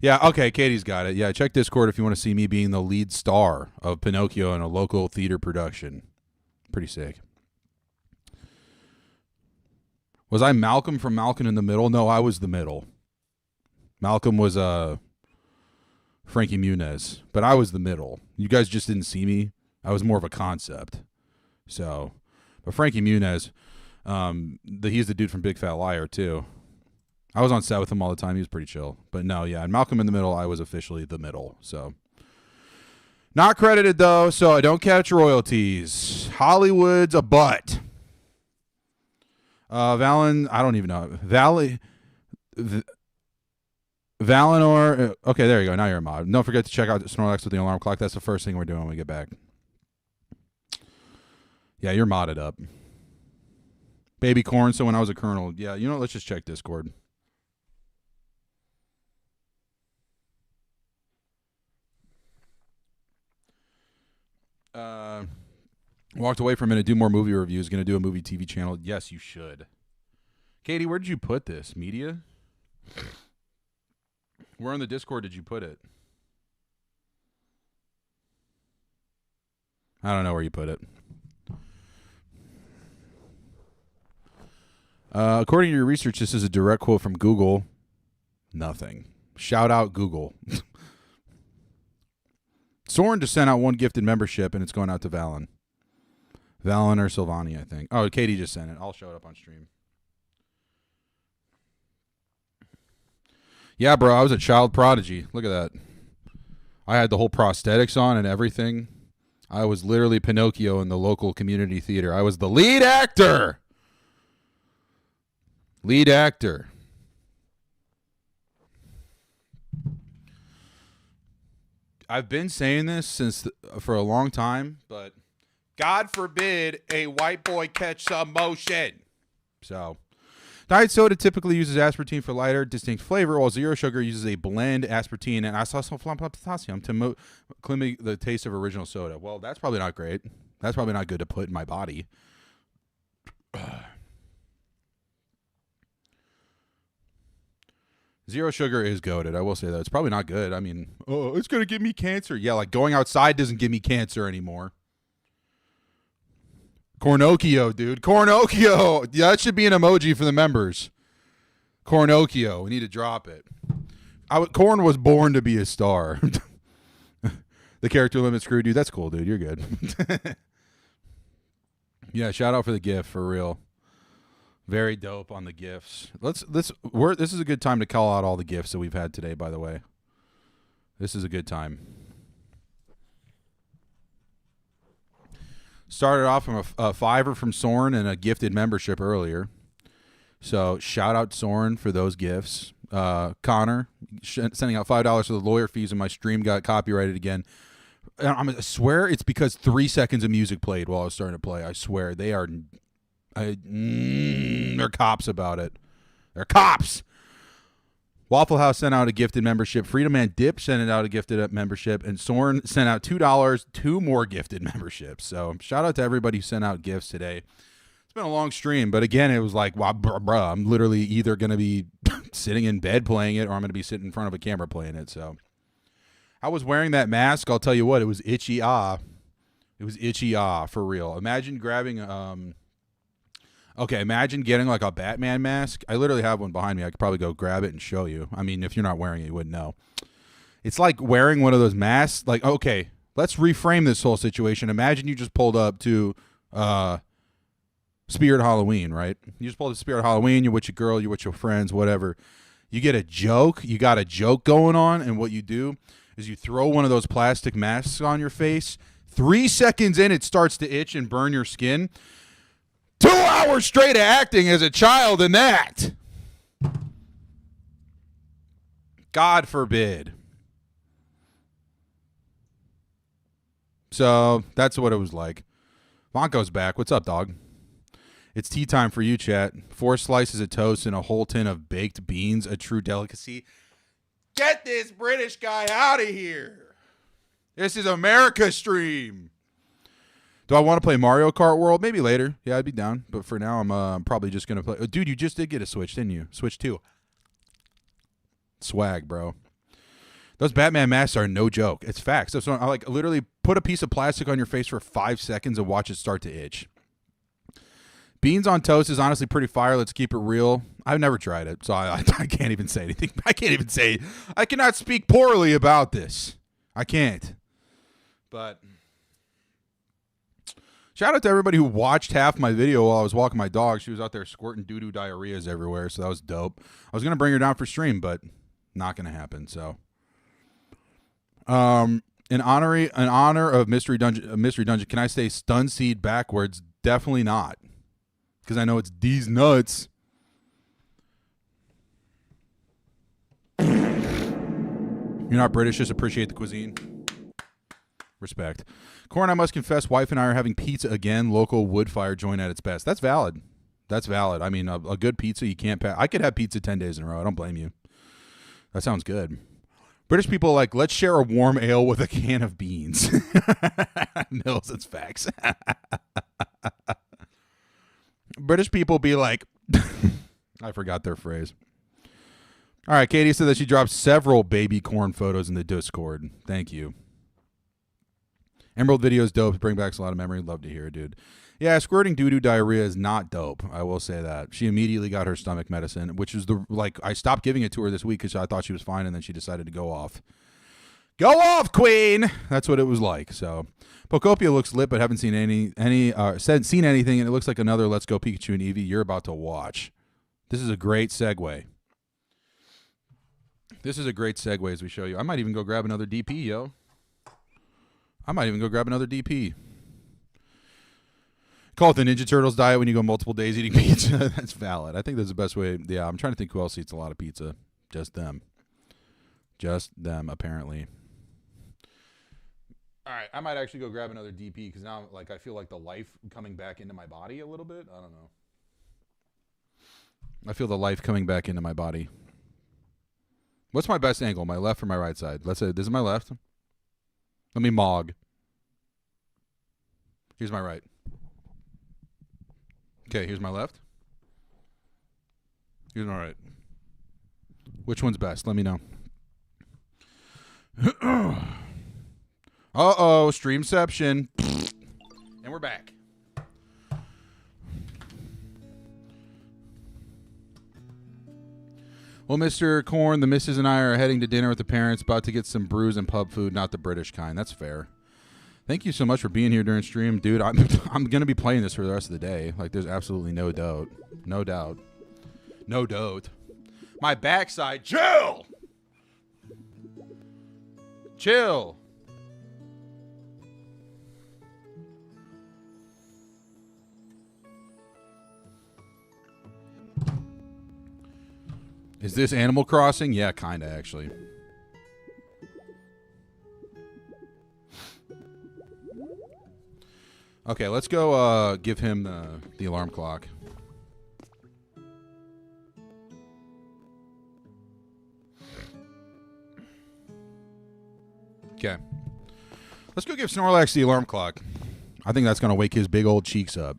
Yeah, okay, Katie's got it. Yeah, check Discord if you want to see me being the lead star of Pinocchio in a local theater production. Pretty sick. Was I Malcolm from Malcolm in the Middle? No, I was the middle. Malcolm was Frankie Muniz, but I was the middle. You guys just didn't see me. I was more of a concept. So, but Frankie Muniz, he's the dude from Big Fat Liar too. I was on set with him all the time. He was pretty chill. But no, yeah, and Malcolm in the Middle, I was officially the middle. So, not credited though, so I don't catch royalties. Hollywood's a butt. Valenor. Okay, there you go. Now you're a mod. Don't forget to check out Snorlax with the alarm clock. That's the first thing we're doing when we get back. Yeah, you're modded up. Baby corn, so when I was a colonel. Yeah, you know, let's just check Discord. Walked away for a minute, do more movie reviews. Going to do a movie TV channel. Yes, you should. Katie, where did you put this? Media? Where on the Discord did you put it? I don't know where you put it. According to your research, this is a direct quote from Google. Nothing. Shout out Google. Soren just sent out one gifted membership, and it's going out to Valen. Valen or Silvani, I think. Oh, Katie just sent it. I'll show it up on stream. Yeah, bro, I was a child prodigy. Look at that. I had the whole prosthetics on and everything. I was literally Pinocchio in the local community theater. I was the lead actor. Lead actor. I've been saying this for a long time, but God forbid a white boy catch some motion. So, diet soda typically uses aspartame for lighter, distinct flavor, while zero sugar uses a blend aspartame and potassium to mimic the taste of original soda. Well, that's probably not great. That's probably not good to put in my body. Zero sugar is goated. I will say that. It's probably not good. I mean, oh, it's going to give me cancer. Yeah, like going outside doesn't give me cancer anymore. Cornocchio, dude. Cornocchio. Yeah, that should be an emoji for the members. Cornocchio. We need to drop it. Corn was born to be a star. The character limit screw, dude. That's cool, dude. You're good. Yeah, shout out for the gift, for real. Very dope on the gifts. This is a good time to call out all the gifts that we've had today, by the way. This is a good time. Started off from a $5 from Soren and a gifted membership earlier. So shout out Soren for those gifts. Connor sending out $5 for the lawyer fees, and my stream got copyrighted again. I swear it's because 3 seconds of music played while I was starting to play. I swear they are. They're cops about it. They're cops. Waffle House sent out a gifted membership. Freedom Man Dip sent out a gifted membership. And Soren sent out $2, 2 more gifted memberships. So shout out to everybody who sent out gifts today. It's been a long stream, but again, it was like, wow, bruh, I'm literally either going to be sitting in bed playing it or I'm going to be sitting in front of a camera playing it. So I was wearing that mask. I'll tell you what, it was itchy ah. It was itchy ah, for real. Imagine grabbing okay, imagine getting like a Batman mask. I literally have one behind me. I could probably go grab it and show you. I mean, if you're not wearing it, you wouldn't know. It's like wearing one of those masks. Like, okay, let's reframe this whole situation. Imagine you just pulled up to Spirit Halloween, right? You just pulled up to Spirit Halloween. You're with your girl. You're with your friends, whatever. You get a joke. You got a joke going on, and what you do is you throw one of those plastic masks on your face. 3 seconds in, it starts to itch and burn your skin. 2 hours straight of acting as a child in that. God forbid. So that's what it was like. Vonko's back. What's up, dog? It's tea time for you, chat. 4 slices of toast and a whole tin of baked beans, a true delicacy. Get this British guy out of here. This is America stream. Do I want to play Mario Kart World? Maybe later. Yeah, I'd be down. But for now, I'm probably just going to play. Oh, dude, you just did get a Switch, didn't you? Switch 2. Swag, bro. Those Batman masks are no joke. It's facts. So I like literally put a piece of plastic on your face for 5 seconds and watch it start to itch. Beans on toast is honestly pretty fire. Let's keep it real. I've never tried it, so I can't even say anything. I can't even say. I cannot speak poorly about this. I can't. But shout out to everybody who watched half my video while I was walking my dog. She was out there squirting doo-doo diarrheas everywhere, so that was dope. I was going to bring her down for stream, but not going to happen, so. In honor of Mystery Dungeon, can I say stun seed backwards? Definitely not. Because I know it's these nuts. You're not British, just appreciate the cuisine. Respect. Corn, I must confess, wife and I are having pizza again. Local wood fire joint at its best. That's valid. That's valid. I mean, a good pizza, you can't pass. I could have pizza 10 days in a row. I don't blame you. That sounds good. British people are like, let's share a warm ale with a can of beans. Mills, it's facts. British people be like, I forgot their phrase. All right, Katie said that she dropped several baby corn photos in the Discord. Thank you. Emerald videos dope. Bring back a lot of memory. Love to hear it, dude. Yeah, squirting doo-doo diarrhea is not dope. I will say that. She immediately got her stomach medicine, which is I stopped giving it to her this week because I thought she was fine, and then she decided to go off. Go off, queen! That's what it was like. So, Pokopia looks lit, but haven't seen anything, and it looks like another Let's Go Pikachu and Eevee you're about to watch. This is a great segue. This is a great segue as we show you. I might even go grab another DP, yo. Call it the Ninja Turtles diet when you go multiple days eating pizza. That's valid. I think that's the best way. Yeah, I'm trying to think who else eats a lot of pizza. Just them. Just them, apparently. All right, I might actually go grab another DP because now I feel like the life coming back into my body a little bit. I don't know. I feel the life coming back into my body. What's my best angle, my left or my right side? Let's say this is my left. Let me mog. Here's my right. Okay, here's my left. Here's my right. Which one's best? Let me know. Uh-oh, streamception. And we're back. Well, Mr. Corn, the missus and I are heading to dinner with the parents, about to get some brews and pub food, not the British kind. That's fair. Thank you so much for being here during stream. Dude, I'm going to be playing this for the rest of the day. Like, there's absolutely no doubt. No doubt. No doubt. My backside. Chill! Chill. Is this Animal Crossing? Yeah, kind of, actually. Okay, let's go give him the alarm clock. Okay. Let's go give Snorlax the alarm clock. I think that's going to wake his big old cheeks up.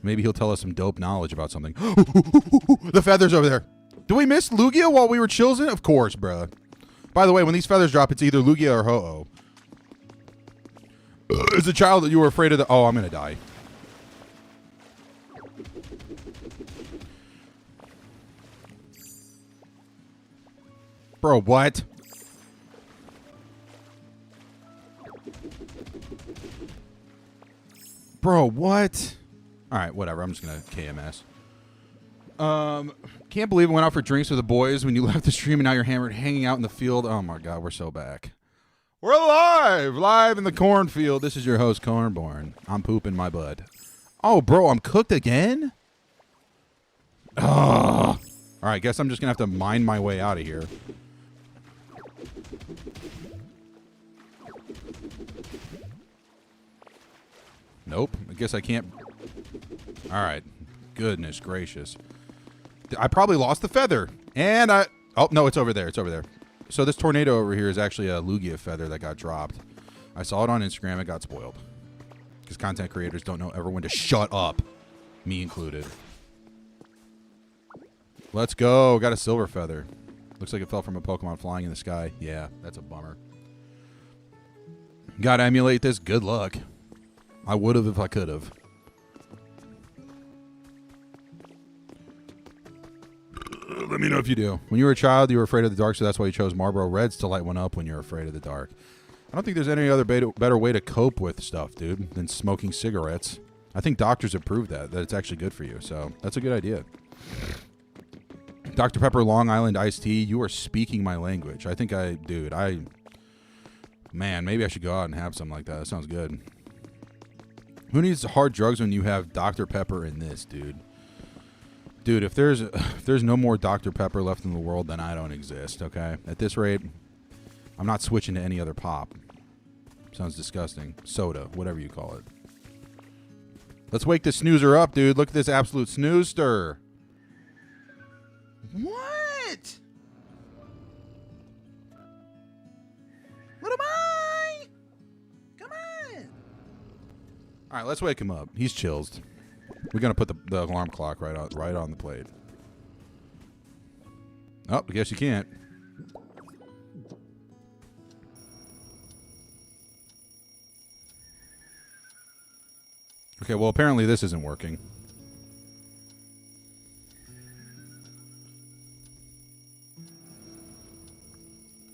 Maybe he'll tell us some dope knowledge about something. The feathers over there. Do we miss Lugia while we were chilling? Of course, bruh. By the way, when these feathers drop, it's either Lugia or Ho-Oh. As a child, you were afraid of the... Oh, I'm going to die. Bro, what? Bro, what? All right, whatever. I'm just going to KMS. Can't believe I went out for drinks with the boys when you left the stream and now you're hammered hanging out in the field. Oh, my God. We're so back. We're live in the cornfield. This is your host, Cornborn. I'm pooping my bud. Oh, bro, I'm cooked again? Oh. All right, guess I'm just going to have to mine my way out of here. Nope, I guess I can't. All right, goodness gracious. I probably lost the feather. And I... Oh, no, it's over there. It's over there. So this tornado over here is actually a Lugia feather that got dropped. I saw it on Instagram. It got spoiled. Because content creators don't know ever when to shut up. Me included. Let's go. Got a silver feather. Looks like it fell from a Pokemon flying in the sky. Yeah, that's a bummer. Gotta emulate this. Good luck. I would have if I could have. Let me know if you do. When you were a child, you were afraid of the dark, so that's why you chose Marlboro Reds to light one up when you're afraid of the dark. I don't think there's any other better way to cope with stuff, dude, than smoking cigarettes. I think doctors have proved that it's actually good for you, so that's a good idea. Dr. Pepper Long Island Iced Tea, you are speaking my language. I think man, maybe I should go out and have something like that. That sounds good. Who needs hard drugs when you have Dr. Pepper in this, dude? Dude, if there's no more Dr. Pepper left in the world, then I don't exist, okay? At this rate, I'm not switching to any other pop. Sounds disgusting. Soda, whatever you call it. Let's wake this snoozer up, dude. Look at this absolute snoozer. What? What am I? Come on. All right, let's wake him up. He's chilled. We're gonna put the alarm clock right on the plate. Oh, I guess you can't. Okay, well apparently this isn't working.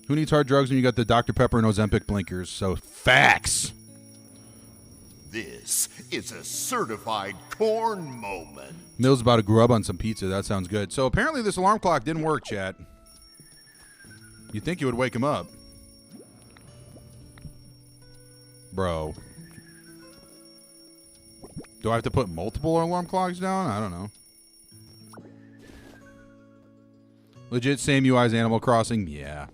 Who needs hard drugs when you got the Dr. Pepper and Ozempic blinkers? So facts. This is a certified corn moment. Mill's about to grub on some pizza. That sounds good. So apparently this alarm clock didn't work, chat. You'd think it would wake him up. Bro. Do I have to put multiple alarm clocks down? I don't know. Legit same UI as Animal Crossing? Yeah.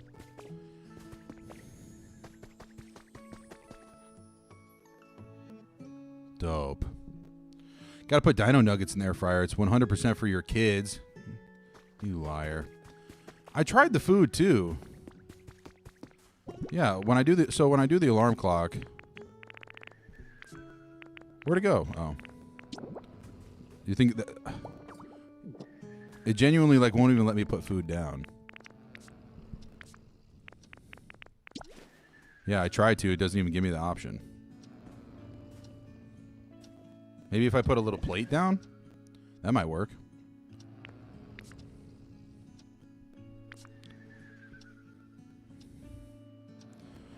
Dope. Gotta put dino nuggets in the air fryer. It's 100% for your kids. You liar. I tried the food too. Yeah, when I do the alarm clock. Where'd it go? Oh. You think that it genuinely like won't even let me put food down? Yeah, I tried to. It doesn't even give me the option. Maybe if I put a little plate down, that might work.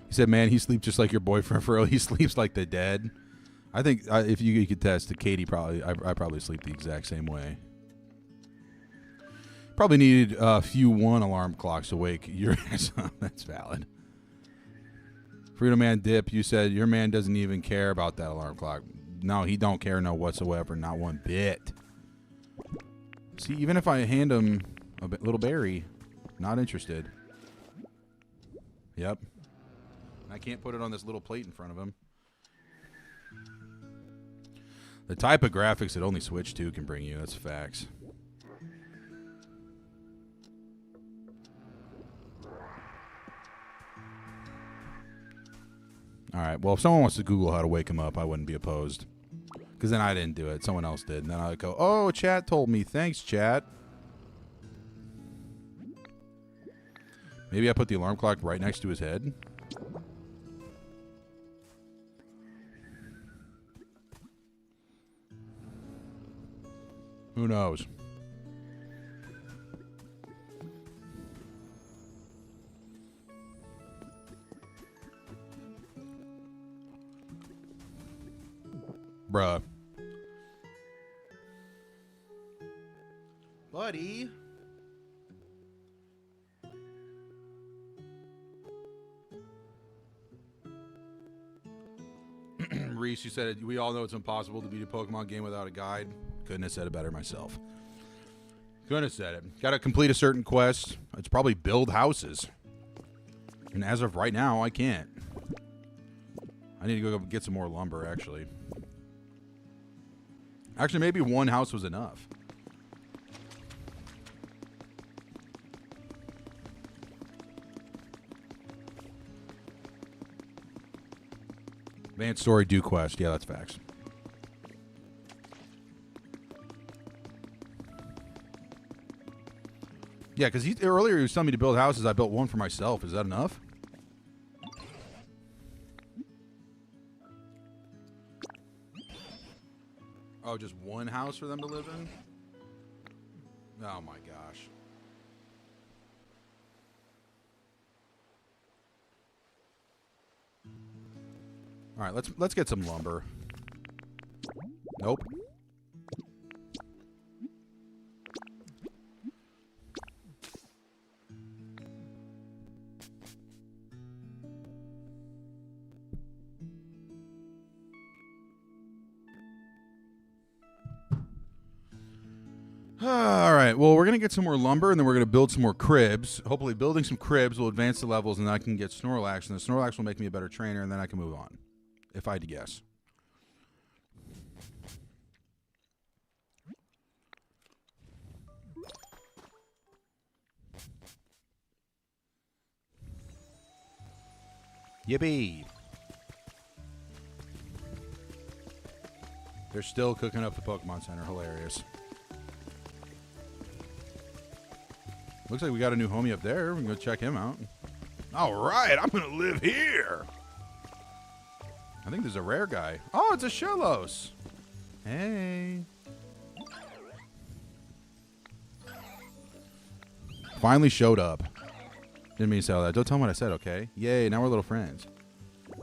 He said, man, he sleeps just like your boyfriend for real. He sleeps like the dead. I think if you could test, Katie I probably sleep the exact same way. Probably needed a few alarm clocks to wake your ass up. That's valid. Freedom Man Dip, you said your man doesn't even care about that alarm clock. No, he don't care no whatsoever, not one bit. See, even if I hand him a little berry, not interested. Yep. I can't put it on this little plate in front of him. The type of graphics it only Switch 2 can bring you, that's facts. Alright, well, if someone wants to Google how to wake him up, I wouldn't be opposed. Because then I didn't do it. Someone else did. And then I'd go, oh, chat told me. Thanks, chat. Maybe I put the alarm clock right next to his head. Who knows? Bruh. Buddy. Reese, you said it. We all know it's impossible to beat a Pokemon game without a guide. Couldn't have said it better myself. Couldn't have said it. Got to complete a certain quest. It's probably build houses. And as of right now, I can't. I need to go get some more lumber, actually. Actually, maybe one house was enough. Advanced story do quest. Yeah, that's facts. Yeah, because earlier he was telling me to build houses. I built one for myself. Is that enough? Oh, just one house for them to live in? Oh my gosh. All right, let's get some lumber. Nope. All right, well, we're going to get some more lumber, and then we're going to build some more cribs. Hopefully building some cribs will advance the levels, and then I can get Snorlax, and the Snorlax will make me a better trainer, and then I can move on, if I had to guess. Yippee! They're still cooking up the Pokemon Center. Hilarious. Looks like we got a new homie up there. We can go check him out. All right, I'm going to live here. I think there's a rare guy. Oh, it's a Shellos. Hey. Finally showed up. Didn't mean to say all that. Don't tell him what I said, okay? Yay, now we're little friends.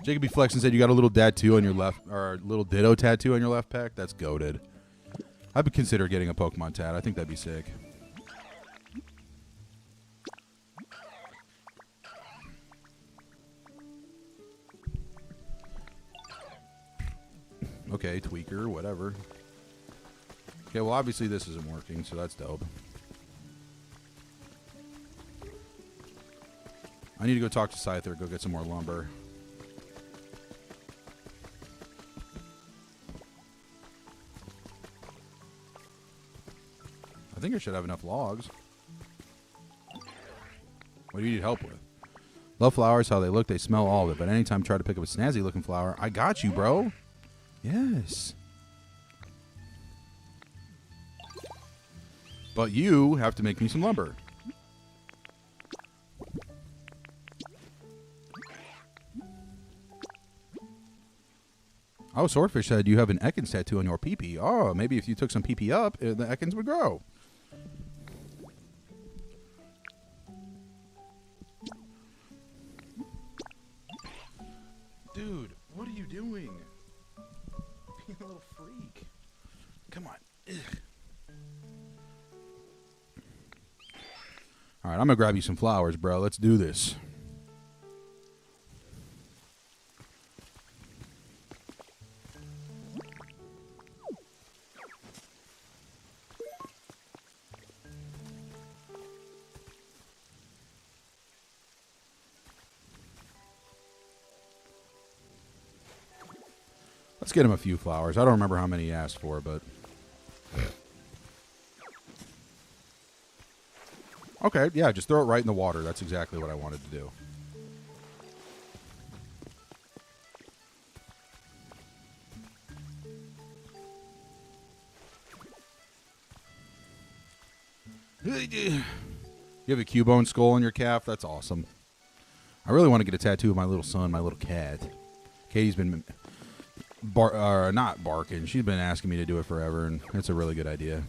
Jacob B. Flexen said you got a little tattoo on your left, or a little Ditto tattoo on your left pec. That's goated. I would consider getting a Pokemon tat. I think that'd be sick. Okay, tweaker, whatever. Okay, well, obviously this isn't working, so that's dope. I need to go talk to Scyther, go get some more lumber. I think I should have enough logs. What do you need help with? Love flowers, how they look, they smell, all of it. But anytime I try to pick up a snazzy looking flower, I got you, bro. Yes. But you have to make me some lumber. Oh, Swordfish said you have an Ekans tattoo on your pee-pee. Oh, maybe if you took some pee-pee up, the Ekans would grow. Dude, what are you doing? Being a little freak. Come on. Ugh. All right, I'm going to grab you some flowers, bro. Let's do this. Let's get him a few flowers. I don't remember how many he asked for, but... Okay, yeah, just throw it right in the water. That's exactly what I wanted to do. You have a Cubone skull on your calf? That's awesome. I really want to get a tattoo of my little son, my little cat. Katie's been... not barking. She's been asking me to do it forever, and it's a really good idea.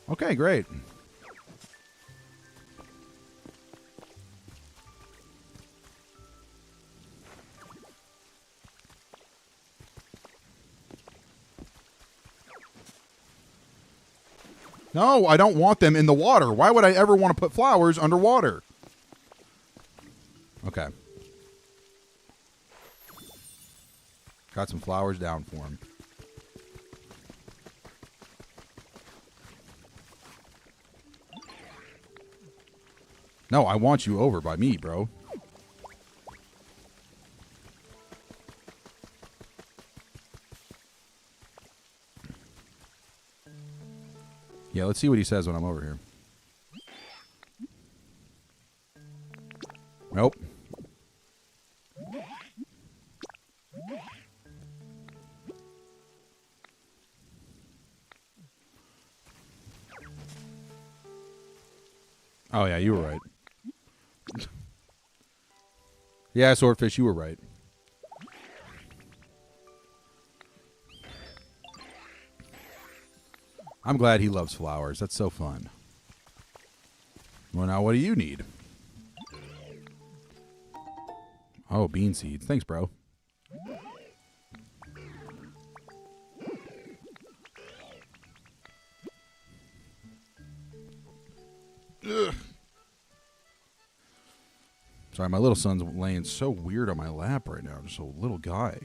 Okay, great. No, I don't want them in the water. Why would I ever want to put flowers underwater? Okay. Got some flowers down for him. No, I want you over by me, bro. Yeah, let's see what he says when I'm over here. Nope. Oh, yeah, you were right. Yeah, Swordfish, you were right. I'm glad he loves flowers. That's so fun. Well, now what do you need? Oh, bean seeds. Thanks, bro. Ugh. Sorry, my little son's laying so weird on my lap right now. Just a little guy.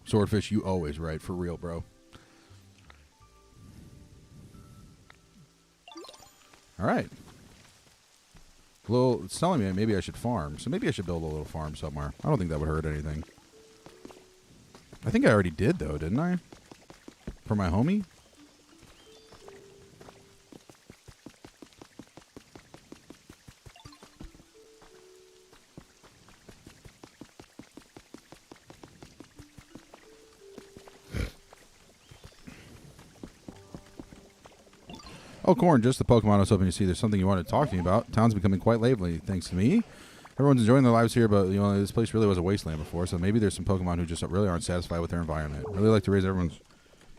Swordfish, you always right. For real, bro. All right. Well, it's telling me maybe I should farm. So maybe I should build a little farm somewhere. I don't think that would hurt anything. I think I already did, though, didn't I? For my homie? Oh, Corn, just the Pokemon I was hoping to see. There's something you wanted to talk to me about. Town's becoming quite lively, thanks to me. Everyone's enjoying their lives here, but this place really was a wasteland before, so maybe there's some Pokemon who just really aren't satisfied with their environment. I really like to raise everyone's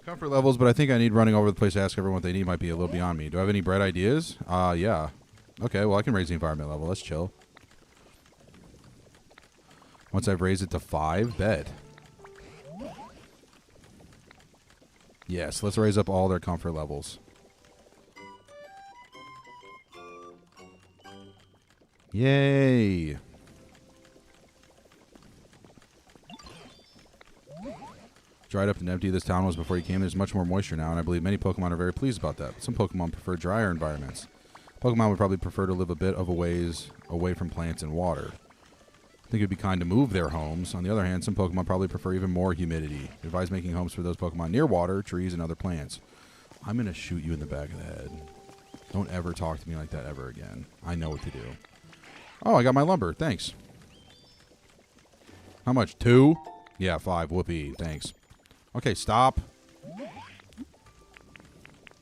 comfort levels, but I think I need running over the place to ask everyone what they need might be a little beyond me. Do I have any bright ideas? Yeah. Okay, well, I can raise the environment level. Let's chill. Once I've raised it to 5, bet. Yes, let's raise up all their comfort levels. Yay! Dried up and empty this town was before you came. There's much more moisture now, and I believe many Pokemon are very pleased about that. But some Pokemon prefer drier environments. Pokemon would probably prefer to live a bit of a ways away from plants and water. I think it would be kind to move their homes. On the other hand, some Pokemon probably prefer even more humidity. Advise making homes for those Pokemon near water, trees, and other plants. I'm going to shoot you in the back of the head. Don't ever talk to me like that ever again. I know what to do. Oh, I got my lumber. Thanks. How much? 2? Yeah, 5. Whoopee. Thanks. Okay, stop.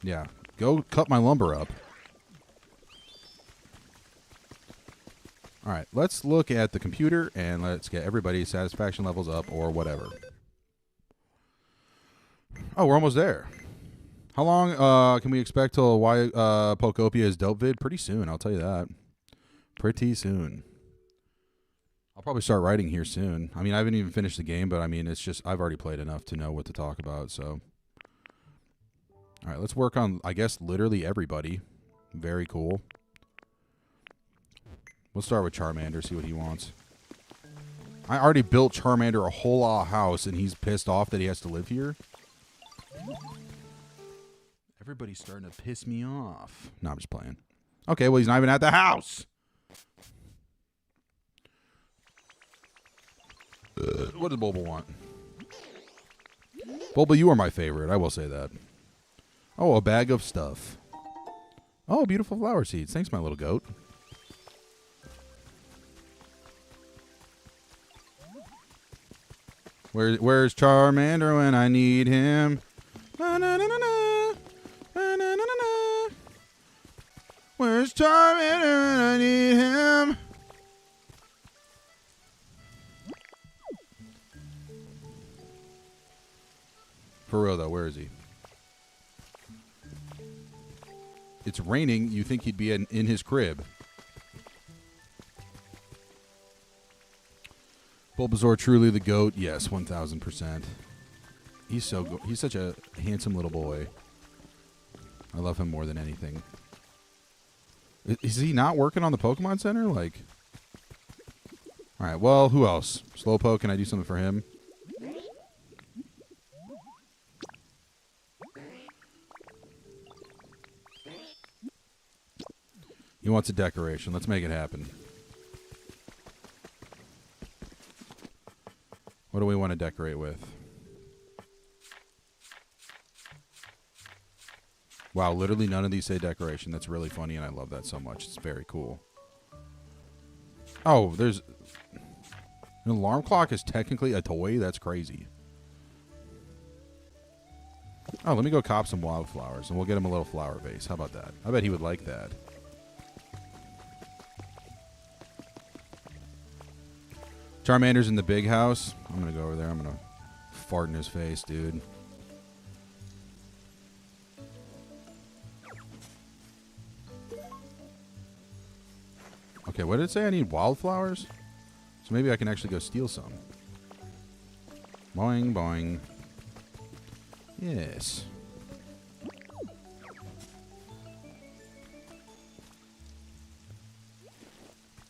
Yeah, go cut my lumber up. All right, let's look at the computer and let's get everybody's satisfaction levels up or whatever. Oh, we're almost there. How long can we expect till Pokopia is dope vid? Pretty soon, I'll tell you that. Pretty soon. I'll probably start writing here soon. I mean, I haven't even finished the game, but I mean, it's just, I've already played enough to know what to talk about, so. All right, let's work on, I guess, literally everybody. Very cool. We'll start with Charmander, see what he wants. I already built Charmander a whole house, and he's pissed off that he has to live here. Everybody's starting to piss me off. No, I'm just playing. Okay, well, he's not even at the house. What does Bulba want? Bulba, you are my favorite. I will say that. Oh, a bag of stuff. Oh, beautiful flower seeds. Thanks, my little goat. Where's Charmander when I need him? Na, na, na, na, na. Na, na, na, na, na. Where's Charmander when I need him? For real, though, where is he? It's raining. You think he'd be in his crib. Bulbasaur, truly the GOAT. Yes, 1,000%. He's he's such a handsome little boy. I love him more than anything. Is he not working on the Pokemon Center? Like, all right, well, who else? Slowpoke, can I do something for him? He wants a decoration. Let's make it happen. What do we want to decorate with? Wow, literally none of these say decoration. That's really funny, and I love that so much. It's very cool. Oh, there's... An alarm clock is technically a toy? That's crazy. Oh, let me go cop some wildflowers, and we'll get him a little flower vase. How about that? I bet he would like that. Charmander's in the big house. I'm going to go over there. I'm going to fart in his face, dude. Okay, what did it say? I need wildflowers? So maybe I can actually go steal some. Boing, boing. Yes.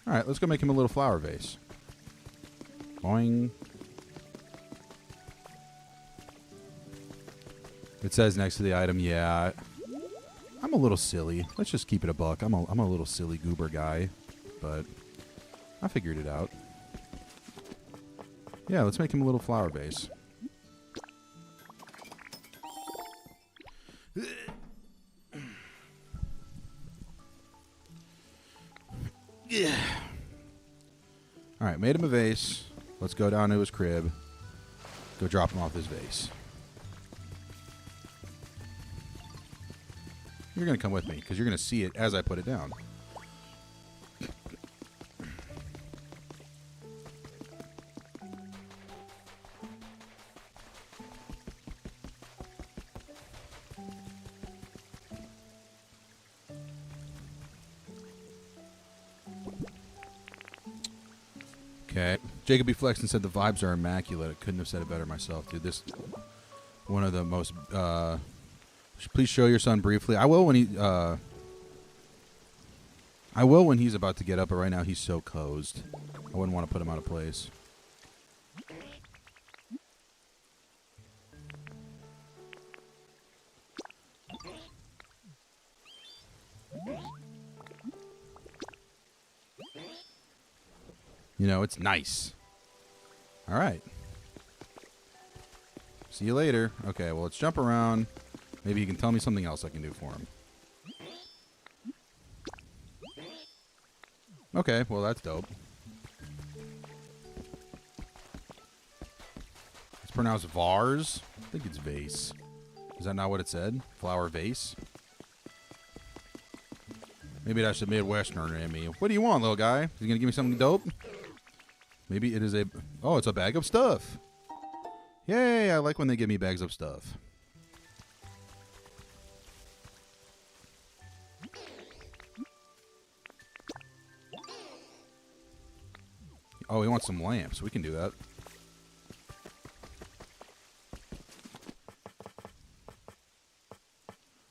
Alright, let's go make him a little flower vase. Boing. It says next to the item, yeah. I'm a little silly. Let's just keep it a buck. I'm a little silly goober guy. But I figured it out. Yeah, let's make him a little flower vase. Yeah. Alright, made him a vase. Let's go down to his crib. Go drop him off his vase. You're going to come with me, because you're going to see it as I put it down. Okay. Jacob B. Flexen said the vibes are immaculate. I couldn't have said it better myself, dude. This one of the most. Please show your son briefly. I will when he. I will when he's about to get up, but right now he's so cozed. I wouldn't want to put him out of place. You know, it's nice. All right. See you later. Okay, well, let's jump around. Maybe he can tell me something else I can do for him. Okay, well, that's dope. It's pronounced vase. I think it's vase. Is that not what it said? Flower vase? Maybe that's a Midwesterner in me. What do you want, little guy? Is he going to give me something dope? Maybe it is a... Oh, it's a bag of stuff. Yay, I like when they give me bags of stuff. Oh, he wants some lamps. We can do that.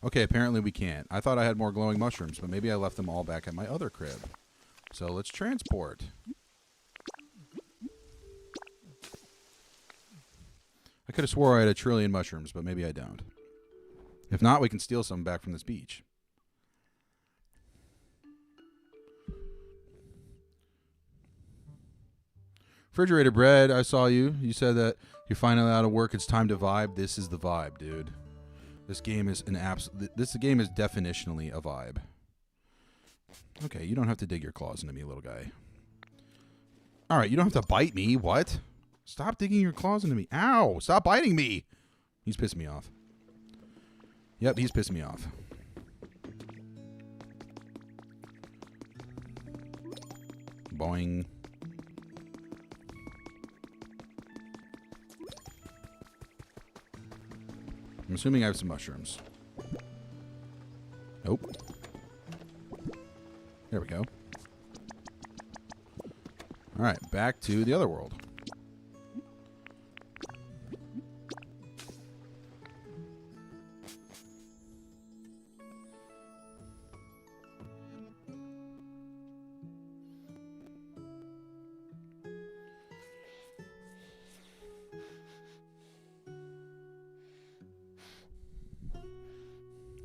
Okay, apparently we can't. I thought I had more glowing mushrooms, but maybe I left them all back at my other crib. So let's transport. I could have swore I had 1 trillion mushrooms, but maybe I don't. If not, we can steal some back from this beach. Refrigerator bread, I saw you. You said that you're finally out of work. It's time to vibe. This is the vibe, dude. This game is an this game is definitionally a vibe. Okay, you don't have to dig your claws into me, little guy. All right, you don't have to bite me. What? Stop digging your claws into me. Ow! Stop biting me. He's pissing me off. Yep, he's pissing me off. Boing. I'm assuming I have some mushrooms. Nope. There we go. All right, back to the other world.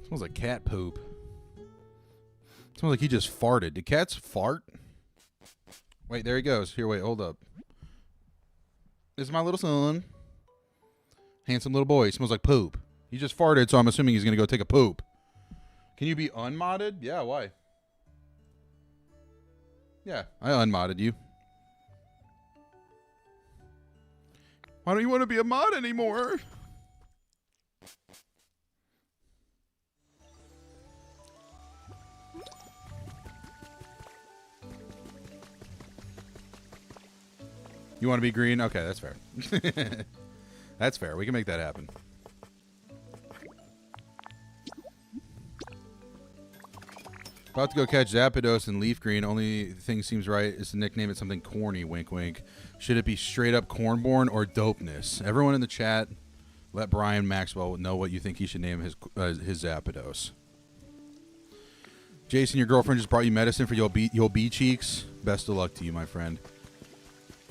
Smells like cat poop. Smells like he just farted. Do cats fart? Wait, there he goes. Here, wait, hold up. This is my little son. Handsome little boy. He smells like poop. He just farted, so I'm assuming he's going to go take a poop. Can you be unmodded? Yeah, why? Yeah, I unmodded you. Why don't you want to be a mod anymore? You want to be green? Okay, that's fair. That's fair. We can make that happen. About to go catch Zapdos and Leaf Green. Only thing seems right is to nickname it something corny. Wink, wink. Should it be straight up Cornborn or Dopeness? Everyone in the chat, let Brian Maxwell know what you think he should name his Zapdos. Jason, your girlfriend just brought you medicine for your bee cheeks. Best of luck to you, my friend.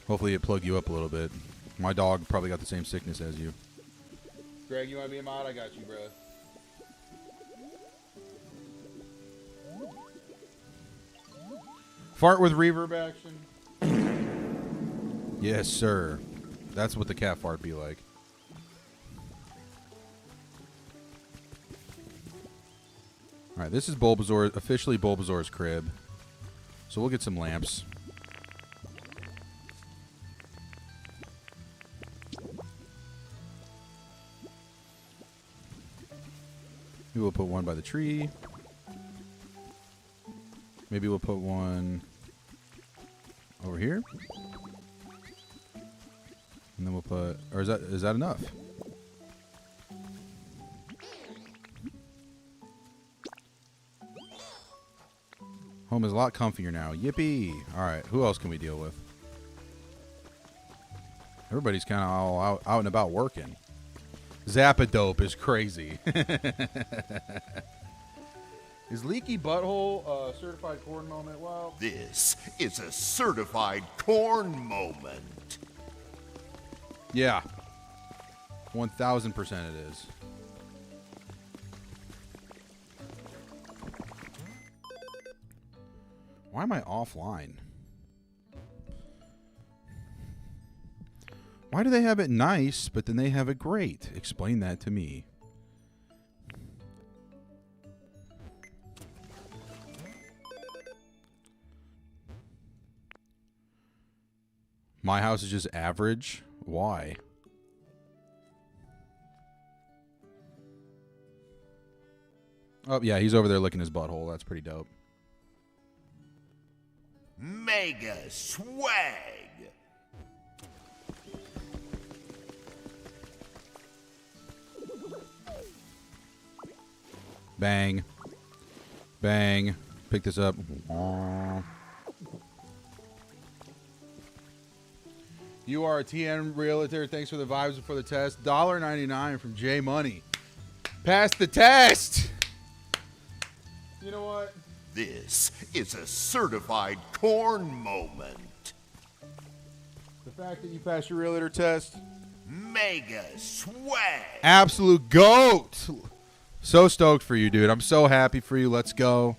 Hopefully it plugged you up a little bit. My dog probably got the same sickness as you. Greg, you want to be a mod? I got you, bro. Fart with reverb action. Yes, sir. That's what the cat fart be like. All right, this is Bulbasaur, officially Bulbasaur's crib. So we'll get some lamps. Maybe we'll put one by the tree. Maybe we'll put one over here. And then we'll put, or is that enough? Home is a lot comfier now. Yippee! All right, who else can we deal with? Everybody's kind of all out and about working. Zapdope is crazy. Is Leaky Butthole a certified corn moment? Well, this is a certified corn moment. Yeah. 1000% it is. Why am I offline? Why do they have it nice, but then they have it great? Explain that to me. My house is just average. Why? Oh, yeah, he's over there licking his butthole. That's pretty dope. Mega swag. Bang. Bang. Pick this up. You are a TN realtor. Thanks for the vibes and for the test. $1.99 from J Money. Pass the test. You know what? This is a certified corn moment. The fact that you passed your realtor test. Mega swag. Absolute GOAT. So stoked for you, dude. I'm so happy for you. Let's go.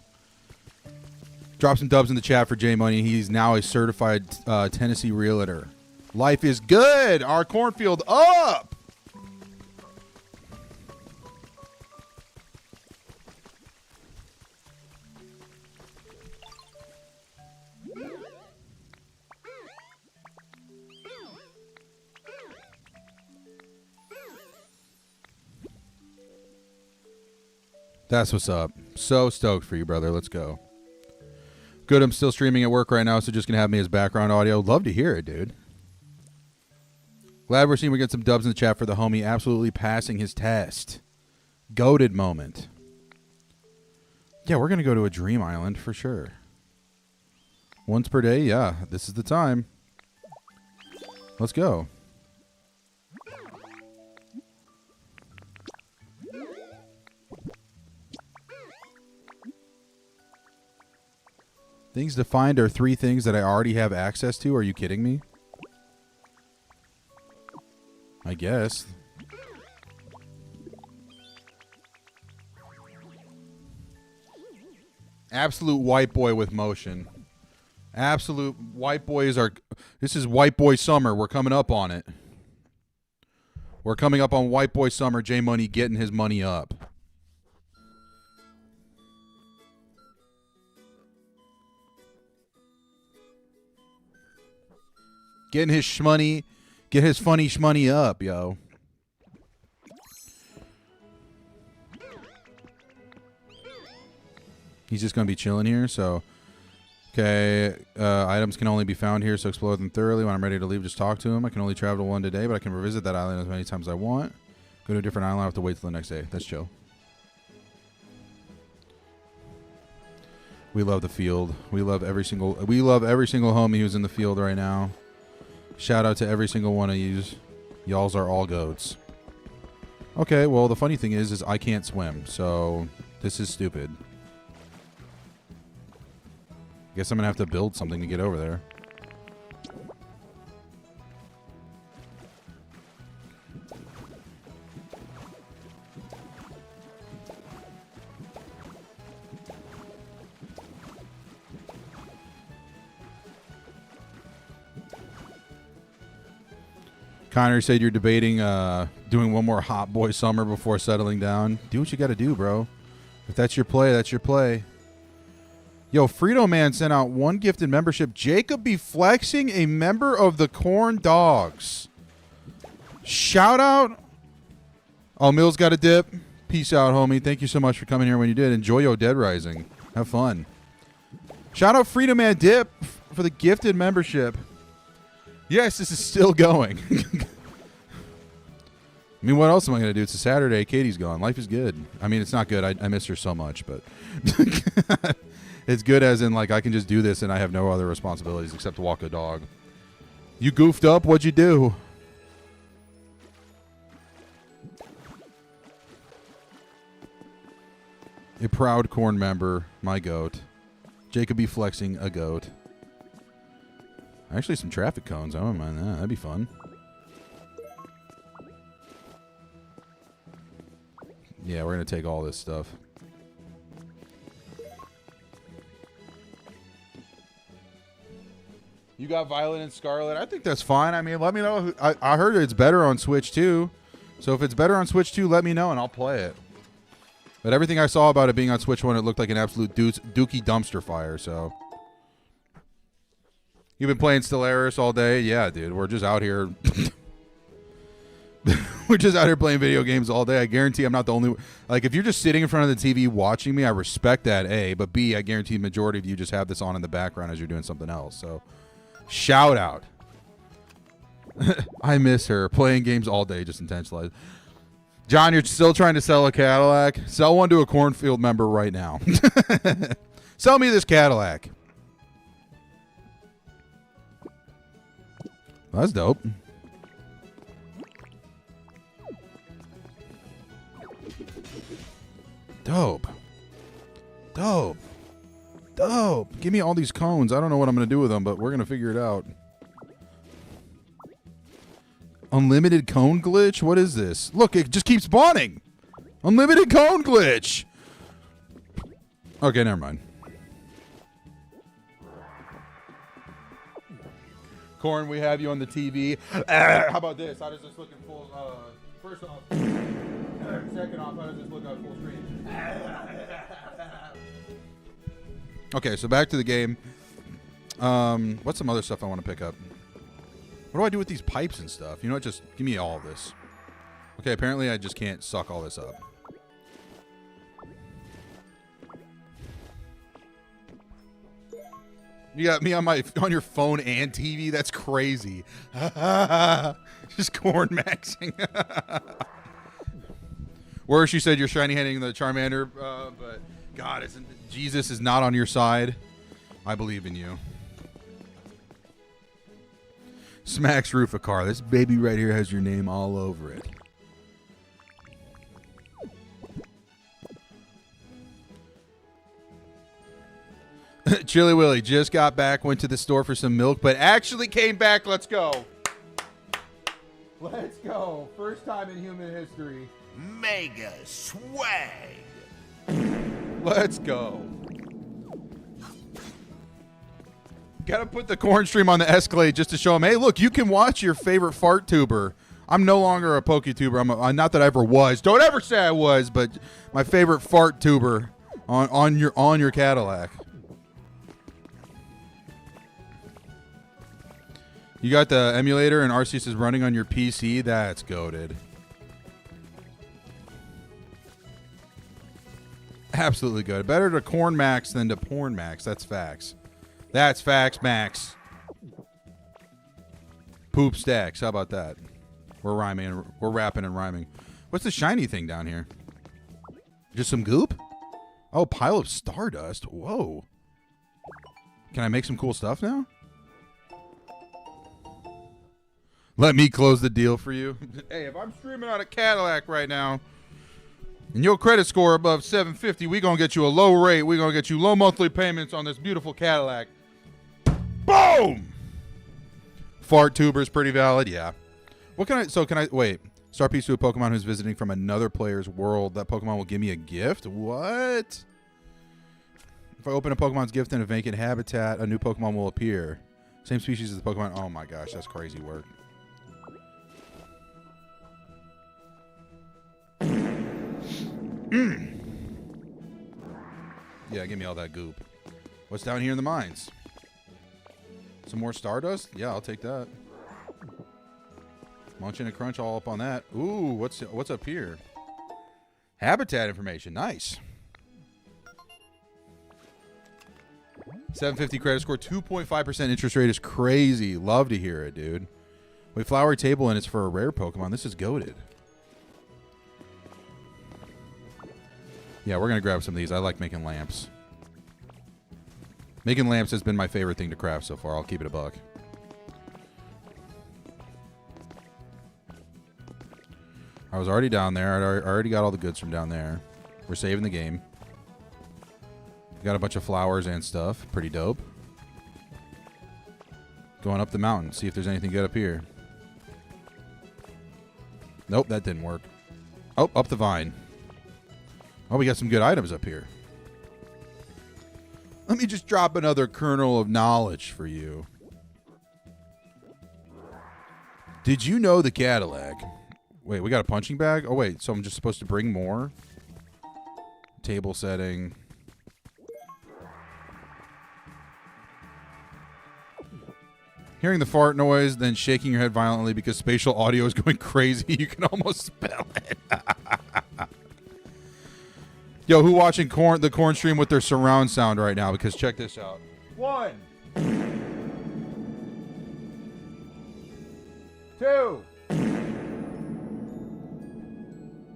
Drop some dubs in the chat for J Money. He's now a certified Tennessee realtor. Life is good. Our cornfield up. That's what's up. So stoked for you, brother. Let's go. Good, I'm still streaming at work right now, so just going to have me as background audio. Love to hear it, dude. Glad we're seeing we get some dubs in the chat for the homie absolutely passing his test. Goated moment. Yeah, we're going to go to a dream island for sure. Once per day, yeah. This is the time. Let's go. Things to find are 3 things that I already have access to. Are you kidding me? I guess. Absolute white boy with motion. Absolute white boys are... This is white boy summer. We're coming up on it. We're coming up on white boy summer. J Money getting his money up. Getting his shmoney, get his funny shmoney up, yo. He's just going to be chilling here, so... Okay, items can only be found here, so explore them thoroughly. When I'm ready to leave, just talk to him. I can only travel one today, but I can revisit that island as many times as I want. Go to a different island, I have to wait till the next day. That's chill. We love the field. We love every single homie who's in the field right now. Shout out to every single one of yous. Y'alls are all goats. Okay, well, the funny thing is I can't swim, so this is stupid. I guess I'm going to have to build something to get over there. Connor said you're debating doing one more Hot Boy summer before settling down. Do what you got to do, bro. If that's your play, that's your play. Yo, Frito Man sent out one gifted membership. Jacob be flexing, a member of the Corn Dogs. Shout out. Oh, Mills got a dip. Peace out, homie. Thank you so much for coming here when you did. Enjoy your Dead Rising. Have fun. Shout out Frito Man Dip for the gifted membership. Yes, this is still going. I mean, what else am I going to do? It's a Saturday. Katie's gone. Life is good. I mean, it's not good. I miss her so much, but it's good as in, like, I can just do this and I have no other responsibilities except to walk a dog. You goofed up? What'd you do? A proud Corn member, my goat. Jacob be flexing, a goat. Actually, some traffic cones. I wouldn't mind that. That'd be fun. Yeah, we're going to take all this stuff. You got Violet and Scarlet. I think that's fine. I mean, let me know. I heard it's better on Switch 2. So if it's better on Switch 2, let me know and I'll play it. But everything I saw about it being on Switch 1, it looked like an absolute dookie dumpster fire, so... You've been playing Stellaris all day? Yeah, dude. We're just out here. We're just out here playing video games all day. I guarantee I'm not the only... Like, if you're just sitting in front of the TV watching me, I respect that, A. But B, I guarantee the majority of you just have this on in the background as you're doing something else. So, shout out. I miss her. Playing games all day, just intentionalized. John, you're still trying to sell a Cadillac? Sell one to a Cornfield member right now. Sell me this Cadillac. That's dope. Dope. Dope. Dope. Give me all these cones. I don't know what I'm going to do with them, but we're going to figure it out. Unlimited cone glitch? What is this? Look, it just keeps spawning. Unlimited cone glitch. Okay, never mind. Corn, we have you on the TV. How about this? How does this look in full? First off, second off, how does this look on full screen? Okay, so back to the game. What's some other stuff I want to pick up? What do I do with these pipes and stuff? You know what? Just give me all of this. Okay, apparently I just can't suck all this up. You got me on your phone and TV? That's crazy. Just corn maxing. Where she said you're shiny heading the Charmander, but God, Jesus is not on your side. I believe in you. Smacks roof a car. This baby right here has your name all over it. Chili Willy just got back, went to the store for some milk, but actually came back. Let's go. Let's go. First time in human history. Mega swag. Let's go. Gotta put the corn stream on the Escalade just to show him, hey, look, you can watch your favorite fart tuber. I'm no longer a PokeTuber. I'm not that I ever was. Don't ever say I was, but my favorite fart tuber on your Cadillac. You got the emulator and Arceus is running on your PC? That's goated. Absolutely good. Better to corn max than to porn max. That's facts. That's facts, Max. Poop stacks. How about that? We're rhyming. We're rapping and rhyming. What's the shiny thing down here? Just some goop? Oh, pile of stardust. Whoa. Can I make some cool stuff now? Let me close the deal for you. Hey, if I'm streaming on a Cadillac right now, and your credit score above 750, we gonna get you a low rate. We gonna get you low monthly payments on this beautiful Cadillac. Boom! Fart tuber's pretty valid, yeah. What can I wait? Star piece to a Pokemon who's visiting from another player's world. That Pokemon will give me a gift? What? If I open a Pokemon's gift in a vacant habitat, a new Pokemon will appear. Same species as the Pokemon. Oh my gosh, that's crazy work. Yeah, give me all that goop. What's down here in the mines? Some more Stardust? Yeah, I'll take that. Munch and a crunch all up on that. Ooh, what's up here? Habitat information. Nice. 750 credit score. 2.5% interest rate is crazy. Love to hear it, dude. Wait, flower table and it's for a rare Pokemon. This is goated. Yeah, we're going to grab some of these. I like making lamps. Making lamps has been my favorite thing to craft so far. I'll keep it a buck. I was already down there. I already got all the goods from down there. We're saving the game. Got a bunch of flowers and stuff. Pretty dope. Going up the mountain. See if there's anything good up here. Nope, that didn't work. Oh, up the vine. Oh, we got some good items up here. Let me just drop another kernel of knowledge for you. Did you know the Cadillac... Wait, we got a punching bag? Oh, wait. So I'm just supposed to bring more? Table setting. Hearing the fart noise, then shaking your head violently because spatial audio is going crazy. You can almost spell it. Yo, who watching the corn stream with their surround sound right now? Because check this out. 1. 2.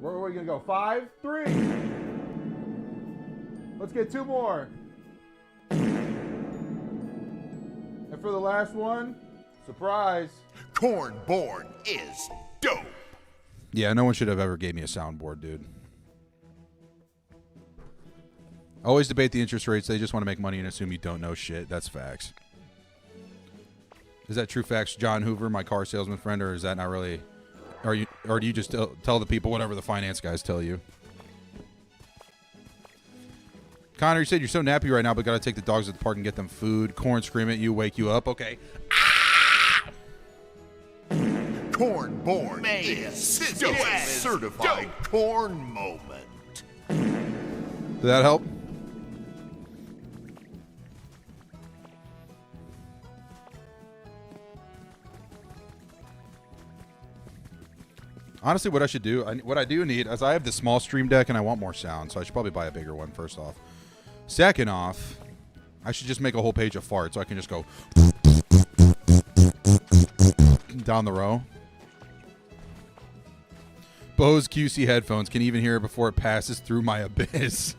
Where are we going to go? 5, 3. Let's get 2 more. And for the last one, surprise. Cornborn is dope. Yeah, no one should have ever gave me a soundboard, dude. Always debate the interest rates. They just want to make money and assume you don't know shit. That's facts. Is that true facts, John Hoover, my car salesman friend, or is that not really... Or do you just tell the people whatever the finance guys tell you? Connor, you said you're so nappy right now, but got to take the dogs at the park and get them food. Corn scream at you, wake you up. Okay. Cornborn is certified corn moment. Did that help? Honestly, what I should do, what I do need, is I have this small stream deck and I want more sound, so I should probably buy a bigger one first off. Second off, I should just make a whole page of farts so I can just go down the row. Bose QC headphones can even hear it before it passes through my abyss.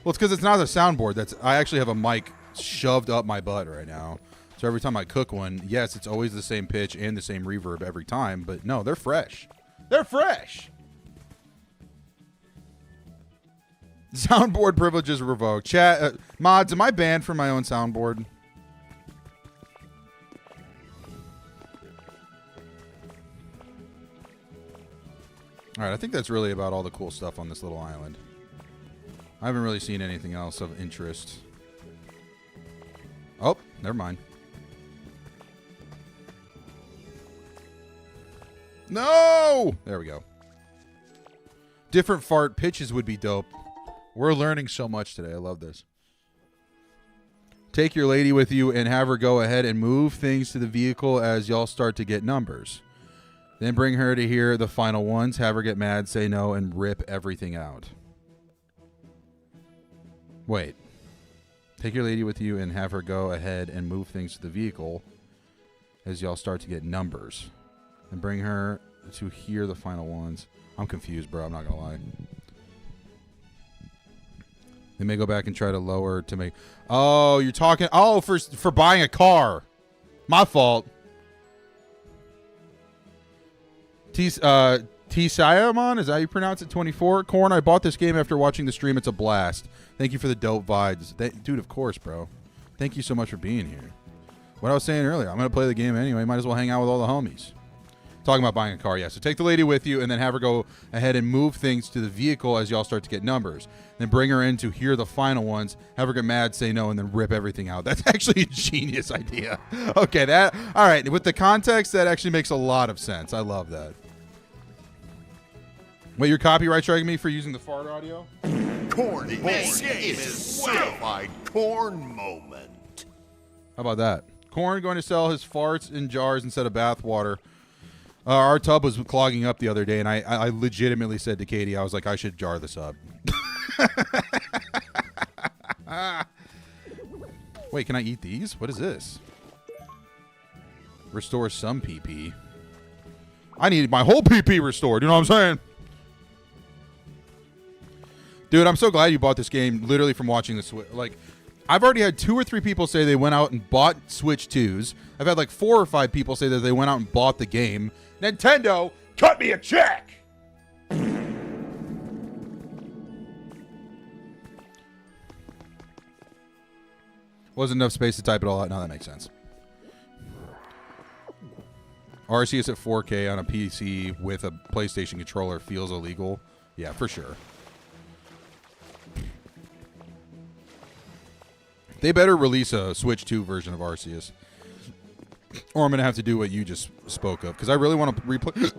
Well, it's because it's not a soundboard. I actually have a mic shoved up my butt right now. So every time I cook one, yes, it's always the same pitch and the same reverb every time, but no, they're fresh. They're fresh. Soundboard privileges revoked. Chat mods, am I banned from my own soundboard? All right, I think that's really about all the cool stuff on this little island. I haven't really seen anything else of interest. Oh, never mind. No! There we go. Different fart pitches would be dope. We're learning so much today. I love this. Take your lady with you and have her go ahead and move things to the vehicle as y'all start to get numbers. Then bring her to hear the final ones, have her get mad, say no, and rip everything out. Wait. Take your lady with you and have her go ahead and move things to the vehicle as y'all start to get numbers. And bring her to hear the final ones. I'm confused, bro. I'm not going to lie. They may go back and try to lower to make... Oh, you're talking... Oh, for buying a car. My fault. T-Siamon, is that how you pronounce it? 24. Corn, I bought this game after watching the stream. It's a blast. Thank you for the dope vibes. Dude, of course, bro. Thank you so much for being here. What I was saying earlier, I'm going to play the game anyway. Might as well hang out with all the homies. Talking about buying a car, yeah. So take the lady with you and then have her go ahead and move things to the vehicle as y'all start to get numbers. Then bring her in to hear the final ones. Have her get mad, say no, and then rip everything out. That's actually a genius idea. Okay, all right. With the context, that actually makes a lot of sense. I love that. Wait, you're copyright striking me for using the fart audio? Corn is certified corn moment. How about that? Corn going to sell his farts in jars instead of bath water. Our tub was clogging up the other day, and I legitimately said to Katie, I was like, I should jar this up. Wait, can I eat these? What is this? Restore some PP. I need my whole PP restored. You know what I'm saying? Dude, I'm so glad you bought this game literally from watching the Switch. Like, I've already had 2 or 3 people say they went out and bought Switch 2s. I've had like 4 or 5 people say that they went out and bought the game. Nintendo, cut me a check! Wasn't enough space to type it all out. No, that makes sense. RC is at 4K on a PC with a PlayStation controller feels illegal. Yeah, for sure. They better release a Switch 2 version of Arceus. Or I'm going to have to do what you just spoke of. Because I really want to replay...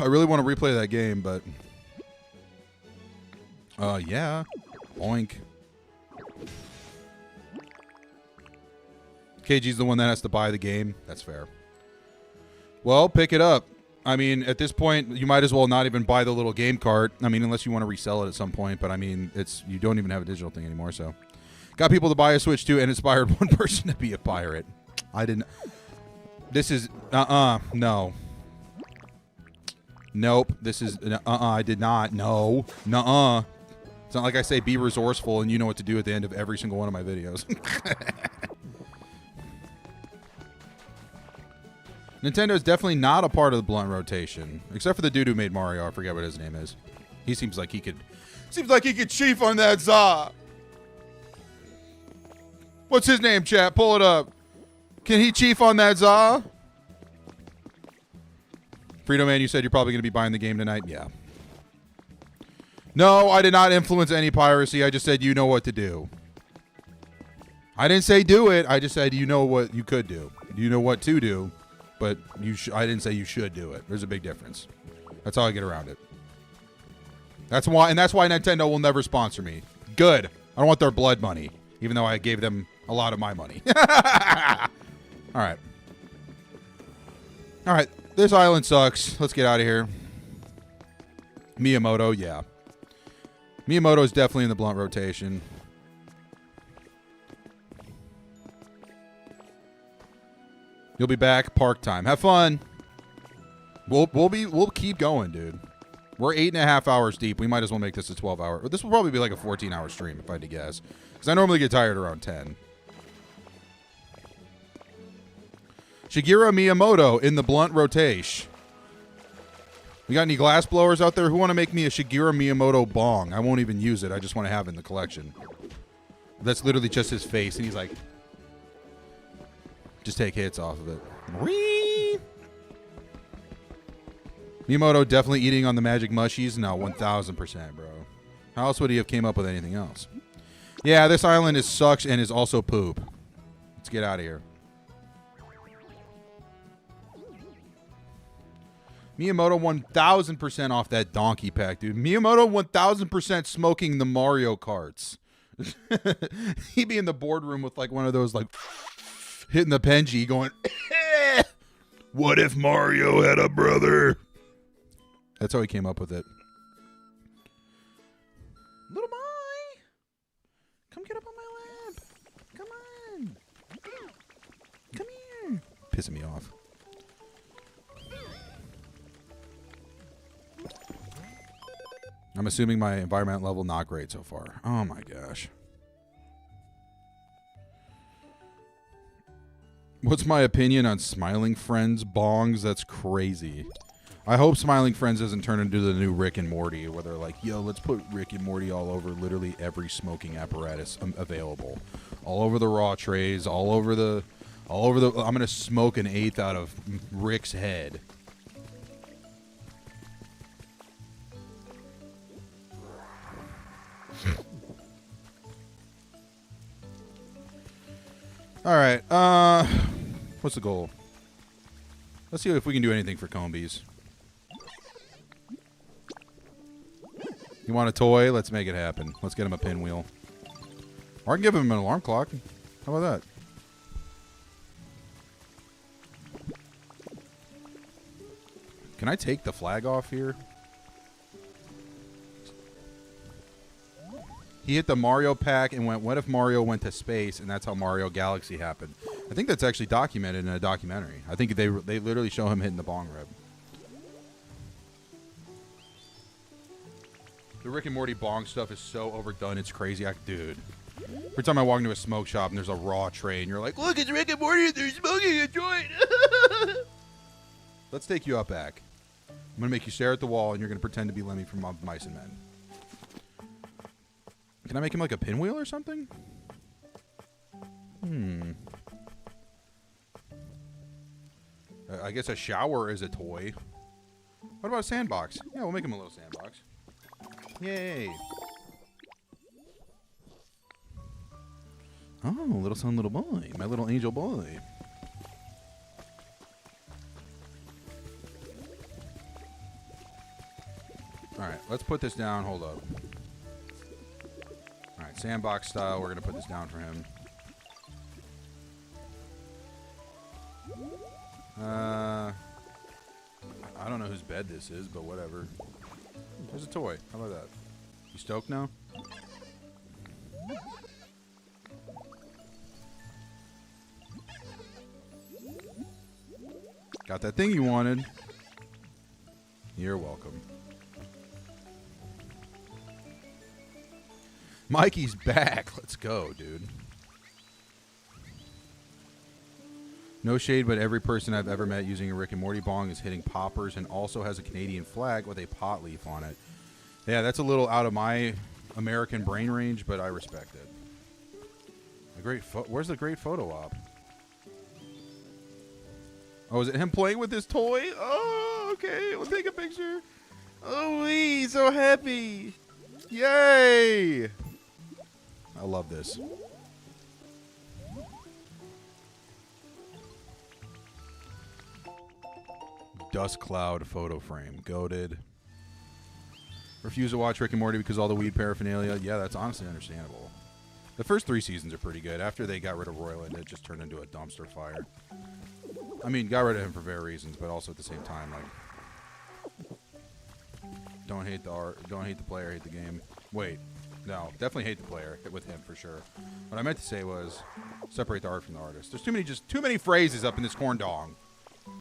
I really want to replay that game, but... yeah. Oink. KG's the one that has to buy the game. That's fair. Well, pick it up. I mean, at this point, you might as well not even buy the little game cart. I mean, unless you want to resell it at some point. But, I mean, you don't even have a digital thing anymore, so... Got people to buy a Switch 2 and inspired one person to be a pirate. I didn't... This is... No. Nope. This is... I did not. No. Nuh-uh. It's not like I say be resourceful and you know what to do at the end of every single one of my videos. Nintendo's definitely not a part of the blunt rotation. Except for the dude who made Mario. I forget what his name is. He seems like he could... Seems like he could chief on that za. What's his name, chat? Pull it up. Can he chief on that za? Frito Man, you said you're probably going to be buying the game tonight? Yeah. No, I did not influence any piracy. I just said you know what to do. I didn't say do it. I just said you know what you could do. You know what to do, but I didn't say you should do it. There's a big difference. That's how I get around it. That's why Nintendo will never sponsor me. Good. I don't want their blood money, even though I gave them a lot of my money. All right. All right. This island sucks. Let's get out of here. Miyamoto, yeah. Miyamoto is definitely in the blunt rotation. You'll be back. Park time. Have fun. We'll keep going, dude. We're 8.5 hours deep. We might as well make this a 12-hour. This will probably be like a 14-hour stream if I had to guess, because I normally get tired around 10. Shigeru Miyamoto in the blunt rotation. We got any glass blowers out there? Who want to make me a Shigeru Miyamoto bong? I won't even use it. I just want to have it in the collection. That's literally just his face, and he's like, just take hits off of it. Whee! Miyamoto definitely eating on the magic mushies? No, 1,000%, bro. How else would he have came up with anything else? Yeah, this island sucks and is also poop. Let's get out of here. Miyamoto 1,000% off that donkey pack, dude. Miyamoto 1,000% smoking the Mario Karts. He'd be in the boardroom with like one of those like hitting the Penji going, what if Mario had a brother? That's how he came up with it. Little Mai, come get up on my lap. pissing me off. I'm assuming my environment level not great so far. Oh my gosh. What's my opinion on Smiling Friends bongs? That's crazy. I hope Smiling Friends doesn't turn into the new Rick and Morty, where they're like, yo, let's put Rick and Morty all over literally every smoking apparatus available. All over the raw trays, all over the, I'm going to smoke an eighth out of Rick's head. All right. What's the goal? Let's see if we can do anything for Combies. You want a toy? Let's make it happen. Let's get him a pinwheel. Or I can give him an alarm clock. How about that? Can I take the flag off here? He hit the Mario pack and went, what if Mario went to space? And that's how Mario Galaxy happened. I think that's actually documented in a documentary. I think they literally show him hitting the bong rib. The Rick and Morty bong stuff is so overdone. It's crazy. Dude. Every time I walk into a smoke shop and there's a raw tray and you're like, look, it's Rick and Morty and they're smoking a joint. Let's take you out back. I'm going to make you stare at the wall and you're going to pretend to be Lemmy from Mice and Men. Can I make him like a pinwheel or something? I guess a shower is a toy. What about a sandbox? Yeah, we'll make him a little sandbox. Yay. Oh, little son, little boy. My little angel boy. Alright, let's put this down. Hold up. Alright, sandbox style. We're going to put this down for him. I don't know whose bed this is, but whatever. There's a toy. How about that? You stoked now? Got that thing you wanted. You're welcome. Mikey's back. Let's go, dude. No shade, but every person I've ever met using a Rick and Morty bong is hitting poppers and also has a Canadian flag with a pot leaf on it. Yeah, that's a little out of my American brain range, but I respect it. Where's the great photo op? Oh, is it him playing with his toy? Oh, okay. We'll take a picture. Oh, he's so happy. Yay. I love this. Dust cloud photo frame. Goated. Refuse to watch Rick and Morty because all the weed paraphernalia. Yeah, that's honestly understandable. The first 3 seasons are pretty good. After they got rid of Roiland, it just turned into a dumpster fire. I mean, got rid of him for fair reasons, but also at the same time, like, don't hate the art, don't hate the player, hate the game. Wait, no, definitely hate the player with him for sure. What I meant to say was separate the art from the artist. There's too many phrases up in this corn dong.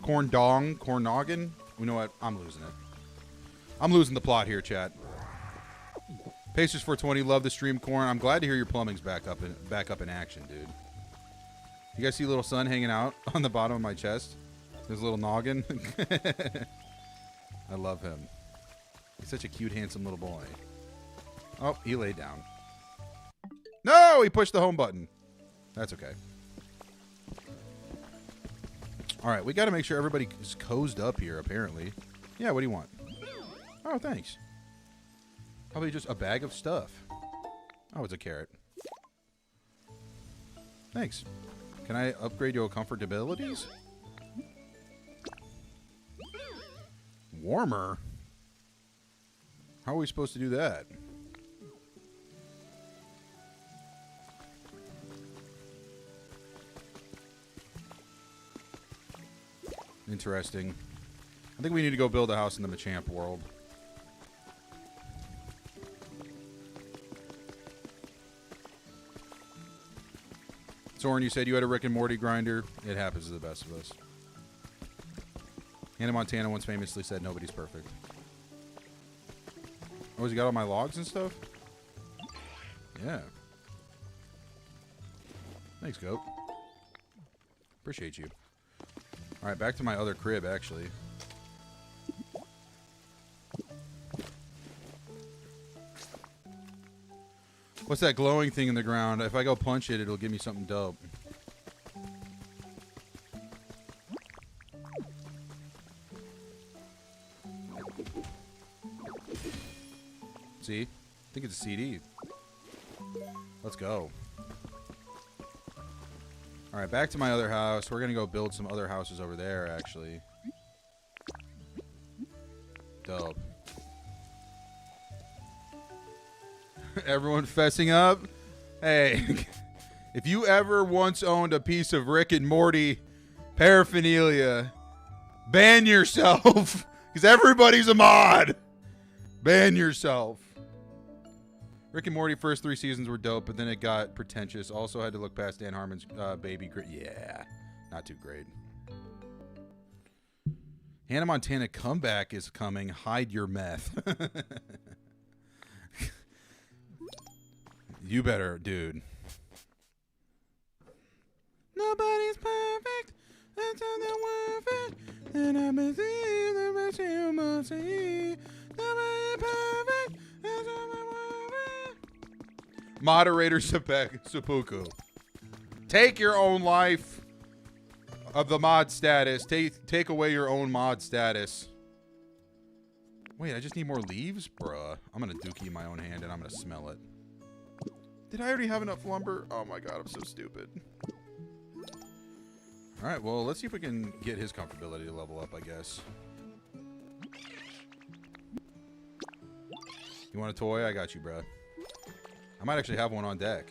Corn dong, corn noggin. You know what? I'm losing it. I'm losing the plot here, chat. Pacers 420, love the stream, Corn. I'm glad to hear your plumbing's back up in action, dude. You guys see little son hanging out on the bottom of my chest? His little noggin. I love him. He's such a cute, handsome little boy. Oh, he laid down. No, he pushed the home button. That's okay. All right, we got to make sure everybody is cozied up here, apparently. Yeah, what do you want? Oh, thanks. Probably just a bag of stuff. Oh, it's a carrot. Thanks. Can I upgrade your comfortabilities? Warmer? How are we supposed to do that? Interesting. I think we need to go build a house in the Machamp world. Soren, you said you had a Rick and Morty grinder. It happens to the best of us. Hannah Montana once famously said nobody's perfect. Oh, has he got all my logs and stuff? Yeah. Thanks, Goat. Appreciate you. All right, back to my other crib, actually. What's that glowing thing in the ground? If I go punch it, it'll give me something dope. See? I think it's a CD. Let's go. All right, back to my other house. We're going to go build some other houses over there, actually. Dope. Everyone fessing up? Hey, if you ever once owned a piece of Rick and Morty paraphernalia, ban yourself, because everybody's a mod. Ban yourself. Rick and Morty first 3 seasons were dope, but then it got pretentious. Also had to look past Dan Harmon's baby. Yeah, not too great. Hannah Montana comeback is coming. Hide your meth. You better, dude. Nobody's perfect. That's how they're worth it. And I believe the best you must see. Nobody's perfect. That's how they're worth it. Moderator Seppuku. Take your own life of the mod status. Take away your own mod status. Wait, I just need more leaves? Bruh. I'm going to dookie in my own hand and I'm going to smell it. Did I already have enough lumber? Oh my god, I'm so stupid. Alright, well, let's see if we can get his comfortability to level up, I guess. You want a toy? I got you, bruh. I might actually have one on deck.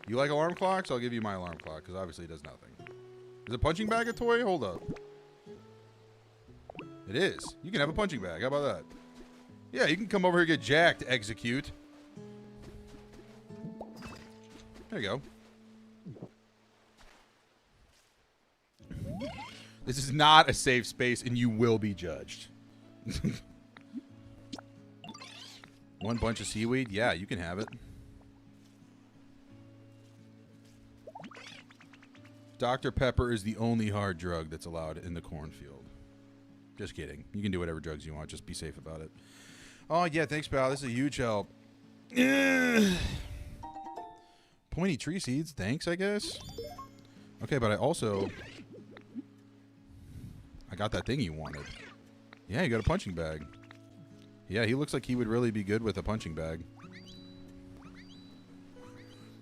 You like alarm clocks? I'll give you my alarm clock, because obviously it does nothing. Is a punching bag a toy? Hold up. It is. You can have a punching bag. How about that? Yeah, you can come over here and get jacked, execute. There you go. This is not a safe space, and you will be judged. One bunch of seaweed? Yeah, you can have it. Dr. Pepper is the only hard drug that's allowed in the cornfield. Just kidding. You can do whatever drugs you want. Just be safe about it. Oh, yeah, thanks, pal. This is a huge help. Pointy tree seeds. Thanks, I guess. Okay, but I got that thing you wanted. Yeah, you got a punching bag. Yeah, he looks like he would really be good with a punching bag.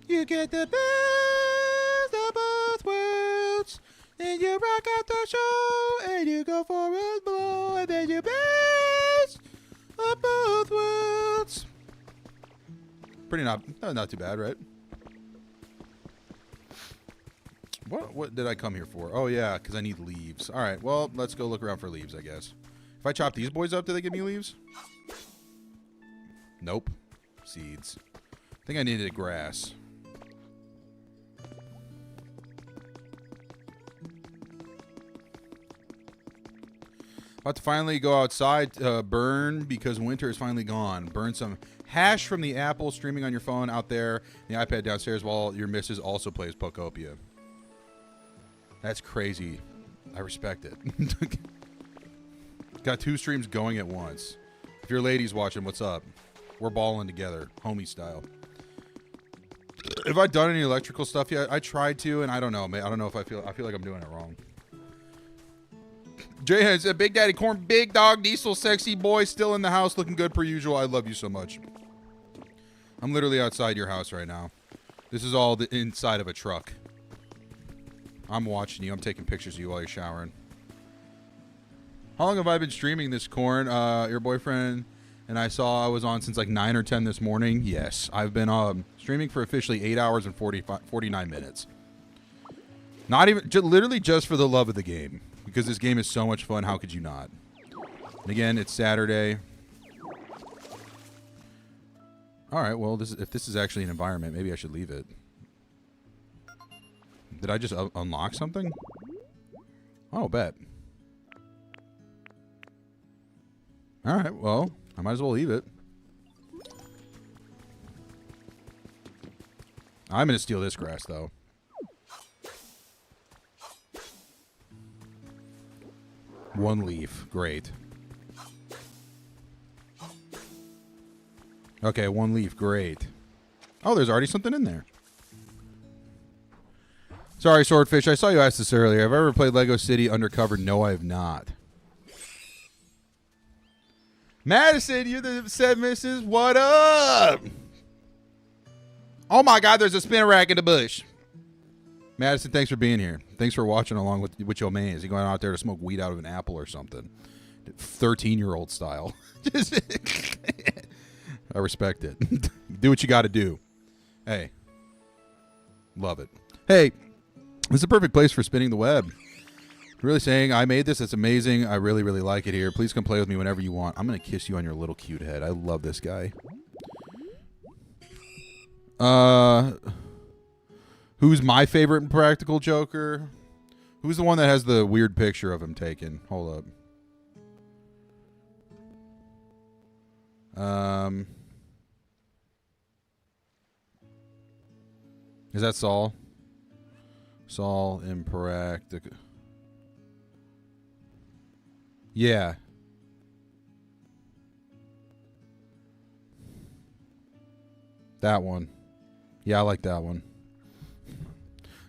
You get the best of both worlds, and you rock out the show, and you go for a blow, and then you best of both worlds. Pretty not too bad, right? What did I come here for? Oh, yeah, because I need leaves. All right, well, let's go look around for leaves, I guess. If I chop these boys up, do they give me leaves? Nope. Seeds. I think I needed grass. About to finally go outside to burn because winter is finally gone. Burn some hash from the apple streaming on your phone out there, the iPad downstairs while your missus also plays Pokopia. That's crazy. I respect it. Got 2 streams going at once. If your ladies watching, what's up? We're balling together, homie style. Have I done any electrical stuff yet? I tried to, and I don't know, man. I don't know if I feel like I'm doing it wrong. Jay said, Big Daddy Corn, Big Dog Diesel, sexy boy, still in the house, looking good per usual. I love you so much. I'm literally outside your house right now. This is all the inside of a truck. I'm watching you. I'm taking pictures of you while you're showering. How long have I been streaming this, Corn? Your boyfriend and I saw I was on since like 9 or 10 this morning. Yes, I've been streaming for officially 8 hours and 49 minutes. Not even, literally just for the love of the game. Because this game is so much fun, how could you not? And again, it's Saturday. Alright, well, if this is actually an environment, maybe I should leave it. Did I just unlock something? Oh, bet. All right, well, I might as well leave it. I'm going to steal this grass, though. One leaf. Great. Okay, one leaf. Great. Oh, there's already something in there. Sorry, Swordfish. I saw you ask this earlier. Have I ever played Lego City Undercover? No, I have not. Madison, you're the said missus. What up? Oh, my God, there's a spin rack in the bush. Madison, thanks for being here. Thanks for watching along with your man. Is he going out there to smoke weed out of an apple or something? 13-year-old style. I respect it. Do what you got to do. Hey. Love it. Hey, this is a perfect place for spinning the web. Really saying, I made this. It's amazing. I really, really like it here. Please come play with me whenever you want. I'm going to kiss you on your little cute head. I love this guy. Who's my favorite Impractical Joker? Who's the one that has the weird picture of him taken? Hold up. Is that Saul? Saul Impractical. Yeah. That one. Yeah, I like that one.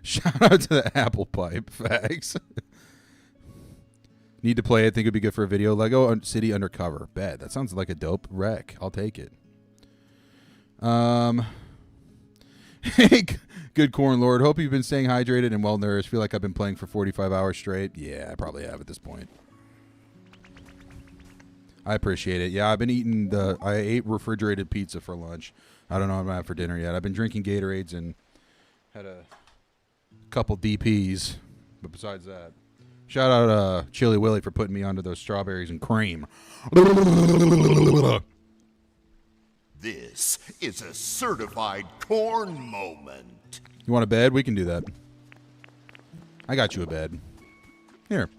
Shout out to the apple pipe. Facts. Need to play it. Think it'd be good for a video. Lego City Undercover. Bet. That sounds like a dope wreck. I'll take it. Hey, good corn lord. Hope you've been staying hydrated and well nourished. Feel like I've been playing for 45 hours straight. Yeah, I probably have at this point. I appreciate it. Yeah, I've been eating I ate refrigerated pizza for lunch. I don't know what I'm gonna have for dinner yet. I've been drinking Gatorades and had a couple DPs, but besides that, shout out Chili Willy for putting me onto those strawberries and cream. This is a certified corn moment. You want a bed? We can do that. I got you a bed. Here.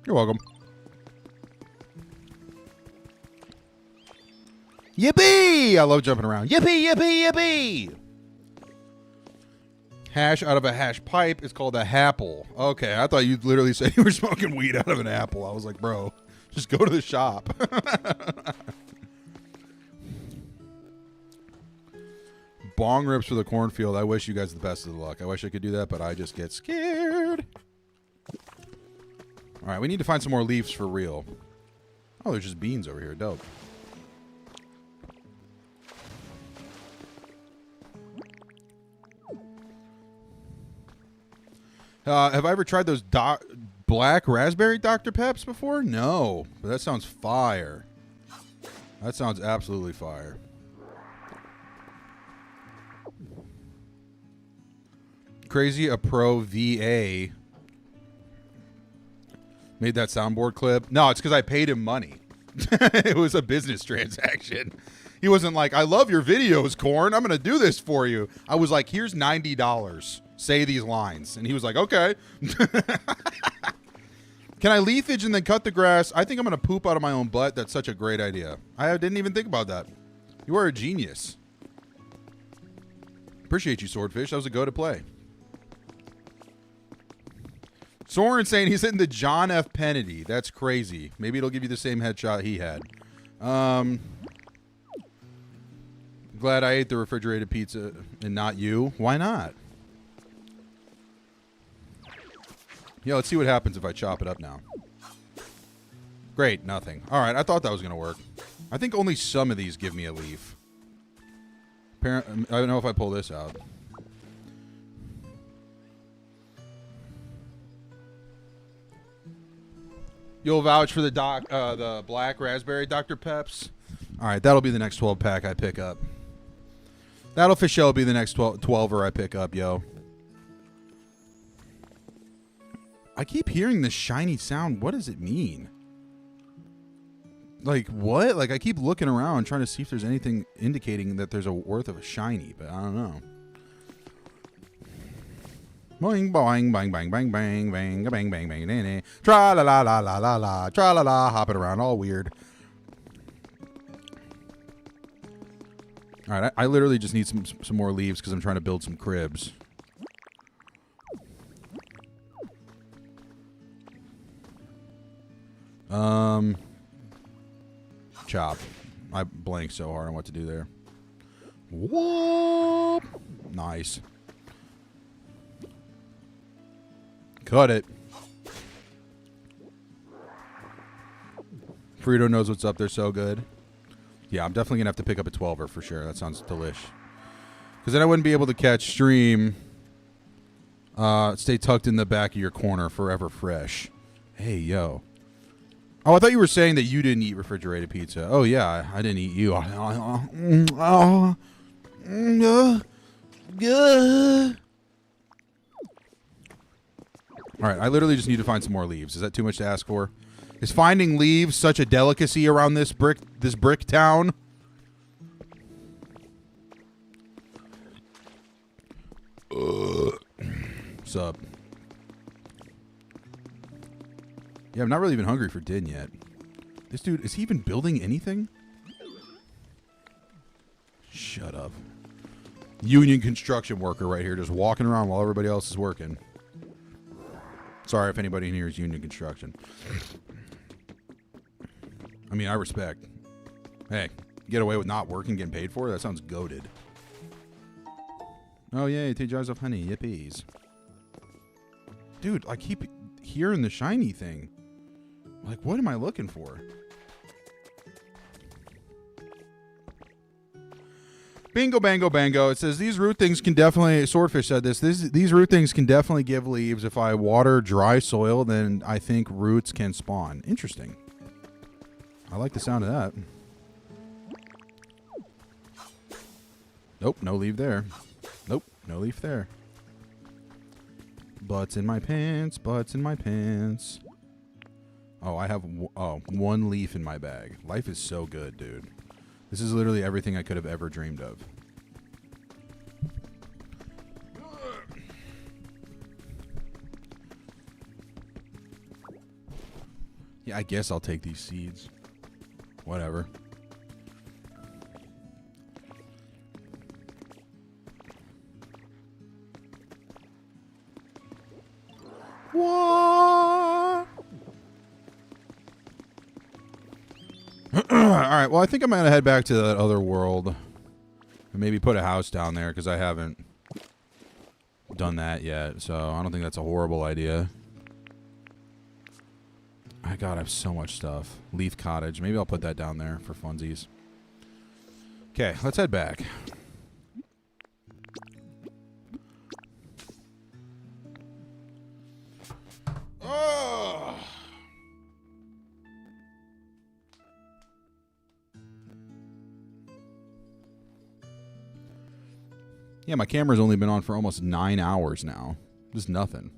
You're welcome. Yippee! I love jumping around. Yippee, yippee, yippee! Hash out of a hash pipe is called a happle. Okay, I thought you literally said you were smoking weed out of an apple. I was like, bro, just go to the shop. Bong rips for the cornfield. I wish you guys the best of the luck. I wish I could do that, but I just get scared. All right, we need to find some more leaves for real. Oh, there's just beans over here. Dope. Have I ever tried those black raspberry Dr. Peps before? No, but that sounds fire. That sounds absolutely fire. Crazy a Pro VA made that soundboard clip. No, it's because I paid him money. It was a business transaction. He wasn't like, I love your videos, Corn. I'm going to do this for you. I was like, here's $90. Say these lines. And he was like, okay. Can I leafage and then cut the grass? I think I'm going to poop out of my own butt. That's such a great idea. I didn't even think about that. You are a genius. Appreciate you, Swordfish. That was a go to play. Soren saying he's hitting the John F. Kennedy. That's crazy. Maybe it'll give you the same headshot he had. Glad I ate the refrigerated pizza and not you. Why not? Yeah, let's see what happens if I chop it up now. Great, nothing. All right, I thought that was going to work. I think only some of these give me a leaf. I don't know if I pull this out. You'll vouch for the black raspberry Dr. Peps? All right, that'll be the next 12 pack I pick up. That'll for sure be the next 12er I pick up, yo. I keep hearing this shiny sound. What does it mean? Like, what? Like, I keep looking around trying to see if there's anything indicating that there's a worth of a shiny, but I don't know. Boing, boing, bang, bang, bang, bang, bang, bang, bang, bang, bang, tra la la la la la la, tra la la, hopping around all weird. All right, I literally just need some more leaves because I'm trying to build some cribs. Chop. I blanked so hard on what to do there. Whoop! Nice. Cut it. Frito knows what's up. They're so good. Yeah, I'm definitely going to have to pick up a 12er for sure. That sounds delish. Because then I wouldn't be able to catch stream. Stay tucked in the back of your corner, forever fresh. Hey, yo. Oh, I thought you were saying that you didn't eat refrigerated pizza. Oh, yeah, I didn't eat you. Good. All right, I literally just need to find some more leaves. Is that too much to ask for? Is finding leaves such a delicacy around this brick town? Sup? Yeah, I'm not really even hungry for din yet. This dude, is he even building anything? Shut up. Union construction worker right here, just walking around while everybody else is working. Sorry if anybody in here is union construction. I mean, I respect. Hey, get away with not working, getting paid for it? That sounds goated. Oh, yay, 2 jars of honey. Yippies. Dude, I keep hearing the shiny thing. Like, what am I looking for? Bingo, bango, bango. It says these root things can definitely, Swordfish said this, these root things can definitely give leaves. If I water dry soil, then I think roots can spawn. Interesting. I like the sound of that. Nope, no leaf there. Nope, no leaf there. Butts in my pants, butts in my pants. Oh, I have one leaf in my bag. Life is so good, dude. This is literally everything I could have ever dreamed of. Yeah, I guess I'll take these seeds. Whatever. What? Alright, well, I think I'm going to head back to that other world. And maybe put a house down there, because I haven't done that yet. So, I don't think that's a horrible idea. God, I have so much stuff. Leaf Cottage. Maybe I'll put that down there for funsies. Okay, let's head back. Oh. Yeah, my camera's only been on for almost 9 hours now. Just nothing.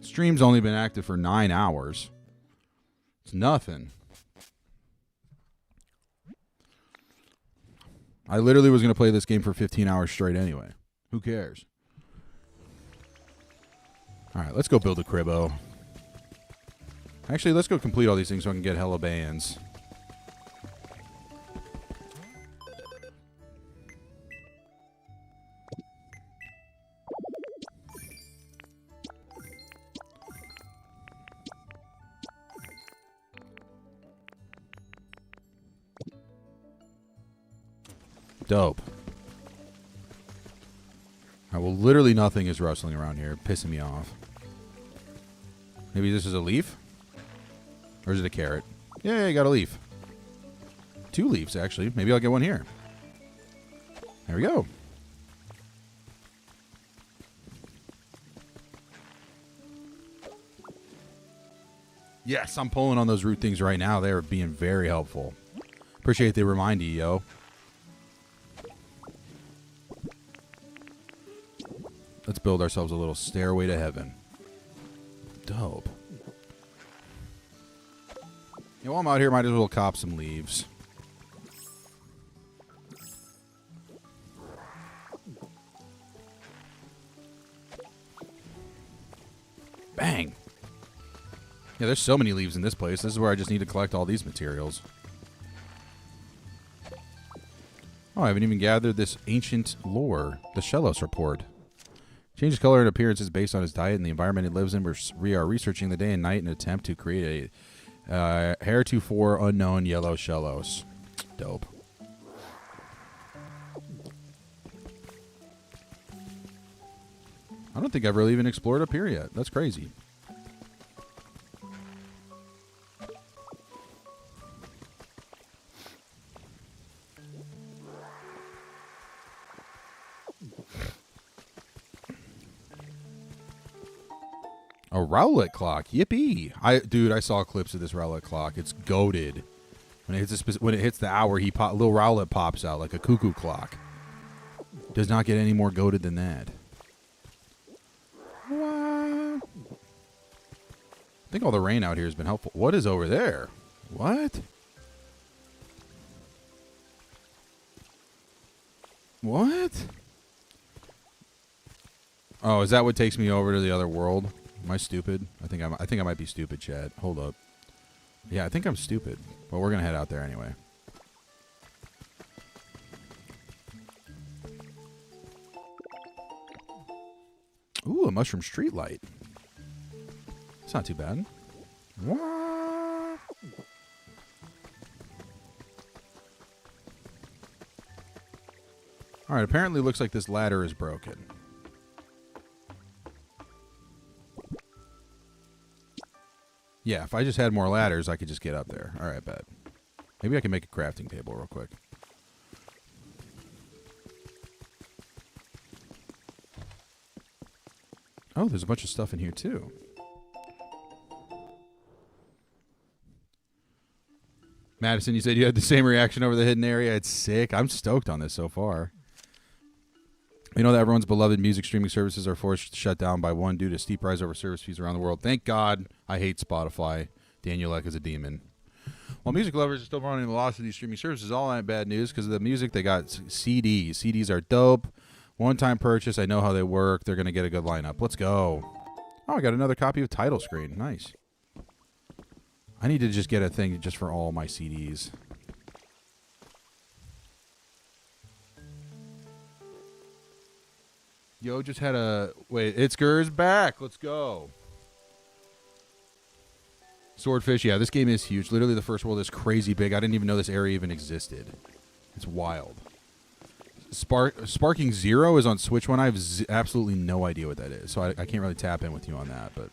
Stream's only been active for 9 hours. It's nothing. I literally was going to play this game for 15 hours straight anyway. Who cares? All right, let's go build a cribbo. Actually, let's go complete all these things so I can get hella bands. Dope. All right, well, literally nothing is rustling around here, pissing me off. Maybe this is a leaf? Or is it a carrot? Yeah, I got a leaf. 2 leaves, actually. Maybe I'll get one here. There we go. Yes, I'm pulling on those root things right now. They're being very helpful. Appreciate the reminder, yo. Let's build ourselves a little stairway to heaven. Dope. Yeah, while I'm out here, might as well cop some leaves. Yeah, there's so many leaves in this place. This is where I just need to collect all these materials. Oh, I haven't even gathered this ancient lore, the Shellos report. Changes color and appearances based on his diet and the environment it lives in. We are researching the day and night in an attempt to create a heretofore unknown yellow Shellos. Dope. I don't think I've really even explored up here yet. That's crazy. A Rowlet clock. Yippee. Dude, I saw clips of this Rowlet clock. It's goated. When it hits the hour, little Rowlet pops out like a cuckoo clock. Does not get any more goated than that. I think all the rain out here has been helpful. What is over there? What? What? Oh, is that what takes me over to the other world? Am I stupid? I think I might be stupid, Chad. Hold up. Yeah, I think I'm stupid. But we're gonna head out there anyway. Ooh, a mushroom street light. It's not too bad. What? All right, apparently it looks like this ladder is broken. Yeah, if I just had more ladders, I could just get up there. All right, bet. Maybe I can make a crafting table real quick. Oh, there's a bunch of stuff in here, too. Madison, you said you had the same reaction over the hidden area. It's sick. I'm stoked on this so far. You know that everyone's beloved music streaming services are forced to shut down by one due to steep rise over service fees around the world. Thank God. I hate Spotify. Daniel Ek is a demon. While music lovers are still running the loss of these streaming services, all that bad news because of the music. They got CDs. CDs are dope. One-time purchase. I know how they work. They're going to get a good lineup. Let's go. Oh, I got another copy of Title Screen. Nice. I need to just get a thing just for all my CDs. Yo, just had a... Wait, Itzger's back. Let's go. Swordfish, yeah, this game is huge. Literally, the first world is crazy big. I didn't even know this area even existed. It's wild. Sparking Zero is on Switch One. I have absolutely no idea what that is, so I can't really tap in with you on that, but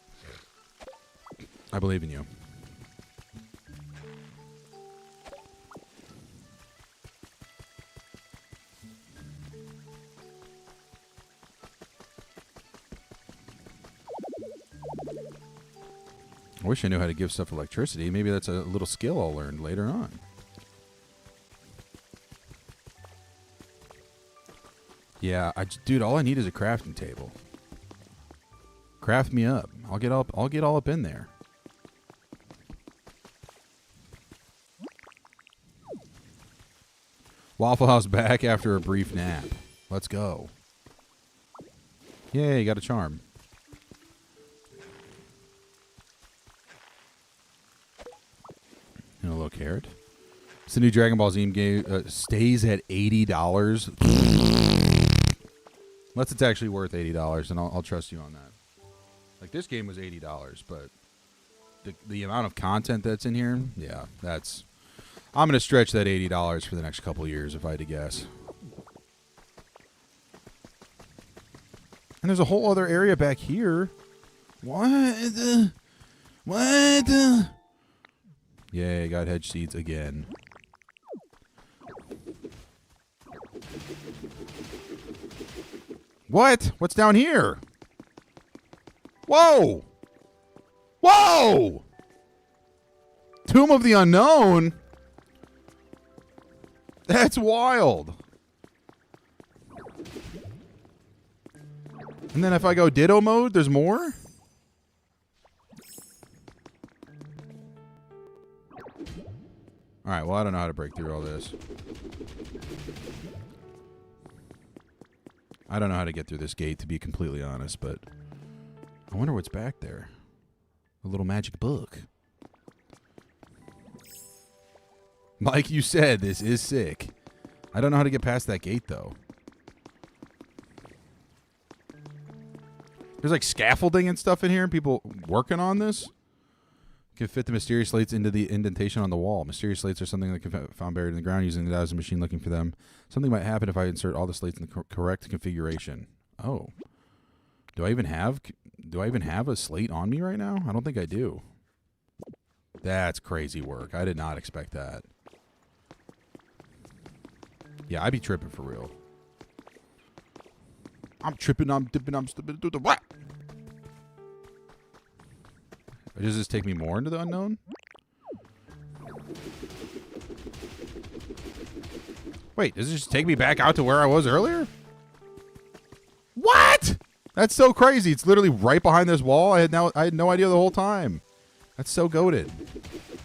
I believe in you. I wish I knew how to give stuff electricity. Maybe that's a little skill I'll learn later on. Yeah, dude, all I need is a crafting table. Craft me up. I'll get all up in there. Waffle House back after a brief nap. Let's go. Yay, got a charm. And a little carrot. It's the new Dragon Ball Z game. Stays at $80. Unless it's actually worth $80, and I'll trust you on that. Like, this game was $80, but the amount of content that's in here, yeah, that's... I'm going to stretch that $80 for the next couple years, if I had to guess. And there's a whole other area back here. What? What? Yay, got hedge seeds again. What? What's down here? Whoa! Whoa! Tomb of the Unknown? That's wild. And then if I go Ditto mode, there's more? Alright, well, I don't know how to break through all this. I don't know how to get through this gate, to be completely honest, but I wonder what's back there. A little magic book. Like you said, this is sick. I don't know how to get past that gate, though. There's like scaffolding and stuff in here. People working on this. Can fit the mysterious slates into the indentation on the wall. Mysterious slates are something that can be found buried in the ground using the dowsing machine looking for them. Something might happen if I insert all the slates in the correct configuration. Oh. Do I even have a slate on me right now? I don't think I do. That's crazy work. I did not expect that. Yeah, I'd be tripping for real. I'm tripping, I'm dipping, I'm stupid. What? Does this take me more into the unknown? Wait, does it just take me back out to where I was earlier? What? That's so crazy. It's literally right behind this wall. I had no idea the whole time. That's so goated.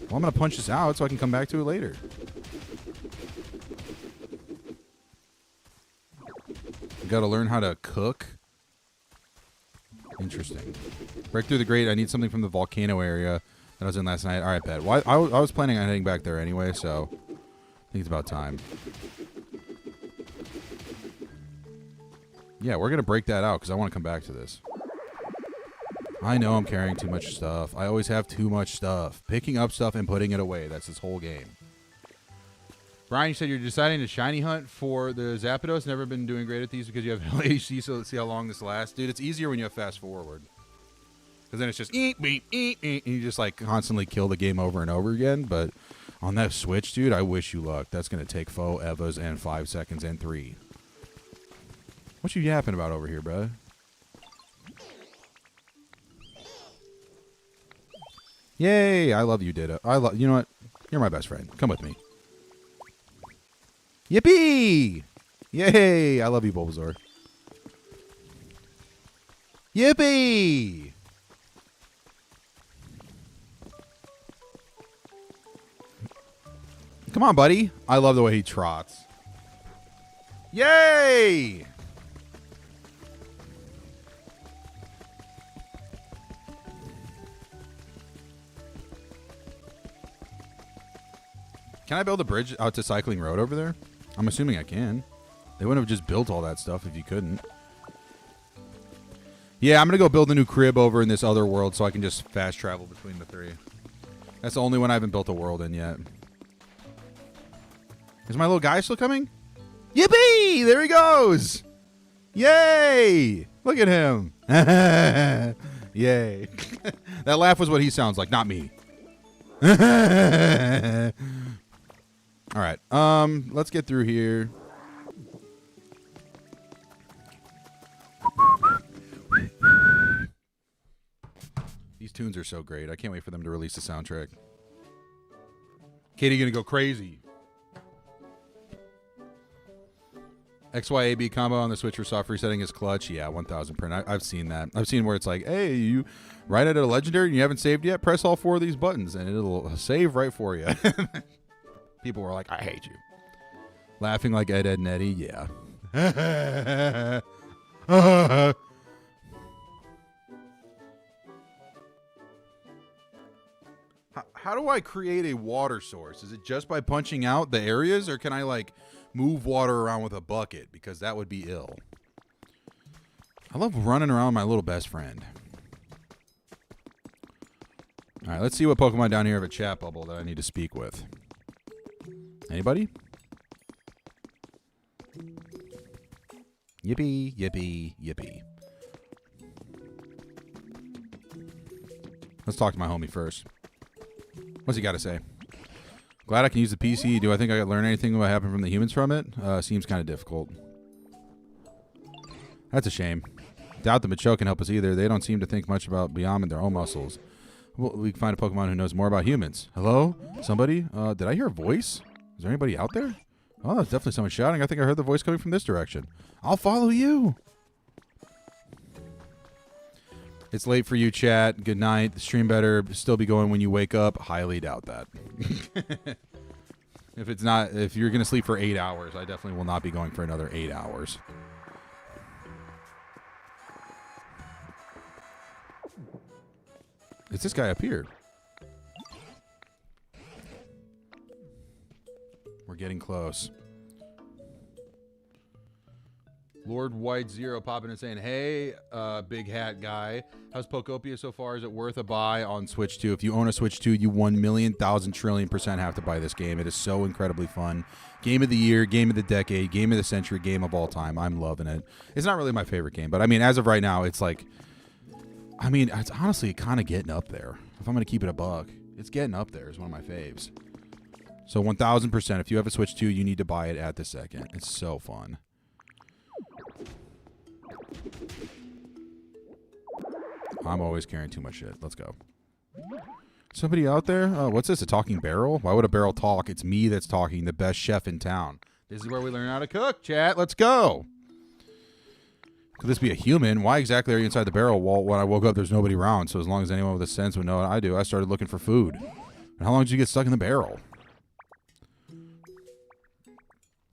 Well, I'm going to punch this out so I can come back to it later. Got to learn how to cook. Interesting. Break through the grate. I need something from the volcano area that I was in last night. All right, bet. Well, I was planning on heading back there anyway, so I think it's about time. Yeah, we're going to break that out because I want to come back to this. I know I'm carrying too much stuff. I always have too much stuff. Picking up stuff and putting it away. That's this whole game. Brian, you said you're deciding to shiny hunt for the Zapdos. Never been doing great at these because you have LHC, so let's see how long this lasts. Dude, it's easier when you have fast forward. Because then it's just eat, beep, eat, and you just like constantly kill the game over and over again. But on that Switch, dude, I wish you luck. That's going to take foe, Evas, and 5 seconds and 3. What you yapping about over here, bro? Yay, I love you, Ditto. You know what? You're my best friend. Come with me. Yippee! Yay! I love you, Bulbasaur. Yippee! Come on, buddy. I love the way he trots. Yay! Can I build a bridge out to Cycling Road over there? I'm assuming I can. They wouldn't have just built all that stuff if you couldn't. Yeah, I'm going to go build a new crib over in this other world so I can just fast travel between the three. That's the only one I haven't built a world in yet. Is my little guy still coming? Yippee! There he goes! Yay! Look at him. Yay. That laugh was what he sounds like, not me. All right. Let's get through here. These tunes are so great. I can't wait for them to release the soundtrack. Katie gonna go crazy. XYAB combo on the Switch for soft resetting his clutch. Yeah, 1000%. I've seen that. I've seen where it's like, hey, you right at a legendary and you haven't saved yet, press all 4 of these buttons and it'll save right for you. People were like, I hate you. Laughing like Ed, and Eddie. Yeah. How do I create a water source? Is it just by punching out the areas, or can I like move water around with a bucket? Because that would be ill. I love running around with my little best friend. All right, let's see what Pokemon down here have a chat bubble that I need to speak with. Anybody? Yippee, yippee, yippee. Let's talk to my homie first. What's he got to say? Glad I can use the PC. Do I think I could learn anything what happened from the humans from it? Seems kind of difficult. That's a shame. Doubt the Macho can help us either. They don't seem to think much about beyond their own muscles. Well, we can find a Pokemon who knows more about humans. Hello? Somebody? Did I hear a voice? Is there anybody out there? Oh, there's definitely someone shouting. I think I heard the voice coming from this direction. I'll follow you. It's late for you, chat. Good night. The stream better still be going when you wake up. Highly doubt that. If you're going to sleep for 8 hours, I definitely will not be going for another 8 hours. It's this guy up here. We're getting close. Lord White Zero popping and saying, hey, big hat guy, how's Pokopia so far? Is it worth a buy on Switch 2? If you own a Switch 2, you 1,000,000,000,000,000,000% have to buy this game. It is so incredibly fun. Game of the year, game of the decade, game of the century, game of all time. I'm loving it. It's not really my favorite game, but I mean, as of right now, it's like, I mean, it's honestly kind of getting up there. If I'm going to keep it a buck, it's getting up there. It's one of my faves. So 1,000%, if you have a Switch 2, you need to buy it at this second. It's so fun. I'm always carrying too much shit. Let's go. Somebody out there? What's this? A talking barrel? Why would a barrel talk? It's me that's talking, the best chef in town. This is where we learn how to cook, chat. Let's go. Could this be a human? Why exactly are you inside the barrel? Well, when I woke up, there's nobody around. So as long as anyone with a sense would know what I do, I started looking for food. And how long did you get stuck in the barrel?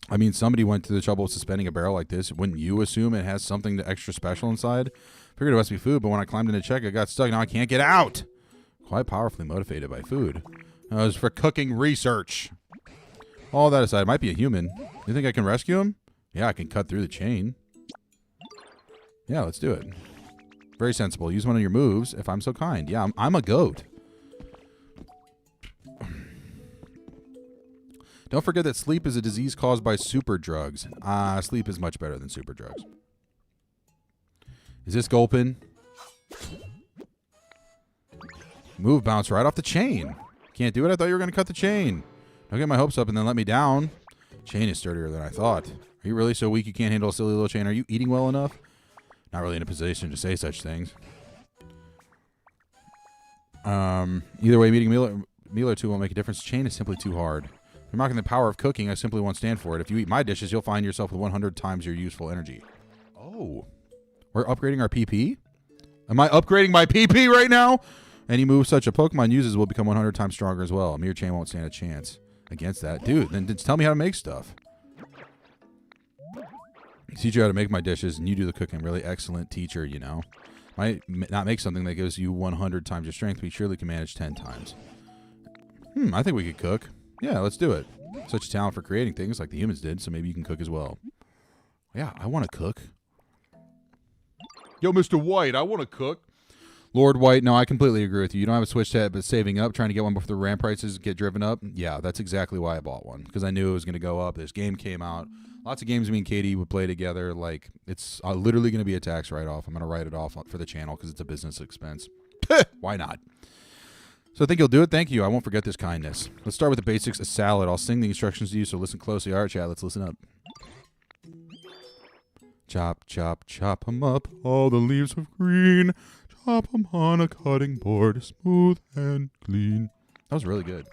I mean, somebody went to the trouble of suspending a barrel like this. Wouldn't you assume it has something extra special inside? Figured it must be food, but when I climbed in to check, I got stuck. Now I can't get out. Quite powerfully motivated by food. It was for cooking research. All that aside, it might be a human. You think I can rescue him? Yeah, I can cut through the chain. Yeah, let's do it. Very sensible. Use one of your moves, if I'm so kind. Yeah, I'm a goat. Don't forget that sleep is a disease caused by super drugs. Sleep is much better than super drugs. Is this gulpin? Move bounce right off the chain. Can't do it? I thought you were going to cut the chain. Don't get my hopes up and then let me down. Chain is sturdier than I thought. Are you really so weak you can't handle a silly little chain? Are you eating well enough? Not really in a position to say such things. Either way, meeting a meal or two won't make a difference. Chain is simply too hard. If you're mocking the power of cooking, I simply won't stand for it. If you eat my dishes, you'll find yourself with 100 times your useful energy. Oh. We're upgrading our PP? Am I upgrading my PP right now? Any move such a Pokemon uses will become 100 times stronger as well. A mere chain won't stand a chance against that. Dude, then just tell me how to make stuff. Teach you how to make my dishes, and you do the cooking. Really excellent teacher, you know. Might not make something that gives you 100 times your strength, but you surely can manage 10 times. I think we could cook. Yeah, let's do it. Such a talent for creating things like the humans did, so maybe you can cook as well. Yeah, I want to cook. Yo, Mr. White, I want to cook. Lord White, no, I completely agree with you. You don't have a Switch set, but saving up, trying to get one before the RAM prices get driven up. Yeah, that's exactly why I bought one, because I knew it was going to go up. This game came out. Lots of games me and Katie would play together. Like, it's literally going to be a tax write-off. I'm going to write it off for the channel because it's a business expense. Why not? So I think you'll do it. Thank you. I won't forget this kindness. Let's start with the basics. A salad. I'll sing the instructions to you, so listen closely. All right, chat, let's listen up. Chop, chop, chop 'em up, all the leaves of green. Chop 'em on a cutting board, smooth and clean. That was really good.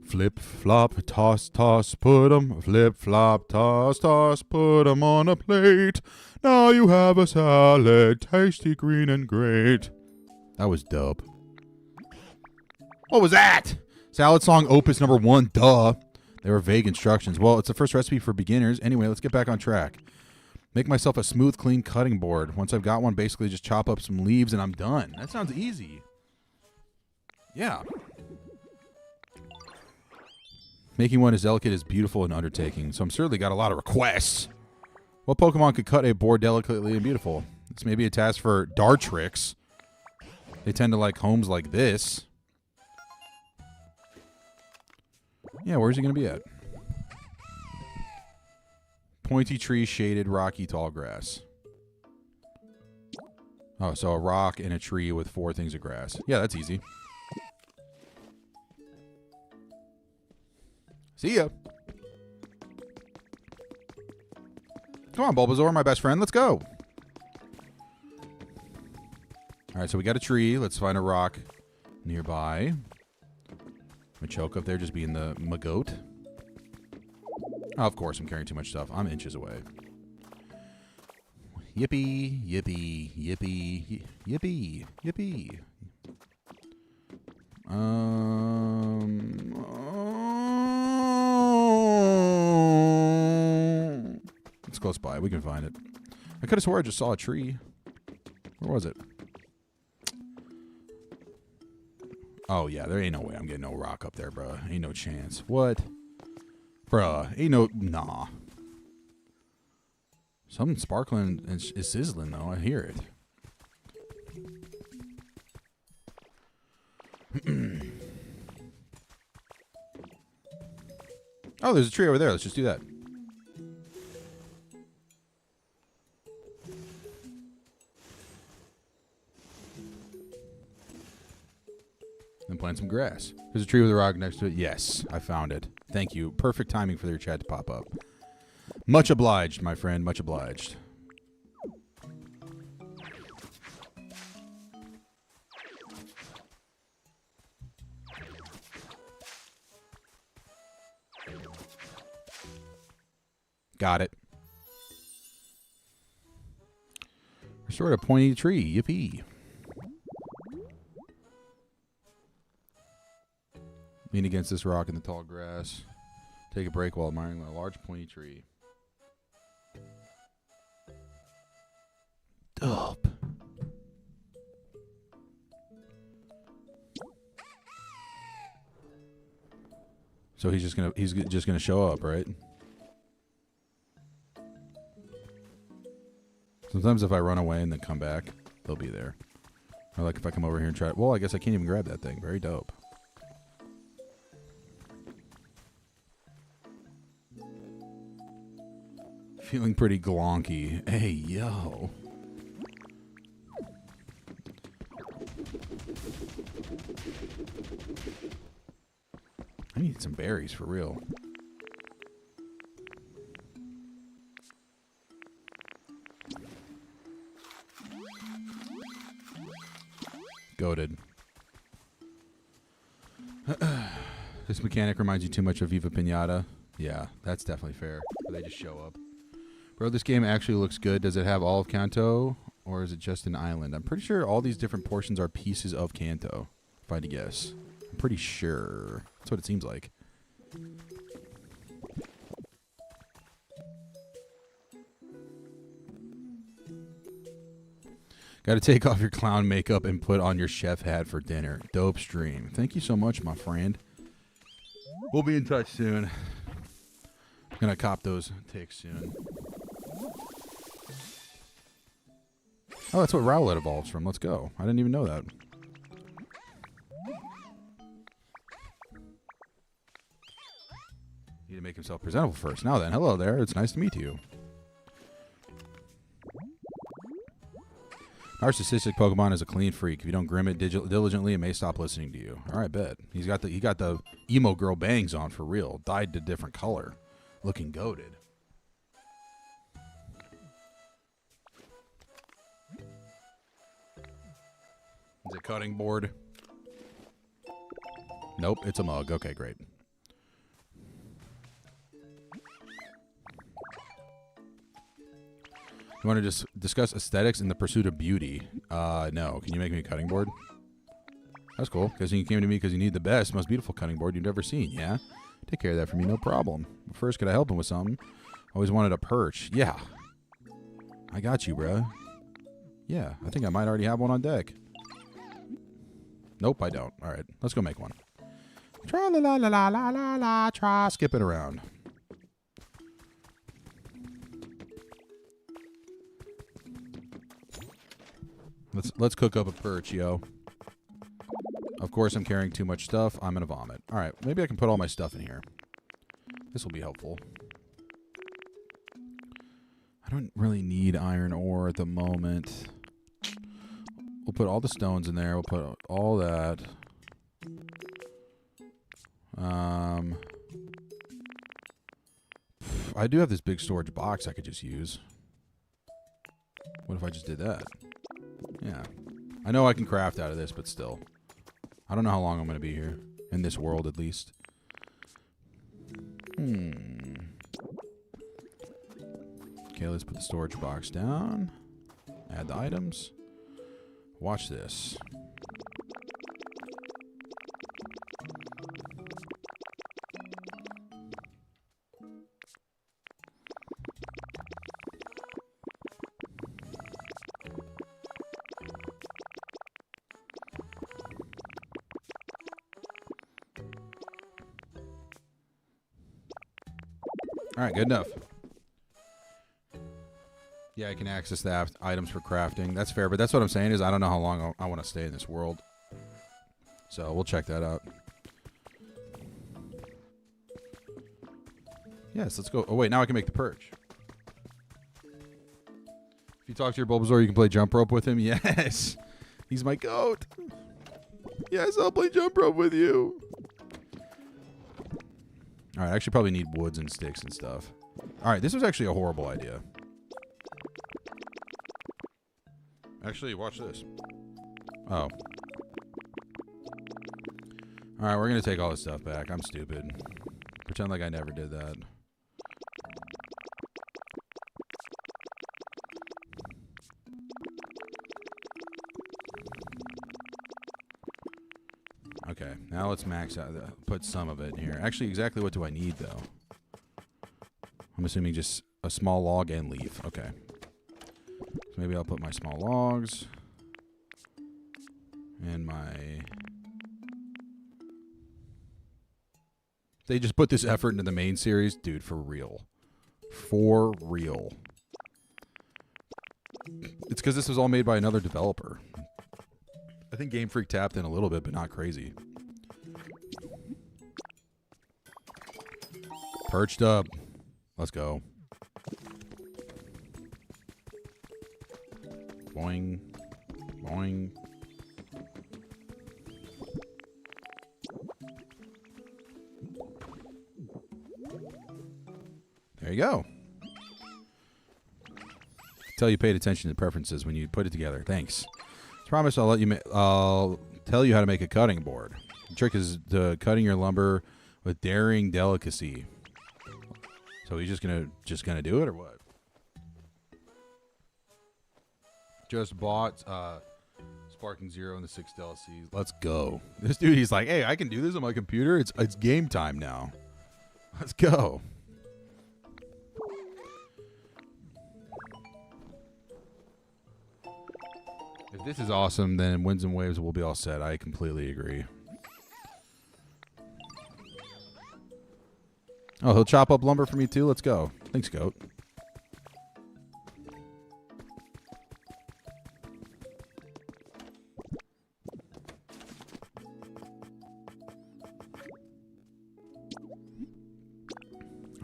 Flip, flop, toss, toss, put 'em. Flip, flop, toss, toss, put 'em on a plate. Now you have a salad, tasty, green, and great. That was dope. What was that? Salad song opus number 1, duh. They were vague instructions. Well, it's the first recipe for beginners. Anyway, let's get back on track. Make myself a smooth, clean cutting board. Once I've got one, basically just chop up some leaves and I'm done. That sounds easy. Yeah. Making one as delicate is beautiful and undertaking, so I'm certainly got a lot of requests. What Pokemon could cut a board delicately and beautiful? This may be a task for Dartrix. They tend to like homes like this. Yeah, where's he going to be at? Pointy tree, shaded, rocky, tall grass. Oh, so a rock and a tree with 4 things of grass. Yeah, that's easy. See ya. Come on, Bulbasaur, my best friend. Let's go. All right, so we got a tree. Let's find a rock nearby. Machoke up there just being the Magoat. Oh, of course, I'm carrying too much stuff. I'm inches away. Yippee, yippee, yippee, yippee, yippee. It's close by. We can find it. I could have swore I just saw a tree. Where was it? Oh, yeah, there ain't no way I'm getting no rock up there, bruh. Ain't no chance. What? Bruh, ain't no... Nah. Something sparkling and is sizzling, though. I hear it. Oh, there's a tree over there. Let's just do that. And plant some grass. There's a tree with a rock next to it. Yes, I found it. Thank you. Perfect timing for their chat to pop up. Much obliged, my friend. Much obliged. Got it. Restored a pointy tree. Yippee. Lean against this rock in the tall grass. Take a break while admiring a large pointy tree. Dope. So he's just gonna show up, right? Sometimes if I run away and then come back, they'll be there. Or like if I come over here and try... Well, I guess I can't even grab that thing. Very dope. Feeling pretty glonky. Hey, yo. I need some berries for real. Goated. This mechanic reminds you too much of Viva Pinata. Yeah, that's definitely fair. They just show up. Bro, this game actually looks good. Does it have all of Kanto, or is it just an island? I'm pretty sure all these different portions are pieces of Kanto, if I had to guess. I'm pretty sure. That's what it seems like. Got to take off your clown makeup and put on your chef hat for dinner. Dope stream. Thank you so much, my friend. We'll be in touch soon. Gonna cop those ticks soon. Oh, that's what Rowlet evolves from. Let's go. I didn't even know that. Need to make himself presentable first. Now then, hello there. It's nice to meet you. Narcissistic Pokemon is a clean freak. If you don't grim it diligently, it may stop listening to you. All right, bet. He got the emo girl bangs on for real. Dyed to different color. Looking goated. Is it cutting board? Nope, it's a mug. Okay, great. You want to just discuss aesthetics in the pursuit of beauty? No. Can you make me a cutting board? That's cool, because you came to me because you need the best, most beautiful cutting board you've ever seen, yeah? Take care of that for me, no problem. But first, could I help him with something? Always wanted a perch. Yeah. I got you, bro. Yeah, I think I might already have one on deck. Nope, I don't. All right, let's go make one. Tra-la-la-la-la-la-la-la. Try skip it around. Let's cook up a perch, yo. Of course, I'm carrying too much stuff. I'm gonna vomit. All right, maybe I can put all my stuff in here. This will be helpful. I don't really need iron ore at the moment. We'll put all the stones in there. We'll put all that. I do have this big storage box I could just use. What if I just did that? Yeah. I know I can craft out of this, but still. I don't know how long I'm going to be here. In this world, at least. Okay, let's put the storage box down. Add the items. Watch this. All right, good enough. Yeah, I can access the items for crafting. That's fair, but that's what I'm saying is I don't know how long I want to stay in this world. So we'll check that out. Yes, let's go. Oh, wait, now I can make the perch. If you talk to your Bulbasaur, you can play jump rope with him. Yes. He's my goat. Yes, I'll play jump rope with you. All right, I actually probably need woods and sticks and stuff. All right, this was actually a horrible idea. Actually, watch this. Oh. All right, we're going to take all this stuff back. I'm stupid. Pretend like I never did that. Okay, now let's max out. Put some of it in here. Actually, exactly what do I need, though? I'm assuming just a small log and leaf. Okay. So maybe I'll put my small logs and my... They just put this effort into the main series? Dude, for real. For real. It's because this was all made by another developer. I think Game Freak tapped in a little bit, but not crazy. Perched up. Let's go. Boing. Boing. There you go. Tell you paid attention to preferences when you put it together. Thanks. Promise I'll let you. I'll tell you how to make a cutting board. The trick is cutting your lumber with daring delicacy. So he's just gonna do it or what? Just bought Sparking Zero and the 6 DLCs. Let's go. This dude, he's like, hey, I can do this on my computer. It's game time now. Let's go. If this is awesome, then Winds and Waves will be all set. I completely agree. Oh, he'll chop up lumber for me too? Let's go. Thanks, Goat.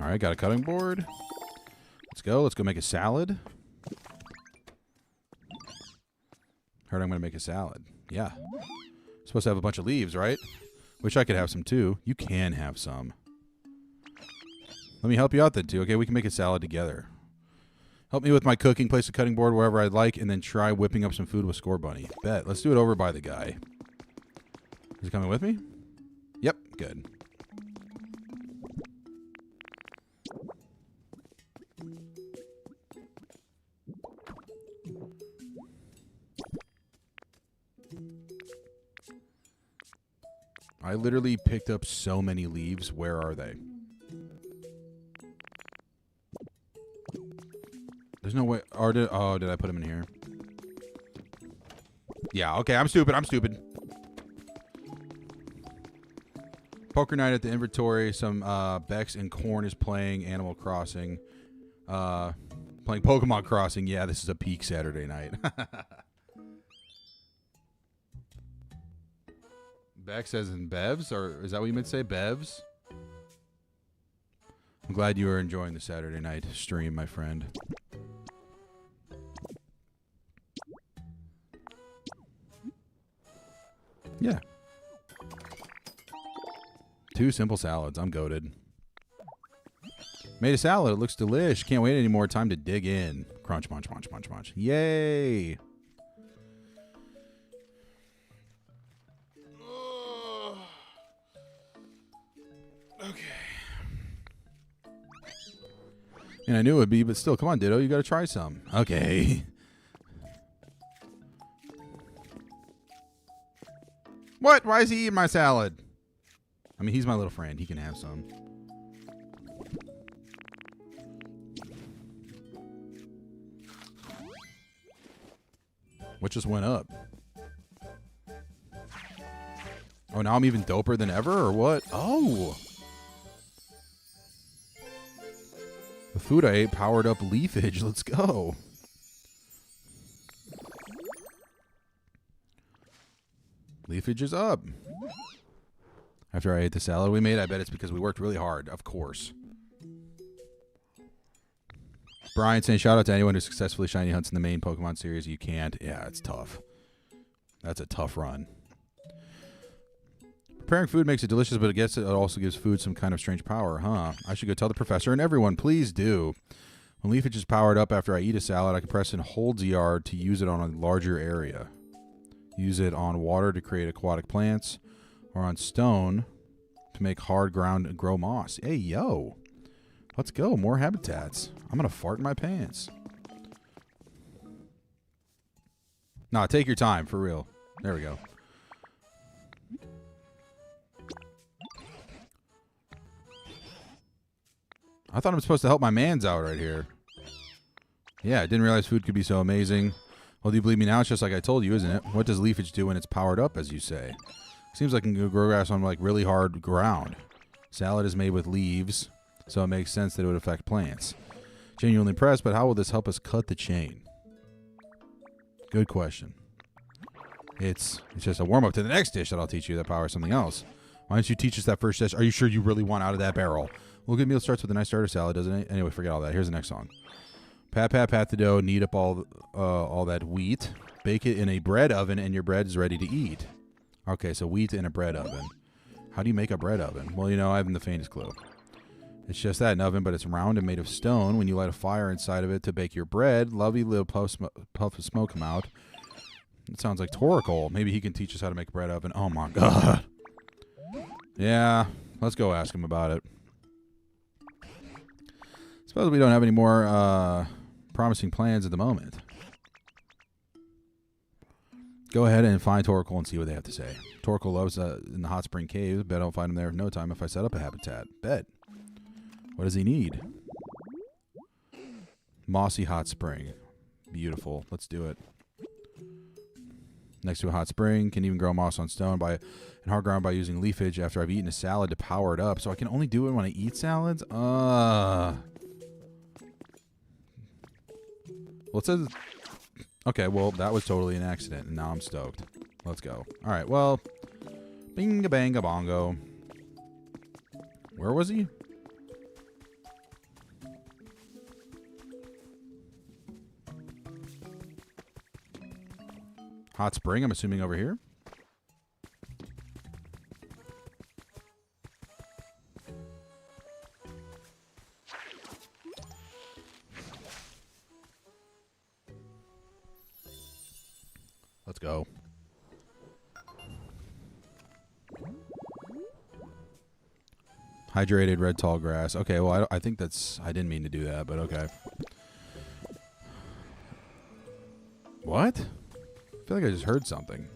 All right, got a cutting board. Let's go. Let's go make a salad. Heard I'm going to make a salad. Yeah. Supposed to have a bunch of leaves, right? Wish I could have some too. You can have some. Let me help you out then too. Okay, we can make a salad together. Help me with my cooking, place a cutting board wherever I'd like, and then try whipping up some food with Score Bunny. Bet. Let's do it over by the guy. Is he coming with me? Yep, good. I literally picked up so many leaves. Where are they? There's no way. Did I put them in here? Yeah, okay. I'm stupid. I'm stupid. Poker night at the inventory. Some Bex and Corn is playing Animal Crossing. Playing Pokemon Crossing. Yeah, this is a peak Saturday night. Bex says in Bevs, or is that what you meant to say? Bevs? I'm glad you are enjoying the Saturday night stream, my friend. Yeah. 2 simple salads. I'm goated. Made a salad. It looks delish. Can't wait any more time to dig in. Crunch, munch, munch, munch, munch. Yay! Okay. And I knew it would be, but still, come on, Ditto. You got to try some. Okay. What? Why is he eating my salad? I mean, he's my little friend. He can have some. What just went up? Oh, now I'm even doper than ever, or what? Oh! The food I ate powered up leafage. Let's go. Leafage is up. After I ate the salad we made, I bet it's because we worked really hard. Of course. Brian saying, shout out to anyone who successfully shiny hunts in the main Pokemon series. You can't. Yeah, it's tough. That's a tough run. Preparing food makes it delicious, but it also gives food some kind of strange power, huh? I should go tell the professor and everyone. Please do. When leafage is powered up after I eat a salad, I can press and hold ZR to use it on a larger area. Use it on water to create aquatic plants, or on stone to make hard ground and grow moss. Hey, yo. Let's go. More habitats. I'm going to fart in my pants. Nah, take your time, for real. There we go. I thought I'm supposed to help my mans out right here. Yeah, I didn't realize food could be so amazing. Well, do you believe me now? It's just like I told you, isn't it? What does leafage do when it's powered up, as you say? Seems like it can grow grass on like really hard ground. Salad is made with leaves, so it makes sense that it would affect plants. Genuinely impressed, but how will this help us cut the chain? Good question. It's just a warm-up to the next dish that I'll teach you that powers something else. Why don't you teach us that first dish? Are you sure you really want out of that barrel? Well, a good meal starts with a nice starter salad, doesn't it? Anyway, forget all that. Here's the next song. Pat, pat, pat the dough. Knead up all that wheat. Bake it in a bread oven, and your bread is ready to eat. Okay, so wheat in a bread oven. How do you make a bread oven? Well, you know, I haven't the faintest clue. It's just that, an oven, but it's round and made of stone. When you light a fire inside of it to bake your bread, lovely little puff of smoke come out. It sounds like Torkoal. Maybe he can teach us how to make a bread oven. Oh, my God. Yeah, let's go ask him about it. Suppose we don't have any more promising plans at the moment. Go ahead and find Torkoal and see what they have to say. Torkoal loves in the hot spring caves. Bet I'll find him there in no time if I set up a habitat. Bet. What does he need? Mossy hot spring. Beautiful. Let's do it. Next to a hot spring. Can even grow moss on stone and hard ground by using leafage after I've eaten a salad to power it up. So I can only do it when I eat salads? Well, it says... Okay, well, that was totally an accident, and now I'm stoked. Let's go. All right, well, binga-banga-bongo. Where was he? Hot spring, I'm assuming over here. Let's go. Hydrated red tall grass. Okay, well, I think that's... I didn't mean to do that, but okay. What? I feel like I just heard something.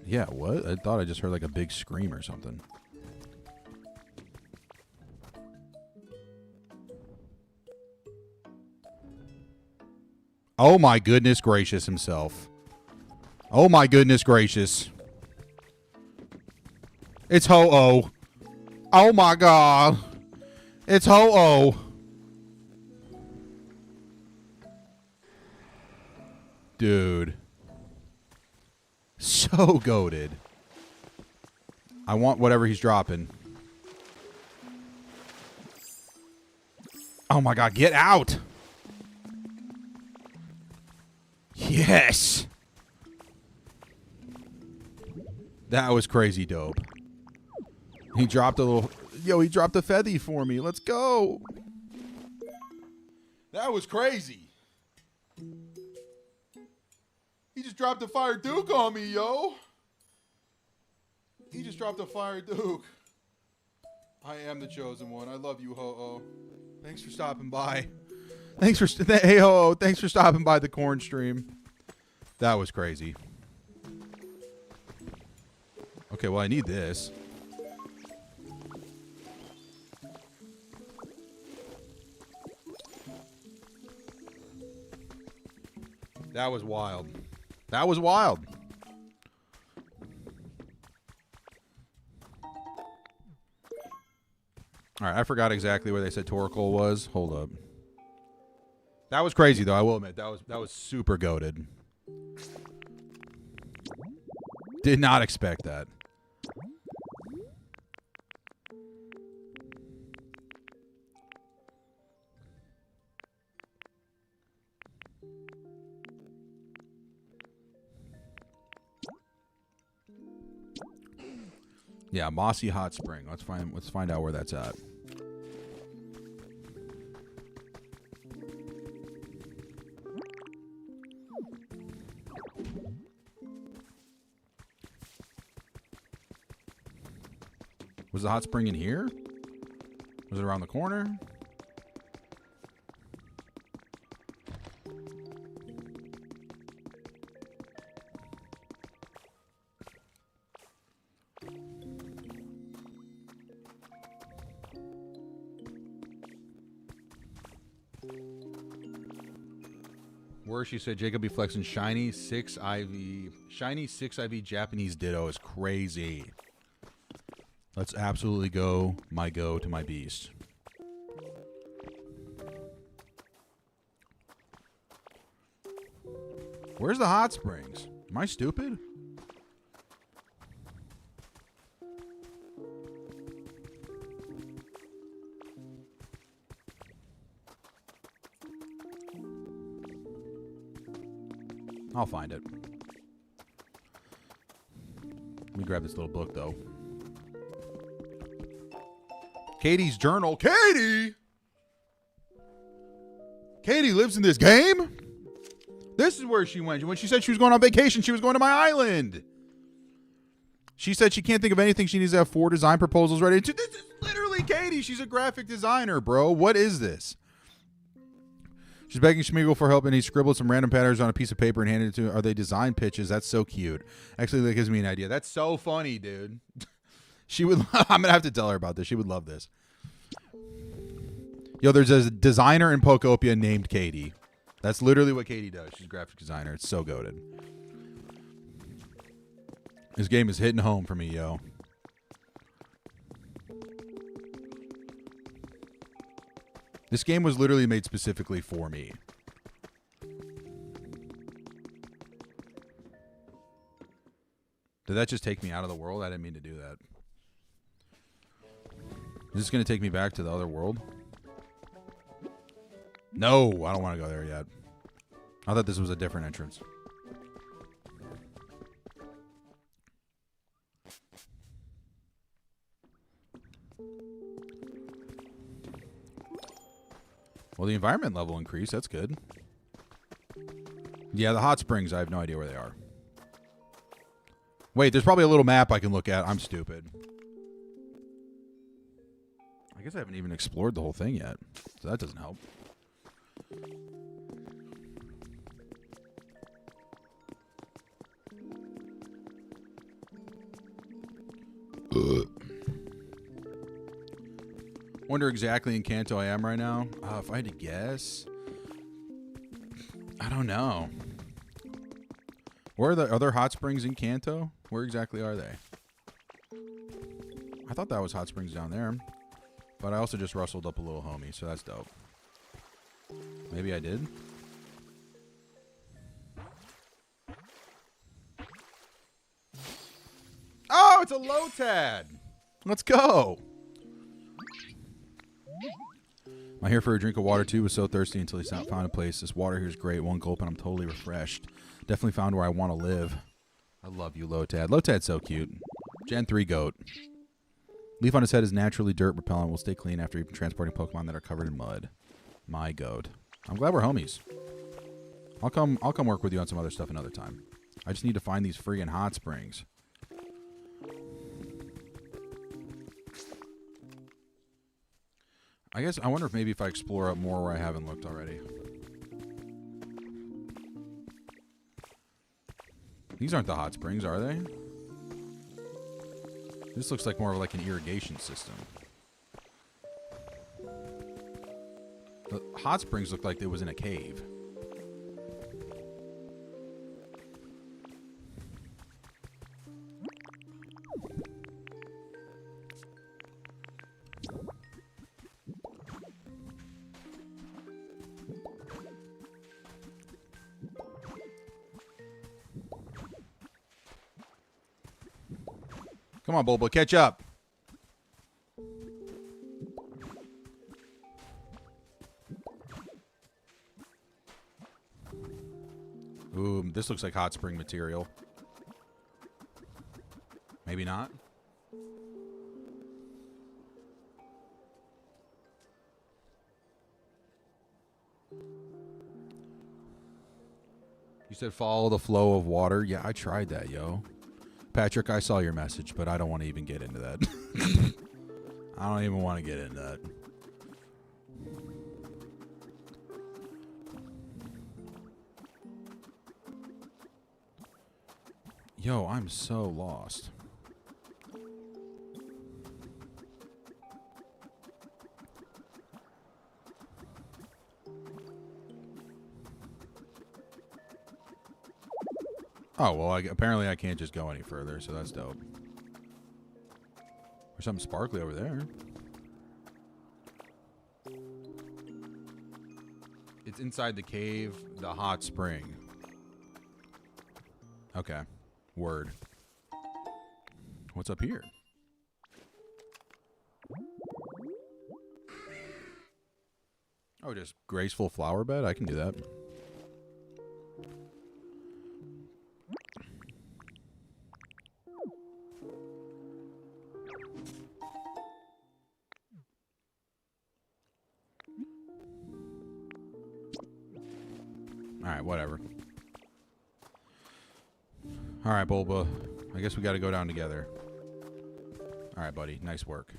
Yeah, what? I thought I just heard like a big scream or something. Oh my goodness gracious himself. Oh my goodness gracious. It's Ho-Oh. Oh my god. It's Ho-Oh. Dude. So goated. I want whatever he's dropping. Oh my god, get out. Yes. That was crazy dope. He dropped a little... Yo, he dropped a feathy for me. Let's go. That was crazy. He just dropped a fire Duke on me, yo. He just dropped a fire Duke. I am the chosen one. I love you, Ho-Oh. Thanks for stopping by. Thanks for... Hey, Ho-Oh. Thanks for stopping by the corn stream. That was crazy. Okay, well, I need this. That was wild. That was wild. All right, I forgot exactly where they said Chokehold was. Hold up. That was crazy, though. I will admit that was super goated. Did not expect that. Yeah, Mossy Hot Spring. Let's find out where that's at. Was the hot spring in here? Was it around the corner? Where she said Jacob be flexing shiny 6 IV Japanese Ditto is crazy. Let's absolutely go to my beast. Where's the hot springs? Am I stupid? I'll find it. Let me grab this little book, though. Katie's journal. Katie! Katie lives in this game? This is where she went. When she said she was going on vacation, she was going to my island. She said she can't think of anything. She needs to have 4 design proposals ready. This is literally Katie. She's a graphic designer, bro. What is this? She's begging Schmeagle for help, and he scribbled some random patterns on a piece of paper and handed it to her. Are they design pitches? That's so cute. Actually, that gives me an idea. That's so funny, dude. She would. I'm gonna have to tell her about this. She would love this. Yo, there's a designer in Pokopia named Katie. That's literally what Katie does. She's a graphic designer. It's so goated. This game is hitting home for me, yo. This game was literally made specifically for me. Did that just take me out of the world? I didn't mean to do that. Is this going to take me back to the other world? No, I don't want to go there yet. I thought this was a different entrance. Well, the environment level increased. That's good. Yeah, the hot springs, I have no idea where they are. Wait, there's probably a little map I can look at. I'm stupid. I guess I haven't even explored the whole thing yet, so that doesn't help. Wonder exactly in Kanto I am right now. If I had to guess, I don't know. Where are the other hot springs in Kanto? Where exactly are they? I thought that was hot springs down there, but I also just rustled up a little homie, so that's dope. Maybe I did. Oh, it's a Lotad. Let's go. My here for a drink of water too was so thirsty until he found a place. This water here is great. 1 gulp and I'm totally refreshed. Definitely found where I want to live. I love you, Lotad. Lotad's so cute. Gen 3 goat. Leaf on his head is naturally dirt repellent. Will stay clean after even transporting Pokemon that are covered in mud. My goat. I'm glad we're homies. I'll come work with you on some other stuff another time. I just need to find these friggin' hot springs. I guess I wonder if maybe if I explore up more where I haven't looked already. These aren't the hot springs, are they? This looks like more of like an irrigation system. The hot springs look like it was in a cave. Come on, Bulba, catch up. Ooh, this looks like hot spring material. Maybe not. You said follow the flow of water. Yeah, I tried that, yo. Patrick, I saw your message, but I don't want to even get into that. I don't even want to get into that. Yo, I'm so lost. Oh, well, apparently I can't just go any further, so that's dope. There's something sparkly over there. It's inside the cave, the hot spring. Okay. Word. What's up here? Oh, just graceful flower bed? I can do that. Alright, whatever. Alright, Bulba. I guess we gotta go down together. Alright, buddy. Nice work.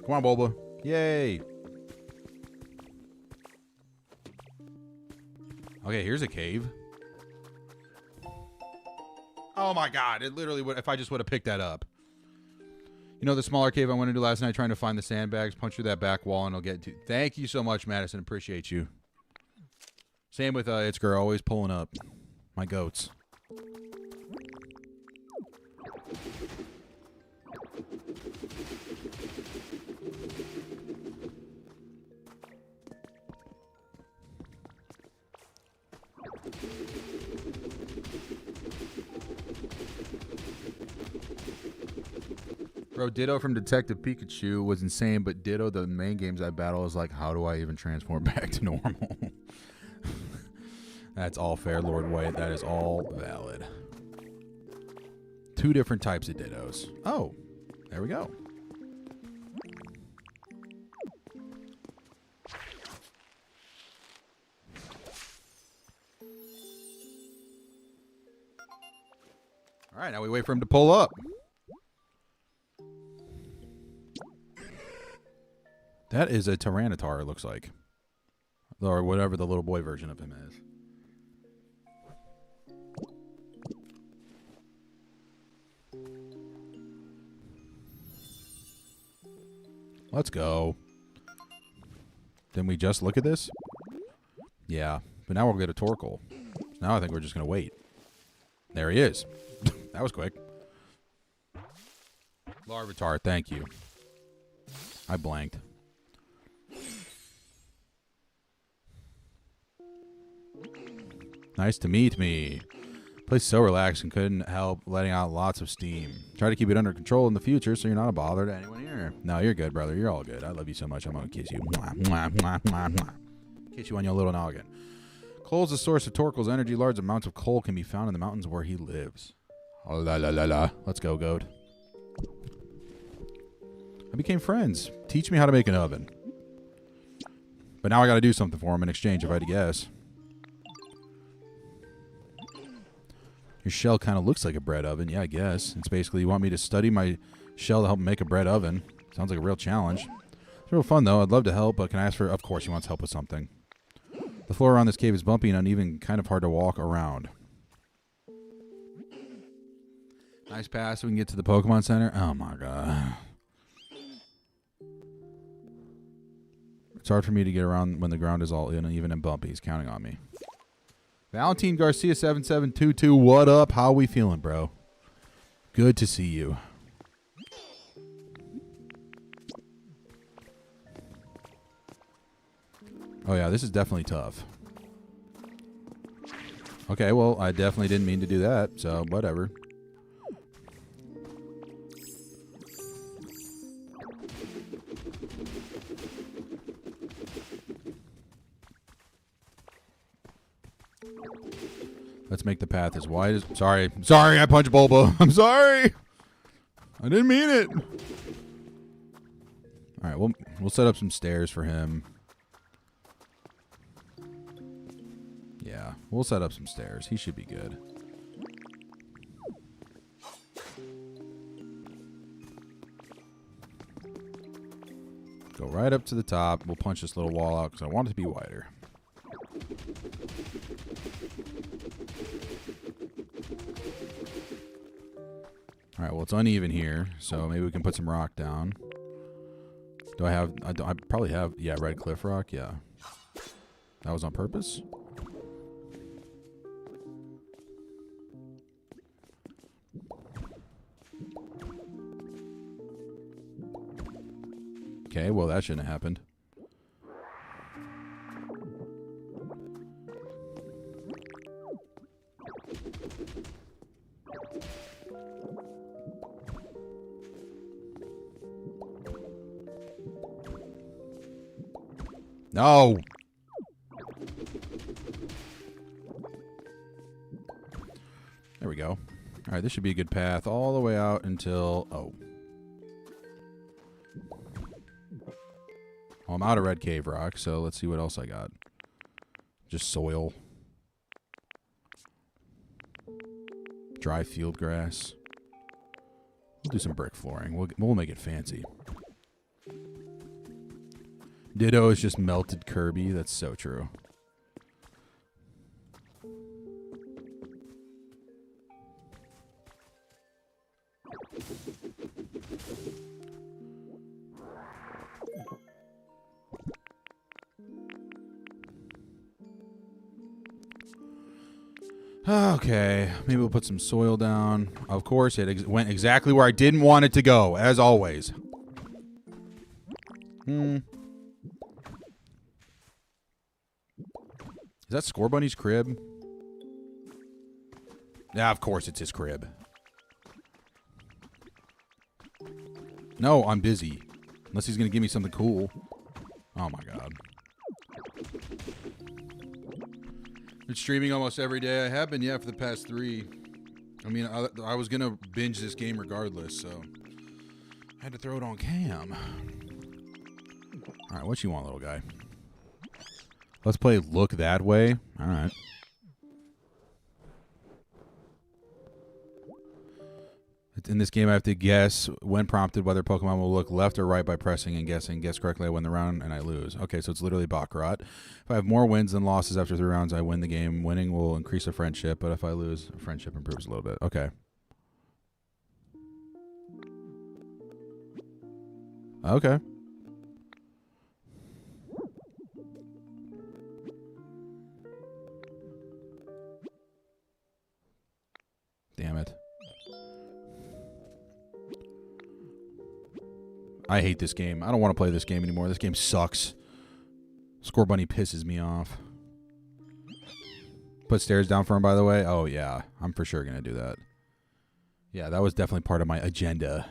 Come on, Bulba. Yay! Okay, here's a cave. Oh my god, it literally would, if I just would have picked that up. You know the smaller cave I went into last night trying to find the sandbags? Punch through that back wall and I'll get to. Thank you so much, Madison. Appreciate you. Same with Itzger, always pulling up. My goats. Bro, Ditto from Detective Pikachu was insane, but Ditto, the main games I battle, is like, how do I even transform back to normal? That's all fair, Lord White. That is all valid. 2 different types of Dittos. Oh, there we go. All right, now we wait for him to pull up. That is a Tyranitar, it looks like. Or whatever the little boy version of him is. Let's go. Didn't we just look at this? Yeah, but now we'll get a Torkoal. Now I think we're just going to wait. There he is. That was quick. Larvitar, thank you. I blanked. Nice to meet me. Place so relaxed and couldn't help letting out lots of steam. Try to keep it under control in the future so you're not a bother to anyone here. No, you're good, brother. You're all good. I love you so much. I'm going to kiss you. Mwah, mwah, mwah, mwah, mwah. Kiss you on your little noggin. Coal is the source of Torkoal's energy. Large amounts of coal can be found in the mountains where he lives. Oh, la la la la. Let's go, Goat. I became friends. Teach me how to make an oven. But now I got to do something for him in exchange, if I had to guess. Your shell kind of looks like a bread oven. Yeah, I guess. It's basically you want me to study my shell to help make a bread oven. Sounds like a real challenge. It's real fun, though. I'd love to help, but can I ask for... Of course he wants help with something. The floor around this cave is bumpy and uneven, kind of hard to walk around. Nice pass so we can get to the Pokemon Center. Oh, my God. It's hard for me to get around when the ground is all uneven and bumpy. He's counting on me. Valentine Garcia 7722, what up? How we feeling, bro? Good to see you. Oh yeah, this is definitely tough. Okay, well, I definitely didn't mean to do that, so whatever. Let's make the path as wide as... Sorry, I punched Bulbo. I'm sorry. I didn't mean it. All right, we'll set up some stairs for him. Yeah, we'll set up some stairs. He should be good. Go right up to the top. We'll punch this little wall out because I want it to be wider. All right, well, it's uneven here, so maybe we can put some rock down. Do I have... I probably have... Yeah, red cliff rock, yeah. That was on purpose? Okay, well, that shouldn't have happened. No! There we go. All right, this should be a good path all the way out until... Oh. Well, I'm out of red cave rock, so let's see what else I got. Just soil. Dry field grass. We'll do some brick flooring. We'll make it fancy. Ditto is just melted Kirby. That's so true. Okay, maybe we'll put some soil down. Of course, it went exactly where I didn't want it to go, as always. Is that Score Bunny's crib? Yeah, of course it's his crib. No, I'm busy. Unless he's going to give me something cool. Oh, my God. Been streaming almost every day. I have been, yeah, for the past 3. I mean, I was going to binge this game regardless, so I had to throw it on cam. All right, what you want, little guy? Let's play Look That Way. All right. In this game, I have to guess, when prompted, whether Pokemon will look left or right by pressing and guessing. Guess correctly, I win the round, and I lose. Okay, so it's literally Baccarat. If I have more wins than losses after 3 rounds, I win the game. Winning will increase a friendship, but if I lose, a friendship improves a little bit. Okay. Okay. Damn it. I hate this game. I don't want to play this game anymore. This game sucks. Score Bunny pisses me off. Put stairs down for him, by the way. Oh, yeah. I'm for sure going to do that. Yeah, that was definitely part of my agenda.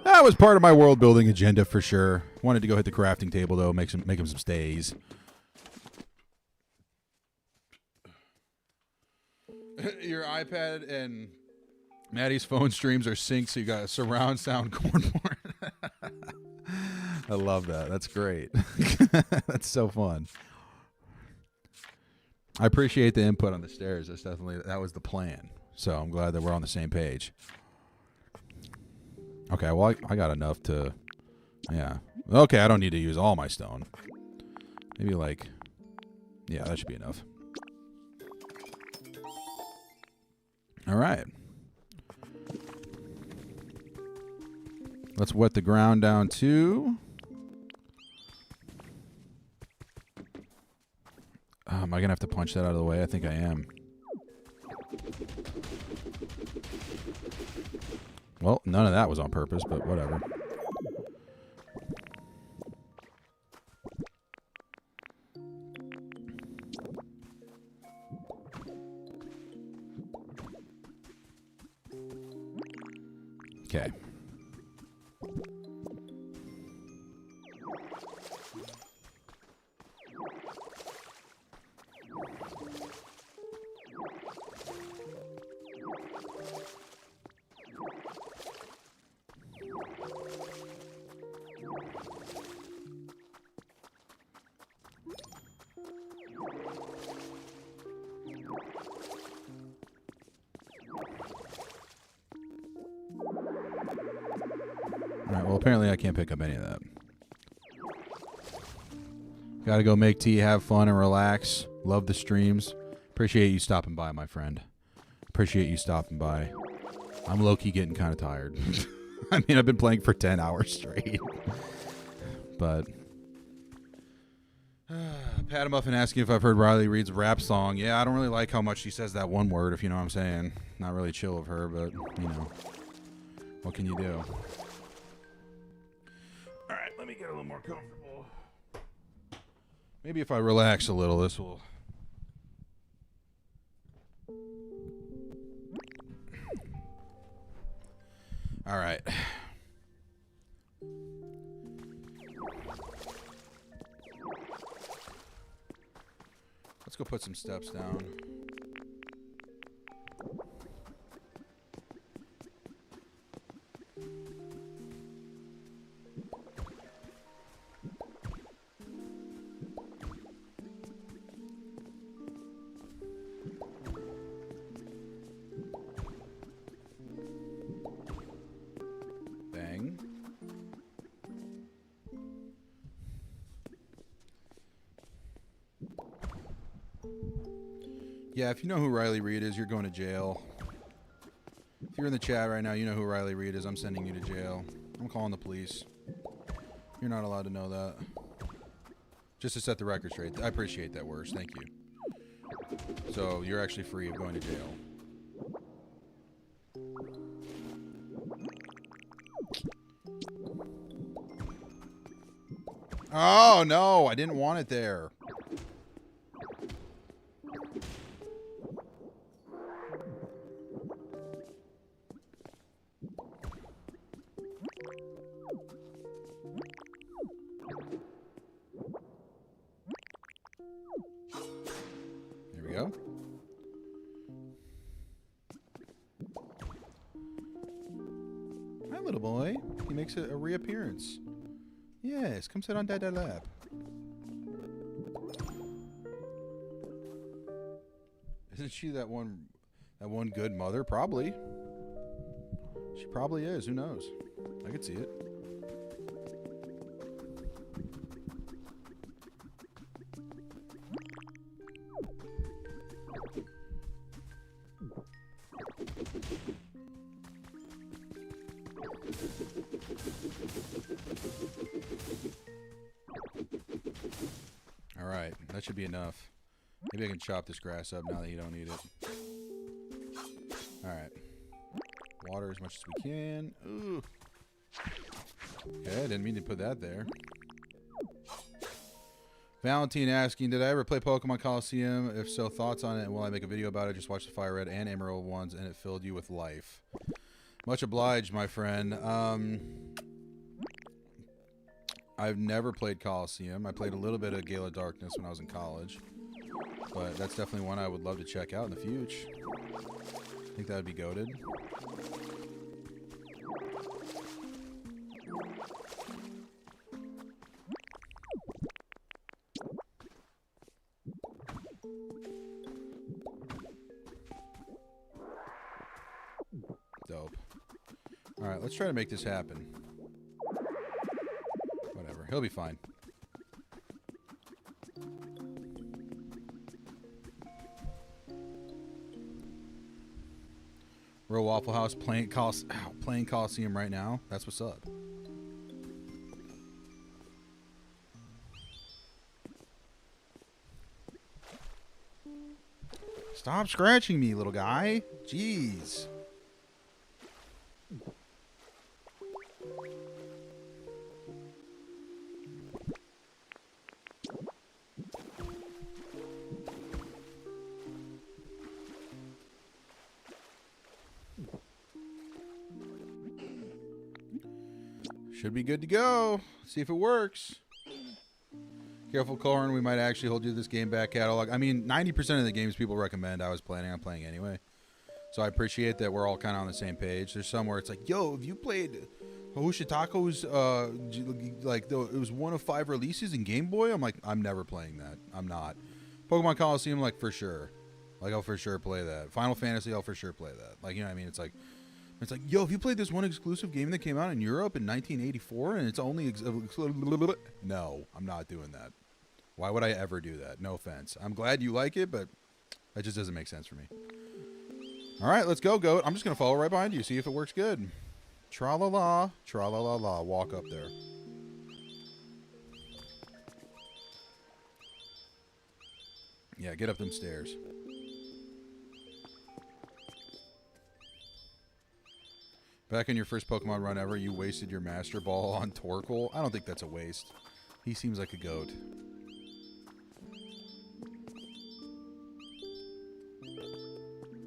That was part of my world building agenda for sure. Wanted to go hit the crafting table, though. Make him some stays. Your iPad and Maddie's phone streams are synced, so you got a surround sound cornboard. I love that. That's great. That's so fun. I appreciate the input on the stairs. That was the plan. So I'm glad that we're on the same page. Okay, well, I got enough to... Yeah. Okay, I don't need to use all my stone. Maybe like... Yeah, that should be enough. All right. Let's wet the ground down too. Am I going to have to punch that out of the way? I think I am. Well, none of that was on purpose, but whatever. Okay. Alright, well, apparently I can't pick up any of that. Gotta go make tea, have fun, and relax. Love the streams. Appreciate you stopping by, my friend. Appreciate you stopping by. I'm low-key getting kind of tired. I mean, I've been playing for 10 hours straight. But... Pat Muffin asking if I've heard Riley Reid's rap song. Yeah, I don't really like how much she says that one word, if you know what I'm saying. Not really chill of her, but, you know. What can you do? Alright, let me get a little more comfortable. Maybe if I relax a little, this will... Alright. Let's go put some steps down. Bang. Yeah, if you know who Riley Reid is, you're going to jail. If you're in the chat right now, you know who Riley Reid is. I'm sending you to jail. I'm calling the police. You're not allowed to know that. Just to set the record straight. I appreciate that, Worse. Thank you. So, you're actually free of going to jail. Oh, no. I didn't want it there. Here we go. Hi, little boy. He makes a reappearance. Yes, come sit on Dada lap. Isn't she that one good mother? Probably. She probably is. Who knows? I could see it. Alright, that should be enough. Maybe I can chop this grass up now that you don't need it. Alright. Water as much as we can. Ooh. Okay, I didn't mean to put that there. Valentine asking, did I ever play Pokemon Coliseum? If so, thoughts on it, and will I make a video about it? Just watch the Fire Red and Emerald ones, and it filled you with life. Much obliged, my friend. I've never played Coliseum. I played a little bit of Gale of Darkness when I was in college. But that's definitely one I would love to check out in the future. I think that would be goated. Dope. Alright, let's try to make this happen. Whatever, he'll be fine. Real Waffle House playing Coliseum right now. That's what's up. Stop scratching me, little guy. Jeez. Should be good to go. See if it works. Careful, Corn. We might actually hold you to this game back catalog. I mean, 90% of the games people recommend I was planning on playing anyway. So I appreciate that we're all kind of on the same page. There's somewhere it's like, yo, have you played Hoshitako's, like, it was one of 5 releases in Game Boy? I'm like, I'm never playing that. I'm not. Pokemon Coliseum, like, for sure. Like, I'll for sure play that. Final Fantasy, I'll for sure play that. Like, you know what I mean? It's like, yo, if you played this one exclusive game that came out in Europe in 1984 and it's only... No, I'm not doing that. Why would I ever do that? No offense. I'm glad you like it, but that just doesn't make sense for me. All right, let's go, Goat. I'm just going to follow right behind you, see if it works good. Tra-la-la, tra-la-la-la. Walk up there. Yeah, get up them stairs. Back in your first Pokemon run ever, you wasted your Master Ball on Torkoal. I don't think that's a waste. He seems like a goat.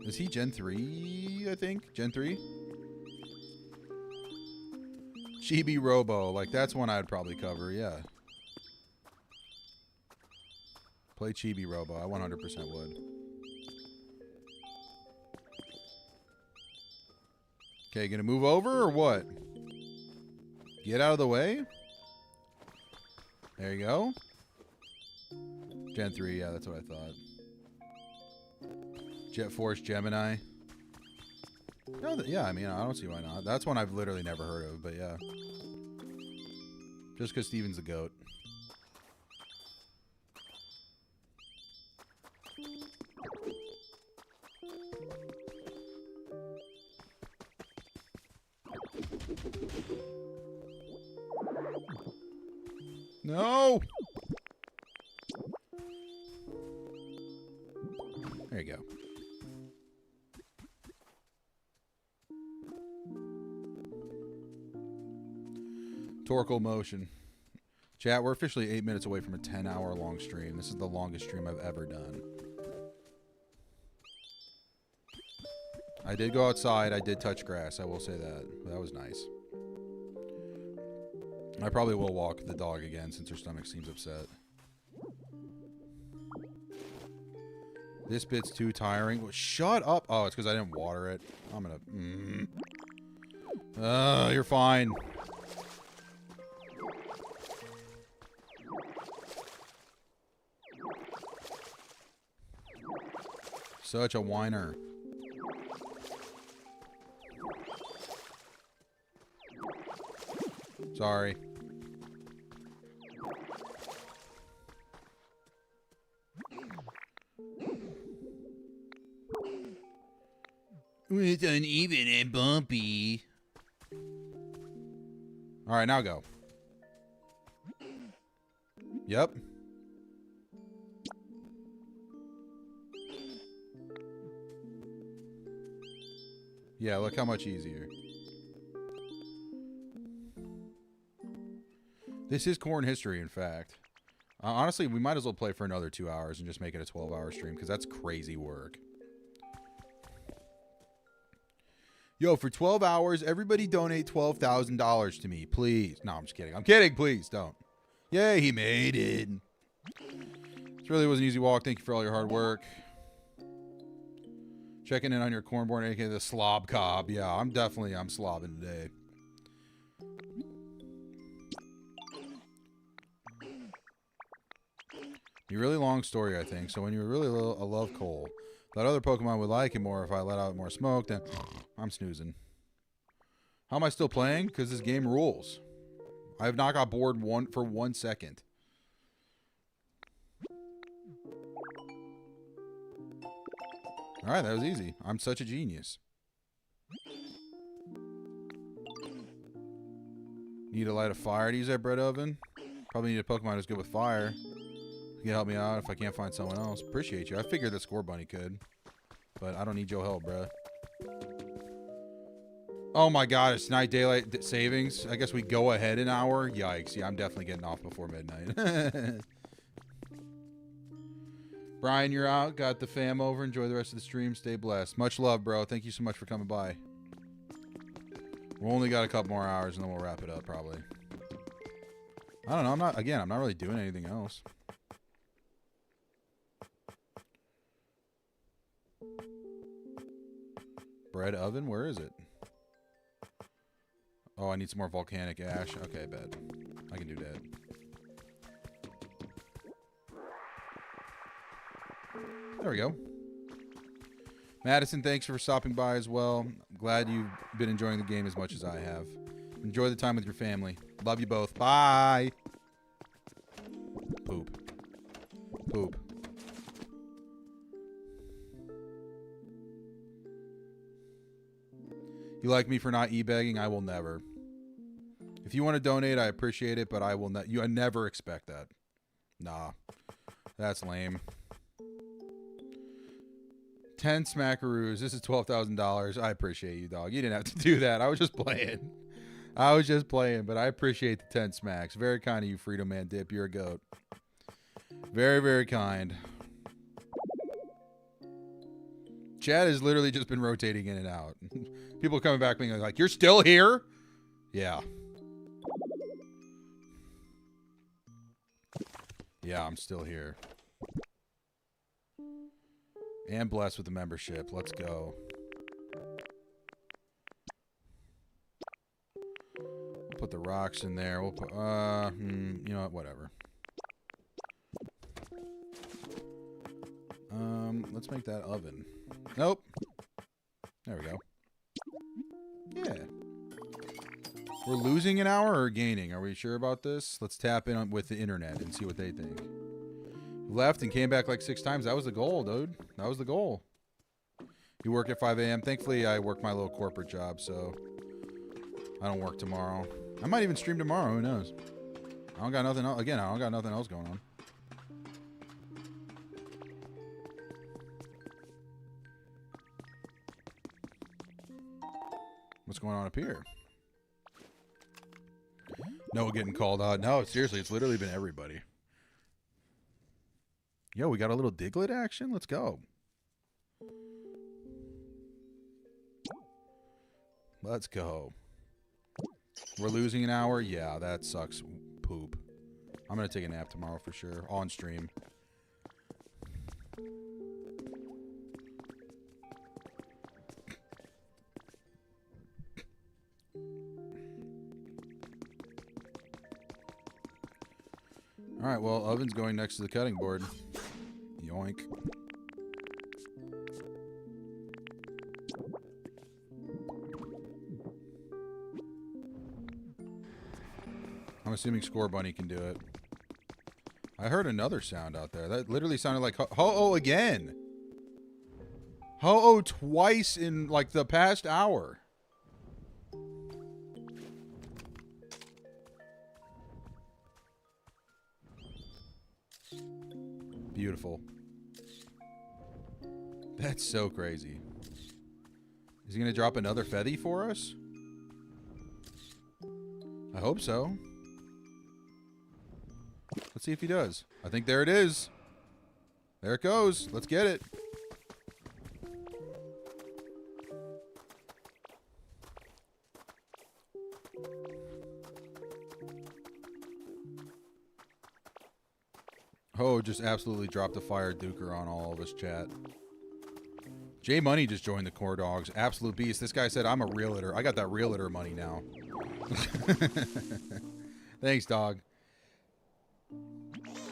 Is he Gen 3, I think? Gen 3? Chibi Robo. Like, that's one I'd probably cover, yeah. Play Chibi Robo. I 100% would. Okay, gonna move over or what? Get out of the way. There you go. Gen 3, yeah, that's what I thought. Jet Force Gemini. No, yeah, I mean, I don't see why not. That's one I've literally never heard of, but yeah. Just because Steven's a goat. No! There you go. Torkoal motion. Chat, we're officially 8 minutes away from a 10-hour long stream. This is the longest stream I've ever done. I did go outside. I did touch grass. I will say that. That was nice. I probably will walk the dog again since her stomach seems upset. This bit's too tiring. Well, shut up. Oh, it's because I didn't water it. I'm gonna... you're fine. Such a whiner. Sorry. It's uneven and bumpy. All right, now go. Yep. Yeah, look how much easier. This is Corn history, in fact. Honestly, we might as well play for another 2 hours and just make it a 12-hour stream, because that's crazy work. Yo, for 12 hours, everybody donate $12,000 to me, please. No, I'm just kidding. I'm kidding, please, don't. Yay, he made it. This really was an easy walk. Thank you for all your hard work. Checking in on your Cornborn, aka the Slob Cobb. Yeah, I'm slobbing today. Be a really long story, I think. So when you really love coal, that other Pokemon would like it more if I let out more smoke. Then I'm snoozing. How am I still playing? Because this game rules. I have not got bored for 1 second. All right, that was easy. I'm such a genius. Need to light a fire to use that bread oven? Probably need a Pokemon who's good with fire. You can help me out if I can't find someone else. Appreciate you. I figured the Score Bunny could. But I don't need your help, bruh. Oh my god, it's night daylight savings. I guess we go ahead an hour. Yikes. Yeah, I'm definitely getting off before midnight. Brian, you're out. Got the fam over. Enjoy the rest of the stream. Stay blessed. Much love, bro. Thank you so much for coming by. We'll only got a couple more hours and then we'll wrap it up probably. I don't know. I'm not really doing anything else. Bread oven? Where is it? Oh, I need some more volcanic ash. Okay, bad. I can do that. There we go. Madison, thanks for stopping by as well. Glad you've been enjoying the game as much as I have. Enjoy the time with your family. Love you both. Bye. Poop. Poop. You like me for not e-begging? I will never. If you want to donate, I appreciate it, but I will not. I never expect that. Nah. That's lame. 10 smackaroos. This is $12,000. I appreciate you, dog. You didn't have to do that. I was just playing. But I appreciate the 10 smacks. Very kind of you, Freedom Man Dip. You're a goat. Very, very kind. Chad has literally just been rotating in and out. People coming back being like, you're still here? Yeah. Yeah, I'm still here. And blessed with the membership. Let's go. We'll put the rocks in there. We'll put, you know what? Whatever. Let's make that oven. Nope. There we go. Yeah. We're losing an hour or gaining? Are we sure about this? Let's tap in with the internet and see what they think. Left and came back like 6 times. That was the goal, dude. That was the goal. You work at 5 a.m. Thankfully, I work my little corporate job, so I don't work tomorrow. I might even stream tomorrow. Who knows? I don't got nothing else. Again, I don't got nothing else going on. What's going on up here? No, getting called out. No, seriously, it's literally been everybody. Yo, we got a little Diglett action? Let's go. Let's go. We're losing an hour? Yeah, that sucks poop. I'm going to take a nap tomorrow for sure. On stream. Alright, well, oven's going next to the cutting board. Yoink. I'm assuming Score Bunny can do it. I heard another sound out there. That literally sounded like Ho-Oh again. Ho-Oh twice in like the past hour. Beautiful. That's so crazy. Is he going to drop another Fethy for us? I hope so. Let's see if he does. I think there it is. There it goes. Let's get it. Oh, just absolutely dropped a fire duker on all of us, chat. J Money just joined the Core Dogs. Absolute beast. This guy said, I'm a realtor. I got that realtor money now. Thanks, dog.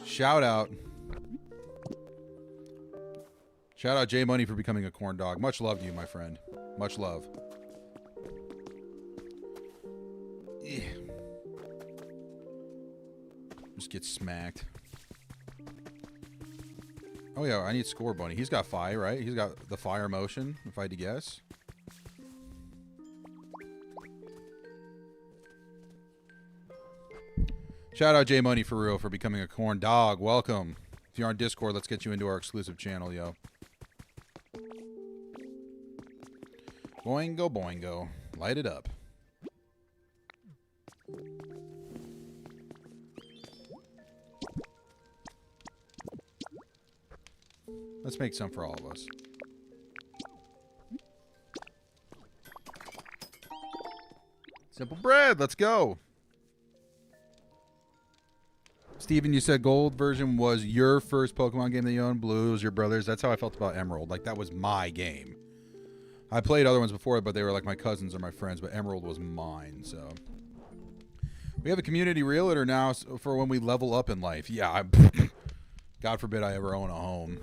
Shout out. Shout out J Money for becoming a corn dog. Much love to you, my friend. Much love. Yeah. Just get smacked. Oh, yeah, I need Score Bunny. He's got fire, right? He's got the fire motion, if I had to guess. Shout out J Money for real for becoming a corn dog. Welcome. If you're on Discord, let's get you into our exclusive channel, yo. Boingo, boingo. Light it up. Let's make some for all of us. Simple bread. Let's go. Steven, you said gold version was your first Pokemon game that you owned. Blue was your brother's. That's how I felt about Emerald. Like, that was my game. I played other ones before, but they were like my cousins or my friends. But Emerald was mine, so. We have a community realtor now for when we level up in life. Yeah, God forbid I ever own a home.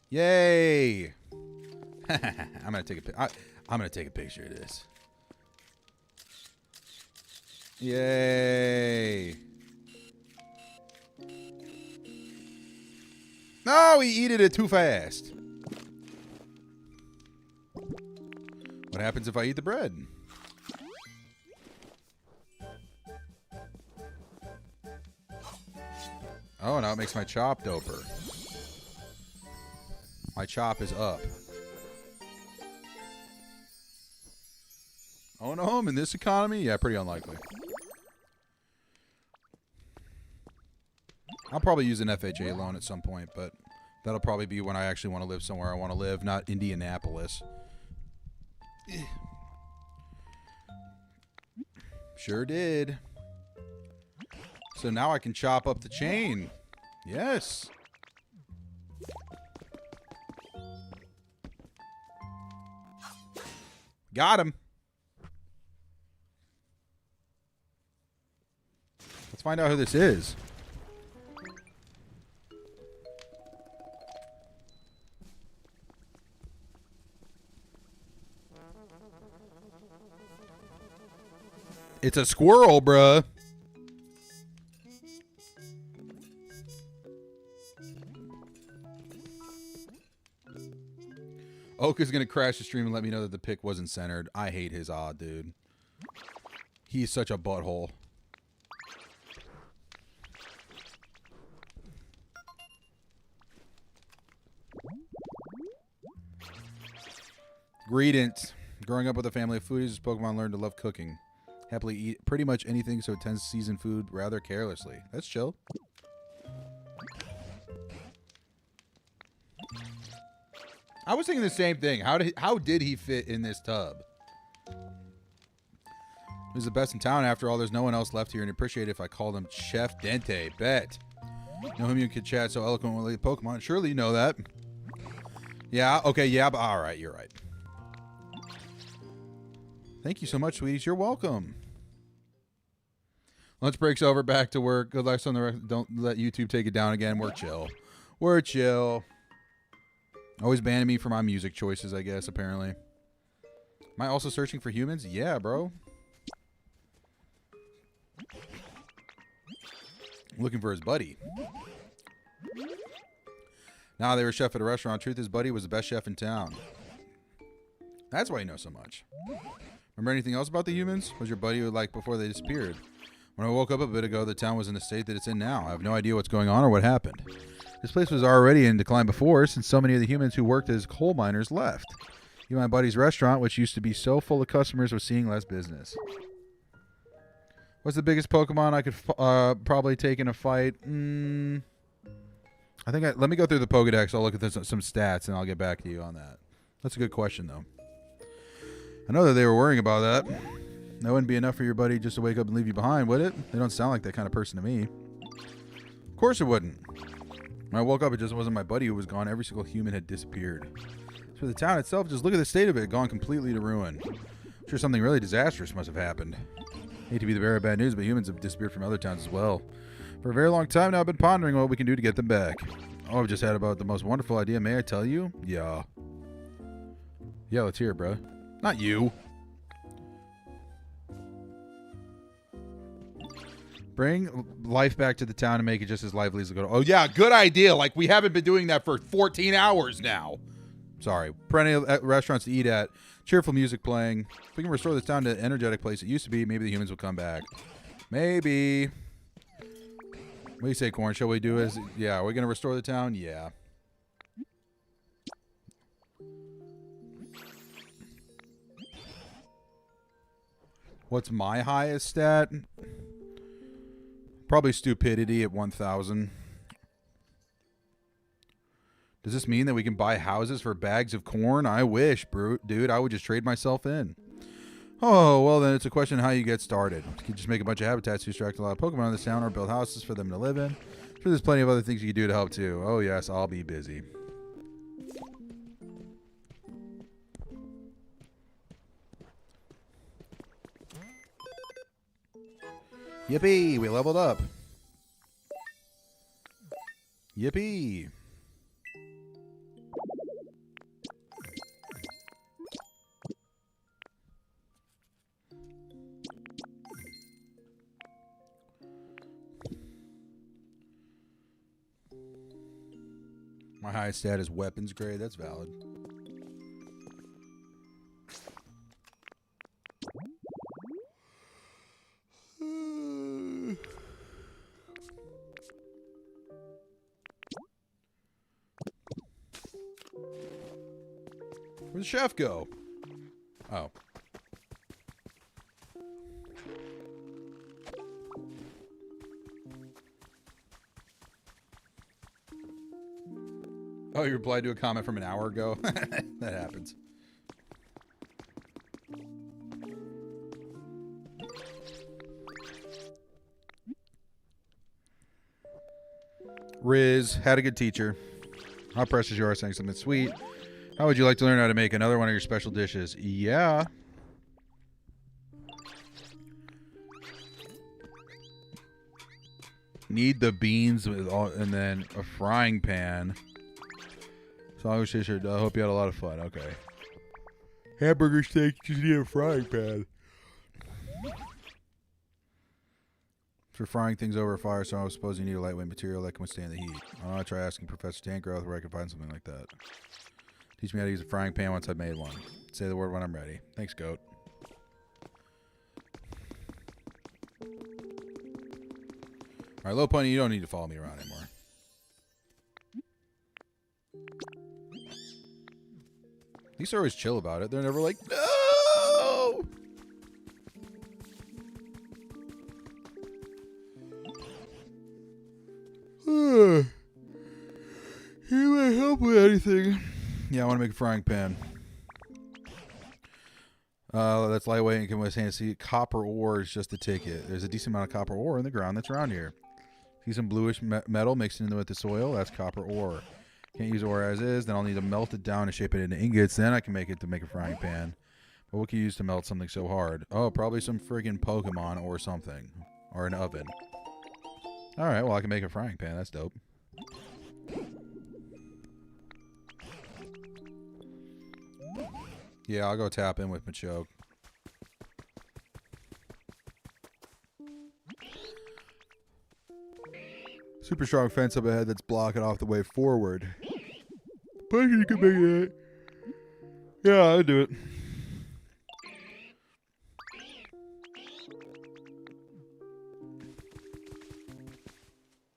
Yay! I'm gonna take a picture of this. Yay! No, he eated it too fast. What happens if I eat the bread? Oh, now it makes my chop doper. My chop is up. Own a home in this economy? Yeah, pretty unlikely. I'll probably use an FHA loan at some point, but that'll probably be when I actually want to live somewhere I want to live, not Indianapolis. Sure did. So now I can chop up the chain. Yes. Got him. Let's find out who this is. It's a squirrel, bruh. Oak is going to crash the stream and let me know that the pick wasn't centered. I hate his odd, dude. He's such a butthole. Greetings. Growing up with a family of foodies, Pokemon learned to love cooking. Happily eat pretty much anything, so it tends to season food rather carelessly. That's chill. I was thinking the same thing. How did he fit in this tub? He's the best in town. After all, there's no one else left here, and appreciate it if I called him Chef Dente. Bet. Know him, you could chat so eloquently with Pokemon. Surely you know that. Yeah, okay, yeah, but all right, you're right. Thank you so much, sweeties. You're welcome. Lunch break's over. Back to work. Good luck on the rest. Don't let YouTube take it down again. We're chill. We're chill. Always banning me for my music choices, I guess, apparently. Am I also searching for humans? Yeah, bro. Looking for his buddy. Nah, they were a chef at a restaurant. Truth is, buddy was the best chef in town. That's why you know so much. Remember anything else about the humans? What was your buddy like before they disappeared? When I woke up a bit ago, the town was in the state that it's in now. I have no idea what's going on or what happened. This place was already in decline before, since so many of the humans who worked as coal miners left. Even my buddy's restaurant, which used to be so full of customers, was seeing less business. What's the biggest Pokemon I could probably take in a fight? I think let me go through the Pokedex. I'll look at some stats, and I'll get back to you on that. That's a good question, though. I know that they were worrying about that. That wouldn't be enough for your buddy just to wake up and leave you behind, would it? They don't sound like that kind of person to me. Of course it wouldn't. When I woke up, it just wasn't my buddy who was gone. Every single human had disappeared. As for the town itself, just look at the state of it. Gone completely to ruin. I'm sure something really disastrous must have happened. Hate to be the bearer of bad news, but humans have disappeared from other towns as well. For a very long time now, I've been pondering what we can do to get them back. Oh, I've just had about the most wonderful idea. May I tell you? Yeah. Yeah, let's hear it, bro. Not you. Bring life back to the town and make it just as lively as it goes. Oh, yeah, good idea. Like, we haven't been doing that for 14 hours now. Sorry. Plenty of restaurants to eat at. Cheerful music playing. If we can restore this town to the energetic place it used to be, maybe the humans will come back. Maybe. What do you say, Corn? Shall we do it? Yeah, are we going to restore the town? Yeah. What's my highest stat? Probably stupidity at 1,000. Does this mean that we can buy houses for bags of corn? I wish, dude. I would just trade myself in. Oh, well, then it's a question of how you get started. You can just make a bunch of habitats to extract a lot of Pokemon in this town or build houses for them to live in. Sure, there's plenty of other things you can do to help, too. Oh, yes, I'll be busy. Yippee! We leveled up. Yippee! My highest stat is weapons grade. That's valid. Where'd the chef go? Oh. Oh, you replied to a comment from an hour ago? That happens. Riz, had a good teacher. How precious you are saying something sweet. How would you like to learn how to make another one of your special dishes? Yeah. Need the beans with all, and then a frying pan. So I hope you had a lot of fun. Okay. Hamburger steak, just need a frying pan. For frying things over a fire, so I suppose you need a lightweight material that can withstand the heat. I want to try asking Professor Tangrowth where I can find something like that. Teach me how to use a frying pan once I've made one. Say the word when I'm ready. Thanks, Goat. Alright, Low Pony, you don't need to follow me around anymore. These are always chill about it. They're never like, no! You might help with anything. Yeah, I want to make a frying pan. That's lightweight and can withstand. See, copper ore is just the ticket. There's a decent amount of copper ore in the ground that's around here. See some bluish metal mixed in with the soil? That's copper ore. Can't use ore as is. Then I'll need to melt it down and shape it into ingots. Then I can make it to make a frying pan. But what can you use to melt something so hard? Oh, probably some friggin' Pokemon or something. Or an oven. Alright, well, I can make a frying pan. That's dope. Yeah, I'll go tap in with Machoke. Super strong fence up ahead that's blocking off the way forward. But you can make it. Yeah, I'll do it.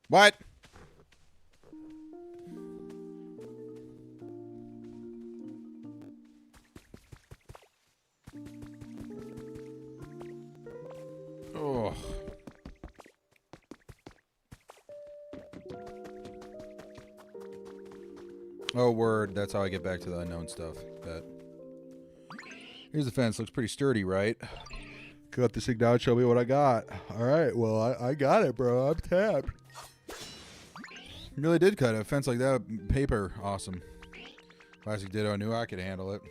What? Oh. Oh, word. That's how I get back to the unknown stuff. Bet. Here's the fence. Looks pretty sturdy, right? Cut this thing down. Show me what I got. All right. Well, I got it, bro. I'm tapped. Really did cut a fence like that. Paper. Awesome. Classic Ditto. I knew I could handle it.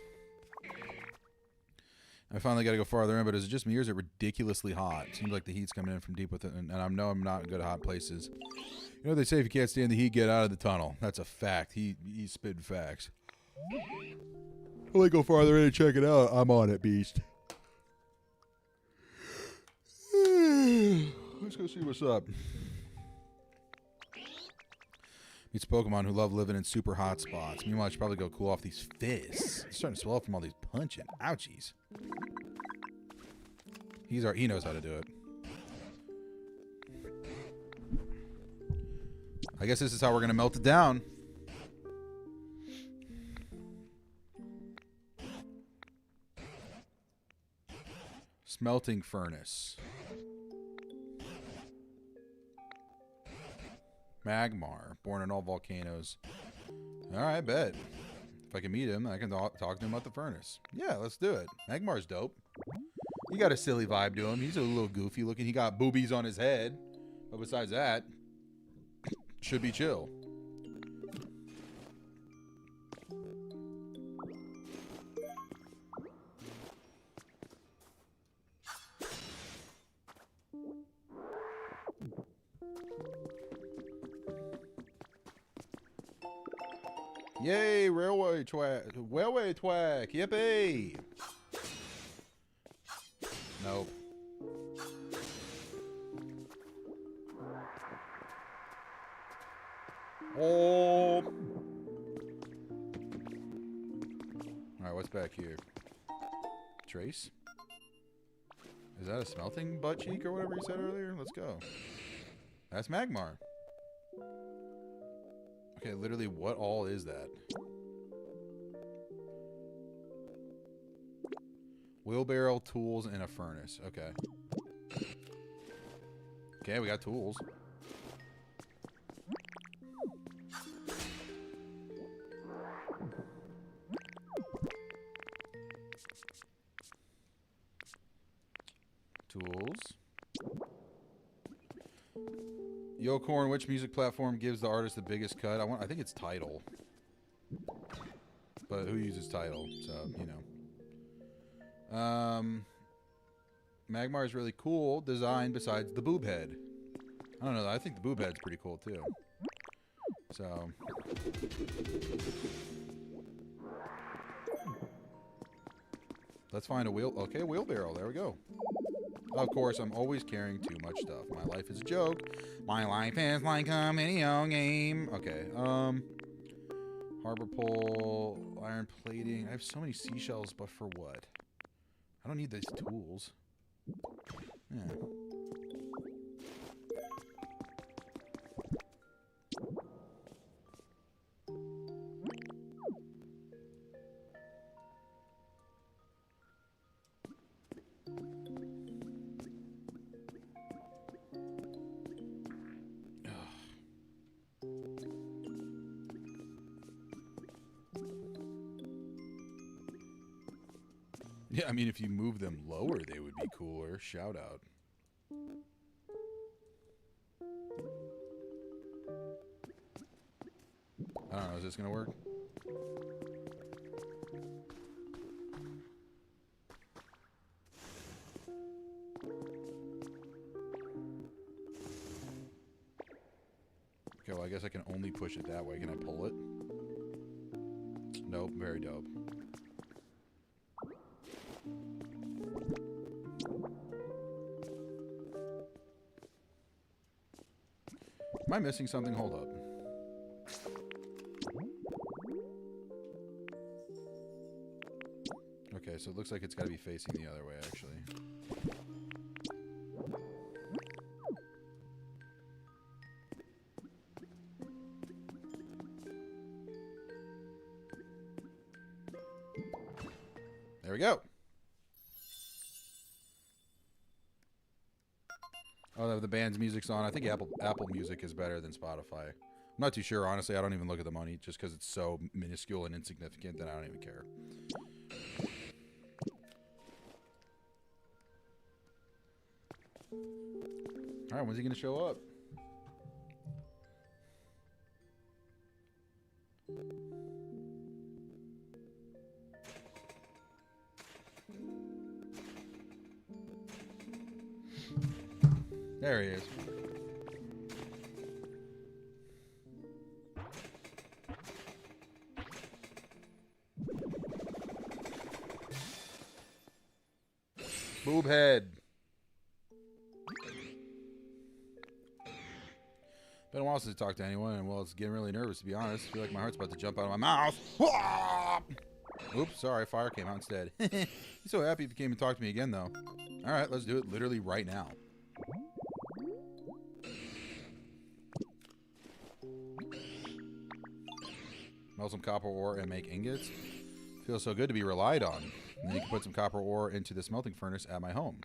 I finally got to go farther in, but is it just me or is it ridiculously hot? It seems like the heat's coming in from deep within, and I know I'm not good at hot places. You know what they say, if you can't stand the heat, get out of the tunnel. That's a fact. He's spitting facts. I'll go farther in and check it out. I'm on it, beast. Let's go see what's up. Meets Pokemon who love living in super hot spots. Meanwhile, I should probably go cool off these fists. It's starting to swell up from all these punching. Ouchies. He knows how to do it. I guess this is how we're going to melt it down. Smelting furnace. Magmar, born in all volcanoes. All right, bet. If I can meet him, I can talk to him about the furnace. Yeah, let's do it. Magmar's dope. He got a silly vibe to him. He's a little goofy looking. He got boobies on his head. But besides that, should be chill. Yay, railway track, yippee! Nope. Oh. Alright, what's back here? Trace? Is that a smelting butt cheek or whatever you said earlier? Let's go. That's Magmar. Okay, literally, what all is that? Wheelbarrow, tools, and a furnace. Okay. Okay, we got tools. Tools. Yo, Corn, which music platform gives the artist the biggest cut? I think it's Tidal. But who uses Tidal? So, you know. Magmar is really cool design besides the boob head. I don't know. I think the boob head's pretty cool too. So. Let's find a wheel. Okay, wheelbarrow. There we go. Of course, I'm always carrying too much stuff. My life is a joke. My life is like a video game. Okay, harbor pole, iron plating. I have so many seashells, but for what? I don't need these tools. Yeah. Yeah, I mean, if you move them lower, they would be cooler. Shout out. I don't know, is this gonna work? Okay, well, I guess I can only push it that way. Can I pull it? Nope, very dope. Am I missing something? Hold up. Okay, so it looks like it's got to be facing the other way, actually. There we go. Oh, the band's music's on. I think Apple Music is better than Spotify. I'm not too sure, honestly. I don't even look at the money just because it's so minuscule and insignificant that I don't even care. All right, when's he going to show up? There he is. Boob head. Been a while since I talked to anyone, and well, it's getting really nervous, to be honest. I feel like my heart's about to jump out of my mouth. Oops, sorry, fire came out instead. He's so happy if you came and talked to me again, though. All right, let's do it literally right now. Melt some copper ore and make ingots. Feels so good to be relied on. And then you can put some copper ore into the smelting furnace at my home.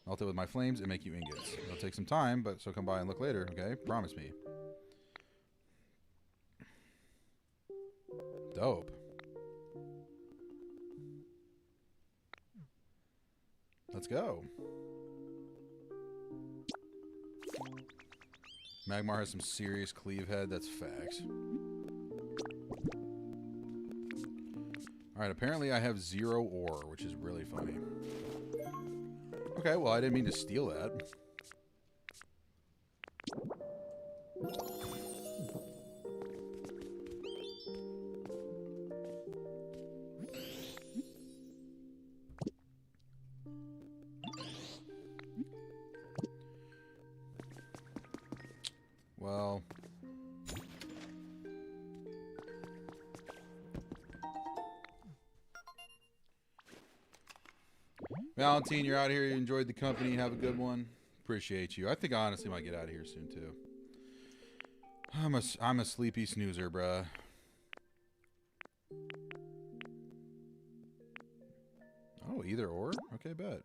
Melt it with my flames and make you ingots. It'll take some time, but so come by and look later, okay? Promise me. Dope. Let's go. Magmar has some serious cleave head. That's facts. Alright, apparently I have 0 ore, which is really funny. Okay, well, I didn't mean to steal that. Well... Valentine, you're out here. You enjoyed the company. Have a good one. Appreciate you. I think I honestly might get out of here soon, too. I'm a sleepy snoozer, bruh. Oh, either or? Okay, bet.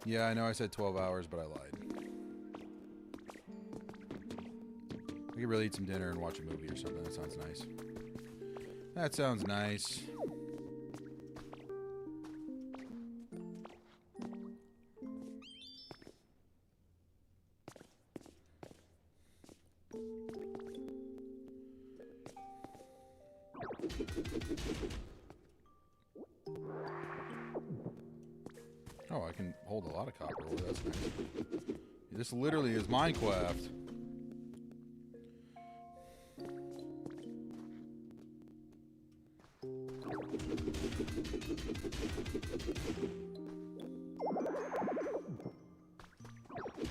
Yeah, I know I said 12 hours, but I lied. I could really eat some dinner and watch a movie or something. That sounds nice. That sounds nice. Oh, I can hold a lot of copper ore. That's nice. This literally is Minecraft.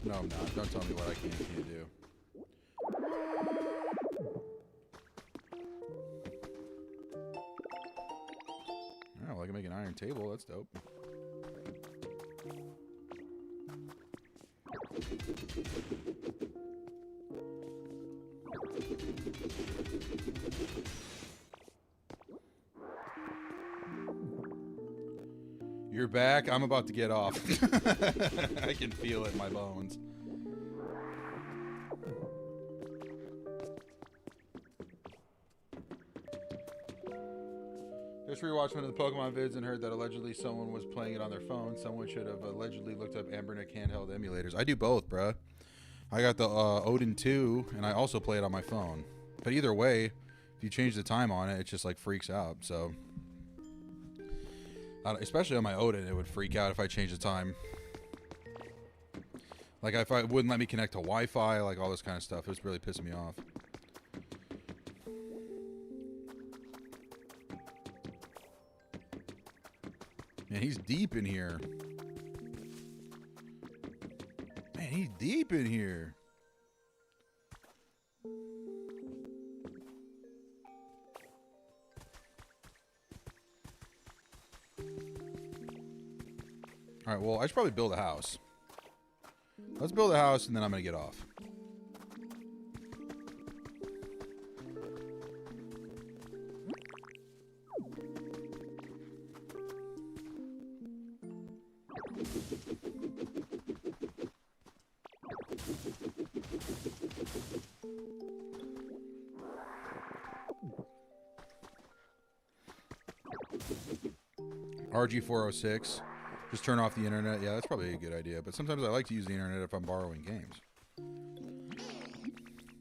No, I'm not. Don't tell me what I can and can't do. Oh, well, I can make an iron table. That's dope. You're back. I'm about to get off. I can feel it in my bones. Just rewatched one of the Pokemon vids and heard that allegedly someone was playing it on their phone. Someone should have allegedly looked up Ambernick handheld emulators. I do both, bruh. I got the Odin 2, and I also play it on my phone. But either way, if you change the time on it, it just like freaks out. So, especially on my Odin, it would freak out if I changed the time. Like if I wouldn't let me connect to Wi-Fi, like all this kind of stuff. It was really pissing me off. Man, he's deep in here. Man, he's deep in here. All right, well, I should probably build a house. Let's build a house, and then I'm going to get off. RG406. Just turn off the internet. Yeah, that's probably a good idea. But sometimes I like to use the internet if I'm borrowing games.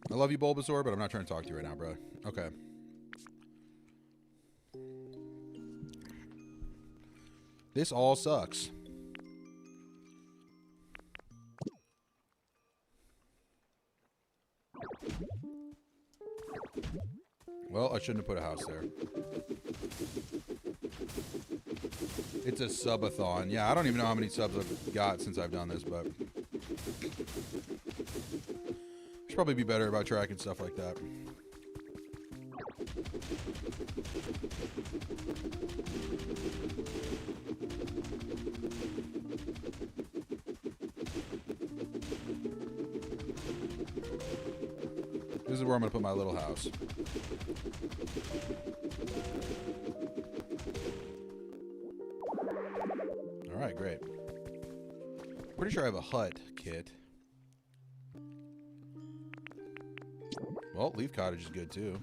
I love you, Bulbasaur, but I'm not trying to talk to you right now, bro. Okay. This all sucks. Well, I shouldn't have put a house there. It's a subathon. Yeah, I don't even know how many subs I've got since I've done this, but should probably be better about tracking stuff like that. This is where I'm going to put my little house. great. Pretty sure I have a hut kit. Well, Leaf Cottage is good too.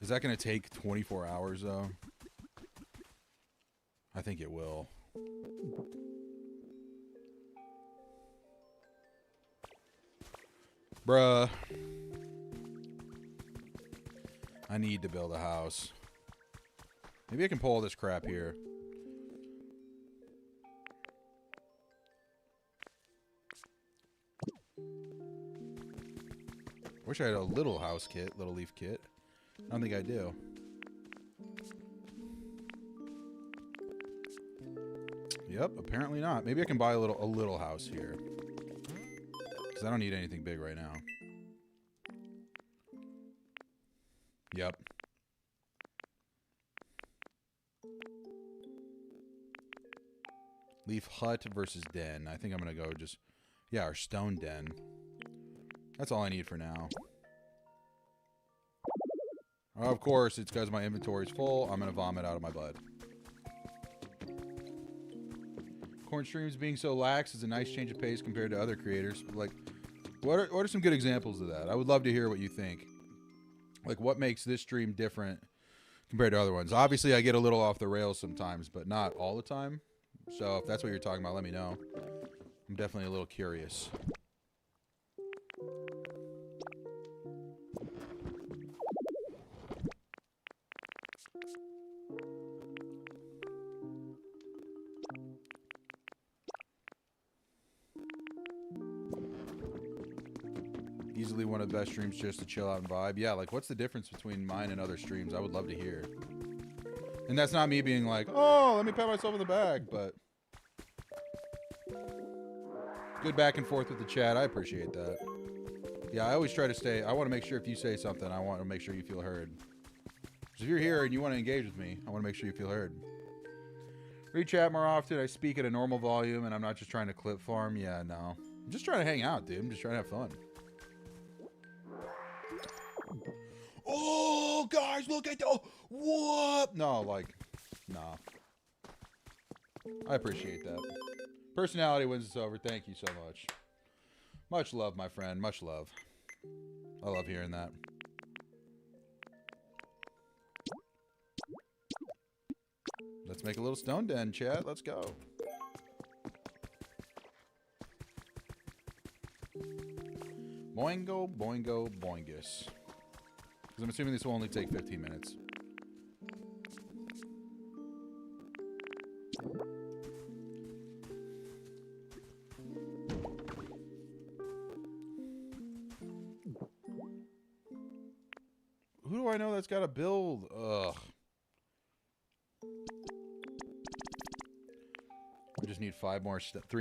Is that going to take 24 hours though? I think it will. Bruh. I need to build a house. Maybe I can pull all this crap here. Wish I had a little house kit, little leaf kit. I don't think I do. Yep, apparently not. Maybe I can buy a little house here. Because I don't need anything big right now. Yep. Leaf hut versus den. I think I'm going to go just... Yeah, our stone den. That's all I need for now. Of course, it's because my inventory's full. I'm going to vomit out of my butt. Corn streams being so lax is a nice change of pace compared to other creators. Like, what are some good examples of that? I would love to hear what you think. Like, what makes this stream different compared to other ones? Obviously, I get a little off the rails sometimes, but not all the time. So if that's what you're talking about, let me know. I'm definitely a little curious. Easily one of the best streams just to chill out and vibe. Yeah, like what's the difference between mine and other streams? I would love to hear. And that's not me being like, oh, let me pat myself on the back, but good back and forth with the chat. I appreciate that. Yeah, I always try to stay. I want to make sure if you say something, I want to make sure you feel heard. So if you're here and you want to engage with me, I want to make sure you feel heard. Read chat more often. I speak at a normal volume and I'm not just trying to clip farm. Yeah, no. I'm just trying to hang out, dude. I'm just trying to have fun. Oh, guys, look at the... What? No, like, nah. I appreciate that. Personality wins us over. Thank you so much. Much love, my friend. Much love. I love hearing that. Let's make a little stone den, chat. Let's go. Boingo, boingo, boingus. Because I'm assuming this will only take 15 minutes. Who do I know that's got a build? Ugh. We just need 3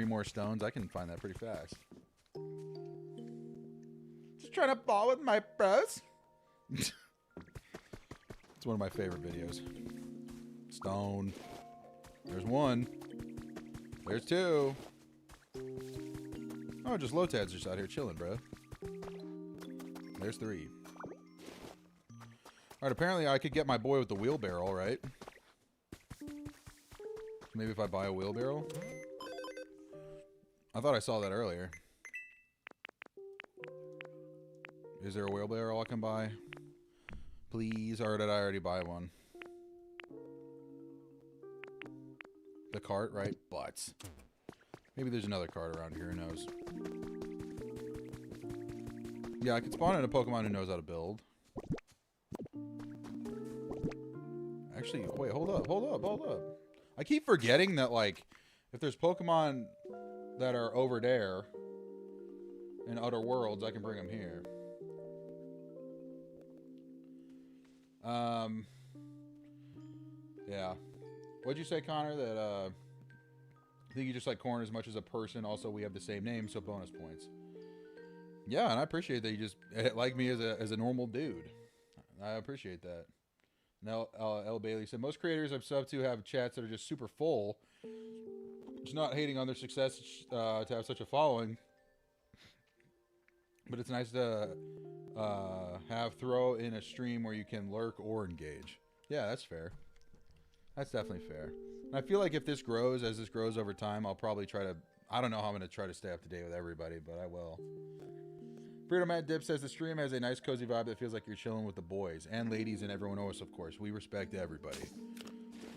more stones. I can find that pretty fast. Just trying to ball with my bros. It's one of my favorite videos. Stone. There's 1. There's 2. Oh, just Lotad's just out here chilling, bro. There's 3. Alright, apparently I could get my boy with the wheelbarrow, right? Maybe if I buy a wheelbarrow? I thought I saw that earlier. Is there a wheelbarrow I can buy? Please, or did I already buy one? The cart, right? Butts. Maybe there's another cart around here, who knows? Yeah, I could spawn in a Pokemon who knows how to build. Actually, wait, hold up. I keep forgetting that, like, if there's Pokemon that are over there in other worlds, I can bring them here. Yeah. What'd you say, Connor? That, I think you just like corn as much as a person. Also, we have the same name, so bonus points. Yeah, and I appreciate that you just like me as a normal dude. I appreciate that. Now, L. Bailey said, most creators I've subbed to have chats that are just super full. Just not hating on their success to have such a following. But it's nice to have throw in a stream where you can lurk or engage. Yeah, that's fair. That's definitely fair. And I feel like if this grows, as this grows over time, I'll probably try to... I don't know how I'm going to try to stay up to date with everybody, but I will. Freedom Matt Dip says the stream has a nice cozy vibe that feels like you're chilling with the boys and ladies and everyone else, of course. We respect everybody.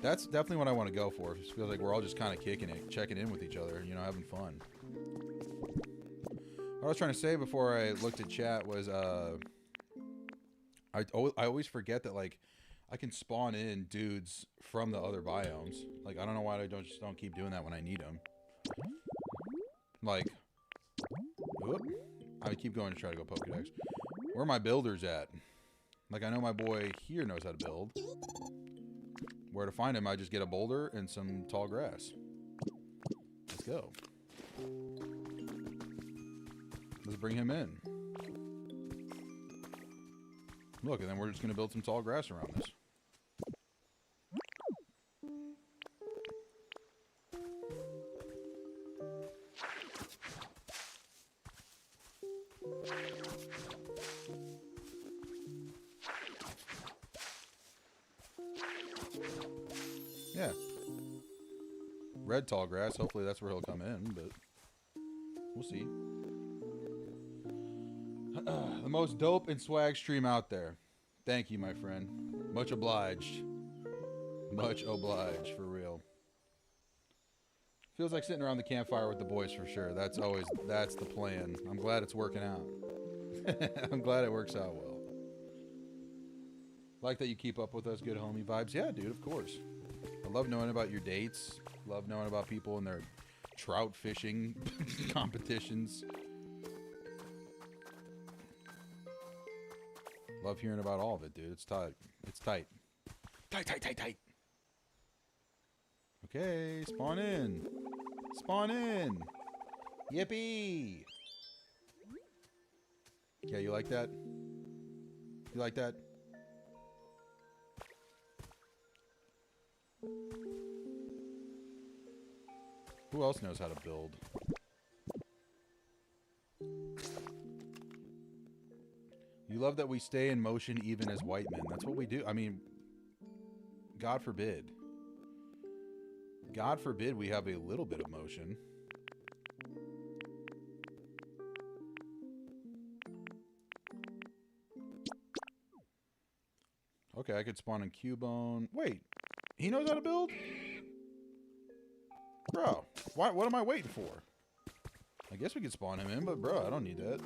That's definitely what I want to go for. It feels like we're all just kind of kicking it, checking in with each other, you know, having fun. What I was trying to say before I looked at chat was I always forget that, like, I can spawn in dudes from the other biomes. Like, I don't know why I don't keep doing that when I need them. Like, whoop. I would keep going to try to go Pokedex. Where are my builders at? Like, I know my boy here knows how to build. Where to find him, I just get a boulder and some tall grass. Let's go. Let's bring him in. Look, and then we're just going to build some tall grass around this. Yeah. Red tall grass. Hopefully that's where he'll come in, but we'll see. The most dope and swag stream out there. Thank you, my friend. Much obliged. Much obliged, for real. Feels like sitting around the campfire with the boys for sure. That's the plan. I'm glad it's working out. I'm glad it works out well. Like that you keep up with us, good homie vibes. Yeah, dude, of course. I love knowing about your dates. Love knowing about people and their trout fishing competitions. Love hearing about all of it, dude. It's tight. It's tight. Tight, tight, tight, tight. Okay, spawn in. Spawn in. Yippee. Yeah, you like that? You like that? Who else knows how to build? You love that we stay in motion even as white men. That's what we do. I mean, God forbid. God forbid we have a little bit of motion. Okay, I could spawn in Cubone. Wait, he knows how to build? Bro, what am I waiting for? I guess we could spawn him in, but bro, I don't need that.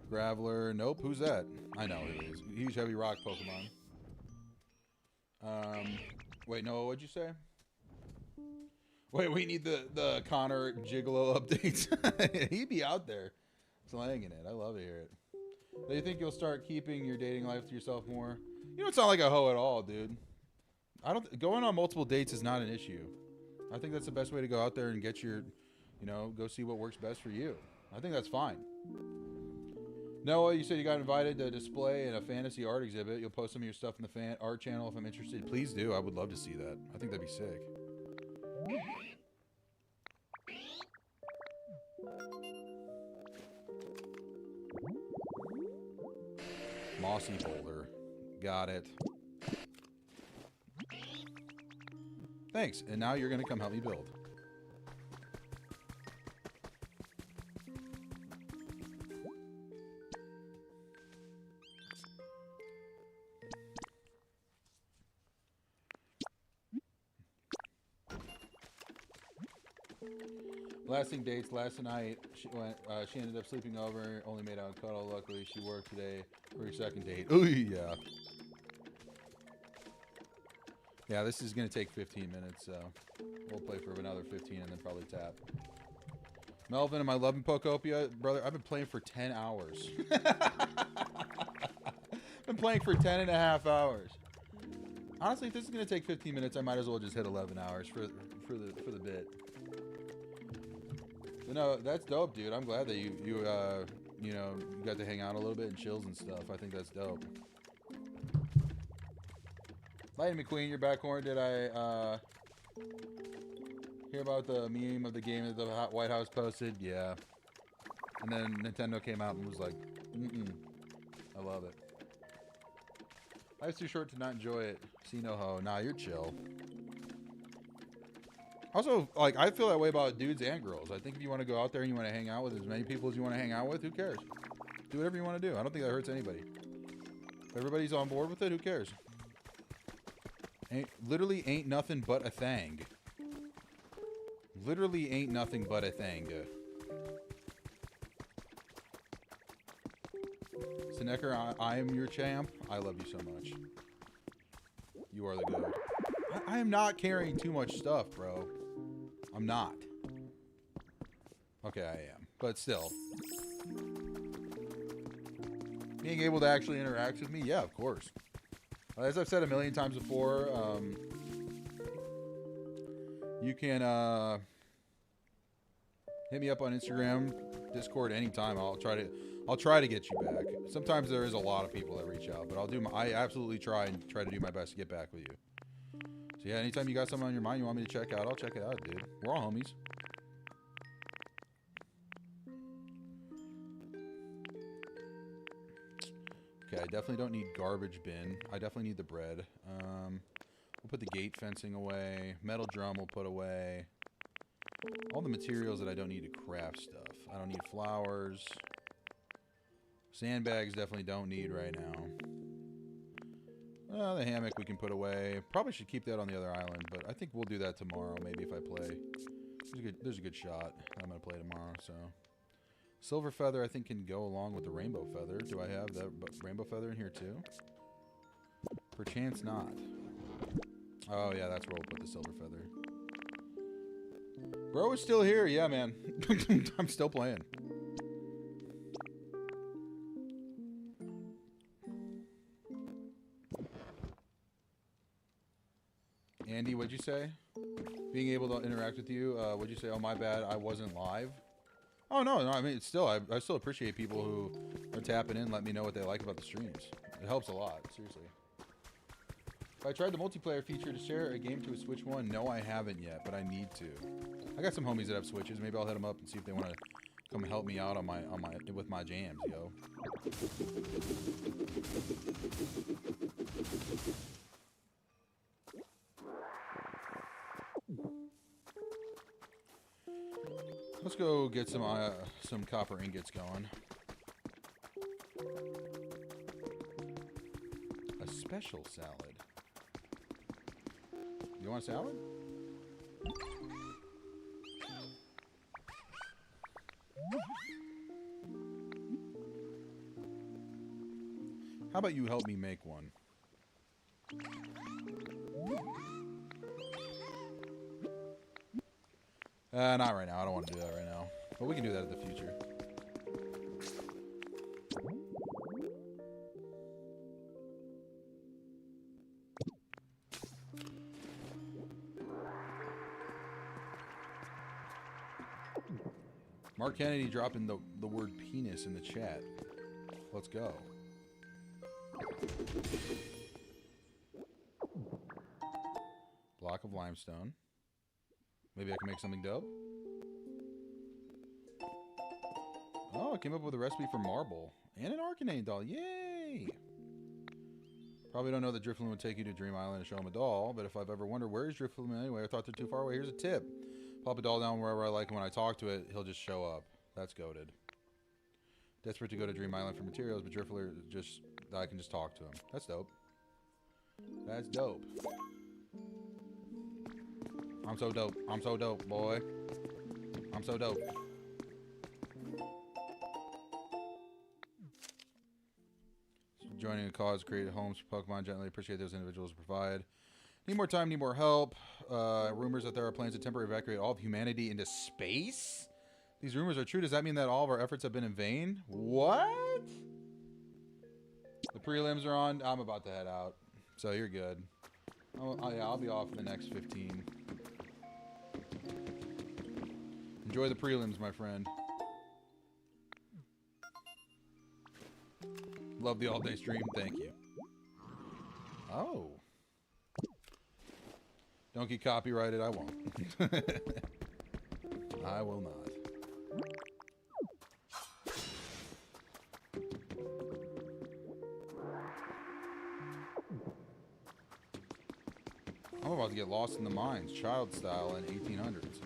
Graveler, nope, who's that? I know who it is. Huge heavy rock Pokemon. Wait, no, what'd you say? Wait, we need the Connor Gigolo updates. He'd be out there slanging it. I love to hear it. Do you think you'll start keeping your dating life to yourself more? You don't sound like a hoe at all, dude. Going on multiple dates is not an issue. I think that's the best way to go out there and get your, go see what works best for you. I think that's fine. Noah, you said you got invited to display in a fantasy art exhibit. You'll post some of your stuff in the fan art channel if I'm interested. Please do. I would love to see that. I think that'd be sick. Mossy boulder. Got it. Thanks. And now you're going to come help me build. Lasting dates. Last night, she ended up sleeping over. Only made out a cuddle. Luckily, she worked today for her second date. Ooh, yeah. Yeah, this is going to take 15 minutes, so we'll play for another 15 and then probably tap. Melvin, am I loving Pokopia? Brother, I've been playing for 10 hours. Been playing for 10 and a half hours. Honestly, if this is going to take 15 minutes, I might as well just hit 11 hours for the bit. But no, that's dope, dude. I'm glad that you you know, you got to hang out a little bit and chills and stuff. I think that's dope. Lightning McQueen, you're back, Horn. Did I hear about the meme of the game that the White House posted? Yeah. And then Nintendo came out and was like, I love it. Life's too short to not enjoy it. See no ho. Nah, you're chill. Also, like, I feel that way about dudes and girls. I think if you want to go out there and you want to hang out with as many people as you want to hang out with, who cares? Do whatever you want to do. I don't think that hurts anybody. If everybody's on board with it, who cares? Literally ain't nothing but a thang. Literally ain't nothing but a thang. Senecker, I am your champ. I love you so much. You are the goat. I am not carrying too much stuff, bro. I'm not. Okay, I am. But still. Being able to actually interact with me? Yeah, of course. As I've said a million times before, you can hit me up on Instagram, Discord anytime. I'll try to get you back. Sometimes there is a lot of people that reach out, but I absolutely try to do my best to get back with you. So yeah, anytime you got something on your mind you want me to check out, I'll check it out, dude. We're all homies. Okay, I definitely don't need garbage bin. I definitely need the bread. We'll put the gate fencing away. Metal drum we'll put away. All the materials that I don't need to craft stuff. I don't need flowers. Sandbags definitely don't need right now. The hammock we can put away. Probably should keep that on the other island, but I think we'll do that tomorrow, maybe if I play. There's a good shot I'm going to play tomorrow, so. Silver feather I think can go along with the rainbow feather. Do I have the rainbow feather in here too? Perchance not. Oh yeah, that's where we'll put the silver feather. Bro is still here. Yeah, man. I'm still playing. Andy, what'd you say? Being able to interact with you, what'd you say? Oh, my bad, I wasn't live. Oh, no, I mean, it's still, I still appreciate people who are tapping in, let me know what they like about the streams. It helps a lot, seriously. If I tried the multiplayer feature to share a game to a Switch 1, no, I haven't yet, but I need to. I got some homies that have Switches. Maybe I'll hit them up and see if they want to come help me out with my jams, yo. Let's go get some copper ingots going. A special salad. You want a salad? How about you help me make one? Not right now. I don't want to do that right now. But we can do that in the future. Mark Kennedy dropping the word penis in the chat. Let's go. Block of limestone. Maybe I can make something dope. Oh, I came up with a recipe for marble. And an Arcanine doll. Yay! Probably don't know that Drifloon would take you to Dream Island and show him a doll, but if I've ever wondered where is Drifloon anyway, I thought they're too far away. Here's a tip. Pop a doll down wherever I like, and when I talk to it, he'll just show up. That's goated. Desperate to go to Dream Island for materials, but Drifloon I can just talk to him. That's dope. That's dope. I'm so dope. I'm so dope, boy. I'm so dope. Joining a cause, create homes for Pokemon. Gently appreciate those individuals who provide. Need more time, need more help. Rumors that there are plans to temporarily evacuate all of humanity into space? These rumors are true. Does that mean that all of our efforts have been in vain? What? The prelims are on. I'm about to head out. So you're good. Yeah, I'll be off in the next 15. Enjoy the prelims, my friend. Love the all-day stream. Thank you. Oh. Don't get copyrighted. I won't. I will not. I'm about to get lost in the mines, child style in 1800s.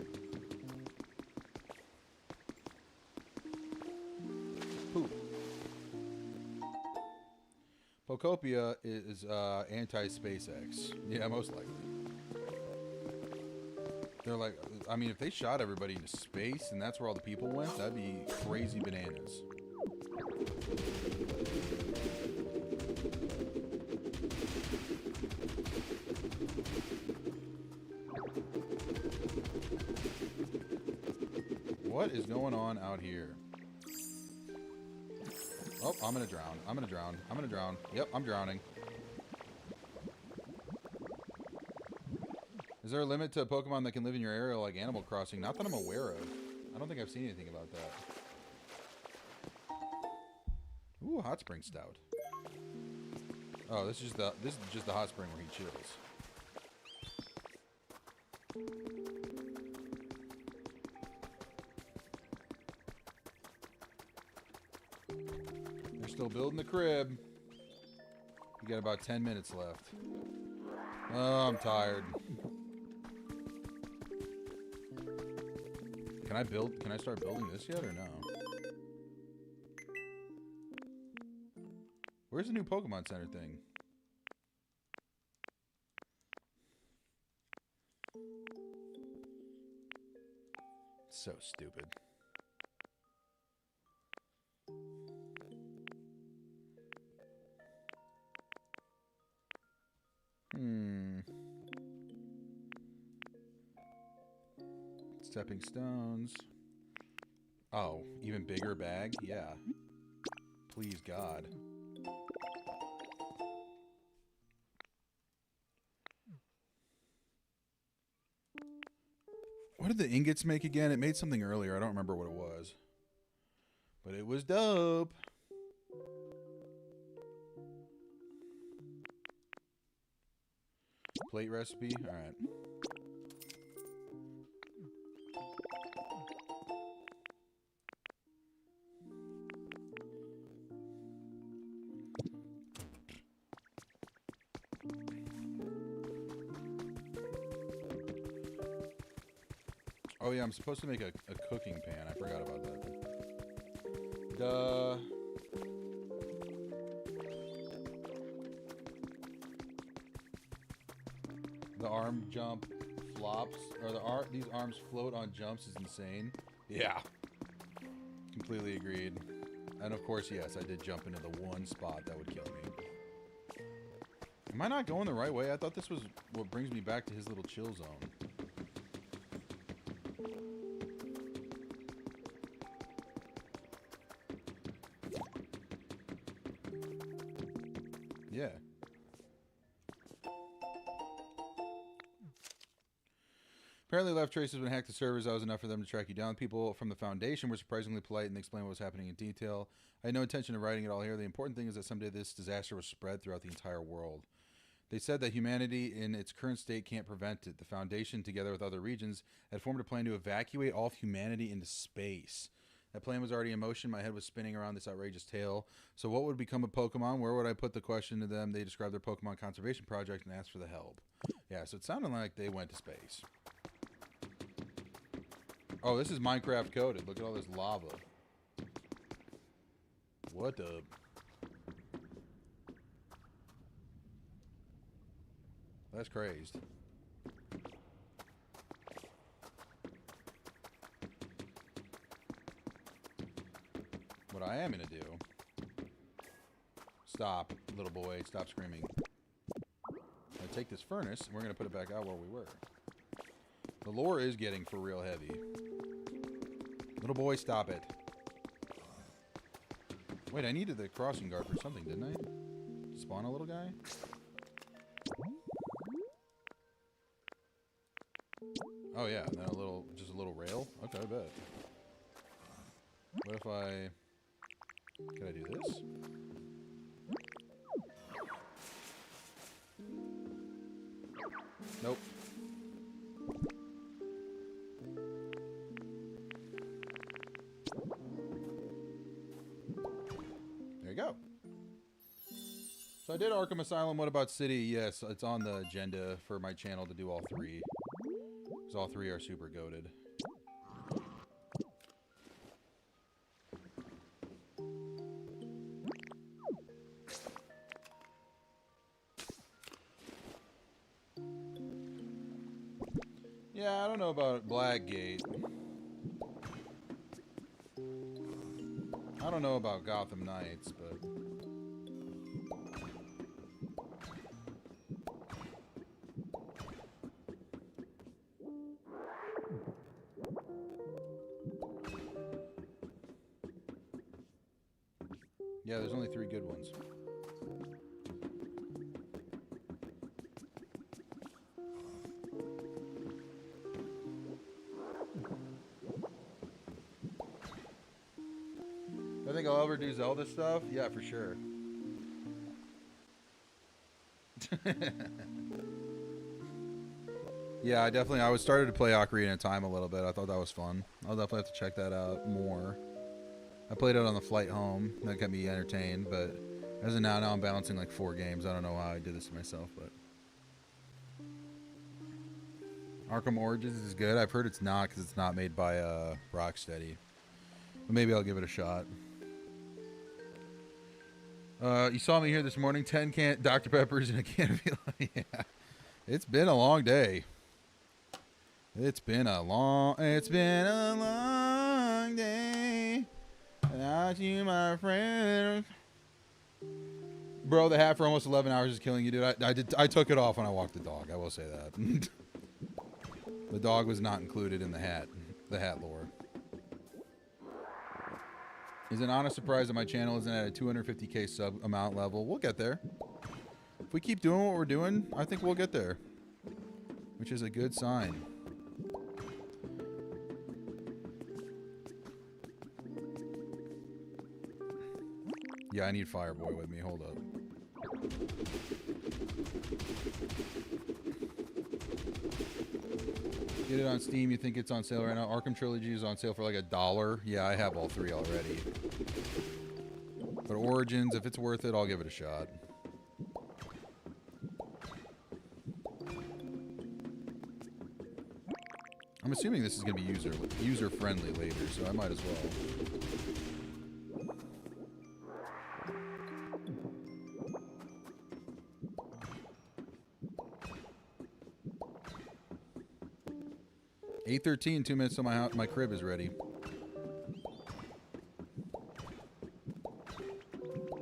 Poop. Pokopia is anti-SpaceX. Yeah, most likely. They're like, I mean, if they shot everybody into space and that's where all the people went, that'd be crazy bananas. What is going on out here? Oh, I'm gonna drown. I'm gonna drown. I'm gonna drown. Yep, I'm drowning. Is there a limit to a Pokemon that can live in your area like Animal Crossing? Not that I'm aware of. I don't think I've seen anything about that. Ooh, hot spring stout. Oh, this is just the hot spring where he chills. They're still building the crib. You got about 10 minutes left. Oh, I'm tired. Can I start building this yet or no? Where's the new Pokemon Center thing? So stupid. Stepping stones. Oh, even bigger bag? Yeah. Please, God. What did the ingots make again? It made something earlier. I don't remember what it was. But it was dope. Plate recipe? Alright. Oh yeah, I'm supposed to make a cooking pan. I forgot about that. Duh. The arm jump flops, or these arms float on jumps is insane. Yeah. Completely agreed. And of course, yes, I did jump into the one spot that would kill me. Am I not going the right way? I thought this was what brings me back to his little chill zone. Yeah. Apparently Left Trace has been hacked the servers. That was enough for them to track you down. People from the Foundation were surprisingly polite and they explained what was happening in detail. I had no intention of writing it all here. The important thing is that someday this disaster was spread throughout the entire world. They said that humanity in its current state can't prevent it. The Foundation, together with other regions, had formed a plan to evacuate all of humanity into space. That plan was already in motion. My head was spinning around this outrageous tale. So what would become of Pokemon? Where would I put the question to them? They described their Pokemon conservation project and asked for the help. Yeah, so it sounded like they went to space. Oh, this is Minecraft coded. Look at all this lava. What the... That's crazed. What I am going to do... Stop, little boy. Stop screaming. I'm going to take this furnace, and we're going to put it back out where we were. The lore is getting for real heavy. Little boy, stop it. Wait, I needed the crossing guard for something, didn't I? To spawn a little guy? Oh yeah, and then just a little rail? Okay, I bet. What if I... Can I do this? Nope. There you go. So I did Arkham Asylum. What about City? Yes, it's on the agenda for my channel to do all three. Because all three are super goated. Yeah, I don't know about Blackgate. I don't know about Gotham Knights, but... yeah, there's only 3 good ones. I think I'll ever do Zelda stuff? Yeah, for sure. Yeah, I started to play Ocarina of Time a little bit. I thought that was fun. I'll definitely have to check that out more. I played it on the flight home. That kept me entertained, but as of now I'm balancing like 4 games. I don't know how I did this to myself, but... Arkham Origins is good. I've heard it's not because it's not made by Rocksteady. But maybe I'll give it a shot. You saw me here this morning. 10 Dr. Peppers in a can of yeah. It's been a long day. It's been a long day. Without you, my friend. Bro, the hat for almost 11 hours is killing you, dude. I took it off when I walked the dog. I will say that. The dog was not included in the hat lore. Is it not a surprise that my channel isn't at a 250k sub amount level? We'll get there. If we keep doing what we're doing, I think we'll get there. Which is a good sign. Yeah, I need Fireboy with me. Hold up. Get it on Steam. You think it's on sale right now? Arkham Trilogy is on sale for like $1. Yeah, I have all 3 already. But Origins, if it's worth it, I'll give it a shot. I'm assuming this is going to be user-friendly later, so I might as well. $8:13, 2 minutes till my crib is ready.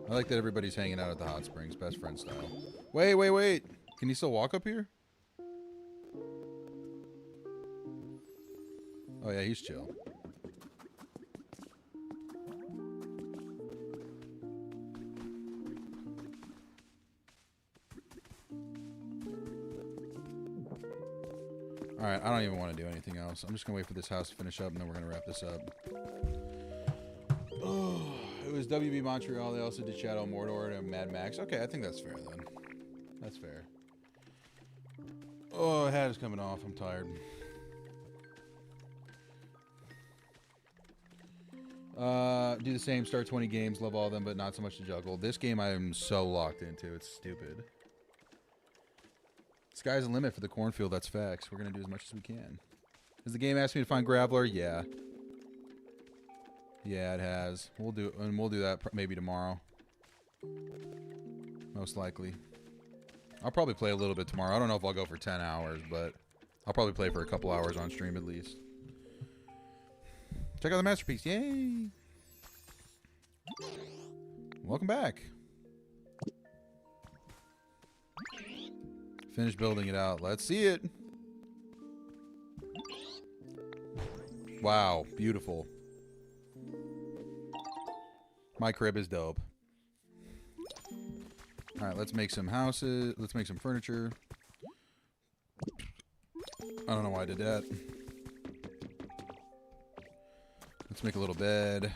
I like that everybody's hanging out at the hot springs, best friend style. Wait. Can you still walk up here? Oh yeah, he's chill. Alright, I don't even want to do anything else. I'm just going to wait for this house to finish up, and then we're going to wrap this up. Oh, it was WB Montreal. They also did Shadow Mordor and Mad Max. Okay, I think that's fair, then. That's fair. Oh, the hat is coming off. I'm tired. Do the same. Start 20 games. Love all of them, but not so much to juggle. This game I am so locked into. It's stupid. Sky's the limit for the cornfield. That's facts. We're going to do as much as we can. Has the game asked me to find Graveler? Yeah. Yeah, it has. We'll do that maybe tomorrow. Most likely. I'll probably play a little bit tomorrow. I don't know if I'll go for 10 hours, but I'll probably play for a couple hours on stream at least. Check out the masterpiece. Yay! Welcome back. Finish building it out. Let's see it. Wow, beautiful. My crib is dope. All right, let's make some houses. Let's make some furniture. I don't know why I did that. Let's make a little bed.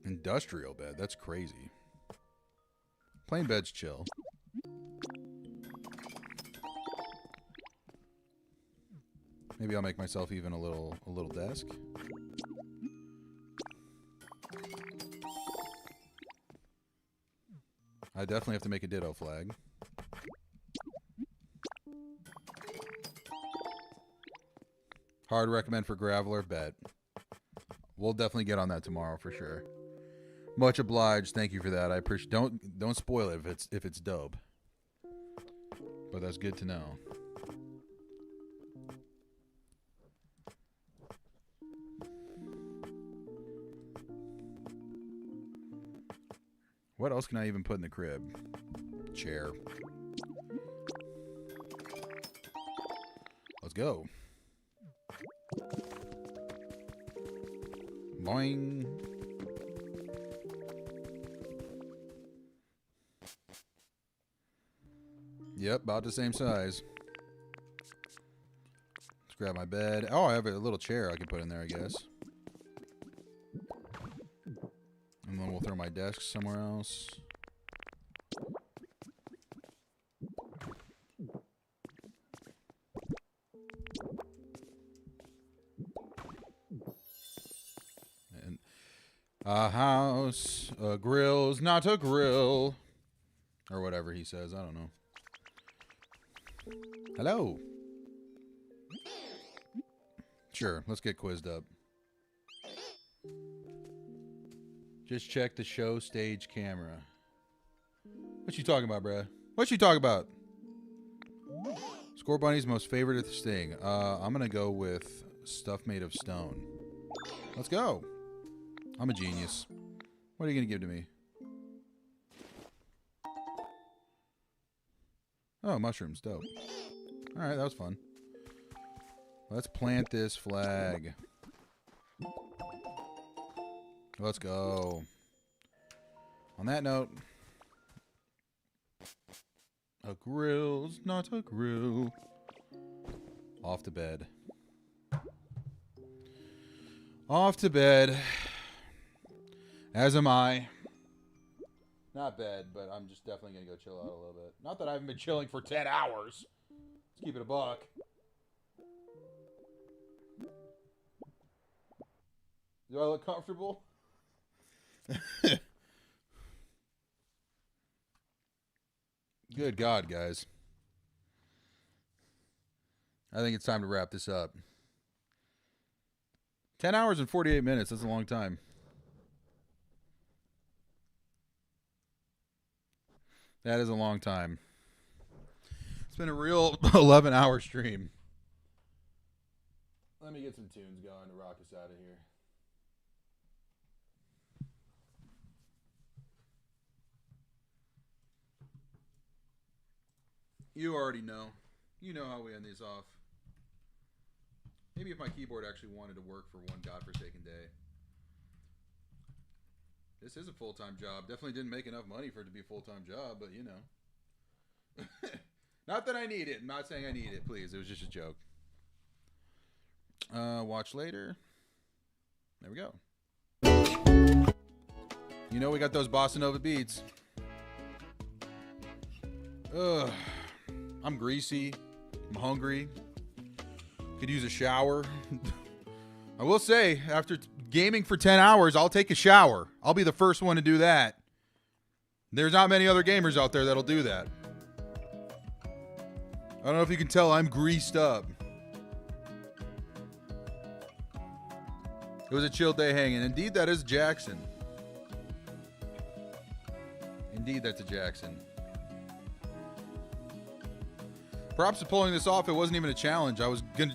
Industrial bed. That's crazy. Plain bed's chill. Maybe I'll make myself even a little desk. I definitely have to make a ditto flag. Hard recommend for Graveler, bet. We'll definitely get on that tomorrow for sure. Much obliged. Thank you for that. I appreciate. Don't spoil it if it's dope. But that's good to know. What else can I even put in the crib? Chair. Let's go. Boing. Yep, about the same size. Let's grab my bed. Oh, I have a little chair I can put in there, I guess. And then we'll throw my desk somewhere else. And a house, a grill's not a grill. Or whatever he says, I don't know. Hello. Sure, let's get quizzed up. Just check the show stage camera. What you talking about, bruh? What you talking about? Score Bunny's most favorite thing. I'm gonna go with stuff made of stone. Let's go. I'm a genius. What are you gonna give to me? Oh, mushrooms. Dope. Alright, that was fun. Let's plant this flag. Let's go. On that note, a grill's not a grill. Off to bed. Off to bed. As am I. Not bed, but I'm just definitely going to go chill out a little bit. Not that I haven't been chilling for 10 hours. Let's keep it a buck. Do I look comfortable? Good God, guys. I think it's time to wrap this up. 10 hours and 48 minutes. That's a long time. That is a long time. It's been a real 11-hour stream. Let me get some tunes going to rock us out of here. You already know. You know how we end these off. Maybe if my keyboard actually wanted to work for one godforsaken day. This is a full-time job. Definitely didn't make enough money for it to be a full-time job, but you know. Not that I need it. I'm not saying I need it, please. It was just a joke. Watch later. There we go. You know we got those Bossa Nova beats. Ugh. I'm greasy. I'm hungry. Could use a shower. I will say, after gaming for 10 hours, I'll take a shower. I'll be the first one to do that. There's not many other gamers out there that'll do that. I don't know if you can tell, I'm greased up. It was a chill day hanging. Indeed, that is Jackson. Indeed, that's a Jackson. Props to pulling this off. It wasn't even a challenge. I was gonna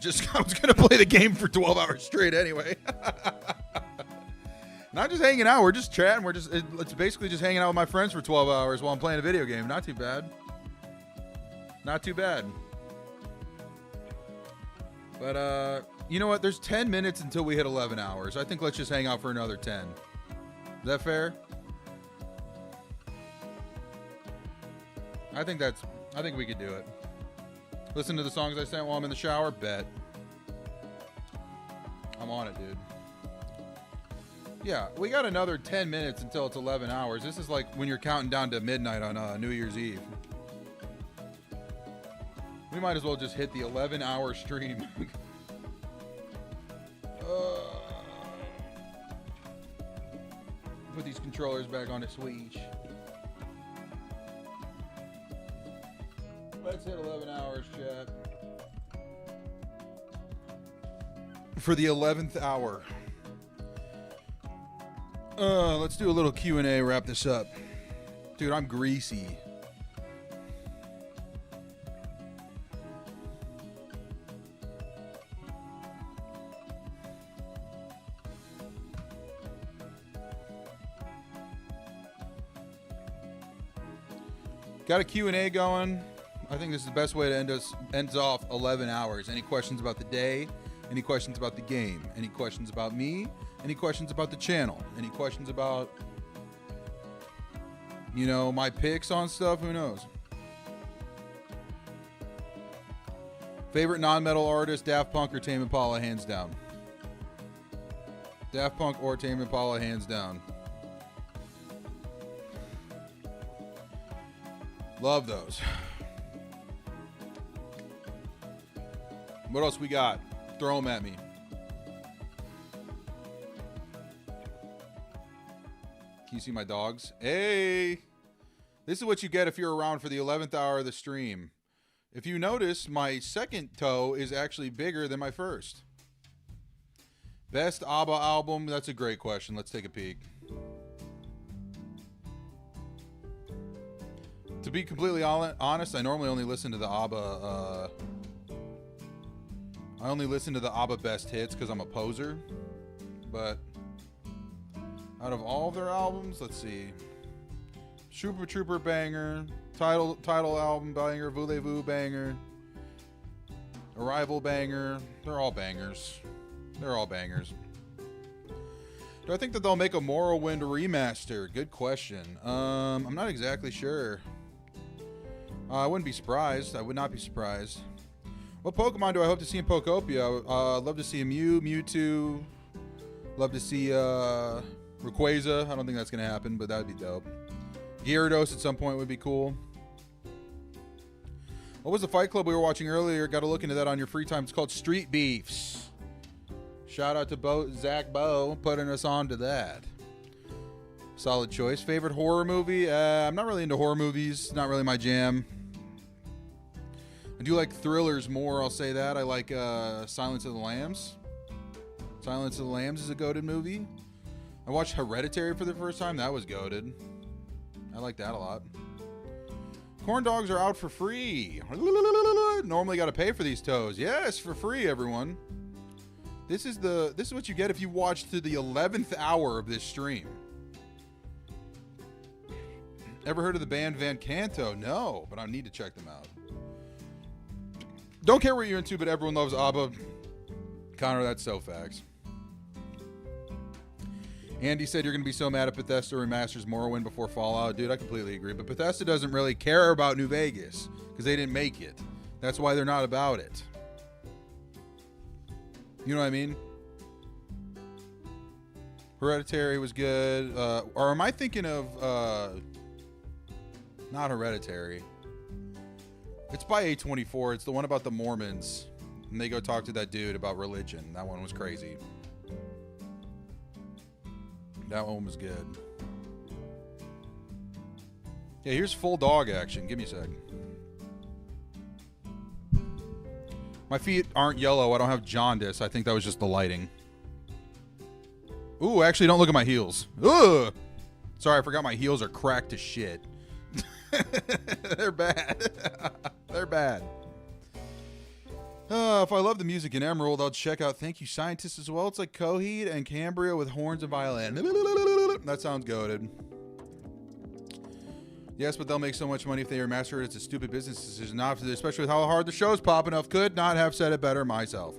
play the game for 12 hours straight anyway. Not just hanging out. We're just chatting. It's basically just hanging out with my friends for 12 hours while I'm playing a video game. Not too bad. Not too bad. But you know what? There's 10 minutes until we hit 11 hours. I think let's just hang out for another 10. Is that fair? I think we could do it. Listen to the songs I sent while I'm in the shower? Bet. I'm on it, dude. Yeah, we got another 10 minutes until it's 11 hours. This is like when you're counting down to midnight on New Year's Eve. We might as well just hit the 11-hour stream. put these controllers back on the Switch. Let's hit 11 hours, chat. For the 11th hour. Let's do a little Q&A, wrap this up. Dude, I'm greasy. Got a Q&A going. I think this is the best way to ends off 11 hours. Any questions about the day? Any questions about the game? Any questions about me? Any questions about the channel? Any questions about, you know, my picks on stuff? Who knows? Favorite non-metal artist, Daft Punk or Tame Impala, hands down. Daft Punk or Tame Impala, hands down. Love those. What else we got? Throw them at me. Can you see my dogs? Hey! This is what you get if you're around for the 11th hour of the stream. If you notice, my second toe is actually bigger than my first. Best ABBA album? That's a great question. Let's take a peek. To be completely honest, I normally only listen to the ABBA. I only listen to the ABBA best hits because I'm a poser. But out of all of their albums, let's see. Super Trooper banger, title album banger, Voulez-Vous banger, Arrival banger. They're all bangers. They're all bangers. Do I think that they'll make a Morrowind remaster? Good question. I'm not exactly sure. I wouldn't be surprised. I would not be surprised. What Pokemon do I hope to see in Pokopia? I'd love to see a Mew, Mewtwo. Love to see Rayquaza. I don't think that's going to happen, but that would be dope. Gyarados at some point would be cool. What was the Fight Club we were watching earlier? Got to look into that on your free time. It's called Street Beefs. Shout out to Zach Bowe putting us on to that. Solid choice. Favorite horror movie? I'm not really into horror movies. Not really my jam. I do like thrillers more, I'll say that. I like Silence of the Lambs. Silence of the Lambs is a goated movie. I watched Hereditary for the first time. That was goated. I like that a lot. Corn dogs are out for free. Normally got to pay for these toes. Yes, for free, everyone. This is what you get if you watch to the 11th hour of this stream. Ever heard of the band Van Canto? No, but I need to check them out. Don't care what you're into, but everyone loves ABBA. Connor, that's so facts. Andy said you're going to be so mad at Bethesda remasters Morrowind before Fallout. Dude, I completely agree. But Bethesda doesn't really care about New Vegas because they didn't make it. That's why they're not about it. You know what I mean? Hereditary was good. Or am I thinking of... not Hereditary. It's by A24. It's the one about the Mormons. And they go talk to that dude about religion. That one was crazy. That one was good. Yeah, here's full dog action. Give me a sec. My feet aren't yellow. I don't have jaundice. I think that was just the lighting. Ooh, actually, don't look at my heels. Ugh! Sorry, I forgot my heels are cracked to shit. They're bad. They're bad. If I love the music in Emerald, I'll check out Thank You Scientists as well. It's like Coheed and Cambria with horns and violin. That sounds goated. Yes, but they'll make so much money if they remaster it. It's a stupid business decision, not especially with how hard the show's popping up. Could not have said it better myself.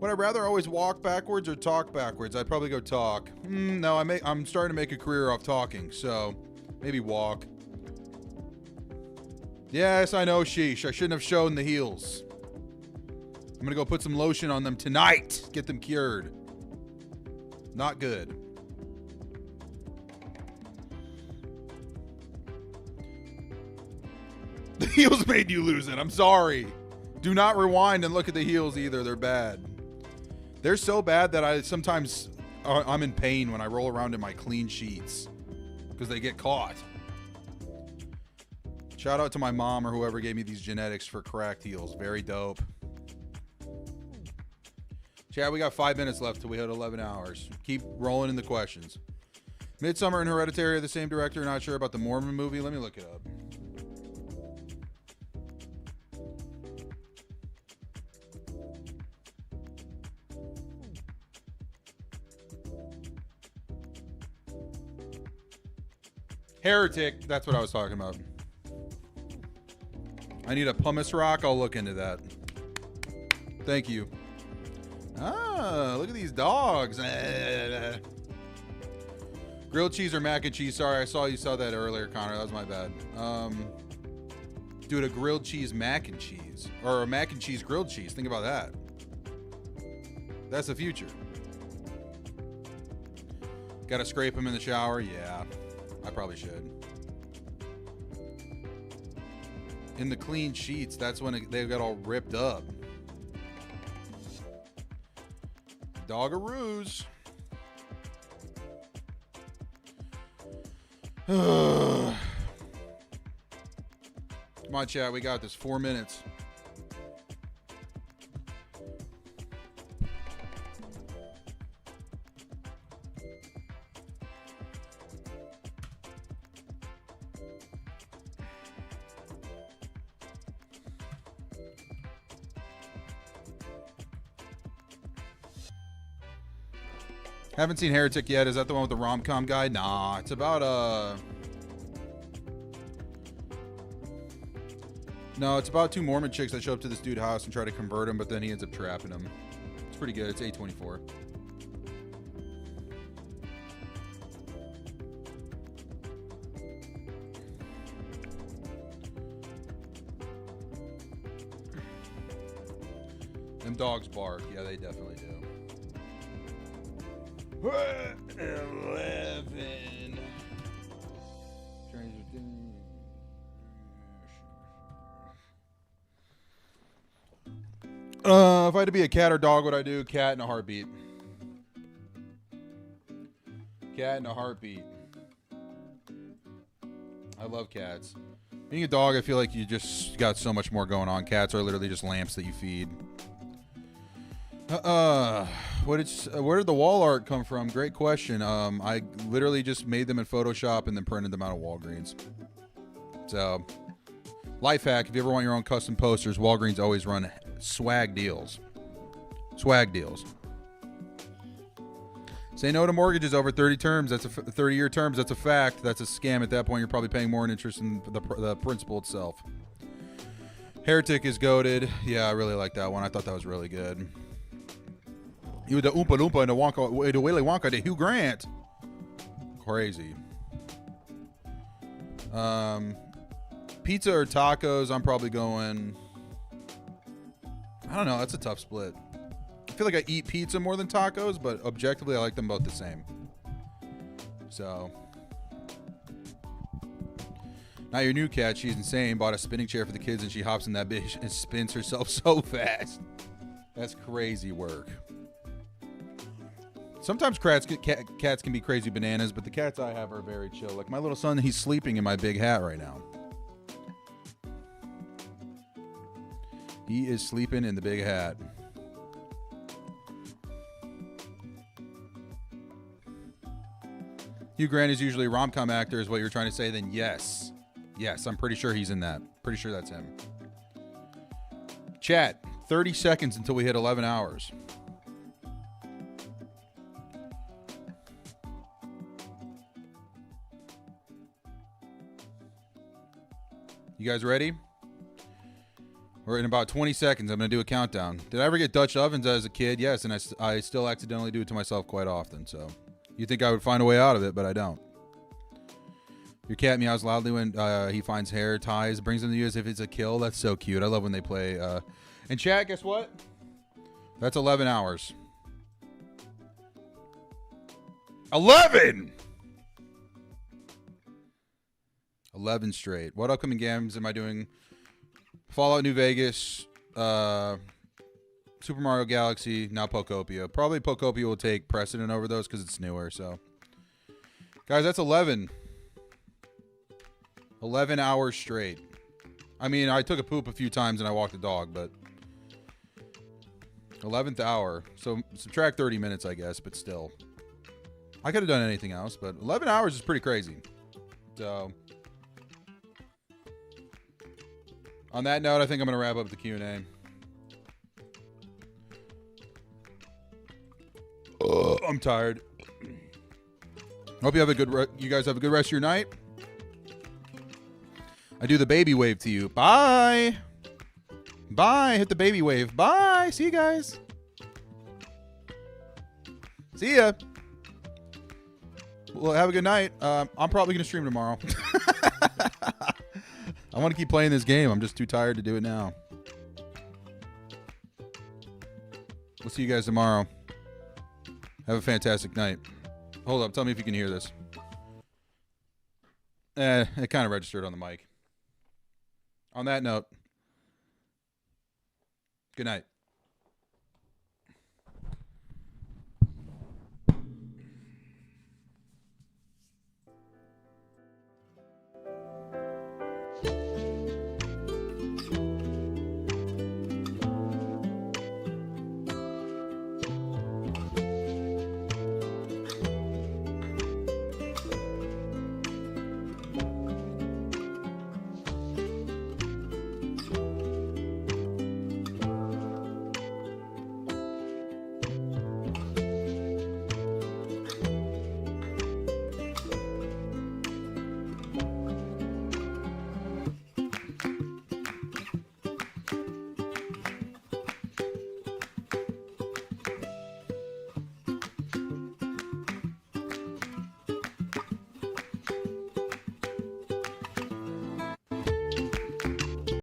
Would I rather always walk backwards or talk backwards? I'd probably go talk. No, I'm starting to make a career off talking, so maybe walk. Yes, I know, sheesh. I shouldn't have shown the heels. I'm going to go put some lotion on them tonight. Get them cured. Not good. The heels made you lose it. I'm sorry. Do not rewind and look at the heels either. They're bad. They're so bad that I sometimes I'm in pain when I roll around in my clean sheets because they get caught. Shout out to my mom or whoever gave me these genetics for cracked heels. Very dope. Chad, we got 5 minutes left till we hit 11 hours. Keep rolling in the questions. Midsummer and Hereditary are the same director. Not sure about the Mormon movie. Let me look it up. Heretic, that's what I was talking about. I need a pumice rock. I'll look into that. Thank you. Ah, look at these dogs. Grilled cheese or mac and cheese? Sorry, I saw you saw that earlier, Connor. That was my bad. Dude, a grilled cheese mac and cheese. Or a mac and cheese grilled cheese. Think about that. That's the future. Gotta scrape them in the shower? Yeah, I probably should. In the clean sheets, that's when they got all ripped up. Dogaroos. Come on, chat. We got this. 4 minutes. Haven't seen Heretic yet. Is that the one with the rom-com guy? Nah, it's about no, it's about two Mormon chicks that show up to this dude's house and try to convert him, but then he ends up trapping him. It's pretty good. It's A24. Them dogs bark. Yeah, they definitely do. 11. If I had to be a cat or dog, what would I do? Cat in a heartbeat. Cat in a heartbeat. I love cats. Being a dog, I feel like you just got so much more going on. Cats are literally just lamps that you feed. Where did the wall art come from? Great question. I literally just made them in Photoshop and then printed them out of Walgreens. So, life hack, if you ever want your own custom posters, Walgreens always run swag deals. Swag deals. Say no to mortgages over 30 terms. That's a 30-year terms. That's a fact. That's a scam. At that point, you're probably paying more in interest than the principal itself. Heretic is goated. Yeah, I really like that one. I thought that was really good. You the Oompa Loompa and the Wonka, the Willy Wonka, the Hugh Grant. Crazy. Pizza or tacos? I'm probably going. I don't know. That's a tough split. I feel like I eat pizza more than tacos, but objectively, I like them both the same. So. Now your new cat, she's insane. Bought a spinning chair for the kids, and she hops in that bitch and spins herself so fast. That's crazy work. Sometimes cats can be crazy bananas, but the cats I have are very chill. Like my little son, he's sleeping in my big hat right now. He is sleeping in the big hat. Hugh Grant is usually a rom-com actor, is what you're trying to say? Then yes. Yes, I'm pretty sure he's in that. Pretty sure that's him. Chat, 30 seconds until we hit 11 hours. You guys ready? We're in about 20 seconds. I'm going to do a countdown. Did I ever get Dutch ovens as a kid? Yes, and I still accidentally do it to myself quite often. So you think I would find a way out of it, but I don't. Your cat meows loudly when he finds hair ties. Brings them to you as if it's a kill. That's so cute. I love when they play. And chat, guess what? That's 11 hours. 11! 11 straight. What upcoming games am I doing? Fallout New Vegas, Super Mario Galaxy, now Pokopia. Probably Pokopia will take precedent over those because it's newer. So, guys, that's 11. 11 hours straight. I mean, I took a poop a few times and I walked the dog, but 11th hour. So subtract 30 minutes, I guess, but still. I could have done anything else, but 11 hours is pretty crazy. So, on that note, I think I'm going to wrap up the Q&A. I'm tired. Hope you have a good. You guys have a good rest of your night. I do the baby wave to you. Bye. Bye. Hit the baby wave. Bye. See you guys. See ya. Well, have a good night. I'm probably gonna stream tomorrow. I want to keep playing this game. I'm just too tired to do it now. We'll see you guys tomorrow. Have a fantastic night. Hold up. Tell me if you can hear this. It kind of registered on the mic. On that note, good night.